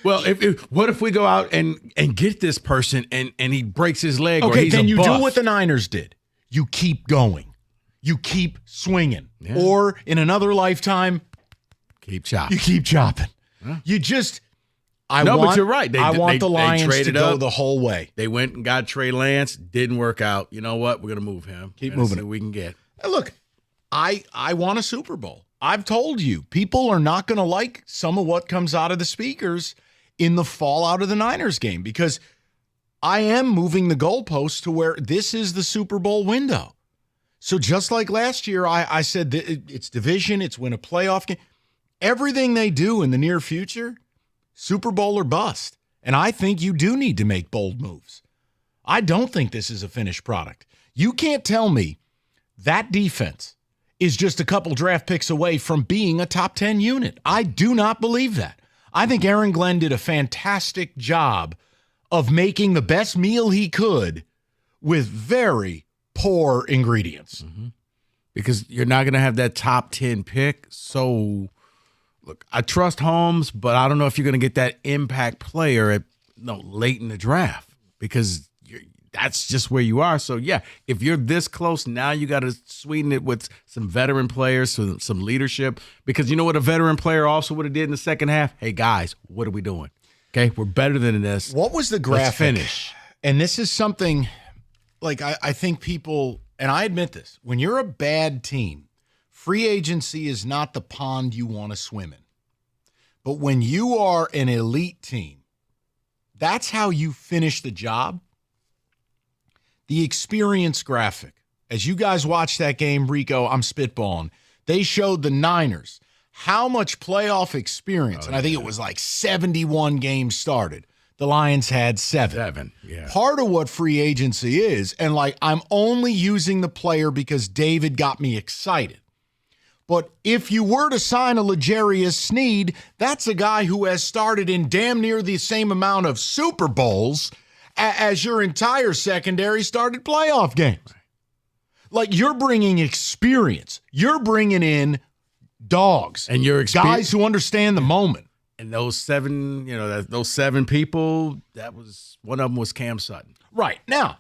Speaker 11: well, what if we go out and get this person and he breaks his leg or he's
Speaker 1: then
Speaker 11: a
Speaker 1: you
Speaker 11: bust?
Speaker 1: do what the Niners did. You keep going. You keep swinging. Yeah. Or in another lifetime,
Speaker 11: keep chopping.
Speaker 1: You keep chopping. Huh? You just...
Speaker 11: but you're right.
Speaker 1: I want the Lions to go the whole way.
Speaker 11: They went and got Trey Lance. Didn't work out. You know what? We're going to move him.
Speaker 1: Keep moving.
Speaker 11: See what we can get.
Speaker 1: Look, I want a Super Bowl. I've told you, people are not going to like some of what comes out of the speakers in the fallout of the Niners game because I am moving the goalposts to where this is the Super Bowl window. So just like last year, I said that it's division, it's win a playoff game. Everything they do in the near future, Super Bowl or bust. And I think you do need to make bold moves. I don't think this is a finished product. You can't tell me that defense is just a couple draft picks away from being a top 10 unit. I do not believe that. I think Aaron Glenn did a fantastic job of making the best meal he could with very poor ingredients.
Speaker 11: Mm-hmm. Because you're not going to have that top 10 pick. So, look, I trust Holmes, but I don't know if you're going to get that impact player at late in the draft because that's just where you are. So, yeah, if you're this close, now you got to sweeten it with some veteran players, some leadership. Because you know what a veteran player also would have did in the second half? Hey, guys, what are we doing? Okay, we're better than this.
Speaker 1: What was the graphic?
Speaker 11: Let's finish.
Speaker 1: And this is something, like, I think people, and I admit this, when you're a bad team, free agency is not the pond you want to swim in. But when you are an elite team, that's how you finish the job. The experience graphic. As you guys watch that game, Rico, I'm spitballing. They showed the Niners how much playoff experience, and I think it was like 71 games started. The Lions had 7.
Speaker 11: Yeah.
Speaker 1: Part of what free agency is, and like I'm only using the player because David got me excited. But if you were to sign a L'Jarius Sneed, that's a guy who has started in damn near the same amount of Super Bowls as your entire secondary started playoff games. Like, you're bringing experience. You're bringing in dogs.
Speaker 11: And your
Speaker 1: guys who understand the moment.
Speaker 11: And those 7, those 7 people, that was one of them was Cam Sutton.
Speaker 1: Right. Now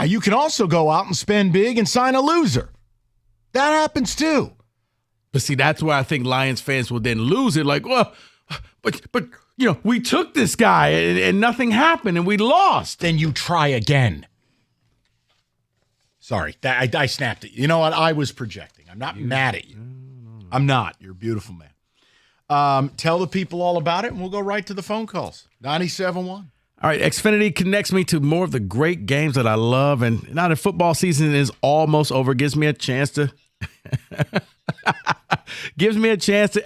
Speaker 1: you can also go out and spend big and sign a loser. That happens too.
Speaker 11: But see, that's where I think Lions fans will then lose it. Like, well, but we took this guy and nothing happened and we lost.
Speaker 1: Then you try again. Sorry, I snapped at you. You know what? I was projecting. I'm not mad at you. I'm not. You're a beautiful man. Tell the people all about it, and we'll go right to the phone calls. 97.1.
Speaker 11: All right, Xfinity connects me to more of the great games that I love. And now that football season is almost over, gives me a chance to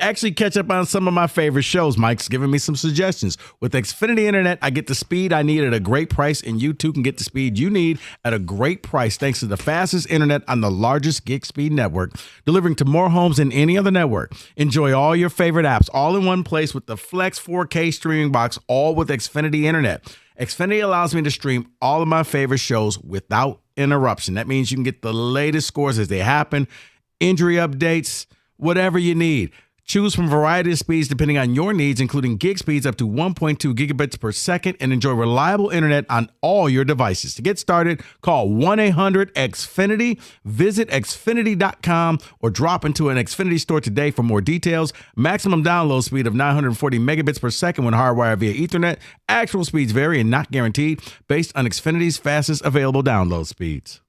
Speaker 11: actually catch up on some of my favorite shows. Mike's giving me some suggestions. With Xfinity Internet, I get the speed I need at a great price, and you too can get the speed you need at a great price thanks to the fastest internet on the largest gig speed network, delivering to more homes than any other network. Enjoy all your favorite apps all in one place with the Flex 4K streaming box, all with Xfinity Internet. Xfinity allows me to stream all of my favorite shows without interruption. That means you can get the latest scores as they happen, injury updates, whatever you need. Choose from a variety of speeds depending on your needs, including gig speeds up to 1.2 gigabits per second, and enjoy reliable internet on all your devices. To get started, call 1-800-XFINITY, visit Xfinity.com, or drop into an Xfinity store today for more details. Maximum download speed of 940 megabits per second when hardwired via Ethernet. Actual speeds vary and not guaranteed based on Xfinity's fastest available download speeds.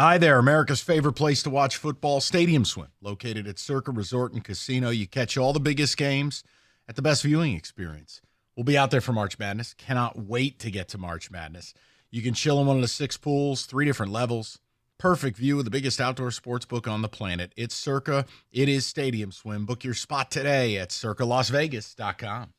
Speaker 1: Hi there, America's favorite place to watch football, Stadium Swim, located at Circa Resort and Casino. You catch all the biggest games at the best viewing experience. We'll be out there for March Madness. Cannot wait to get to March Madness. You can chill in one of the 6 pools, 3 different levels. Perfect view of the biggest outdoor sports book on the planet. It's Circa. It is Stadium Swim. Book your spot today at circalasvegas.com.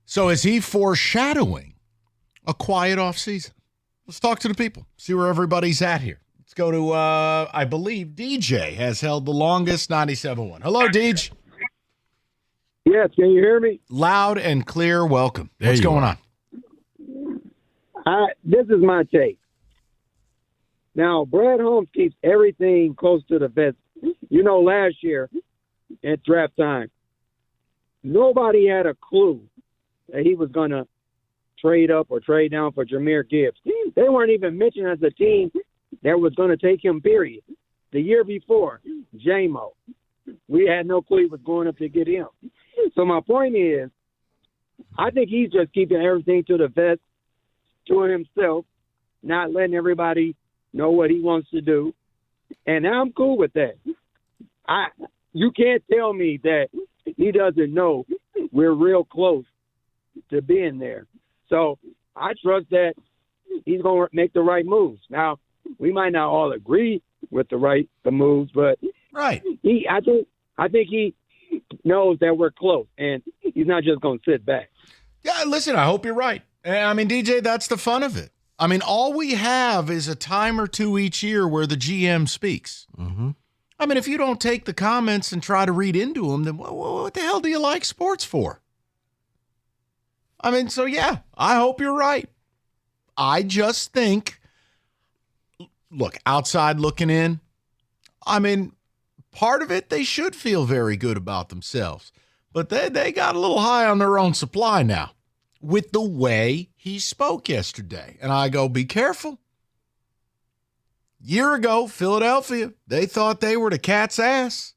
Speaker 1: So is he foreshadowing a quiet offseason? Let's talk to the people, see where everybody's at here. Let's go to, I believe, DJ has held the longest 97.1. Hello, DJ.
Speaker 6: Yes, can you hear me?
Speaker 1: Loud and clear, welcome. What's going on?
Speaker 6: This is my take. Now, Brad Holmes keeps everything close to the vest. You know, last year at draft time, nobody had a clue that he was going to trade up or trade down for Jahmyr Gibbs. They weren't even mentioned as a team that was going to take him, period. The year before, J-Mo. We had no clue he was going up to get him. So my point is, I think he's just keeping everything to the vest, to himself, not letting everybody know what he wants to do. And I'm cool with that. You can't tell me that he doesn't know we're real close to being there. So I trust that he's going to make the right moves. Now, we might not all agree with the moves, but
Speaker 1: right.
Speaker 6: I think he knows that we're close, and he's not just going to sit back.
Speaker 1: Yeah, listen, I hope you're right. I mean, DJ, that's the fun of it. I mean, all we have is a time or two each year where the GM speaks.
Speaker 11: Mm-hmm.
Speaker 1: I mean, if you don't take the comments and try to read into them, then what the hell do you like sports for? I mean, so yeah, I hope you're right. I just think, look, outside looking in, I mean, part of it, they should feel very good about themselves. But they got a little high on their own supply now with the way he spoke yesterday. And I go, be careful. Year ago, Philadelphia, they thought they were the cat's ass.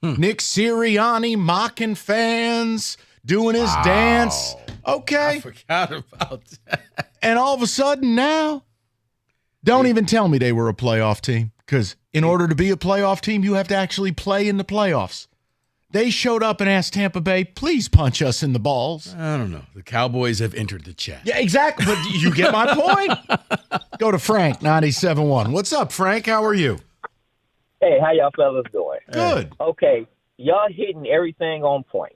Speaker 1: Nick Sirianni mocking fans, doing his dance. Okay.
Speaker 11: I forgot about that.
Speaker 1: And all of a sudden now, don't even tell me they were a playoff team, because in order to be a playoff team, you have to actually play in the playoffs. They showed up and asked Tampa Bay, please punch us in the balls.
Speaker 11: I don't know. The Cowboys have entered the chat.
Speaker 1: Yeah, exactly. But you get my point. Go to Frank, 97.1. What's up, Frank? How are you?
Speaker 21: Hey, how y'all fellas doing?
Speaker 1: Good.
Speaker 21: Okay, y'all hitting everything on point.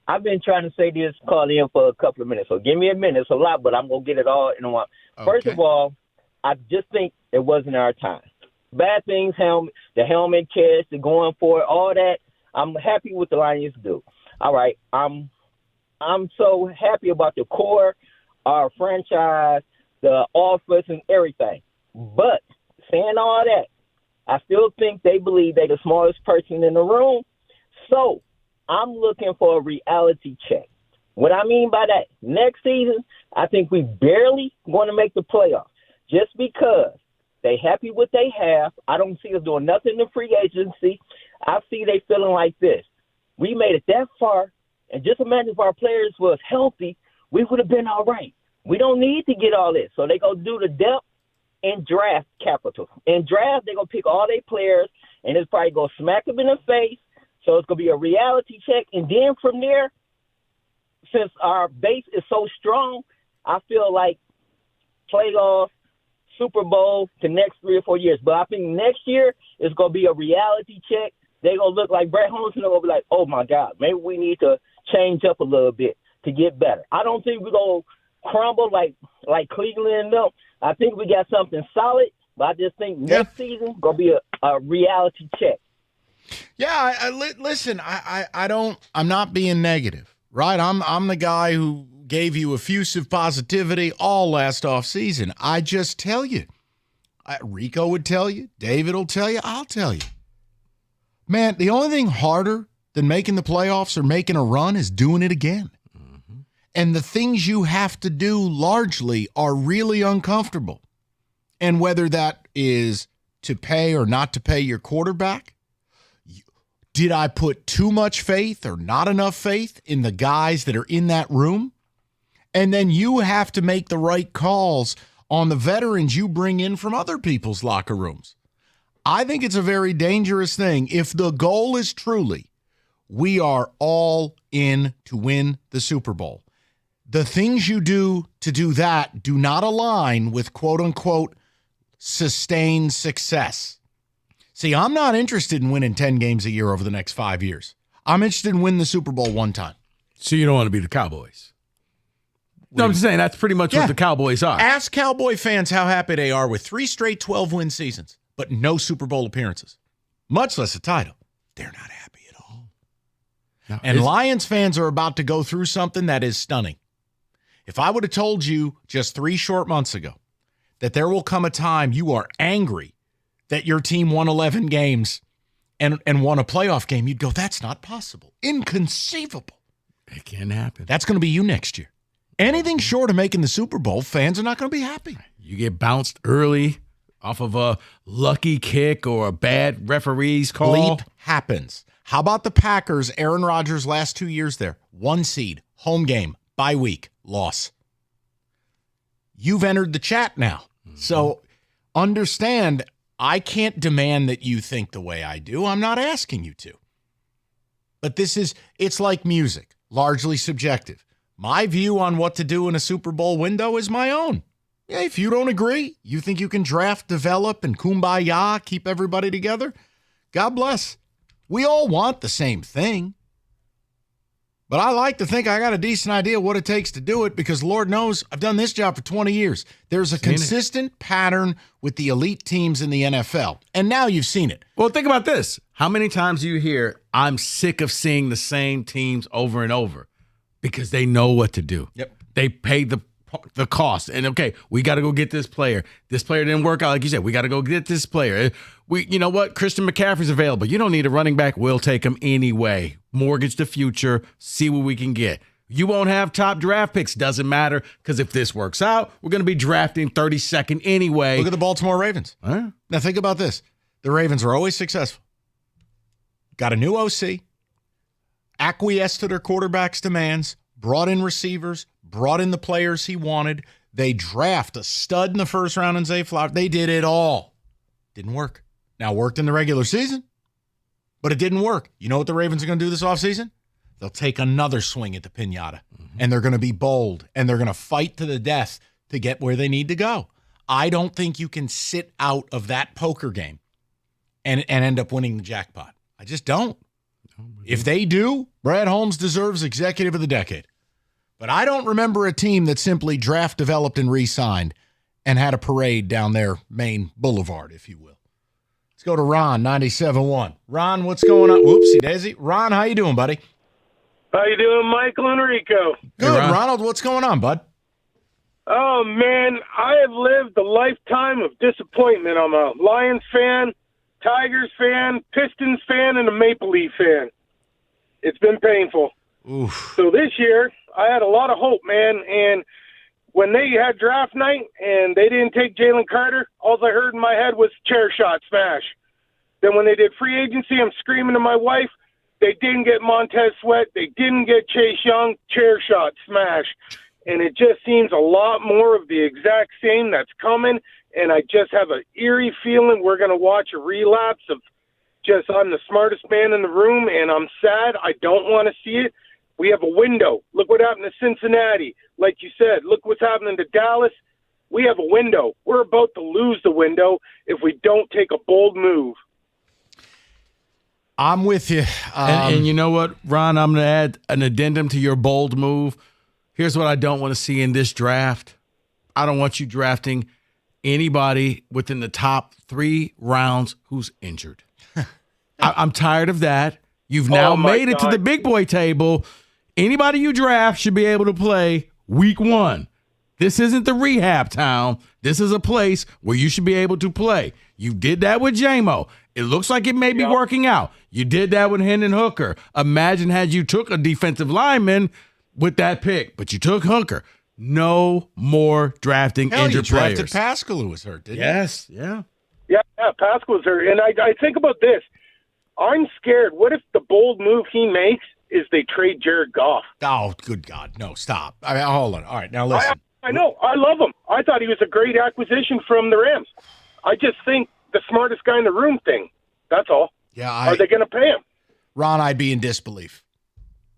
Speaker 21: I've been trying to say this, call in for a couple of minutes, so give me a minute. It's a lot, but I'm going to get it all in one. Okay. First of all, I just think it wasn't our time. Bad things, the helmet catch, the going for it, all that, I'm happy with the Lions do. All right, I'm so happy about the core, our franchise, the offense, and everything. But saying all that, I still think they believe they're the smartest person in the room. So I'm looking for a reality check. What I mean by that, next season, I think we barely going to make the playoffs just because they happy what they have. I don't see us doing nothing in free agency. I see they feeling like this. We made it that far, and just imagine if our players was healthy, we would have been all right. We don't need to get all this. So they go do the depth and draft capital. In draft, they're going to pick all their players, and it's probably going to smack them in the face. So it's going to be a reality check. And then from there, since our base is so strong, I feel like playoffs, Super Bowl, the next 3 or 4 years. But I think next year is going to be a reality check. They're going to look like Brett Holmes, and they're going to be like, oh, my God, maybe we need to change up a little bit to get better. I don't think we're going to crumble like Cleveland and them. I think we got something solid, But I just think next season gonna be a reality check.
Speaker 1: Yeah, listen, I'm not being negative, right? I'm the guy who gave you effusive positivity all last offseason. I just tell you, Rico would tell you, David will tell you, I'll tell you. Man, the only thing harder than making the playoffs or making a run is doing it again. Mm-hmm. And the things you have to do largely are really uncomfortable. And whether that is to pay or not to pay your quarterback, did I put too much faith or not enough faith in the guys that are in that room? And then you have to make the right calls on the veterans you bring in from other people's locker rooms. I think it's a very dangerous thing. If the goal is truly, we are all in to win the Super Bowl, the things you do to do that do not align with quote-unquote sustained success. See, I'm not interested in winning 10 games a year over the next 5 years. I'm interested in winning the Super Bowl one time.
Speaker 11: So you don't want to be the Cowboys? No, I'm just saying that's pretty much what the Cowboys are.
Speaker 1: Ask Cowboy fans how happy they are with 3 straight 12-win seasons, but no Super Bowl appearances, much less a title. They're not happy at all.
Speaker 11: No,
Speaker 1: and Lions fans are about to go through something that is stunning. If I would have told you just 3 short months ago that there will come a time you are angry that your team won 11 games and won a playoff game, you'd go, that's not possible. Inconceivable.
Speaker 11: It can happen.
Speaker 1: That's going to be you next year. Anything short of making the Super Bowl, fans are not going to be happy.
Speaker 11: You get bounced early off of a lucky kick or a bad referee's call.
Speaker 1: Bleep happens. How about the Packers, Aaron Rodgers' last 2 years there? 1 seed, home game, bye week, loss. You've entered the chat now. Mm-hmm. So understand, I can't demand that you think the way I do. I'm not asking you to. But it's like music, largely subjective. My view on what to do in a Super Bowl window is my own. Yeah, if you don't agree, you think you can draft, develop, and kumbaya, keep everybody together, God bless. We all want the same thing. But I like to think I got a decent idea what it takes to do it because Lord knows I've done this job for 20 years. There's a consistent pattern with the elite teams in the NFL. And now you've seen it.
Speaker 11: Well, think about this. How many times do you hear, I'm sick of seeing the same teams over and over? Because they know what to do.
Speaker 1: Yep.
Speaker 11: They pay the cost. And, okay, we got to go get this player. This player didn't work out, like you said. We got to go get this player. You know what? Christian McCaffrey's available. You don't need a running back. We'll take him anyway. Mortgage the future. See what we can get. You won't have top draft picks. Doesn't matter because if this works out, we're going to be drafting 32nd anyway.
Speaker 1: Look at the Baltimore Ravens.
Speaker 11: Huh?
Speaker 1: Now think about this. The Ravens are always successful. Got a new OC. Acquiesced to their quarterback's demands, brought in receivers, brought in the players he wanted. They draft a stud in the first round in Zay Flowers. They did it all. Didn't work. Now, worked in the regular season, but it didn't work. You know what the Ravens are going to do this offseason? They'll take another swing at the pinata, and they're going to be bold, and they're going to fight to the death to get where they need to go. I don't think you can sit out of that poker game and end up winning the jackpot. I just don't. If they do, Brad Holmes deserves Executive of the Decade. But I don't remember a team that simply draft, developed, and re-signed and had a parade down their main boulevard, if you will. Let's go to Ron, 97.1. Ron, what's going on? Whoopsie daisy. Ron, how you doing, buddy?
Speaker 4: How you doing, Michael and Rico?
Speaker 1: Good, Ronald. What's going on, bud?
Speaker 4: Oh, man, I have lived a lifetime of disappointment. I'm a Lions fan, Tigers fan, Pistons fan, and a Maple Leaf fan. It's been painful.
Speaker 1: Oof.
Speaker 4: So this year, I had a lot of hope, man. And when they had draft night and they didn't take Jalen Carter, all I heard in my head was chair shot smash. Then when they did free agency, I'm screaming to my wife, they didn't get Montez Sweat. They didn't get Chase Young, chair shot smash. And it just seems a lot more of the exact same that's coming. And I just have an eerie feeling we're going to watch a relapse of just I'm the smartest man in the room, and I'm sad. I don't want to see it. We have a window. Look what happened to Cincinnati. Like you said, look what's happening to Dallas. We have a window. We're about to lose the window if we don't take a bold move.
Speaker 1: I'm with you.
Speaker 11: And you know what, Ron? I'm going to add an addendum to your bold move. Here's what I don't want to see in this draft. I don't want you drafting anybody within the top 3 rounds who's injured. I'm tired of that. You've now made it to the big boy table. Anybody you draft should be able to play week 1. This isn't the rehab town. This is a place where you should be able to play. You did that with J-Mo. It looks like it may be working out. You did that with Hendon Hooker. Imagine had you took a defensive lineman with that pick, but you took Hooker. No more drafting injured players.
Speaker 1: Drafted Pascal, who was hurt, didn't you?
Speaker 11: Yes, yeah.
Speaker 4: Yeah, Pascal was hurt. And I think about this. I'm scared. What if the bold move he makes is they trade Jared Goff?
Speaker 1: Oh, good God. No, stop. I mean, hold on. All right, now listen.
Speaker 4: I know. I love him. I thought he was a great acquisition from the Rams. I just think the smartest guy in the room thing. That's all.
Speaker 1: Yeah,
Speaker 4: Are they going to pay him?
Speaker 1: Ron, I'd be in disbelief.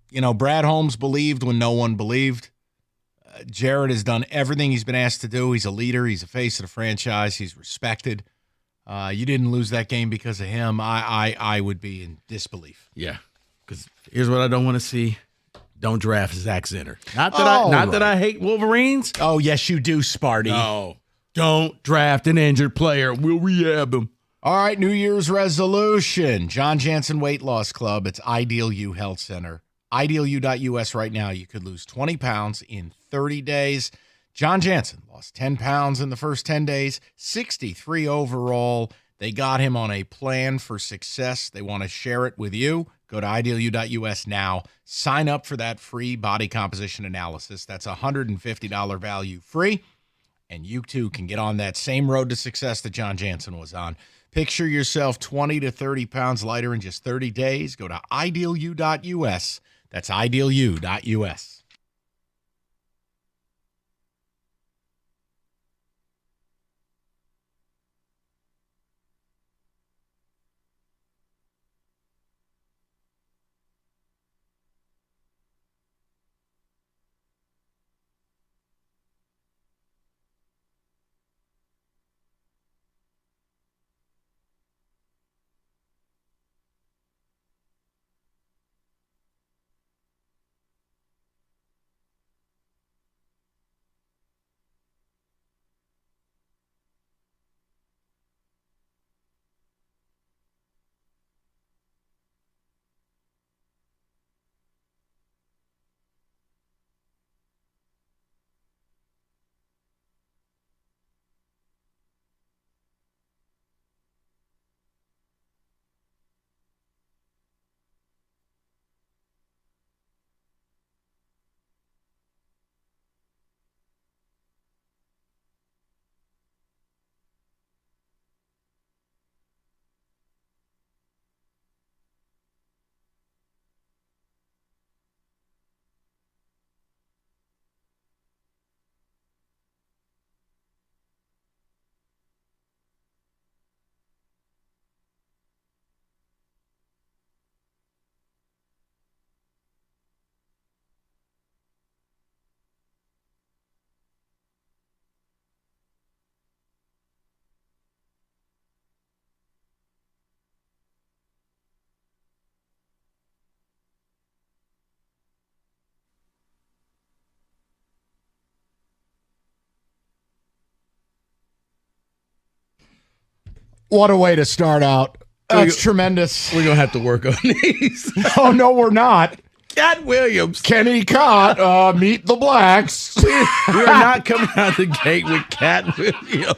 Speaker 1: You know, Brad Holmes believed when no one believed. Jared has done everything he's been asked to do. He's a leader. He's a face of the franchise. He's respected. You didn't lose that game because of him. I would be in disbelief.
Speaker 11: Yeah, because here's what I don't want to see. Don't draft Zach Zinner. Not that I hate Wolverines.
Speaker 1: Oh, yes, you do, Sparty.
Speaker 11: No. Don't draft an injured player. We'll rehab him.
Speaker 1: All right, New Year's resolution. John Jansen Weight Loss Club. It's Ideal U Health Center. IdealU.us right now. You could lose 20 pounds in 30 days. John Jansen lost 10 pounds in the first 10 days, 63 overall. They got him on a plan for success. They want to share it with you. Go to IdealU.us now. Sign up for that free body composition analysis. That's $150 value free. And you too can get on that same road to success that John Jansen was on. Picture yourself 20 to 30 pounds lighter in just 30 days. Go to IdealU.us. That's IdealU.us. What a way to start out. That's tremendous.
Speaker 11: We're going to have to work on these.
Speaker 1: Oh, no, we're not.
Speaker 11: Cat Williams.
Speaker 1: Kenny Cott, meet the blacks.
Speaker 11: We are not coming out the gate with Cat Williams.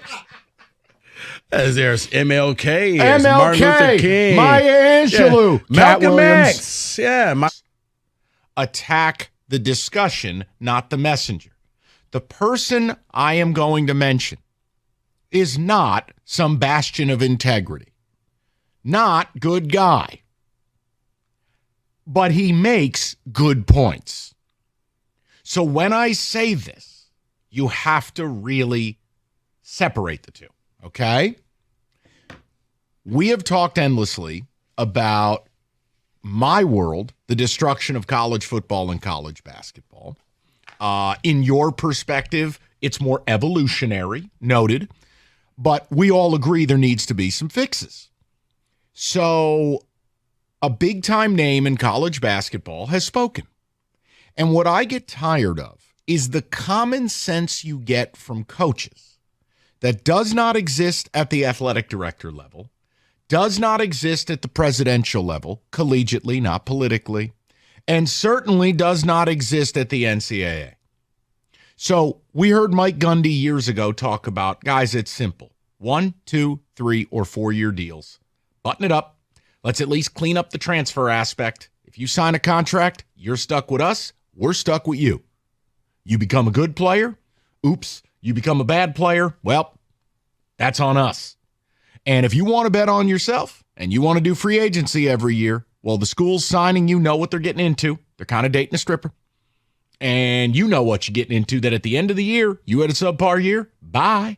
Speaker 11: As there's MLK, there's Martin Luther King,
Speaker 1: Maya Angelou, Cat
Speaker 11: Malcolm
Speaker 1: Williams.
Speaker 11: X. Yeah.
Speaker 1: Attack the discussion, not the messenger. The person I am going to mention is not some bastion of integrity, not good guy, but he makes good points. So when I say this, you have to really separate the two, okay? We have talked endlessly about my world, the destruction of college football and college basketball. In your perspective, it's more evolutionary, noted. But we all agree there needs to be some fixes. So a big-time name in college basketball has spoken. And what I get tired of is the common sense you get from coaches that does not exist at the athletic director level, does not exist at the presidential level, collegiately, not politically, and certainly does not exist at the NCAA. So we heard Mike Gundy years ago talk about, guys, it's simple. 1, 2, 3, or 4-year deals. Button it up. Let's at least clean up the transfer aspect. If you sign a contract, you're stuck with us. We're stuck with you. You become a good player. Oops. You become a bad player. Well, that's on us. And if you want to bet on yourself and you want to do free agency every year, well, the schools signing you know what they're getting into. They're kind of dating a stripper. And you know what you're getting into, that at the end of the year, you had a subpar year. Bye.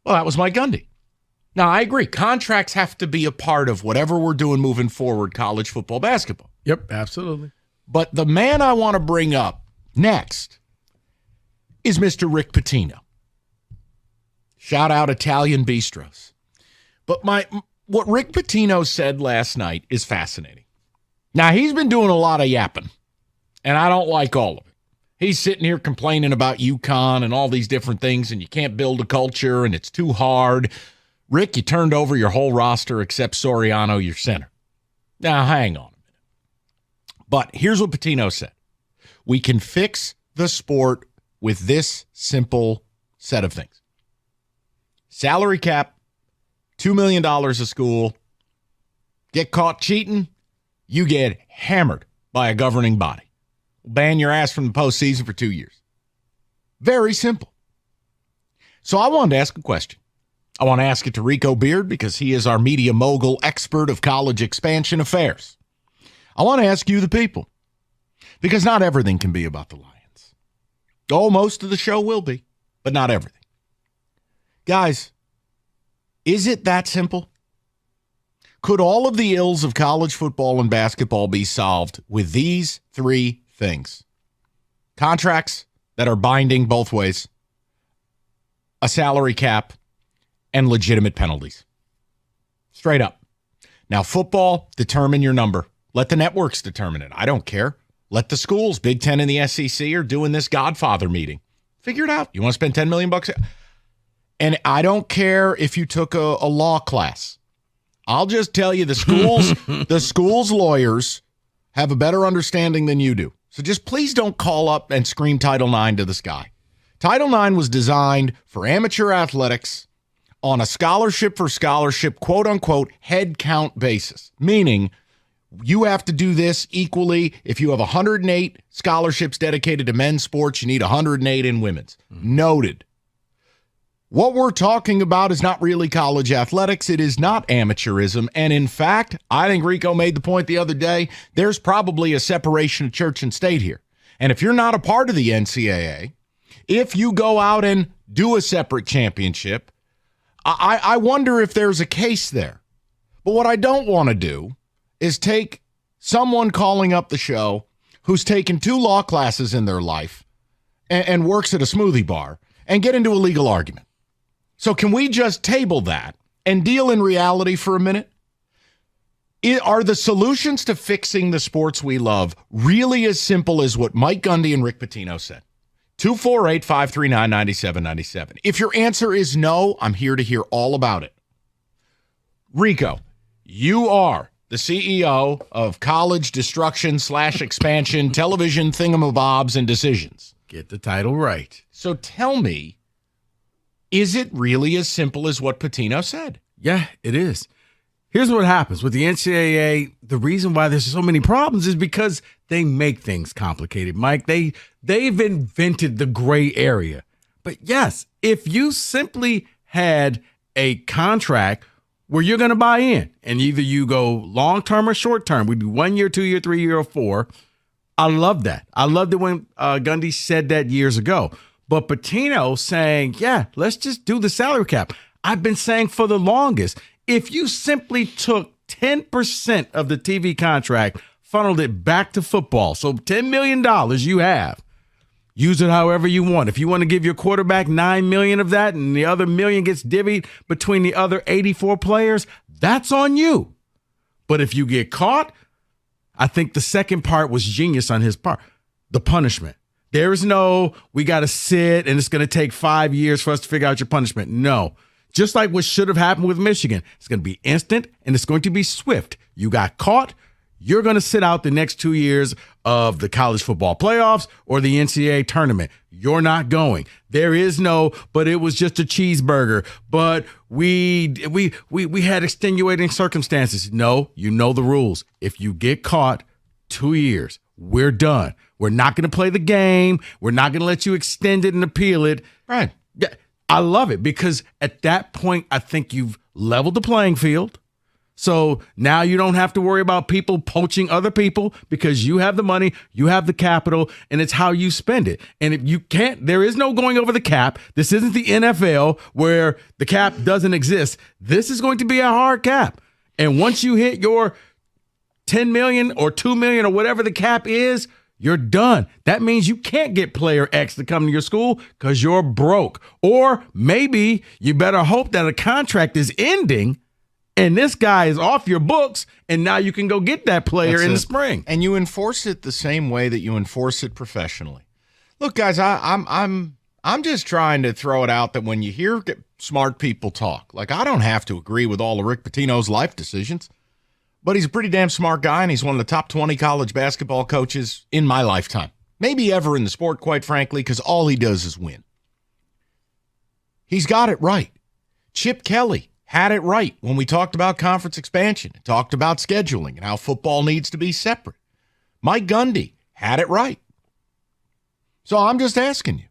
Speaker 1: Well, that was Mike Gundy. Now, I agree. Contracts have to be a part of whatever we're doing moving forward, college football, basketball.
Speaker 11: Yep, absolutely.
Speaker 1: But the man I want to bring up next is Mr. Rick Patino. Shout out Italian Bistros. But what Rick Pitino said last night is fascinating. Now, he's been doing a lot of yapping, and I don't like all of it. He's sitting here complaining about UConn and all these different things, and you can't build a culture, and it's too hard. Rick, you turned over your whole roster except Soriano, your center. Now, hang on a minute. But here's what Patino said. We can fix the sport with this simple set of things. Salary cap, $2 million a school. Get caught cheating, you get hammered by a governing body. Ban your ass from the postseason for 2 years. Very simple. So I wanted to ask a question. I want to ask it to Rico Beard because he is our media mogul expert of college expansion affairs. I want to ask you, the people, because not everything can be about the Lions. Oh, most of the show will be, but not everything. Guys, is it that simple? Could all of the ills of college football and basketball be solved with these three things? Contracts that are binding both ways, a salary cap, and legitimate penalties. Straight up. Now, football, determine your number. Let the networks determine it. I don't care. Let the schools, Big Ten and the SEC, are doing this Godfather meeting. Figure it out. You want to spend $10 million bucks? And I don't care if you took a law class. I'll just tell you, the schools lawyers have a better understanding than you do. So just please don't call up and scream Title IX to the sky. Title IX was designed for amateur athletics on a scholarship for scholarship, quote unquote, head count basis, meaning you have to do this equally. If you have 108 scholarships dedicated to men's sports, you need 108 in women's. Noted. What we're talking about is not really college athletics. It is not amateurism. And in fact, I think Rico made the point the other day, there's probably a separation of church and state here. And if you're not a part of the NCAA, if you go out and do a separate championship, I wonder if there's a case there. But what I don't want to do is take someone calling up the show who's taken 2 law classes in their life and works at a smoothie bar and get into a legal argument. So can we just table that and deal in reality for a minute? Are the solutions to fixing the sports we love really as simple as what Mike Gundy and Rick Pitino said? 248-539-9797. If your answer is no, I'm here to hear all about it. Rico, you are the CEO of College Destruction / Expansion Television Thingamabobs and Decisions.
Speaker 11: Get the title right.
Speaker 1: So tell me, is it really as simple as what Patino said?
Speaker 11: Yeah, it is. Here's what happens with the NCAA. The reason why there's so many problems is because they make things complicated, Mike. They've invented the gray area. But yes, if you simply had a contract where you're going to buy in and either you go long-term or short-term, we do 1 year, 2 year, 3 year, or 4. I love that. I loved it when Gundy said that years ago. But Patino saying, yeah, let's just do the salary cap. I've been saying for the longest, if you simply took 10% of the TV contract, funneled it back to football, so $10 million you have, use it however you want. If you want to give your quarterback $9 million of that and the other $1 million gets divvied between the other 84 players, that's on you. But if you get caught, I think the second part was genius on his part. The punishment. There is no, we got to sit and it's going to take 5 years for us to figure out your punishment. No. Just like what should have happened with Michigan. It's going to be instant and it's going to be swift. You got caught. You're going to sit out the next 2 years of the college football playoffs or the NCAA tournament. You're not going. There is no, but it was just a cheeseburger. But we had extenuating circumstances. No, you know the rules. If you get caught, 2 years. We're done. We're not going to play the game. We're not going to let you extend it and appeal it.
Speaker 1: Right.
Speaker 11: Yeah, I love it because at that point, I think you've leveled the playing field. So now you don't have to worry about people poaching other people because you have the money, you have the capital, and it's how you spend it. And if you can't, there is no going over the cap. This isn't the NFL where the cap doesn't exist. This is going to be a hard cap. And once you hit your 10 million or 2 million or whatever the cap is, you're done. That means you can't get player X to come to your school because you're broke. Or maybe you better hope that a contract is ending and this guy is off your books, and now you can go get that player in the spring.
Speaker 1: And you enforce it the same way that you enforce it professionally. Look, guys, I'm just trying to throw it out that when you hear smart people talk, like I don't have to agree with all of Rick Pitino's life decisions, but he's a pretty damn smart guy, and he's one of the top 20 college basketball coaches in my lifetime. Maybe ever in the sport, quite frankly, because all he does is win. He's got it right. Chip Kelly had it right when we talked about conference expansion, talked about scheduling and how football needs to be separate. Mike Gundy had it right. So I'm just asking you,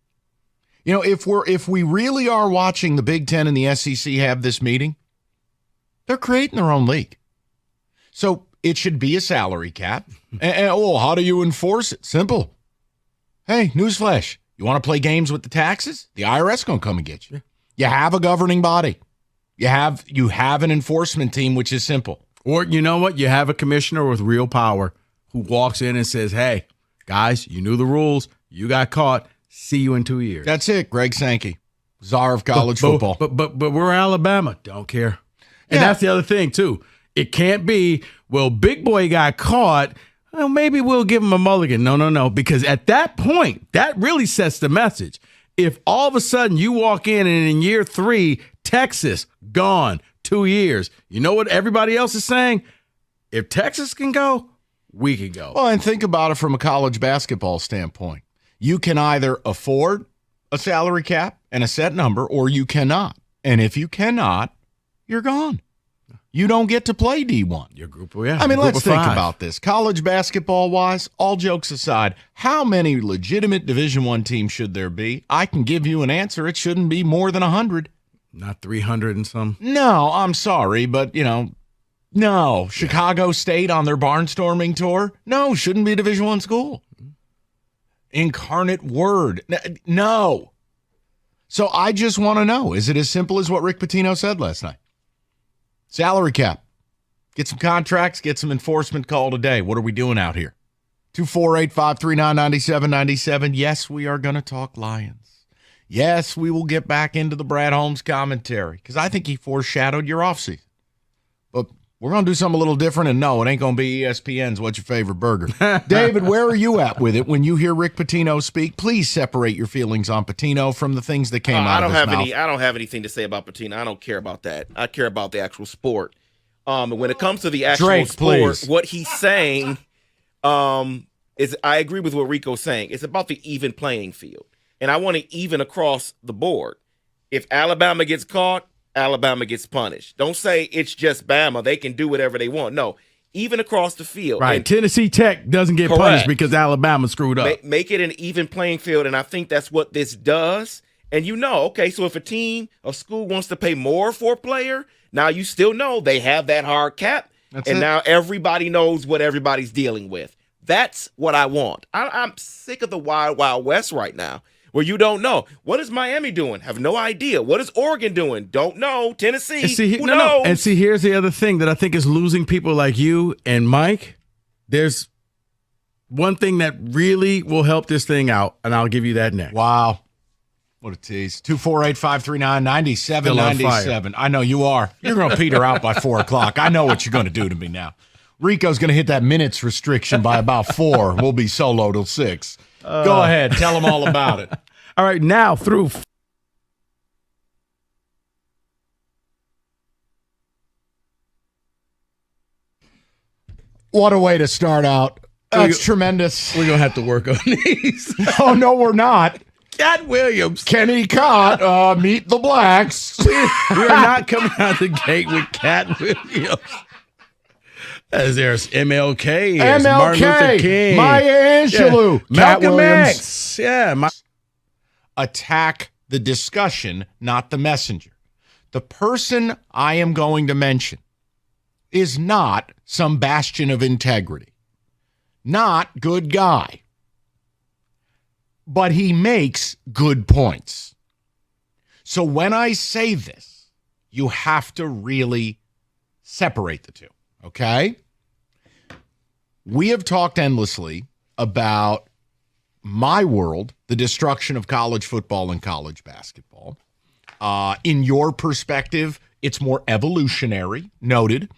Speaker 1: you know, if we really are watching the Big Ten and the SEC have this meeting, they're creating their own league. So it should be a salary cap. And how do you enforce it? Simple. Hey, newsflash. You want to play games with the taxes? The IRS is going to come and get you. You have a governing body. You have an enforcement team, which is simple.
Speaker 11: Or you know what? You have a commissioner with real power who walks in and says, hey, guys, you knew the rules. You got caught. See you in 2 years.
Speaker 1: That's it. Greg Sankey, czar of college football.
Speaker 11: But we're Alabama. Don't care. And that's the other thing, too. It can't be, well, Big Boy got caught. Well, maybe we'll give him a mulligan. No. Because at that point, that really sets the message. If all of a sudden you walk in and in year 3, Texas, gone, 2 years. You know what everybody else is saying? If Texas can go, we can go.
Speaker 1: Well, and think about it from a college basketball standpoint. You can either afford a salary cap and a set number, or you cannot. And if you cannot, you're gone. You don't get to play D1.
Speaker 11: Your group, yeah.
Speaker 1: I mean, let's think about this. College basketball-wise, all jokes aside, how many legitimate Division I teams should there be? I can give you an answer. It shouldn't be more than 100.
Speaker 11: Not 300 and some?
Speaker 1: No, I'm sorry, but, no. Chicago State on their barnstorming tour? No, shouldn't be a Division I school. Incarnate Word? No. So I just want to know, is it as simple as what Rick Pitino said last night? Salary cap. Get some contracts, get some enforcement called a day. What are we doing out here? 248-539-9797. Yes, we are going to talk Lions. Yes, we will get back into the Brad Holmes commentary because I think he foreshadowed your offseason. But we're going to do something a little different, and no, it ain't going to be ESPN's What's Your Favorite Burger. David, where are you at with it when you hear Rick Pitino speak? Please separate your feelings on Patino from the things that came out of his mouth.
Speaker 12: I don't have anything to say about Patino. I don't care about that. I care about the actual sport. When it comes to the actual sport,
Speaker 1: please.
Speaker 12: What he's saying is I agree with what Rico's saying. It's about the even playing field. And I want to even across the board. If Alabama gets caught, Alabama gets punished. Don't say it's just Bama. They can do whatever they want. No, even across the field.
Speaker 11: Right.
Speaker 12: And
Speaker 11: Tennessee Tech doesn't get punished because Alabama screwed up.
Speaker 12: Make it an even playing field, and I think that's what this does. And so if a school wants to pay more for a player, now you still know they have that hard cap, now everybody knows what everybody's dealing with. That's what I want. I'm sick of the wild, wild west right now, where you don't know. What is Miami doing? Have no idea. What is Oregon doing? Don't know. Tennessee, who knows?
Speaker 11: And see, here's the other thing that I think is losing people like you and Mike. There's one thing that really will help this thing out, and I'll give you that next.
Speaker 1: Wow. What a tease. 248-539-9797. I know you are. You're going to peter out by 4 o'clock. I know what you're going to do to me now. Rico's going to hit that minutes restriction by about 4. We'll be solo till 6. Go ahead. Tell them all about it.
Speaker 11: All right, now through
Speaker 1: What a way to start out. That's tremendous.
Speaker 11: We're going to have to work on these.
Speaker 1: Oh, no, we're not.
Speaker 11: Cat Williams.
Speaker 1: Kenny Cott, meet the blacks.
Speaker 11: We are not coming out the gate with Cat Williams. As there's MLK, there's Martin Luther King,
Speaker 1: Maya Angelou, Cat
Speaker 11: Malcolm
Speaker 1: Williams.
Speaker 11: X. Yeah,
Speaker 1: Attack the discussion, not the messenger. The person I am going to mention is not some bastion of integrity, not good guy, but he makes good points. So when I say this, you have to really separate the two, okay? We have talked endlessly about my world, the destruction of college football and college basketball. In your perspective, it's more evolutionary, noted,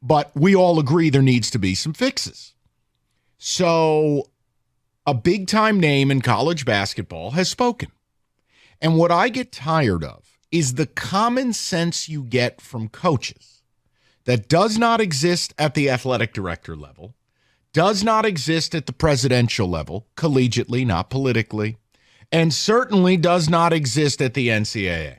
Speaker 1: but we all agree there needs to be some fixes. So a big-time name in college basketball has spoken. And what I get tired of is the common sense you get from coaches that does not exist at the athletic director level, does not exist at the presidential level, collegiately, not politically, and certainly does not exist at the NCAA.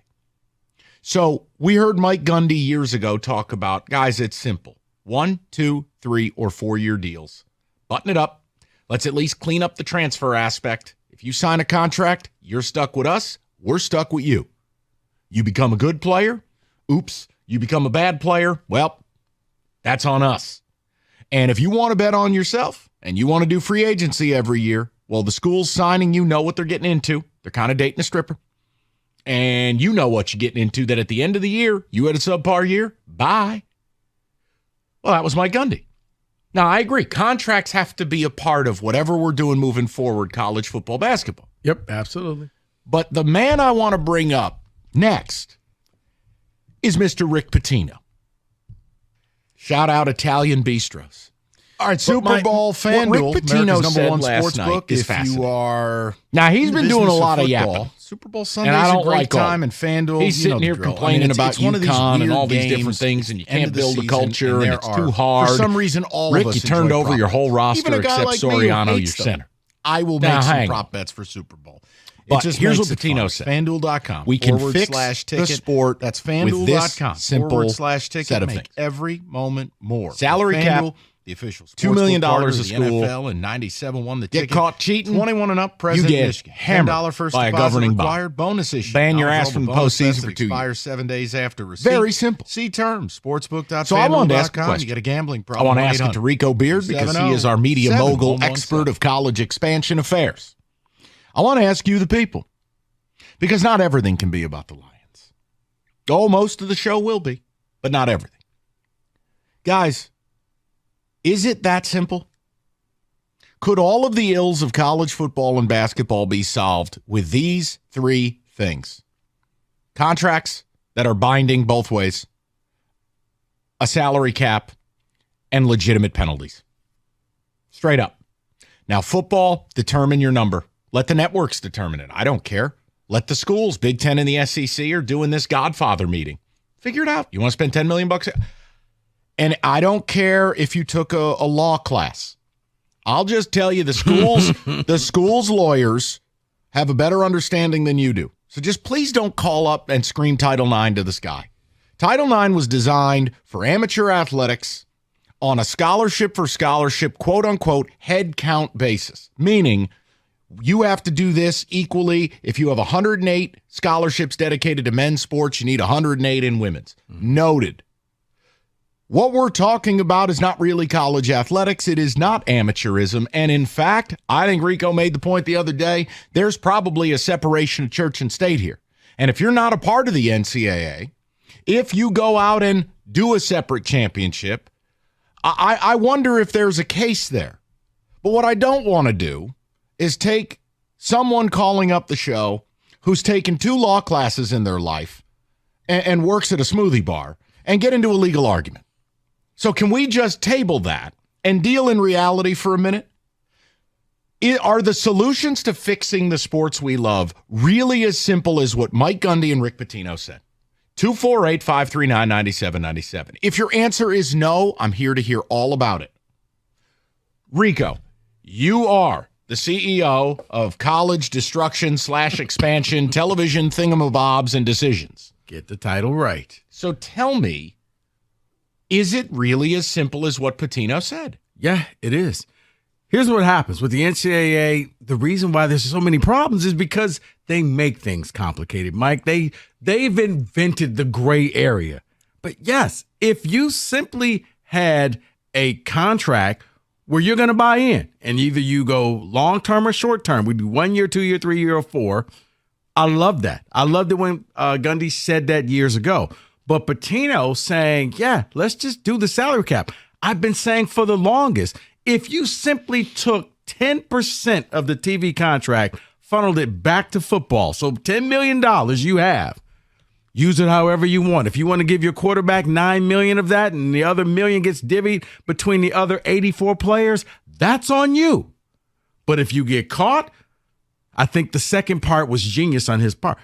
Speaker 1: So we heard Mike Gundy years ago talk about, guys, it's simple. 1, 2, 3, or 4-year deals. Button it up. Let's at least clean up the transfer aspect. If you sign a contract, you're stuck with us. We're stuck with you. You become a good player. Oops. You become a bad player. Well, that's on us. And if you want to bet on yourself and you want to do free agency every year, well, the schools signing you know what they're getting into. They're kind of dating a stripper. And you know what you're getting into, that at the end of the year, you had a subpar year. Bye. Well, that was Mike Gundy. Now, I agree. Contracts have to be a part of whatever we're doing moving forward, college football, basketball.
Speaker 11: Yep, absolutely.
Speaker 1: But the man I want to bring up next is Mr. Rick Patino. Shout out Italian Bistros. All right,
Speaker 5: Super Bowl FanDuel,
Speaker 1: Rick Pitino
Speaker 5: America's
Speaker 1: said
Speaker 5: #1
Speaker 1: last
Speaker 5: sportsbook.
Speaker 1: night is
Speaker 5: If
Speaker 1: fascinating.
Speaker 5: you are
Speaker 1: Now, he's
Speaker 5: in the
Speaker 1: been doing a
Speaker 5: business
Speaker 1: lot of
Speaker 5: football,
Speaker 1: yapping.
Speaker 5: Super Bowl Sunday
Speaker 1: And I
Speaker 5: is
Speaker 1: don't
Speaker 5: a great
Speaker 1: like all
Speaker 5: time,
Speaker 1: of
Speaker 5: and
Speaker 1: it.
Speaker 5: FanDuel.
Speaker 1: He's
Speaker 5: you know
Speaker 1: sitting here
Speaker 5: the drill.
Speaker 1: complaining
Speaker 5: I mean,
Speaker 1: about
Speaker 5: it's one of these
Speaker 1: UConn and
Speaker 5: weird
Speaker 1: all these
Speaker 5: games,
Speaker 1: different things, and you
Speaker 5: end
Speaker 1: can't
Speaker 5: of the
Speaker 1: build a
Speaker 5: season,
Speaker 1: culture, and
Speaker 5: there
Speaker 1: it's
Speaker 5: are,
Speaker 1: too hard.
Speaker 5: For some reason, all
Speaker 1: Rick,
Speaker 5: of us
Speaker 1: you turned
Speaker 5: enjoy
Speaker 1: over
Speaker 5: prop
Speaker 1: your whole
Speaker 5: bets.
Speaker 1: roster
Speaker 5: Even a guy
Speaker 1: except
Speaker 5: like me who
Speaker 1: Soriano, your
Speaker 5: hates them.
Speaker 1: center.
Speaker 5: I will
Speaker 1: Now,
Speaker 5: make some
Speaker 1: hang
Speaker 5: prop
Speaker 1: on.
Speaker 5: bets for Super Bowl.
Speaker 1: But
Speaker 5: It just
Speaker 1: here's
Speaker 5: makes
Speaker 1: what
Speaker 5: it
Speaker 1: Patino
Speaker 5: fun.
Speaker 1: said.
Speaker 5: FanDuel.com.
Speaker 1: We can fix
Speaker 5: /ticket.
Speaker 1: the sport
Speaker 5: That's
Speaker 1: with this
Speaker 5: FanDuel.com.
Speaker 1: simple
Speaker 5: /ticket.
Speaker 1: set of
Speaker 5: Make
Speaker 1: things.
Speaker 5: every moment more.
Speaker 1: Salary
Speaker 5: FanDuel,
Speaker 1: cap,
Speaker 5: the official
Speaker 1: $2 million
Speaker 5: sportsbook
Speaker 1: a
Speaker 5: partner of the
Speaker 1: school.
Speaker 5: NFL, and 97 won the
Speaker 1: Get
Speaker 5: ticket.
Speaker 1: caught cheating,
Speaker 5: 21 and up.
Speaker 1: you
Speaker 5: President
Speaker 1: get
Speaker 5: Michigan.
Speaker 1: hammered
Speaker 5: $10 first
Speaker 1: by a
Speaker 5: deposit
Speaker 1: governing body.
Speaker 5: required. Bonus issue.
Speaker 1: Ban your ass
Speaker 5: Knowledgeable
Speaker 1: from the
Speaker 5: bonus
Speaker 1: postseason
Speaker 5: bets
Speaker 1: for
Speaker 5: that
Speaker 1: 2 years.
Speaker 5: expire 7 days after receipt.
Speaker 1: Very simple.
Speaker 5: See terms. Sportsbook.fanduel.com.
Speaker 1: So I wanted to ask a question.
Speaker 5: You get a gambling
Speaker 1: I
Speaker 5: problem.
Speaker 1: want to ask it to Rico Beard because he is our media
Speaker 5: 7-0.
Speaker 1: mogul
Speaker 5: 7-1-1-7.
Speaker 1: expert of college expansion affairs. I want to ask you, the people, because not everything can be about the Lions. Oh, most of the show will be, but not everything. Guys, is it that simple? Could all of the ills of college football and basketball be solved with these 3 things? Contracts that are binding both ways, a salary cap, and legitimate penalties. Straight up. Now, football, determine your number. Let the networks determine it. I don't care. Let the schools, Big Ten and the SEC, are doing this Godfather meeting. Figure it out. You want to spend $10 million? And I don't care if you took a law class. I'll just tell you, the schools lawyers have a better understanding than you do. So just please don't call up and scream Title IX to the sky. Title IX was designed for amateur athletics on a scholarship for scholarship, quote unquote, head count basis, meaning you have to do this equally. If you have 108 scholarships dedicated to men's sports, you need 108 in women's. Noted. What we're talking about is not really college athletics. It is not amateurism. And in fact, I think Rico made the point the other day, there's probably a separation of church and state here. And if you're not a part of the NCAA, if you go out and do a separate championship, I wonder if there's a case there. But what I don't want to do is take someone calling up the show who's taken 2 law classes in their life and works at a smoothie bar and get into a legal argument. So can we just table that and deal in reality for a minute? Are the solutions to fixing the sports we love really as simple as what Mike Gundy and Rick Pitino said? 248-539-9797. If your answer is no, I'm here to hear all about it. Rico, you are the CEO of College Destruction / Expansion Television Thingamabobs and Decisions.
Speaker 11: Get the title right.
Speaker 1: So tell me, is it really as simple as what Patino said?
Speaker 11: Yeah, it is. Here's what happens with the NCAA. The reason why there's so many problems is because they make things complicated, Mike. They've invented the gray area. But yes, if you simply had a contract where you're going to buy in and either you go long-term or short-term, we do 1 year, 2 year, 3 year, or 4. I love that. I loved it when Gundy said that years ago. But Patino saying, yeah, let's just do the salary cap. I've been saying for the longest, if you simply took 10% of the TV contract, funneled it back to football, so $10 million you have, use it however you want. If you want to give your quarterback $9 million of that and the other $1 million gets divvied between the other 84 players, that's on you. But if you get caught, I think the second part was genius on his part,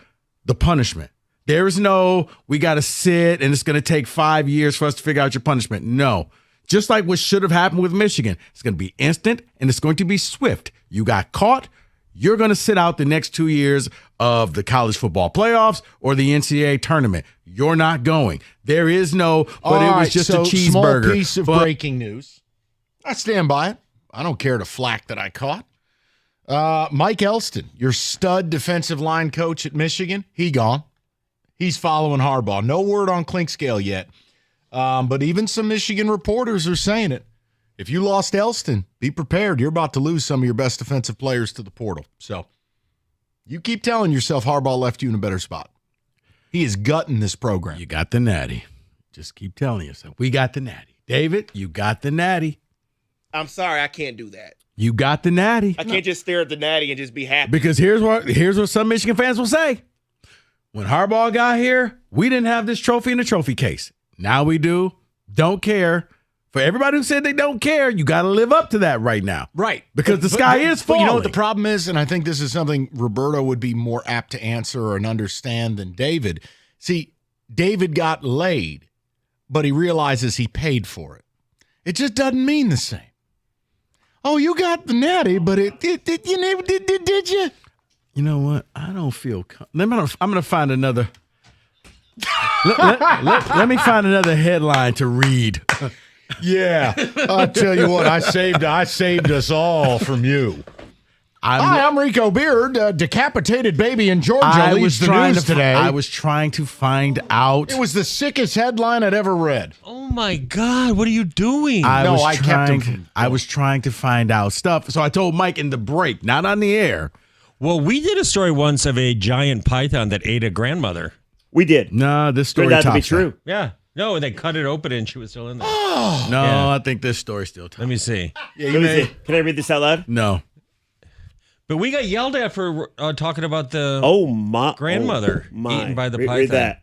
Speaker 11: the punishment. There is no, we got to sit and it's going to take 5 years for us to figure out your punishment. No. Just like what should have happened with Michigan. It's going to be instant and it's going to be swift. You got caught, you're going to sit out the next 2 years of the college football playoffs or the NCAA tournament. You're not going. There is no, but it was just a cheeseburger.
Speaker 1: Small piece of breaking news. I stand by it. I don't care to flack that I caught. Mike Elston, your stud defensive line coach at Michigan, he gone. He's following Harbaugh. No word on Clinkscale yet. But even some Michigan reporters are saying it. If you lost Elston, be prepared. You're about to lose some of your best defensive players to the portal. So you keep telling yourself Harbaugh left you in a better spot. He is gutting this program.
Speaker 11: You got the natty. Just keep telling yourself, we got the natty. David, you got the natty.
Speaker 12: I'm sorry, I can't do that.
Speaker 11: You got the natty.
Speaker 12: I can't just stare at the natty and just be happy.
Speaker 11: Because here's what some Michigan fans will say. When Harbaugh got here, we didn't have this trophy in the trophy case. Now we do. Don't care. For everybody who said they don't care, you got to live up to that right now.
Speaker 1: Right.
Speaker 11: Because the sky is falling.
Speaker 1: You know what the problem is? And I think this is something Roberto would be more apt to answer and understand than David. See, David got laid, but he realizes he paid for it. It just doesn't mean the same. Oh, you got the natty, but you never did you?
Speaker 11: You know what? I don't feel. I'm going to find another. let me find another headline to read.
Speaker 1: Yeah, I'll tell you what. I saved us all from you. Hi, I'm Rico Beard. Decapitated baby in Georgia leads the news today.
Speaker 11: I was trying to find out.
Speaker 1: It was the sickest headline I'd ever read.
Speaker 7: Oh my God! What are you doing?
Speaker 11: I was trying to find out stuff. So I told Mike in the break, not on the air.
Speaker 7: Well, we did a story once of a giant python that ate a grandmother.
Speaker 18: We did.
Speaker 11: No, this story
Speaker 18: turned out to be
Speaker 11: tops
Speaker 18: true.
Speaker 11: that.
Speaker 7: Yeah. No, they cut it open and she was still in there.
Speaker 1: Oh.
Speaker 11: No,
Speaker 7: Yeah.
Speaker 11: I think this story still tops.
Speaker 7: Let me see.
Speaker 18: Yeah, can I read this out loud?
Speaker 11: No.
Speaker 7: But we got yelled at for talking about the grandmother eaten by the python.
Speaker 18: Read that.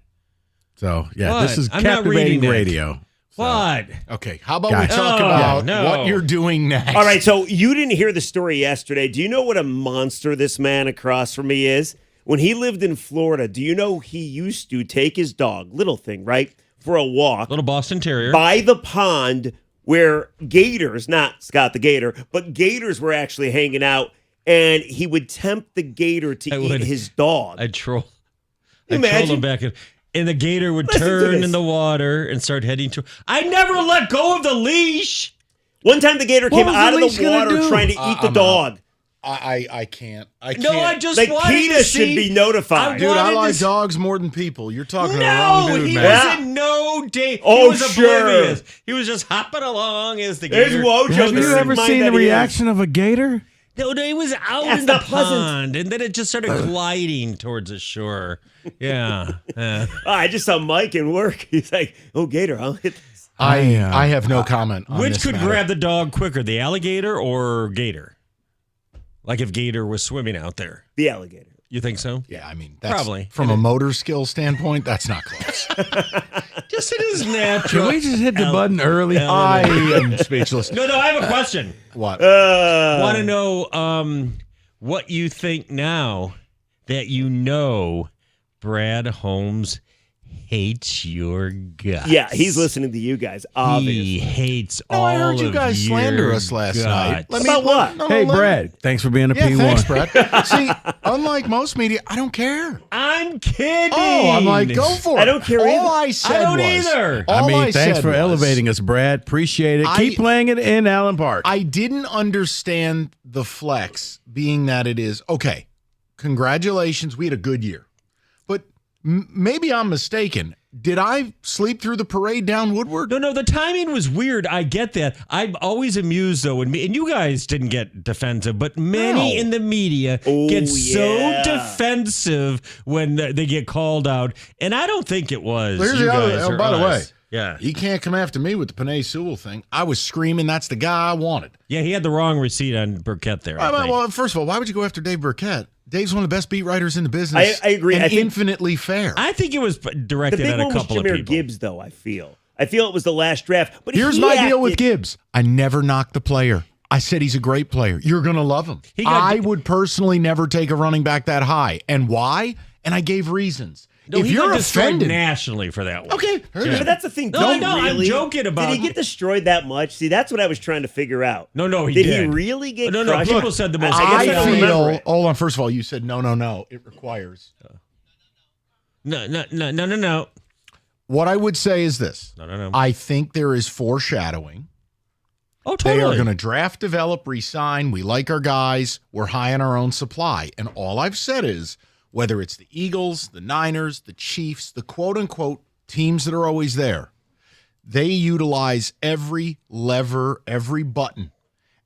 Speaker 11: So, yeah,
Speaker 7: What?
Speaker 11: this is
Speaker 7: I'm not
Speaker 11: captivating
Speaker 7: reading it.
Speaker 11: radio.
Speaker 7: What?
Speaker 1: Okay, how about
Speaker 11: Gotcha.
Speaker 1: we talk about what you're doing next?
Speaker 18: All right, so you didn't hear the story yesterday. Do you know what a monster this man across from me is? When he lived in Florida, do you know he used to take his dog, little thing, right, for a walk.
Speaker 7: Little Boston Terrier.
Speaker 18: By the pond where gators, not Scott the Gator, but gators were actually hanging out, and he would tempt the gator to eat his dog.
Speaker 7: I'd troll
Speaker 18: Imagine.
Speaker 7: him back in. And the gator would turn in the water and start heading to. I never let go of the leash.
Speaker 18: One time the gator came out of the water trying to eat the dog.
Speaker 1: I can't. I can't.
Speaker 7: No, I just
Speaker 18: like
Speaker 7: wanted
Speaker 18: PETA
Speaker 7: to
Speaker 18: should
Speaker 7: see.
Speaker 18: be notified.
Speaker 1: Dude, I like dogs more than people. You're talking to the
Speaker 7: No,
Speaker 1: wrong dude,
Speaker 7: he
Speaker 1: man.
Speaker 7: was in no day.
Speaker 18: Oh,
Speaker 7: he was
Speaker 18: sure.
Speaker 7: oblivious. He was just hopping along as the
Speaker 18: There's
Speaker 7: gator.
Speaker 18: Wojo.
Speaker 11: Have you ever seen the reaction of a gator?
Speaker 7: No, he was out
Speaker 18: That's
Speaker 7: in the
Speaker 18: not pleasant.
Speaker 7: pond, and then it just started gliding towards the shore. Yeah.
Speaker 18: I just saw Mike in work. He's like, "Oh, gator, I'll hit this."
Speaker 1: I have no comment on
Speaker 7: Which
Speaker 1: this
Speaker 7: could
Speaker 1: matter.
Speaker 7: grab the dog quicker, the alligator or gator? Like if gator was swimming out there.
Speaker 18: The alligator.
Speaker 7: You think so?
Speaker 1: Yeah, I mean, that's,
Speaker 7: Probably.
Speaker 1: from a motor skill standpoint, that's not close.
Speaker 7: Just it is natural.
Speaker 11: Can we just hit the button early?
Speaker 1: I am speechless.
Speaker 7: No, I have a question.
Speaker 1: What?
Speaker 7: Want to know what you think now that you know Brad Holmes hates your guts.
Speaker 18: Yeah, he's listening to you guys, obviously.
Speaker 7: He hates
Speaker 1: No,
Speaker 7: all
Speaker 1: I heard you guys
Speaker 7: of
Speaker 1: slander
Speaker 7: your
Speaker 1: us last
Speaker 7: guts.
Speaker 1: night.
Speaker 18: About what?
Speaker 11: Hey, Brad, thanks for being a
Speaker 1: Yeah,
Speaker 11: P1.
Speaker 1: thanks, Brad. See, unlike most media, I don't care.
Speaker 7: I'm kidding.
Speaker 1: Oh, I'm like, go for it.
Speaker 18: I don't care
Speaker 1: All
Speaker 18: either.
Speaker 1: I said
Speaker 7: I don't
Speaker 1: was,
Speaker 7: either.
Speaker 1: all
Speaker 11: I mean,
Speaker 1: I
Speaker 11: thanks
Speaker 1: said
Speaker 11: for
Speaker 1: was,
Speaker 11: elevating us, Brad. Appreciate it. Keep playing it in Allen Park.
Speaker 1: I didn't understand the flex being that it is, okay, congratulations, we had a good year. But maybe I'm mistaken. Did I sleep through the parade down Woodward?
Speaker 7: No, the timing was weird. I get that. I'm always amused, though, and you guys didn't get defensive, but many in the media get so defensive when they get called out, and I don't think it was.
Speaker 1: Here's
Speaker 7: you
Speaker 1: the other,
Speaker 7: guys or
Speaker 1: by the way,
Speaker 7: us. Yeah.
Speaker 1: he can't come after me with the Panay Sewell thing. I was screaming, that's the guy I wanted.
Speaker 7: Yeah, he had the wrong receipt on Burkett there. I think.
Speaker 1: Well, first of all, why would you go after Dave Burkett? Dave's one of the best beat writers in the business.
Speaker 18: I agree.
Speaker 1: And
Speaker 18: I think
Speaker 1: infinitely fair.
Speaker 7: I think it was directed
Speaker 18: the big
Speaker 7: at a
Speaker 18: one was
Speaker 7: couple of
Speaker 18: Jahmyr
Speaker 7: people.
Speaker 18: Gibbs, though, I feel it was the last draft. But
Speaker 1: Here's
Speaker 18: he
Speaker 1: my deal with
Speaker 18: acted-
Speaker 1: Gibbs. I never knocked the player. I said he's a great player. You're going to love him. I would personally never take a running back that high. And why? And I gave reasons.
Speaker 7: No,
Speaker 1: if
Speaker 7: he
Speaker 1: you're
Speaker 7: got destroyed
Speaker 1: offended
Speaker 7: nationally for that one.
Speaker 1: Okay.
Speaker 18: But that's the thing.
Speaker 7: No,
Speaker 18: Did he
Speaker 7: no, I'm
Speaker 18: really-
Speaker 7: joking about
Speaker 18: Did he get destroyed that much? See, that's what I was trying to figure out.
Speaker 7: No, he
Speaker 18: did.
Speaker 7: did.
Speaker 18: He really get
Speaker 7: No,
Speaker 18: crushed?
Speaker 7: people said the most.
Speaker 18: I guess I don't remember
Speaker 1: feel,
Speaker 18: it.
Speaker 1: hold on, first of all, you said no. It requires.
Speaker 7: No.
Speaker 1: What I would say is this.
Speaker 7: No.
Speaker 1: I think there is foreshadowing.
Speaker 7: Oh,
Speaker 1: They are
Speaker 7: totally.
Speaker 1: going to draft, develop, re-sign. We like our guys. We're high on our own supply. And all I've said is, whether it's the Eagles, the Niners, the Chiefs, the quote-unquote teams that are always there, they utilize every lever, every button,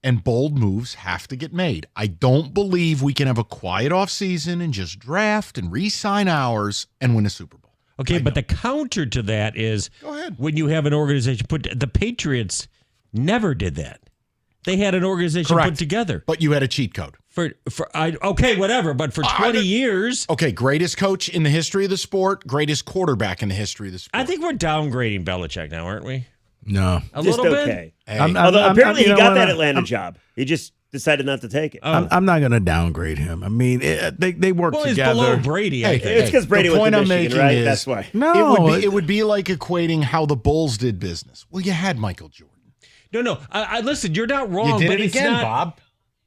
Speaker 1: and bold moves have to get made. I don't believe we can have a quiet offseason and just draft and re-sign ours and win a Super Bowl.
Speaker 7: Okay, but the counter to that is when you have an organization the Patriots never did that. They had an organization
Speaker 1: Correct.
Speaker 7: put together.
Speaker 1: But you had a cheat code.
Speaker 7: Okay, whatever, but for 20 years.
Speaker 1: Okay, greatest coach in the history of the sport, greatest quarterback in the history of the sport.
Speaker 7: I think we're downgrading Belichick now, aren't we?
Speaker 11: No.
Speaker 7: A
Speaker 18: Just
Speaker 7: little
Speaker 18: okay.
Speaker 7: bit?
Speaker 18: Although apparently
Speaker 11: you
Speaker 18: he
Speaker 11: know
Speaker 18: got
Speaker 11: what,
Speaker 18: that Atlanta job. He just decided not to take it.
Speaker 11: I'm not going to downgrade him. I mean, they work
Speaker 7: Well, he's
Speaker 11: together.
Speaker 7: below Brady, I think.
Speaker 18: It's because Brady
Speaker 1: the
Speaker 18: went
Speaker 1: point
Speaker 18: to
Speaker 1: I'm
Speaker 18: Michigan,
Speaker 1: making
Speaker 18: right?
Speaker 1: is,
Speaker 18: That's why.
Speaker 11: No,
Speaker 1: it would be like equating how the Bulls did business. Well, you had Michael Jordan.
Speaker 7: No. I listen, you're not wrong.
Speaker 1: You did
Speaker 7: but
Speaker 1: it
Speaker 7: it's
Speaker 1: again,
Speaker 7: not,
Speaker 1: Bob.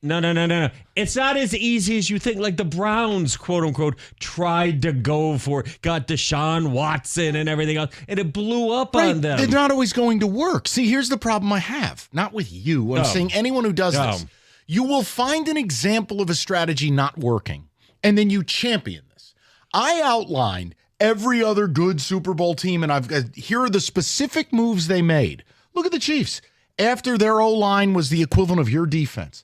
Speaker 7: No. It's not as easy as you think. Like the Browns, quote unquote, tried to go for, got Deshaun Watson and everything else, and it blew up on them.
Speaker 1: They're not always going to work. See, here's the problem I have. Not with you. I'm saying anyone who does this. You will find an example of a strategy not working, and then you champion this. I outlined every other good Super Bowl team, and here are the specific moves they made. Look at the Chiefs. After their O-line was the equivalent of your defense,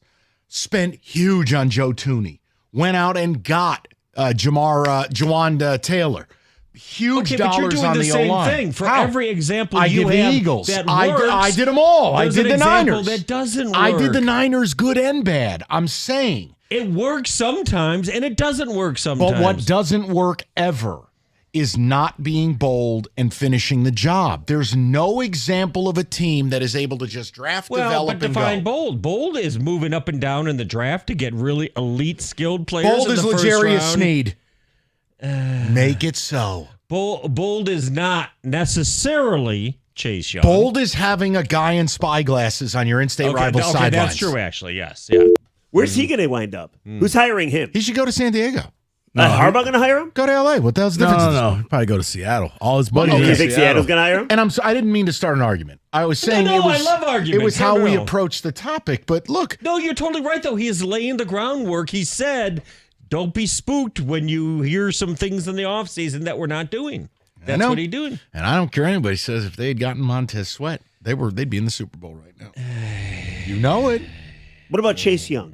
Speaker 1: spent huge on Joe Tooney, went out and got Jawanda Taylor. Huge
Speaker 7: Okay, but you're
Speaker 1: dollars
Speaker 7: doing
Speaker 1: on
Speaker 7: the
Speaker 1: the
Speaker 7: same
Speaker 1: O-line.
Speaker 7: thing. For
Speaker 1: How?
Speaker 7: every example
Speaker 1: I
Speaker 7: you
Speaker 1: did
Speaker 7: have
Speaker 1: the Eagles.
Speaker 7: that
Speaker 1: I
Speaker 7: works,
Speaker 1: did them all. I
Speaker 7: there's
Speaker 1: did
Speaker 7: an
Speaker 1: the
Speaker 7: example
Speaker 1: Niners.
Speaker 7: that doesn't work.
Speaker 1: I did the Niners good and bad. I'm saying.
Speaker 7: It works sometimes, and it doesn't work sometimes.
Speaker 1: But what doesn't work ever is not being bold and finishing the job. There's no example of a team that is able to just draft, develop,
Speaker 7: but
Speaker 1: and
Speaker 7: define
Speaker 1: go.
Speaker 7: bold. Bold is moving up and down in the draft to get really elite, skilled players.
Speaker 1: Bold
Speaker 7: in
Speaker 1: is
Speaker 7: the first
Speaker 1: L'Jarius
Speaker 7: round.
Speaker 1: Sneed. Make it so.
Speaker 7: Bold is not necessarily Chase Young.
Speaker 1: Bold is having a guy in spy glasses on your in-state rival sidelines.
Speaker 7: That's true, actually. Yes. Yeah.
Speaker 18: Where's he going to wind up? Who's hiring him?
Speaker 1: He should go to San Diego.
Speaker 18: Harbaugh going to hire him?
Speaker 1: Go to L.A. What the hell's the difference?
Speaker 11: No. Probably go to Seattle. All his buddies.
Speaker 18: You
Speaker 11: are in
Speaker 18: think Seattle's going to hire him?
Speaker 1: And I didn't mean to start an argument. I was saying
Speaker 7: No,
Speaker 1: it was.
Speaker 7: I love arguments.
Speaker 1: It was how we
Speaker 7: No.
Speaker 1: approached the topic. But look,
Speaker 7: No, you're totally right, though. He is laying the groundwork. He said, don't be spooked when you hear some things in the offseason that we're not doing. That's what he's doing.
Speaker 1: And I don't care anybody says if they had gotten Montez Sweat, they'd be in the Super Bowl right now. You know it.
Speaker 18: What about Chase Young?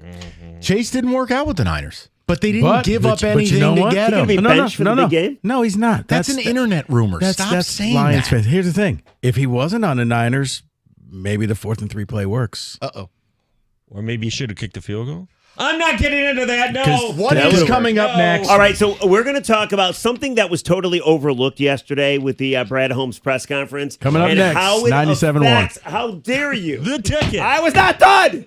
Speaker 1: Chase didn't work out with the Niners, but they didn't give up
Speaker 11: but
Speaker 1: anything
Speaker 11: you know
Speaker 1: to
Speaker 11: what?
Speaker 1: get
Speaker 18: He gonna
Speaker 1: him.
Speaker 18: be benched for the big game?
Speaker 11: No, he's not.
Speaker 1: That's an internet rumor. Stop saying
Speaker 11: Lions
Speaker 1: that.
Speaker 11: fans. Here's the thing: if he wasn't on the Niners, maybe the 4th and 3 play works.
Speaker 1: Uh-oh.
Speaker 7: Or maybe you should have kicked the field goal. I'm not getting into that. No.
Speaker 1: What is coming up next?
Speaker 18: All right, so we're going to talk about something that was totally overlooked yesterday with the Brad Holmes press conference.
Speaker 11: Coming up
Speaker 18: and
Speaker 11: next,
Speaker 18: how it
Speaker 11: 97.1.
Speaker 18: affects, how dare you?
Speaker 7: The ticket.
Speaker 18: I was not done.